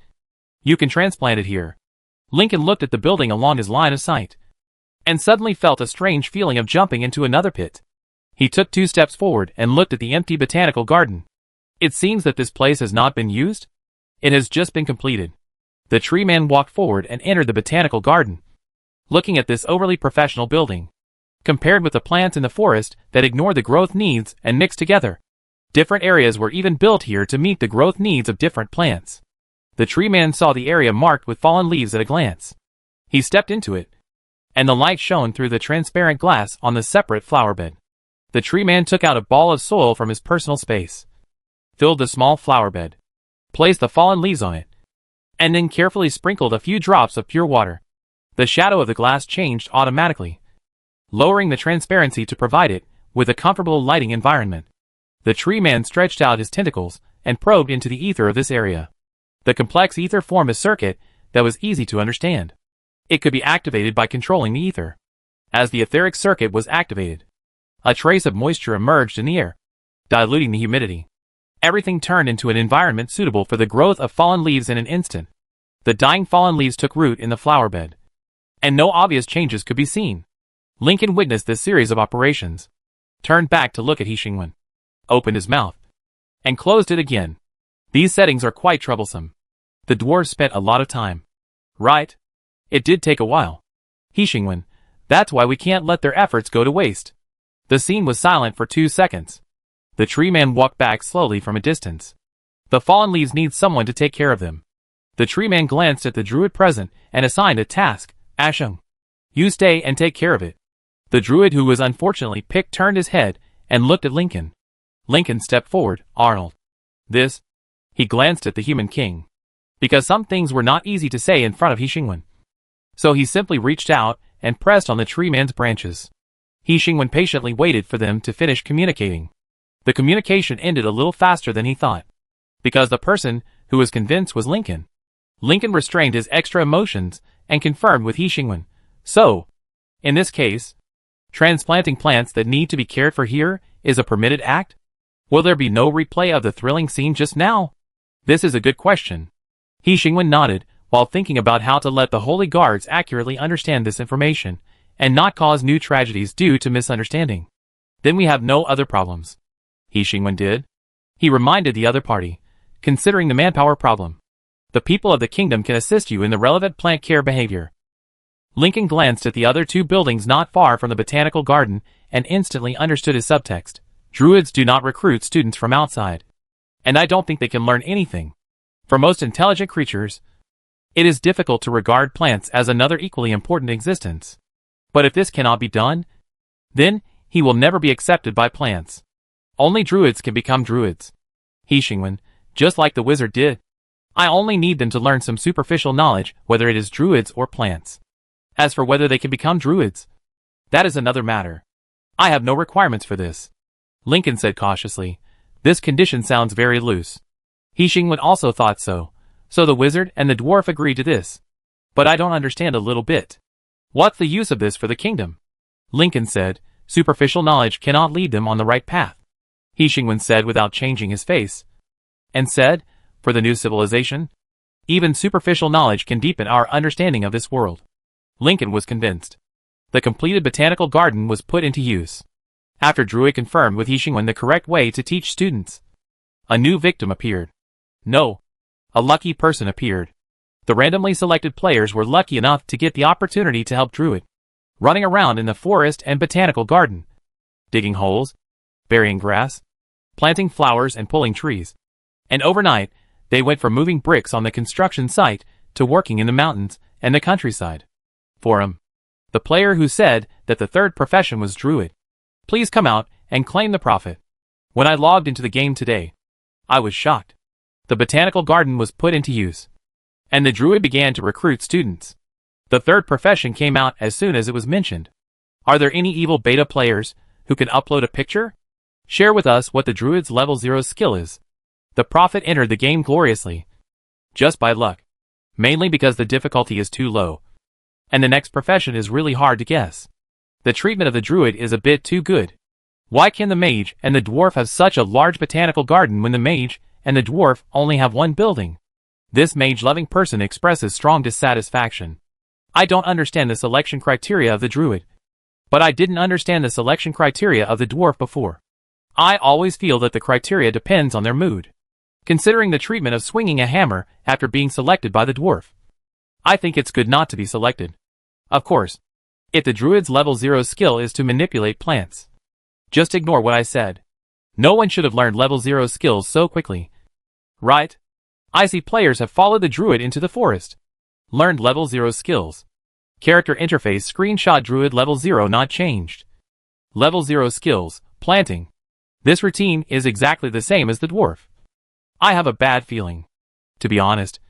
you can transplant it here. Lincoln looked at the building along his line of sight, and suddenly felt a strange feeling of jumping into another pit. He took 2 steps forward and looked at the empty botanical garden. It seems that this place has not been used. It has just been completed. The tree man walked forward and entered the botanical garden, looking at this overly professional building, compared with the plants in the forest that ignore the growth needs and mix together. Different areas were even built here to meet the growth needs of different plants. The tree man saw the area marked with fallen leaves at a glance. He stepped into it, and the light shone through the transparent glass on the separate flower bed. The tree man took out a ball of soil from his personal space, filled the small flower bed, placed the fallen leaves on it, and then carefully sprinkled a few drops of pure water. The shadow of the glass changed automatically, lowering the transparency to provide it with a comfortable lighting environment. The tree man stretched out his tentacles and probed into the ether of this area. The complex ether formed a circuit that was easy to understand. It could be activated by controlling the ether. As the etheric circuit was activated, a trace of moisture emerged in the air, diluting the humidity. Everything turned into an environment suitable for the growth of fallen leaves in an instant. The dying fallen leaves took root in the flower bed, and no obvious changes could be seen. Lincoln witnessed this series of operations, turned back to look at He Xingwen, opened his mouth, and closed it again. These settings are quite troublesome. The dwarves spent a lot of time. Right? It did take a while. He Xingwen, that's why we can't let their efforts go to waste. The scene was silent for 2 seconds. The tree man walked back slowly from a distance. The fallen leaves need someone to take care of them. The tree man glanced at the druid present and assigned a task. Ashung, you stay and take care of it. The druid who was unfortunately picked turned his head and looked at Lincoln. Lincoln stepped forward. Arnold. This? He glanced at the human king, because some things were not easy to say in front of He Xingwen. So he simply reached out and pressed on the tree man's branches. He Xingwen patiently waited for them to finish communicating. The communication ended a little faster than he thought, because the person who was convinced was Lincoln. Lincoln restrained his extra emotions and confirmed with He Xingwen. So, in this case, transplanting plants that need to be cared for here is a permitted act? Will there be no replay of the thrilling scene just now? This is a good question. He Xingwen nodded, while thinking about how to let the holy guards accurately understand this information, and not cause new tragedies due to misunderstanding. Then we have no other problems. He Xingwen did. He reminded the other party, considering the manpower problem. The people of the kingdom can assist you in the relevant plant care behavior. Lincoln glanced at the other 2 buildings not far from the botanical garden and instantly understood his subtext. Druids do not recruit students from outside, and I don't think they can learn anything. For most intelligent creatures, it is difficult to regard plants as another equally important existence. But if this cannot be done, then he will never be accepted by plants. Only druids can become druids. He Xingwen, just like the wizard did. I only need them to learn some superficial knowledge, whether it is druids or plants. As for whether they can become druids, that is another matter. I have no requirements for this. Lincoln said cautiously. This condition sounds very loose. He-Shing also thought so. So the wizard and the dwarf agreed to this. But I don't understand a little bit. What's the use of this for the kingdom? Lincoln said. Superficial knowledge cannot lead them on the right path. He-Shing said without changing his face. And said, for the new civilization, even superficial knowledge can deepen our understanding of this world. Lincoln was convinced. The completed botanical garden was put into use. After Druid confirmed with He-Shing the correct way to teach students, a new victim appeared. No. A lucky person appeared. The randomly selected players were lucky enough to get the opportunity to help Druid, running around in the forest and botanical garden, digging holes, burying grass, planting flowers and pulling trees. And overnight, they went from moving bricks on the construction site to working in the mountains and the countryside. For him, the player who said that the third profession was Druid, please come out and claim the profit. When I logged into the game today, I was shocked. The botanical garden was put into use, and the Druid began to recruit students. The third profession came out as soon as it was mentioned. Are there any evil beta players who can upload a picture? Share with us what the Druid's level 0 skill is. The prophet entered the game gloriously, just by luck, mainly because the difficulty is too low, and the next profession is really hard to guess. The treatment of the Druid is a bit too good. Why can the mage and the dwarf have such a large botanical garden when the mage and the dwarf only have one building? This mage-loving person expresses strong dissatisfaction. I don't understand the selection criteria of the Druid, but I didn't understand the selection criteria of the dwarf before. I always feel that the criteria depends on their mood. Considering the treatment of swinging a hammer after being selected by the dwarf, I think it's good not to be selected. Of course, if the Druid's level 0 skill is to manipulate plants, just ignore what I said. No one should have learned level 0 skills so quickly. Right? I see players have followed the Druid into the forest, learned level 0 skills. Character interface screenshot Druid level 0 not changed. Level 0 skills, planting. This routine is exactly the same as the dwarf. I have a bad feeling. To be honest,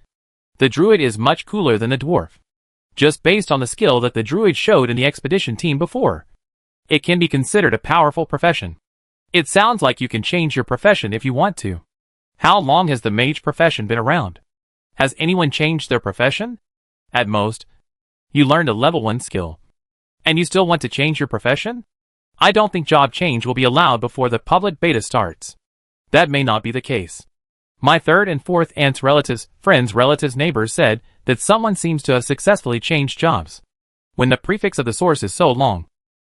the Druid is much cooler than the dwarf. Just based on the skill that the Druid showed in the expedition team before, it can be considered a powerful profession. It sounds like you can change your profession if you want to. How long has the mage profession been around? Has anyone changed their profession? At most, you learned a level 1 skill. And you still want to change your profession? I don't think job change will be allowed before the public beta starts. That may not be the case. My third and fourth aunt's relatives, friends, relatives, neighbors said that someone seems to have successfully changed jobs. When the prefix of the source is so long,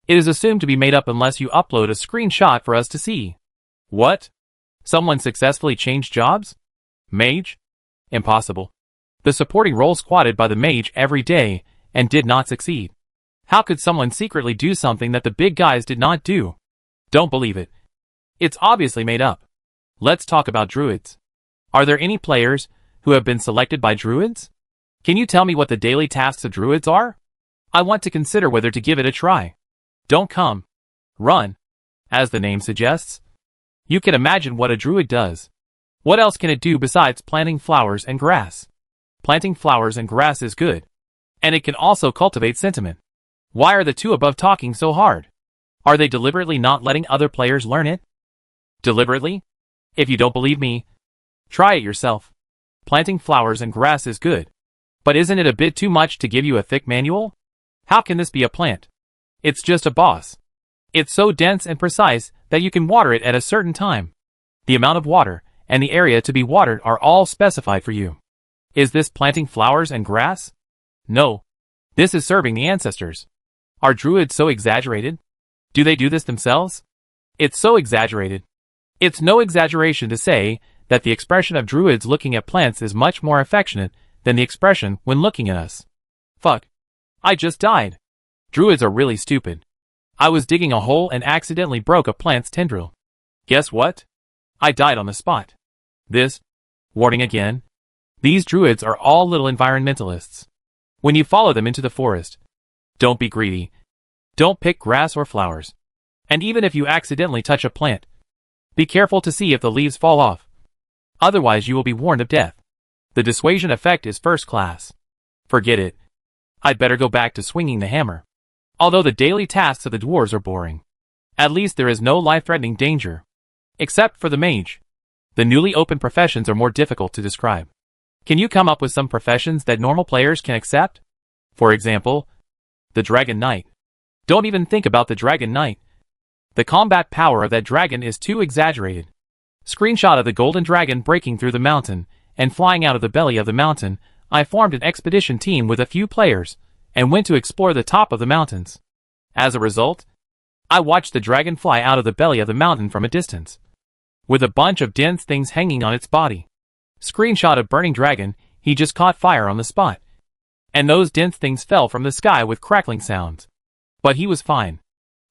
it is assumed to be made up unless you upload a screenshot for us to see. What? Someone successfully changed jobs? Mage? Impossible. The supporting role squatted by the mage every day and did not succeed. How could someone secretly do something that the big guys did not do? Don't believe it. It's obviously made up. Let's talk about druids. Are there any players who have been selected by druids? Can you tell me what the daily tasks of druids are? I want to consider whether to give it a try. Don't come. Run. As the name suggests, you can imagine what a druid does. What else can it do besides planting flowers and grass? Planting flowers and grass is good. And it can also cultivate sentiment. Why are the two above talking so hard? Are they deliberately not letting other players learn it? Deliberately? If you don't believe me, try it yourself. Planting flowers and grass is good. But isn't it a bit too much to give you a thick manual? How can this be a plant? It's just a boss. It's so dense and precise that you can water it at a certain time. The amount of water and the area to be watered are all specified for you. Is this planting flowers and grass? No. This is serving the ancestors. Are druids so exaggerated? Do they do this themselves? It's so exaggerated. It's no exaggeration to say that the expression of druids looking at plants is much more affectionate than the expression when looking at us. Fuck. I just died. Druids are really stupid. I was digging a hole and accidentally broke a plant's tendril. Guess what? I died on the spot. Warning again. These druids are all little environmentalists. When you follow them into the forest, don't be greedy. Don't pick grass or flowers. And even if you accidentally touch a plant, be careful to see if the leaves fall off. Otherwise you will be warned of death. The dissuasion effect is first class. Forget it. I'd better go back to swinging the hammer. Although the daily tasks of the dwarves are boring, at least there is no life-threatening danger. Except for the mage. The newly opened professions are more difficult to describe. Can you come up with some professions that normal players can accept? For example, the Dragon Knight. Don't even think about the Dragon Knight. The combat power of that dragon is too exaggerated. Screenshot of the golden dragon breaking through the mountain and flying out of the belly of the mountain. I formed an expedition team with a few players and went to explore the top of the mountains. As a result, I watched the dragon fly out of the belly of the mountain from a distance, with a bunch of dense things hanging on its body. Screenshot of burning dragon, he just caught fire on the spot. And those dense things fell from the sky with crackling sounds. But he was fine.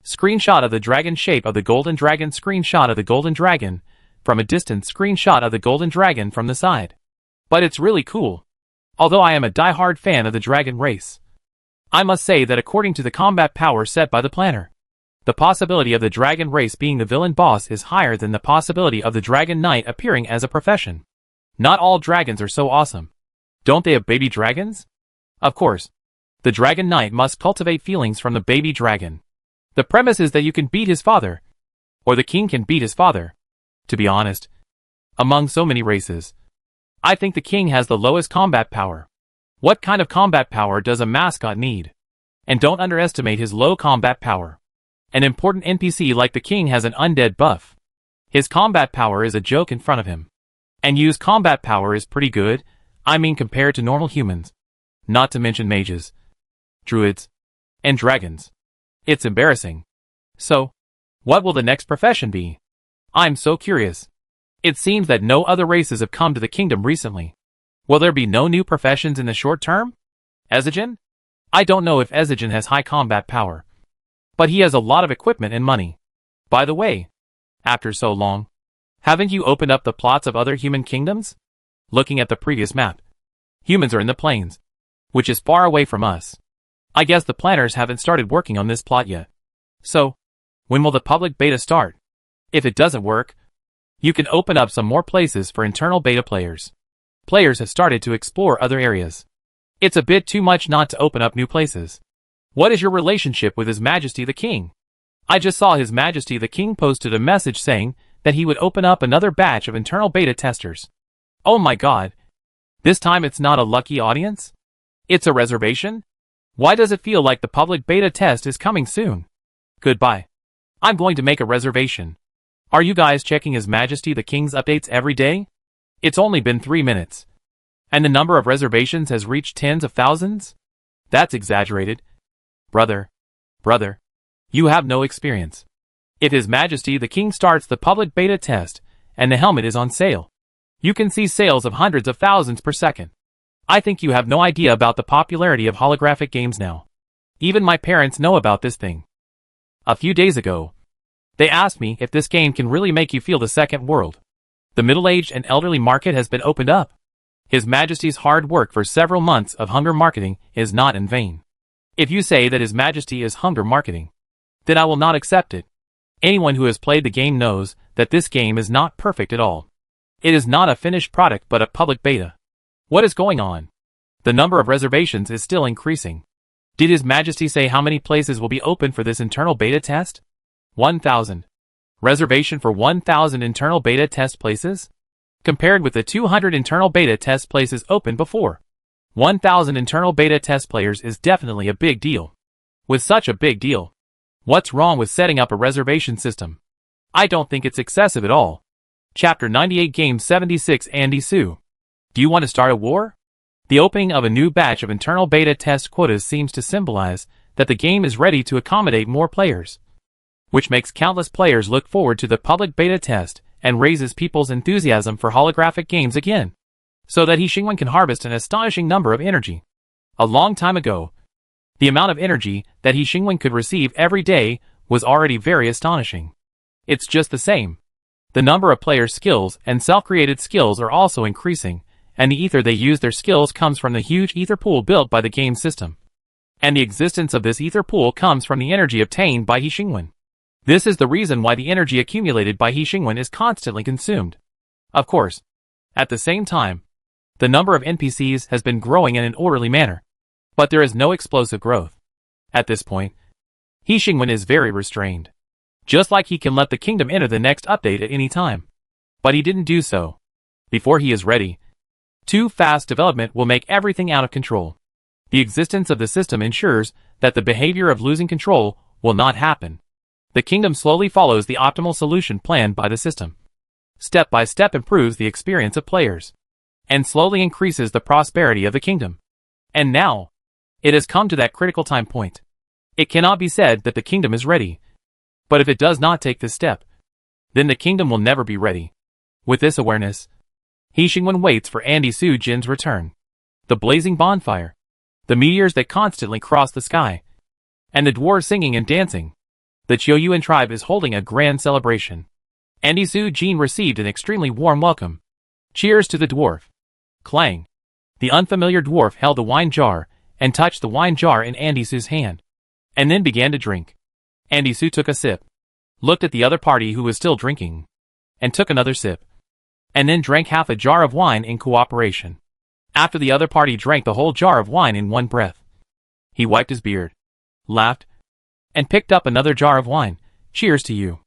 Screenshot of the dragon shape of the golden dragon. Screenshot of the golden dragon from a distance. Screenshot of the golden dragon from the side. But it's really cool. Although I am a die-hard fan of the dragon race, I must say that according to the combat power set by the planner, the possibility of the dragon race being the villain boss is higher than the possibility of the dragon knight appearing as a profession. Not all dragons are so awesome. Don't they have baby dragons? Of course. The dragon knight must cultivate feelings from the baby dragon. The premise is that you can beat his father, or the king can beat his father. To be honest, among so many races, I think the king has the lowest combat power. What kind of combat power does a mascot need? And don't underestimate his low combat power. An important NPC like the king has an undead buff. His combat power is a joke in front of him. And Yu's combat power is pretty good, I mean compared to normal humans. Not to mention mages, druids, and dragons. It's embarrassing. So, what will the next profession be? I'm so curious. It seems that no other races have come to the kingdom recently. Will there be no new professions in the short term? Ezigen? I don't know if Ezigen has high combat power, but he has a lot of equipment and money. By the way, after so long, haven't you opened up the plots of other human kingdoms? Looking at the previous map, humans are in the plains, which is far away from us. I guess the planners haven't started working on this plot yet. So, when will the public beta start? If it doesn't work, you can open up some more places for internal beta players. Players have started to explore other areas. It's a bit too much not to open up new places. What is your relationship with His Majesty the King? I just saw His Majesty the King posted a message saying that he would open up another batch of internal beta testers. Oh my god. This time it's not a lucky audience? It's a reservation? Why does it feel like the public beta test is coming soon? Goodbye. I'm going to make a reservation. Are you guys checking His Majesty the King's updates every day? It's only been 3 minutes. And the number of reservations has reached tens of thousands? That's exaggerated. Brother, you have no experience. If His Majesty the King starts the public beta test, and the helmet is on sale, you can see sales of hundreds of thousands per second. I think you have no idea about the popularity of holographic games now. Even my parents know about this thing. A few days ago, they asked me if this game can really make you feel the second world. The middle-aged and elderly market has been opened up. His Majesty's hard work for several months of hunger marketing is not in vain. If you say that His Majesty is hunger marketing, then I will not accept it. Anyone who has played the game knows that this game is not perfect at all. It is not a finished product but a public beta. What is going on? The number of reservations is still increasing. Did His Majesty say how many places will be open for this internal beta test? 1,000. Reservation for 1,000 internal beta test places? Compared with the 200 internal beta test places open before, 1,000 internal beta test players is definitely a big deal. With such a big deal, what's wrong with setting up a reservation system? I don't think it's excessive at all. Chapter 98 Game 76 Andy Sue. Do you want to start a war? The opening of a new batch of internal beta test quotas seems to symbolize that the game is ready to accommodate more players, which makes countless players look forward to the public beta test and raises people's enthusiasm for holographic games again, so that He Xingwen can harvest an astonishing number of energy. A long time ago, the amount of energy that He Xingwen could receive every day was already very astonishing. It's just the same. The number of players' skills and self-created skills are also increasing, and the ether they use their skills comes from the huge ether pool built by the game system. And the existence of this ether pool comes from the energy obtained by He Xingwen. This is the reason why the energy accumulated by He Xingwen is constantly consumed. Of course, at the same time, The number of NPCs has been growing in an orderly manner, but there is no explosive growth. At this point, He Xingwen is very restrained. Just like he can let the kingdom enter the next update at any time. But he didn't do so. Before he is ready. Too fast development will make everything out of control. The existence of the system ensures that the behavior of losing control will not happen. The kingdom slowly follows the optimal solution planned by the system. Step by step improves the experience of players. And slowly increases the prosperity of the kingdom. And now, it has come to that critical time point. It cannot be said that the kingdom is ready. But if it does not take this step, then the kingdom will never be ready. With this awareness, He Xingwen waits for Andy Su Jin's return. The blazing bonfire, the meteors that constantly cross the sky, and the dwarves singing and dancing. The Qiuyuan tribe is holding a grand celebration. Andy Su Jin received an extremely warm welcome. Cheers to the dwarf. Clang. The unfamiliar dwarf held the wine jar and touched the wine jar in Andy Su's hand, and then began to drink. Andy Su took a sip, looked at the other party who was still drinking, and took another sip, and then drank half a jar of wine in cooperation. After the other party drank the whole jar of wine in one breath, he wiped his beard, laughed, and picked up another jar of wine. Cheers to you.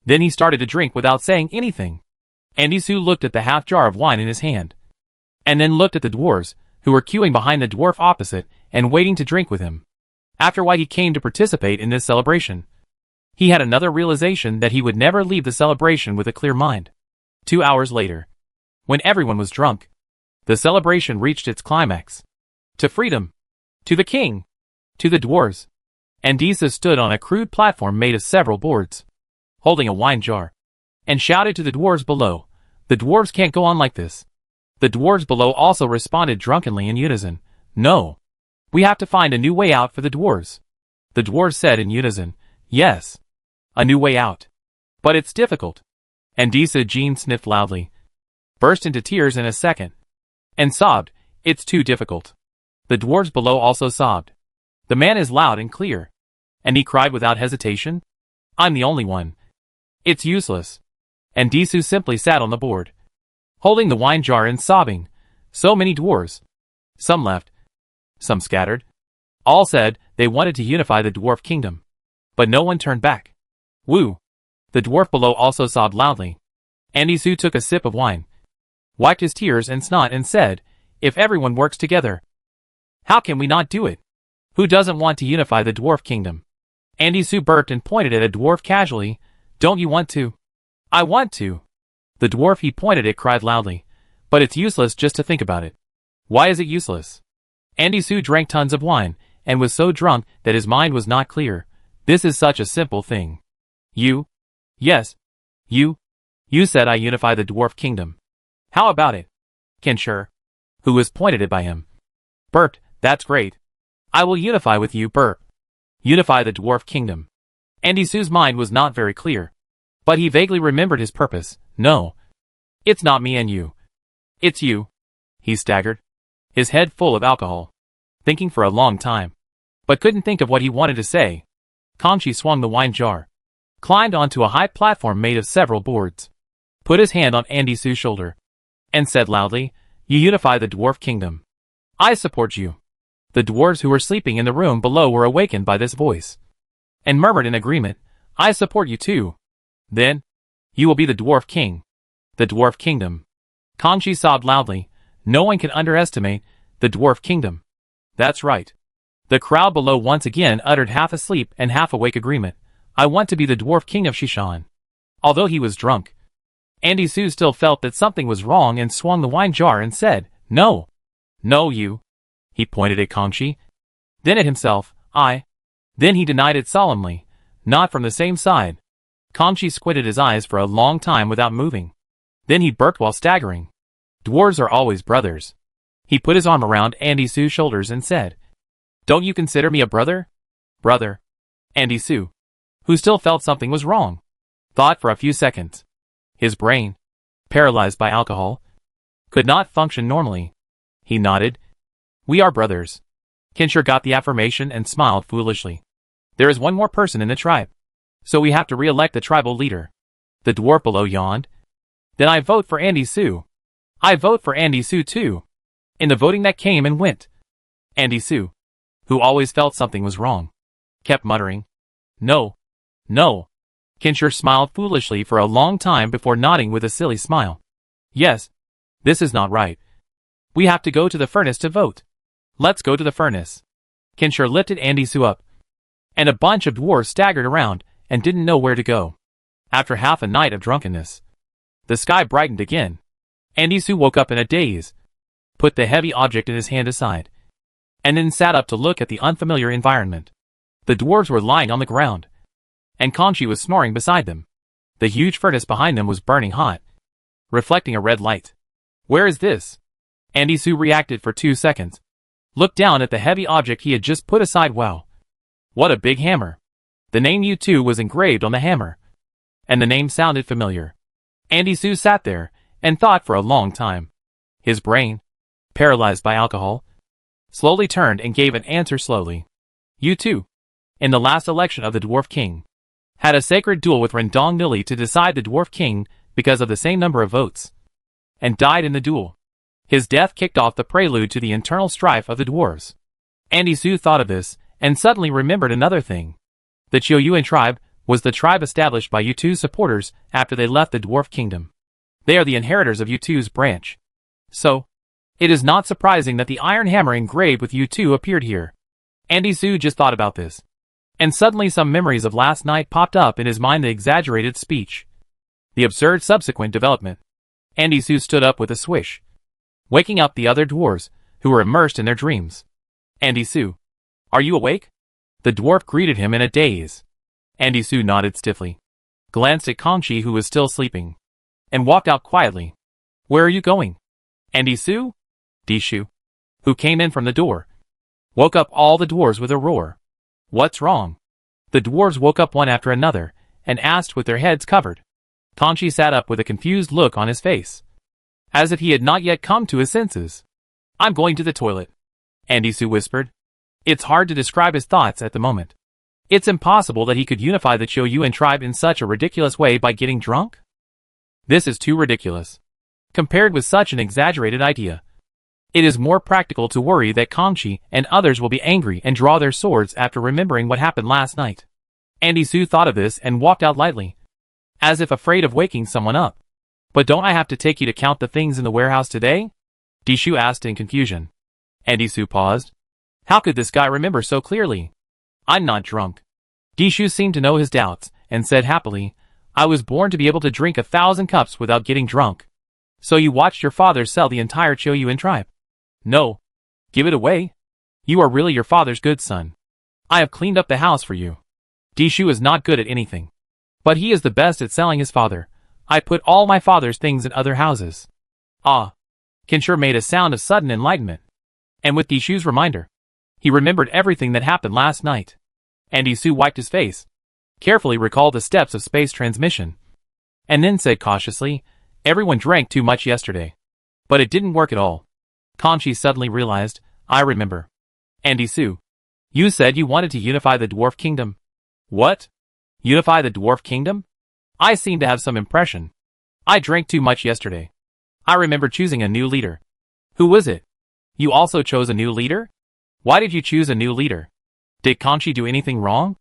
Then he started to drink without saying anything. Andy Su looked at the half jar of wine in his hand, and then looked at the dwarves, who were queuing behind the dwarf opposite and waiting to drink with him. After why he came to participate in this celebration, he had another realization that he would never leave the celebration with a clear mind. 2 hours later, when everyone was drunk, the celebration reached its climax. To freedom! To the king! To the dwarves! Andisa stood on a crude platform made of several boards, holding a wine jar, and shouted to the dwarves below, "The dwarves can't go on like this." The dwarves below also responded drunkenly in unison, "No! We have to find a new way out for the dwarves." The dwarves said in unison, "Yes. A new way out. But it's difficult." Andisa Jean sniffed loudly, burst into tears in a second, and sobbed, "It's too difficult." The dwarves below also sobbed. "The man is loud and clear." And he cried without hesitation, "I'm the only one. It's useless." And Disu simply sat on the board, holding the wine jar and sobbing. So many dwarves. Some left. Some scattered. All said they wanted to unify the dwarf kingdom. But no one turned back. Woo! The dwarf below also sobbed loudly. Andy Su took a sip of wine, wiped his tears and snot and said, "If everyone works together, how can we not do it? Who doesn't want to unify the dwarf kingdom?" Andy Su burped and pointed at a dwarf casually. "Don't you want to?" "I want to." The dwarf he pointed at cried loudly, "But it's useless just to think about it." "Why is it useless?" Andy Su drank tons of wine, and was so drunk that his mind was not clear. "This is such a simple thing. You? Yes. You said I unify the dwarf kingdom. How about it?" Kenshur, who was pointed at by him, burped, "That's great. I will unify with you, burp. Unify the dwarf kingdom." Andy Su's mind was not very clear, but he vaguely remembered his purpose. "No. It's not me and you. It's you." He staggered, his head full of alcohol, thinking for a long time, but couldn't think of what he wanted to say. Kangxi swung the wine jar, climbed onto a high platform made of several boards, put his hand on Andy Su's shoulder, and said loudly, "You unify the dwarf kingdom. I support you." The dwarves who were sleeping in the room below were awakened by this voice, and murmured in agreement, "I support you too. Then, you will be the dwarf king. The dwarf kingdom." Kangxi sobbed loudly. "No one can underestimate the dwarf kingdom." "That's right." The crowd below once again uttered half asleep and half awake agreement. "I want to be the dwarf king of Shishan." Although he was drunk, Andy Su still felt that something was wrong and swung the wine jar and said, "No. No, you." He pointed at Kangxi, then at himself, "I." Then he denied it solemnly, "Not from the same side." Kangxi squinted his eyes for a long time without moving. Then he burped while staggering. "Dwarves are always brothers." He put his arm around Andy Su's shoulders and said, "Don't you consider me a brother?" "Brother." Andy Su, who still felt something was wrong, thought for a few seconds. His brain, paralyzed by alcohol, could not function normally. He nodded. "We are brothers." Kenshur got the affirmation and smiled foolishly. "There is one more person in the tribe, so we have to re-elect the tribal leader." The dwarf below yawned. "Then I vote for Andy Su." "I vote for Andy Su too." In the voting that came and went, Andy Sue, who always felt something was wrong, kept muttering, "No, no." Kinshur smiled foolishly for a long time before nodding with a silly smile. "Yes, this is not right. We have to go to the furnace to vote. Let's go to the furnace." Kinshur lifted Andy Sue up, and a bunch of dwarves staggered around and didn't know where to go. After half a night of drunkenness, the sky brightened again. Andy Sue woke up in a daze, put the heavy object in his hand aside, and then sat up to look at the unfamiliar environment. The dwarves were lying on the ground, and Conchi was snoring beside them. The huge furnace behind them was burning hot, reflecting a red light. "Where is this?" Andy Sue reacted for 2 seconds, looked down at the heavy object he had just put aside. Wow, what a big hammer. The name U2 was engraved on the hammer, and the name sounded familiar. Andy Sue sat there and thought for a long time. His brain, paralyzed by alcohol, slowly turned and gave an answer slowly. U2, in the last election of the Dwarf King, had a sacred duel with Rendong Nili to decide the Dwarf King because of the same number of votes, and died in the duel. His death kicked off the prelude to the internal strife of the dwarves. Andy Sue thought of this, and suddenly remembered another thing. The Choyuan tribe was the tribe established by U2's supporters after they left the Dwarf Kingdom. They are the inheritors of U2's branch. So, it is not surprising that the iron hammer engraved with U2 appeared here. Andy Sue just thought about this, and suddenly some memories of last night popped up in his mind. The exaggerated speech, the absurd subsequent development. Andy Sue stood up with a swish, waking up the other dwarves, who were immersed in their dreams. "Andy Sue, are you awake?" The dwarf greeted him in a daze. Andy Sue nodded stiffly, glanced at Conchi, who was still sleeping, and walked out quietly. "Where are you going?" Andy Sue? Dishu, who came in from the door, woke up all the dwarves with a roar. "What's wrong?" The dwarves woke up one after another, and asked with their heads covered. Conchi sat up with a confused look on his face, as if he had not yet come to his senses. "I'm going to the toilet," Andy Sue whispered. It's hard to describe his thoughts at the moment. It's impossible that he could unify the Choyuan tribe in such a ridiculous way by getting drunk. This is too ridiculous, compared with such an exaggerated idea. It is more practical to worry that Conchi and others will be angry and draw their swords after remembering what happened last night. Andy Sue thought of this and walked out lightly, as if afraid of waking someone up. "But don't I have to take you to count the things in the warehouse today?" Dishu asked in confusion. Andy Sue paused. How could this guy remember so clearly? "I'm not drunk." Dishu seemed to know his doubts, and said happily, "I was born to be able to drink 1,000 cups without getting drunk." "So you watched your father sell the entire Choyuan tribe?" "No. Give it away? You are really your father's good son. I have cleaned up the house for you." Dishu is not good at anything, but he is the best at selling his father. "I put all my father's things in other houses." Ah. Kinshur made a sound of sudden enlightenment. And with Dishu's reminder, he remembered everything that happened last night. Andy Sue wiped his face, carefully recalled the steps of space transmission, and then said cautiously, "Everyone drank too much yesterday. But it didn't work at all." Conchi suddenly realized, "I remember. Andy Sue, you said you wanted to unify the Dwarf Kingdom." "What? Unify the Dwarf Kingdom? I seem to have some impression. I drank too much yesterday. I remember choosing a new leader." "Who was it? You also chose a new leader? Why did you choose a new leader? Did Conchi do anything wrong?"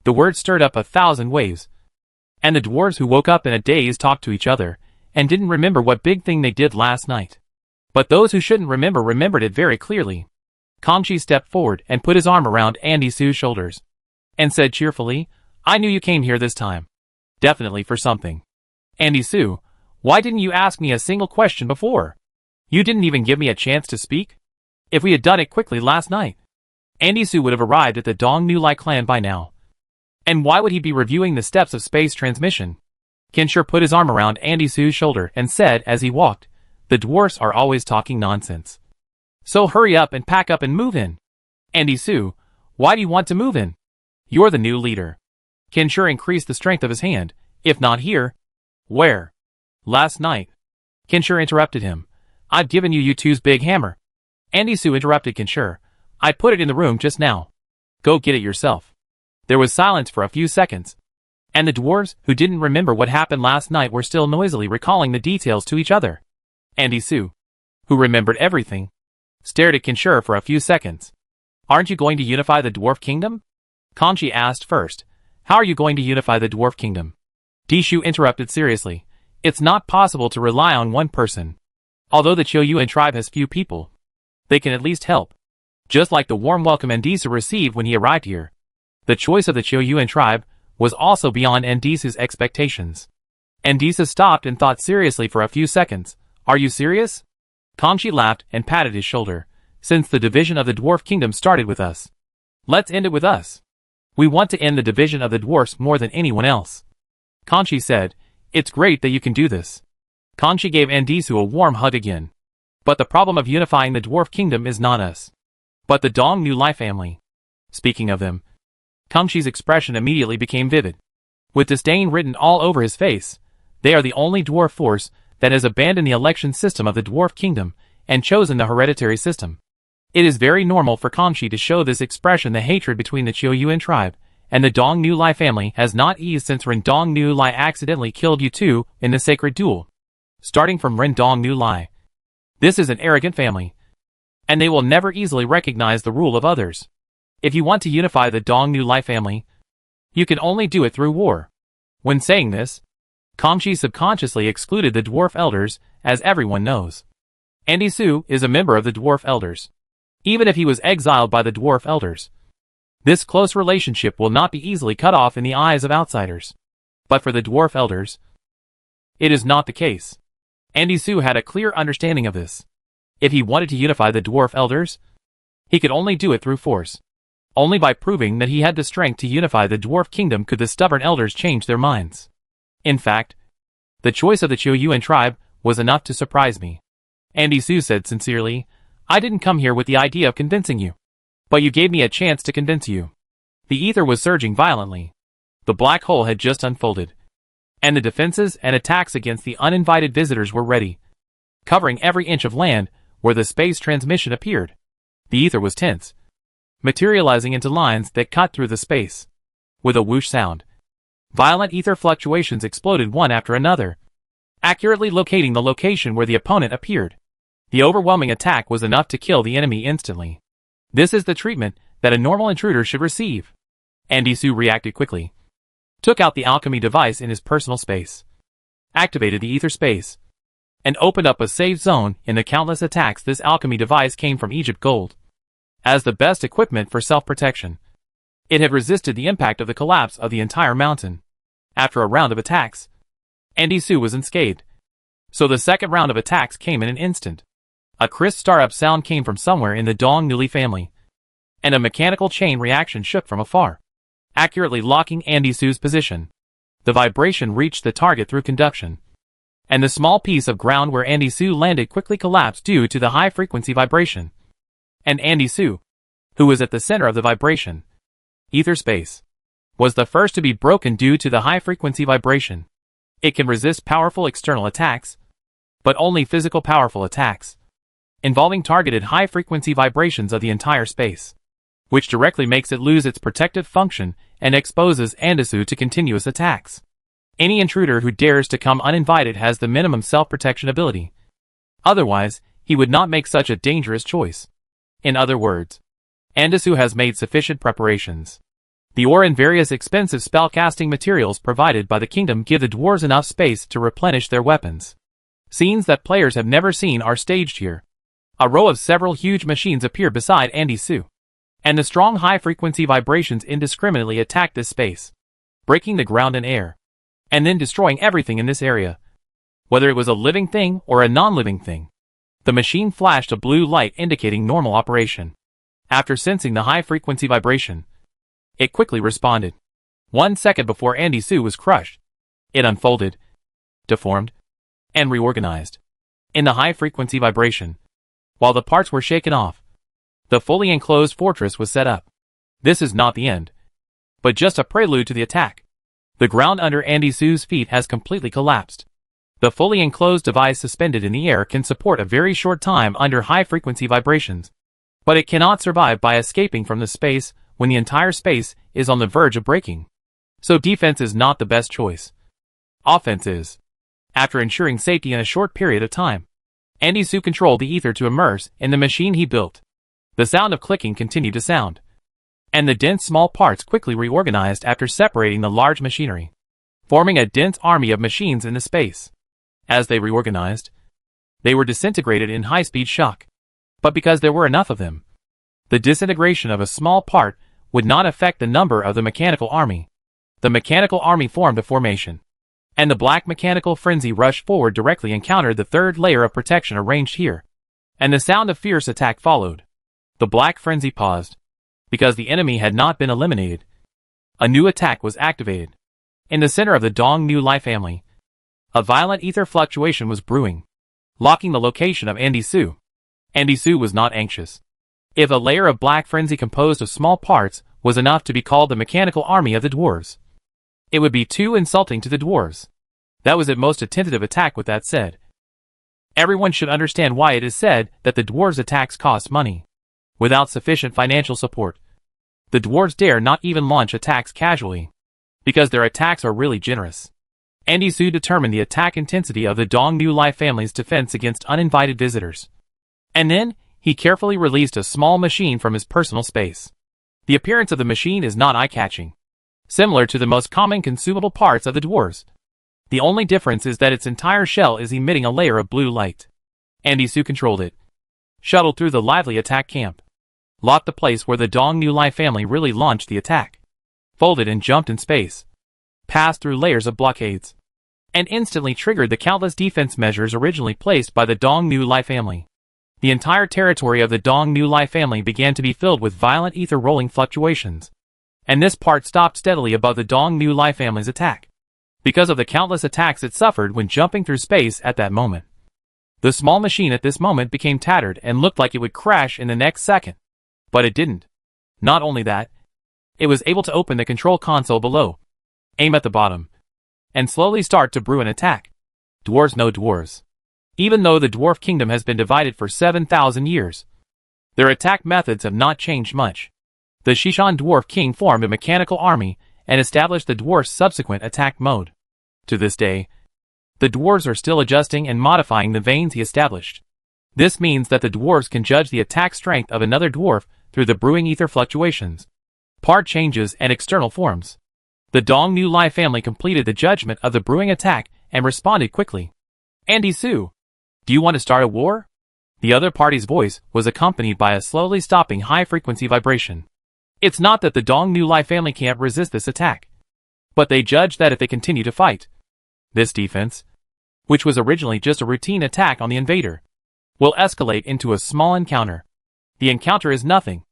The words stirred up 1,000 waves, and the dwarves who woke up in a daze talked to each other, and didn't remember what big thing they did last night. But those who shouldn't remember remembered it very clearly. Conchi stepped forward and put his arm around Andy Sue's shoulders, and said cheerfully, "I knew you came here this time. Definitely for something. Andy Sue, why didn't you ask me a single question before? You didn't even give me a chance to speak? If we had done it quickly last night, Andy Sue would have arrived at the Dong Nu Lai clan by now. And why would he be reviewing the steps of space transmission?" Kinshur put his arm around Andy Sue's shoulder and said as he walked, "The dwarfs are always talking nonsense. So hurry up and pack up and move in." "Andy Sue, why do you want to move in? You're the new leader." Kinshur increased the strength of his hand. "If not here, where?" "Last night." Kinshur interrupted him. "I've given you U2's big hammer." Andy Sue interrupted Kinshur. "I put it in the room just now. Go get it yourself." There was silence for a few seconds, and the dwarves, who didn't remember what happened last night, were still noisily recalling the details to each other. Andy Sue, who remembered everything, stared at Kinshur for a few seconds. Aren't you going to unify the Dwarf Kingdom? Kanchi asked first. How are you going to unify the Dwarf Kingdom? Dishu interrupted seriously. It's not possible to rely on one person. Although the Qiueyuan tribe has few people, they can at least help. Just like the warm welcome Endisu received when he arrived here. The choice of the Qiueyuan tribe was also beyond Endisu's expectations. Endisu stopped and thought seriously for a few seconds. Are you serious? Kanchi laughed and patted his shoulder. Since the division of the Dwarf Kingdom started with us, let's end it with us. We want to end the division of the dwarfs more than anyone else. Kanchi said, it's great that you can do this. Kanchi gave Endisu a warm hug again. But the problem of unifying the Dwarf Kingdom is not us, but the Dong Nu Lai family. Speaking of them, Kanchi's expression immediately became vivid. With disdain written all over his face, they are the only dwarf force that has abandoned the election system of the Dwarf Kingdom and chosen the hereditary system. It is very normal for Kanchi to show this expression. The hatred between the Qiueyuan tribe and the Dong Nu Lai family has not eased since Ren Dong Nu Lai accidentally killed you two in the sacred duel. Starting from Ren Dong Nu Lai. This is an arrogant family, and they will never easily recognize the rule of others. If you want to unify the Dong Nu Lai family, you can only do it through war. When saying this, Kanchi subconsciously excluded the dwarf elders, as everyone knows. Endisu is a member of the dwarf elders. Even if he was exiled by the dwarf elders, this close relationship will not be easily cut off in the eyes of outsiders. But for the dwarf elders, it is not the case. Endisu had a clear understanding of this. If he wanted to unify the dwarf elders, he could only do it through force. Only by proving that he had the strength to unify the dwarf kingdom could the stubborn elders change their minds. In fact, the choice of the Qiueyuan tribe was enough to surprise me. Endisu said sincerely, I didn't come here with the idea of convincing you. But you gave me a chance to convince you. The ether was surging violently. The black hole had just unfolded. And the defenses and attacks against the uninvited visitors were ready, covering every inch of land where the space transmission appeared. The ether was tense, materializing into lines that cut through the space. With a whoosh sound, violent ether fluctuations exploded one after another, accurately locating the location where the opponent appeared. The overwhelming attack was enough to kill the enemy instantly. This is the treatment that a normal intruder should receive. Endisu reacted quickly, took out the alchemy device in his personal space, activated the ether space, and opened up a safe zone. In the countless attacks, this alchemy device came from Egypt gold. As the best equipment for self-protection, it had resisted the impact of the collapse of the entire mountain. After a round of attacks, Endisu was unscathed. So the second round of attacks came in an instant. A crisp startup sound came from somewhere in the Dong Nu Lai family, and a mechanical chain reaction shook from afar, accurately locking Endisu's position. The vibration reached the target through conduction, and the small piece of ground where Endisu landed quickly collapsed due to the high-frequency vibration. And Endisu, who was at the center of the vibration, ether space, was the first to be broken due to the high-frequency vibration. It can resist powerful external attacks, but only physical powerful attacks, involving targeted high-frequency vibrations of the entire space, which directly makes it lose its protective function and exposes Endisu to continuous attacks. Any intruder who dares to come uninvited has the minimum self-protection ability. Otherwise, he would not make such a dangerous choice. In other words, Endisu has made sufficient preparations. The ore and various expensive spellcasting materials provided by the kingdom give the dwarves enough space to replenish their weapons. Scenes that players have never seen are staged here. A row of several huge machines appear beside Endisu, and the strong high-frequency vibrations indiscriminately attack this space, breaking the ground and air, and then destroying everything in this area. Whether it was a living thing or a non-living thing, the machine flashed a blue light indicating normal operation. After sensing the high-frequency vibration, it quickly responded. 1 second before Endisu was crushed, it unfolded, deformed, and reorganized. In the high-frequency vibration, while the parts were shaken off, the fully enclosed fortress was set up. This is not the end, but just a prelude to the attack. The ground under Endisu's feet has completely collapsed. The fully enclosed device suspended in the air can support a very short time under high-frequency vibrations, but it cannot survive by escaping from the space when the entire space is on the verge of breaking. So defense is not the best choice. Offense is, after ensuring safety in a short period of time. Andy Su controlled the ether to immerse in the machine he built. The sound of clicking continued to sound, and the dense small parts quickly reorganized after separating the large machinery, forming a dense army of machines in the space. As they reorganized, they were disintegrated in high-speed shock. But because there were enough of them, the disintegration of a small part would not affect the number of the mechanical army. The mechanical army formed a formation, and the black mechanical frenzy rushed forward directly and countered the third layer of protection arranged here, and the sound of fierce attack followed. The black frenzy paused, because the enemy had not been eliminated. A new attack was activated. In the center of the Dong New Life family, a violent ether fluctuation was brewing, locking the location of Andy Su. Andy Su was not anxious. If a layer of black frenzy composed of small parts was enough to be called the mechanical army of the dwarves, it would be too insulting to the dwarves. That was at most a tentative attack. With that said, everyone should understand why it is said that the dwarves' attacks cost money. Without sufficient financial support, the dwarves dare not even launch attacks casually, because their attacks are really generous. Andy Su determined the attack intensity of the Dong New Life family's defense against uninvited visitors. And then, he carefully released a small machine from his personal space. The appearance of the machine is not eye-catching, similar to the most common consumable parts of the dwarves. The only difference is that its entire shell is emitting a layer of blue light. Andy Su controlled it, shuttled through the lively attack camp, locked the place where the Dong New Life family really launched the attack, folded and jumped in space, passed through layers of blockades, and instantly triggered the countless defense measures originally placed by the Dong New Life family. The entire territory of the Dong New Life family began to be filled with violent ether rolling fluctuations, and this part stopped steadily above the Dong New Life family's attack, because of the countless attacks it suffered when jumping through space at that moment. The small machine at this moment became tattered and looked like it would crash in the next second. But it didn't. Not only that, it was able to open the control console below, aim at the bottom, and slowly start to brew an attack. Dwarves know dwarves. Even though the dwarf kingdom has been divided for 7,000 years, their attack methods have not changed much. The Shishan dwarf king formed a mechanical army and established the dwarf's subsequent attack mode. To this day, the dwarves are still adjusting and modifying the veins he established. This means that the dwarves can judge the attack strength of another dwarf through the brewing ether fluctuations, part changes, and external forms. The Dong New Life family completed the judgment of the brewing attack and responded quickly. Andy Su, do you want to start a war? The other party's voice was accompanied by a slowly stopping high-frequency vibration. It's not that the Dong New Life family can't resist this attack, but they judge that if they continue to fight, this defense, which was originally just a routine attack on the invader, will escalate into a small encounter. The encounter is nothing,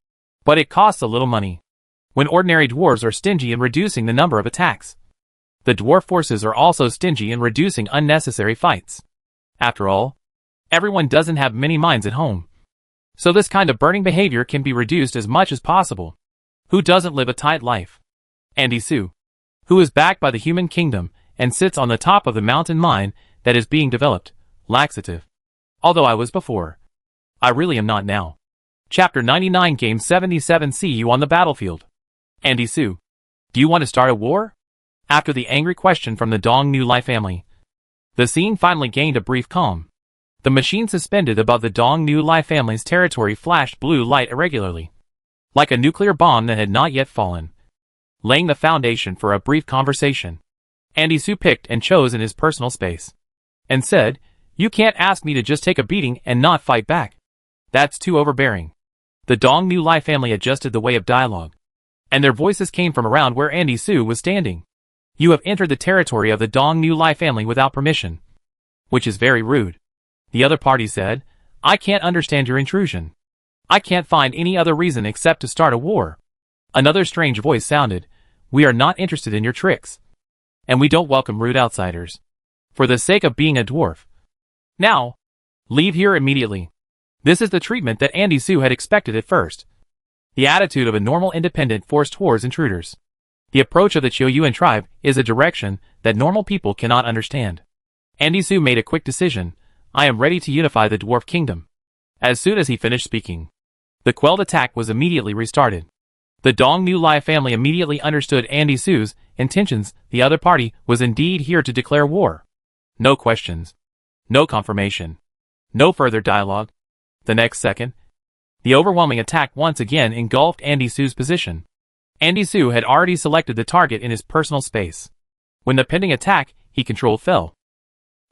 but it costs a little money. When ordinary dwarves are stingy in reducing the number of attacks, the dwarf forces are also stingy in reducing unnecessary fights. After all, everyone doesn't have many minds at home, so this kind of burning behavior can be reduced as much as possible. Who doesn't live a tight life? Andy Su, who is backed by the human kingdom and sits on the top of the mountain mine that is being developed, laxative. Although I was before, I really am not now. Chapter 99 Game 77. See you on the battlefield. Andy Su, do you want to start a war? After the angry question from the Dong New Life family, the scene finally gained a brief calm. The machine suspended above the Dong New Life family's territory flashed blue light irregularly, like a nuclear bomb that had not yet fallen, laying the foundation for a brief conversation. Andy Su picked and chose in his personal space, and said, "You can't ask me to just take a beating and not fight back. That's too overbearing." The Dong New Life family adjusted the way of dialogue, and their voices came from around where Andy Su was standing. "You have entered the territory of the Dong New Life family without permission, which is very rude." The other party said, "I can't understand your intrusion. I can't find any other reason except to start a war." Another strange voice sounded, "We are not interested in your tricks, and we don't welcome rude outsiders, for the sake of being a dwarf. Now, leave here immediately." This is the treatment that Andy Su had expected at first. The attitude of a normal independent force towards intruders. The approach of the Qiuyuan tribe is a direction that normal people cannot understand. Andy Su made a quick decision. "I am ready to unify the dwarf kingdom." As soon as he finished speaking, the quelled attack was immediately restarted. The Dong New Life family immediately understood Andy Su's intentions. The other party was indeed here to declare war. No questions. No confirmation. No further dialogue. The next second, the overwhelming attack once again engulfed Andy Su's position. Andy Su had already selected the target in his personal space. When the pending attack he controlled fell,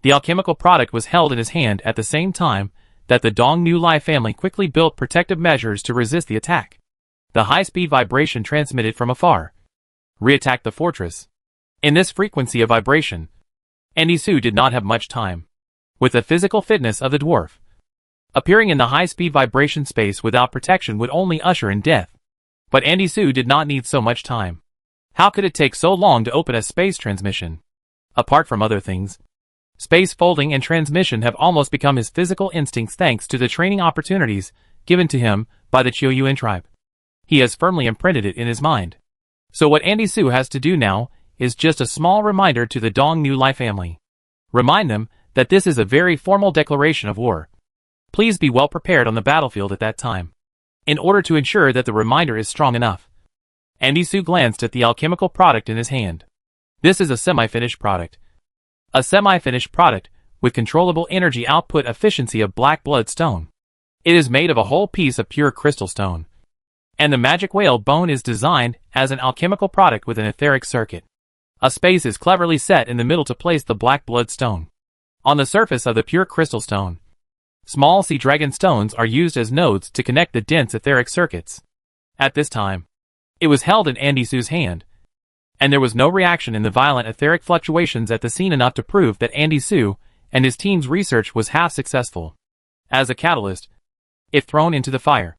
the alchemical product was held in his hand at the same time that the Dong Nu Lai family quickly built protective measures to resist the attack. The high-speed vibration transmitted from afar re-attacked the fortress. In this frequency of vibration, Andy Su did not have much time. With the physical fitness of the dwarf, appearing in the high-speed vibration space without protection would only usher in death. But Andy Su did not need so much time. How could it take so long to open a space transmission? Apart from other things, space folding and transmission have almost become his physical instincts thanks to the training opportunities given to him by the Qiuyuan tribe. He has firmly imprinted it in his mind. So what Andy Su has to do now is just a small reminder to the Dong Nu Lai family. Remind them that this is a very formal declaration of war. Please be well prepared on the battlefield at that time. In order to ensure that the reminder is strong enough, Andy Su glanced at the alchemical product in his hand. This is a semi-finished product. A semi-finished product with controllable energy output efficiency of black blood stone. It is made of a whole piece of pure crystal stone. And the magic whale bone is designed as an alchemical product with an etheric circuit. A space is cleverly set in the middle to place the black blood stone. On the surface of the pure crystal stone, small sea dragon stones are used as nodes to connect the dense etheric circuits. At this time, it was held in Andy Su's hand, and there was no reaction in the violent etheric fluctuations at the scene enough to prove that Andy Su and his team's research was half successful. As a catalyst, if thrown into the fire,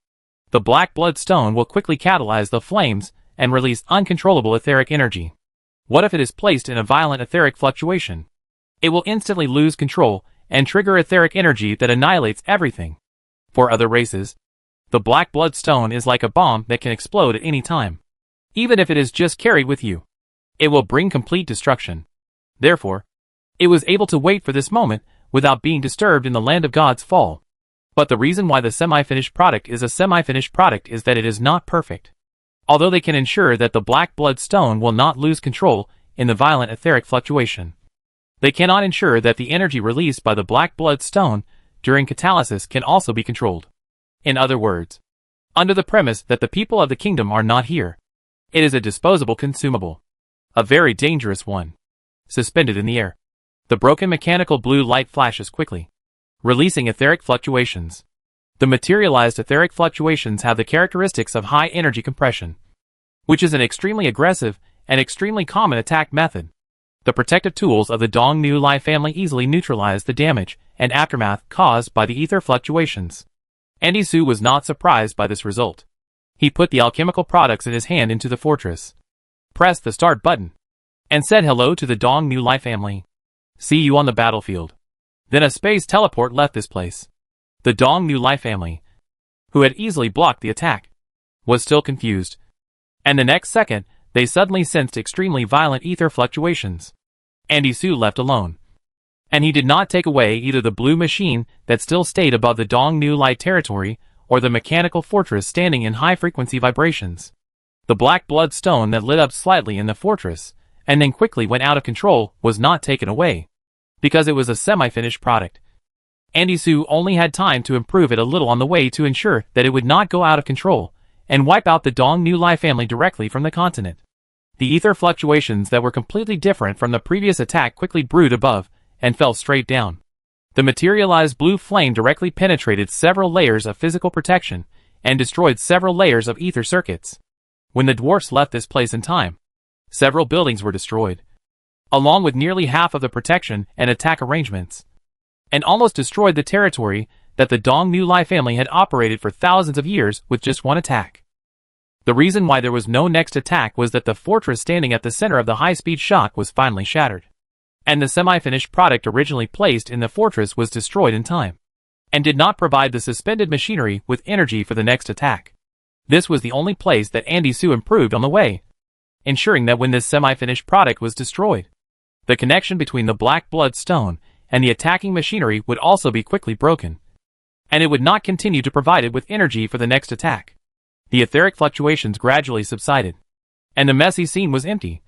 the black blood stone will quickly catalyze the flames and release uncontrollable etheric energy. What if it is placed in a violent etheric fluctuation? It will instantly lose control and trigger etheric energy that annihilates everything. For other races, the black blood stone is like a bomb that can explode at any time. Even if it is just carried with you, it will bring complete destruction. Therefore, it was able to wait for this moment without being disturbed in the land of God's fall. But the reason why the semi-finished product is a semi-finished product is that it is not perfect. Although they can ensure that the black blood stone will not lose control in the violent etheric fluctuation, they cannot ensure that the energy released by the black blood stone during catalysis can also be controlled. In other words, under the premise that the people of the kingdom are not here, it is a disposable consumable. A very dangerous one. Suspended in the air, the broken mechanical blue light flashes quickly, releasing etheric fluctuations. The materialized etheric fluctuations have the characteristics of high energy compression, which is an extremely aggressive and extremely common attack method. The protective tools of the Dong Nu Lai family easily neutralize the damage and aftermath caused by the ether fluctuations. Andy Su was not surprised by this result. He put the alchemical products in his hand into the fortress, pressed the start button, and said hello to the Dong Nu Lai family. See you on the battlefield. Then a space teleport left this place. The Dong Nu Lai family, who had easily blocked the attack, was still confused. And the next second, they suddenly sensed extremely violent ether fluctuations. Andy Su left alone. And he did not take away either the blue machine that still stayed above the Dong Nu Lai territory or the mechanical fortress standing in high-frequency vibrations. The black blood stone that lit up slightly in the fortress and then quickly went out of control was not taken away, because it was a semi-finished product. Andy Su only had time to improve it a little on the way to ensure that it would not go out of control and wipe out the Dong Nu Lai family directly from the continent. The ether fluctuations that were completely different from the previous attack quickly brewed above and fell straight down. The materialized blue flame directly penetrated several layers of physical protection and destroyed several layers of ether circuits. When the dwarfs left this place in time, several buildings were destroyed, along with nearly half of the protection and attack arrangements, and almost destroyed the territory that the Dong Nu Lai family had operated for thousands of years with just one attack. The reason why there was no next attack was that the fortress standing at the center of the high-speed shock was finally shattered, and the semi-finished product originally placed in the fortress was destroyed in time, and did not provide the suspended machinery with energy for the next attack. This was the only place that Andy Su improved on the way, ensuring that when this semi-finished product was destroyed, the connection between the black blood stone and the attacking machinery would also be quickly broken, and it would not continue to provide it with energy for the next attack. The etheric fluctuations gradually subsided, and the messy scene was empty,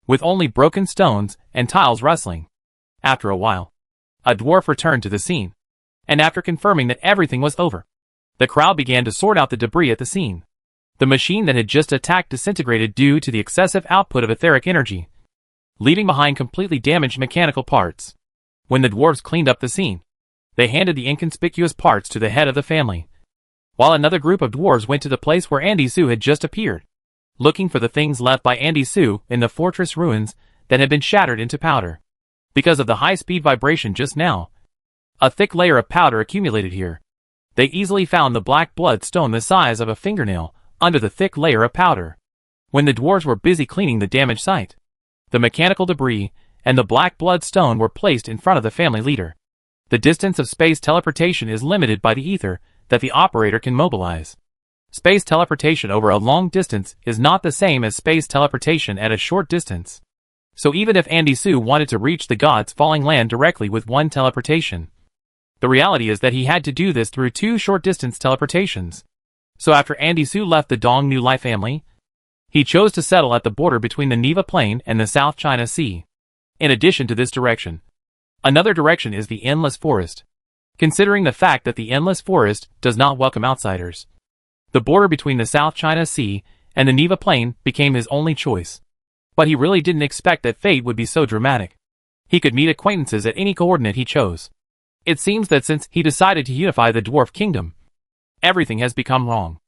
with only broken stones and tiles rustling. After a while, a dwarf returned to the scene. and after confirming that everything was over, the crowd began to sort out the debris at the scene. The machine that had just attacked disintegrated due to the excessive output of etheric energy, leaving behind completely damaged mechanical parts. When the dwarves cleaned up the scene, they handed the inconspicuous parts to the head of the family, while another group of dwarves went to the place where Andy Sue had just appeared, looking for the things left by Andy Sue in the fortress ruins that had been shattered into powder. Because of the high-speed vibration just now, a thick layer of powder accumulated here. They easily found the black blood stone the size of a fingernail under the thick layer of powder. When the dwarves were busy cleaning the damaged site, the mechanical debris and the black blood stone were placed in front of the family leader. The distance of space teleportation is limited by the ether that the operator can mobilize. Space teleportation over a long distance is not the same as space teleportation at a short distance. So even if Andy Sue wanted to reach the gods' falling land directly with one teleportation, the reality is that he had to do this through 2 short-distance teleportations. So after Andy Sue left the Dong Nu Lai family, he chose to settle at the border between the Neva Plain and the South China Sea. In addition to this direction, another direction is the Endless Forest. Considering the fact that the Endless Forest does not welcome outsiders, the border between the South China Sea and the Neva Plain became his only choice. But he really didn't expect that fate would be so dramatic. He could meet acquaintances at any coordinate he chose. It seems that since he decided to unify the Dwarf Kingdom, everything has become wrong.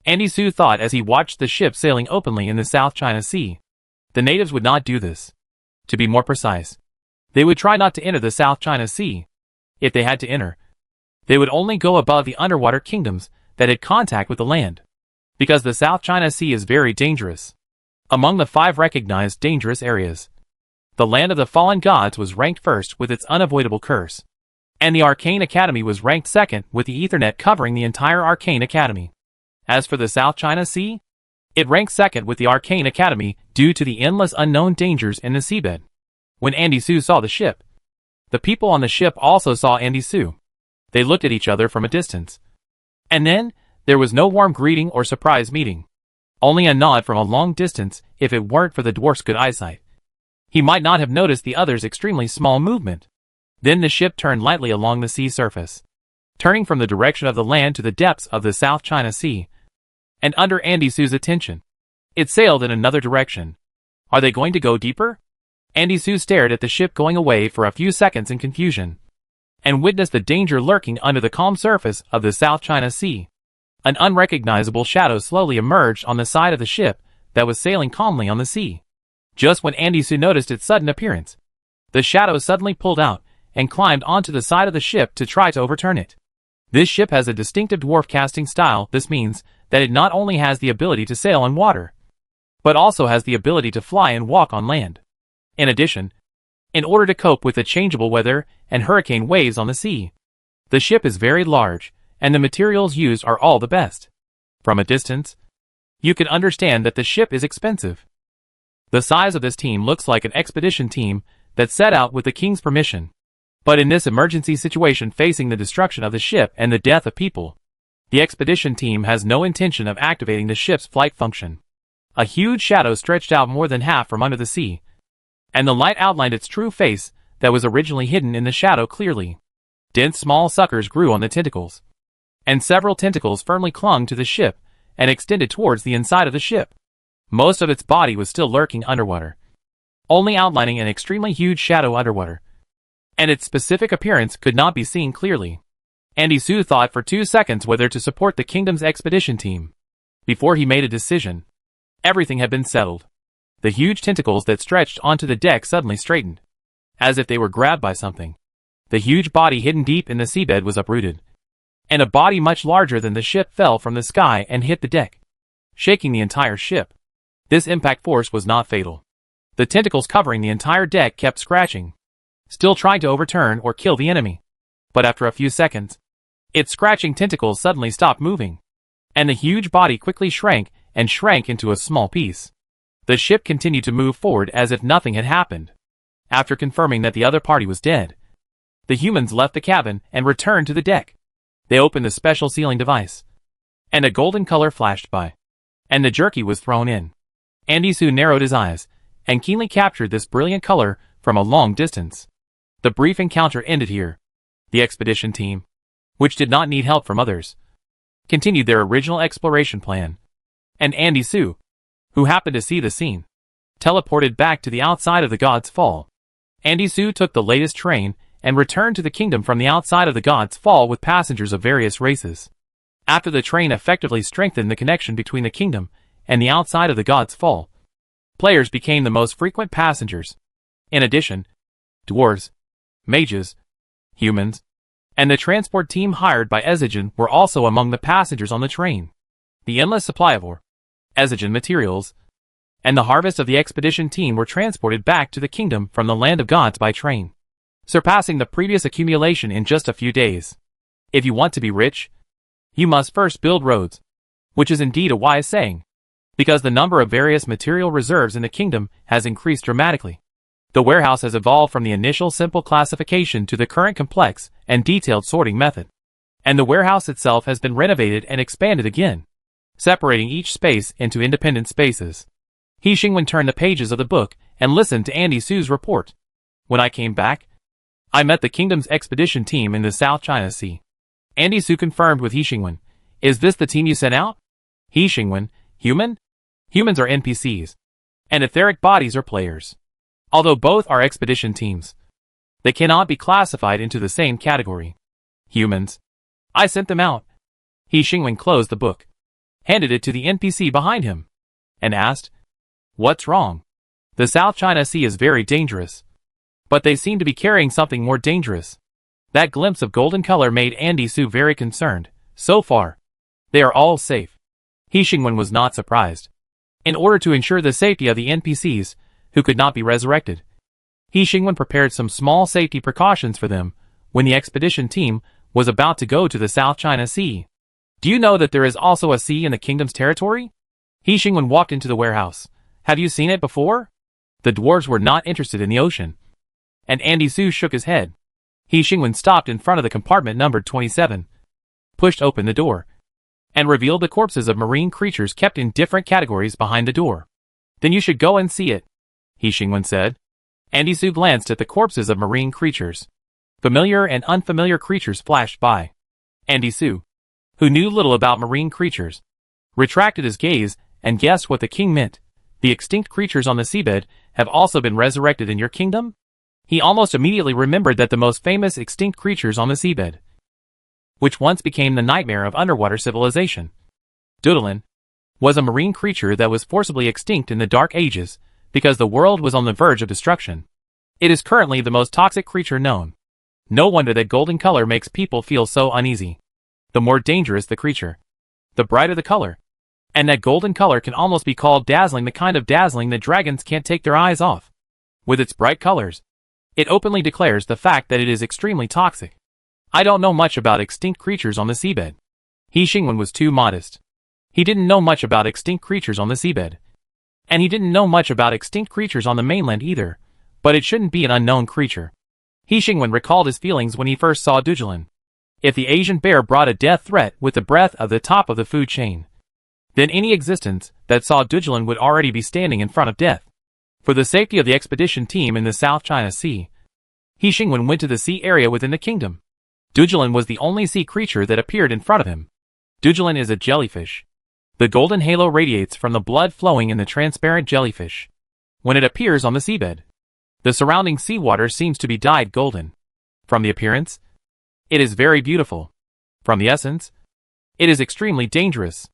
Andy Sue thought as he watched the ship sailing openly in the South China Sea. The natives would not do this. To be more precise, they would try not to enter the South China Sea. If they had to enter, they would only go above the underwater kingdoms that had contact with the land, because the South China Sea is very dangerous. Among the 5 recognized dangerous areas, the Land of the Fallen Gods was ranked first with its unavoidable curse, and the Arcane Academy was ranked second with the Ethernet covering the entire Arcane Academy. As for the South China Sea, it ranked second with the Arcane Academy due to the endless unknown dangers in the seabed. When Andy Sue saw the ship, the people on the ship also saw Andy Sue. They looked at each other from a distance. And then, there was no warm greeting or surprise meeting. Only a nod from a long distance if it weren't for the dwarf's good eyesight. He might not have noticed the other's extremely small movement. Then the ship turned lightly along the sea surface, turning from the direction of the land to the depths of the South China Sea. And under Andy Sue's attention, it sailed in another direction. Are they going to go deeper? Andy Sue stared at the ship going away for a few seconds in confusion, and witnessed the danger lurking under the calm surface of the South China Sea. An unrecognizable shadow slowly emerged on the side of the ship that was sailing calmly on the sea. Just when Andy Sue noticed its sudden appearance, the shadow suddenly pulled out and climbed onto the side of the ship to try to overturn it. This ship has a distinctive dwarf casting style. This means that it not only has the ability to sail on water, but also has the ability to fly and walk on land. In addition, in order to cope with the changeable weather and hurricane waves on the sea, the ship is very large, and the materials used are all the best. From a distance, you can understand that the ship is expensive. The size of this team looks like an expedition team that set out with the king's permission. But in this emergency situation facing the destruction of the ship and the death of people, the expedition team has no intention of activating the ship's flight function. A huge shadow stretched out more than half from under the sea, and the light outlined its true face that was originally hidden in the shadow clearly. Dense small suckers grew on the tentacles, and several tentacles firmly clung to the ship and extended towards the inside of the ship. Most of its body was still lurking underwater, only outlining an extremely huge shadow underwater, and its specific appearance could not be seen clearly. Andy Sue thought for 2 seconds whether to support the kingdom's expedition team. Before he made a decision, everything had been settled. The huge tentacles that stretched onto the deck suddenly straightened, as if they were grabbed by something. The huge body hidden deep in the seabed was uprooted, and a body much larger than the ship fell from the sky and hit the deck, shaking the entire ship. This impact force was not fatal. The tentacles covering the entire deck kept scratching, still trying to overturn or kill the enemy. But after a few seconds, its scratching tentacles suddenly stopped moving, and the huge body quickly shrank into a small piece. The ship continued to move forward as if nothing had happened. After confirming that the other party was dead, the humans left the cabin and returned to the deck. They opened the special sealing device, and a golden color flashed by, and the jerky was thrown in. Andy Sue narrowed his eyes and keenly captured this brilliant color from a long distance. The brief encounter ended here. The expedition team, which did not need help from others, continued their original exploration plan. And Andy Su, who happened to see the scene, teleported back to the outside of the God's Fall. Andy Su took the latest train and returned to the kingdom from the outside of the God's Fall with passengers of various races. After the train effectively strengthened the connection between the kingdom and the outside of the God's Fall, players became the most frequent passengers. In addition, dwarves, mages, humans, and the transport team hired by Ezigen were also among the passengers on the train. The endless supply of ore, Ezigen materials, and the harvest of the expedition team were transported back to the kingdom from the land of gods by train, surpassing the previous accumulation in just a few days. If you want to be rich, you must first build roads, which is indeed a wise saying, because the number of various material reserves in the kingdom has increased dramatically. The warehouse has evolved from the initial simple classification to the current complex and detailed sorting method. And the warehouse itself has been renovated and expanded again, separating each space into independent spaces. He Xingwen turned the pages of the book and listened to Andy Su's report. When I came back, I met the kingdom's expedition team in the South China Sea. Andy Su confirmed with He Xingwen, "Is this the team you sent out?" He Xingwen, "Human? Humans are NPCs, and etheric bodies are players. Although both are expedition teams, they cannot be classified into the same category. Humans. I sent them out." He Xingwen closed the book, handed it to the NPC behind him, and asked, "What's wrong?" "The South China Sea is very dangerous, but they seem to be carrying something more dangerous." That glimpse of golden color made Andy Su very concerned. So far, they are all safe. He Xingwen was not surprised. In order to ensure the safety of the NPCs, who could not be resurrected, He Xingwen prepared some small safety precautions for them when the expedition team was about to go to the South China Sea. "Do you know that there is also a sea in the kingdom's territory?" He Xingwen walked into the warehouse. "Have you seen it before?" The dwarves were not interested in the ocean, and Andy Su shook his head. He Xingwen stopped in front of the compartment numbered 27, pushed open the door, and revealed the corpses of marine creatures kept in different categories behind the door. "Then you should go and see it," He Xingwen said. Andy Su glanced at the corpses of marine creatures. Familiar and unfamiliar creatures flashed by. Andy Su, who knew little about marine creatures, retracted his gaze and guessed what the king meant. "The extinct creatures on the seabed have also been resurrected in your kingdom?" He almost immediately remembered that the most famous extinct creatures on the seabed, which once became the nightmare of underwater civilization, Doodlin, was a marine creature that was forcibly extinct in the Dark Ages because the world was on the verge of destruction. It is currently the most toxic creature known. No wonder that golden color makes people feel so uneasy. The more dangerous the creature, the brighter the color. And that golden color can almost be called dazzling, the kind of dazzling that dragons can't take their eyes off. With its bright colors, it openly declares the fact that it is extremely toxic. "I don't know much about extinct creatures on the seabed." He Xingwen was too modest. He didn't know much about extinct creatures on the seabed. And he didn't know much about extinct creatures on the mainland either, but it shouldn't be an unknown creature. He Xingwen recalled his feelings when he first saw Doodlin. If the Asian bear brought a death threat with the breadth of the top of the food chain, then any existence that saw Doodlin would already be standing in front of death. For the safety of the expedition team in the South China Sea, He Xingwen went to the sea area within the kingdom. Doodlin was the only sea creature that appeared in front of him. Doodlin is a jellyfish. The golden halo radiates from the blood flowing in the transparent jellyfish when it appears on the seabed. The surrounding seawater seems to be dyed golden. From the appearance, it is very beautiful. From the essence, it is extremely dangerous.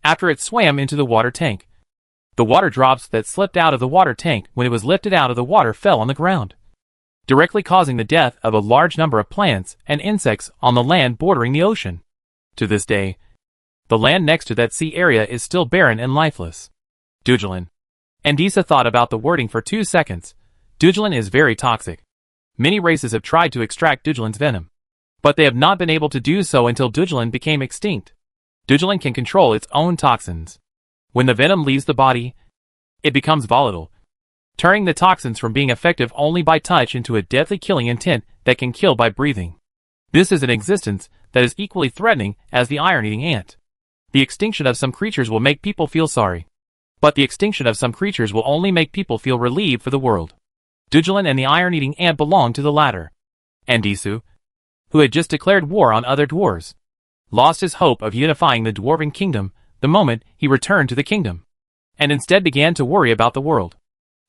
After it swam into the water tank, the water drops that slipped out of the water tank when it was lifted out of the water fell on the ground, directly causing the death of a large number of plants and insects on the land bordering the ocean. To this day, the land next to that sea area is still barren and lifeless. Doodlin. Andisa thought about the wording for 2 seconds. Doodlin is very toxic. Many races have tried to extract Doodlin's venom, but they have not been able to do so until Doodlin became extinct. Doodlin can control its own toxins. When the venom leaves the body, it becomes volatile, turning the toxins from being effective only by touch into a deadly killing intent that can kill by breathing. This is an existence that is equally threatening as the iron-eating ant. The extinction of some creatures will make people feel sorry, but the extinction of some creatures will only make people feel relieved for the world. Doodlin and the iron-eating ant belong to the latter. Andisu, who had just declared war on other dwarves, lost his hope of unifying the dwarven kingdom the moment he returned to the kingdom, and instead began to worry about the world.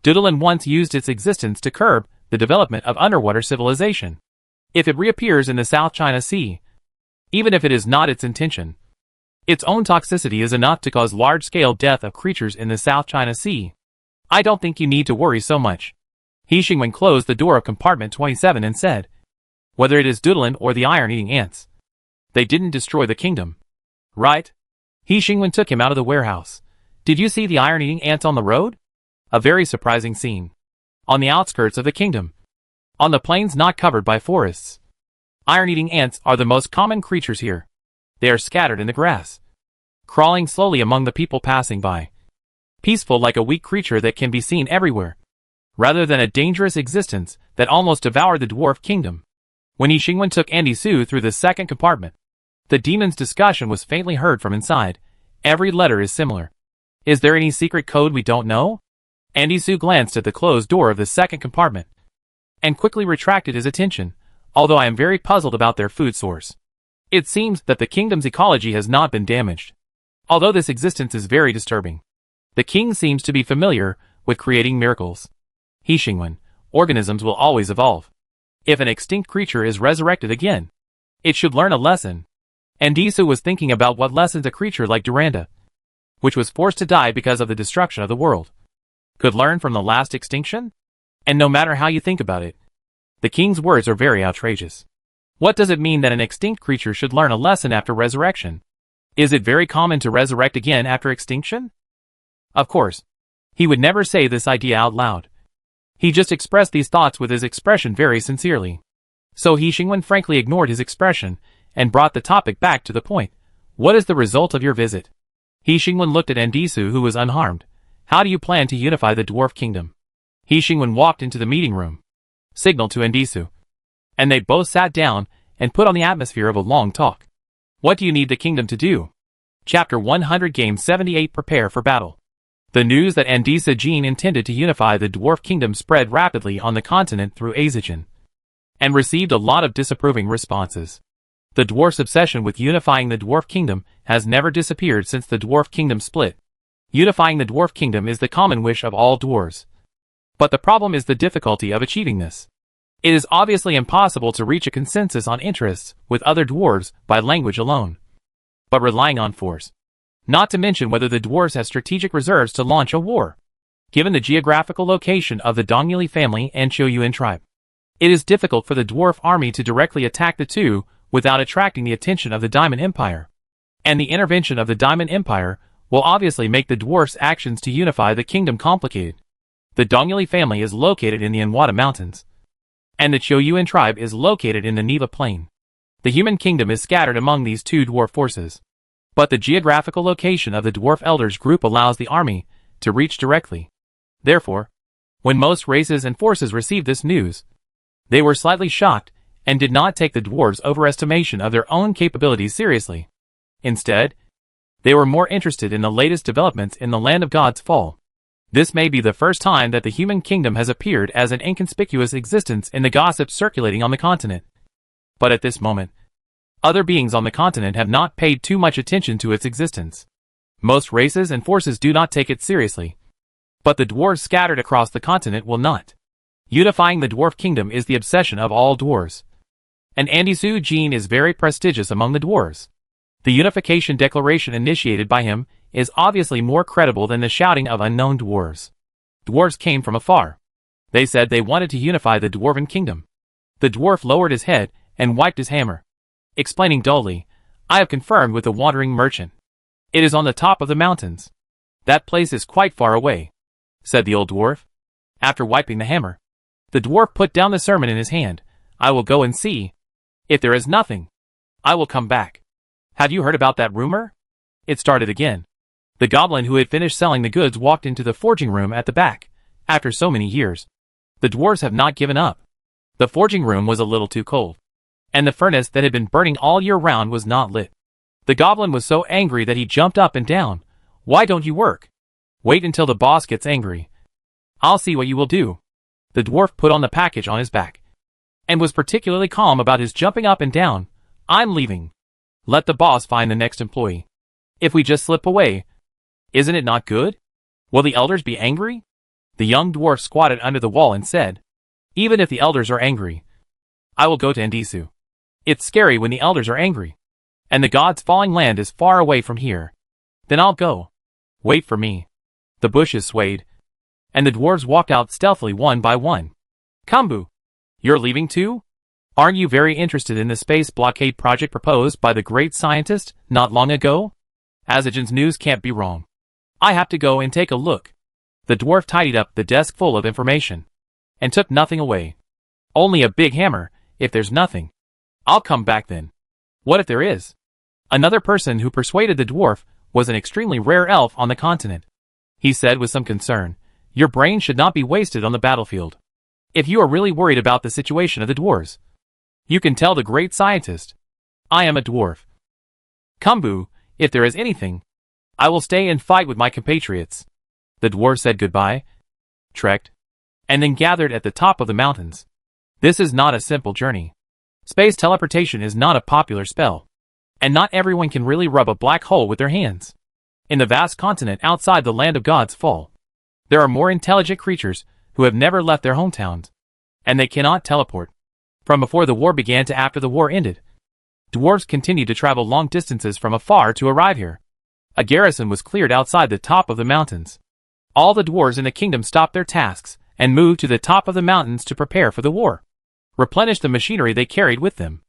Doodlin once used its existence to curb the development of underwater civilization. If it reappears in the South China Sea, even if it is not its intention, its own toxicity is enough to cause large-scale death of creatures in the South China Sea. I don't think you need to worry so much. He Xingwen closed the door of compartment 27 and said, whether it is Doodlin or the iron-eating ants, they didn't destroy the kingdom, right? He Xingwen took him out of the warehouse. Did you see the iron-eating ants on the road? A very surprising scene. On the outskirts of the kingdom, on the plains not covered by forests, iron-eating ants are the most common creatures here. They are scattered in the grass, crawling slowly among the people passing by, peaceful like a weak creature that can be seen everywhere, rather than a dangerous existence that almost devoured the dwarf kingdom. When He Xingwen took Andy Su through the second compartment, the demon's discussion was faintly heard from inside. Every letter is similar. Is there any secret code we don't know? Andy Su glanced at the closed door of the second compartment, and quickly retracted his attention, although I am very puzzled about their food source. It seems that the kingdom's ecology has not been damaged, although this existence is very disturbing. The king seems to be familiar with creating miracles. He Xingwen, organisms will always evolve. If an extinct creature is resurrected again, it should learn a lesson. And Disu was thinking about what lessons a creature like Duranda, which was forced to die because of the destruction of the world, could learn from the last extinction? And no matter how you think about it, the king's words are very outrageous. What does it mean that an extinct creature should learn a lesson after resurrection? Is it very common to resurrect again after extinction? Of course, he would never say this idea out loud. He just expressed these thoughts with his expression very sincerely. So He Xingwen frankly ignored his expression and brought the topic back to the point. What is the result of your visit? He Xingwen looked at Ndisu, who was unharmed. How do you plan to unify the dwarf kingdom? He Xingwen walked into the meeting room, signaled to Ndisu, and they both sat down and put on the atmosphere of a long talk. What do you need the kingdom to do? Chapter 100 Game 78 Prepare for Battle. The news that Andisa Jin intended to unify the dwarf kingdom spread rapidly on the continent through Azijin, and received a lot of disapproving responses. The dwarf's obsession with unifying the dwarf kingdom has never disappeared since the dwarf kingdom split. Unifying the dwarf kingdom is the common wish of all dwarves. But the problem is the difficulty of achieving this. It is obviously impossible to reach a consensus on interests with other dwarves by language alone, but relying on force. Not to mention whether the dwarves have strategic reserves to launch a war. Given the geographical location of the Dongyuli family and Choyuan tribe, it is difficult for the dwarf army to directly attack the two without attracting the attention of the Diamond Empire. And the intervention of the Diamond Empire will obviously make the dwarfs' actions to unify the kingdom complicated. The Dongyuli family is located in the Anwata Mountains, and the Choyuan tribe is located in the Neva Plain. The human kingdom is scattered among these two dwarf forces, but the geographical location of the dwarf elders group allows the army to reach directly. Therefore, when most races and forces received this news, they were slightly shocked and did not take the dwarves' overestimation of their own capabilities seriously. Instead, they were more interested in the latest developments in the Land of God's fall. This may be the first time that the human kingdom has appeared as an inconspicuous existence in the gossip circulating on the continent. But at this moment, other beings on the continent have not paid too much attention to its existence. Most races and forces do not take it seriously, but the dwarves scattered across the continent will not. Unifying the dwarf kingdom is the obsession of all dwarves, and Andisu Jin is very prestigious among the dwarves. The unification declaration initiated by him is obviously more credible than the shouting of unknown dwarves. Dwarves came from afar. They said they wanted to unify the dwarven kingdom. The dwarf lowered his head and wiped his hammer, explaining dully, I have confirmed with the wandering merchant. It is on the top of the mountains. That place is quite far away, said the old dwarf. After wiping the hammer, the dwarf put down the sermon in his hand. I will go and see. If there is nothing, I will come back. Have you heard about that rumor? It started again. The goblin who had finished selling the goods walked into the forging room at the back. After so many years, the dwarves have not given up. The forging room was a little too cold, and the furnace that had been burning all year round was not lit. The goblin was so angry that he jumped up and down. Why don't you work? Wait until the boss gets angry. I'll see what you will do. The dwarf put on the package on his back and was particularly calm about his jumping up and down. I'm leaving. Let the boss find the next employee. If we just slip away, isn't it not good? Will the elders be angry? The young dwarf squatted under the wall and said, even if the elders are angry, I will go to Endisu. It's scary when the elders are angry. And the gods' falling land is far away from here. Then I'll go. Wait for me. The bushes swayed, and the dwarves walked out stealthily one by one. Kambu, you're leaving too? Aren't you very interested in the space blockade project proposed by the great scientist not long ago? Azajan's news can't be wrong. I have to go and take a look. The dwarf tidied up the desk full of information and took nothing away. Only a big hammer, if there's nothing. I'll come back then. What if there is? Another person who persuaded the dwarf was an extremely rare elf on the continent. He said with some concern, your brain should not be wasted on the battlefield. If you are really worried about the situation of the dwarves, you can tell the great scientist. I am a dwarf. Kambu, if there is anything, I will stay and fight with my compatriots. The dwarf said goodbye, trekked, and then gathered at the top of the mountains. This is not a simple journey. Space teleportation is not a popular spell, and not everyone can really rub a black hole with their hands. In the vast continent outside the land of God's fall, there are more intelligent creatures who have never left their hometowns, and they cannot teleport. From before the war began to after the war ended, dwarves continued to travel long distances from afar to arrive here. A garrison was cleared outside the top of the mountains. All the dwarves in the kingdom stopped their tasks and moved to the top of the mountains to prepare for the war, replenish the machinery they carried with them,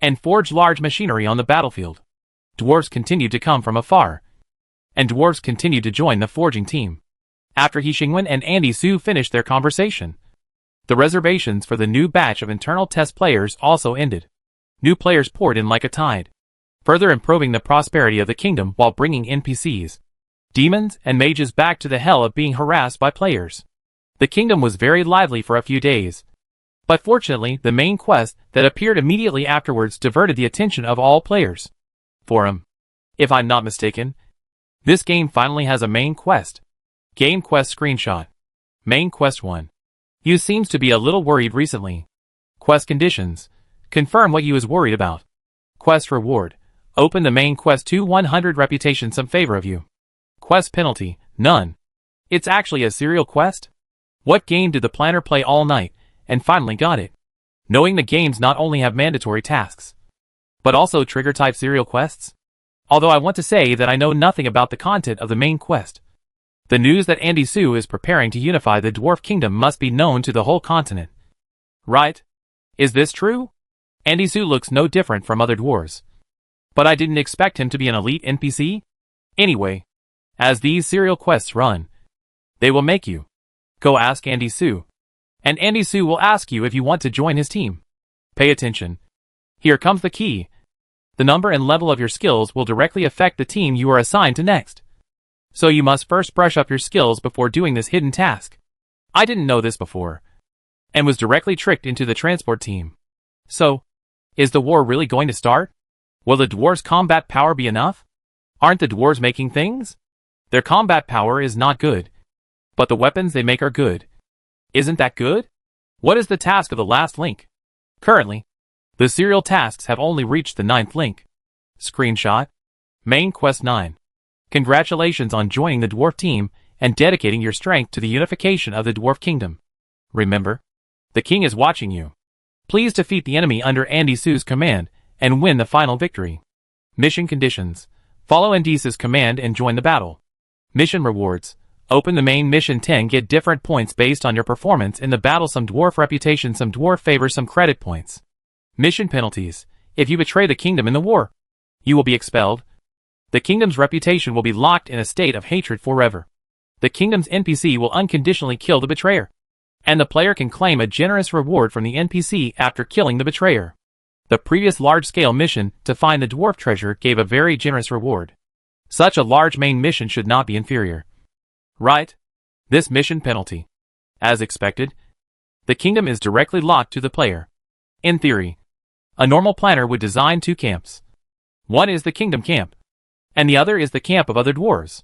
and forge large machinery on the battlefield. Dwarves continued to come from afar, and dwarves continued to join the forging team. After He Xingwen and Andy Su finished their conversation, the reservations for the new batch of internal test players also ended. New players poured in like a tide, further improving the prosperity of the kingdom while bringing NPCs, demons, and mages back to the hell of being harassed by players. The kingdom was very lively for a few days, but fortunately the main quest that appeared immediately afterwards diverted the attention of all players. Forum. If I'm not mistaken, this game finally has a main quest. Game quest screenshot. Main quest 1. You seems to be a little worried recently. Quest conditions. Confirm what you is worried about. Quest reward. Open the main quest 2 100 reputation some favor of you. Quest penalty. None. It's actually a serial quest? What game did the planner play all night and finally got it? Knowing the games not only have mandatory tasks, but also trigger type serial quests? Although I want to say that I know nothing about the content of the main quest. The news that Andy Su is preparing to unify the dwarf kingdom must be known to the whole continent. Right? Is this true? Andy Su looks no different from other dwarves. But I didn't expect him to be an elite NPC? Anyway, as these serial quests run, they will make you go ask Andy Su. And Andy Su will ask you if you want to join his team. Pay attention. Here comes the key. The number and level of your skills will directly affect the team you are assigned to next. So you must first brush up your skills before doing this hidden task. I didn't know this before, and was directly tricked into the transport team. So, is the war really going to start? Will the dwarves' combat power be enough? Aren't the dwarves making things? Their combat power is not good, but the weapons they make are good. Isn't that good? What is the task of the last link? Currently, the serial tasks have only reached the 9th link. Screenshot. Main quest 9. Congratulations on joining the dwarf team and dedicating your strength to the unification of the dwarf kingdom. Remember, the king is watching you. Please defeat the enemy under Andy Su's command and win the final victory. Mission conditions. Follow Andy's command and join the battle. Mission rewards. Open the main mission 10. Get different points based on your performance in the battle. Some dwarf reputation, some dwarf favor, some credit points. Mission penalties. If you betray the kingdom in the war, you will be expelled. The kingdom's reputation will be locked in a state of hatred forever. The kingdom's NPC will unconditionally kill the betrayer, and the player can claim a generous reward from the NPC after killing the betrayer. The previous large-scale mission to find the dwarf treasure gave a very generous reward. Such a large main mission should not be inferior. Right? This mission penalty. As expected, the kingdom is directly locked to the player. In theory, a normal planner would design 2 camps. One is the kingdom camp, and the other is the camp of other dwarves.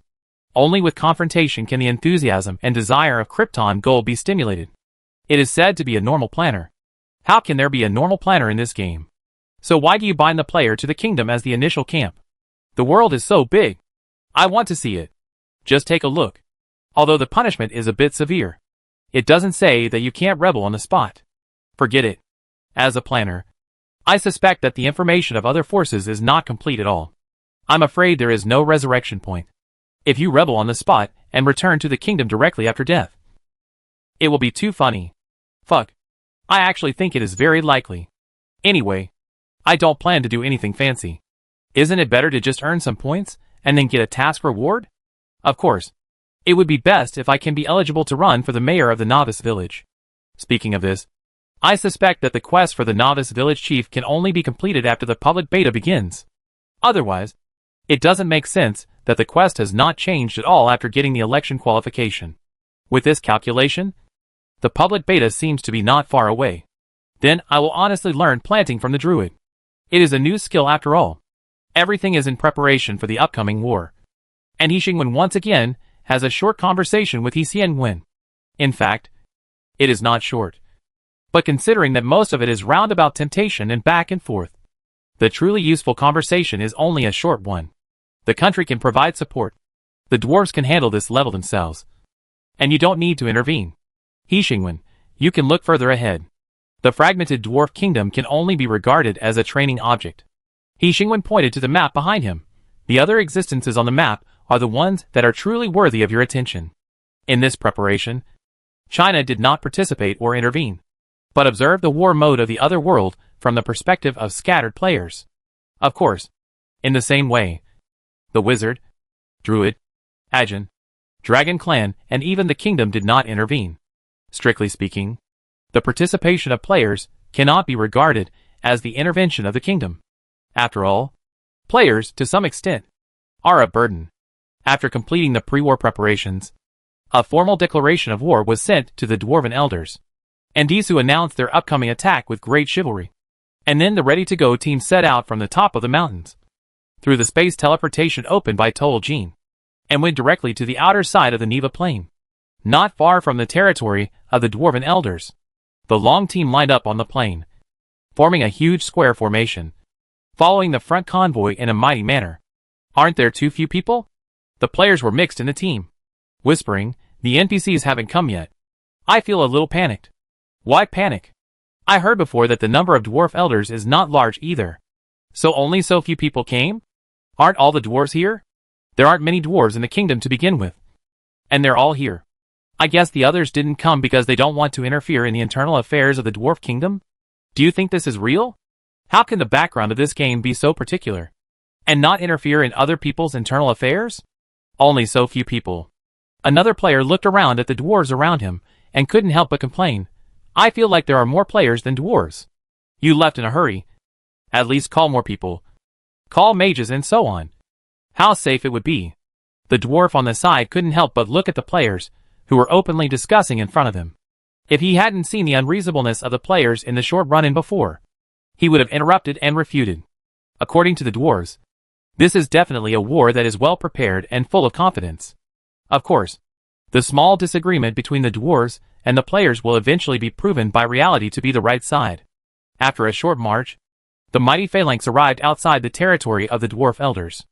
Only with confrontation can the enthusiasm and desire of Krypton Gold be stimulated. It is said to be a normal planner. How can there be a normal planner in this game? So why do you bind the player to the kingdom as the initial camp? The world is so big. I want to see it. Just take a look. Although the punishment is a bit severe. It doesn't say that you can't rebel on the spot. Forget it. As a planner, I suspect that the information of other forces is not complete at all. I'm afraid there is no resurrection point. If you rebel on the spot and return to the kingdom directly after death, it will be too funny. Fuck. I actually think it is very likely. Anyway, I don't plan to do anything fancy. Isn't it better to just earn some points and then get a task reward? Of course. It would be best if I can be eligible to run for the mayor of the novice village. Speaking of this, I suspect that the quest for the novice village chief can only be completed after the public beta begins. Otherwise, it doesn't make sense that the quest has not changed at all after getting the election qualification. With this calculation, the public beta seems to be not far away. Then I will honestly learn planting from the druid. It is a new skill after all. Everything is in preparation for the upcoming war. And He Xingwen once again has a short conversation with He Xianwen. In fact, it is not short. But considering that most of it is roundabout temptation and back and forth, the truly useful conversation is only a short one. The country can provide support. The dwarves can handle this level themselves. And you don't need to intervene. He Xingwen, you can look further ahead. The fragmented dwarf kingdom can only be regarded as a training object. He Xingwen pointed to the map behind him. The other existences on the map are the ones that are truly worthy of your attention. In this preparation, China did not participate or intervene, but observed the war mode of the other world from the perspective of scattered players. Of course, in the same way, the wizard, druid, Ajin, dragon clan, and even the kingdom did not intervene. Strictly speaking, the participation of players cannot be regarded as the intervention of the kingdom. After all, players, to some extent, are a burden. After completing the pre-war preparations, a formal declaration of war was sent to the dwarven elders, and these who announced their upcoming attack with great chivalry. And then the ready-to-go team set out from the top of the mountains, through the space teleportation opened by Total Gene, and went directly to the outer side of the Neva plain, not far from the territory of the dwarven elders. The long team lined up on the plain, forming a huge square formation, following the front convoy in a mighty manner. Aren't there too few people? The players were mixed in the team, whispering, the NPCs haven't come yet. I feel a little panicked. Why panic? I heard before that the number of dwarf elders is not large either. So only so few people came? Aren't all the dwarves here? There aren't many dwarves in the kingdom to begin with. And they're all here. I guess the others didn't come because they don't want to interfere in the internal affairs of the dwarf kingdom? Do you think this is real? How can the background of this game be so particular, and not interfere in other people's internal affairs? Only so few people. Another player looked around at the dwarves around him, and couldn't help but complain. I feel like there are more players than dwarves. You left in a hurry. At least call more people. Call mages and so on. How safe it would be. The dwarf on the side couldn't help but look at the players, who were openly discussing in front of him. If he hadn't seen the unreasonableness of the players in the short run-in before, he would have interrupted and refuted. According to the dwarves, this is definitely a war that is well prepared and full of confidence. Of course, the small disagreement between the dwarves and the players will eventually be proven by reality to be the right side. After a short march, the mighty phalanx arrived outside the territory of the dwarf elders.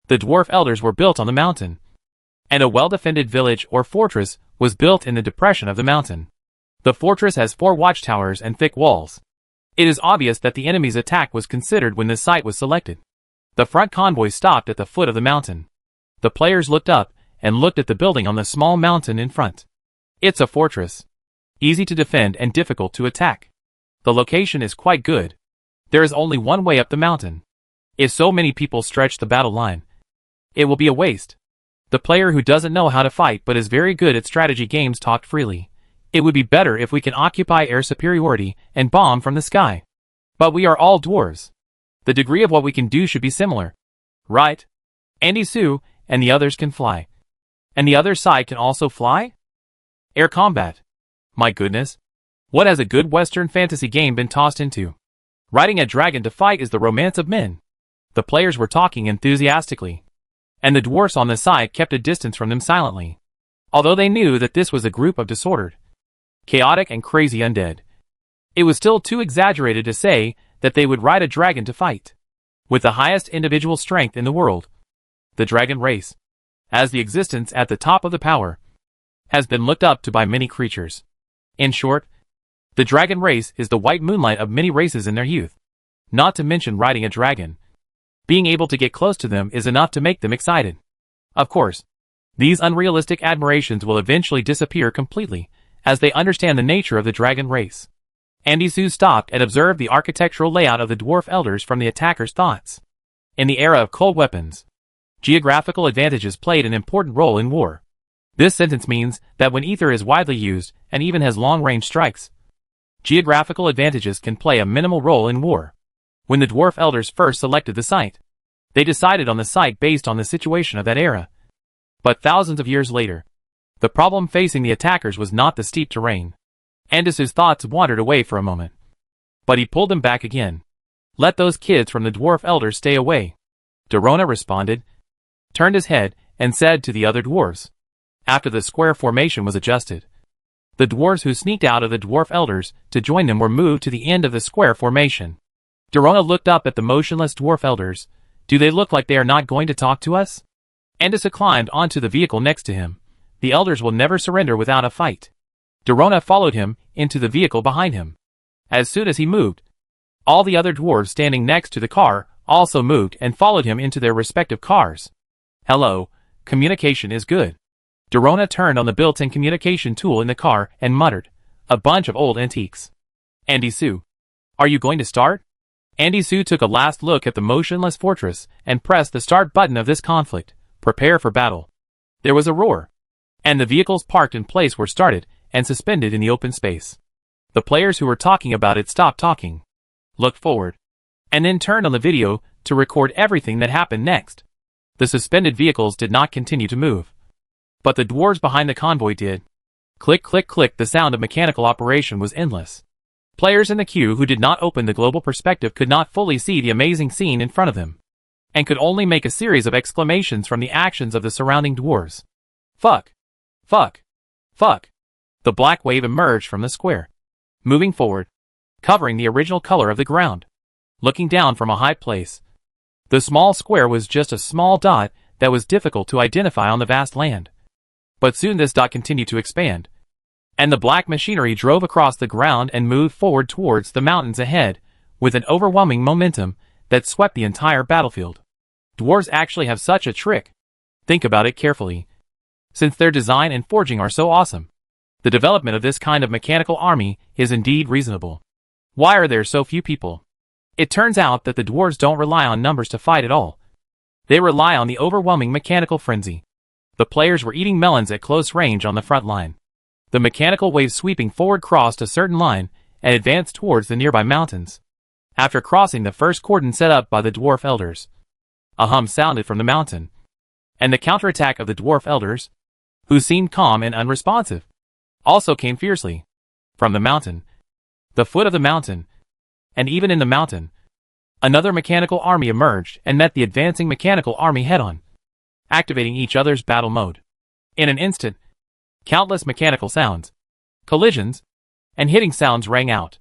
The dwarf elders were built on the mountain, and a well-defended village or fortress was built in the depression of the mountain. The fortress has 4 watchtowers and thick walls. It is obvious that the enemy's attack was considered when this site was selected. The front convoy stopped at the foot of the mountain. The players looked up and looked at the building on the small mountain in front. It's a fortress, easy to defend and difficult to attack. The location is quite good. There is only one way up the mountain. If so many people stretch the battle line, it will be a waste. The player who doesn't know how to fight but is very good at strategy games talked freely. It would be better if we can occupy air superiority and bomb from the sky. But we are all dwarves. The degree of what we can do should be similar. Right? Andy Sue and the others can fly. And the other side can also fly? Air combat. My goodness. What has a good Western fantasy game been tossed into? Riding a dragon to fight is the romance of men. The players were talking enthusiastically, and the dwarfs on the side kept a distance from them silently, although they knew that this was a group of disordered, chaotic and crazy undead. It was still too exaggerated to say that they would ride a dragon to fight. With the highest individual strength in the world, the dragon race, as the existence at the top of the power, has been looked up to by many creatures. In short, the dragon race is the white moonlight of many races in their youth. Not to mention riding a dragon. Being able to get close to them is enough to make them excited. Of course, these unrealistic admirations will eventually disappear completely, as they understand the nature of the dragon race. Andy Sue stopped and observed the architectural layout of the dwarf elders from the attacker's thoughts. In the era of cold weapons, geographical advantages played an important role in war. This sentence means that when ether is widely used, and even has long-range strikes, geographical advantages can play a minimal role in war. When the dwarf elders first selected the site, they decided on the site based on the situation of that era. But thousands of years later, the problem facing the attackers was not the steep terrain. Andis's thoughts wandered away for a moment, but he pulled them back again. Let those kids from the dwarf elders stay away. Dorona responded, turned his head, and said to the other dwarves. After the square formation was adjusted, the dwarves who sneaked out of the dwarf elders to join them were moved to the end of the square formation. Dorona looked up at the motionless dwarf elders. Do they look like they are not going to talk to us? Andisa climbed onto the vehicle next to him. The elders will never surrender without a fight. Dorona followed him into the vehicle behind him. As soon as he moved, all the other dwarves standing next to the car also moved and followed him into their respective cars. Hello, communication is good. Dorona turned on the built-in communication tool in the car and muttered, a bunch of old antiques. Andy Sue, are you going to start? Andy Sue took a last look at the motionless fortress and pressed the start button of this conflict. Prepare for battle. There was a roar, and the vehicles parked in place were started and suspended in the open space. The players who were talking about it stopped talking, looked forward, and then turned on the video to record everything that happened next. The suspended vehicles did not continue to move, but the dwarves behind the convoy did. Click, click, click. The sound of mechanical operation was endless. Players in the queue who did not open the global perspective could not fully see the amazing scene in front of them, and could only make a series of exclamations from the actions of the surrounding dwarves. Fuck! Fuck! Fuck! The black wave emerged from the square, moving forward, covering the original color of the ground. Looking down from a high place, the small square was just a small dot that was difficult to identify on the vast land. But soon this dot continued to expand, and the black machinery drove across the ground and moved forward towards the mountains ahead, with an overwhelming momentum that swept the entire battlefield. Dwarves actually have such a trick. Think about it carefully. Since their design and forging are so awesome, the development of this kind of mechanical army is indeed reasonable. Why are there so few people? It turns out that the dwarves don't rely on numbers to fight at all. They rely on the overwhelming mechanical frenzy. The players were eating melons at close range on the front line. The mechanical wave sweeping forward crossed a certain line and advanced towards the nearby mountains. After crossing the first cordon set up by the dwarf elders, a hum sounded from the mountain, and the counterattack of the dwarf elders, who seemed calm and unresponsive, also came fiercely. From the mountain, the foot of the mountain, and even in the mountain, another mechanical army emerged and met the advancing mechanical army head-on, activating each other's battle mode. In an instant, countless mechanical sounds, collisions, and hitting sounds rang out.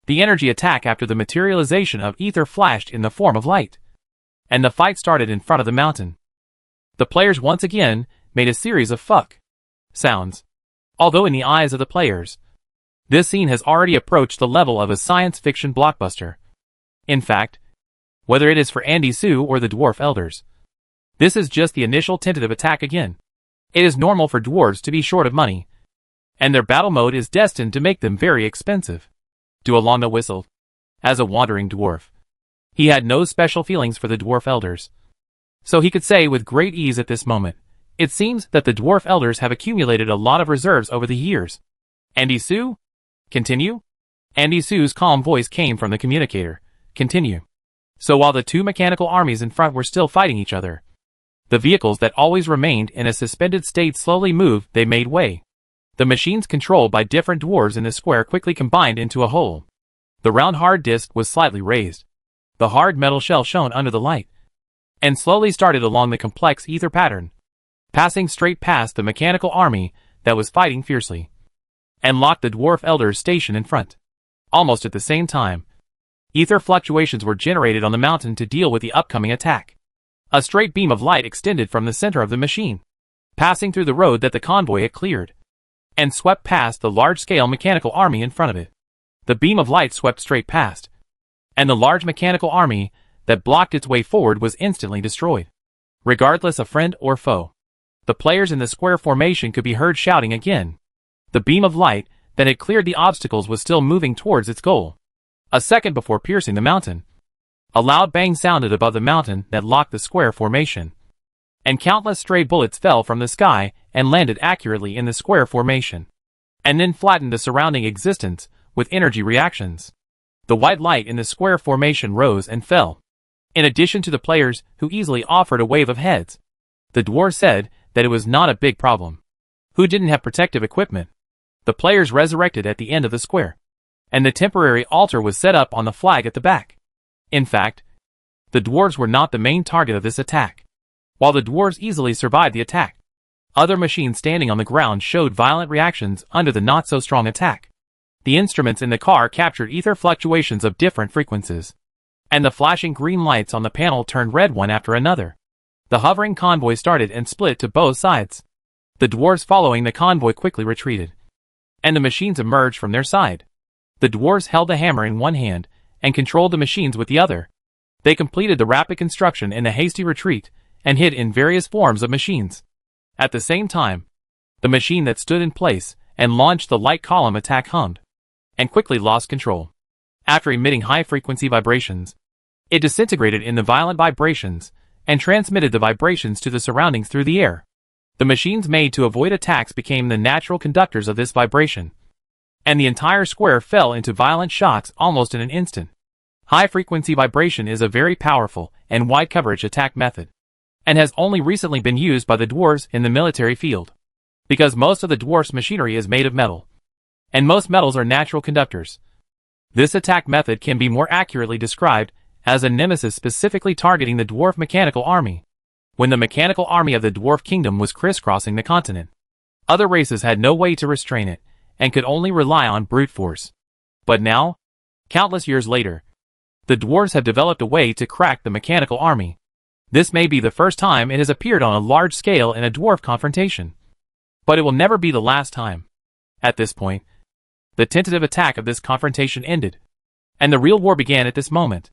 The energy attack after the materialization of ether flashed in the form of light, and the fight started in front of the mountain. The players once again made a series of fuck sounds. Although in the eyes of the players, this scene has already approached the level of a science fiction blockbuster. In fact, whether it is for Andy Sue or the dwarf elders, this is just the initial tentative attack again. It is normal for dwarves to be short of money, and their battle mode is destined to make them very expensive. Duolanda whistled. As a wandering dwarf, he had no special feelings for the dwarf elders, so he could say with great ease at this moment, it seems that the dwarf elders have accumulated a lot of reserves over the years. Andy Sue? Continue? Andy Sue's calm voice came from the communicator. Continue. So while the two mechanical armies in front were still fighting each other, the vehicles that always remained in a suspended state slowly moved. They made way. The machines controlled by different dwarves in the square quickly combined into a whole. The round hard disc was slightly raised. The hard metal shell shone under the light, and slowly started along the complex ether pattern, passing straight past the mechanical army that was fighting fiercely, and locked the dwarf elders' station in front. Almost at the same time, ether fluctuations were generated on the mountain to deal with the upcoming attack. A straight beam of light extended from the center of the machine, passing through the road that the convoy had cleared, and swept past the large-scale mechanical army in front of it. The beam of light swept straight past, and the large mechanical army that blocked its way forward was instantly destroyed. Regardless of friend or foe, the players in the square formation could be heard shouting again. The beam of light that had cleared the obstacles was still moving towards its goal. A second before piercing the mountain, a loud bang sounded above the mountain that locked the square formation, and countless stray bullets fell from the sky and landed accurately in the square formation, and then flattened the surrounding existence with energy reactions. The white light in the square formation rose and fell. In addition to the players who easily offered a wave of heads, the dwarves said that it was not a big problem. Who didn't have protective equipment? The players resurrected at the end of the square, and the temporary altar was set up on the flag at the back. In fact, the dwarves were not the main target of this attack. While the dwarves easily survived the attack, other machines standing on the ground showed violent reactions under the not-so-strong attack. The instruments in the car captured ether fluctuations of different frequencies, and the flashing green lights on the panel turned red one after another. The hovering convoy started and split to both sides. The dwarves following the convoy quickly retreated, and the machines emerged from their side. The dwarves held the hammer in one hand and controlled the machines with the other. They completed the rapid construction in a hasty retreat and hid in various forms of machines. At the same time, the machine that stood in place and launched the light column attack hummed, and quickly lost control. After emitting high-frequency vibrations, it disintegrated in the violent vibrations and transmitted the vibrations to the surroundings through the air. The machines made to avoid attacks became the natural conductors of this vibration, and the entire square fell into violent shocks almost in an instant. High-frequency vibration is a very powerful and wide-coverage attack method, and has only recently been used by the dwarves in the military field, because most of the dwarfs' machinery is made of metal, and most metals are natural conductors. This attack method can be more accurately described as a nemesis specifically targeting the dwarf mechanical army. When the mechanical army of the dwarf kingdom was crisscrossing the continent, other races had no way to restrain it, and could only rely on brute force. But now, countless years later, the dwarves have developed a way to crack the mechanical army. This may be the first time it has appeared on a large scale in a dwarf confrontation, but it will never be the last time. At this point, the tentative attack of this confrontation ended, and the real war began at this moment.